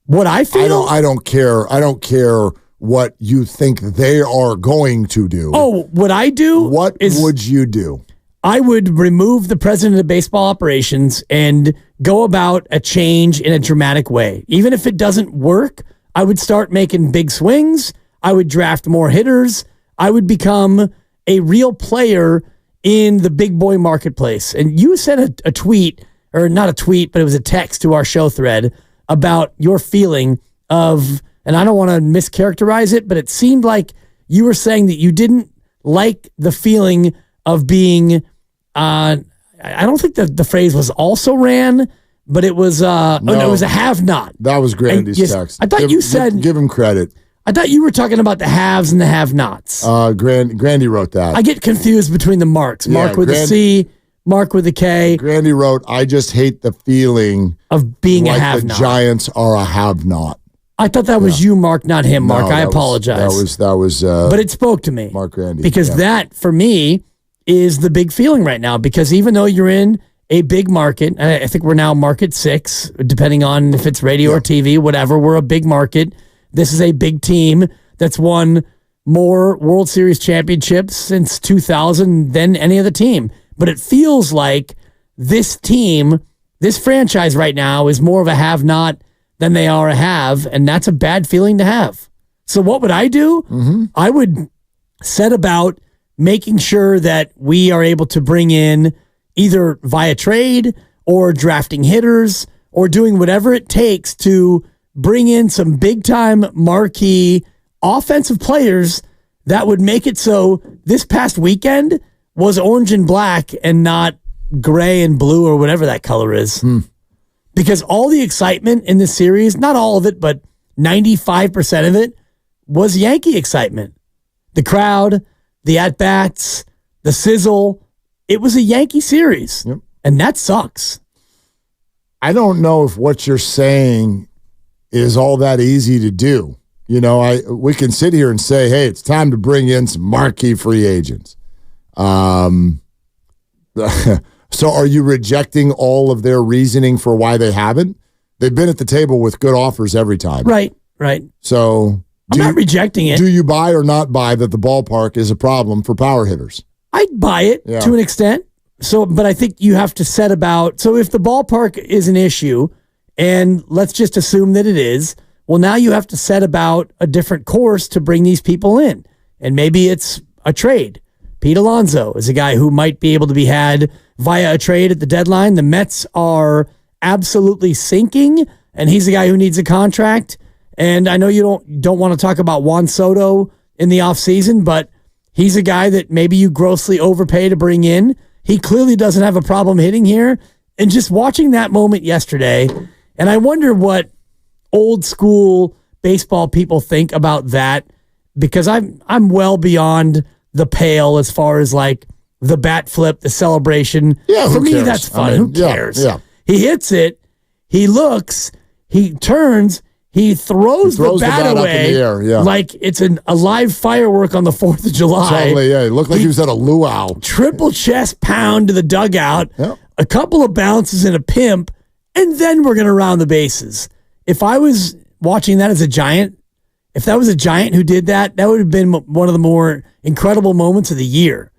What I feel? I don't care. I don't care what you think they are going to do. Oh, what I do? What would you do? I would remove the president of baseball operations and go about a change in a dramatic way. Even if it doesn't work, I would start making big swings. I would draft more hitters. I would become a real player in the big boy marketplace. And you sent a tweet, or not a tweet, but it was a text to our show thread about your feeling of, and I don't want to mischaracterize it, but it seemed like you were saying that you didn't like the feeling of being, I don't think the phrase was also ran, but it was, no, it was a have-not. That was Grandy's text. I thought you said. Give him credit. I thought you were talking about the haves and the have-nots. Grandy wrote that. I get confused between the marks. Mark with a C, Mark with a K. Grandy wrote, I just hate the feeling of being like a have-not. The Giants are a have-not. I thought that was you, Mark, not him, Mark. No, I apologize. That was. But it spoke to me. Mark Grandy. Because that, for me, is the big feeling right now. Because even though you're in a big market, and I think we're now market 6, depending on if it's radio or TV, whatever, we're a big market. This is a big team that's won more World Series championships since 2000 than any other team. But it feels like this team This franchise right now is more of a have-not than they are a have, and that's a bad feeling to have. So what would I do? I would set about making sure that we are able to bring in either via trade or drafting hitters or doing whatever it takes to bring in some big-time marquee offensive players that would make it so this past weekend was orange and black and not gray and blue or whatever that color is. Because all the excitement in this series, not all of it, but 95% of it was Yankee excitement. The crowd, the at-bats, the sizzle. It was a Yankee series, and that sucks. I don't know if what you're saying is all that easy to do. You know, we can sit here and say, hey, it's time to bring in some marquee free agents. So are you rejecting all of their reasoning for why they haven't? They've been at the table with good offers every time. Right. So I'm not rejecting it. Do you buy or not buy that the ballpark is a problem for power hitters? I'd buy it to an extent. So, but I think you have to set about, so if the ballpark is an issue, and let's just assume that it is, well, now you have to set about a different course to bring these people in. And maybe it's a trade. Pete Alonso is a guy who might be able to be had via a trade at the deadline. The Mets are absolutely sinking, and he's a guy who needs a contract. And I know you don't want to talk about Juan Soto in the offseason, but he's a guy that maybe you grossly overpay to bring in. He clearly doesn't have a problem hitting here. And just watching that moment yesterday, and I wonder what old school baseball people think about that, because I'm well beyond the pale as far as like the bat flip, the celebration. Yeah, for me, cares? that's fun. Who cares? Yeah. He hits it. He looks. He turns. He throws the bat away up in the air, like it's a live firework on the 4th of July. Totally, yeah. It looked like he was at a luau. Triple chest pound to the dugout, a couple of bounces and a pimp, and then we're going to round the bases. If I was watching that as a Giant, if that was a Giant who did that, that would have been one of the more incredible moments of the year.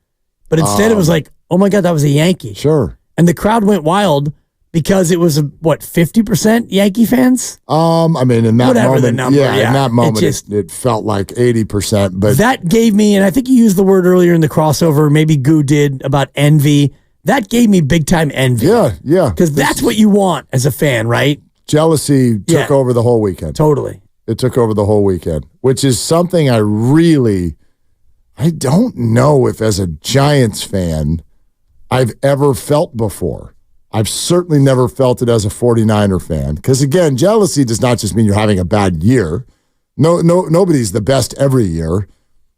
But instead it was like, oh my God, that was a Yankee. Sure. And the crowd went wild because it was, 50% Yankee fans? I mean, in that Whatever moment, the number, in that moment, it it felt like 80%. But that gave me, and I think you used the word earlier in the crossover, maybe Goo did, about envy. That gave me big time envy. Yeah. Because that's what you want as a fan, right? Jealousy took over the whole weekend. Totally. It took over the whole weekend, which is something I don't know if as a Giants fan I've ever felt before. I've certainly never felt it as a 49er fan. Because again, jealousy does not just mean you're having a bad year. Nobody's the best every year.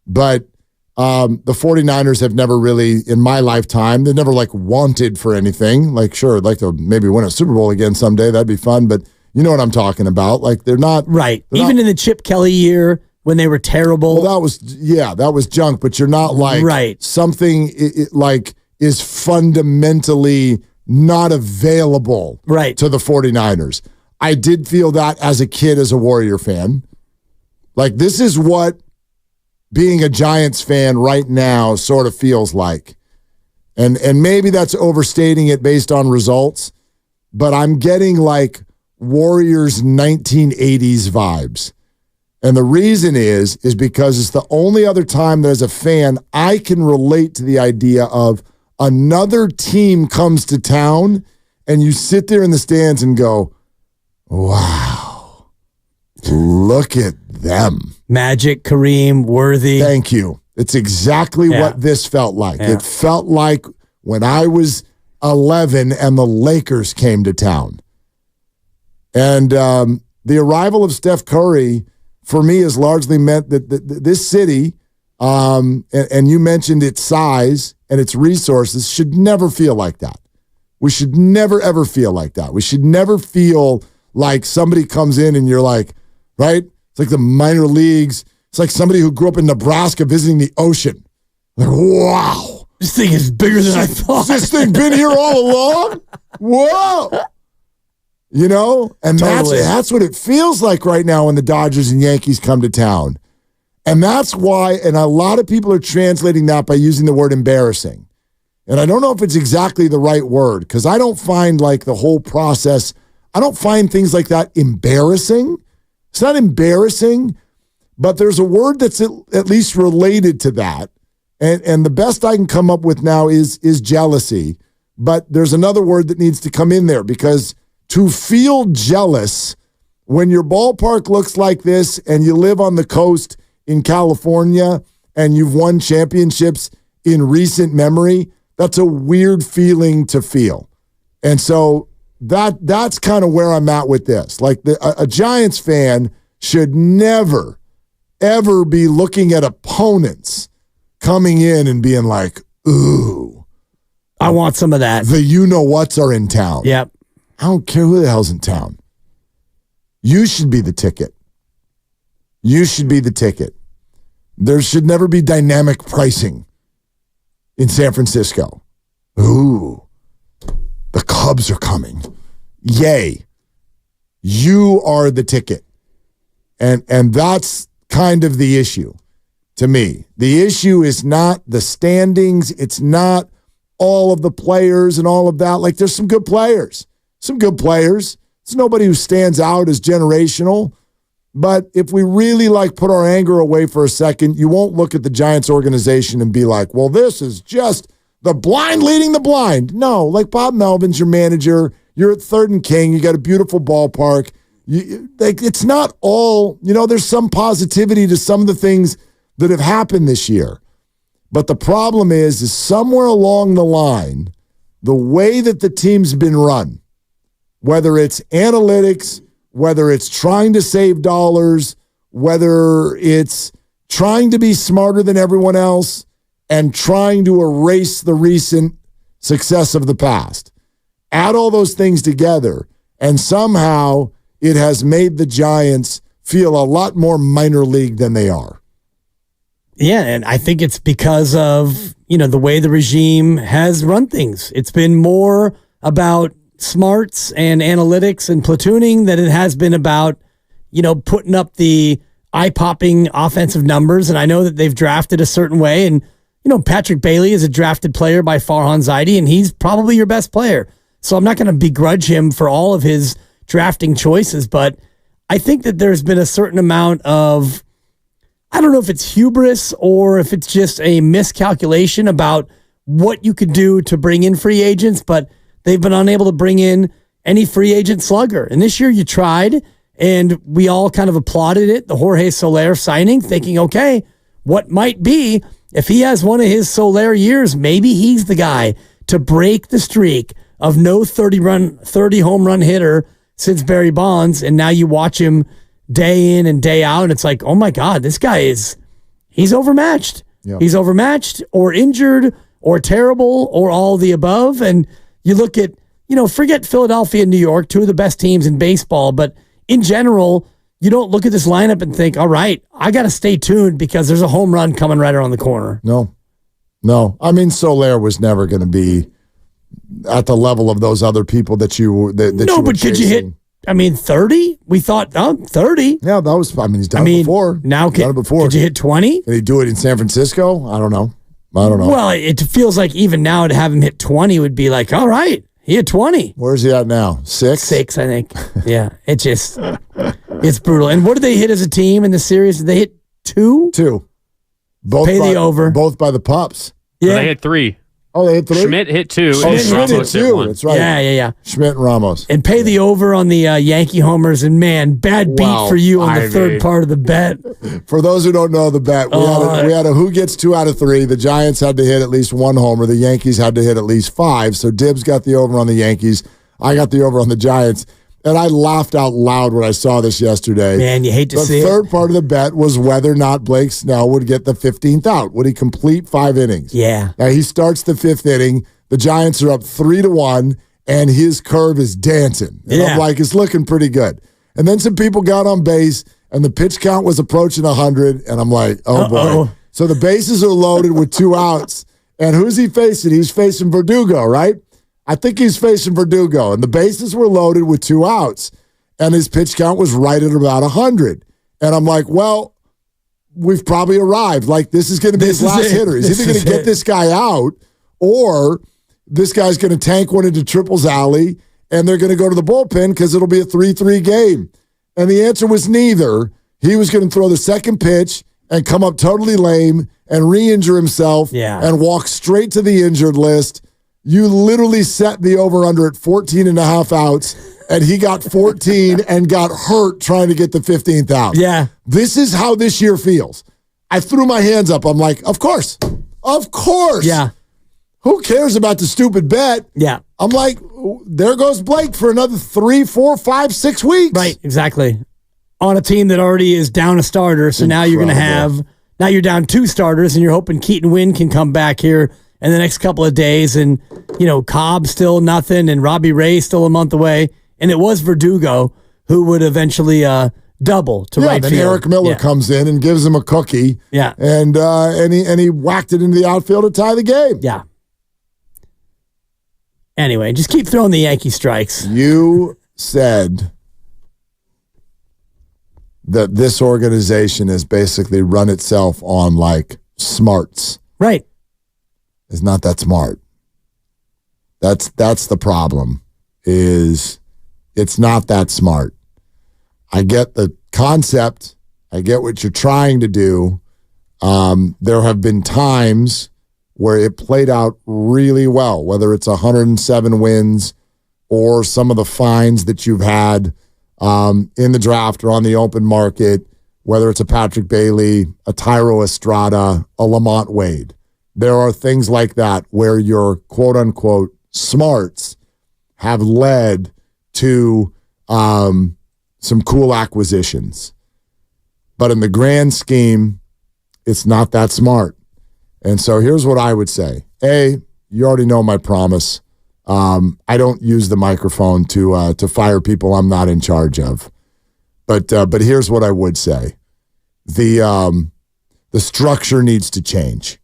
But the 49ers have never really, in my lifetime, they've never like wanted for anything. Like, sure, I'd like to maybe win a Super Bowl again someday. That'd be fun. But you know what I'm talking about. Like, they're not. Right. Even in the Chip Kelly year when they were terrible. Well, that was junk. But you're not like something is fundamentally not available to the 49ers. I did feel that as a kid, as a Warrior fan. Like, this is what being a Giants fan right now sort of feels like. And maybe that's overstating it based on results, but I'm getting like Warriors 1980s vibes. And the reason is because it's the only other time that as a fan I can relate to the idea of another team comes to town and you sit there in the stands and go, wow, look at them. Magic, Kareem, Worthy. Thank you. It's exactly what this felt like. It felt like when I was 11 and the Lakers came to town. And the arrival of Steph Curry, for me, has largely meant that this city, and you mentioned its size and its resources, should never feel like that. We should never, ever feel like that. We should never feel like somebody comes in and you're like, right? It's like the minor leagues. It's like somebody who grew up in Nebraska visiting the ocean. Like, wow. This thing is bigger than I thought. Has this thing been here all along? Whoa. You know? And that's what it feels like right now when the Dodgers and Yankees come to town. And that's why, and a lot of people are translating that by using the word embarrassing. And I don't know if it's exactly the right word because I don't find like the whole process, I don't find things like that embarrassing. It's not embarrassing, but there's a word that's at least related to that. And the best I can come up with now is jealousy. But there's another word that needs to come in there because to feel jealous when your ballpark looks like this and you live on the coast in California and you've won championships in recent memory, that's a weird feeling to feel. And so that's kind of where I'm at with this. Like a Giants fan should never, ever be looking at opponents coming in and being like, ooh. I want some of that. The you-know-whats are in town. Yep. I don't care who the hell's in town. You should be the ticket. You should be the ticket. There should never be dynamic pricing in San Francisco. Ooh, the Cubs are coming. Yay. You are the ticket. And that's kind of the issue to me. The issue is not the standings. It's not all of the players and all of that. Like, there's some good players. Some good players. There's nobody who stands out as generational. But if we really put our anger away for a second, you won't look at the Giants organization and be like, well, this is just the blind leading the blind. No, like Bob Melvin's your manager. You're at Third and King. You got a beautiful ballpark. It's not all, there's some positivity to some of the things that have happened this year. But the problem is somewhere along the line, the way that the team's been run, whether it's analytics, whether it's trying to save dollars, whether it's trying to be smarter than everyone else and trying to erase the recent success of the past. Add all those things together, and somehow it has made the Giants feel a lot more minor league than they are. Yeah, and I think it's because of, the way the regime has run things. It's been more about smarts and analytics and platooning than it has been about, putting up the eye-popping offensive numbers. And I know that they've drafted a certain way. And, Patrick Bailey is a drafted player by Farhan Zaidi, and he's probably your best player. So I'm not going to begrudge him for all of his drafting choices. But I think that there's been a certain amount of, I don't know if it's hubris or if it's just a miscalculation about what you could do to bring in free agents, but they've been unable to bring in any free agent slugger. And this year you tried, and we all kind of applauded it, the Jorge Soler signing, thinking, okay, what might be, if he has one of his Soler years, maybe he's the guy to break the streak of no 30 home run hitter since Barry Bonds. And now you watch him day in and day out, and it's like, oh my God, this guy he's overmatched. Yep. He's overmatched or injured or terrible or all the above. And you look at, forget Philadelphia and New York, two of the best teams in baseball, but in general, you don't look at this lineup and think, all right, I got to stay tuned because there's a home run coming right around the corner. No. I mean, Soler was never going to be at the level of those other people that you were but could you hit, 30? We thought, 30. Yeah, that was, he's done it before. Now, could you hit 20? Did he do it in San Francisco? I don't know. Well, it feels like even now to have him hit 20 would be like, all right, he hit 20. Where's he at now? 6? 6, I think. Yeah, it's brutal. And what did they hit as a team in the series? Did they hit 2? 2. Both Pay the over. Both by the Pups. Yeah. They hit 3. Oh, they hit 3? Schmidt hit 2. Schmidt hit 2. That's right. Yeah. Schmidt and Ramos. And pay the over on the Yankee homers. And man, bad beat for you on the third part of the bet. For those who don't know the bet, we had a who gets 2 out of 3. The Giants had to hit at least 1 homer. The Yankees had to hit at least 5. So Dibbs got the over on the Yankees. I got the over on the Giants. And I laughed out loud when I saw this yesterday. Man, you hate to see it. The third part of the bet was whether or not Blake Snell would get the 15th out. Would he complete 5 innings? Yeah. Now he starts the 5th inning. The Giants are up 3-1, and his curve is dancing. And I'm like, it's looking pretty good. And then some people got on base, and the pitch count was approaching 100, and I'm like, oh, boy. So the bases are loaded with 2 outs. And who's he facing? He's facing Verdugo, right? I think he's facing Verdugo, and the bases were loaded with 2 outs, and his pitch count was right at about 100. And I'm like, well, we've probably arrived. Like, this is going to be his last hitter. He's either going to get this guy out, or this guy's going to tank one into Triple's alley, and they're going to go to the bullpen because it'll be a 3-3 game. And the answer was neither. He was going to throw the second pitch and come up totally lame and re-injure himself and walk straight to the injured list. You literally set the over-under at 14 and a half outs, and he got 14 and got hurt trying to get the 15th out. Yeah. This is how this year feels. I threw my hands up. I'm like, of course. Of course. Yeah. Who cares about the stupid bet? Yeah. I'm like, there goes Blake for another 3, 4, 5, 6 weeks. Right, exactly. On a team that already is down a starter, so now you're going to have, now you're down 2 starters, and you're hoping Keaton Wynn can come back here in the next couple of days, and, Cobb still nothing, and Robbie Ray still a month away, and it was Verdugo who would eventually double to right then field. Eric Miller comes in and gives him a cookie. Yeah. And he whacked it into the outfield to tie the game. Yeah. Anyway, just keep throwing the Yankee strikes. You said that this organization has basically run itself on like smarts. Right. It's not that smart. That's the problem, is it's not that smart. I get the concept. I get what you're trying to do. There have been times where it played out really well, whether it's 107 wins or some of the fines that you've had in the draft or on the open market, whether it's a Patrick Bailey, a Tyro Estrada, a Lamont Wade. There are things like that where your quote-unquote smarts have led to some cool acquisitions. But in the grand scheme, it's not that smart. And so here's what I would say. A, you already know my promise. I don't use the microphone to fire people I'm not in charge of. But here's what I would say. The structure needs to change.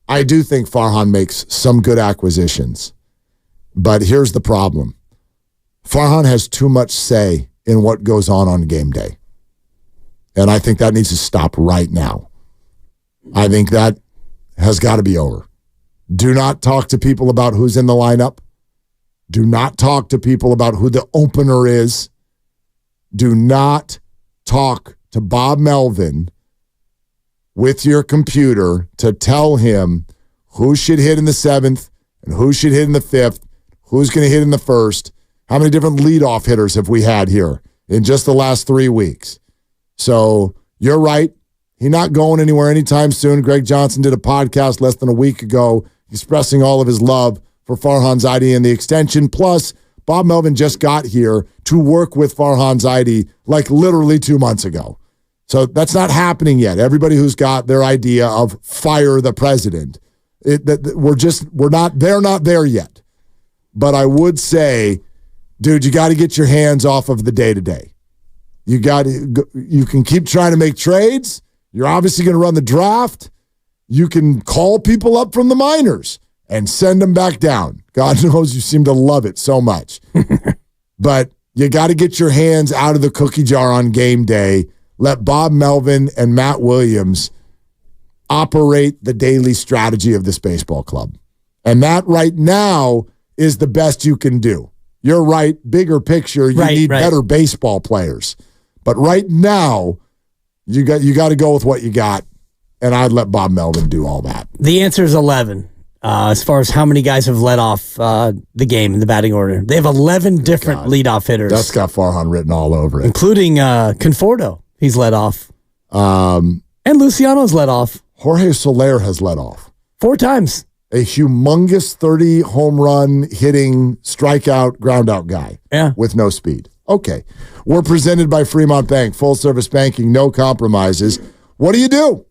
I do think Farhan makes some good acquisitions. But here's the problem. Farhan has too much say in what goes on game day. And I think that needs to stop right now. I think that has got to be over. Do not talk to people about who's in the lineup. Do not talk to people about who the opener is. Do not talk to Bob Melvin with your computer to tell him who should hit in the 7th and who should hit in the 5th, who's going to hit in the 1st. How many different leadoff hitters have we had here in just the last 3 weeks? So you're right. He's not going anywhere anytime soon. Greg Johnson did a podcast less than a week ago expressing all of his love for Farhan Zaidi and the extension. Plus, Bob Melvin just got here to work with Farhan Zaidi like literally 2 months ago. So that's not happening yet. Everybody who's got their idea of fire the president, they're not there yet. But I would say, dude, you got to get your hands off of the day-to-day. You can keep trying to make trades. You're obviously going to run the draft. You can call people up from the minors and send them back down. God knows you seem to love it so much. But you got to get your hands out of the cookie jar on game day. Let Bob Melvin and Matt Williams operate the daily strategy of this baseball club. And that right now is the best you can do. You're right. Bigger picture, you need better baseball players. But right now, you got to go with what you got, and I'd let Bob Melvin do all that. The answer is 11, as far as how many guys have led off the game in the batting order. They have 11 different leadoff hitters. That's got Farhan written all over it. Including Conforto. He's led off. And Luciano's led off. Jorge Soler has led off. 4 times. A humongous 30 home run hitting strikeout ground out guy. Yeah. With no speed. Okay. We're presented by Fremont Bank. Full service banking, no compromises. What do?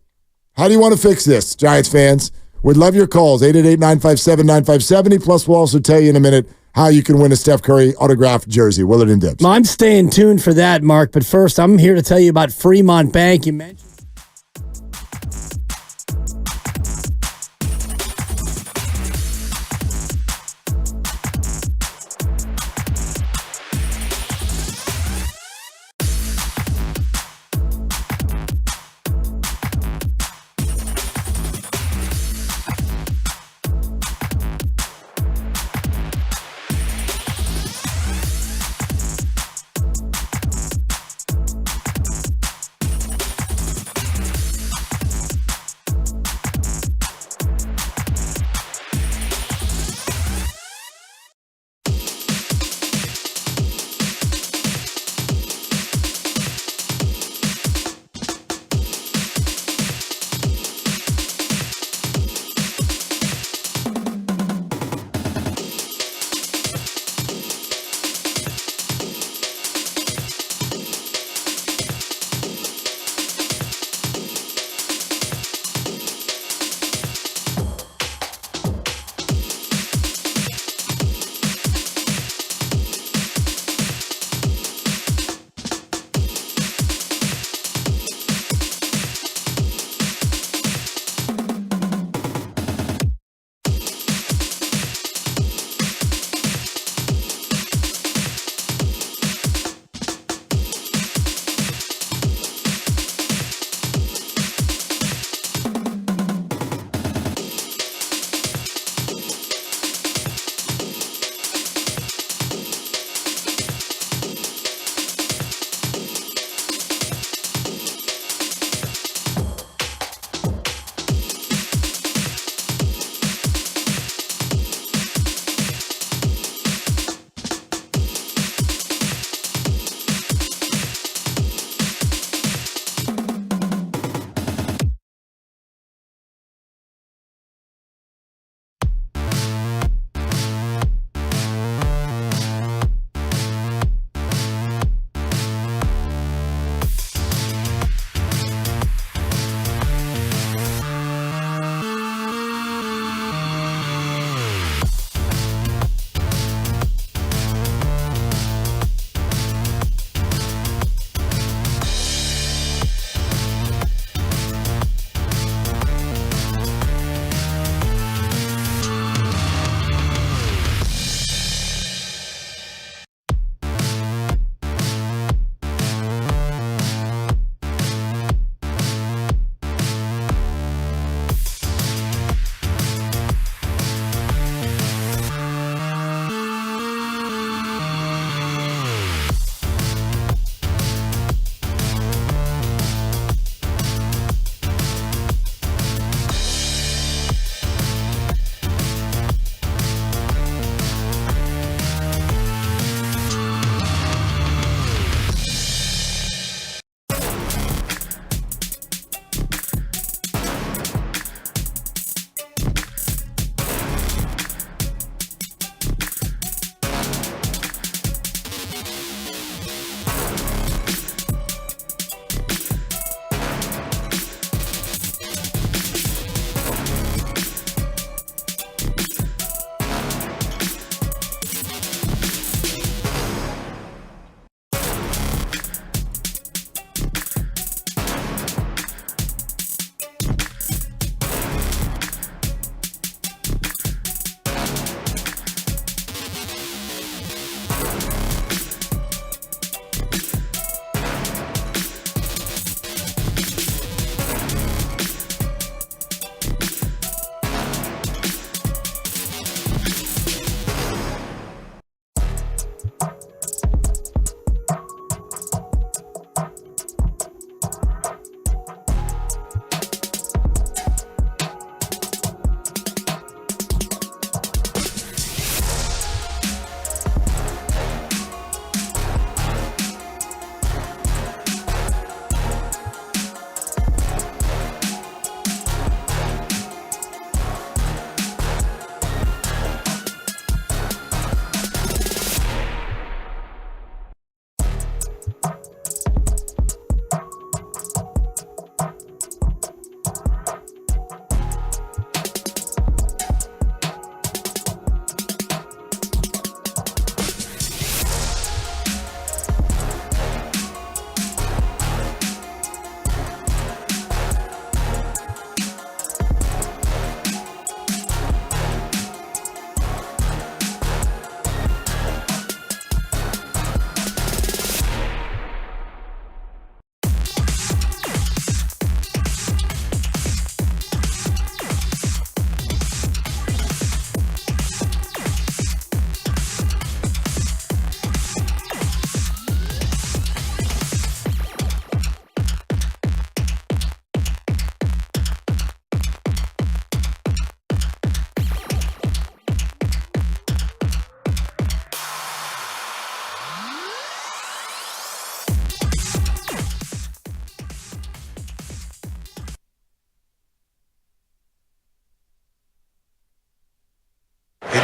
How do you want to fix this, Giants fans? We'd love your calls, 888-957-9570. Plus, we'll also tell you in a minute how you can win a Steph Curry autographed jersey. Willard and Dibs. I'm staying tuned for that, Mark. But first, I'm here to tell you about Fremont Bank. You mentioned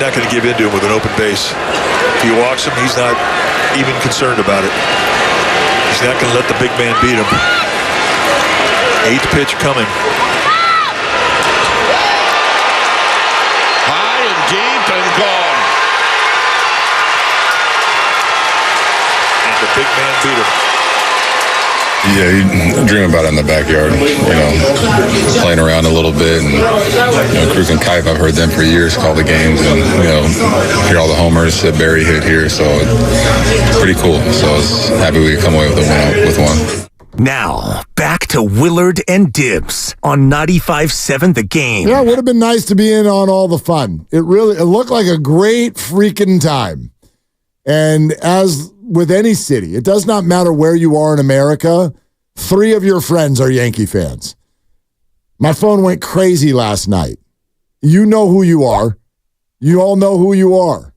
not going to give in to him with an open base. If he walks him, he's not even concerned about it. He's not going to let the big man beat him. 8th pitch coming. High and deep and gone. And the big man beat him. Yeah, you dream about it in the backyard, playing around a little bit. And, Cruz and Kipe, I've heard them for years call the games and, hear all the homers that Barry hit here. So it's pretty cool. So I was happy we could come away with one. Now, back to Willard and Dibbs on 95.7 The Game. Yeah, it would have been nice to be in on all the fun. It looked like a great freaking time. And as with any city, it does not matter where you are in America, 3 of your friends are Yankee fans. My phone went crazy last night. You know who you are. You all know who you are.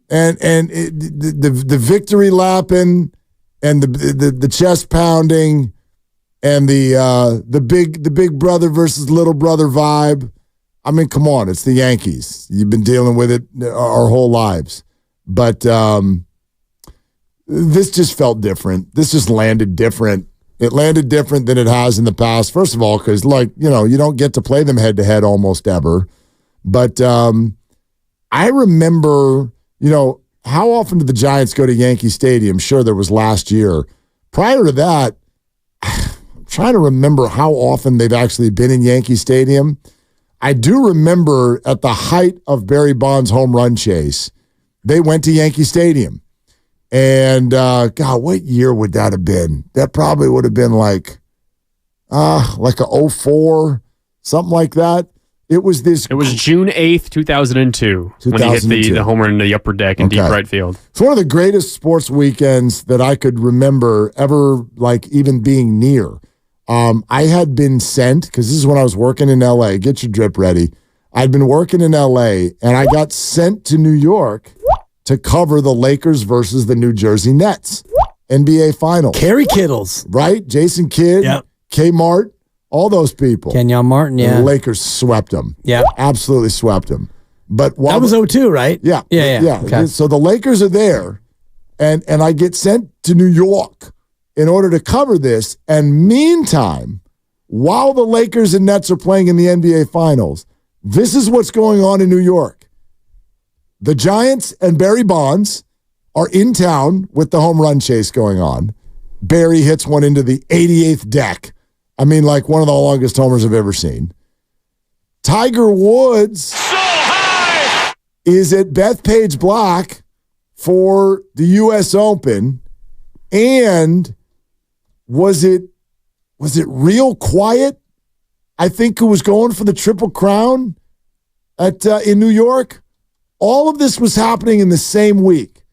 And the victory lapping and the chest pounding and the big brother versus little brother vibe. I mean, come on, it's the Yankees. You've been dealing with it our whole lives. But this just felt different. This just landed different. It landed different than it has in the past. First of all, because you don't get to play them head to head almost ever. But I remember, how often did the Giants go to Yankee Stadium? Sure, there was last year. Prior to that, I'm trying to remember how often they've actually been in Yankee Stadium. I do remember at the height of Barry Bonds' home run chase, they went to Yankee Stadium. And, God, what year would that have been? That probably would have been like a 04, something like that. It was June 8th, 2002, when he hit the homer in the upper deck in deep right field. It's one of the greatest sports weekends that I could remember ever, even being near. I had been sent, because this is when I was working in L.A., get your drip ready. I'd been working in L.A., and I got sent to New York to cover the Lakers versus the New Jersey Nets NBA Finals. Kerry Kittles. Right? Jason Kidd, K-Mart, all those people. Kenyon Martin, And the Lakers swept them. Yeah. Absolutely swept them. But that was 02, right? Yeah. Yeah. Okay. So the Lakers are there, and I get sent to New York in order to cover this. And meantime, while the Lakers and Nets are playing in the NBA Finals, this is what's going on in New York. The Giants and Barry Bonds are in town with the home run chase going on. Barry hits one into the 88th deck. I mean, like one of the longest homers I've ever seen. Tiger Woods is at Bethpage Black for the U.S. Open. And was it real quiet? I think who was going for the Triple Crown in New York? All of this was happening in the same week.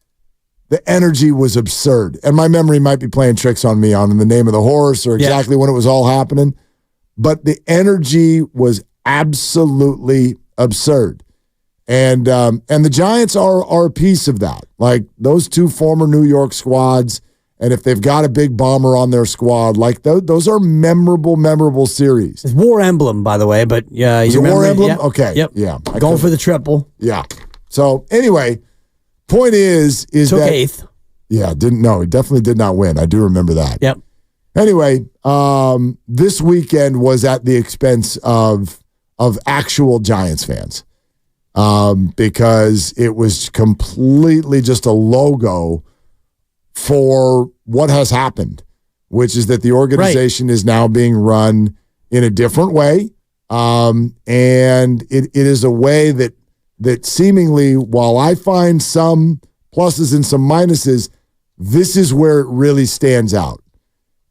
The energy was absurd. And my memory might be playing tricks on me on the name of the horse or exactly when it was all happening. But the energy was absolutely absurd. And the Giants are a piece of that. Like those 2 former New York squads, and if they've got a big bomber on their squad, like those are memorable series. It's War Emblem, by the way, but yeah, you remember War Emblem? Yep. Okay. Yep. Yeah. Going for the triple. Yeah. So anyway, point is Took that 8th. Yeah, he definitely did not win. I do remember that. Yep. Anyway, this weekend was at the expense of actual Giants fans. Because it was completely just a logo for what has happened, which is that the organization is now being run in a different way. And it is a way that seemingly, while I find some pluses and some minuses, this is where it really stands out.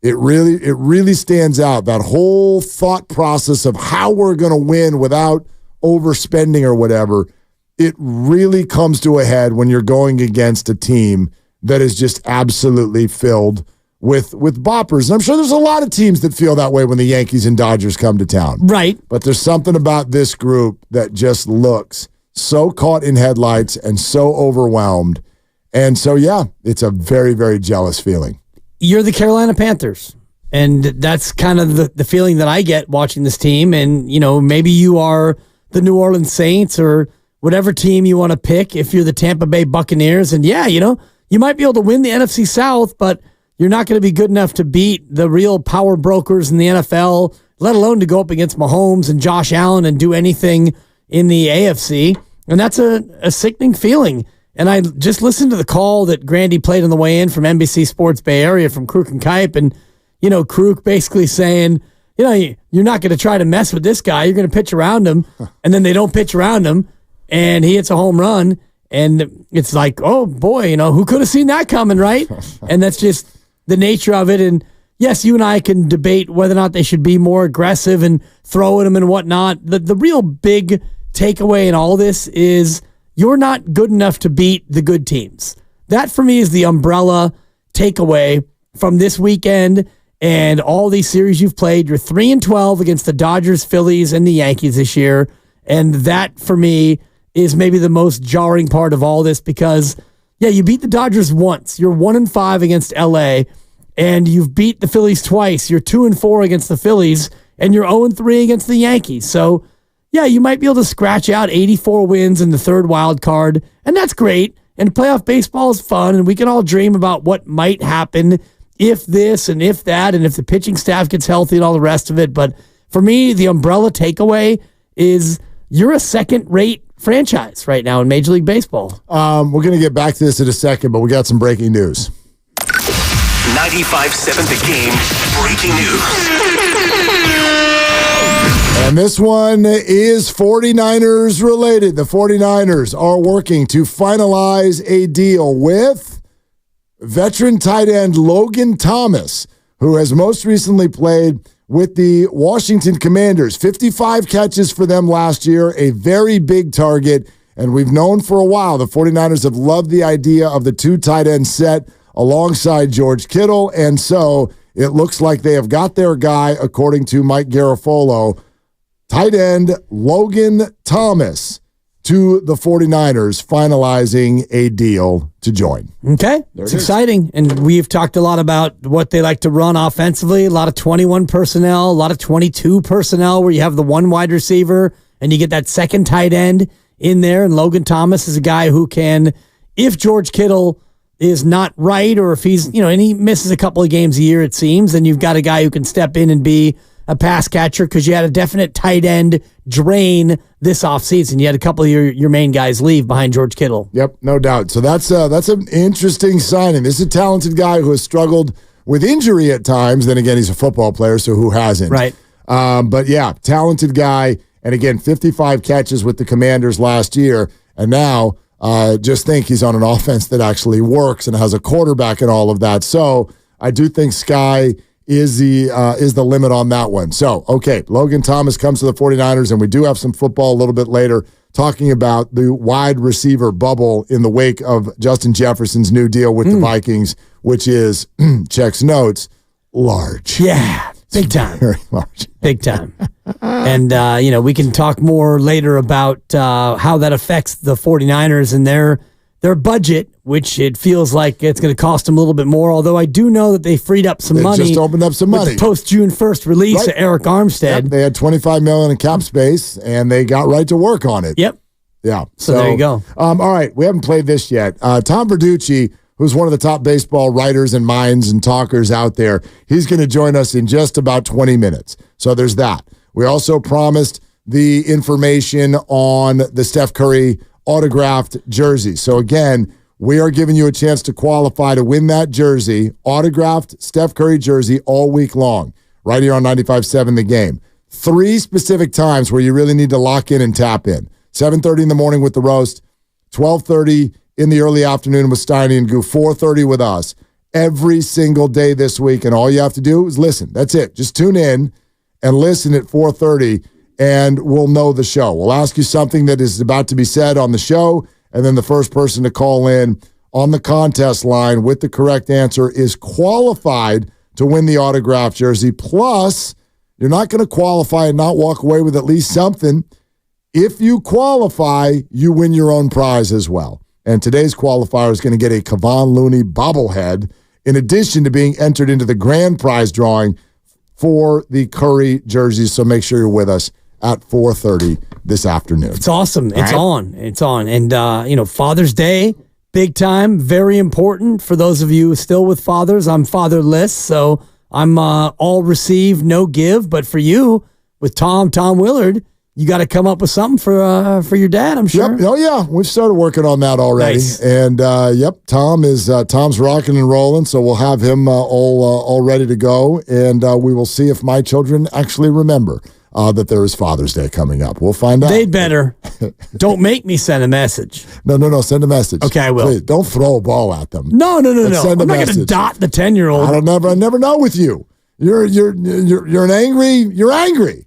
It really stands out, that whole thought process of how we're going to win without overspending or whatever. It really comes to a head when you're going against a team that is just absolutely filled with boppers. And I'm sure there's a lot of teams that feel that way when the Yankees and Dodgers come to town. Right. But there's something about this group that just looks so caught in headlights and so overwhelmed. And so, yeah, it's a very, very jealous feeling. You're the Carolina Panthers. And that's kind of the feeling that I get watching this team. And, maybe you are the New Orleans Saints or whatever team you want to pick if you're the Tampa Bay Buccaneers. And yeah, you might be able to win the NFC South, but you're not going to be good enough to beat the real power brokers in the NFL, let alone to go up against Mahomes and Josh Allen and do anything in the AFC. And that's a sickening feeling. And I just listened to the call that Grandy played on the way in from NBC Sports Bay Area from Kruk and Kipe. And, Kruk basically saying, you're not going to try to mess with this guy. You're going to pitch around him. And then they don't pitch around him. And he hits a home run. And it's like, oh, boy, who could have seen that coming, right? And that's just the nature of it. And, yes, you and I can debate whether or not they should be more aggressive and throw at them and whatnot. The real big takeaway in all this is you're not good enough to beat the good teams. That, for me, is the umbrella takeaway from this weekend and all these series you've played. You're 3-12 against the Dodgers, Phillies, and the Yankees this year. And that, for me, is maybe the most jarring part of all this because, yeah, you beat the Dodgers once. You're 1-5 against LA, and you've beat the Phillies twice. You're 2-4 against the Phillies, and you're 0-3 against the Yankees. So, yeah, you might be able to scratch out 84 wins in the third wild card, and that's great. And playoff baseball is fun, and we can all dream about what might happen if this and if that, and if the pitching staff gets healthy and all the rest of it. But for me, the umbrella takeaway is you're a second-rate franchise right now in Major League Baseball. We're going to get back to this in a second, but we got some breaking news. 95.7 The Game breaking news. And this one is 49ers related. The 49ers are working to finalize a deal with veteran tight end Logan Thomas, who has most recently played with the Washington Commanders. 55 catches for them last year, a very big target. And we've known for a while the 49ers have loved the idea of the two tight end set alongside George Kittle. And so it looks like they have got their guy, according to Mike Garafolo. Tight end Logan Thomas to the 49ers, finalizing a deal to join. Okay, it's exciting. And we've talked a lot about what they like to run offensively, a lot of 21 personnel, a lot of 22 personnel where you have the one wide receiver and you get that second tight end in there. And Logan Thomas is a guy who can, if George Kittle is not right or if he's, and he misses a couple of games a year, it seems, then you've got a guy who can step in and be a pass catcher because you had a definite tight end drain this offseason. You had a couple of your main guys leave behind George Kittle. Yep, no doubt. So that's an interesting signing. This is a talented guy who has struggled with injury at times. Then again, he's a football player, so who hasn't? Right. But yeah, talented guy. And again, 55 catches with the Commanders last year. And now just think he's on an offense that actually works and has a quarterback and all of that. So I do think sky is the limit on that one. So, okay, Logan Thomas comes to the 49ers, and we do have some football a little bit later talking about the wide receiver bubble in the wake of Justin Jefferson's new deal with the Vikings, which is, checks notes, large. Yeah, big time. Very large. Big time. And, we can talk more later about how that affects the 49ers and their budget, which it feels like it's going to cost them a little bit more, although I do know that they freed up some money. Just opened up some money. With the post-June 1st release of Eric Armstead. Yep, they had $25 million in cap space, and they got right to work on it. Yep. Yeah. So there you go. All right, we haven't played this yet. Tom Verduchi, who's one of the top baseball writers and minds and talkers out there, he's going to join us in just about 20 minutes. So there's that. We also promised the information on the Steph Curry autographed jersey. So again, we are giving you a chance to qualify to win that jersey, autographed Steph Curry jersey all week long, right here on 95.7 The Game. 3 specific times where you really need to lock in and tap in. 7:30 in the morning with the roast, 12:30 in the early afternoon with Steiny and Goo, 4:30 with us. Every single day this week, and all you have to do is listen. That's it. Just tune in and listen at 4:30, and we'll know the show. We'll ask you something that is about to be said on the show, and then the first person to call in on the contest line with the correct answer is qualified to win the autographed jersey. Plus, you're not going to qualify and not walk away with at least something. If you qualify, you win your own prize as well. And today's qualifier is going to get a Kevon Looney bobblehead in addition to being entered into the grand prize drawing for the Curry jerseys. So make sure you're with us at 4:30 this afternoon. It's awesome. It's right? on. It's on. And, Father's Day, big time, very important for those of you still with fathers. I'm fatherless, so I'm all receive, no give. But for you, with Tom Willard, you got to come up with something for your dad, I'm sure. Yep. Oh, yeah. We've started working on that already. Nice. And, Tom's rocking and rolling, so we'll have him all ready to go. And we will see if my children actually remember that there is Father's Day coming up. We'll find out. They'd better. Don't make me send a message. No. Send a message. Okay, I will. Please, don't throw a ball at them. No. Send I'm not going to dot the 10-year-old. I never know with you. You're angry.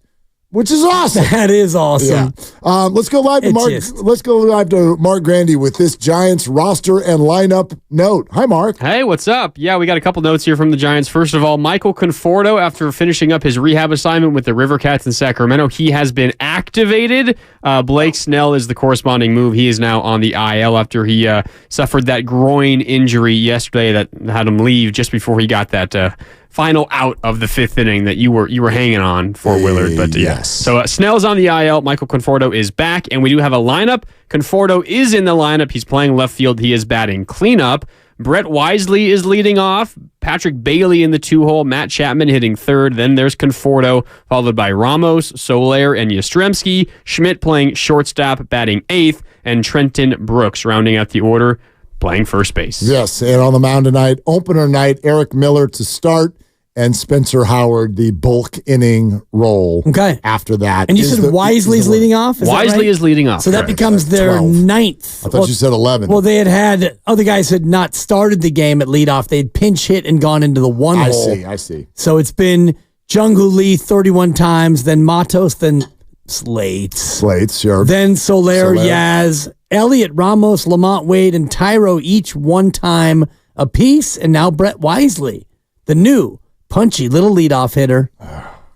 Which is awesome. That is awesome. Yeah. Let's go live to Mark. Let's go live to Mark Grandy with this Giants roster and lineup note. Hi, Mark. Hey, what's up? Yeah, we got a couple notes here from the Giants. First of all, Michael Conforto, after finishing up his rehab assignment with the River Cats in Sacramento, he has been activated. Blake Snell is the corresponding move. He is now on the IL after he suffered that groin injury yesterday that had him leave just before he got that final out of the fifth inning that you were hanging on for Willard. But yes. So Snell's on the IL. Michael Conforto is back, and we do have a lineup. Conforto is in the lineup. He's playing left field. He is batting cleanup. Brett Wisely is leading off. Patrick Bailey in the 2-hole. Matt Chapman hitting third. Then there's Conforto, followed by Ramos, Soler, and Yastrzemski. Schmidt playing shortstop, batting eighth, and Trenton Brooks rounding out the order, playing first base. Yes, and on the mound tonight, opener night, Eric Miller to start, and Spencer Howard, the bulk inning role. Okay. After that. And you said Wisely's leading off? Wisely is leading off. So that becomes their 9th. I thought you said 11. Well, they had other guys had not started the game at leadoff. They'd pinch hit and gone into the 1-hole. I see. So it's been Jung-Hoo Lee 31 times, then Matos, then Slates, sure. Then Soler, Yaz, Elliott, Ramos, Lamont Wade, and Tyro each one time apiece. And now Brett Wisely, the new punchy little leadoff hitter.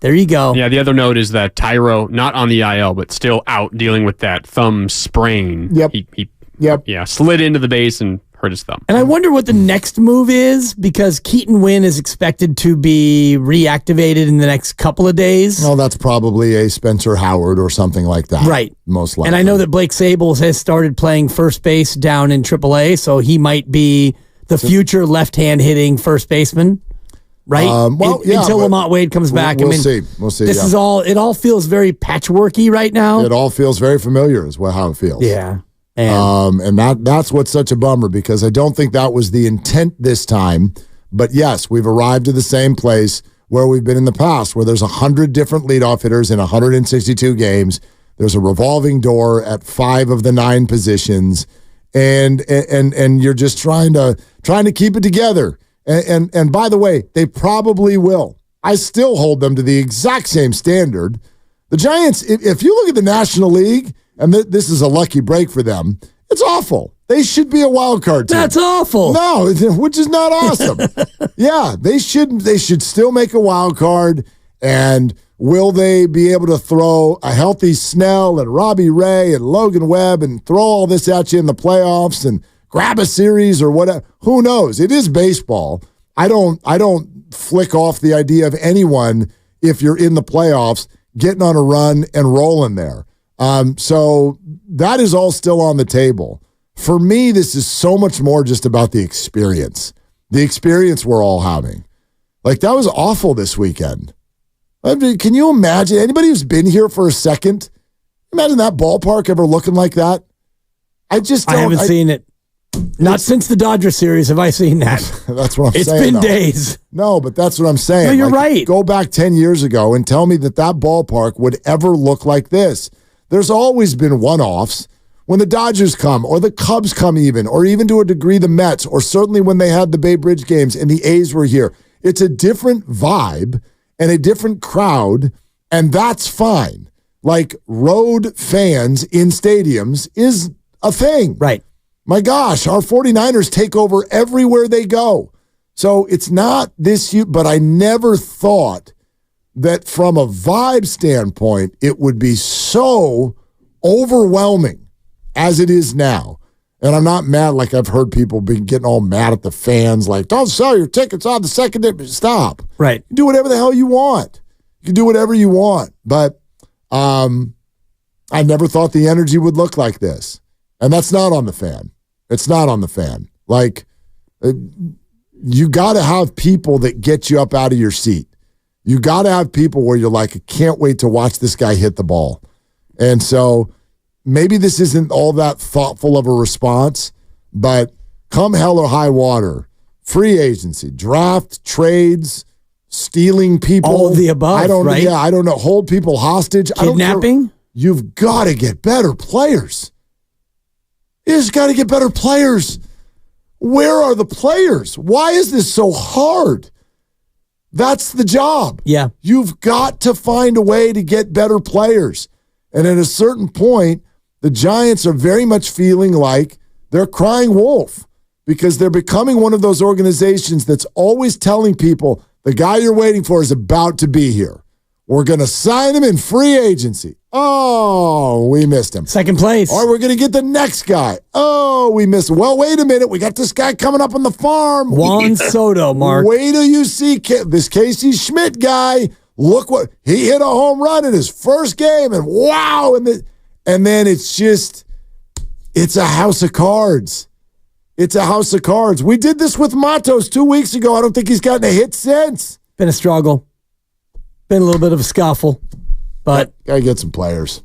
There you go. Yeah, the other note is that Tyro, not on the IL, but still out dealing with that thumb sprain. Yep. He Yep. slid into the base and hurt his thumb. And I wonder what the next move is, because Keaton Wynn is expected to be reactivated in the next couple of days. No, that's probably a Spencer Howard or something like that. Right. Most likely. And I know that Blake Sables has started playing first base down in AAA, so he might be the future left-hand hitting first baseman. Right? Until Lamont Wade comes back. We'll see. This is all, it all feels very patchworky right now. It all feels very familiar is how it feels. Yeah. And that's what's such a bummer, because I don't think that was the intent this time. But yes, we've arrived to the same place where we've been in the past, where there's 100 different leadoff hitters in 162 games. There's a revolving door at 5 of the 9 positions, and you're just trying to keep it together. And by the way, they probably will. I still hold them to the exact same standard. The Giants, if you look at the National League, and this is a lucky break for them, it's awful. They should be a wild card team. That's awful. No, which is not awesome. Yeah, they should still make a wild card. And will they be able to throw a healthy Snell and Robbie Ray and Logan Webb and throw all this at you in the playoffs and grab a series or whatever? Who knows? It is baseball. I don't flick off the idea of anyone, if you're in the playoffs, getting on a run and rolling there. So that is all still on the table. For me, this is so much more just about the experience we're all having. Like, that was awful this weekend. I mean, can you imagine, anybody who's been here for a second, imagine that ballpark ever looking like that? I haven't seen it. Not since the Dodger series have I seen that. That's what I'm saying. It's been though. days. No, but that's what I'm saying. No, you're right. Go back 10 years ago and tell me that ballpark would ever look like this. There's always been one-offs. When the Dodgers come, or the Cubs come even, or even to a degree the Mets, or certainly when they had the Bay Bridge games and the A's were here, it's a different vibe and a different crowd, and that's fine. Like, road fans in stadiums is a thing. Right. My gosh, our 49ers take over everywhere they go. So it's not this, but I never thought that from a vibe standpoint, it would be so overwhelming as it is now. And I'm not mad, like I've heard people be getting all mad at the fans, like, don't sell your tickets on the second day. Stop. Right. Do whatever the hell you want. You can do whatever you want. But I never thought the energy would look like this. And that's not on the fan. It's not on the fan. Like, you got to have people that get you up out of your seat. You got to have people where you're like, I can't wait to watch this guy hit the ball. And so maybe this isn't all that thoughtful of a response, but come hell or high water, free agency, draft, trades, stealing people. All of the above, I don't, right? Yeah, I don't know. Hold people hostage. Kidnapping? You've got to get better players. You just got to get better players. Where are the players? Why is this so hard? That's the job. Yeah. You've got to find a way to get better players. And at a certain point, the Giants are very much feeling like they're crying wolf because they're becoming one of those organizations that's always telling people the guy you're waiting for is about to be here. We're going to sign him in free agency. Oh, we missed him. Second place. Or we're going to get the next guy. Oh, we missed him. Well, wait a minute. We got this guy coming up on the farm. Juan Soto, Mark. Wait till you see this Casey Schmidt guy. Look what he hit a home run in his first game, and wow! And then it's a house of cards. It's a house of cards. We did this with Matos 2 weeks ago. I don't think he's gotten a hit since. Been a struggle. Been a little bit of a scuffle, but gotta get some players.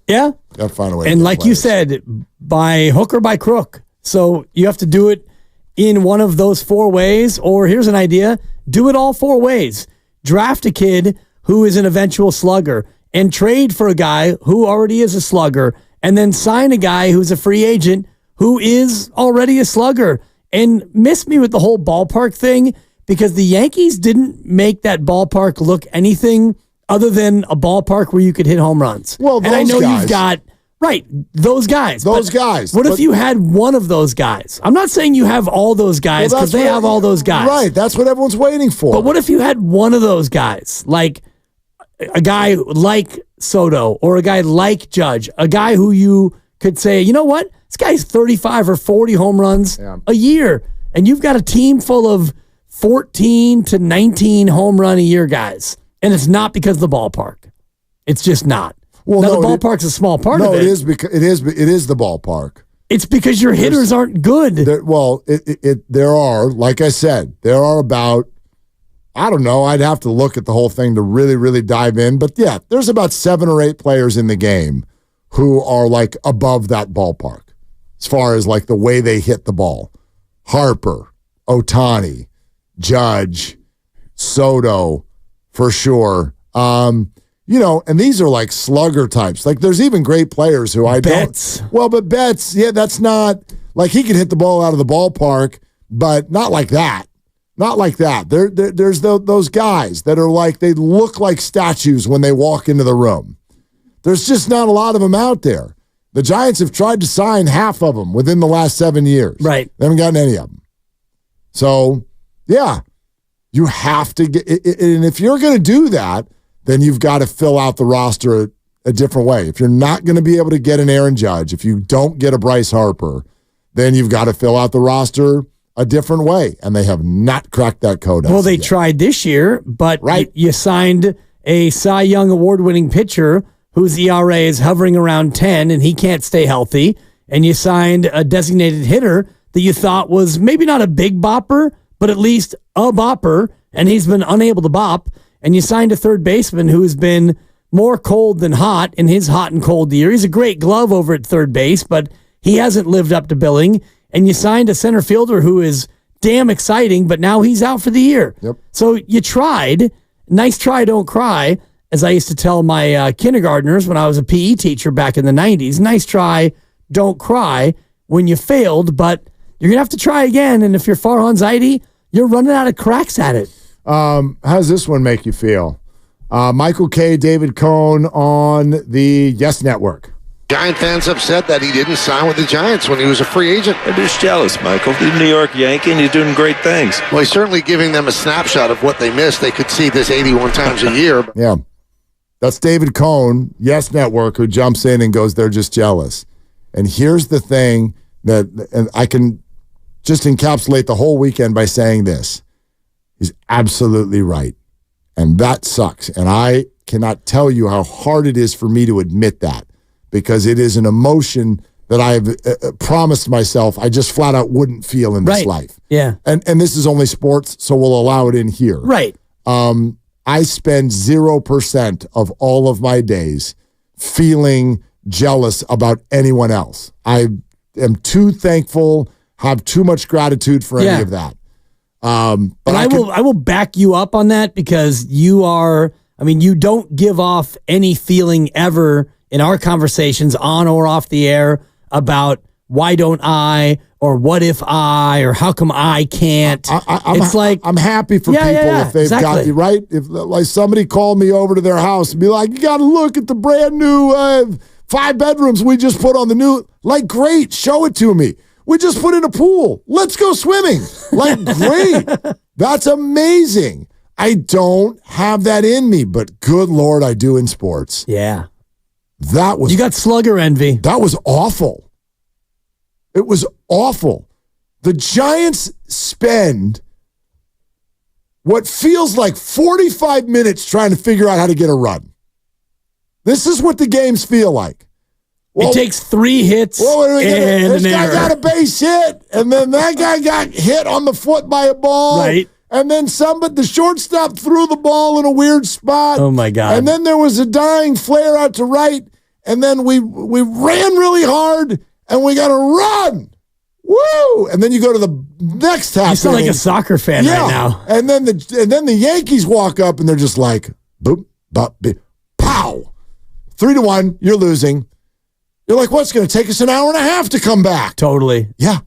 Yeah, gotta find a way. And like you said, by hook or by crook. So you have to do it in one of those four ways. Or here's an idea: do it all four ways. Draft a kid who is an eventual slugger, and trade for a guy who already is a slugger, and then sign a guy who's a free agent who is already a slugger. And miss me with the whole ballpark thing, because the Yankees didn't make that ballpark look anything other than a ballpark where you could hit home runs. Well, and I know you've got, those guys. Those guys. What if you had one of those guys? I'm not saying you have all those guys, because they have all those guys. Right, that's what everyone's waiting for. But what if you had one of those guys, like a guy like Soto or a guy like Judge, a guy who you could say, you know what, this guy's 35 or 40 home runs a year, and you've got a team full of 14 to 19 home run a year guys. And it's not because of the ballpark. It's just not. Well, now, the ballpark's a small part of it. No, it is because it is the ballpark. It's because your hitters aren't good. There are, like I said, there are about, I don't know, I'd have to look at the whole thing to really, really dive in. But yeah, there's about 7 or 8 players in the game who are like above that ballpark as far as like the way they hit the ball. Harper, Ohtani, Judge, Soto, for sure. And these are like slugger types. Like there's even great players who I Betts. don't. Well, but Betts, yeah, that's not like he can hit the ball out of the ballpark, but not like that. Not like that. There's those guys that are like, they look like statues when they walk into the room. There's just not a lot of them out there. The Giants have tried to sign half of them within the last 7 years. Right. They haven't gotten any of them. So, yeah, you have to get, and if you're going to do that, then you've got to fill out the roster a different way. If you're not going to be able to get an Aaron Judge, if you don't get a Bryce Harper, then you've got to fill out the roster a different way, and they have not cracked that code. Well, they tried this year, but you signed a Cy Young award-winning pitcher whose ERA is hovering around 10, and he can't stay healthy, and you signed a designated hitter that you thought was maybe not a big bopper, but at least a bopper, and he's been unable to bop, and you signed a third baseman who's been more cold than hot in his hot and cold year. He's a great glove over at third base, but he hasn't lived up to billing. And you signed a center fielder who is damn exciting, but now he's out for the year. Yep. So you tried. Nice try, don't cry, as I used to tell my kindergartners when I was a PE teacher back in the 90s. Nice try, don't cry when you failed, but you're going to have to try again. And if you're Farhan Zaidi, you're running out of cracks at it. How does this one make you feel? Michael K., David Cohn on the Yes Network. Giant fans upset that he didn't sign with the Giants when he was a free agent. They're just jealous, Michael. He's a New York Yankee, and he's doing great things. Well, he's certainly giving them a snapshot of what they missed. They could see this 81 times a year. Yeah. That's David Cohn, Yes Network, who jumps in and goes, they're just jealous. And here's the thing and I can just encapsulate the whole weekend by saying this. He's absolutely right. And that sucks. And I cannot tell you how hard it is for me to admit that, because it is an emotion that I have promised myself I just flat out wouldn't feel in this life. Yeah. And this is only sports, so we'll allow it in here. Right. I spend 0% of all of my days feeling jealous about anyone else. I am too thankful, have too much gratitude for any of that. But I will back you up on that, because you don't give off any feeling ever in our conversations on or off the air about why don't I, or what if I, or how come I can't. I'm happy for people if they've got you right. If like somebody called me over to their house and be like, you got to look at the brand new 5 bedrooms we just put on the new, like, great, show it to me. We just put in a pool. Let's go swimming. Like, great. That's amazing. I don't have that in me, but good Lord, I do in sports. Yeah. You got slugger envy. That was awful. It was awful. The Giants spend what feels like 45 minutes trying to figure out how to get a run. This is what the games feel like. It takes 3 hits and this an guy error. got a base hit, and then that guy got hit on the foot by a ball. Right. And then the shortstop threw the ball in a weird spot. Oh, my God. And then there was a dying flare out to right, and then we ran really hard, and we got to run. Woo! And then you go to the next half. You sound like a soccer fan right now. And then the Yankees walk up, and they're just like, boop, bop, bip, pow. 3-1, you're losing. You're like, what's going to take us an hour and a half to come back? Totally. Yeah,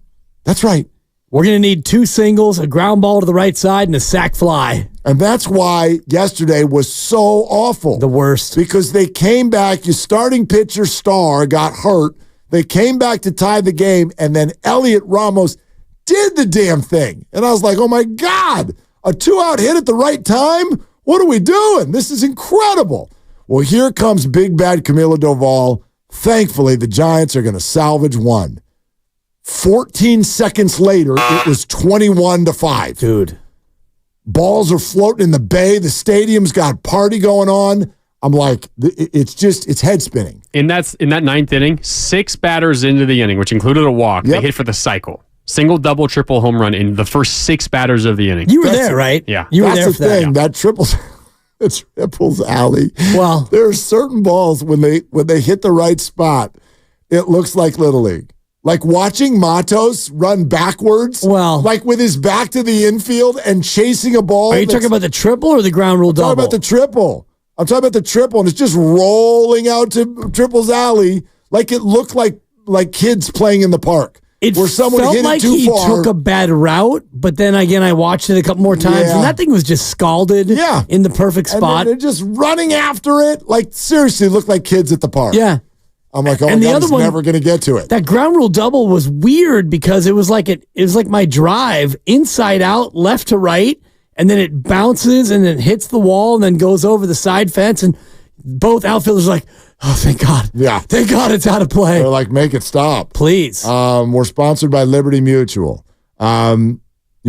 that's right. We're going to need 2 singles, a ground ball to the right side, and a sac fly. And that's why yesterday was so awful. The worst. Because they came back, your starting pitcher Starr got hurt. They came back to tie the game, and then Elliot Ramos did the damn thing. And I was like, oh my God, a 2-out hit at the right time? What are we doing? This is incredible. Well, here comes big bad Camilo Doval. Thankfully, the Giants are going to salvage one. 14 seconds later, it was 21-5. Dude. Balls are floating in the bay. The stadium's got a party going on. I'm like, it's head spinning. In that 9th inning, 6 batters into the inning, which included a walk, they hit for the cycle. Single, double, triple home run in the first 6 batters of the inning. You were there, right? Yeah. You were That's there the for that. thing. That triples alley. Well, there are certain balls when they hit the right spot, it looks like Little League. Like watching Matos run backwards, like with his back to the infield and chasing a ball. Are you talking about the triple or the ground rule double? I'm talking about the triple, and it's just rolling out to Triple's alley like it looked like kids playing in the park. It someone felt hit like it too he far. took a bad route, but then again, I watched it a couple more times, and that thing was just scalded in the perfect spot. And they're just running after it. Like, seriously, looked like kids at the park. Yeah. I'm like, oh, and my the God, other he's one, never going to get to it. That ground rule double was weird because it was like my drive inside out, left to right, and then it bounces and then hits the wall and then goes over the side fence, and both outfielders are like, oh, thank God. Yeah. Thank God it's out of play. They're like, make it stop. Please. We're sponsored by Liberty Mutual. You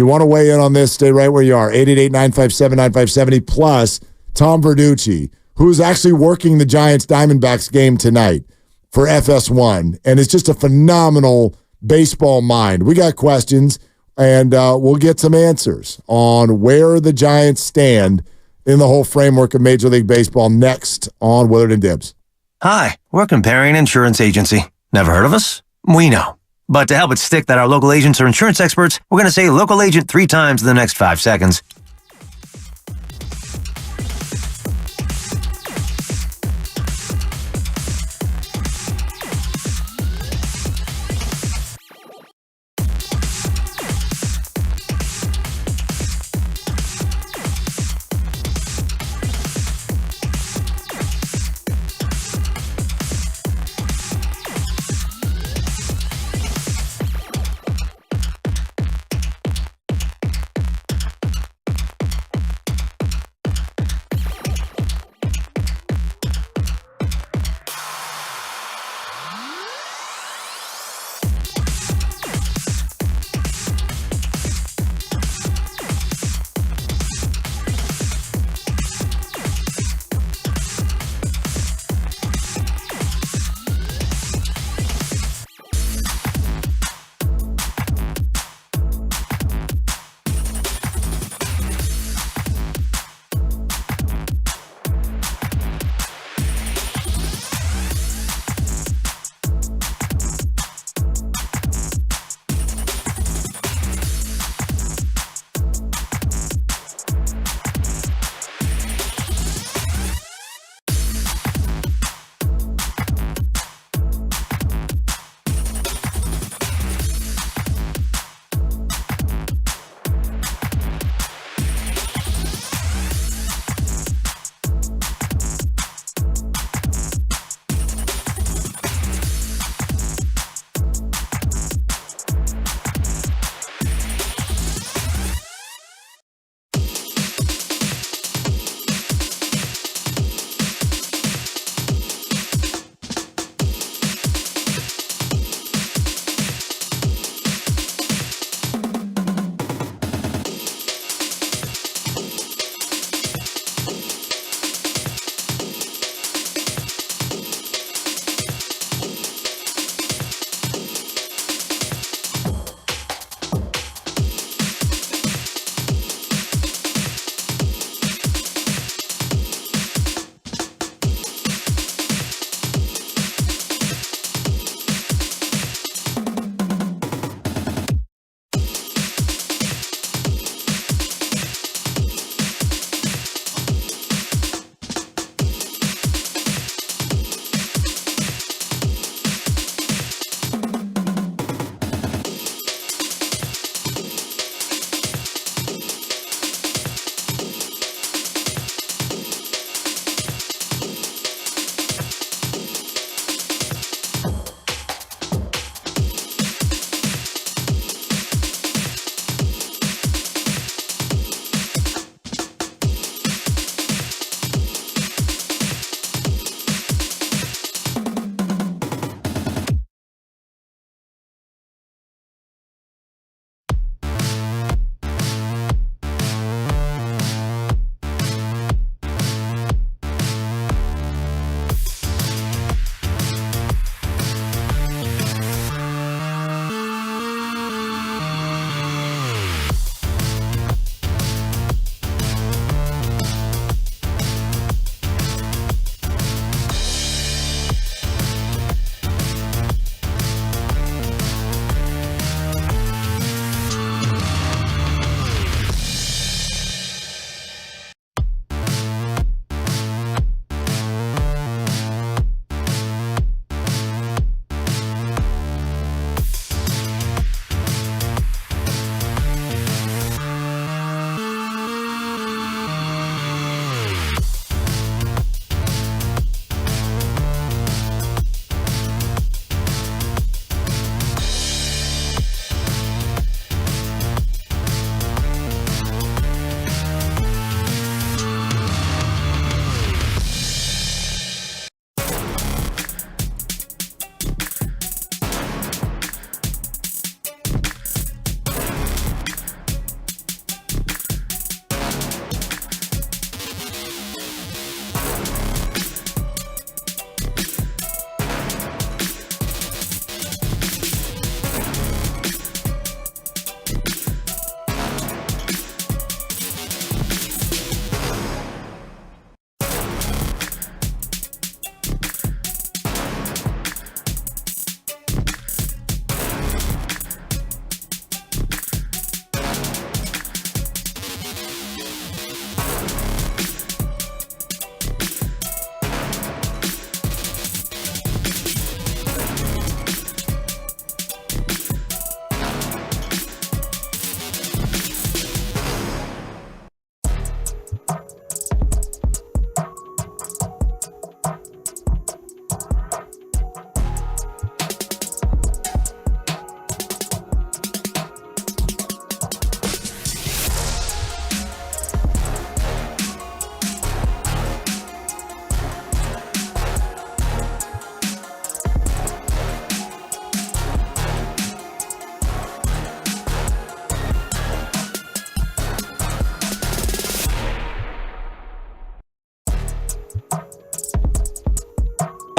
want to weigh in on this, stay right where you are. 888-957-9570 plus Tom Verduchi, who's actually working the Giants Diamondbacks game tonight for FS1, and it's just a phenomenal baseball mind. We got questions, and we'll get some answers on where the Giants stand in the whole framework of Major League Baseball next on Willard and Dibs. Hi, we're Comparing Insurance Agency. Never heard of us? We know. But to help it stick that our local agents are insurance experts, we're going to say local agent 3 times in the next 5 seconds.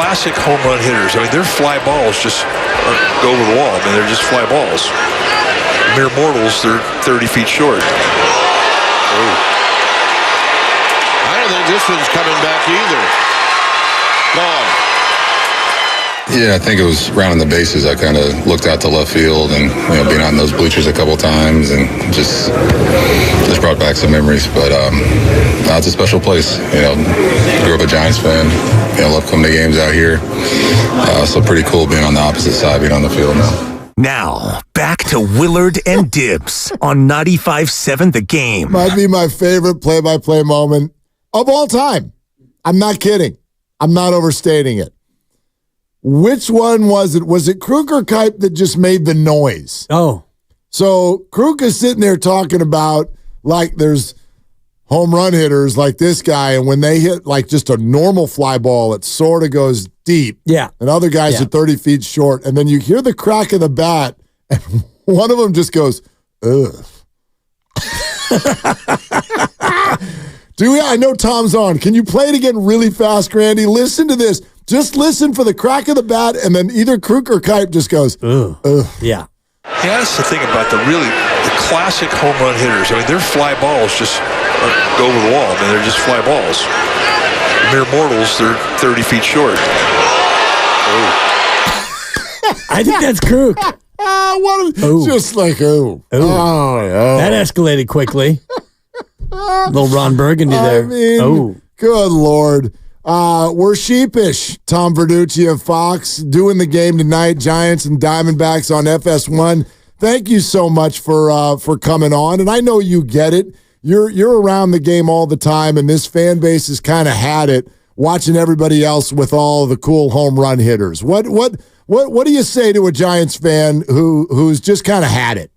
classic home run hitters. I mean, their fly balls just go over the wall. I mean, they're just fly balls. Mere mortals, they're 30 feet short. Oh. I don't think this one's coming back either. Gone. Yeah, I think it was rounding the bases. I kind of looked out to left field and, being on those bleachers a couple times and just brought back some memories. But it's a special place. Grew up a Giants fan. Love coming to games out here. So pretty cool being on the opposite side, being on the field now. Now, back to Willard and Dibbs on 95.7 The Game. Might be my favorite play-by-play moment of all time. I'm not kidding. I'm not overstating it. Which one was it? Was it Kruk or Kipe that just made the noise? Oh. So Kruk is sitting there talking about, like, there's home run hitters like this guy, and when they hit, like, just a normal fly ball, it sort of goes deep. Yeah. And other guys are 30 feet short, and then you hear the crack of the bat, and one of them just goes, ugh. I know Tom's on. Can you play it again really fast, Grandy? Listen to this. Just listen for the crack of the bat, and then either Kruk or Kipe just goes, ugh. Yeah. Yeah, that's the thing about the classic home run hitters. I mean, their fly balls just go over the wall. I mean, they're just fly balls. Mere mortals, they're 30 feet short. Oh. I think that's Kruk. Just like, oh, that escalated quickly. Little Ron Burgundy there. I mean, good Lord. We're sheepish. Tom Verduchi of Fox doing the game tonight. Giants and Diamondbacks on FS1. Thank you so much for coming on. And I know you get it. You're around the game all the time, and this fan base has kind of had it watching everybody else with all the cool home run hitters. What do you say to a Giants fan who's just kind of had it?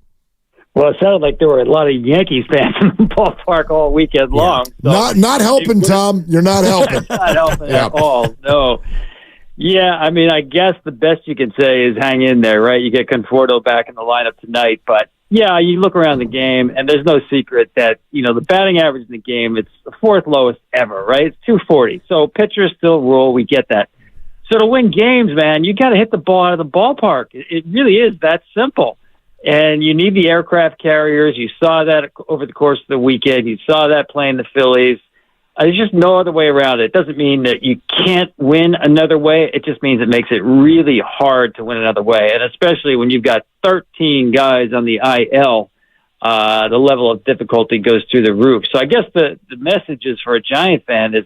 Well, it sounded like there were a lot of Yankees fans in the ballpark all weekend long. So not helping, Tom. You're not helping. Not helping at all. No. Yeah, I mean, I guess the best you can say is hang in there, right? You get Conforto back in the lineup tonight, but yeah, you look around the game, and there's no secret that the batting average in the game, it's the fourth lowest ever, right? It's 240. So pitchers still rule. We get that. So to win games, man, you got to hit the ball out of the ballpark. It really is that simple. And you need the aircraft carriers. You saw that over the course of the weekend. You saw that playing the Phillies. There's just no other way around it. It doesn't mean that you can't win another way. It just means it makes it really hard to win another way. And especially when you've got 13 guys on the IL, the level of difficulty goes through the roof. So I guess the message is for a Giant fan is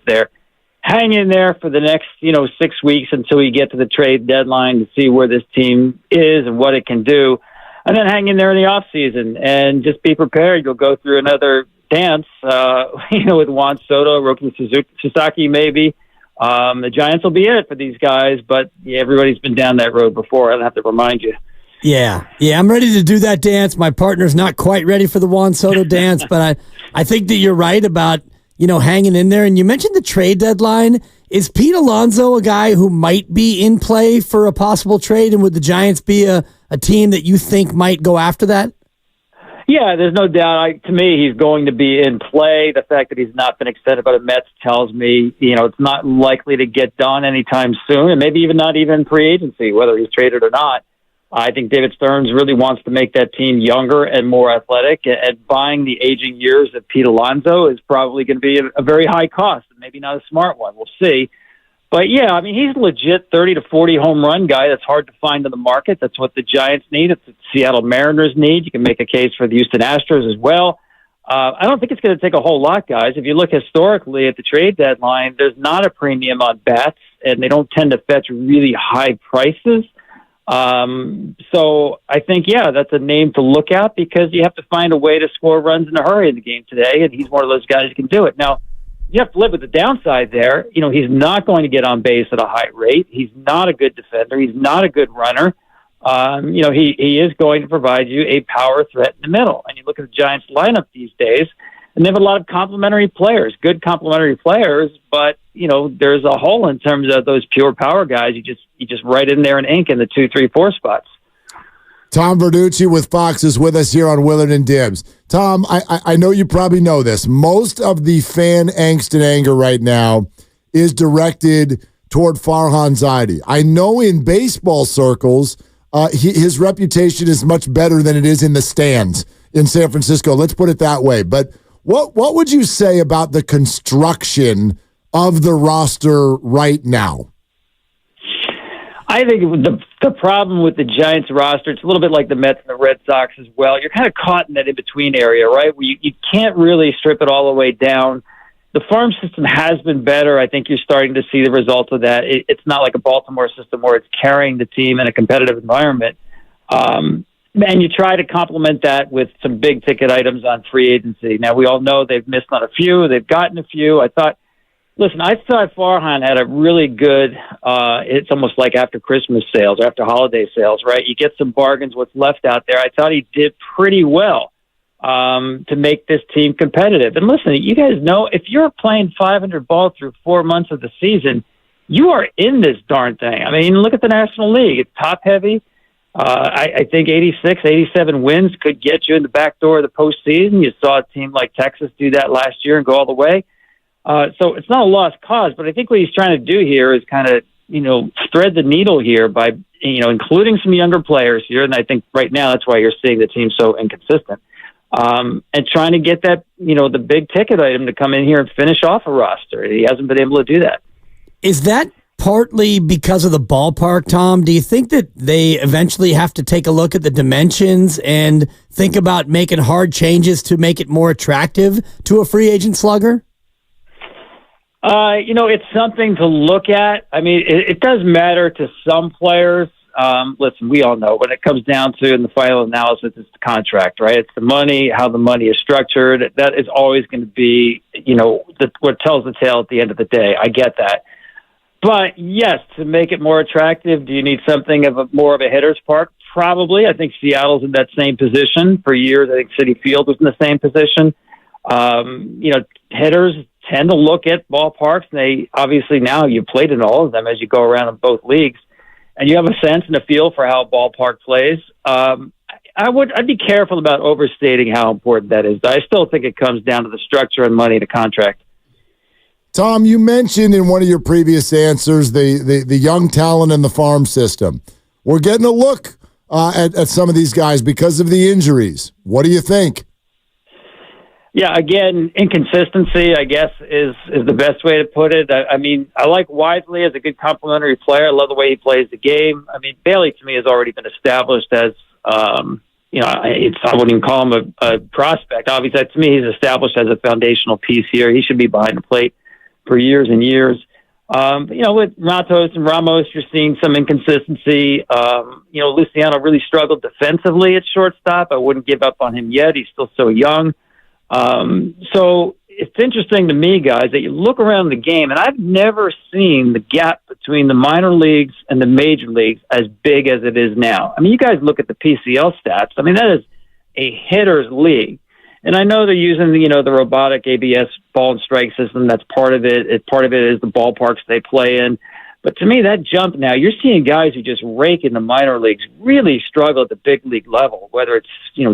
hang in there for the next 6 weeks until you get to the trade deadline to see where this team is and what it can do. And then hang in there in the off season and just be prepared. You'll go through another dance, with Juan Soto, Roki Sasaki, maybe. The Giants will be in it for these guys, but everybody's been down that road before. I don't have to remind you. Yeah, I'm ready to do that dance. My partner's not quite ready for the Juan Soto dance, but I think that you're right about hanging in there. And you mentioned the trade deadline. Is Pete Alonso a guy who might be in play for a possible trade? And would the Giants be a team that you think might go after that? Yeah, there's no doubt. To me, he's going to be in play. The fact that he's not been extended by the Mets tells me, it's not likely to get done anytime soon, and maybe not even free agency, whether he's traded or not. I think David Stearns really wants to make that team younger and more athletic, and buying the aging years of Pete Alonso is probably going to be a very high cost, maybe not a smart one. We'll see. But, yeah, I mean, he's a legit 30 to 40 home run guy that's hard to find in the market. That's what the Giants need. It's what the Seattle Mariners need. You can make a case for the Houston Astros as well. I don't think it's going to take a whole lot, guys. If you look historically at the trade deadline, there's not a premium on bats, and they don't tend to fetch really high prices. So I think, that's a name to look at because you have to find a way to score runs in a hurry in the game today, and he's one of those guys who can do it. Now, you have to live with the downside there. He's not going to get on base at a high rate. He's not a good defender. He's not a good runner. He is going to provide you a power threat in the middle. And you look at the Giants lineup these days, and they have a lot of complementary players, good complementary players, but, there's a hole in terms of those pure power guys. You just write in there and ink in the 2, 3, 4 spots. Tom Verduchi with Fox is with us here on Willard and Dibbs. Tom, I know you probably know this. Most of the fan angst and anger right now is directed toward Farhan Zaidi? I know in baseball circles, his reputation is much better than it is in the stands in San Francisco. Let's put it that way. But what would you say about the construction of the roster right now? I think the problem with the Giants roster, it's a little bit like the Mets and the Red Sox as well. You're kind of caught in that in-between area, right, where you can't really strip it all the way down. The farm system has been better. I think you're starting to see the results of that. It's not like a Baltimore system where it's carrying the team in a competitive environment. And you try to complement that with some big-ticket items on free agency. Now, we all know they've missed on a few. They've gotten a few. I thought Farhan had a really good, it's almost like after Christmas sales or after holiday sales, right? You get some bargains, what's left out there. I thought he did pretty well to make this team competitive. And listen, you guys know, if you're playing 500 ball through 4 months of the season, you are in this darn thing. I mean, look at the National League. It's top-heavy. I think 86, 87 wins could get you in the back door of the postseason. You saw a team like Texas do that last year and go all the way. So it's not a lost cause, but I think what he's trying to do here is kind of, thread the needle here by, including some younger players here. And I think right now that's why you're seeing the team so inconsistent. And trying to get that, the big ticket item to come in here and finish off a roster. He hasn't been able to do that. Is that partly because of the ballpark, Tom? Do you think that they eventually have to take a look at the dimensions and think about making hard changes to make it more attractive to a free agent slugger? It's something to look at. I mean, it does matter to some players. Listen, we all know when it comes down to in the final analysis, it's the contract, right? It's the money, how the money is structured. That is always going to be, what tells the tale at the end of the day. I get that. But yes, to make it more attractive, do you need something of more of a hitter's park? Probably. I think Seattle's in that same position. For years, I think Citi Field was in the same position. Hitters tend to look at ballparks. They obviously now you've played in all of them as you go around in both leagues, and you have a sense and a feel for how a ballpark plays. I'd be careful about overstating how important that is. I still think it comes down to the structure and money of the contract. Tom, you mentioned in one of your previous answers the young talent in the farm system. We're getting a look at some of these guys because of the injuries. What do you think? Yeah, again, inconsistency, I guess, is the best way to put it. I mean, I like Wisely as a good complementary player. I love the way he plays the game. I mean, Bailey, to me, has already been established as, I wouldn't even call him a prospect. Obviously, to me, he's established as a foundational piece here. He should be behind the plate for years and years. With Matos and Ramos, you're seeing some inconsistency. Luciano really struggled defensively at shortstop. I wouldn't give up on him yet. He's still so young. So it's interesting to me, guys, that you look around the game, and I've never seen the gap between the minor leagues and the major leagues as big as it is now. I mean, you guys look at the PCL stats. I mean, that is a hitter's league. And I know they're using the robotic ABS ball and strike system. That's part of it. Part of it is the ballparks they play in. But to me, that jump now, you're seeing guys who just rake in the minor leagues really struggle at the big league level, whether it's,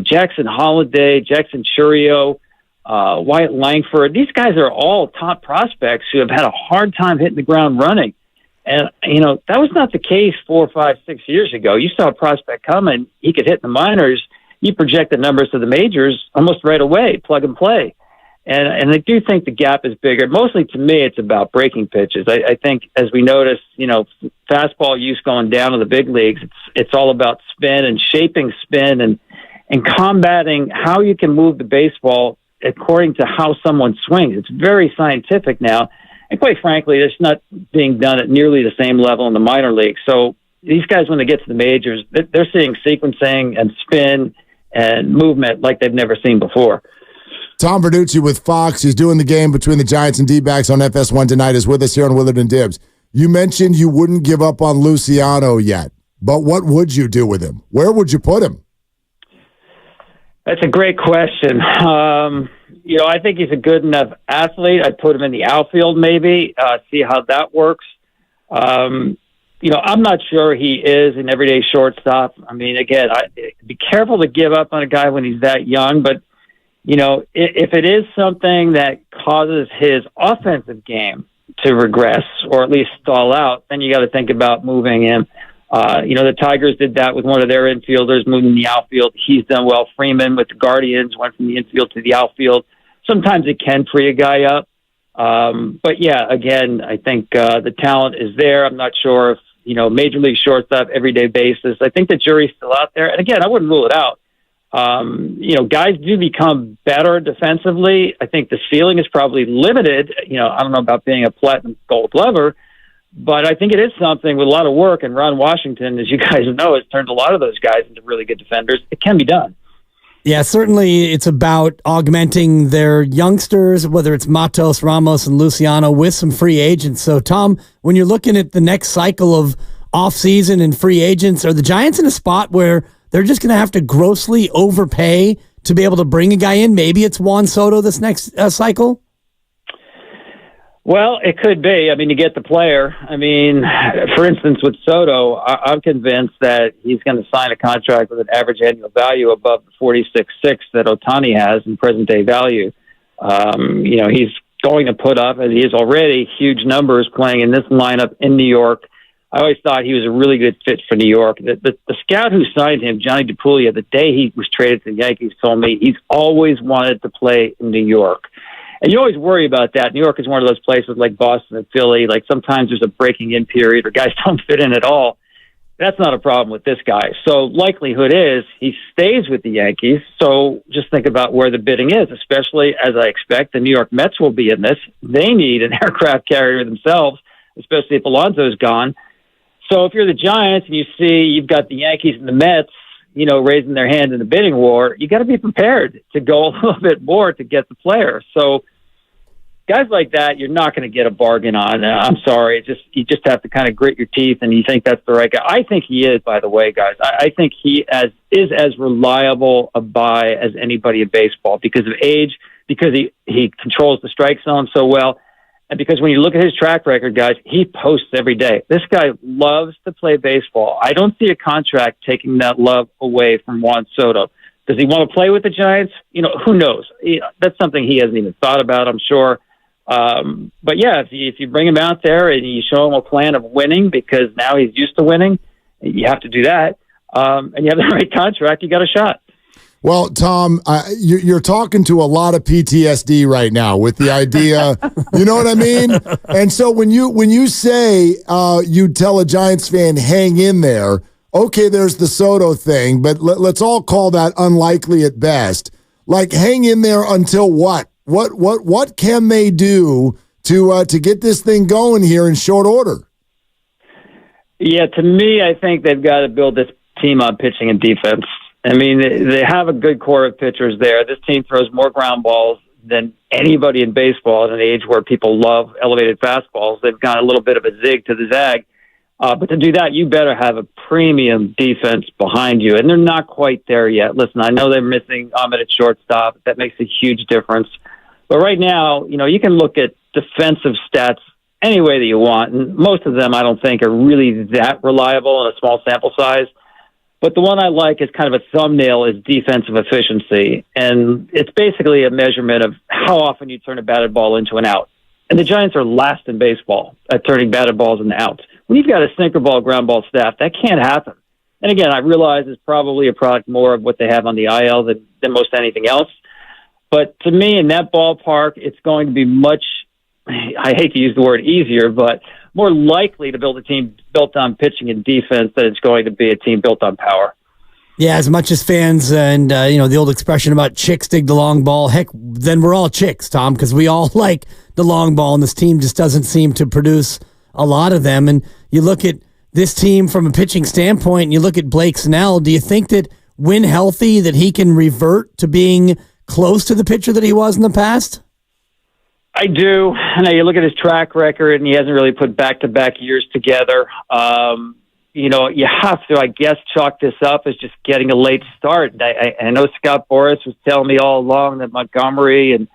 Jackson Holiday, Jackson Churio, Wyatt Langford. These guys are all top prospects who have had a hard time hitting the ground running. And, that was not the case 4, 5, 6 years ago. You saw a prospect come and he could hit in the minors. You project the numbers to the majors almost right away, plug and play. And I do think the gap is bigger. Mostly to me, it's about breaking pitches. I think as we notice, fastball use going down to the big leagues, it's all about spin and shaping spin and combating how you can move the baseball according to how someone swings. It's very scientific now. And quite frankly, it's not being done at nearly the same level in the minor leagues. So these guys, when they get to the majors, they're seeing sequencing and spin and movement like they've never seen before. Tom Verduchi with Fox. He's doing the game between the Giants and D-backs on FS1 tonight. Is with us here on Willard and Dibs. You mentioned you wouldn't give up on Luciano yet, but what would you do with him? Where would you put him? That's a great question. I think he's a good enough athlete. I'd put him in the outfield maybe, see how that works. I'm not sure he is an everyday shortstop. I mean, again, be careful to give up on a guy when he's that young, but if it is something that causes his offensive game to regress or at least stall out, then you got to think about moving him. The Tigers did that with one of their infielders, moving the outfield. He's done well. Freeman with the Guardians went from the infield to the outfield. Sometimes it can free a guy up. But yeah, again, I think the talent is there. I'm not sure if, major league shortstop, everyday basis. I think the jury's still out there. And again, I wouldn't rule it out. Guys do become better defensively. I think the ceiling is probably limited. I don't know about being a platinum gold glover, but I think it is something with a lot of work. And Ron Washington, as you guys know, has turned a lot of those guys into really good defenders. It can be done. Yeah, certainly it's about augmenting their youngsters, whether it's Matos, Ramos, and Luciano, with some free agents. So, Tom, when you're looking at the next cycle of offseason and free agents, are the Giants in a spot where they're just going to have to grossly overpay to be able to bring a guy in? Maybe it's Juan Soto this next cycle? Well, it could be. I mean, to get the player. I mean, for instance, with Soto, I'm convinced that he's going to sign a contract with an average annual value above the 46.6 that Ohtani has in present-day value. He's going to put up, as he is already, huge numbers playing in this lineup in New York. I always thought he was a really good fit for New York. The scout who signed him, Johnny DePuglia, the day he was traded to the Yankees, told me he's always wanted to play in New York. And you always worry about that. New York is one of those places like Boston and Philly. Like sometimes there's a breaking in period or guys don't fit in at all. That's not a problem with this guy. So likelihood is he stays with the Yankees. So just think about where the bidding is, especially as I expect the New York Mets will be in this. They need an aircraft carrier themselves, especially if Alonso's gone. So if you're the Giants and you see you've got the Yankees and the Mets, raising their hand in the bidding war, you got to be prepared to go a little bit more to get the player. So guys like that, you're not going to get a bargain on. I'm sorry. You just have to kind of grit your teeth and you think that's the right guy. I think he is, by the way, guys. I think he is as reliable a buy as anybody in baseball because of age, because he controls the strike zone so well. And because when you look at his track record, guys, he posts every day. This guy loves to play baseball. I don't see a contract taking that love away from Juan Soto. Does he want to play with the Giants? Who knows? That's something he hasn't even thought about, I'm sure. But yeah, if you bring him out there and you show him a plan of winning, because now he's used to winning, you have to do that. And you have the right contract, you got a shot. Well, Tom, you're talking to a lot of PTSD right now with the idea, you know what I mean? And so when you say you tell a Giants fan, hang in there, okay, there's the Soto thing, but let's all call that unlikely at best. Like, hang in there until what? What can they do to get this thing going here in short order? Yeah, to me, I think they've got to build this team on pitching and defense. I mean, they have a good core of pitchers there. This team throws more ground balls than anybody in baseball at an age where people love elevated fastballs. They've got a little bit of a zig to the zag. But to do that, you better have a premium defense behind you. And they're not quite there yet. Listen, I know they're missing Ahmed at shortstop. That makes a huge difference. But right now, you can look at defensive stats any way that you want. And most of them, I don't think, are really that reliable in a small sample size. But the one I like is kind of a thumbnail is defensive efficiency. And it's basically a measurement of how often you turn a batted ball into an out. And the Giants are last in baseball at turning batted balls into outs. When you've got a sinker ball, ground ball staff, that can't happen. And again, I realize it's probably a product more of what they have on the IL than most anything else. But to me, in that ballpark, it's going to be much, I hate to use the word easier, but more likely to build a team built on pitching and defense than it's going to be a team built on power. Yeah, as much as fans and, the old expression about chicks dig the long ball, heck, then we're all chicks, Tom, because we all like the long ball, and this team just doesn't seem to produce a lot of them. And you look at this team from a pitching standpoint, and you look at Blake Snell, do you think that when healthy that he can revert to being close to the pitcher that he was in the past? I do. Now you look at his track record, and he hasn't really put back-to-back years together. You have to, I guess, chalk this up as just getting a late start. I know Scott Boras was telling me all along that Montgomery and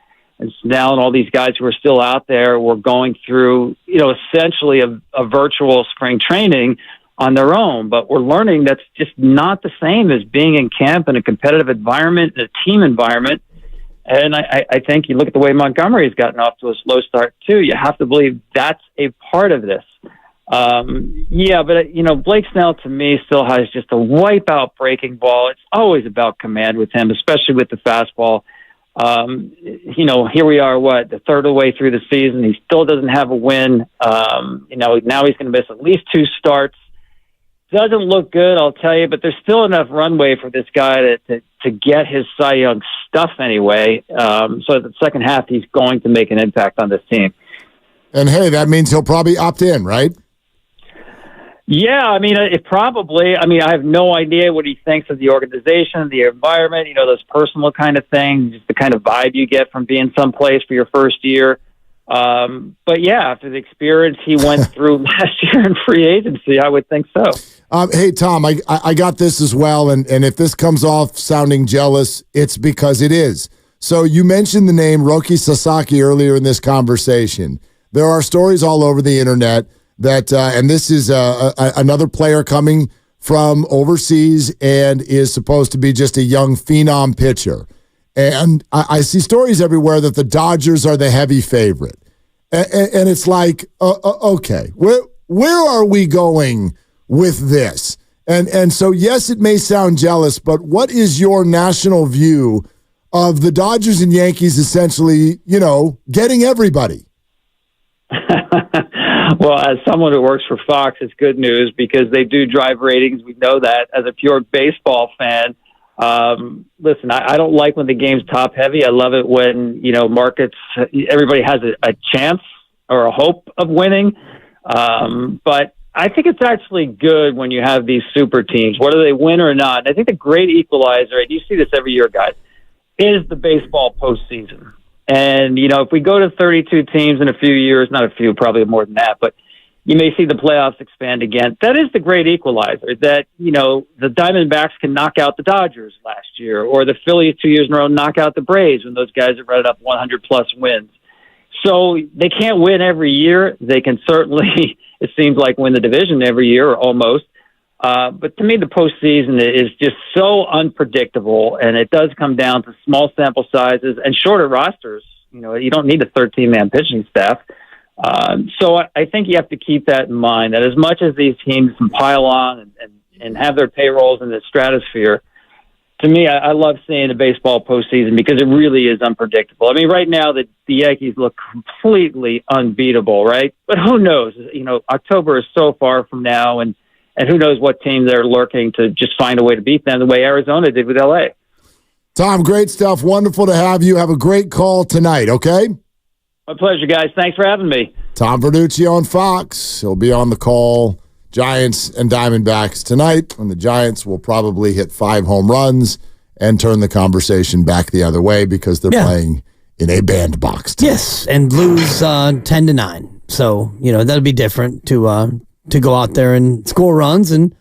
Snell and all these guys who are still out there were going through, essentially a virtual spring training on their own. But we're learning that's just not the same as being in camp in a competitive environment, in a team environment. And I think you look at the way Montgomery's gotten off to a slow start, too. You have to believe that's a part of this. But Blake Snell, to me, still has just a wipeout breaking ball. It's always about command with him, especially with the fastball. Here we are, the third of the way through the season. He still doesn't have a win. Now he's going to miss at least 2 starts. Doesn't look good, I'll tell you, but there's still enough runway for this guy to get his Cy Young stuff anyway. So the second half, he's going to make an impact on this team. And hey, that means he'll probably opt in, right? Yeah, I have no idea what he thinks of the organization, the environment, those personal kind of things, just the kind of vibe you get from being someplace for your first year. But yeah, after the experience he went through last year in free agency, I would think so. Hey, Tom, I got this as well, and if this comes off sounding jealous, it's because it is. So you mentioned the name Roki Sasaki earlier in this conversation. There are stories all over the internet that, and this is another player coming from overseas and is supposed to be just a young phenom pitcher. And I see stories everywhere that the Dodgers are the heavy favorite. And it's like, okay, where are we going with this? And so, yes, it may sound jealous, but what is your national view of the Dodgers and Yankees essentially, getting everybody? Well, as someone who works for Fox, it's good news because they do drive ratings. We know that. As a pure baseball fan, listen, I don't like when the game's top heavy. I love it when, markets, everybody has a chance or a hope of winning. But I think it's actually good when you have these super teams, whether they win or not. I think the great equalizer, and you see this every year, guys, is the baseball postseason. And, if we go to 32 teams in a few years, not a few, probably more than that, but you may see the playoffs expand again. That is the great equalizer that, the Diamondbacks can knock out the Dodgers last year, or the Phillies 2 years in a row knock out the Braves when those guys have run up 100-plus wins. So they can't win every year. They can certainly, it seems like, win the division every year or almost. But to me, the postseason is just so unpredictable, and it does come down to small sample sizes and shorter rosters. You don't need a 13-man pitching staff. So I think you have to keep that in mind, that as much as these teams can pile on and have their payrolls in the stratosphere, to me, I love seeing the baseball postseason because it really is unpredictable. I mean, right now, the Yankees look completely unbeatable, right? But who knows? October is so far from now, and who knows what team they're lurking to just find a way to beat them the way Arizona did with L.A. Tom, great stuff. Wonderful to have you. Have a great call tonight, okay? My pleasure, guys. Thanks for having me. Tom Verduchi on Fox. He'll be on the call. Giants and Diamondbacks tonight, when the Giants will probably hit 5 home runs and turn the conversation back the other way because they're playing in a bandbox tonight. Yes, and lose 10-9. So, that'll be different to go out there and score runs and,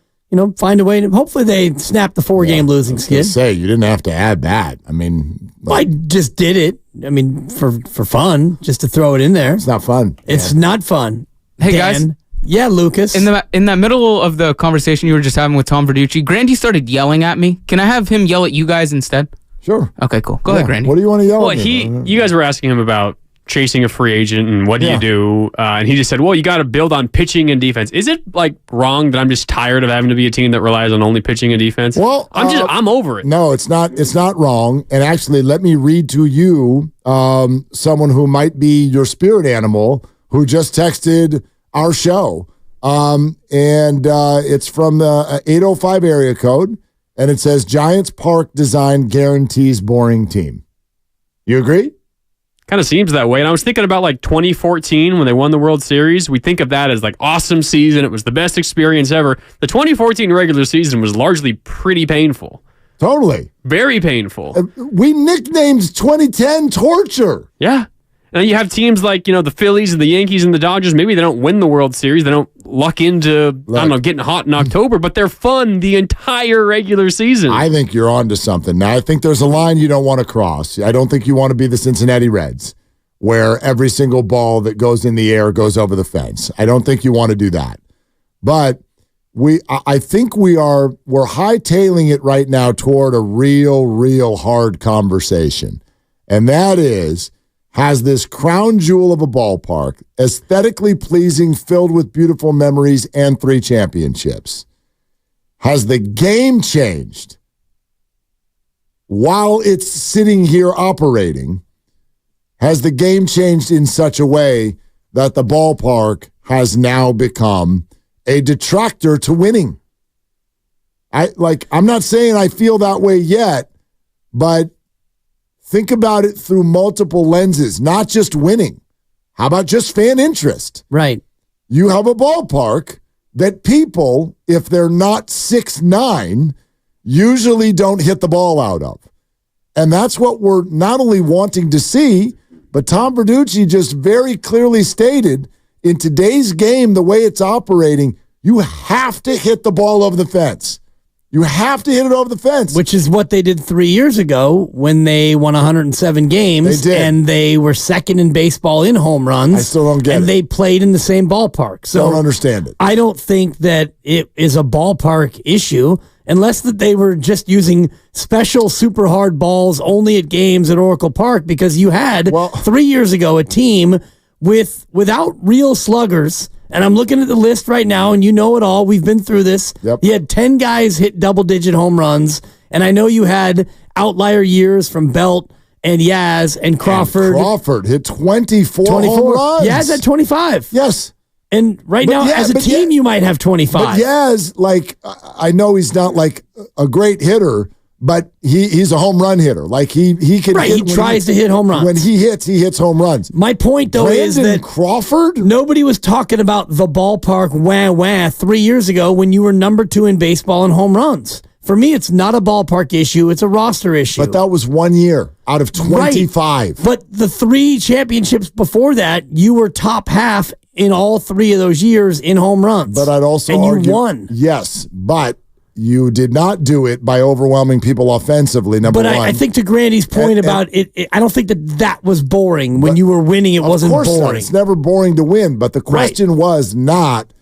find a way to, hopefully they snap the 4-game losing skid. Say, you didn't have to add that. I mean, I just did it. I mean, for fun, just to throw it in there. It's not fun. It's not fun. Hey, Dan. guys. Yeah, Lucas. In that middle of the conversation you were just having with Tom Verduchi, Grandy started yelling at me. Can I have him yell at you guys instead? Sure. Okay, cool. Go ahead, Grandy. What do you want to yell Well, at me? you guys were asking him about chasing a free agent and what do you do? And he just said, well, you got to build on pitching and defense. Is it wrong that I'm just tired of having to be a team that relies on only pitching and defense? Well, I'm over it. No, it's not. It's not wrong. And actually, let me read to you someone who might be your spirit animal who just texted our show. And it's from the 805 area code, and it says Giants Park design guarantees boring team. You agree? Kind of seems that way. And I was thinking about 2014 when they won the World Series. We think of that as awesome season. It was the best experience ever. The 2014 regular season was largely pretty painful. Totally. Very painful. We nicknamed 2010 torture. Yeah. And you have teams like, the Phillies and the Yankees and the Dodgers. Maybe they don't win the World Series. They don't luck into, getting hot in October, but they're fun the entire regular season. I think you're on to something. Now, I think there's a line you don't want to cross. I don't think you want to be the Cincinnati Reds, where every single ball that goes in the air goes over the fence. I don't think you want to do that. But I think we're hightailing it right now toward a real hard conversation. And that is, has this crown jewel of a ballpark, aesthetically pleasing, filled with beautiful memories and 3 championships. Has the game changed while it's sitting here operating? Has the game changed in such a way that the ballpark has now become a detractor to winning? I'm not saying I feel that way yet, but think about it through multiple lenses, not just winning. How about just fan interest? Right. You have a ballpark that people, if they're not 6'9", usually don't hit the ball out of. And that's what we're not only wanting to see, but Tom Verduchi just very clearly stated, in today's game, the way it's operating, you have to hit the ball over the fence. You have to hit it over the fence. Which is what they did 3 years ago when they won 107 games. They did. And they were second in baseball in home runs. I still don't get it. And they played in the same ballpark. So don't understand it. I don't think that it is a ballpark issue unless that they were just using special super hard balls only at games at Oracle Park, because you had 3 years ago a team without real sluggers. And I'm looking at the list right now, and you know it all. We've been through this. Yep. You had 10 guys hit double-digit home runs, and I know you had outlier years from Belt and Yaz and Crawford. And Crawford hit 24 home runs. Yaz had 25. Yes. And now, as a team, you might have 25. But Yaz, I know he's not like a great hitter, but he's a home run hitter. Like he can right, hit. He tries to hit home runs. When he hits home runs. My point, though, is that Crawford? Nobody was talking about the ballpark wah 3 years ago when you were number 2 in baseball in home runs. For me, it's not a ballpark issue. It's a roster issue. But that was 1 year out of 25. Right. But the 3 championships before that, you were top half in all 3 of those years in home runs. But I'd also argue, you won. Yes, but you did not do it by overwhelming people offensively, number one. But I think to Grandy's point about it, I don't think that was boring. When you were winning, it wasn't boring. Of course not. It's never boring to win. But the question was not,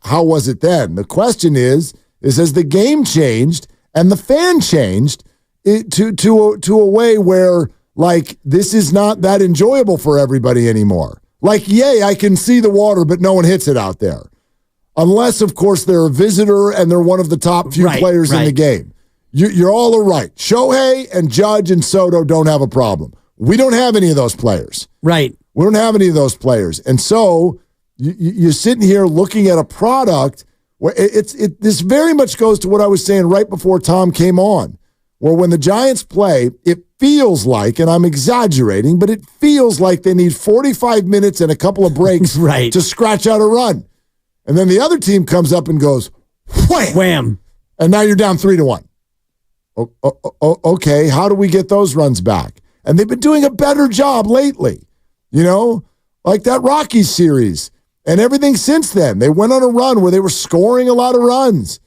how was it then? The question is has the game changed and the fan changed to a way where, this is not that enjoyable for everybody anymore? Yay, I can see the water, but no one hits it out there. Unless, of course, they're a visitor and they're one of the top few players in the game. You're all right. Shohei and Judge and Soto don't have a problem. We don't have any of those players. Right. We don't have any of those players. And so you're sitting here looking at a product where this very much goes to what I was saying right before Tom came on, where when the Giants play, it feels like, and I'm exaggerating, but it feels like they need 45 minutes and a couple of breaks to scratch out a run. And then the other team comes up and goes, wham! Wham. And now you're down 3-1. Okay, how do we get those runs back? And they've been doing a better job lately. Like that Rockies series and everything since then. They went on a run where they were scoring a lot of runs.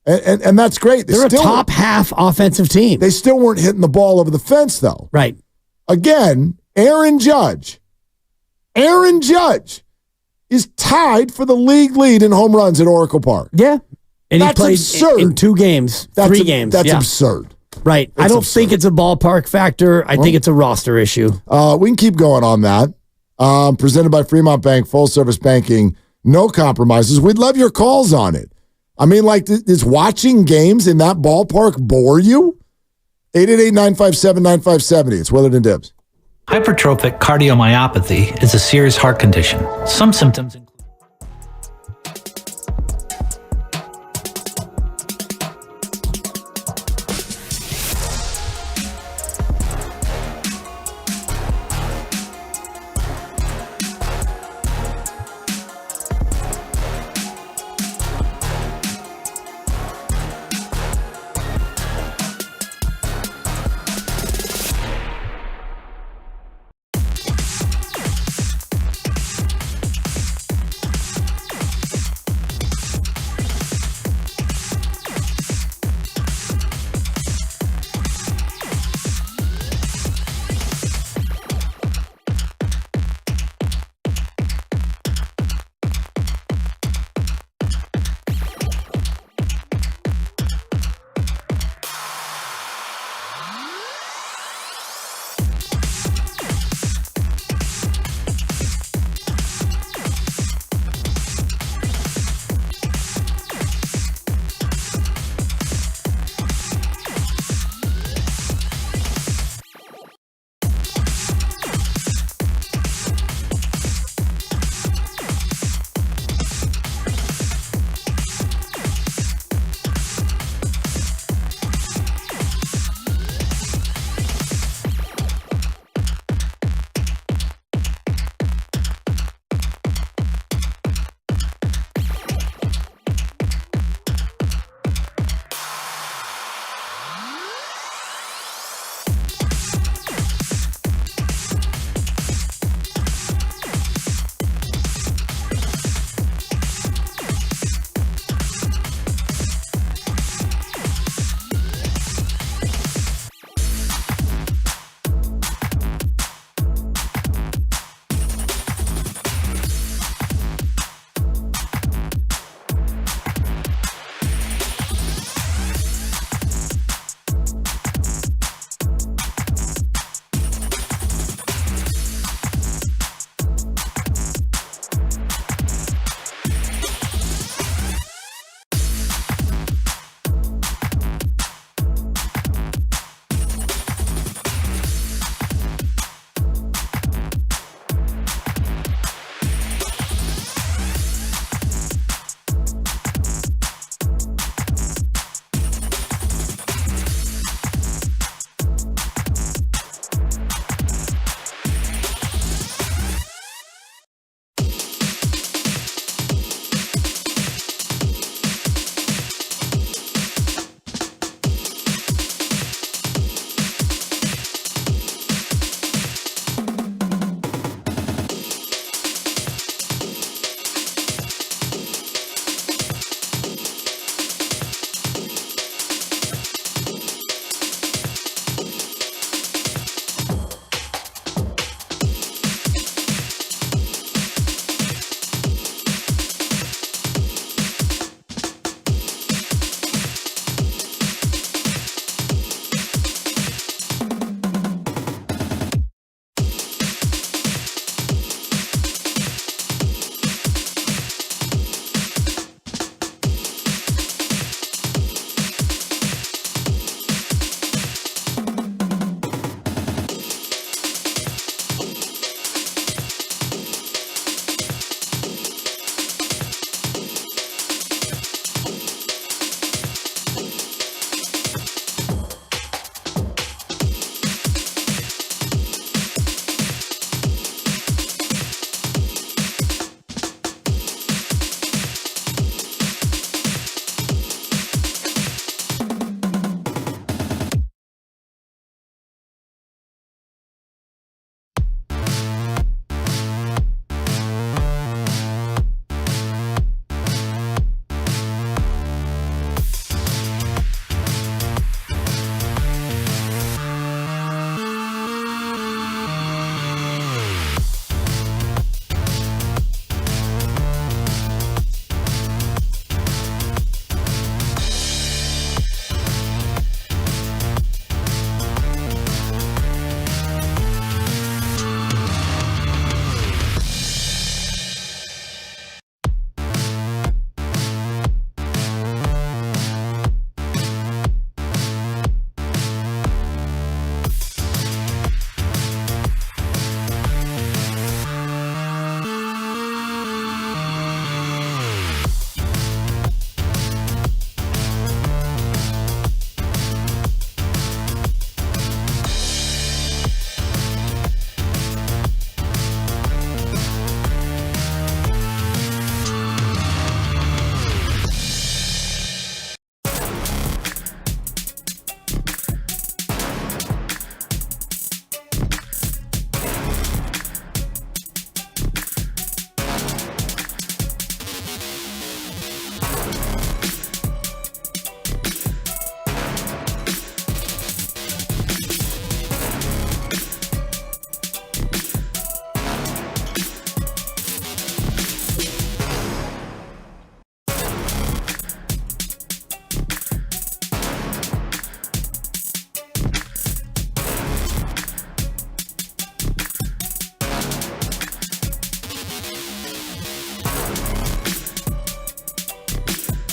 And that's great. They're a top half offensive team. They still weren't hitting the ball over the fence, though. Right. Again, Aaron Judge is tied for the league lead in home runs at Oracle Park. Yeah. And that's he played absurd. in 2 games, 3 games. That's absurd. Right. I don't think it's a ballpark factor. I think it's a roster issue. We can keep going on that. Presented by Fremont Bank, full service banking, no compromises. We'd love your calls on it. I mean, is watching games in that ballpark bore you? 888-957-9570. It's Willard and Dibs. Hypertrophic cardiomyopathy is a serious heart condition. Some symptoms include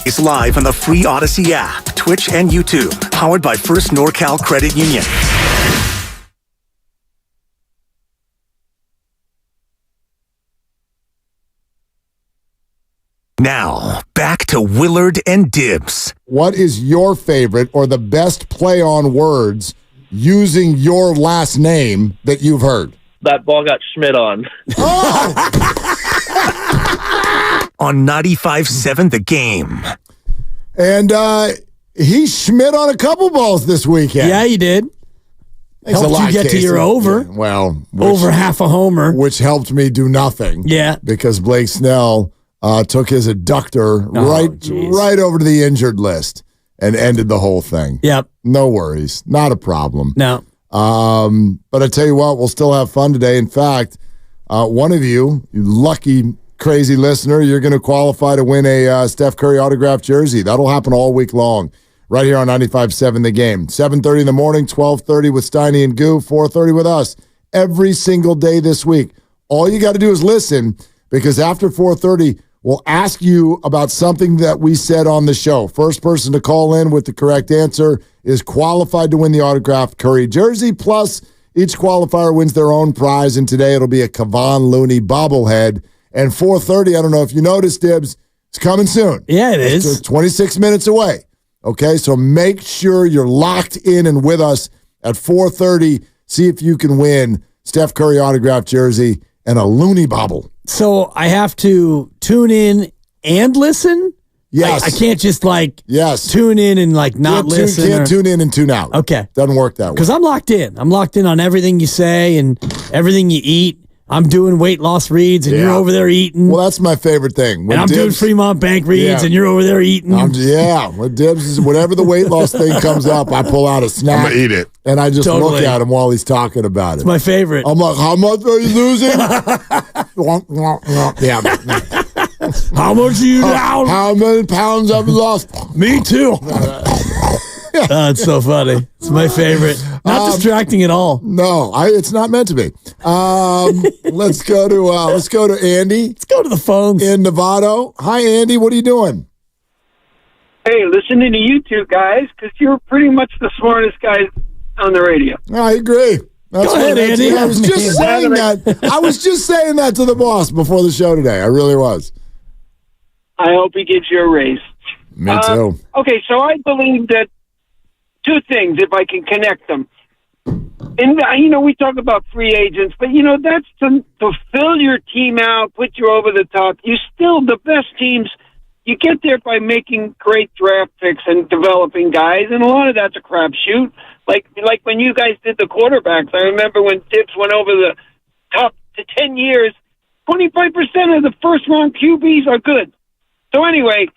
It's live on the free Odyssey app, Twitch, and YouTube. Powered by First NorCal Credit Union. Now, back to Willard and Dibbs. What is your favorite or the best play on words using your last name that you've heard? That ball got Schmidt on. On 95.7 The Game. And he Schmidt on a couple balls this weekend. Yeah, he did. Thanks a Helped lot, you get to Casey. your over. Yeah, well, Over half a homer. Which helped me do nothing. Yeah. Because Blake Snell took his adductor right over to the injured list and ended the whole thing. Yep. No worries. Not a problem. No. But I tell you what, we'll still have fun today. In fact, one of you lucky, crazy listener, you're going to qualify to win a Steph Curry autographed jersey. That'll happen all week long right here on 95.7 The Game. 7:30 in the morning, 12:30 with Steiny and Goo, 4:30 with us every single day this week. All you got to do is listen, because after 4:30, we'll ask you about something that we said on the show. First person to call in with the correct answer is qualified to win the autographed Curry jersey. Plus, each qualifier wins their own prize, and today it'll be a Kevon Looney bobblehead. And 4:30, I don't know if you noticed, Dibbs, it's coming soon. Yeah, it is. It's 26 minutes away. Okay, so make sure you're locked in and with us at 4:30. See if you can win Steph Curry autographed jersey and a Looney bobble. So I have to tune in and listen? Yes. I can't just tune in and not listen. Can't tune in and tune out. Okay. Doesn't work that way. Because I'm locked in. I'm locked in on everything you say and everything you eat. I'm doing weight loss reads and you're over there eating. Well, that's my favorite thing. When I'm doing Fremont Bank reads and you're over there eating. When Dibbs is, whenever the weight loss thing comes up, I pull out a snack. I'm going to eat it. And I just look at him while he's talking about it. It's my favorite. I'm like, how much are you losing? Yeah. How much are you down? How many pounds have you lost? Me too. It's so funny. It's my favorite. Not distracting at all. No, it's not meant to be. Let's go to Andy. Let's go to the phones in Novato. Hi, Andy. What are you doing? Hey, listening to you two guys, because you're pretty much the smartest guys on the radio. I agree. Go ahead, Andy. I was just saying that. I was just saying that to the boss before the show today. I really was. I hope he gives you a raise. Me too. Okay, so I believe that two things, if I can connect them. And, we talk about free agents, but, that's to fill your team out, put you over the top. The best teams, you get there by making great draft picks and developing guys, and a lot of that's a crapshoot. Like when you guys did the quarterbacks, I remember when Dibbs went over the top to 10 years, 25% of the first-round QBs are good. So anyway,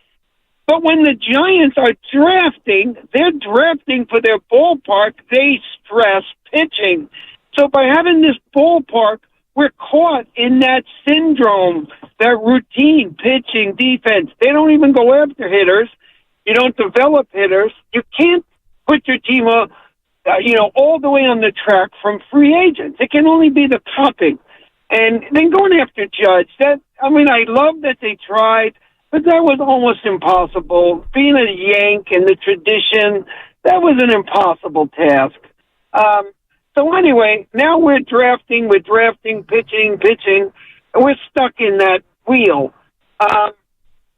but when the Giants are drafting, they're drafting for their ballpark. They stress pitching. So by having this ballpark, we're caught in that syndrome, that routine, pitching, defense. They don't even go after hitters. You don't develop hitters. You can't put your team all the way on the track from free agents. It can only be the topping. And then going after Judge, I love that they tried, but that was almost impossible. Being a Yank and the tradition, that was an impossible task. So anyway, now we're drafting, pitching, and we're stuck in that wheel.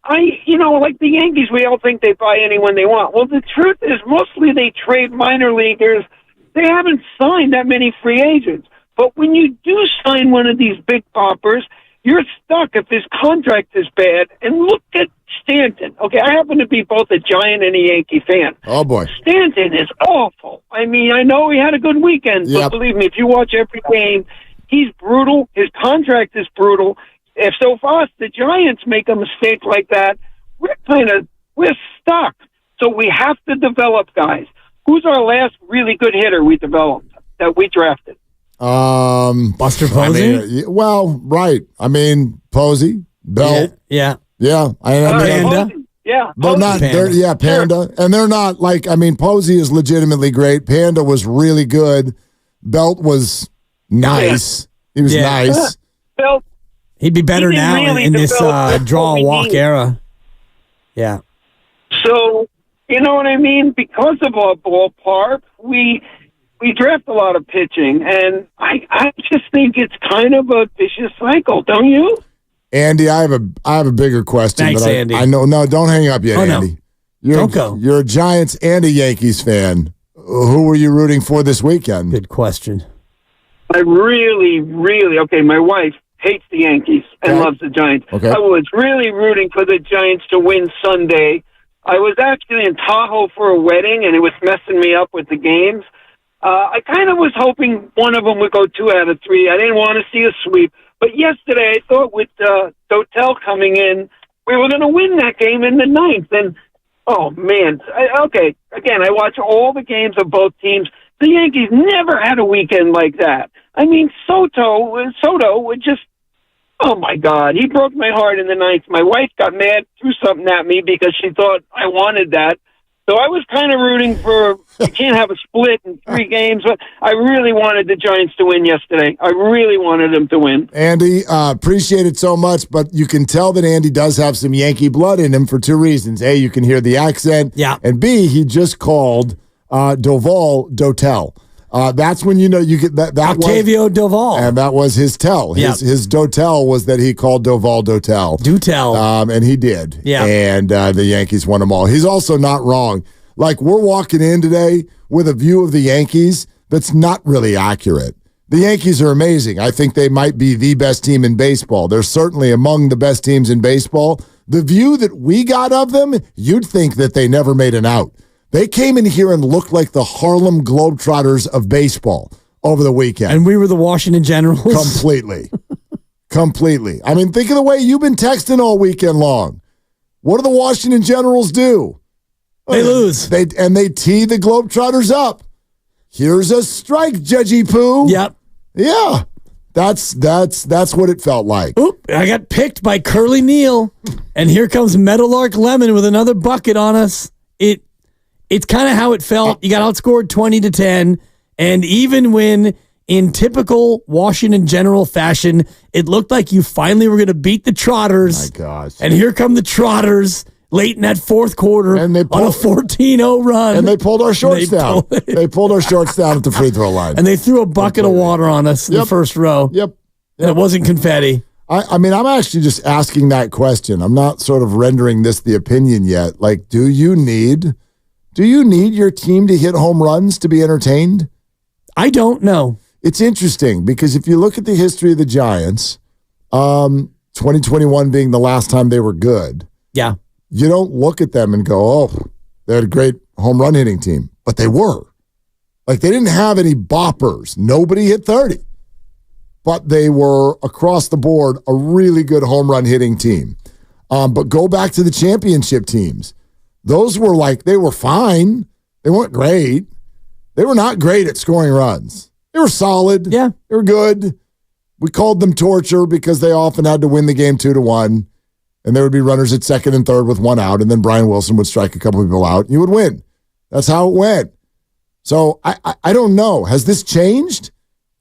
Like the Yankees, we all think they buy anyone they want. Well, the truth is mostly they trade minor leaguers. They haven't signed that many free agents. But when you do sign one of these big poppers, you're stuck if his contract is bad. And look at Stanton. Okay, I happen to be both a Giant and a Yankee fan. Oh, boy. Stanton is awful. I know he had a good weekend, but believe me, if you watch every game, he's brutal. His contract is brutal. If the Giants make a mistake like that, we're stuck. So we have to develop guys. Who's our last really good hitter we developed that we drafted? Buster Posey? Right. Posey, Bell. Yeah. Panda. Yeah. They're not, Panda. Panda. And they're not Posey is legitimately great. Panda was really good. Belt was nice. He was nice. Belt. He'd be better now in this draw walk era. Yeah. So, you know what I mean? Because of our ballpark, we draft a lot of pitching, and I just think it's kind of a vicious cycle, don't you? Andy, I have a bigger question. Thanks, Andy. I know. No, don't hang up yet, Andy. No. Don't go. You're a Giants and a Yankees fan. Who were you rooting for this weekend? Good question. I really, okay, my wife hates the Yankees and loves the Giants. Okay. I was really rooting for the Giants to win Sunday. I was actually in Tahoe for a wedding, and it was messing me up with the games. I kind of was hoping one of them would go 2 out of 3. I didn't want to see a sweep. But yesterday, I thought with Dotel coming in, we were going to win that game in the 9th. And, oh, man. Again, I watch all the games of both teams. The Yankees never had a weekend like that. I mean, Soto would just, oh, my God. He broke my heart in the 9th. My wife got mad, threw something at me because she thought I wanted that. So I was kind of rooting for, you can't have a split in 3 games, but I really wanted the Giants to win yesterday. I really wanted them to win. Andy, appreciate it so much, but you can tell that Andy does have some Yankee blood in him for 2 reasons. A, you can hear the accent. Yeah. And B, he just called Dotel. That's when you know you get that Octavio Doval. And that was his tell. His Dotel was that he called Dotel. And he did. Yeah. And the Yankees won them all. He's also not wrong. Like, we're walking in today with a view of the Yankees that's not really accurate. The Yankees are amazing. I think they might be the best team in baseball. They're certainly among the best teams in baseball. The view that we got of them, you'd think that they never made an out. They came in here and looked like the Harlem Globetrotters of baseball over the weekend. And we were the Washington Generals. Completely. I mean, think of the way you've been texting all weekend long. What do the Washington Generals do? They lose. They tee the Globetrotters up. Here's a strike, Judgy Poo. Yep. Yeah. That's what it felt like. Oop, I got picked by Curly Neal, and here comes Meadowlark Lemon with another bucket on us. It's kind of how it felt. You got outscored 20-10, and even when in typical Washington General fashion, it looked like you finally were going to beat the Trotters. My gosh. And here come the Trotters late in that fourth quarter on a 14-0 run. And they pulled our shorts down. They pulled our shorts down at the free throw line. And they threw a bucket of water on us in the first row. Yep. And it wasn't confetti. I mean, I'm actually just asking that question. I'm not sort of rendering this the opinion yet. Like, do you need your team to hit home runs to be entertained? I don't know. It's interesting because if you look at the history of the Giants, 2021 being the last time they were good. Yeah. You don't look at them and go, oh, they had a great home run hitting team. But they were. Like, they didn't have any boppers. Nobody hit 30. But they were, across the board, a really good home run hitting team. But go back to the championship teams. Those were they were fine. They weren't great. They were not great at scoring runs. They were solid. Yeah. They were good. We called them torture because they often had to win the game 2-1. And there would be runners at second and third with 1 out. And then Brian Wilson would strike a couple people out and you would win. That's how it went. So I don't know. Has this changed?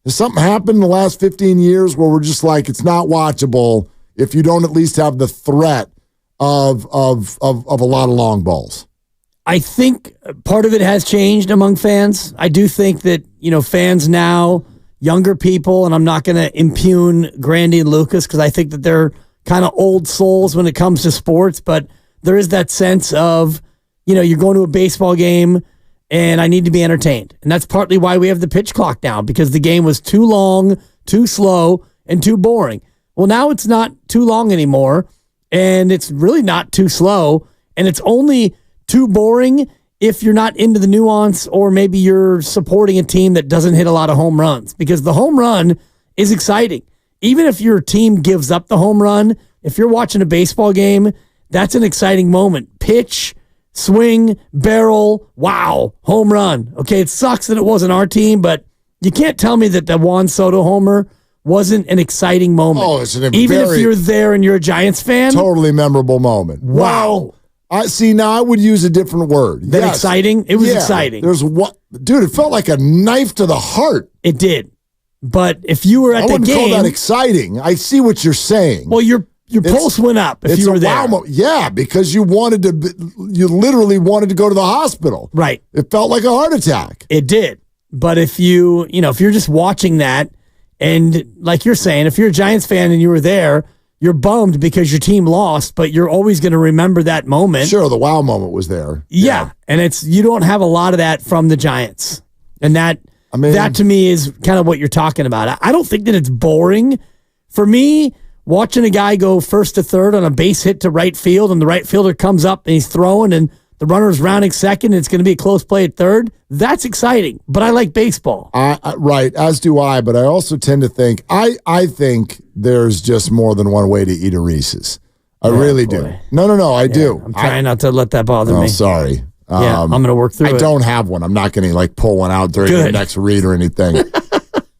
Has something happened in the last 15 years where we're just like, it's not watchable if you don't at least have the threat of a lot of long balls? I think part of it has changed among fans. I do think that, fans now, younger people, and I'm not going to impugn Grandy and Lucas because I think that they're kind of old souls when it comes to sports, but there is that sense of, you're going to a baseball game and I need to be entertained. And that's partly why we have the pitch clock down, because the game was too long, too slow, and too boring. Well, now it's not too long anymore, and it's really not too slow, and it's only too boring if you're not into the nuance or maybe you're supporting a team that doesn't hit a lot of home runs, because the home run is exciting. Even if your team gives up the home run, if you're watching a baseball game, that's an exciting moment. Pitch, swing, barrel, wow, home run. Okay, it sucks that it wasn't our team, but you can't tell me that the Juan Soto homer wasn't an exciting moment. Oh, it's even if you're there and you're a Giants fan. Totally memorable moment. Wow. I see. Now I would use a different word. Exciting? It was exciting. There's what, dude. It felt like a knife to the heart. It did. But if you were at the game, I wouldn't call that exciting. I see what you're saying. Well, you're Your pulse went up if you were there. Yeah, because you literally wanted to go to the hospital. Right. It felt like a heart attack. It did. But if you're just watching that, and like you're saying, if you're a Giants fan and you were there, you're bummed because your team lost, but you're always going to remember that moment. Sure, the wow moment was there. Yeah. And you don't have a lot of that from the Giants. And that to me is kind of what you're talking about. I don't think that it's boring. For me, watching a guy go first to third on a base hit to right field, and the right fielder comes up and he's throwing, and the runner's rounding second, and it's going to be a close play at third, that's exciting. But I like baseball. Right, as do I. But I also tend to think, I think there's just more than one way to eat a Reese's. I really do. No, I do. I'm trying not to let that bother me. Oh, sorry. I'm going to work through it. I don't have one. I'm not going to pull one out during the next read or anything.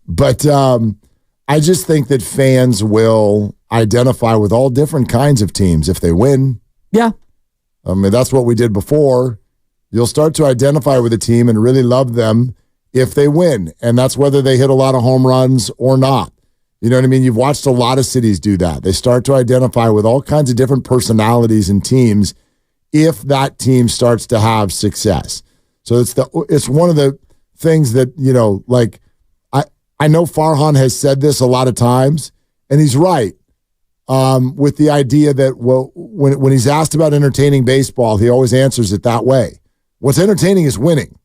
But I just think that fans will identify with all different kinds of teams if they win. Yeah. I mean, that's what we did before. You'll start to identify with a team and really love them if they win. And that's whether they hit a lot of home runs or not. You know what I mean? You've watched a lot of cities do that. They start to identify with all kinds of different personalities and teams if that team starts to have success. So it's one of the things that, I know Farhan has said this a lot of times, and he's right. With the idea that, when he's asked about entertaining baseball, he always answers it that way. What's entertaining is winning.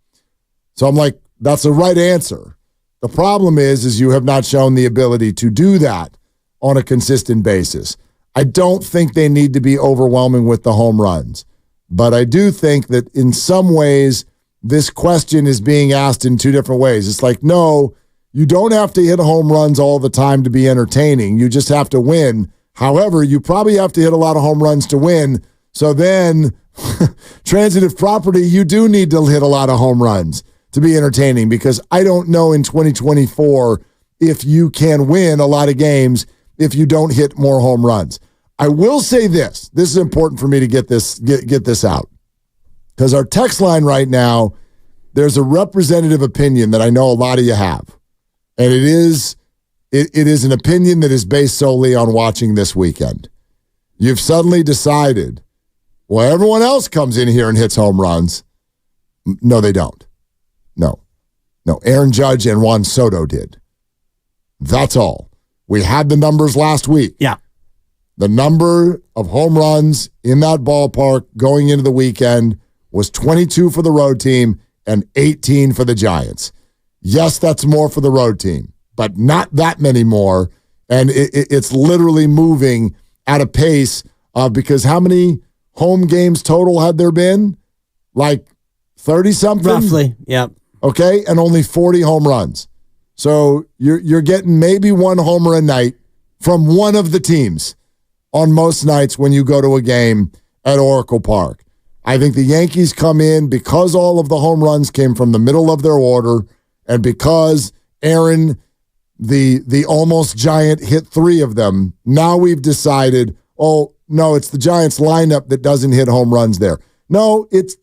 So I'm like, that's the right answer. The problem is you have not shown the ability to do that on a consistent basis. I don't think they need to be overwhelming with the home runs, but I do think that in some ways, this question is being asked in two different ways. It's like, no, you don't have to hit home runs all the time to be entertaining. You just have to win. However, you probably have to hit a lot of home runs to win. So then, transitive property, you do need to hit a lot of home runs to be entertaining, because I don't know in 2024 if you can win a lot of games if you don't hit more home runs. I will say this. This is important for me to get this out, because our text line right now, there's a representative opinion that I know a lot of you have. And it is an opinion that is based solely on watching this weekend. You've suddenly decided, well, everyone else comes in here and hits home runs. No, they don't. No, Aaron Judge and Juan Soto did. That's all. We had the numbers last week. Yeah. The number of home runs in that ballpark going into the weekend was 22 for the road team and 18 for the Giants. Yes, that's more for the road team, but not that many more. And it's literally moving at a pace because how many home games total had there been? Like 30-something? Roughly, yeah. Okay, and only 40 home runs. So you're getting maybe one homer a night from one of the teams on most nights when you go to a game at Oracle Park. I think the Yankees come in because all of the home runs came from the middle of their order, and because Aaron, the almost Giant, hit 3 of them. Now we've decided, oh, no, it's the Giants lineup that doesn't hit home runs there. No, it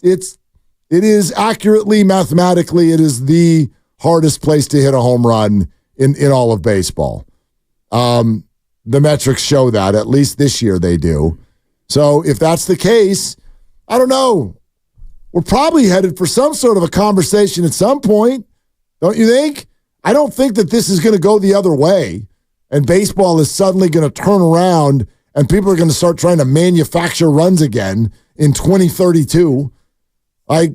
is accurately, mathematically, it is the hardest place to hit a home run in all of baseball. The metrics show that. At least this year they do. So if that's the case, I don't know. We're probably headed for some sort of a conversation at some point. Don't you think? I don't think that this is going to go the other way and baseball is suddenly going to turn around and people are going to start trying to manufacture runs again in 2032.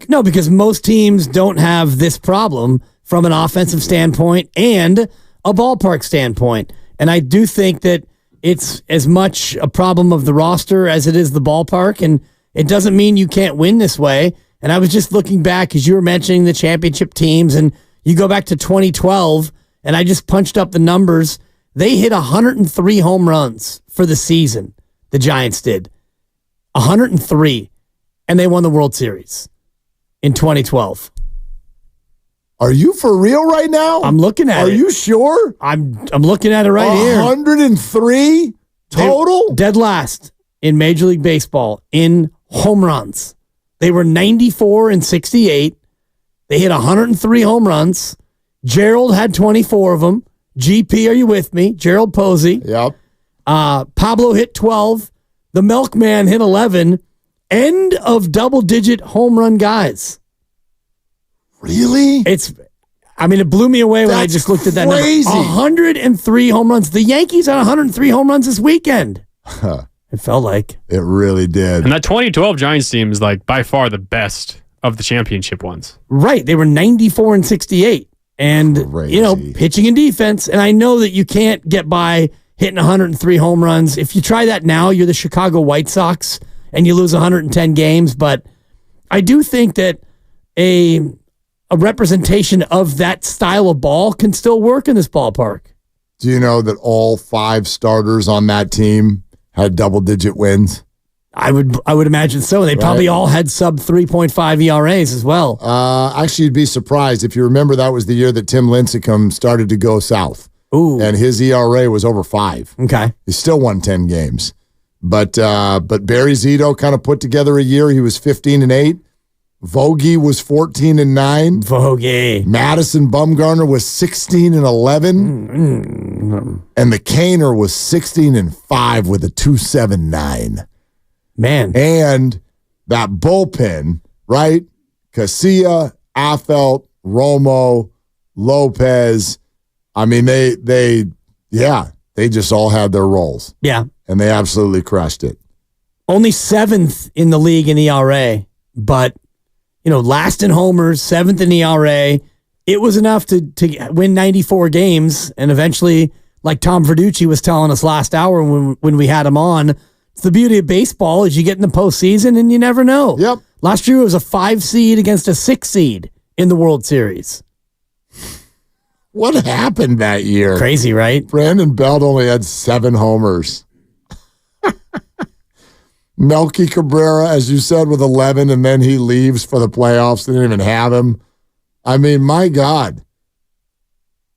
No, because most teams don't have this problem from an offensive standpoint and a ballpark standpoint. And I do think that it's as much a problem of the roster as it is the ballpark. And it doesn't mean you can't win this way. And I was just looking back as you were mentioning the championship teams, and you go back to 2012, and I just punched up the numbers. They hit 103 home runs for the season. The Giants did 103, and they won the World Series in 2012. Are you for real right now? I'm looking at it. Are you sure? I'm looking at it right here. 103 total? Dead last in Major League Baseball in home runs. They were 94 and 68. They hit 103 home runs. Gerald had 24 of them. GP, are you with me? Gerald Posey. Yep. Pablo hit 12. The Milkman hit 11. End of double-digit home run guys. Really? It blew me away when I just looked at that number. Crazy. 103 home runs. The Yankees had 103 home runs this weekend. It felt like. It really did. And that 2012 Giants team is like by far the best of the championship ones. Right. They were 94 and 68. And, pitching and defense. And I know that you can't get by hitting 103 home runs. If you try that now, you're the Chicago White Sox and you lose 110 games. But I do think that a representation of that style of ball can still work in this ballpark. Do you know that all 5 starters on that team had double-digit wins? I would imagine so. They probably all had sub 3.5 ERAs as well. Actually, you'd be surprised. If you remember, that was the year that Tim Lincecum started to go south. Ooh. And his ERA was over 5. Okay. He still won 10 games. But Barry Zito kind of put together a year. He was 15-8. Vogie was 14-9. Vogie. Madison Bumgarner was 16-11. And the Caner was 16-5 with a 2.79. Man. And that bullpen, right? Casilla, Affeldt, Romo, Lopez. I mean, they just all had their roles. Yeah. And they absolutely crushed it. Only 7th in the league in ERA, but last in homers, 7th in ERA. It was enough to win 94 games, and eventually, like Tom Verduchi was telling us last hour when we had him on, it's the beauty of baseball is you get in the postseason and you never know. Yep. Last year it was a 5 seed against a 6 seed in the World Series. What happened that year? Crazy, right? Brandon Belt only had 7 homers. Melky Cabrera, as you said, with 11, and then he leaves for the playoffs. They didn't even have him. I mean, my God.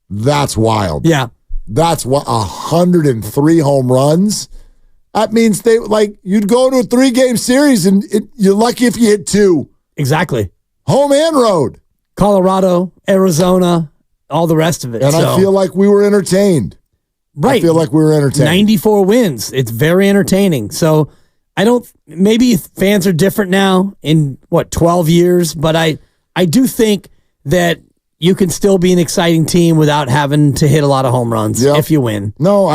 That's wild. Yeah. That's 103 home runs. That means you'd go to a 3-game series and you're lucky if you hit 2. Exactly. Home and road. Colorado, Arizona, all the rest of it. And I feel like we were entertained. Right. I feel like we were entertained. 94 wins. It's very entertaining. So maybe fans are different now in 12 years, but I do think that you can still be an exciting team without having to hit a lot of home runs if you win. No,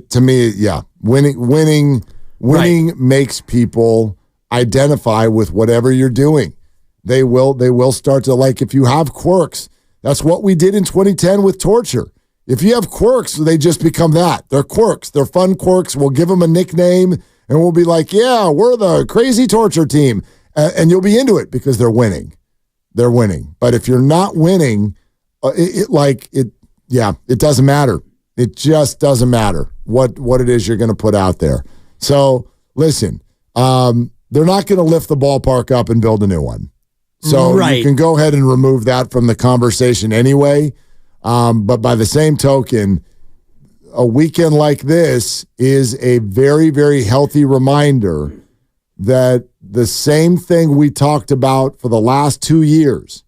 to me, yeah. Winning makes people identify with whatever you're doing. They will start to, if you have quirks. That's what we did in 2010 with torture. If you have quirks, they just become that. They're quirks. They're fun quirks. We'll give them a nickname, and we'll be like, yeah, we're the crazy torture team. And you'll be into it because they're winning. They're winning. But if you're not winning, it doesn't matter. It just doesn't matter what it is you're going to put out there. So, listen, they're not going to lift the ballpark up and build a new one. So you can go ahead and remove that from the conversation anyway. But by the same token, a weekend like this is a very, very healthy reminder that the same thing we talked about for the last 2 years,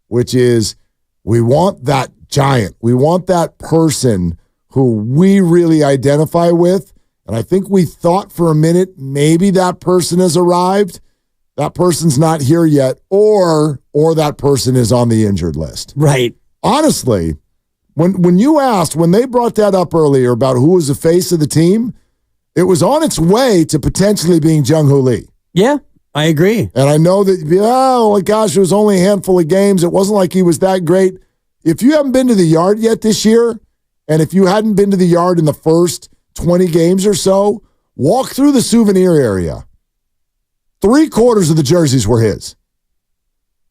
which is we want that giant. We want that person who we really identify with. And I think we thought for a minute maybe that person has arrived. That person's not here yet, or that person is on the injured list. Right. Honestly, when they brought that up earlier about who was the face of the team, it was on its way to potentially being Jung-Hoo Lee. Yeah, I agree. And I know that, oh my gosh, it was only a handful of games. It wasn't like he was that great. If you haven't been to the yard yet this year, and if you hadn't been to the yard in the first 20 games or so, walk through the souvenir area. 3/4 of the jerseys were his.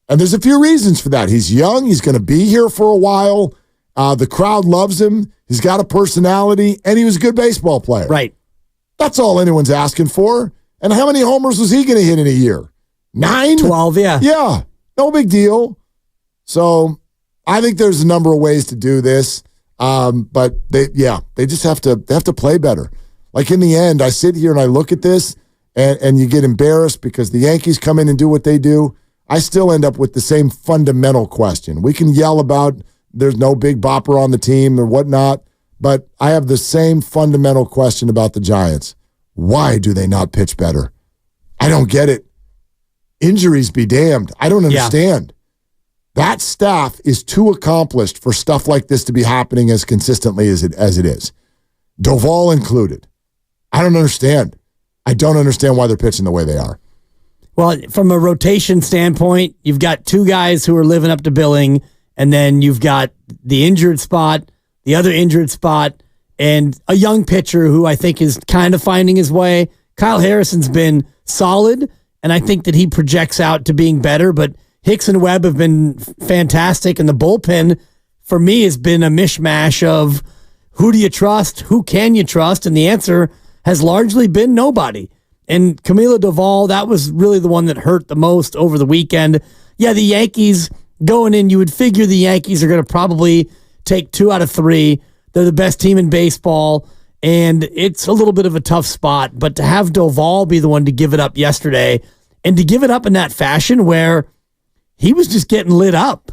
And there's a few reasons for that. He's young. He's going to be here for a while. The crowd loves him. He's got a personality, and he was a good baseball player. Right. That's all anyone's asking for. And how many homers was he going to hit in a year? 9? 12, yeah. Yeah, no big deal. So I think there's a number of ways to do this. But they just have to play better. Like in the end, I sit here and I look at this and you get embarrassed because the Yankees come in and do what they do. I still end up with the same fundamental question. We can yell about there's no big bopper on the team or whatnot, But I have the same fundamental question about the Giants. Why do they not pitch better? I don't get it. Injuries be damned. I don't understand. That staff is too accomplished for stuff like this to be happening as consistently as it is. Doval included. I don't understand. I don't understand why they're pitching the way they are. Well, from a rotation standpoint, you've got two guys who are living up to billing, and then you've got the injured spot, the other injured spot, and a young pitcher who I think is kind of finding his way. Kyle Harrison's been solid, and I think that he projects out to being better, but Hicks and Webb have been fantastic, and the bullpen, for me, has been a mishmash of who do you trust, who can you trust, and the answer has largely been nobody. And Camilo Doval, that was really the one that hurt the most over the weekend. Yeah, the Yankees going in, you would figure the Yankees are going to probably take 2 out of 3. They're the best team in baseball, and it's a little bit of a tough spot. But to have Doval be the one to give it up yesterday, and to give it up in that fashion where he was just getting lit up.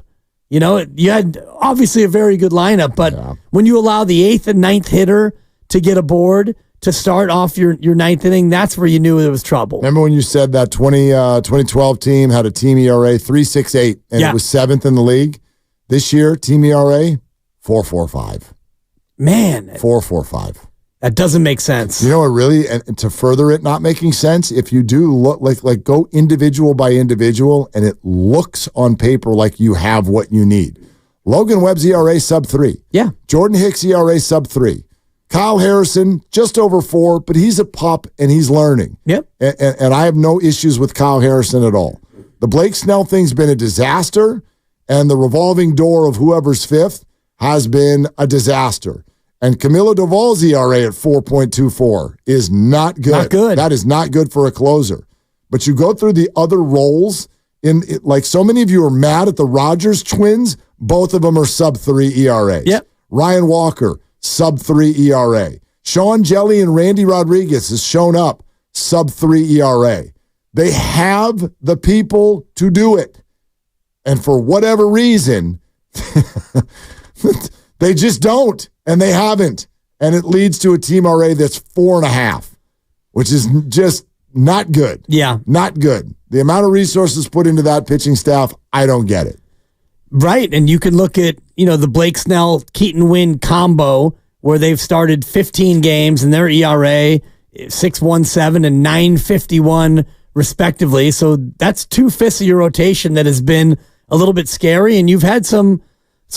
You know, you had obviously a very good lineup, but when you allow the 8th and 9th hitter to get aboard to start off your 9th inning, that's where you knew there was trouble. Remember when you said that 2012 team had a team ERA 3.68, and it was 7th in the league? This year, team ERA 4.45. Man. 4.45. That doesn't make sense. You know what really, and to further it not making sense, if you do look like go individual by individual and it looks on paper like you have what you need. Logan Webb's ERA sub-3. Yeah. Jordan Hicks ERA sub-3. Kyle Harrison just over 4, but he's a pup and he's learning. Yep. And I have no issues with Kyle Harrison at all. The Blake Snell thing's been a disaster, and the revolving door of whoever's 5th has been a disaster. And Camilo Doval's ERA at 4.24 is not good. Not good. That is not good for a closer. But you go through the other roles, like so many of you are mad at the Rogers twins, both of them are sub-3 ERAs. Yep. Ryan Walker, sub-3 ERA. Sean Jelly and Randy Rodriguez has shown up, sub-3 ERA. They have the people to do it. And for whatever reason, they just don't. And they haven't. And it leads to a team ERA that's 4.5, which is just not good. Yeah. Not good. The amount of resources put into that pitching staff, I don't get it. Right. And you can look at, the Blake Snell, Keaton Wynn combo where they've started 15 games and their ERA 6.17 and 9.51 respectively. So that's 2/5 of your rotation that has been a little bit scary. And you've had some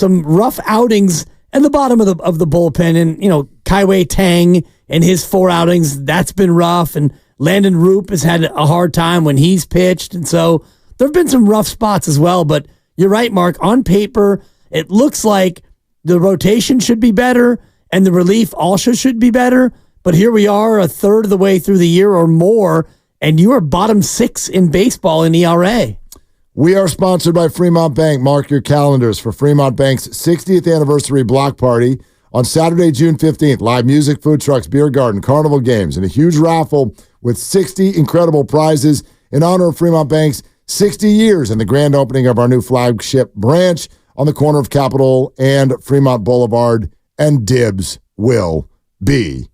rough outings at the bottom of the bullpen, and Kaiwei Tang and his 4 outings, that's been rough, and Landon Roop has had a hard time when he's pitched, and so there have been some rough spots as well. But you're right, Mark. On paper, it looks like the rotation should be better and the relief also should be better. But here we are, a third of the way through the year or more, and you are bottom 6 in baseball in ERA. We are sponsored by Fremont Bank. Mark your calendars for Fremont Bank's 60th anniversary block party on Saturday, June 15th. Live music, food trucks, beer garden, carnival games, and a huge raffle with 60 incredible prizes in honor of Fremont Bank's 60 years and the grand opening of our new flagship branch on the corner of Capitol and Fremont Boulevard. And dibs will be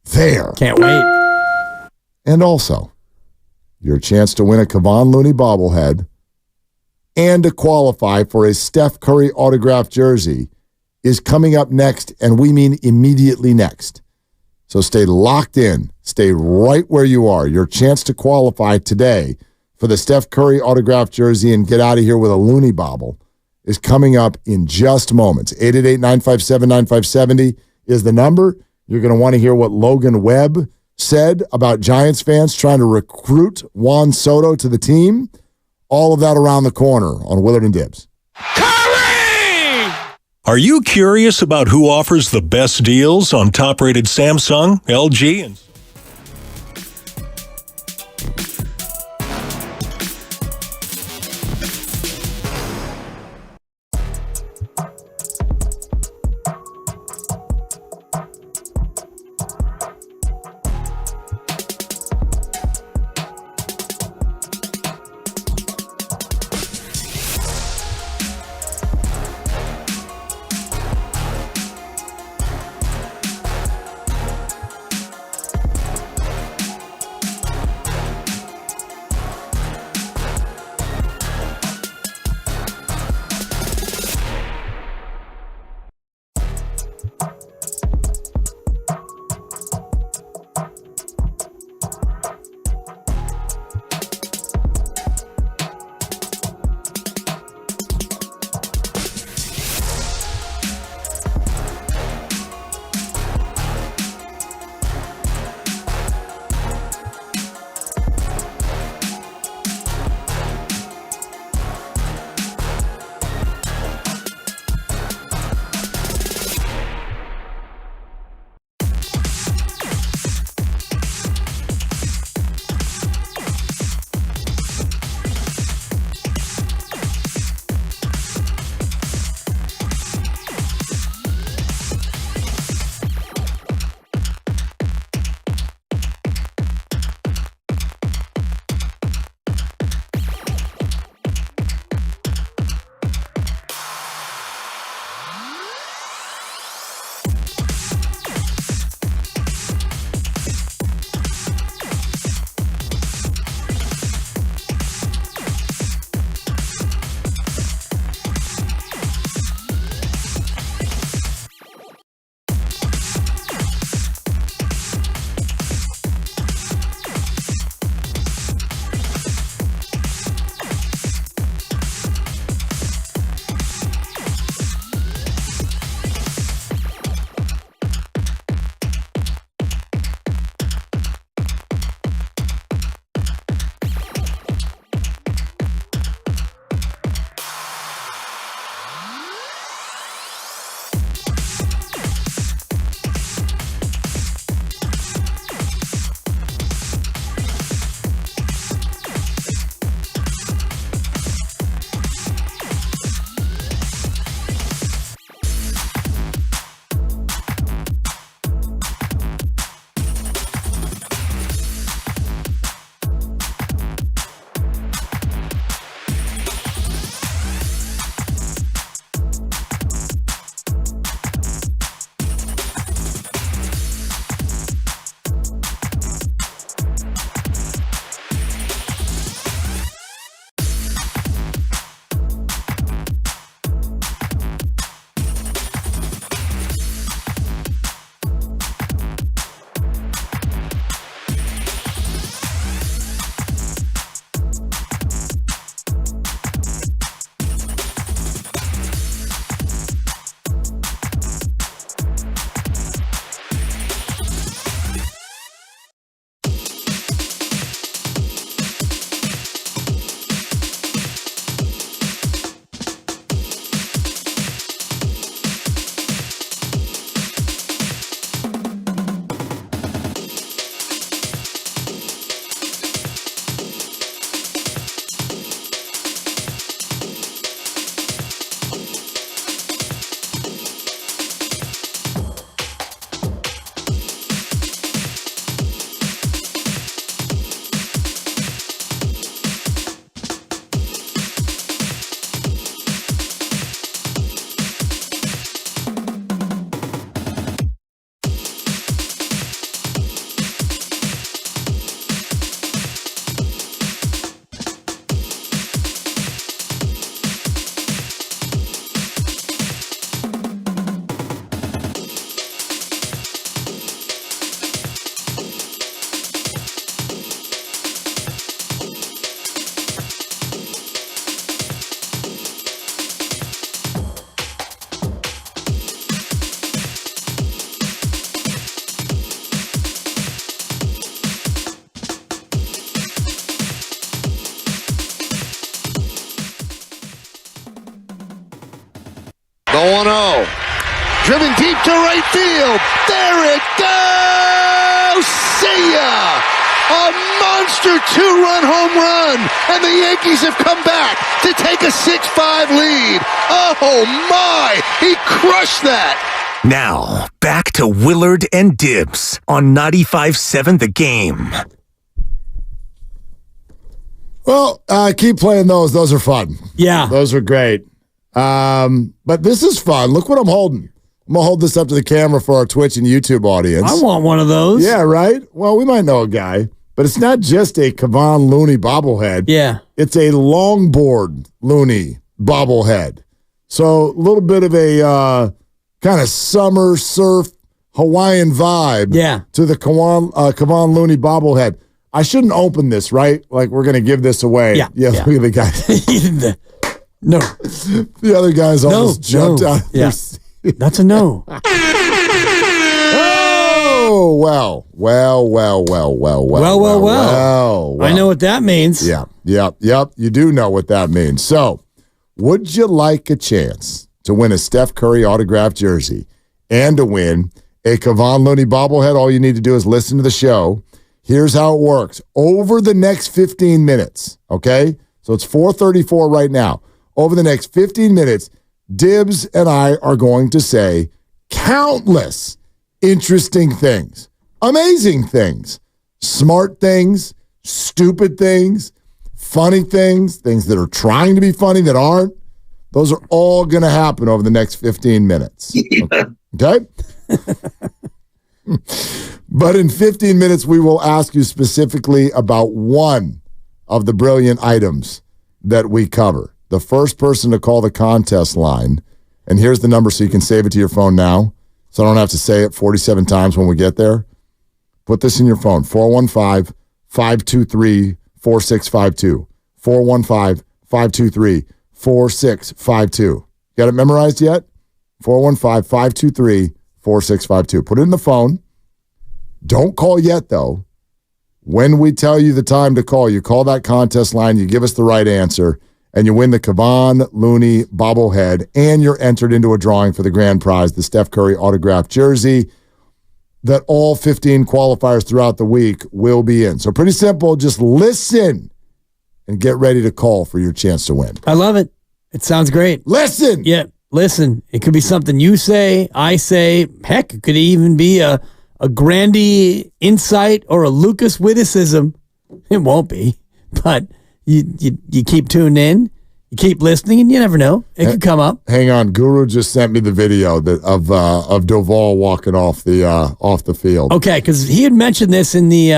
there. Can't wait. And also, your chance to win a Kevon Looney bobblehead and to qualify for a Steph Curry autographed jersey is coming up next, and we mean immediately next. So stay locked in. Stay right where you are. Your chance to qualify today for the Steph Curry autographed jersey and get out of here with a Looney bobble is coming up in just moments. 888-957-9570 is the number. You're going to want to hear what Logan Webb said about Giants fans trying to recruit Juan Soto to the team. All of that around the corner on Willard and Dibs. Are you curious about who offers the best deals on top-rated Samsung, LG, and 0-0. Driven deep to right field. There it goes. See ya! A monster 2-run home run. And the Yankees have come back to take a 6-5 lead. Oh, my. He crushed that. Now, back to Willard and Dibbs on 95.7 The Game. Well, keep playing those. Those are fun. Yeah. Those are great. But this is fun. Look what I'm holding. I'm going to hold this up to the camera for our Twitch and YouTube audience. I want one of those. Yeah, right? Well, we might know a guy. But it's not just a Kevon Looney bobblehead. Yeah. It's a longboard Looney bobblehead. So a little bit of a kind of summer surf Hawaiian vibe to the Kevon Looney bobblehead. I shouldn't open this, right? Like we're going to give this away. Yeah. Look at the guy. No. The other guy's almost jumped out. Yeah. That's a no. Oh, well. I know what that means. Yep. You do know what that means. So, would you like a chance to win a Steph Curry autographed jersey and to win a Kevon Looney bobblehead? All you need to do is listen to the show. Here's how it works. Over the next 15 minutes, okay? So it's 4:34 right now. Over the next 15 minutes, Dibbs and I are going to say countless interesting things, amazing things, smart things, stupid things, funny things, things that are trying to be funny that aren't. Those are all going to happen over the next 15 minutes. Okay? But in 15 minutes, we will ask you specifically about one of the brilliant items that we cover. The first person to call the contest line, and here's the number so you can save it to your phone now, so I don't have to say it 47 times when we get there. Put this in your phone, 415-523-4652. 415-523-4652. Got it memorized yet? 415-523-4652. Put it in the phone. Don't call yet, though. When we tell you the time to call, you call that contest line, you give us the right answer, and you win the Kevon Looney bobblehead, and you're entered into a drawing for the grand prize, the Steph Curry autographed jersey that all 15 qualifiers throughout the week will be in. So pretty simple. Just listen and get ready to call for your chance to win. I love it. It sounds great. Listen. Yeah, listen. It could be something you say, I say. Heck, it could even be a Grandy insight or a Lucas witticism. It won't be, but you keep tuning in, you keep listening, and you never know. It could come up. Hang on, Guru just sent me the video of Doval walking off the field. Okay, because he had mentioned this in the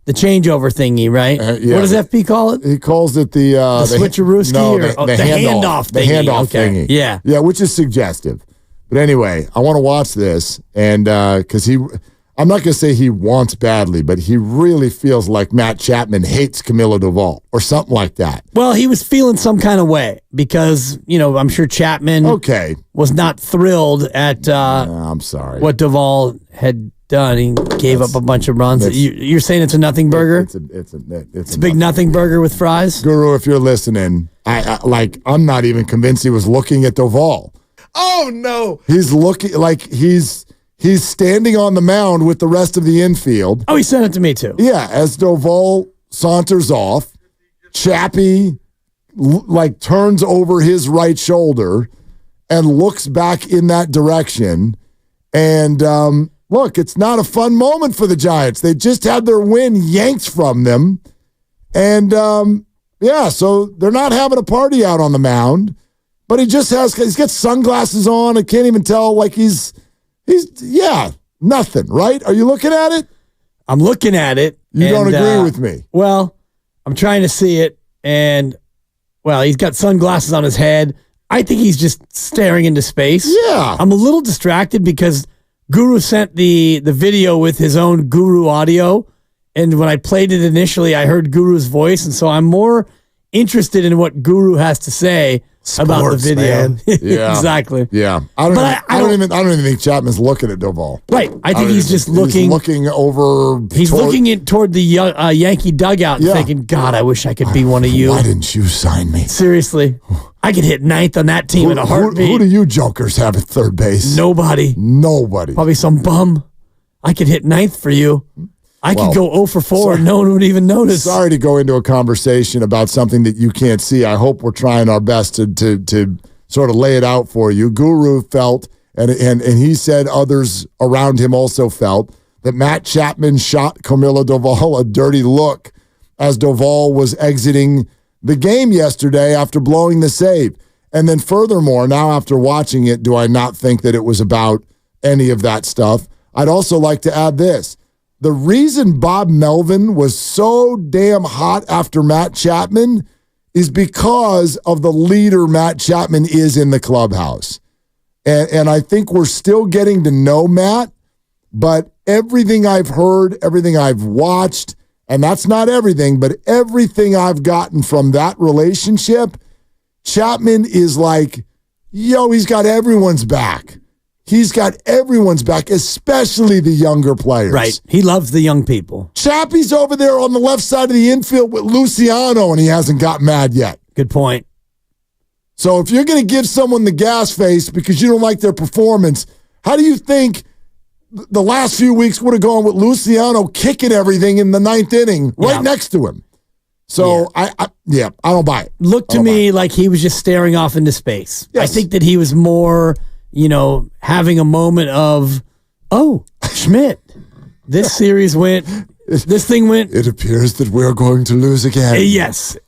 changeover thingy, right? Yeah. What does FP call it? He calls it the switcherooski? The handoff thingy. The handoff Okay. thingy. Yeah. Yeah, which is suggestive. But anyway, I want to watch this, and because I'm not going to say he wants badly, but he really feels like Matt Chapman hates Camilo Doval or something like that. Well, he was feeling some kind of way because, I'm sure Chapman was not thrilled at I'm sorry. what Doval had done. He gave up a bunch of runs. You're saying it's a nothing burger? It's a big nothing burger with fries? Guru, if you're listening, I'm not even convinced he was looking at Doval. Oh, no. He's looking like he's standing on the mound with the rest of the infield. Oh, he sent it to me too. Yeah, as Doval saunters off, Chappie turns over his right shoulder and looks back in that direction. And look, it's not a fun moment for the Giants. They just had their win yanked from them. And so they're not having a party out on the mound. But he's got sunglasses on. I can't even tell, he's nothing, right? Are you looking at it? I'm looking at it. You don't agree with me. Well, I'm trying to see it, and, he's got sunglasses on his head. I think he's just staring into space. Yeah. I'm a little distracted because Guru sent the video with his own Guru audio, and when I played it initially, I heard Guru's voice, and so I'm more interested in what Guru has to say about the video. Man. Yeah. Exactly. Yeah. I don't even think Chapman's looking at Doval. Right. I think he's just looking. He's looking over. He's looking toward the Yankee dugout and thinking, God, I wish I could be one of you. Why didn't you sign me? Seriously. I could hit ninth on that team in a heartbeat. Who do you jokers have at third base? Nobody. Probably some bum. I could hit ninth for you. I could go 0 for 4 and no one would even notice. Sorry to go into a conversation about something that you can't see. I hope we're trying our best to sort of lay it out for you. Guru felt, and he said others around him also felt, that Matt Chapman shot Camilo Doval a dirty look as Doval was exiting the game yesterday after blowing the save. And then furthermore, now after watching it, do I not think that it was about any of that stuff? I'd also like to add this. The reason Bob Melvin was so damn hot after Matt Chapman is because of the leader Matt Chapman is in the clubhouse. And I think we're still getting to know Matt, but everything I've heard, everything I've watched, and that's not everything, but everything I've gotten from that relationship, Chapman is like, he's got everyone's back. He's got everyone's back, especially the younger players. Right. He loves the young people. Chappie's over there on the left side of the infield with Luciano, and he hasn't got mad yet. Good point. So if you're going to give someone the gas face because you don't like their performance, how do you think the last few weeks would have gone with Luciano kicking everything in the ninth inning right next to him? So, I don't buy it. Looked to me like he was just staring off into space. Yes. I think that he was more... having a moment of, Schmidt, this series this thing went. It appears that we're going to lose again. Yes.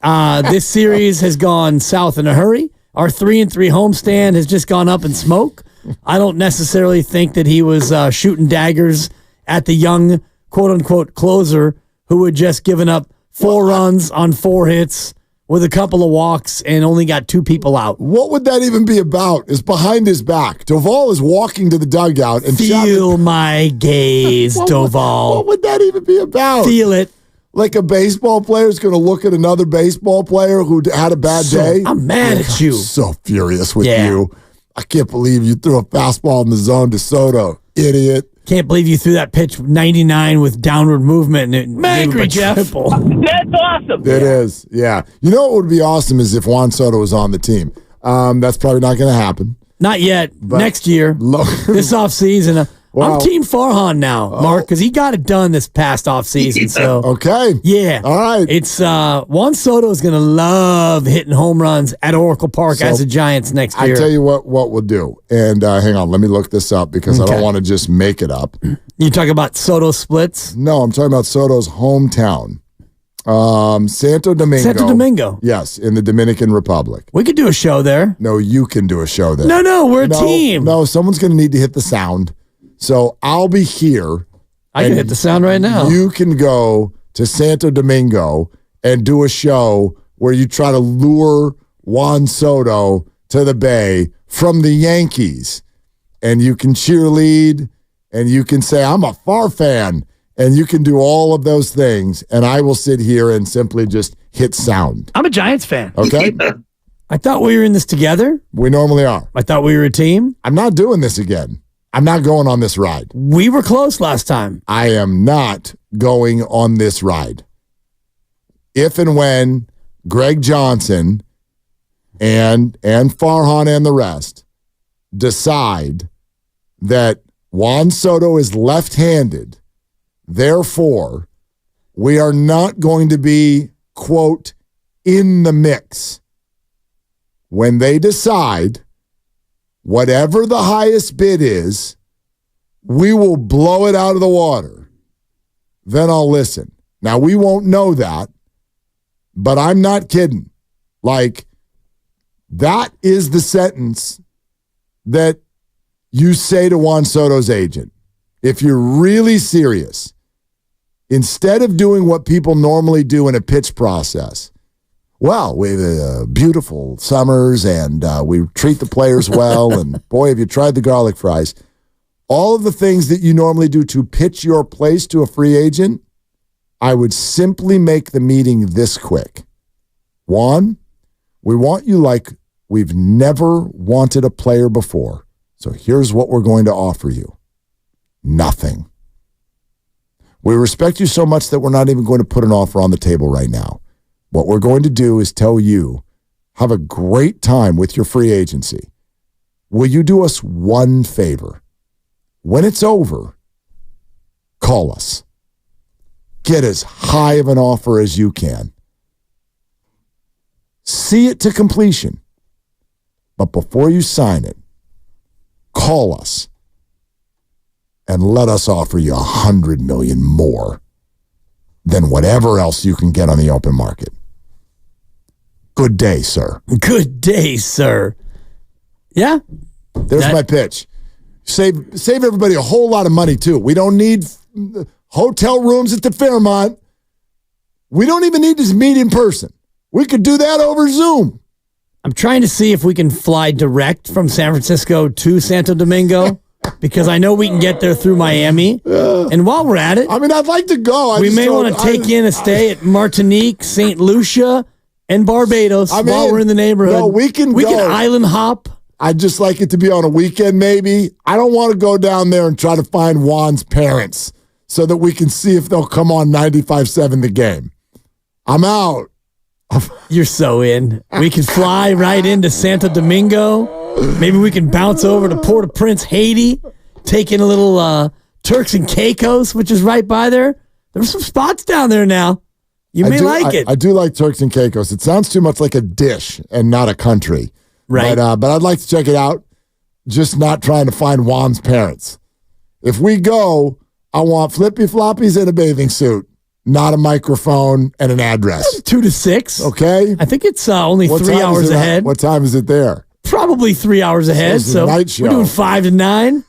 This series has gone south in a hurry. Our 3-3 homestand has just gone up in smoke. I don't necessarily think that he was shooting daggers at the young, quote unquote, closer who had just given up 4 runs on 4 hits with a couple of walks and only got 2 people out. What would that even be about? Is behind his back. Doval is walking to the dugout and feel my gaze, Doval. What would that even be about? Feel it. Like a baseball player is going to look at another baseball player who had a bad day. I'm mad at you. I'm so furious with you. I can't believe you threw a fastball in the zone to Soto. Idiot. Can't believe you threw that pitch 99 with downward movement. And it angry, Jeff. Triple. That's awesome. It is, yeah. You know what would be awesome is if Juan Soto was on the team. That's probably not going to happen. Not yet. But next year. This offseason. I'm Team Farhan now, Mark, because he got it done this past offseason. So okay. Yeah. All right. It's Juan Soto is going to love hitting home runs at Oracle Park as the Giants next year. I tell you what we'll do. And hang on, let me look this up because I don't want to just make it up. You talking about Soto splits? No, I'm talking about Soto's hometown. Santo Domingo. Santo Domingo. Yes, in the Dominican Republic. We could do a show there. No, you can do a show there. No, we're a team. No, someone's going to need to hit the sound. So I'll be here. I can hit the sound right now. You can go to Santo Domingo and do a show where you try to lure Juan Soto to the Bay from the Yankees. And you can cheerlead and you can say, I'm a Far fan. And you can do all of those things. And I will sit here and simply just hit sound. I'm a Giants fan. Okay. I thought we were in this together. We normally are. I thought we were a team. I'm not doing this again. I'm not going on this ride. We were close last time. I am not going on this ride. If and when Greg Johnson and Farhan and the rest decide that Juan Soto is left-handed, therefore, we are not going to be, quote, in the mix. When they decide whatever the highest bid is, we will blow it out of the water. Then I'll listen. Now, we won't know that, but I'm not kidding. Like, that is the sentence that you say to Juan Soto's agent. If you're really serious, instead of doing what people normally do in a pitch process, well, we have beautiful summers and we treat the players well. And boy, have you tried the garlic fries. All of the things that you normally do to pitch your place to a free agent, I would simply make the meeting this quick. Juan, we want you like we've never wanted a player before, so here's what we're going to offer you. Nothing. We respect you so much that we're not even going to put an offer on the table right now. What we're going to do is tell you, have a great time with your free agency. Will you do us one favor? When it's over, call us. Get as high of an offer as you can. See it to completion. But before you sign it, call us and let us offer you $100 million more than whatever else you can get on the open market. Good day, sir. Good day, sir. Yeah. There's my pitch. Save everybody a whole lot of money, too. We don't need hotel rooms at the Fairmont. We don't even need to meet in person. We could do that over Zoom. I'm trying to see if we can fly direct from San Francisco to Santo Domingo because I know we can get there through Miami. And while we're at it, I mean, I'd like to go. We may want to take in a stay at Martinique, St. Lucia, and Barbados while we're in the neighborhood. No, we can island hop. I'd just like it to be on a weekend, maybe. I don't want to go down there and try to find Juan's parents so that we can see if they'll come on 95.7 the game. I'm out. You're so in. We can fly right into Santo Domingo. Maybe we can bounce over to Port-au-Prince, Haiti, take in a little Turks and Caicos, which is right by there. There's some spots down there now. You may like it. I do like Turks and Caicos. It sounds too much like a dish and not a country. Right. But I'd like to check it out. Just not trying to find Juan's parents. If we go, I want flippy floppies and a bathing suit, not a microphone and an address. 2 to 6. Okay. I think it's only 3 hours ahead. What time is it there? Probably 3 hours ahead. So night show. We're doing 5 to 9.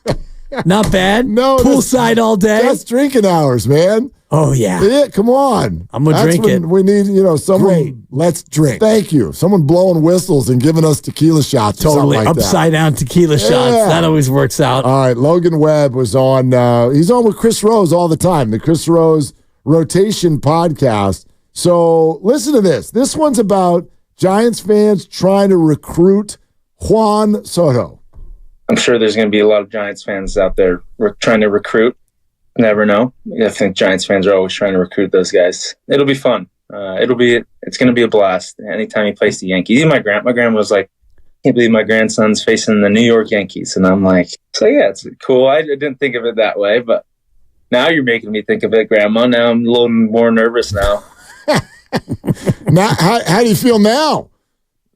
Not bad. No, poolside all day. That's drinking hours, man. Oh yeah. Yeah, come on. I'm gonna drink it. We need, someone. Great. Let's drink. Thank you. Someone blowing whistles and giving us tequila shots. Totally or something like upside down tequila shots. That always works out. All right, Logan Webb was on. He's on with Chris Rose all the time. The Chris Rose Rotation podcast. So listen to this. This one's about Giants fans trying to recruit Juan Soto. I'm sure there's going to be a lot of Giants fans out there trying to recruit. Never know. I think Giants fans are always trying to recruit those guys. It'll be fun. It's going to be a blast. Anytime he plays the Yankees. Even my grandma was like, "Can't believe my grandson's facing the New York Yankees." And I'm like, "So yeah, it's cool." I didn't think of it that way, but now you're making me think of it, Grandma. Now I'm a little more nervous now. Now, how do you feel now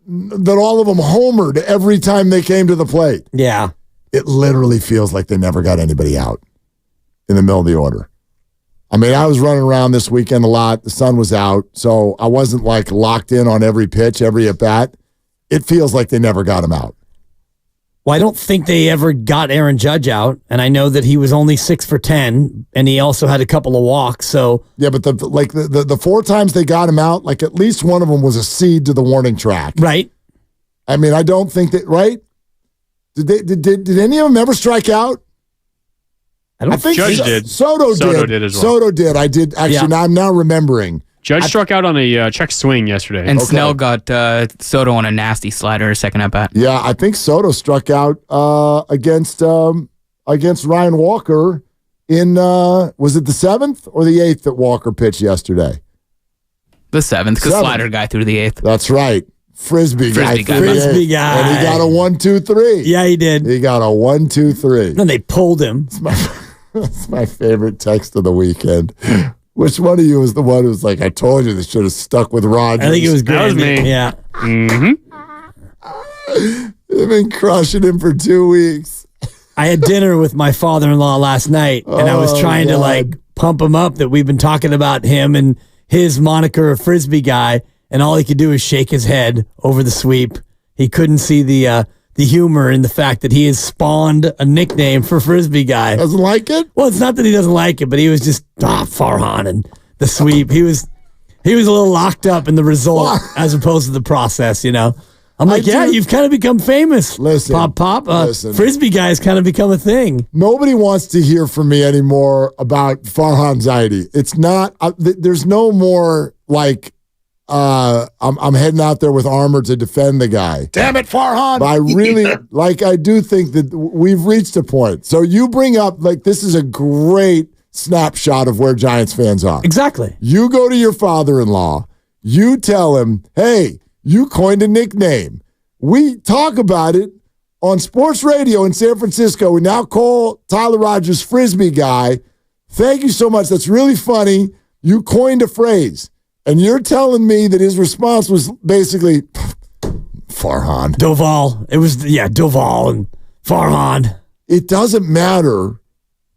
that all of them homered every time they came to the plate? Yeah, it literally feels like they never got anybody out in the middle of the order. I mean, I was running around this weekend a lot. The sun was out, so I wasn't like locked in on every pitch, every at-bat. It feels like they never got him out. Well, I don't think they ever got Aaron Judge out, and I know that he was only 6 for 10, and he also had a couple of walks. So yeah, but the 4 times they got him out, like at least one of them was a seed to the warning track. Right. I mean, I don't think that. Right? Did any of them ever strike out? I think Judge did. Soto did as well. Soto did. I did actually. Yeah. Now I'm now remembering. Judge struck out on a check swing yesterday. And Snell got Soto on a nasty slider second at bat. Yeah, I think Soto struck out against Ryan Walker in was it the 7th or the 8th that Walker pitched yesterday? The 7th, because slider guy through the 8th. That's right. Frisbee guy. Frisbee guy. And he got a 1-2-3. Yeah, he did. He got a 1-2-3. Then they pulled him. That's my favorite text of the weekend. Which one of you was the one who was like, "I told you they should have stuck with Rodgers"? I think it was That was me. Yeah. Mm-hmm. They've been crushing him for 2 weeks. I had dinner with my father-in-law last night, and I was trying to like pump him up that we've been talking about him and his moniker of Frisbee guy, and all he could do is shake his head over the sweep. He couldn't see the humor in the fact that he has spawned a nickname for Frisbee guy. Doesn't like it? Well, it's not that he doesn't like it, but he was just Farhan and the sweep. He was a little locked up in the result as opposed to the process, you know. I'm like, you've kind of become famous. Listen, Pop. listen. Frisbee guy has kind of become a thing. Nobody wants to hear from me anymore about Farhan Zaidi. It's not. There's no more like I'm heading out there with armor to defend the guy. Damn it, Farhan. But I really, I do think that we've reached a point. So you bring up, this is a great snapshot of where Giants fans are. Exactly. You go to your father-in-law. You tell him, hey, you coined a nickname. We talk about it on sports radio in San Francisco. We now call Tyler Rogers Frisbee guy. Thank you so much. That's really funny. You coined a phrase. And you're telling me that his response was basically, Farhan. Doval. It was, Doval and Farhan. It doesn't matter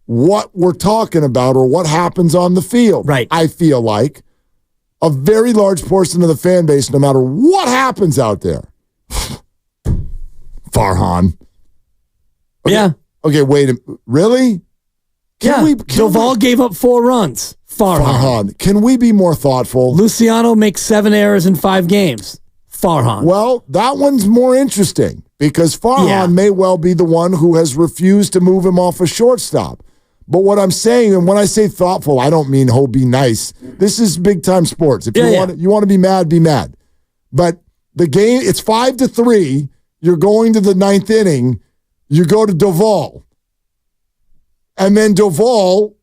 what we're talking about or what happens on the field. Right. I feel like a very large portion of the fan base, no matter what happens out there, Farhan. Okay, yeah. Okay, wait. Really? Doval gave up 4 runs. Farhan. Can we be more thoughtful? Luciano makes 7 errors in 5 games. Farhan. Well, that one's more interesting because Farhan may well be the one who has refused to move him off a shortstop. But what I'm saying, and when I say thoughtful, I don't mean, be nice. This is big-time sports. If you want to be mad, be mad. But the game, it's 5-3. You're going to the 9th inning. You go to Doval. And then Doval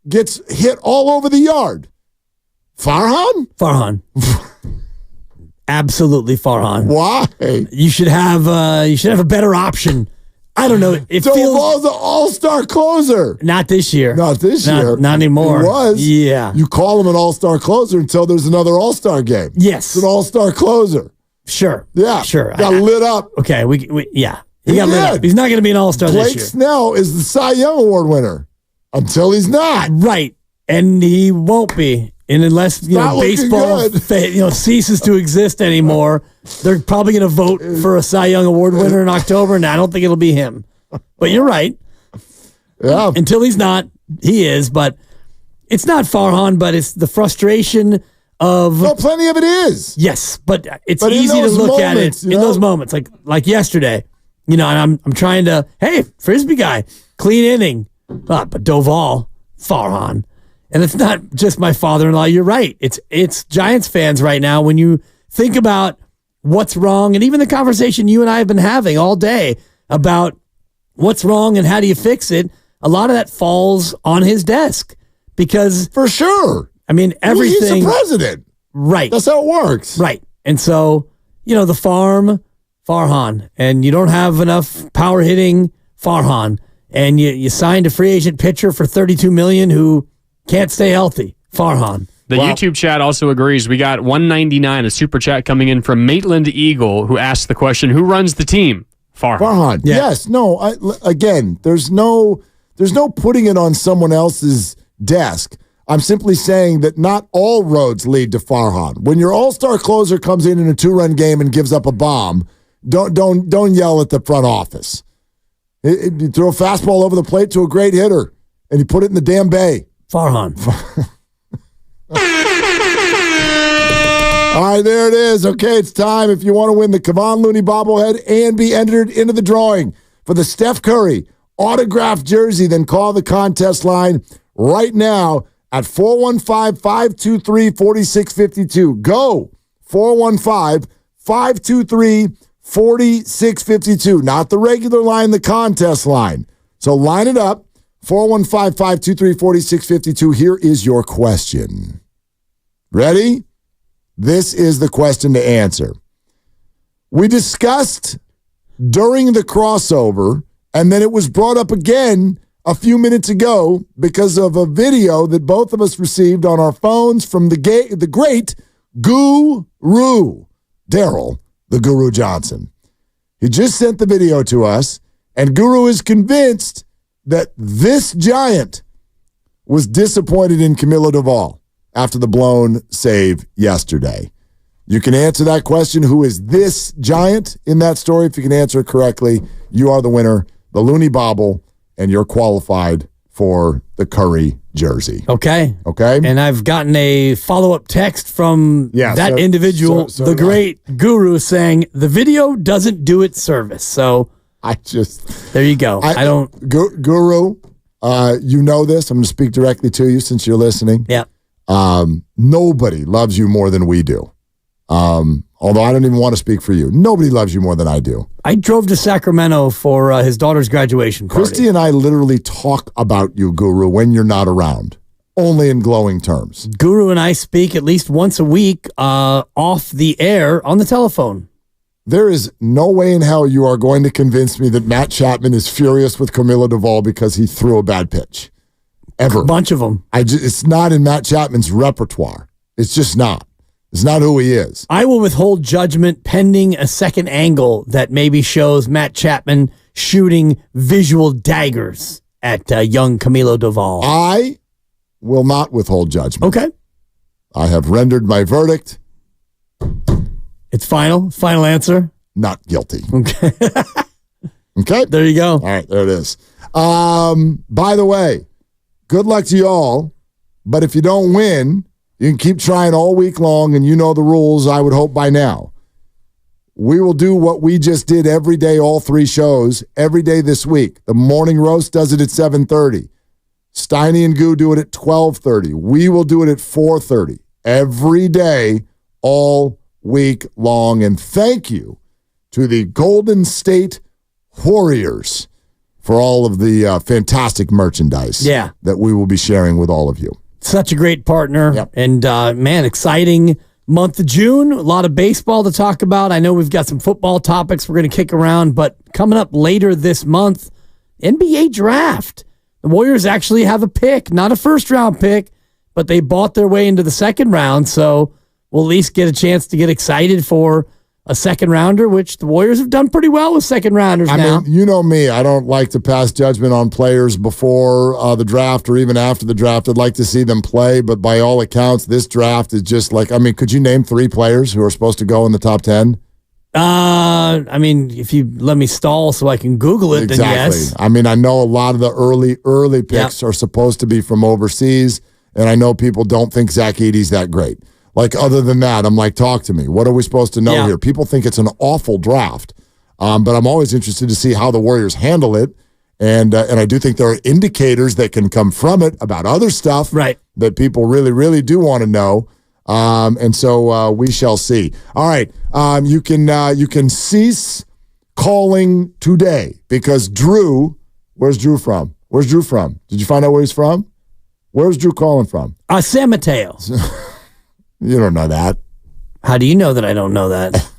gets hit all over the yard. Farhan? Farhan. Absolutely Farhan. Why? You should have a better option. I don't know. It Doval's an all-star closer. Not this year. Not this year. Not anymore. He was. Yeah. You call him an all-star closer until there's another all-star game. Yes. It's an all-star closer. Sure. Yeah. Sure. Got lit up. Okay. He got lit up. He's not going to be an all-star this year. Blake Snell is the Cy Young Award winner until he's not. Right. And he won't be. And unless baseball ceases to exist anymore, they're probably going to vote for a Cy Young Award winner in October, and I don't think it'll be him. But you're right. Yeah. Until he's not, he is. But it's not Farhan, but it's the frustration of... Well, plenty of it is. Yes, but it's easy to look at it in those moments, like yesterday. And I'm trying to, hey, Frisbee guy, clean inning. But Doval, Farhan. And it's not just my father-in-law. You're right. It's Giants fans right now. When you think about what's wrong, and even the conversation you and I have been having all day about what's wrong and how do you fix it, a lot of that falls on his desk. Because for sure. I mean, everything. He's the president. Right. That's how it works. Right. And so, the farm, Farhan, and you don't have enough power hitting, Farhan, and you signed a free agent pitcher for $32 million who can't stay healthy, Farhan. The YouTube chat also agrees. We got 199, a super chat coming in from Maitland Eagle, who asked the question, who runs the team? Farhan. Yeah. Yes. No. Again, there's no putting it on someone else's desk. I'm simply saying that not all roads lead to Farhan. When your all-star closer comes in a 2-run game and gives up a bomb, don't yell at the front office. You throw a fastball over the plate to a great hitter, and you put it in the damn bay. Farhan. All right, there it is. Okay, it's time. If you want to win the Kevon Looney bobblehead and be entered into the drawing for the Steph Curry autographed jersey, then call the contest line right now at 415-523-4652. Go 415-523-4652. Not the regular line, the contest line. So line it up. 415-523-4652. Here is your question. Ready? This is the question to answer. We discussed during the crossover, and then it was brought up again a few minutes ago because of a video that both of us received on our phones from the great Guru, Daryl, the Guru Johnson. He just sent the video to us, and Guru is convinced that this Giant was disappointed in Camilo Doval after the blown save yesterday. You can answer that question. Who is this Giant in that story? If you can answer it correctly, you are the winner, the Looney Bobble, and you're qualified for the Curry jersey. Okay. Okay. And I've gotten a follow-up text from that individual, the great Guru, saying the video doesn't do it service. So there you go. I don't. Guru, you know this. I'm going to speak directly to you since you're listening. Yeah. Nobody loves you more than we do. Although I don't even want to speak for you. Nobody loves you more than I do. I drove to Sacramento for his daughter's graduation party. Christy and I literally talk about you, Guru, when you're not around. Only in glowing terms. Guru and I speak at least once a week off the air on the telephone. There is no way in hell you are going to convince me that Matt Chapman is furious with Camilo Duvall because he threw a bad pitch. Ever. A bunch of them. It's not in Matt Chapman's repertoire. It's just not. It's not who he is. I will withhold judgment pending a second angle that maybe shows Matt Chapman shooting visual daggers at young Camilo Duvall. I will not withhold judgment. Okay. I have rendered my verdict. It's final? Final answer? Not guilty. Okay. Okay? There you go. All right, there it is. By the way, good luck to you all, but if you don't win, you can keep trying all week long, and you know the rules, I would hope by now. We will do what we just did every day, all 3 shows, every day this week. The morning roast does it at 7:30. Steiny and Goo do it at 12:30. We will do it at 4:30. Every day, all week long. And thank you to the Golden State Warriors for all of the fantastic merchandise that we will be sharing with all of you. Such a great partner. And, man, exciting month of June. A lot of baseball to talk about. I know we've got some football topics we're going to kick around, but coming up later this month, NBA draft. The Warriors actually have a pick, not a first-round pick, but they bought their way into the second round, so we'll at least get a chance to get excited for a second-rounder, which the Warriors have done pretty well with second-rounders now. I mean, you know me. I don't like to pass judgment on players before the draft or even after the draft. I'd like to see them play, but by all accounts, this draft is just like, I mean, could you name 3 players who are supposed to go in the top 10? I mean, if you let me stall so I can Google it, then yes. I mean, I know a lot of the early picks are supposed to be from overseas, and I know people don't think Zach Edey's that great. Like, other than that, I'm like, talk to me. What are we supposed to know here? People think it's an awful draft, but I'm always interested to see how the Warriors handle it, and I do think there are indicators that can come from it about other stuff that people really, really do want to know. And so we shall see. All right, you can cease calling today because Drew. Where's Drew from? Where's Drew from? Did you find out where he's from? Where's Drew calling from? San Mateo. You don't know that. How do you know that I don't know that?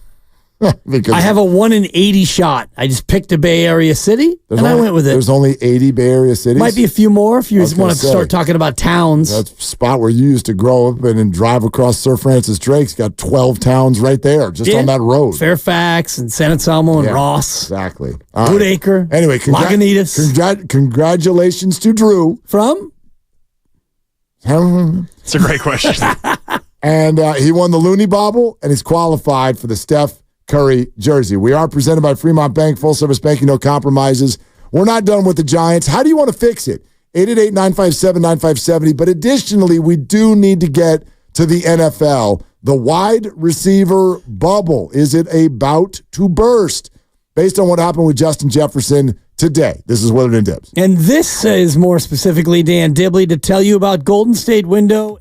Because I have a 1 in 80 shot. I just picked a Bay Area city, and I went with it. There's only 80 Bay Area cities? Might be a few more if you want to start talking about towns. That spot where you used to grow up and drive across Sir Francis Drake's got 12 towns right there, just on that road. Fairfax and San Anselmo and Ross. Exactly. Goodacre. Anyway, Lagunitas. Congratulations to Drew. From? It's a great question. And he won the Looney Bobble, and he's qualified for the Steph Curry jersey. We are presented by Fremont Bank, full-service banking, no compromises. We're not done with the Giants. How do you want to fix it? 888-957-9570. But additionally, we do need to get to the NFL. The wide receiver bubble. Is it about to burst? Based on what happened with Justin Jefferson today. This is Willard and Dibs. And this is more specifically Dan Dibley to tell you about Golden State Window.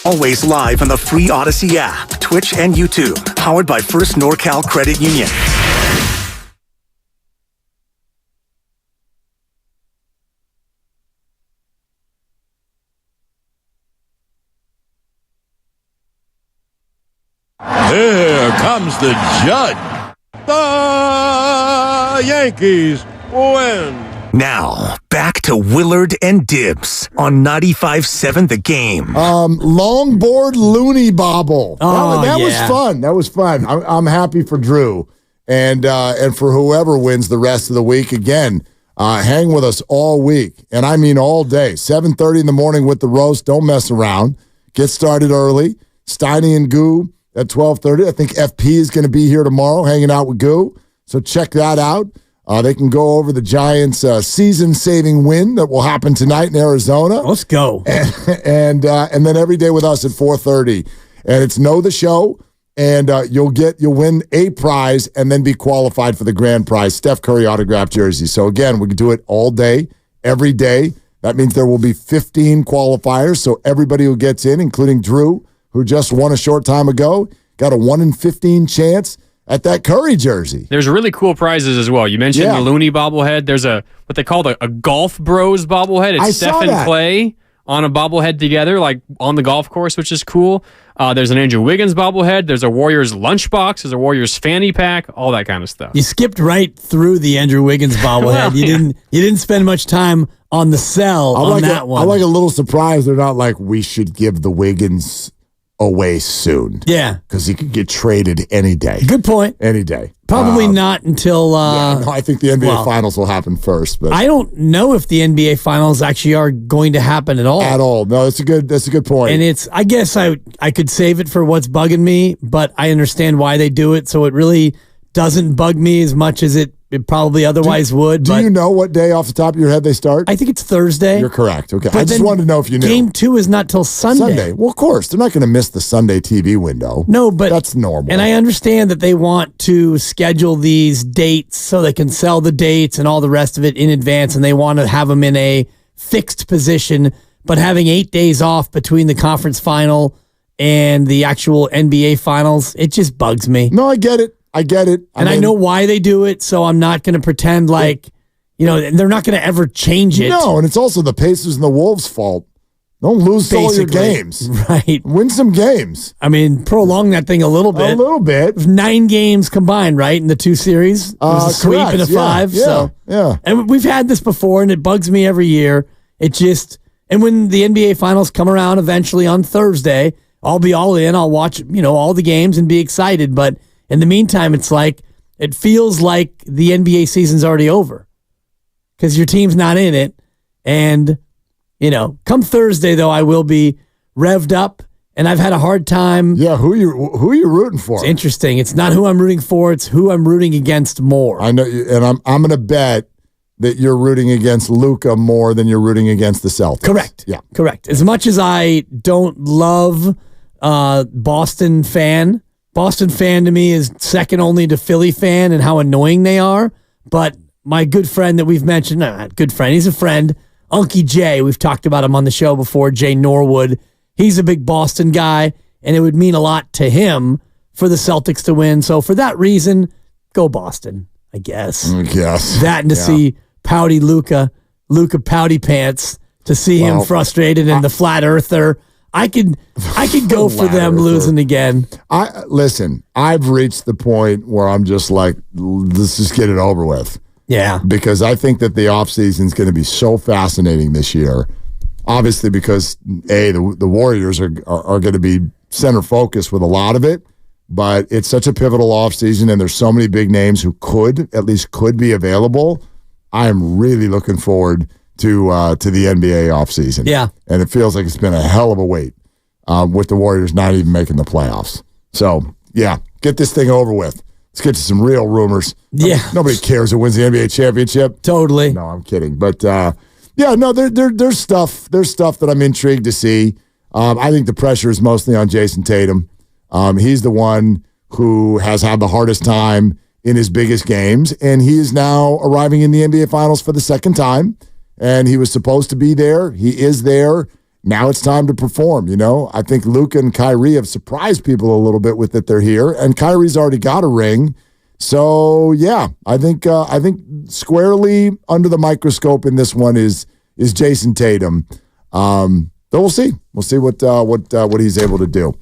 Always live on the free Odyssey app, Twitch, and YouTube. Powered by First NorCal Credit Union. Here comes the judge. The Yankees win. Now, back to Willard and Dibbs on 95.7 The Game. Longboard loony bobble. Oh, that was yeah. fun. That was fun. I'm happy for Drew and for whoever wins the rest of the week. Again, hang with us all week, and I mean all day. 7:30 in the morning with the roast. Don't mess around. Get started early. Steiny and Goo at 12:30. I think FP is going to be here tomorrow hanging out with Goo, so check that out. They can go over the Giants' season-saving win that will happen tonight in Arizona. Let's go. And then every day with us at 4:30. And it's Know the Show, and you'll win a prize and then be qualified for the grand prize, Steph Curry autographed jersey. So, again, we can do it all day, every day. That means there will be 15 qualifiers, so everybody who gets in, including Drew, who just won a short time ago, got a 1 in 15 chance at that Curry jersey. There's really cool prizes as well. You mentioned the Looney bobblehead. There's what they call a Golf Bros bobblehead. It's Steph and Clay on a bobblehead together, like on the golf course, which is cool. There's an Andrew Wiggins bobblehead. There's a Warriors lunchbox. There's a Warriors fanny pack. All that kind of stuff. You skipped right through the Andrew Wiggins bobblehead. You didn't spend much time on the sell on that one. I'm like a little surprised they're not like, we should give the Wiggins away soon. Yeah. Because he could get traded any day. Good point. Any day. Probably not until... I think the NBA Finals will happen first. But I don't know if the NBA Finals actually are going to happen at all. At all. No, that's a good point. And I guess I could save it for what's bugging me, but I understand why they do it, so it really doesn't bug me as much as it probably otherwise would. Do you know what day off the top of your head they start? I think it's Thursday. You're correct. Okay. But I just wanted to know if you knew. Game 2 is not till Sunday. Well, of course. They're not going to miss the Sunday TV window. No, but that's normal. And I understand that they want to schedule these dates so they can sell the dates and all the rest of it in advance, and they want to have them in a fixed position. But having 8 days off between the conference final and the actual NBA finals, it just bugs me. No, I get it. I know why they do it, so I'm not going to pretend like, they're not going to ever change it. No, and it's also the Pacers and the Wolves' fault. Don't lose all your games. Right. Win some games. I mean, prolong that thing a little bit. A little bit. 9 games combined, right, in the 2 series? There's a sweep and a 5. Yeah. And we've had this before, and it bugs me every year. And when the NBA Finals come around eventually on Thursday, I'll be all in. I'll watch, all the games and be excited, but in the meantime, it feels like the NBA season's already over because your team's not in it. And, come Thursday, though, I will be revved up, and I've had a hard time. Yeah, who are you rooting for? It's interesting. It's not who I'm rooting for. It's who I'm rooting against more. I know, and I'm going to bet that you're rooting against Luka more than you're rooting against the Celtics. Correct. Yeah. Correct. As much as I don't love Boston fan to me is second only to Philly fan and how annoying they are. But my good friend that we've mentioned, not good friend, he's a friend, Unky Jay, we've talked about him on the show before, Jay Norwood. He's a big Boston guy, and it would mean a lot to him for the Celtics to win. So for that reason, go Boston, I guess. Yes. That and to see pouty Luka pouty pants, to see him frustrated and the flat earther. I could go for them losing again. Listen, I've reached the point where I'm just like, let's just get it over with. Yeah. Because I think that the offseason is going to be so fascinating this year. Obviously, because the Warriors are going to be center focus with a lot of it, but it's such a pivotal offseason, and there's so many big names who could be available. I am really looking forward to the NBA offseason. Yeah. And it feels like it's been a hell of a wait with the Warriors not even making the playoffs. So, yeah, get this thing over with. Let's get to some real rumors. Yeah. Nobody cares who wins the NBA championship. Totally. No, I'm kidding. But, there's stuff that I'm intrigued to see. I think the pressure is mostly on Jason Tatum. He's the one who has had the hardest time in his biggest games, and he is now arriving in the NBA Finals for the second time. And he was supposed to be there. He is there. now it's time to perform, I think Luka and Kyrie have surprised people a little bit with that they're here, and Kyrie's already got a ring. So, yeah, I think squarely under the microscope in this one is Jason Tatum. But we'll see. We'll see what he's able to do.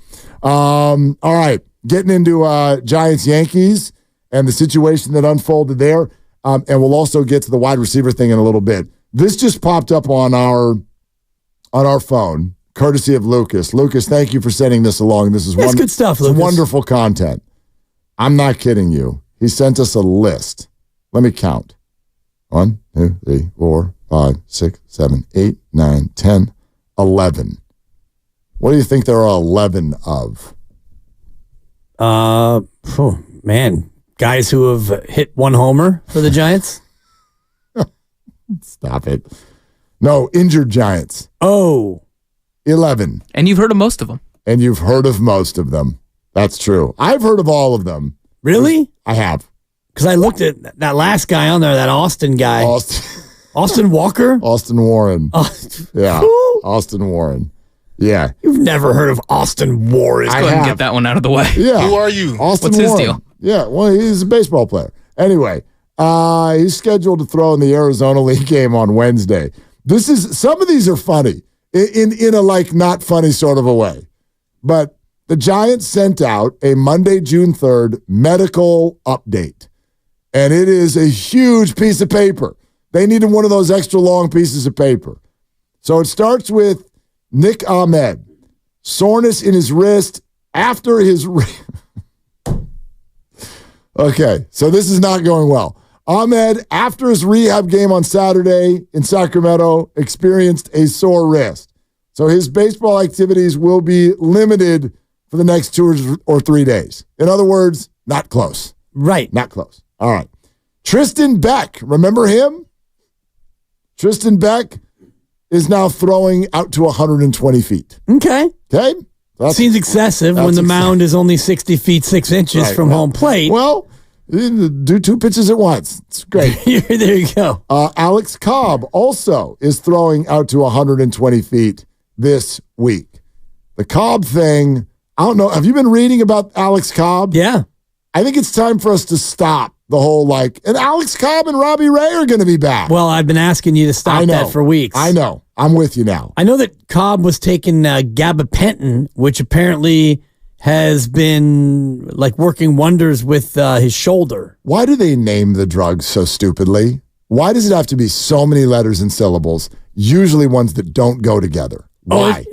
All right, getting into Giants-Yankees and the situation that unfolded there, and we'll also get to the wide receiver thing in a little bit. This just popped up on our phone, courtesy of Lucas. Lucas, thank you for sending this along. This is good stuff, Lucas. Wonderful content. I'm not kidding you. He sent us a list. Let me count. 1, 2, 3, 4, 5, 6, 7, 8, 9, 10, 11. What do you think there are 11 of? Man, guys who have hit one homer for the Giants? Stop it. No, injured Giants. Oh. 11. And you've heard of most of them. And you've heard of most of them. That's true. I've heard of all of them. Really? I have. Because I looked at that last guy on there, that Austin guy. Austin Walker? Austin Warren. Yeah. Austin Warren. Yeah. You've never heard of Austin Warren. Let's go ahead and get that one out of the way. Yeah. Who are you? Austin What's Warren. his deal? Yeah, well, he's a baseball player. Anyway, he's scheduled to throw in the Arizona League game on Wednesday. Some of these are funny in a not funny sort of a way. But the Giants sent out a Monday, June 3rd medical update. And it is a huge piece of paper. They needed one of those extra long pieces of paper. So it starts with Nick Ahmed. Soreness in his wrist after his... Okay, so this is not going well. Ahmed, after his rehab game on Saturday in Sacramento, experienced a sore wrist. So his baseball activities will be limited for the next 2 or 3 days. In other words, not close. Right. Not close. All right. Tristan Beck, remember him? Tristan Beck is now throwing out to 120 feet. Okay. Okay? Seems excessive when the mound is only 60 feet 6 inches from home plate. Well, do 2 pitches at once. It's great. There you go. Alex Cobb also is throwing out to 120 feet this week. The Cobb thing, I don't know. Have you been reading about Alex Cobb? Yeah. I think it's time for us to stop the whole and Alex Cobb and Robbie Ray are going to be back. Well, I've been asking you to stop that for weeks. I know. I'm with you now. I know that Cobb was taking gabapentin, which apparently has been working wonders with his shoulder. Why do they name the drugs so stupidly? Why does it have to be so many letters and syllables, usually ones that don't go together? Why?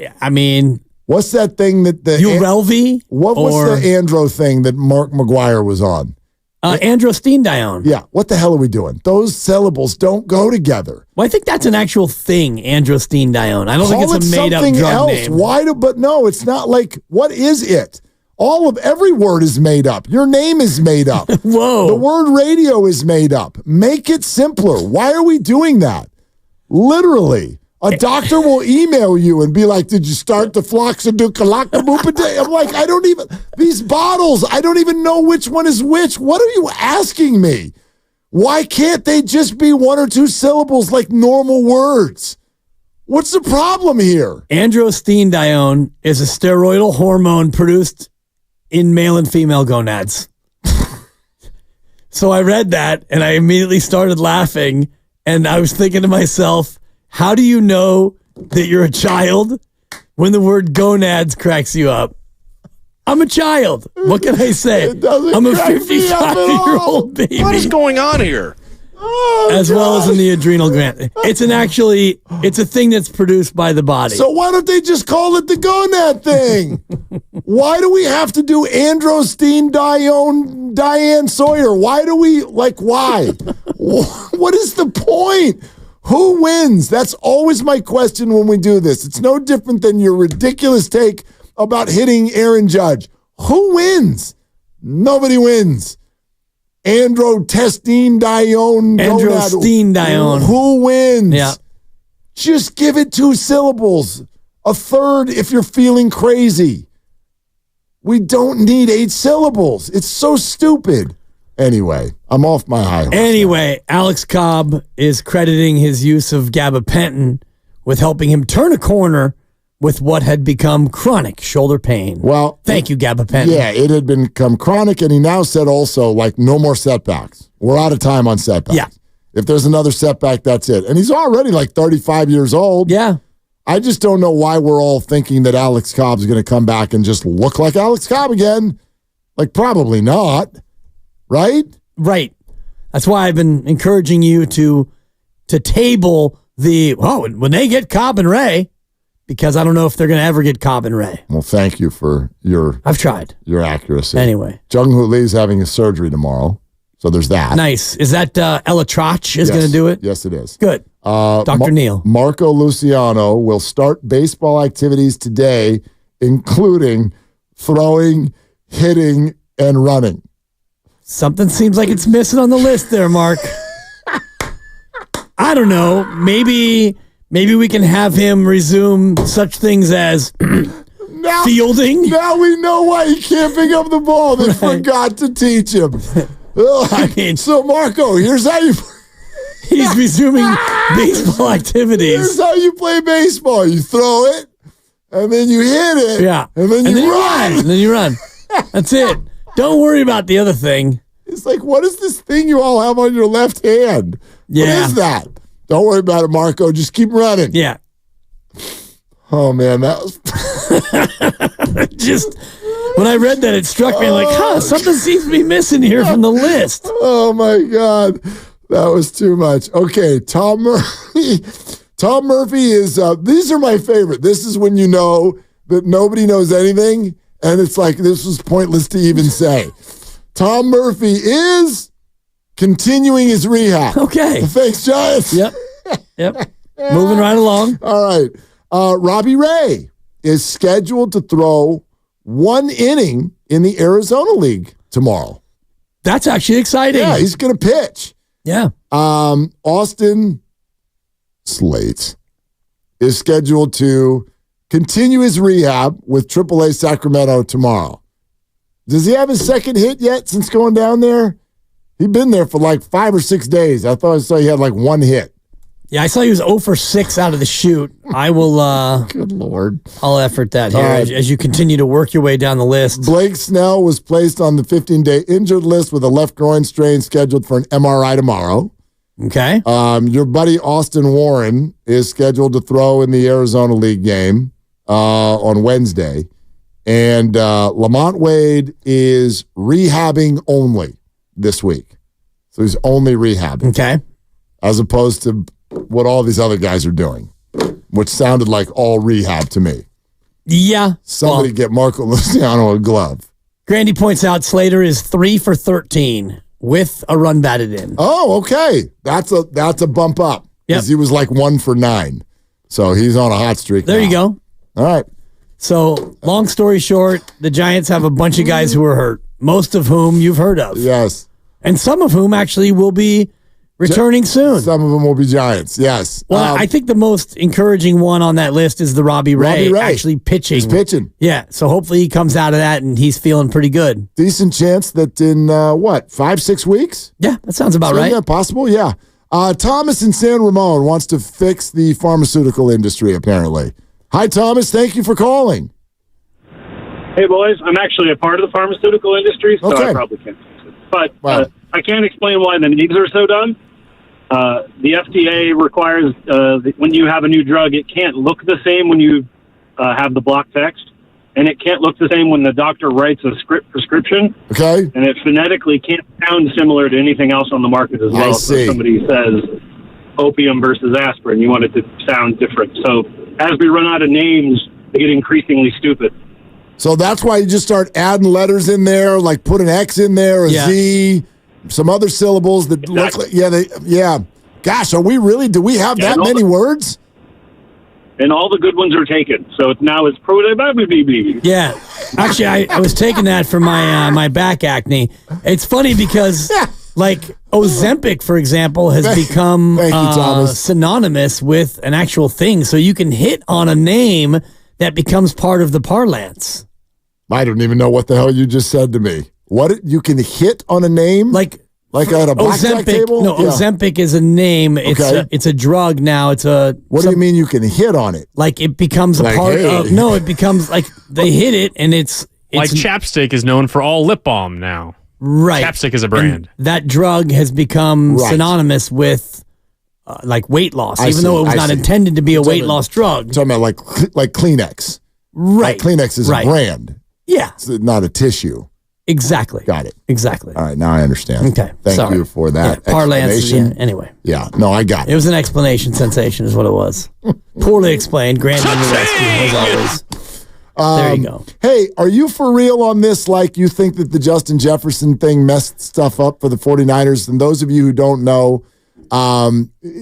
What's that thing that the... Urelvi? What's the Andro thing that Mark McGuire was on? Androstenedione. Yeah. What the hell are we doing? Those syllables don't go together. Well, I think that's an actual thing, androstenedione. I don't think it's a made-up drug name. Why? But no, it's not what is it? Every word is made up. Your name is made up. Whoa. The word radio is made up. Make it simpler. Why are we doing that? Literally. A doctor will email you and be like, did you start the floxadukalakabupade? I'm like, these bottles, I don't even know which one is which. What are you asking me? Why can't they just be 1 or 2 syllables like normal words? What's the problem here? Androstenedione is a steroidal hormone produced in male and female gonads. So I read that and I immediately started laughing and I was thinking to myself, how do you know that you're a child when the word gonads cracks you up? I'm a child. What can I say? I'm a 55-year-old baby. What is going on here? As well as in the adrenal gland. It's a thing that's produced by the body. So why don't they just call it the gonad thing? Why do we have to do androstenedione, Diane Sawyer? Why do we, why? What is the point? Who wins? That's always my question when we do this. It's no different than your ridiculous take about hitting Aaron Judge. Who wins? Nobody wins. Androstenedione. Who wins? Yeah. Just give it 2 syllables. A third if you're feeling crazy. We don't need 8 syllables. It's so stupid. Anyway, I'm off my high horse. Anyway, Alex Cobb is crediting his use of gabapentin with helping him turn a corner with what had become chronic shoulder pain. Well, thank you, Gabapentin. Yeah, it had become chronic, and he now said also, like, no more setbacks. We're out of time on setbacks. Yeah. If there's another setback, that's it. And he's already like 35 years old. Yeah. I just don't know why we're all thinking that Alex Cobb's going to come back and just look like Alex Cobb again. Like, probably not. Right? Right. That's why I've been encouraging you to table when they get Cobb and Ray, because I don't know if they're going to ever get Cobb and Ray. Well, thank you for I've tried. Your accuracy. Anyway. Jung-Hoo Lee's having his surgery tomorrow, so there's that. Nice. Is that Ella Trotch is going to do it? Yes, it is. Good. Dr. Neal. Marco Luciano will start baseball activities today, including throwing, hitting, and running. Something seems like it's missing on the list there, Mark. I don't know. Maybe we can have him resume such things as fielding. Now we know why he can't pick up the ball. They forgot to teach him. I mean, so Marco, here's how you. He's resuming baseball activities. Here's how you play baseball. You throw it, and then you hit it. Yeah. And then you run. And then you run. That's it. Don't worry about the other thing. It's like, what is this thing you all have on your left hand? Yeah. What is that? Don't worry about it, Marco. Just keep running. Yeah. Oh, man, that was... Just, when I read that, it struck me like, something seems to be missing here from the list. Oh, my God. That was too much. Okay, Tom Murphy. Tom Murphy is, these are my favorite. This is when you know that nobody knows anything, and it's like, this was pointless to even say. Tom Murphy is continuing his rehab. Okay. Thanks, Giants. Yep. Moving right along. All right. Robbie Ray is scheduled to throw 1 inning in the Arizona League tomorrow. That's actually exciting. Yeah, he's going to pitch. Yeah. Austin Slates is scheduled to continue his rehab with AAA Sacramento tomorrow. Does he have his second hit yet since going down there? He'd been there for like 5 or 6 days. I saw he had like 1 hit. Yeah, I saw he was 0 for 6 out of the chute. I will... Good Lord. I'll effort that here as you continue to work your way down the list. Blake Snell was placed on the 15-day injured list with a left groin strain scheduled for an MRI tomorrow. Okay. Your buddy Austin Warren is scheduled to throw in the Arizona League game on Wednesday. And Lamont Wade is rehabbing only this week. So he's only rehabbing. Okay. As opposed to what all these other guys are doing, which sounded like all rehab to me. Yeah. Somebody get Marco Luciano a glove. Grandy points out Slater is 3 for 13 with a run batted in. Oh, okay. That's a bump up. Because he was like 1 for 9. So he's on a hot streak There now. you go. All right. So, long story short, the Giants have a bunch of guys who are hurt, most of whom you've heard of. Yes. And some of whom actually will be returning soon. Some of them will be Giants, yes. Well, I think the most encouraging one on that list is the Robbie Ray actually pitching. He's pitching. Yeah, so hopefully he comes out of that and he's feeling pretty good. Decent chance that in, 5-6 weeks? Yeah, that sounds about right. Yeah, possible, yeah. Thomas in San Ramon wants to fix the pharmaceutical industry, apparently. Hi, Thomas. Thank you for calling. Hey, boys. I'm actually a part of the pharmaceutical industry, so I probably can't fix it. But I can't explain why the names are so dumb. The FDA requires when you have a new drug, it can't look the same when you have the block text, and it can't look the same when the doctor writes a script prescription. Okay. And it phonetically can't sound similar to anything else on the market as well. So if somebody says opium versus aspirin, you want it to sound different. So as we run out of names, they get increasingly stupid. So that's why you just start adding letters in there, like put an X in there, a Z, some other syllables that look like, yeah. Gosh, do we have that many words? And all the good ones are taken. So it's pro. Yeah. Actually, I was taking that for my back acne. It's funny because, like, Ozempic, for example, has become synonymous with an actual thing. So you can hit on a name that becomes part of the parlance. I don't even know what the hell you just said to me. What? You can hit on a name? Like Like at a blackjack table? No, Ozempic is a name. It's a drug now. What do you mean you can hit on it? Like it becomes a part of. No, it becomes like they hit it, and it's like chapstick is known for all lip balm now. Right, chapstick is a brand. And that drug has become synonymous with like weight loss, even though it was not intended to be a weight loss drug. Talking about like Kleenex. Right, like Kleenex is a brand. Yeah, it's not a tissue. Exactly. Got it. Exactly. All right, now I understand. Okay. Thank you for that explanation. Anyway. Yeah, no, I got it. It was an explanation sensation is what it was. Poorly explained. Granted in the rescue, as always. There you go. Hey, are you for real on this? Like, you think that the Justin Jefferson thing messed stuff up for the 49ers? And those of you who don't know,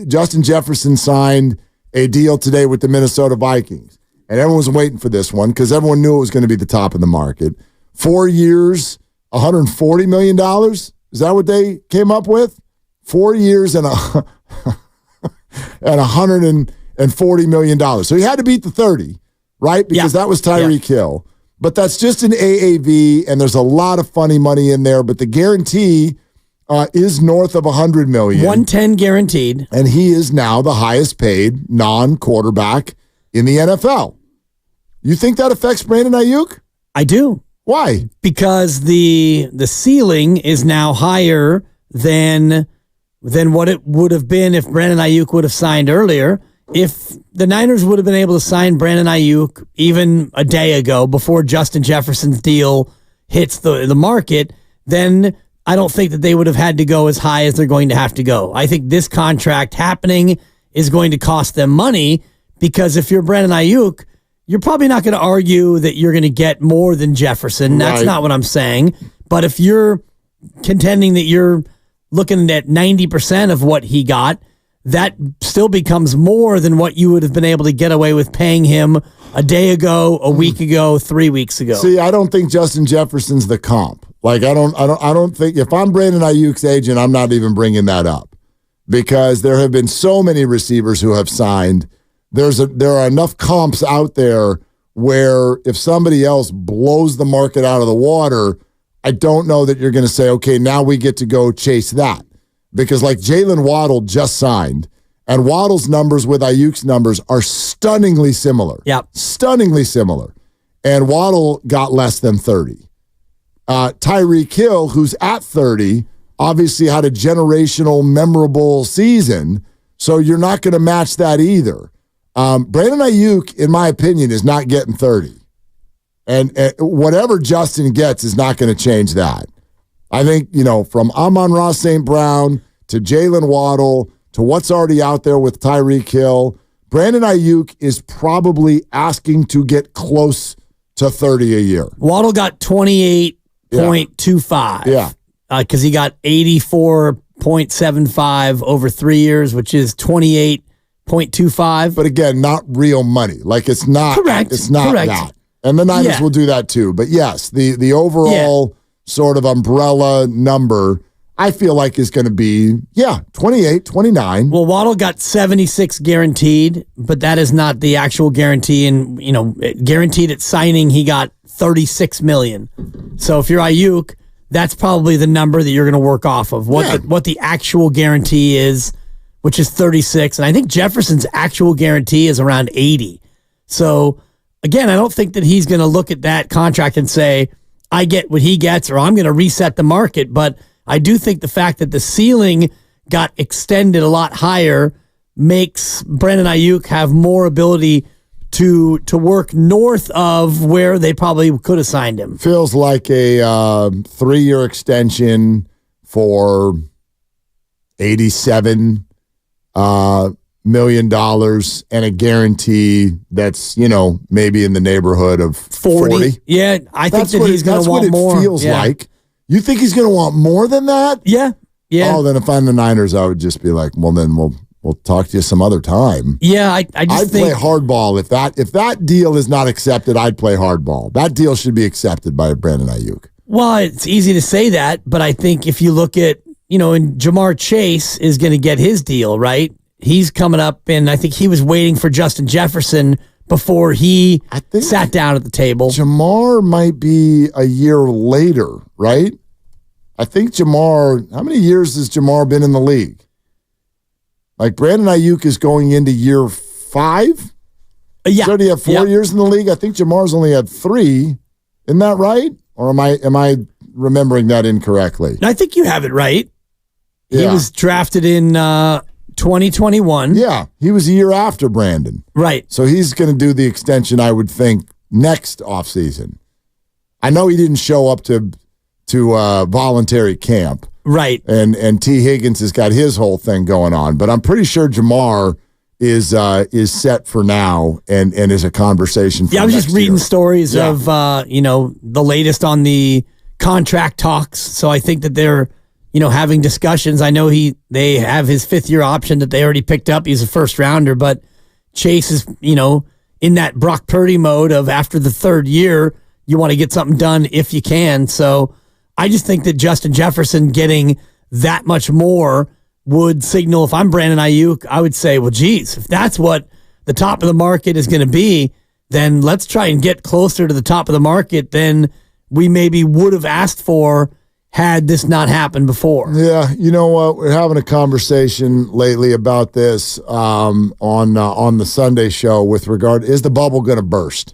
Justin Jefferson signed a deal today with the Minnesota Vikings. And everyone was waiting for this one because everyone knew it was going to be the top of the market. 4 years, $140 million? Is that what they came up with? 4 years and $140 million. So he had to beat the 30, right? Because that was Tyreek Hill. But that's just an AAV, and there's a lot of funny money in there. But the guarantee is north of $100 million. 110 guaranteed. And he is now the highest paid non-quarterback in the NFL. You think that affects Brandon Ayuk? I do. Why? Because the ceiling is now higher than what it would have been if Brandon Ayuk would have signed earlier. If the Niners would have been able to sign Brandon Ayuk even a day ago before Justin Jefferson's deal hits the market, then I don't think that they would have had to go as high as they're going to have to go. I think this contract happening is going to cost them money because if you're Brandon Ayuk, you're probably not going to argue that you're going to get more than Jefferson. That's not what I'm saying. But if you're contending that you're looking at 90% of what he got, that still becomes more than what you would have been able to get away with paying him a day ago, a week ago, 3 weeks ago. See, I don't think Justin Jefferson's the comp. Like, I don't think if I'm Brandon Ayuk's agent, I'm not even bringing that up because there have been so many receivers who have signed. There are enough comps out there where if somebody else blows the market out of the water, I don't know that you're going to say, okay, now we get to go chase that. Because like Jalen Waddle just signed, and Waddle's numbers with Ayuk's numbers are stunningly similar. Yeah. Stunningly similar. And Waddle got less than 30. Tyreek Hill, who's at 30, obviously had a generational, memorable season, so you're not going to match that either. Brandon Ayuk, in my opinion, is not getting 30. And whatever Justin gets is not going to change that. I think, from Amon-Ra St. Brown to Jalen Waddle to what's already out there with Tyreek Hill, Brandon Ayuk is probably asking to get close to 30 a year. Waddle got 28.25. Yeah. Because he got 84.75 over 3 years, which is 28.25. But again, not real money. Like it's not. Correct. It's not Correct. that. And the Niners will do that too. But yes, the overall sort of umbrella number, I feel like is going to be, 28, 29. Well, Waddle got 76 guaranteed, but that is not the actual guarantee. And, guaranteed at signing, he got $36 million. So if you're Ayuk, that's probably the number that you're going to work off of. What the actual guarantee is, which is 36. And I think Jefferson's actual guarantee is around 80. So, again, I don't think that he's going to look at that contract and say, I get what he gets, or I'm going to reset the market. But I do think the fact that the ceiling got extended a lot higher makes Brandon Ayuk have more ability to work north of where they probably could have signed him. Feels like a 3-year extension for $87 million and a guarantee that's, maybe in the neighborhood of 40. Yeah, I think that he's going to want more. That's what it feels like. You think he's going to want more than that? Yeah. Oh, then if I'm the Niners, I would just be like, well, then we'll talk to you some other time. Yeah, I'd play hardball. If that deal is not accepted, I'd play hardball. That deal should be accepted by Brandon Ayuk. Well, it's easy to say that, but I think if you look at, and Jamar Chase is going to get his deal, right? He's coming up, and I think he was waiting for Justin Jefferson before he sat down at the table. Jamar might be a year later, right? I think Jamar, how many years has Jamar been in the league? Like Brandon Ayuk is going into year 5? Yeah. He's already had 4 years in the league. I think Jamar's only had 3. Isn't that right? Or am I remembering that incorrectly? I think you have it right. Yeah. He was drafted in 2021. Yeah, he was a year after Brandon. Right. So he's going to do the extension, I would think, next offseason. I know he didn't show up to voluntary camp. Right. And T. Higgins has got his whole thing going on. But I'm pretty sure Jamar is set for now and is a conversation for I was just reading stories of the latest on the contract talks. So I think that they're having discussions. I know they have his 5th-year option that they already picked up. He's a first rounder, but Chase is in that Brock Purdy mode of after the 3rd year, you want to get something done if you can. So I just think that Justin Jefferson getting that much more would signal, if I'm Brandon Ayuk, I would say, well, geez, if that's what the top of the market is going to be, then let's try and get closer to the top of the market than we maybe would have asked for had this not happened before. Yeah, you know what? We're having a conversation lately about this on the Sunday show with regard, is the bubble going to burst?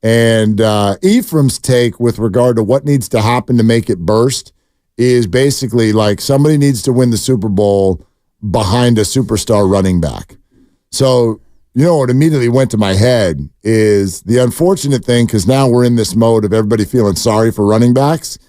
And Ephraim's take with regard to what needs to happen to make it burst is basically like somebody needs to win the Super Bowl behind a superstar running back. So, what immediately went to my head is the unfortunate thing, because now we're in this mode of everybody feeling sorry for running backs.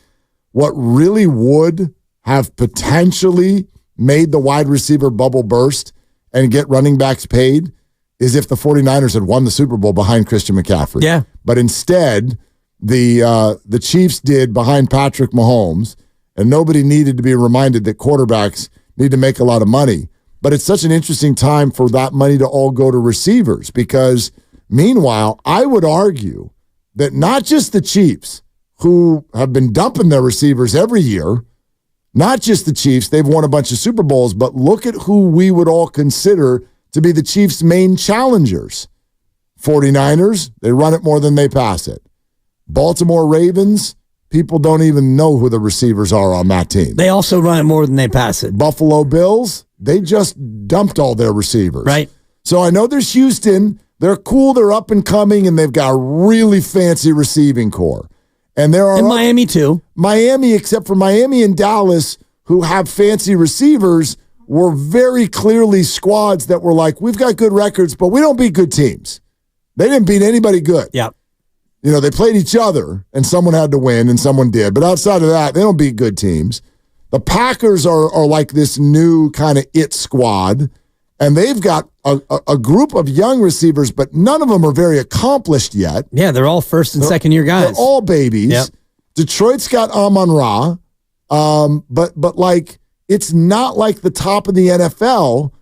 What really would have potentially made the wide receiver bubble burst and get running backs paid is if the 49ers had won the Super Bowl behind Christian McCaffrey. Yeah. But instead, the Chiefs did behind Patrick Mahomes, and nobody needed to be reminded that quarterbacks need to make a lot of money. But it's such an interesting time for that money to all go to receivers because, meanwhile, I would argue that not just the Chiefs, who have been dumping their receivers every year, not just the Chiefs, they've won a bunch of Super Bowls, but look at who we would all consider to be the Chiefs' main challengers. 49ers, they run it more than they pass it. Baltimore Ravens, people don't even know who the receivers are on that team. They also run it more than they pass it. Buffalo Bills, they just dumped all their receivers. Right. So I know there's Houston. They're cool, they're up and coming, and they've got a really fancy receiving core. And there are Miami too. Miami, except for Miami and Dallas, who have fancy receivers, were very clearly squads that were like, we've got good records, but we don't beat good teams. They didn't beat anybody good. Yeah. They played each other, and someone had to win, and someone did. But outside of that, they don't beat good teams. The Packers are like this new kind of it squad, and they've got a group of young receivers, but none of them are very accomplished yet. Yeah, they're all first and second year guys. They're all babies. Yep. Detroit's got Amon-Ra, but like it's not like the top of the NFL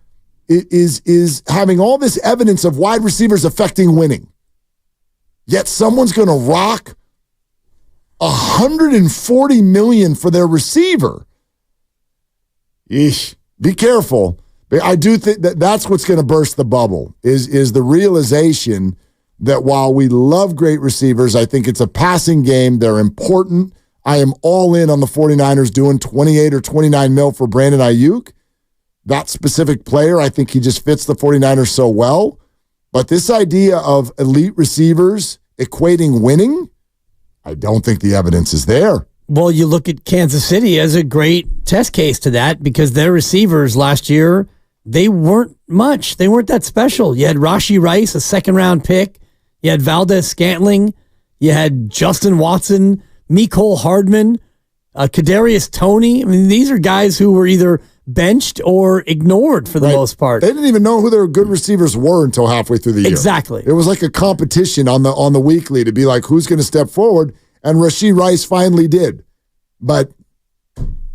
is having all this evidence of wide receivers affecting winning. Yet someone's going to rock $140 million for their receiver. Eesh. Be careful. I do think that's what's going to burst the bubble is the realization that while we love great receivers, I think it's a passing game. They're important. I am all in on the 49ers doing 28 or 29 mil for Brandon Ayuk. That specific player, I think he just fits the 49ers so well. But this idea of elite receivers equating winning, I don't think the evidence is there. Well, you look at Kansas City as a great test case to that because their receivers last year, they weren't much. They weren't that special. You had Rashee Rice, a second-round pick. You had Valdez-Scantling. You had Justin Watson, Mecole Hardman, Kadarius Toney. I mean, these are guys who were either benched or ignored for the most part. They didn't even know who their good receivers were until halfway through the year. Exactly. It was like a competition on the weekly to be like, who's going to step forward? And Rashee Rice finally did. But,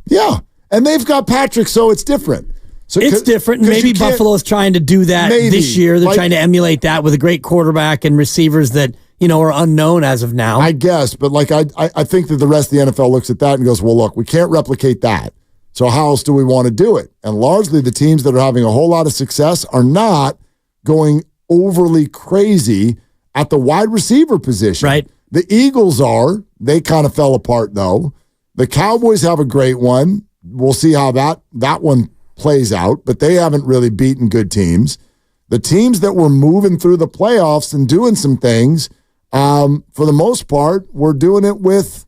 yeah. And they've got Patrick, so it's different. So it's different. Maybe Buffalo's trying to do that this year. They're trying to emulate that with a great quarterback and receivers that, are unknown as of now. I guess. But, I think that the rest of the NFL looks at that and goes, well, look, we can't replicate that. So how else do we want to do it? And largely the teams that are having a whole lot of success are not going overly crazy at the wide receiver position. Right. The Eagles are. They kind of fell apart, though. The Cowboys have a great one. We'll see how that one plays out, but they haven't really beaten good teams. The teams that were moving through the playoffs and doing some things, for the most part, were doing it with,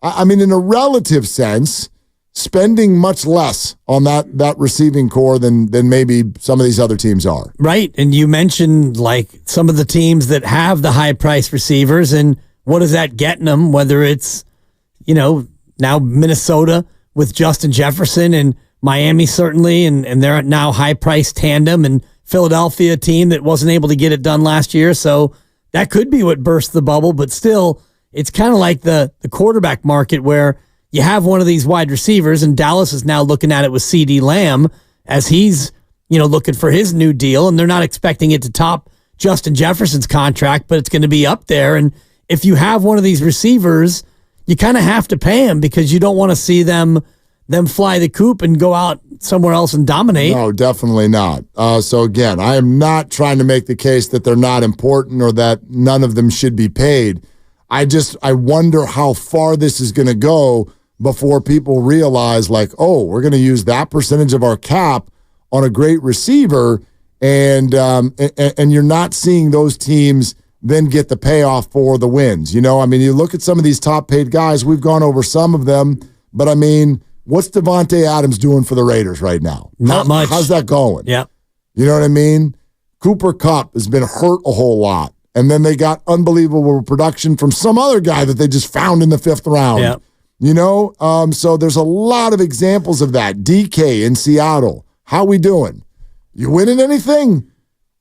in a relative sense, spending much less on that receiving core than maybe some of these other teams are. Right, and you mentioned like some of the teams that have the high-priced receivers, and what is that getting them, whether it's, now Minnesota with Justin Jefferson and Miami certainly, and they're now high-priced tandem, and Philadelphia, a team that wasn't able to get it done last year, so that could be what burst the bubble, but still, it's kind of like the quarterback market where you have one of these wide receivers, and Dallas is now looking at it with CeeDee Lamb as he's, looking for his new deal, and they're not expecting it to top Justin Jefferson's contract, but it's going to be up there, and if you have one of these receivers, you kind of have to pay them because you don't want to see them fly the coop and go out somewhere else and dominate. No, definitely not. So again, I am not trying to make the case that they're not important or that none of them should be paid. I wonder how far this is going to go before people realize like, oh, we're going to use that percentage of our cap on a great receiver, and you're not seeing those teams then get the payoff for the wins. You look at some of these top paid guys, we've gone over some of them, but what's Devontae Adams doing for the Raiders right now? Not much. How's that going? Yeah. You know what I mean? Cooper Kupp has been hurt a whole lot. And then they got unbelievable production from some other guy that they just found in the 5th round. Yeah. So there's a lot of examples of that. DK in Seattle. How we doing? You winning anything?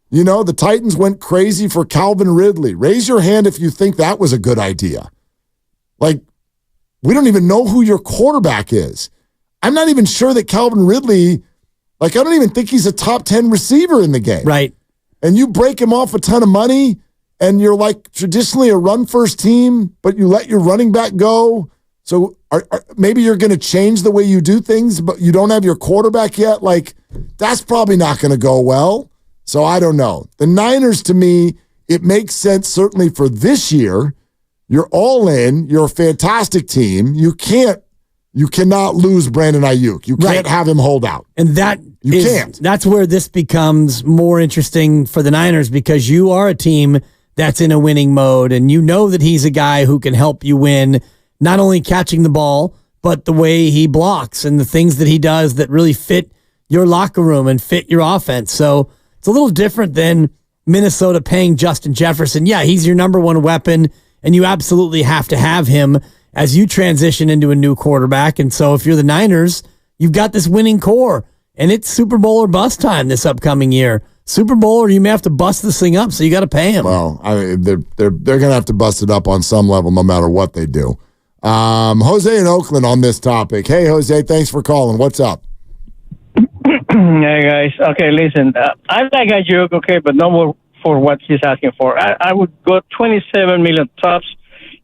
The Titans went crazy for Calvin Ridley. Raise your hand if you think that was a good idea. Like, we don't even know who your quarterback is. I'm not even sure that Calvin Ridley, I don't even think he's a top 10 receiver in the game. Right. And you break him off a ton of money, and you're traditionally a run-first team, but you let your running back go. So maybe you're going to change the way you do things, but you don't have your quarterback yet. That's probably not going to go well. So I don't know. The Niners, to me, it makes sense certainly for this year. You're all in. You're a fantastic team. You cannot lose Brandon Ayuk. You can't have him hold out. And that's where this becomes more interesting for the Niners because you are a team that's in a winning mode, and you know that he's a guy who can help you win, not only catching the ball, but the way he blocks and the things that he does that really fit your locker room and fit your offense. So it's a little different than Minnesota paying Justin Jefferson. Yeah, he's your number one weapon, and you absolutely have to have him as you transition into a new quarterback. And so if you're the Niners, you've got this winning core, and it's Super Bowl or bust time this upcoming year. Super Bowl, or you may have to bust this thing up, so you got to pay him. Well, they're going to have to bust it up on some level no matter what they do. Jose in Oakland on this topic. Hey, Jose, thanks for calling. What's up? Hey, guys. Okay, listen. I like a joke, okay, but no more for what he's asking for. I would go 27 million tops.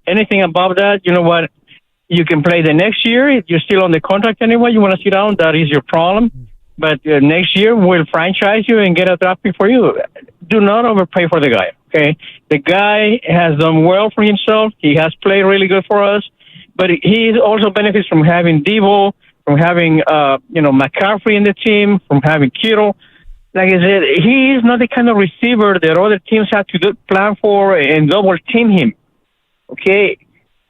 Anything above that, you know what? You can play the next year. If you're still on the contract anyway, you want to sit down, that is your problem. But next year, we'll franchise you and get a draft pick for you. Do not overpay for the guy, okay? The guy has done well for himself. He has played really good for us. But he also benefits from having Devo, from having, McCaffrey in the team, from having Kittle. Like I said, he is not the kind of receiver that other teams have to plan for and double team him. Okay?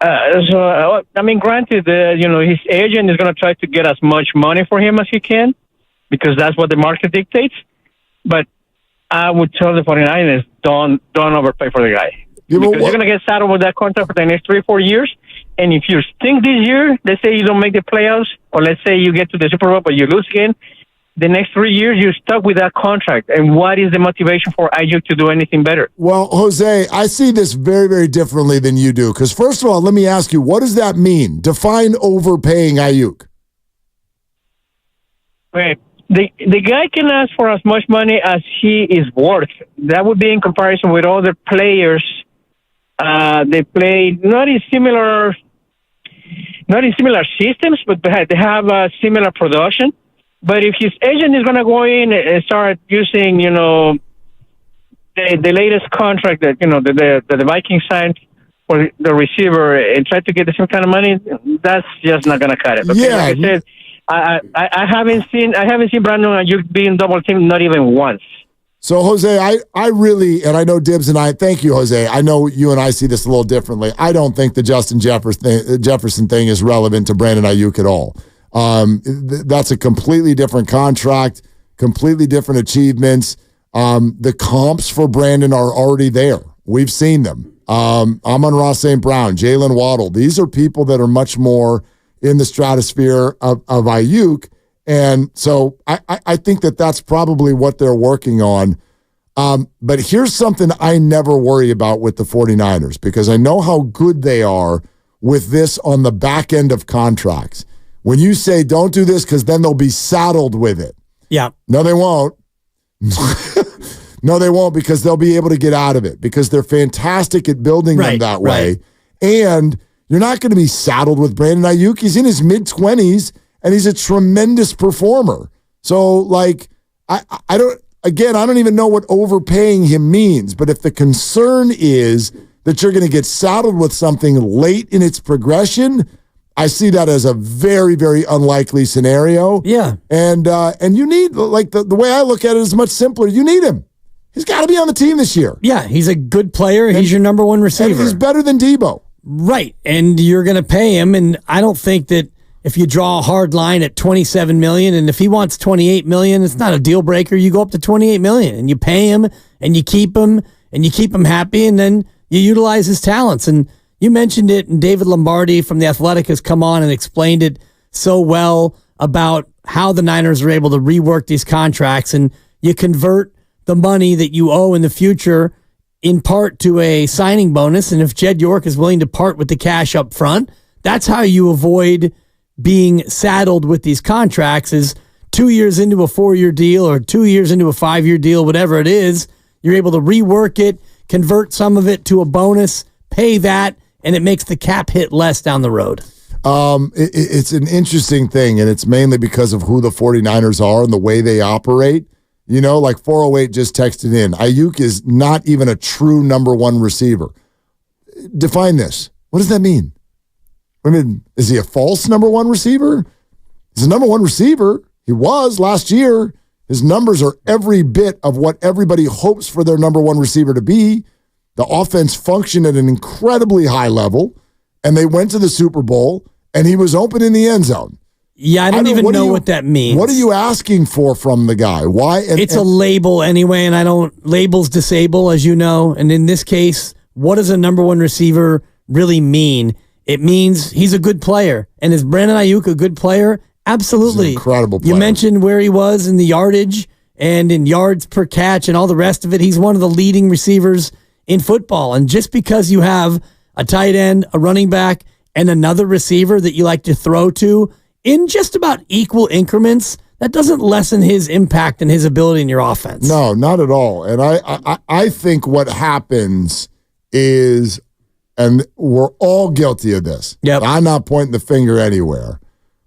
Granted, his agent is going to try to get as much money for him as he can because that's what the market dictates. But I would tell the 49ers, don't overpay for the guy. Because you're going to get saddled with that contract for the next 3 or 4 years. And if you stink this year, let's say you don't make the playoffs, or let's say you get to the Super Bowl but you lose again, the next 3 years you're stuck with that contract. And what is the motivation for Ayuk to do anything better? Well, Jose, I see this very, very differently than you do. Because first of all, let me ask you, what does that mean? Define overpaying Ayuk. Right. The guy can ask for as much money as he is worth. That would be in comparison with other players. They play not in similar systems, but they have a similar production. But if his agent is going to go in and start using, the latest contract that the Vikings signed for the receiver and try to get the same kind of money, that's just not going to cut it. Okay? Yeah. Like I said, I haven't seen Brandon Ayuk being double teamed, not even once. So, Jose, I really, and I know Dibbs and I, thank you, Jose. I know you and I see this a little differently. I don't think the Justin Jefferson thing is relevant to Brandon Ayuk at all. That's a completely different contract, completely different achievements. The comps for Brandon are already there. We've seen them. Amon-Ra St. Brown, Jalen Waddle. These are people that are much more in the stratosphere of Ayuk. And so I think that that's probably what they're working on. But here's something I never worry about with the 49ers, because I know how good they are with this on the back end of contracts. When you say don't do this because then they'll be saddled with it. Yeah. No, they won't. No, they won't, because they'll be able to get out of it because they're fantastic at building them that way. And you're not going to be saddled with Brandon Ayuk. He's in his mid-20s. And he's a tremendous performer. So, like, I don't even know what overpaying him means. But if the concern is that you're going to get saddled with something late in its progression, I see that as a very, very unlikely scenario. Yeah. And you need, like, the way I look at it is much simpler. You need him. He's got to be on the team this year. Yeah, he's a good player. He's your number one receiver. And he's better than Debo. Right. And you're going to pay him. And I don't think that if you draw a hard line at $27 million, and if he wants $28 million, it's not a deal breaker. You go up to $28 million and you pay him and you keep him happy, and then you utilize his talents. And you mentioned it, and David Lombardi from The Athletic has come on and explained it so well about how the Niners are able to rework these contracts, and you convert the money that you owe in the future in part to a signing bonus. And if Jed York is willing to part with the cash up front, that's how you avoid being saddled with these contracts. Is 2 years into a 4-year deal or 2 years into a 5-year deal, whatever it is, you're able to rework it, convert some of it to a bonus, pay that, and it makes the cap hit less down the road. It's an interesting thing, and it's mainly because of who the 49ers are and the way they operate. You know, like 408 just texted in, Ayuk is not even a true number one receiver. Define this. What does that mean? I mean, is he a false number one receiver? He's a number one receiver. He was last year. His numbers are every bit of what everybody hopes for their number one receiver to be. The offense functioned at an incredibly high level, and they went to the Super Bowl, and he was open in the end zone. Yeah, I don't even know what that means. What are you asking for from the guy? Why? It's a label anyway, and labels disable, as you know. And in this case, what does a number one receiver really mean? It means he's a good player. And is Brandon Ayuk a good player? Absolutely. He's an incredible player. You mentioned where he was in the yardage and in yards per catch and all the rest of it. He's one of the leading receivers in football. And just because you have a tight end, a running back, and another receiver that you like to throw to in just about equal increments, that doesn't lessen his impact and his ability in your offense. No, not at all. And I think what happens is, and we're all guilty of this. Yep. I'm not pointing the finger anywhere.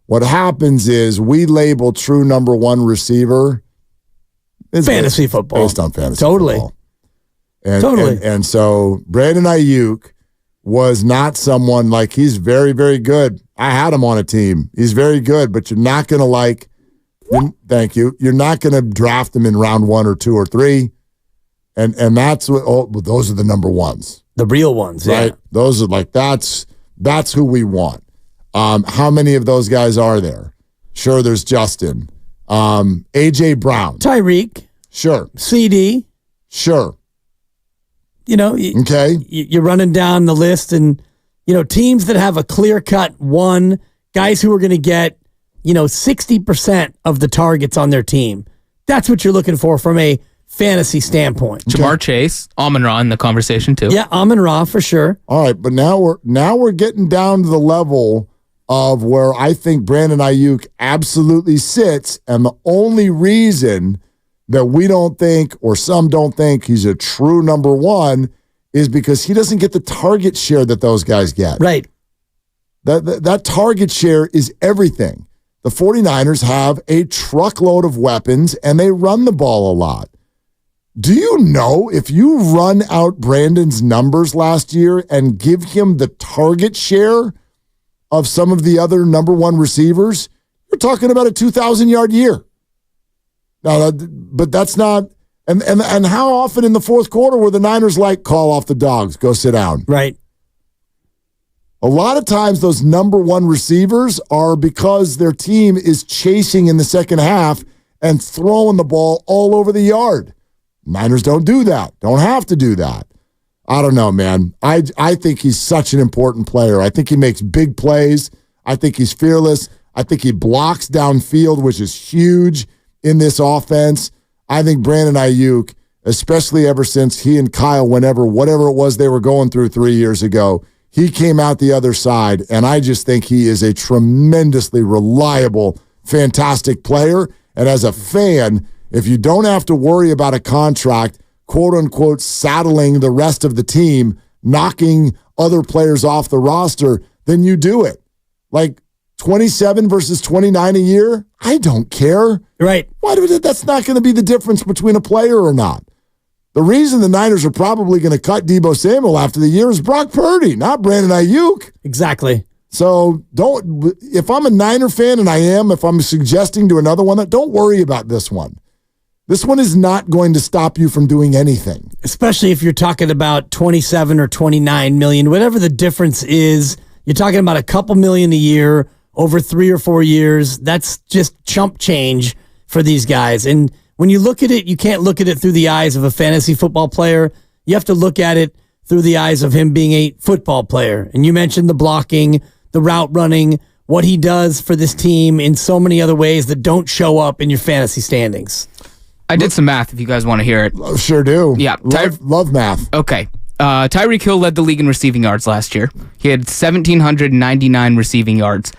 What happens is we label true number one receiver fantasy football. Based on fantasy football. Totally. And so Brandon Ayuk was not someone like, he's very, very good. I had him on a team. He's very good, but you're not going to thank you. You're not going to draft him in round 1 or 2 or 3. And that's what, those are the number ones. The real ones, right? Yeah. Those are like, that's who we want. How many of those guys are there? Sure, there's Justin. A.J. Brown. Tyreek. Sure. CD. Sure. You know, okay. You're running down the list, and, you know, teams that have a clear-cut one, guys who are going to get, 60% of the targets on their team. That's what you're looking for from a fantasy standpoint. Jamar Chase, Amon-Ra in the conversation too. Yeah, Amon-Ra for sure. All right, but now we're getting down to the level of where I think Brandon Ayuk absolutely sits, and the only reason that we don't think, or some don't think, he's a true number one is because he doesn't get the target share that those guys get. Right. That target share is everything. The 49ers have a truckload of weapons, and they run the ball a lot. Do you know if you run out Brandon's numbers last year and give him the target share of some of the other number one receivers, you're talking about a 2,000-yard year. Now, but that's not. And how often in the fourth quarter were the Niners like, call off the dogs, go sit down? Right. A lot of times those number one receivers are because their team is chasing in the second half and throwing the ball all over the yard. Niners don't do that. Don't have to do that. I don't know, man. I think he's such an important player. I think he makes big plays. I think he's fearless. I think he blocks downfield, which is huge in this offense. I think Brandon Ayuk, especially ever since he and Kyle, whatever it was they were going through 3 years ago, he came out the other side, and I just think he is a tremendously reliable, fantastic player. And as a fan, if you don't have to worry about a contract, quote-unquote, saddling the rest of the team, knocking other players off the roster, then you do it. Like 27 versus 29 a year, I don't care. Right. That's not going to be the difference between a player or not. The reason the Niners are probably going to cut Deebo Samuel after the year is Brock Purdy, not Brandon Ayuk. Exactly. So if I'm a Niner fan, and I am, if I'm suggesting to another one, don't worry about this one. This one is not going to stop you from doing anything. Especially if you're talking about 27 or 29 million, whatever the difference is, you're talking about a couple million a year over 3 or 4 years. That's just chump change for these guys. And when you look at it, you can't look at it through the eyes of a fantasy football player. You have to look at it through the eyes of him being a football player. And you mentioned the blocking, the route running, what he does for this team in so many other ways that don't show up in your fantasy standings. I did some math if you guys want to hear it. Sure do. Yeah. Love math. Okay. Tyreek Hill led the league in receiving yards last year. He had 1,799 receiving yards.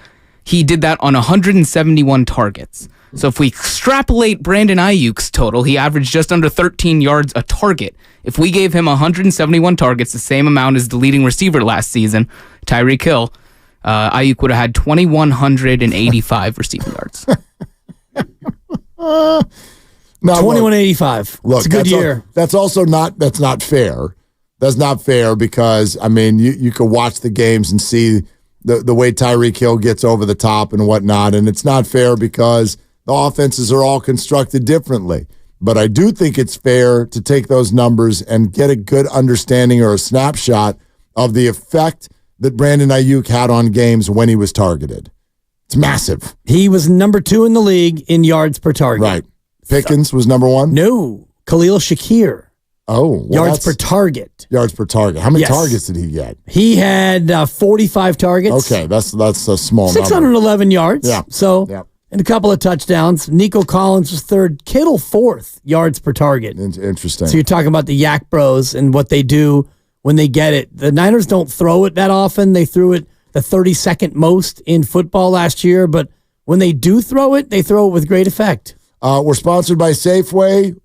He did that on 171 targets. So if we extrapolate Brandon Ayuk's total, he averaged just under 13 yards a target. If we gave him 171 targets, the same amount as the leading receiver last season, Tyreek Hill, Ayuk would have had 2,185 receiving yards. 2185. Look, it's a good year. That's not fair. That's not fair because, I mean, you could watch the games and see the way Tyreek Hill gets over the top and whatnot, and it's not fair because the offenses are all constructed differently. But I do think it's fair to take those numbers and get a good understanding or a snapshot of the effect that Brandon Ayuk had on games when he was targeted. It's massive. He was number 2 in the league in yards per target. Right. Pickens was number 1? No. Khalil Shakir. Oh. Well, yards per target. Yards per target. How many targets did he get? He had 45 targets. Okay, that's a small 611 number. yards. Yeah. So, and a couple of touchdowns. Nico Collins was 3rd. Kittle 4th yards per target. Interesting. So you're talking about the Yak Bros and what they do when they get it. The Niners don't throw it that often. They threw it the 32nd most in football last year, but when they do throw it, they throw it with great effect. We're sponsored by Safeway.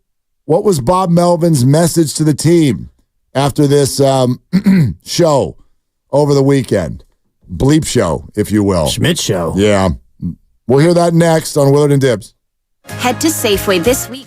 What was Bob Melvin's message to the team after this show over the weekend? Bleep show, if you will. Schmidt show. Yeah. We'll hear that next on Willard and Dibs. Head to Safeway this week.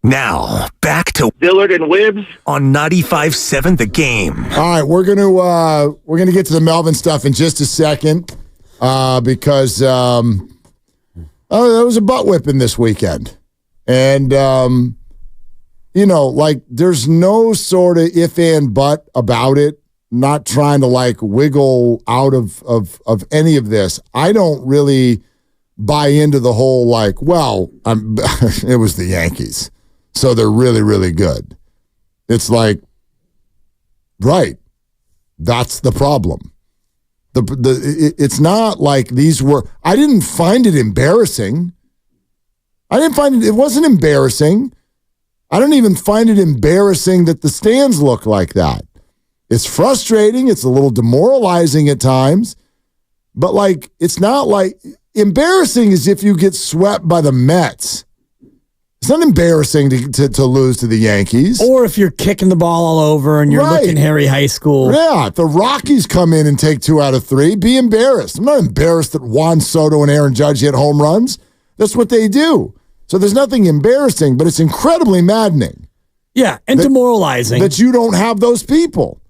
Now, back to Dillard and Wibbs on 95.7 The Game. All right, we're gonna get to the Melvin stuff in just a second because there was a butt whipping this weekend, and there's no sort of if and but about it. Not trying to wiggle out of any of this. I don't really buy into the whole it was the Yankees, so they're really, really good. It's right. That's the problem. It's not like these were. I didn't find it embarrassing. It wasn't embarrassing. I don't even find it embarrassing that the stands look like that. It's frustrating. It's a little demoralizing at times, but it's not embarrassing as if you get swept by the Mets. It's not embarrassing to lose to the Yankees. Or if you're kicking the ball all over and you're looking Harry High School. Yeah, if the Rockies come in and take 2 out of 3, be embarrassed. I'm not embarrassed that Juan Soto and Aaron Judge hit home runs. That's what they do. So there's nothing embarrassing, but it's incredibly maddening. Yeah, and demoralizing. That you don't have those people.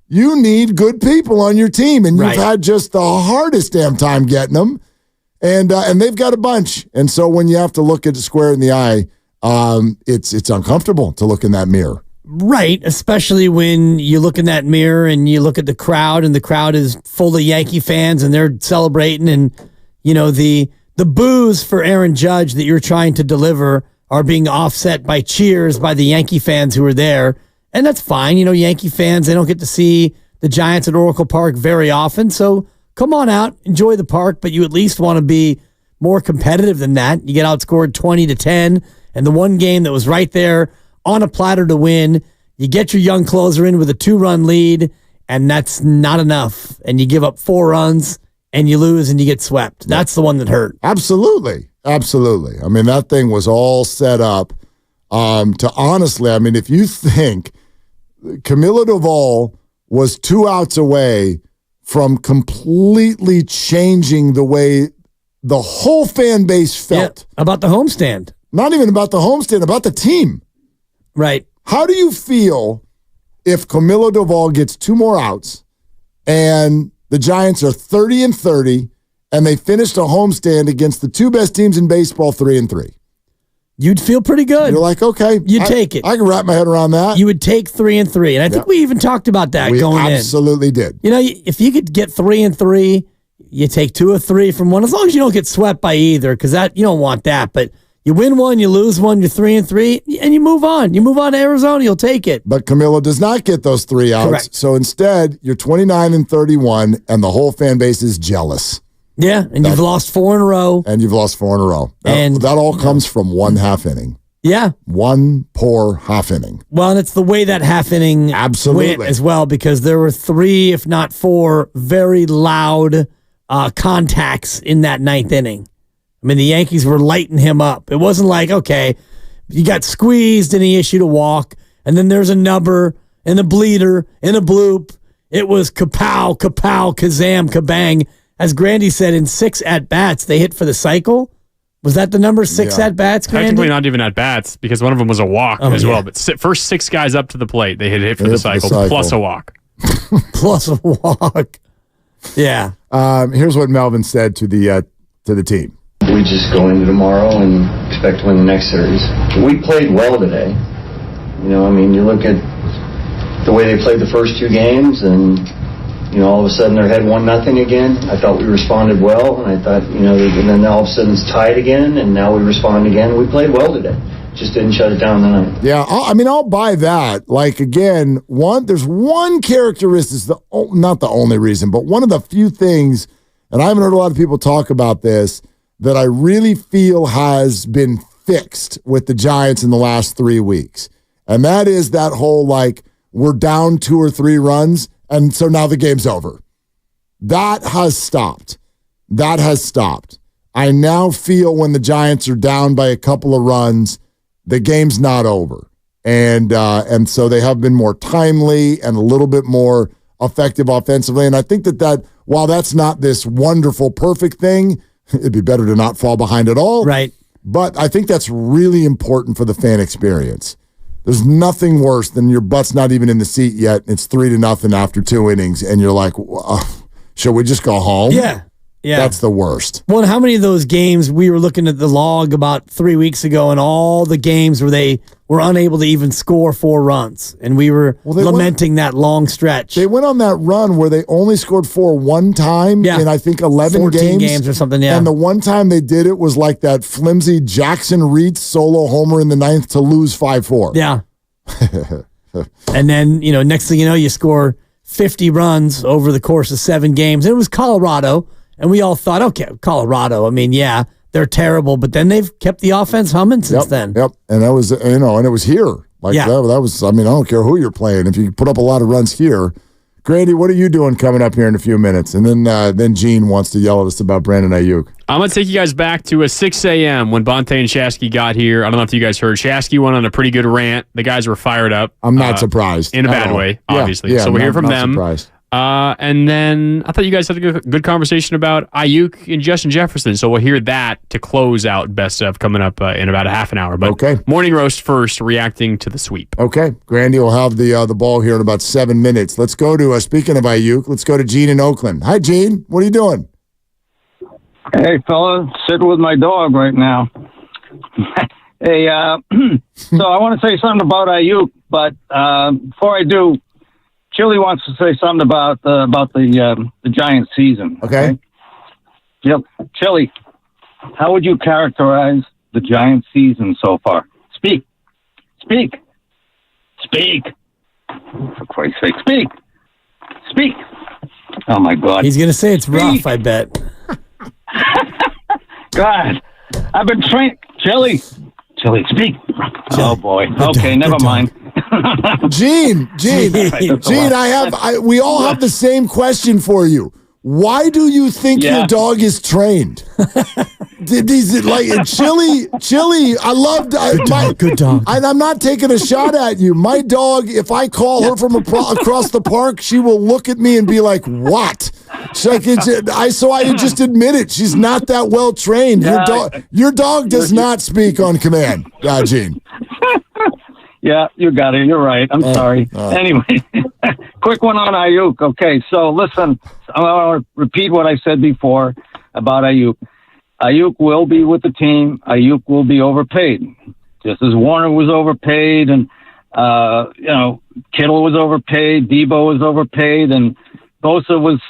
You need good people on your team, and you've had just the hardest damn time getting them. And they've got a bunch. And so when you have to look at it square in the eye, it's uncomfortable to look in that mirror. Right, especially when you look in that mirror and you look at the crowd, and the crowd is full of Yankee fans, and they're celebrating, and the boos for Aaron Judge that you're trying to deliver are being offset by cheers by the Yankee fans who are there. And that's fine. Yankee fans, they don't get to see the Giants at Oracle Park very often. So come on out, enjoy the park, but you at least want to be more competitive than that. You get outscored 20-10, and the one game that was right there on a platter to win, you get your young closer in with a 2-run lead, and that's not enough. And you give up 4 runs, and you lose, and you get swept. That's the one that hurt. Absolutely. Absolutely. I mean, that thing was all set up to honestly, if you think Camilo Doval was 2 outs away from completely changing the way the whole fan base felt. Yeah, about the homestand. Not even about the homestand, about the team. Right. How do you feel if Camilo Doval gets 2 more outs and the Giants are 30-30 and they finished a homestand against the 2 best teams in baseball 3-3? You'd feel pretty good. You're like, okay. You'd take it. I can wrap my head around that. You would take 3-3. And I think we even talked about that going in. We absolutely did. If you could get 3-3, you take 2 of 3 from one, as long as you don't get swept by either, because you don't want that. But you win one, you lose one, you're 3-3, and you move on. You move on to Arizona, you'll take it. But Camilo does not get those 3 outs. Correct. So instead, you're 29-31, and the whole fan base is jealous. Yeah, and you've lost 4 in a row. And you've lost 4 in a row. That all comes from 1 half inning. Yeah. 1 poor half inning. Well, and it's the way that half inning went as well, because there were 3, if not 4, very loud contacts in that 9th inning. The Yankees were lighting him up. It wasn't like, okay, you got squeezed and he issued a walk, and then there's a nubber and a bleeder and a bloop. It was kapow, kapow, kazam, kabang. As Grandy said, in 6 at-bats, they hit for the cycle. Was that the number 6 at-bats, Grandy? Technically not even at-bats, because one of them was a walk as well. But first 6 guys up to the plate, they hit for the cycle, plus a walk. Plus a walk. Yeah. Here's what Melvin said to the team. We just go into tomorrow and expect to win the next series. We played well today. You look at the way they played the first 2 games, and all of a sudden they're ahead 1-0 again. I thought we responded well, and I thought, and then all of a sudden it's tied again, and now we respond again. We played well today. Just didn't shut it down tonight. Yeah, I'll buy that. Again, there's one characteristic, not the only reason, but one of the few things, and I haven't heard a lot of people talk about this, that I really feel has been fixed with the Giants in the last 3 weeks. And that is that whole, we're down 2 or 3 runs, and so now the game's over. That has stopped. I now feel when the Giants are down by a couple of runs, the game's not over. And so they have been more timely and a little bit more effective offensively. And I think that while that's not this wonderful, perfect thing, it'd be better to not fall behind at all. Right. But I think that's really important for the fan experience. There's nothing worse than your butt's not even in the seat yet. It's 3-0 after 2 innings, and you're like, should we just go home? Yeah. That's the worst. Well, how many of those games we were looking at the log about 3 weeks ago, and all the games where they were unable to even score 4 runs, and we were lamenting that long stretch. They went on that run where they only scored 4 one time in, I think, 11 14 games or something, yeah. And the one time they did it was like that flimsy Jackson Reed solo homer in the 9th to lose 5-4. Yeah. And then, next thing you know, you score 50 runs over the course of 7 games. And it was Colorado. And we all thought, okay, Colorado, I mean, yeah, they're terrible, but then they've kept the offense humming since then. Yep. And that was, and it was here. That was, I mean, I don't care who you're playing. If you put up a lot of runs here. Grady, what are you doing coming up here in a few minutes? And then Gene wants to yell at us about Brandon Ayuk. I'm going to take you guys back to 6 a.m. when Bonte and Shasky got here. I don't know if you guys heard. Shasky went on a pretty good rant. The guys were fired up. I'm not surprised. In a bad way, obviously. Yeah, so we'll hear from them. Surprised. And then I thought you guys had a good conversation about Ayuk and Justin Jefferson. So we'll hear that to close out best of coming up in about a half an hour. But okay. Morning roast first, reacting to the sweep. Okay. Grandy will have the ball here in about 7 minutes. Let's go to, speaking of Ayuk, let's go to Gene in Oakland. Hi, Gene. What are you doing? Hey, fella. Sitting with my dog right now. Hey, so I want to say something about Ayuk, but before I do, Chili wants to say something about the Giants season. Okay. Yep. Chili, how would you characterize the Giants season so far? Speak. For Christ's sake, speak. Oh my God. He's gonna say it's rough. I bet. God, I've been trained. Chili, speak. Oh boy. Okay, never mind. Gene, we all have the same question for you. Why do you think your dog is trained? Chili, I loved good dog. And I'm not taking a shot at you. My dog, if I call her from across the park, she will look at me and be like, "What?" She's like, so I just admit it. She's not that well trained. Your dog does not speak on command, Gene. Yeah, you got it. You're right. I'm sorry. Anyway, quick one on Ayuk. Okay, so listen, I want to repeat what I said before about Ayuk. Ayuk will be with the team. Ayuk will be overpaid. Just as Warner was overpaid and, Kittle was overpaid, Debo was overpaid, and Bosa was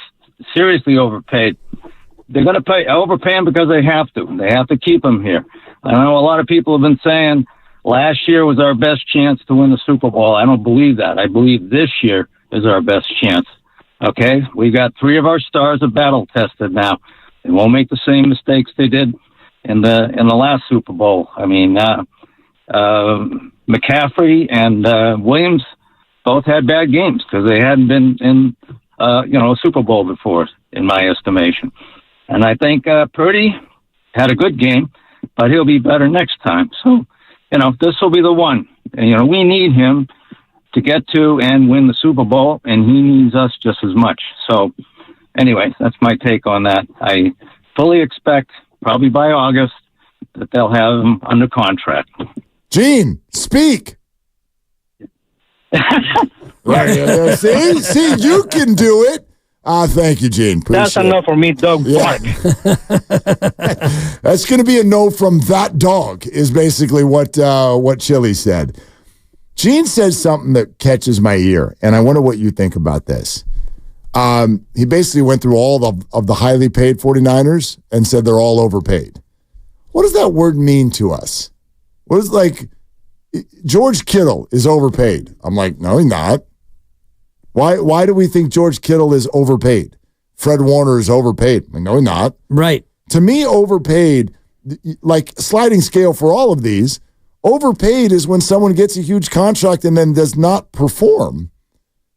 seriously overpaid. They're going to overpay him because they have to. They have to keep him here. I know a lot of people have been saying last year was our best chance to win the Super Bowl. I don't believe that. I believe this year is our best chance. Okay? We got 3 of our stars are battle tested now. They won't make the same mistakes they did in the last Super Bowl. I mean, McCaffrey and Williams both had bad games because they hadn't been in a Super Bowl before, in my estimation. And I think Purdy had a good game, but he'll be better next time. So, this will be the one. And, we need him to get to and win the Super Bowl, and he needs us just as much. So, anyway, that's my take on that. I fully expect, probably by August, that they'll have him under contract. Gene, speak. See, you can do it. Thank you, Gene. That's a no for me, dog. Yeah. That's going to be a no from that dog, is basically what Chili said. Gene says something that catches my ear, and I wonder what you think about this. He basically went through all of the highly paid 49ers and said they're all overpaid. What does that word mean to us? What is George Kittle is overpaid? I'm like, no, he's not. Why do we think George Kittle is overpaid? Fred Warner is overpaid. I'm like, no, he's not. Right. To me, overpaid, like sliding scale for all of these, overpaid is when someone gets a huge contract and then does not perform.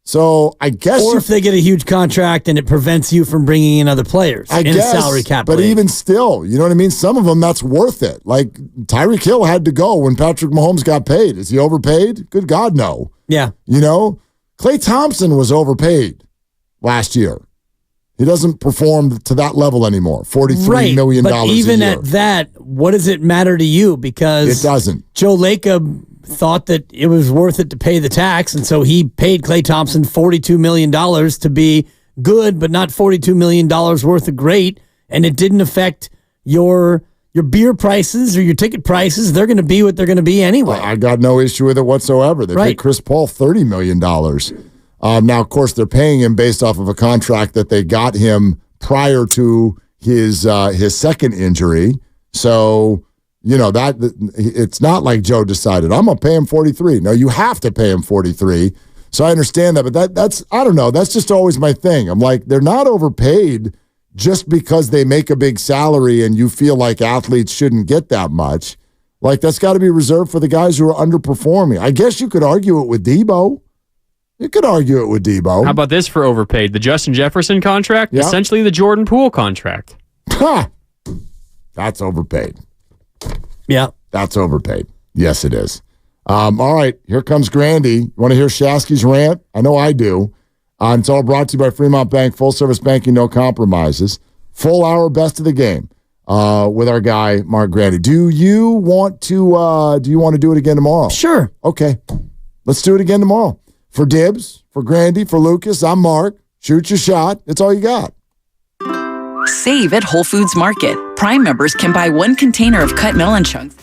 So I guess, or if they get a huge contract and it prevents you from bringing in other players in a salary cap. But even still, you know what I mean? Some of them, that's worth it. Like Tyreek Hill had to go when Patrick Mahomes got paid. Is he overpaid? Good God, no. Yeah. Klay Thompson was overpaid last year. He doesn't perform to that level anymore. $43 million but even a year. at that, what does it matter to you? Because it doesn't. Joe Lacob thought that it was worth it to pay the tax, and so he paid Klay Thompson $42 million to be good, but not $42 million worth of great, and it didn't affect your beer prices or your ticket prices. They're going to be what they're going to be anyway. I got no issue with it whatsoever. They paid Chris Paul $30 million. Now, of course, they're paying him based off of a contract that they got him prior to his second injury. So, that it's not like Joe decided, I'm going to pay him 43. No, you have to pay him 43. So I understand that, but that's I don't know. That's just always my thing. I'm like, they're not overpaid just because they make a big salary and you feel like athletes shouldn't get that much. Like, that's got to be reserved for the guys who are underperforming. I guess you could argue it with Debo. You could argue it with Debo. How about this for overpaid? The Justin Jefferson contract? Yep. Essentially the Jordan Poole contract. Ha! That's overpaid. Yeah. That's overpaid. Yes, it is. All right, here comes Grandy. You want to hear Shasky's rant? I know I do. It's all brought to you by Fremont Bank, full-service banking, no compromises. Full hour best of the game with our guy, Mark Grandy. Do you want to do it again tomorrow? Sure. Okay. Let's do it again tomorrow. For Dibs, for Grandy, for Lucas, I'm Mark. Shoot your shot. It's all you got. Save at Whole Foods Market. Prime members can buy 1 container of cut melon chunks.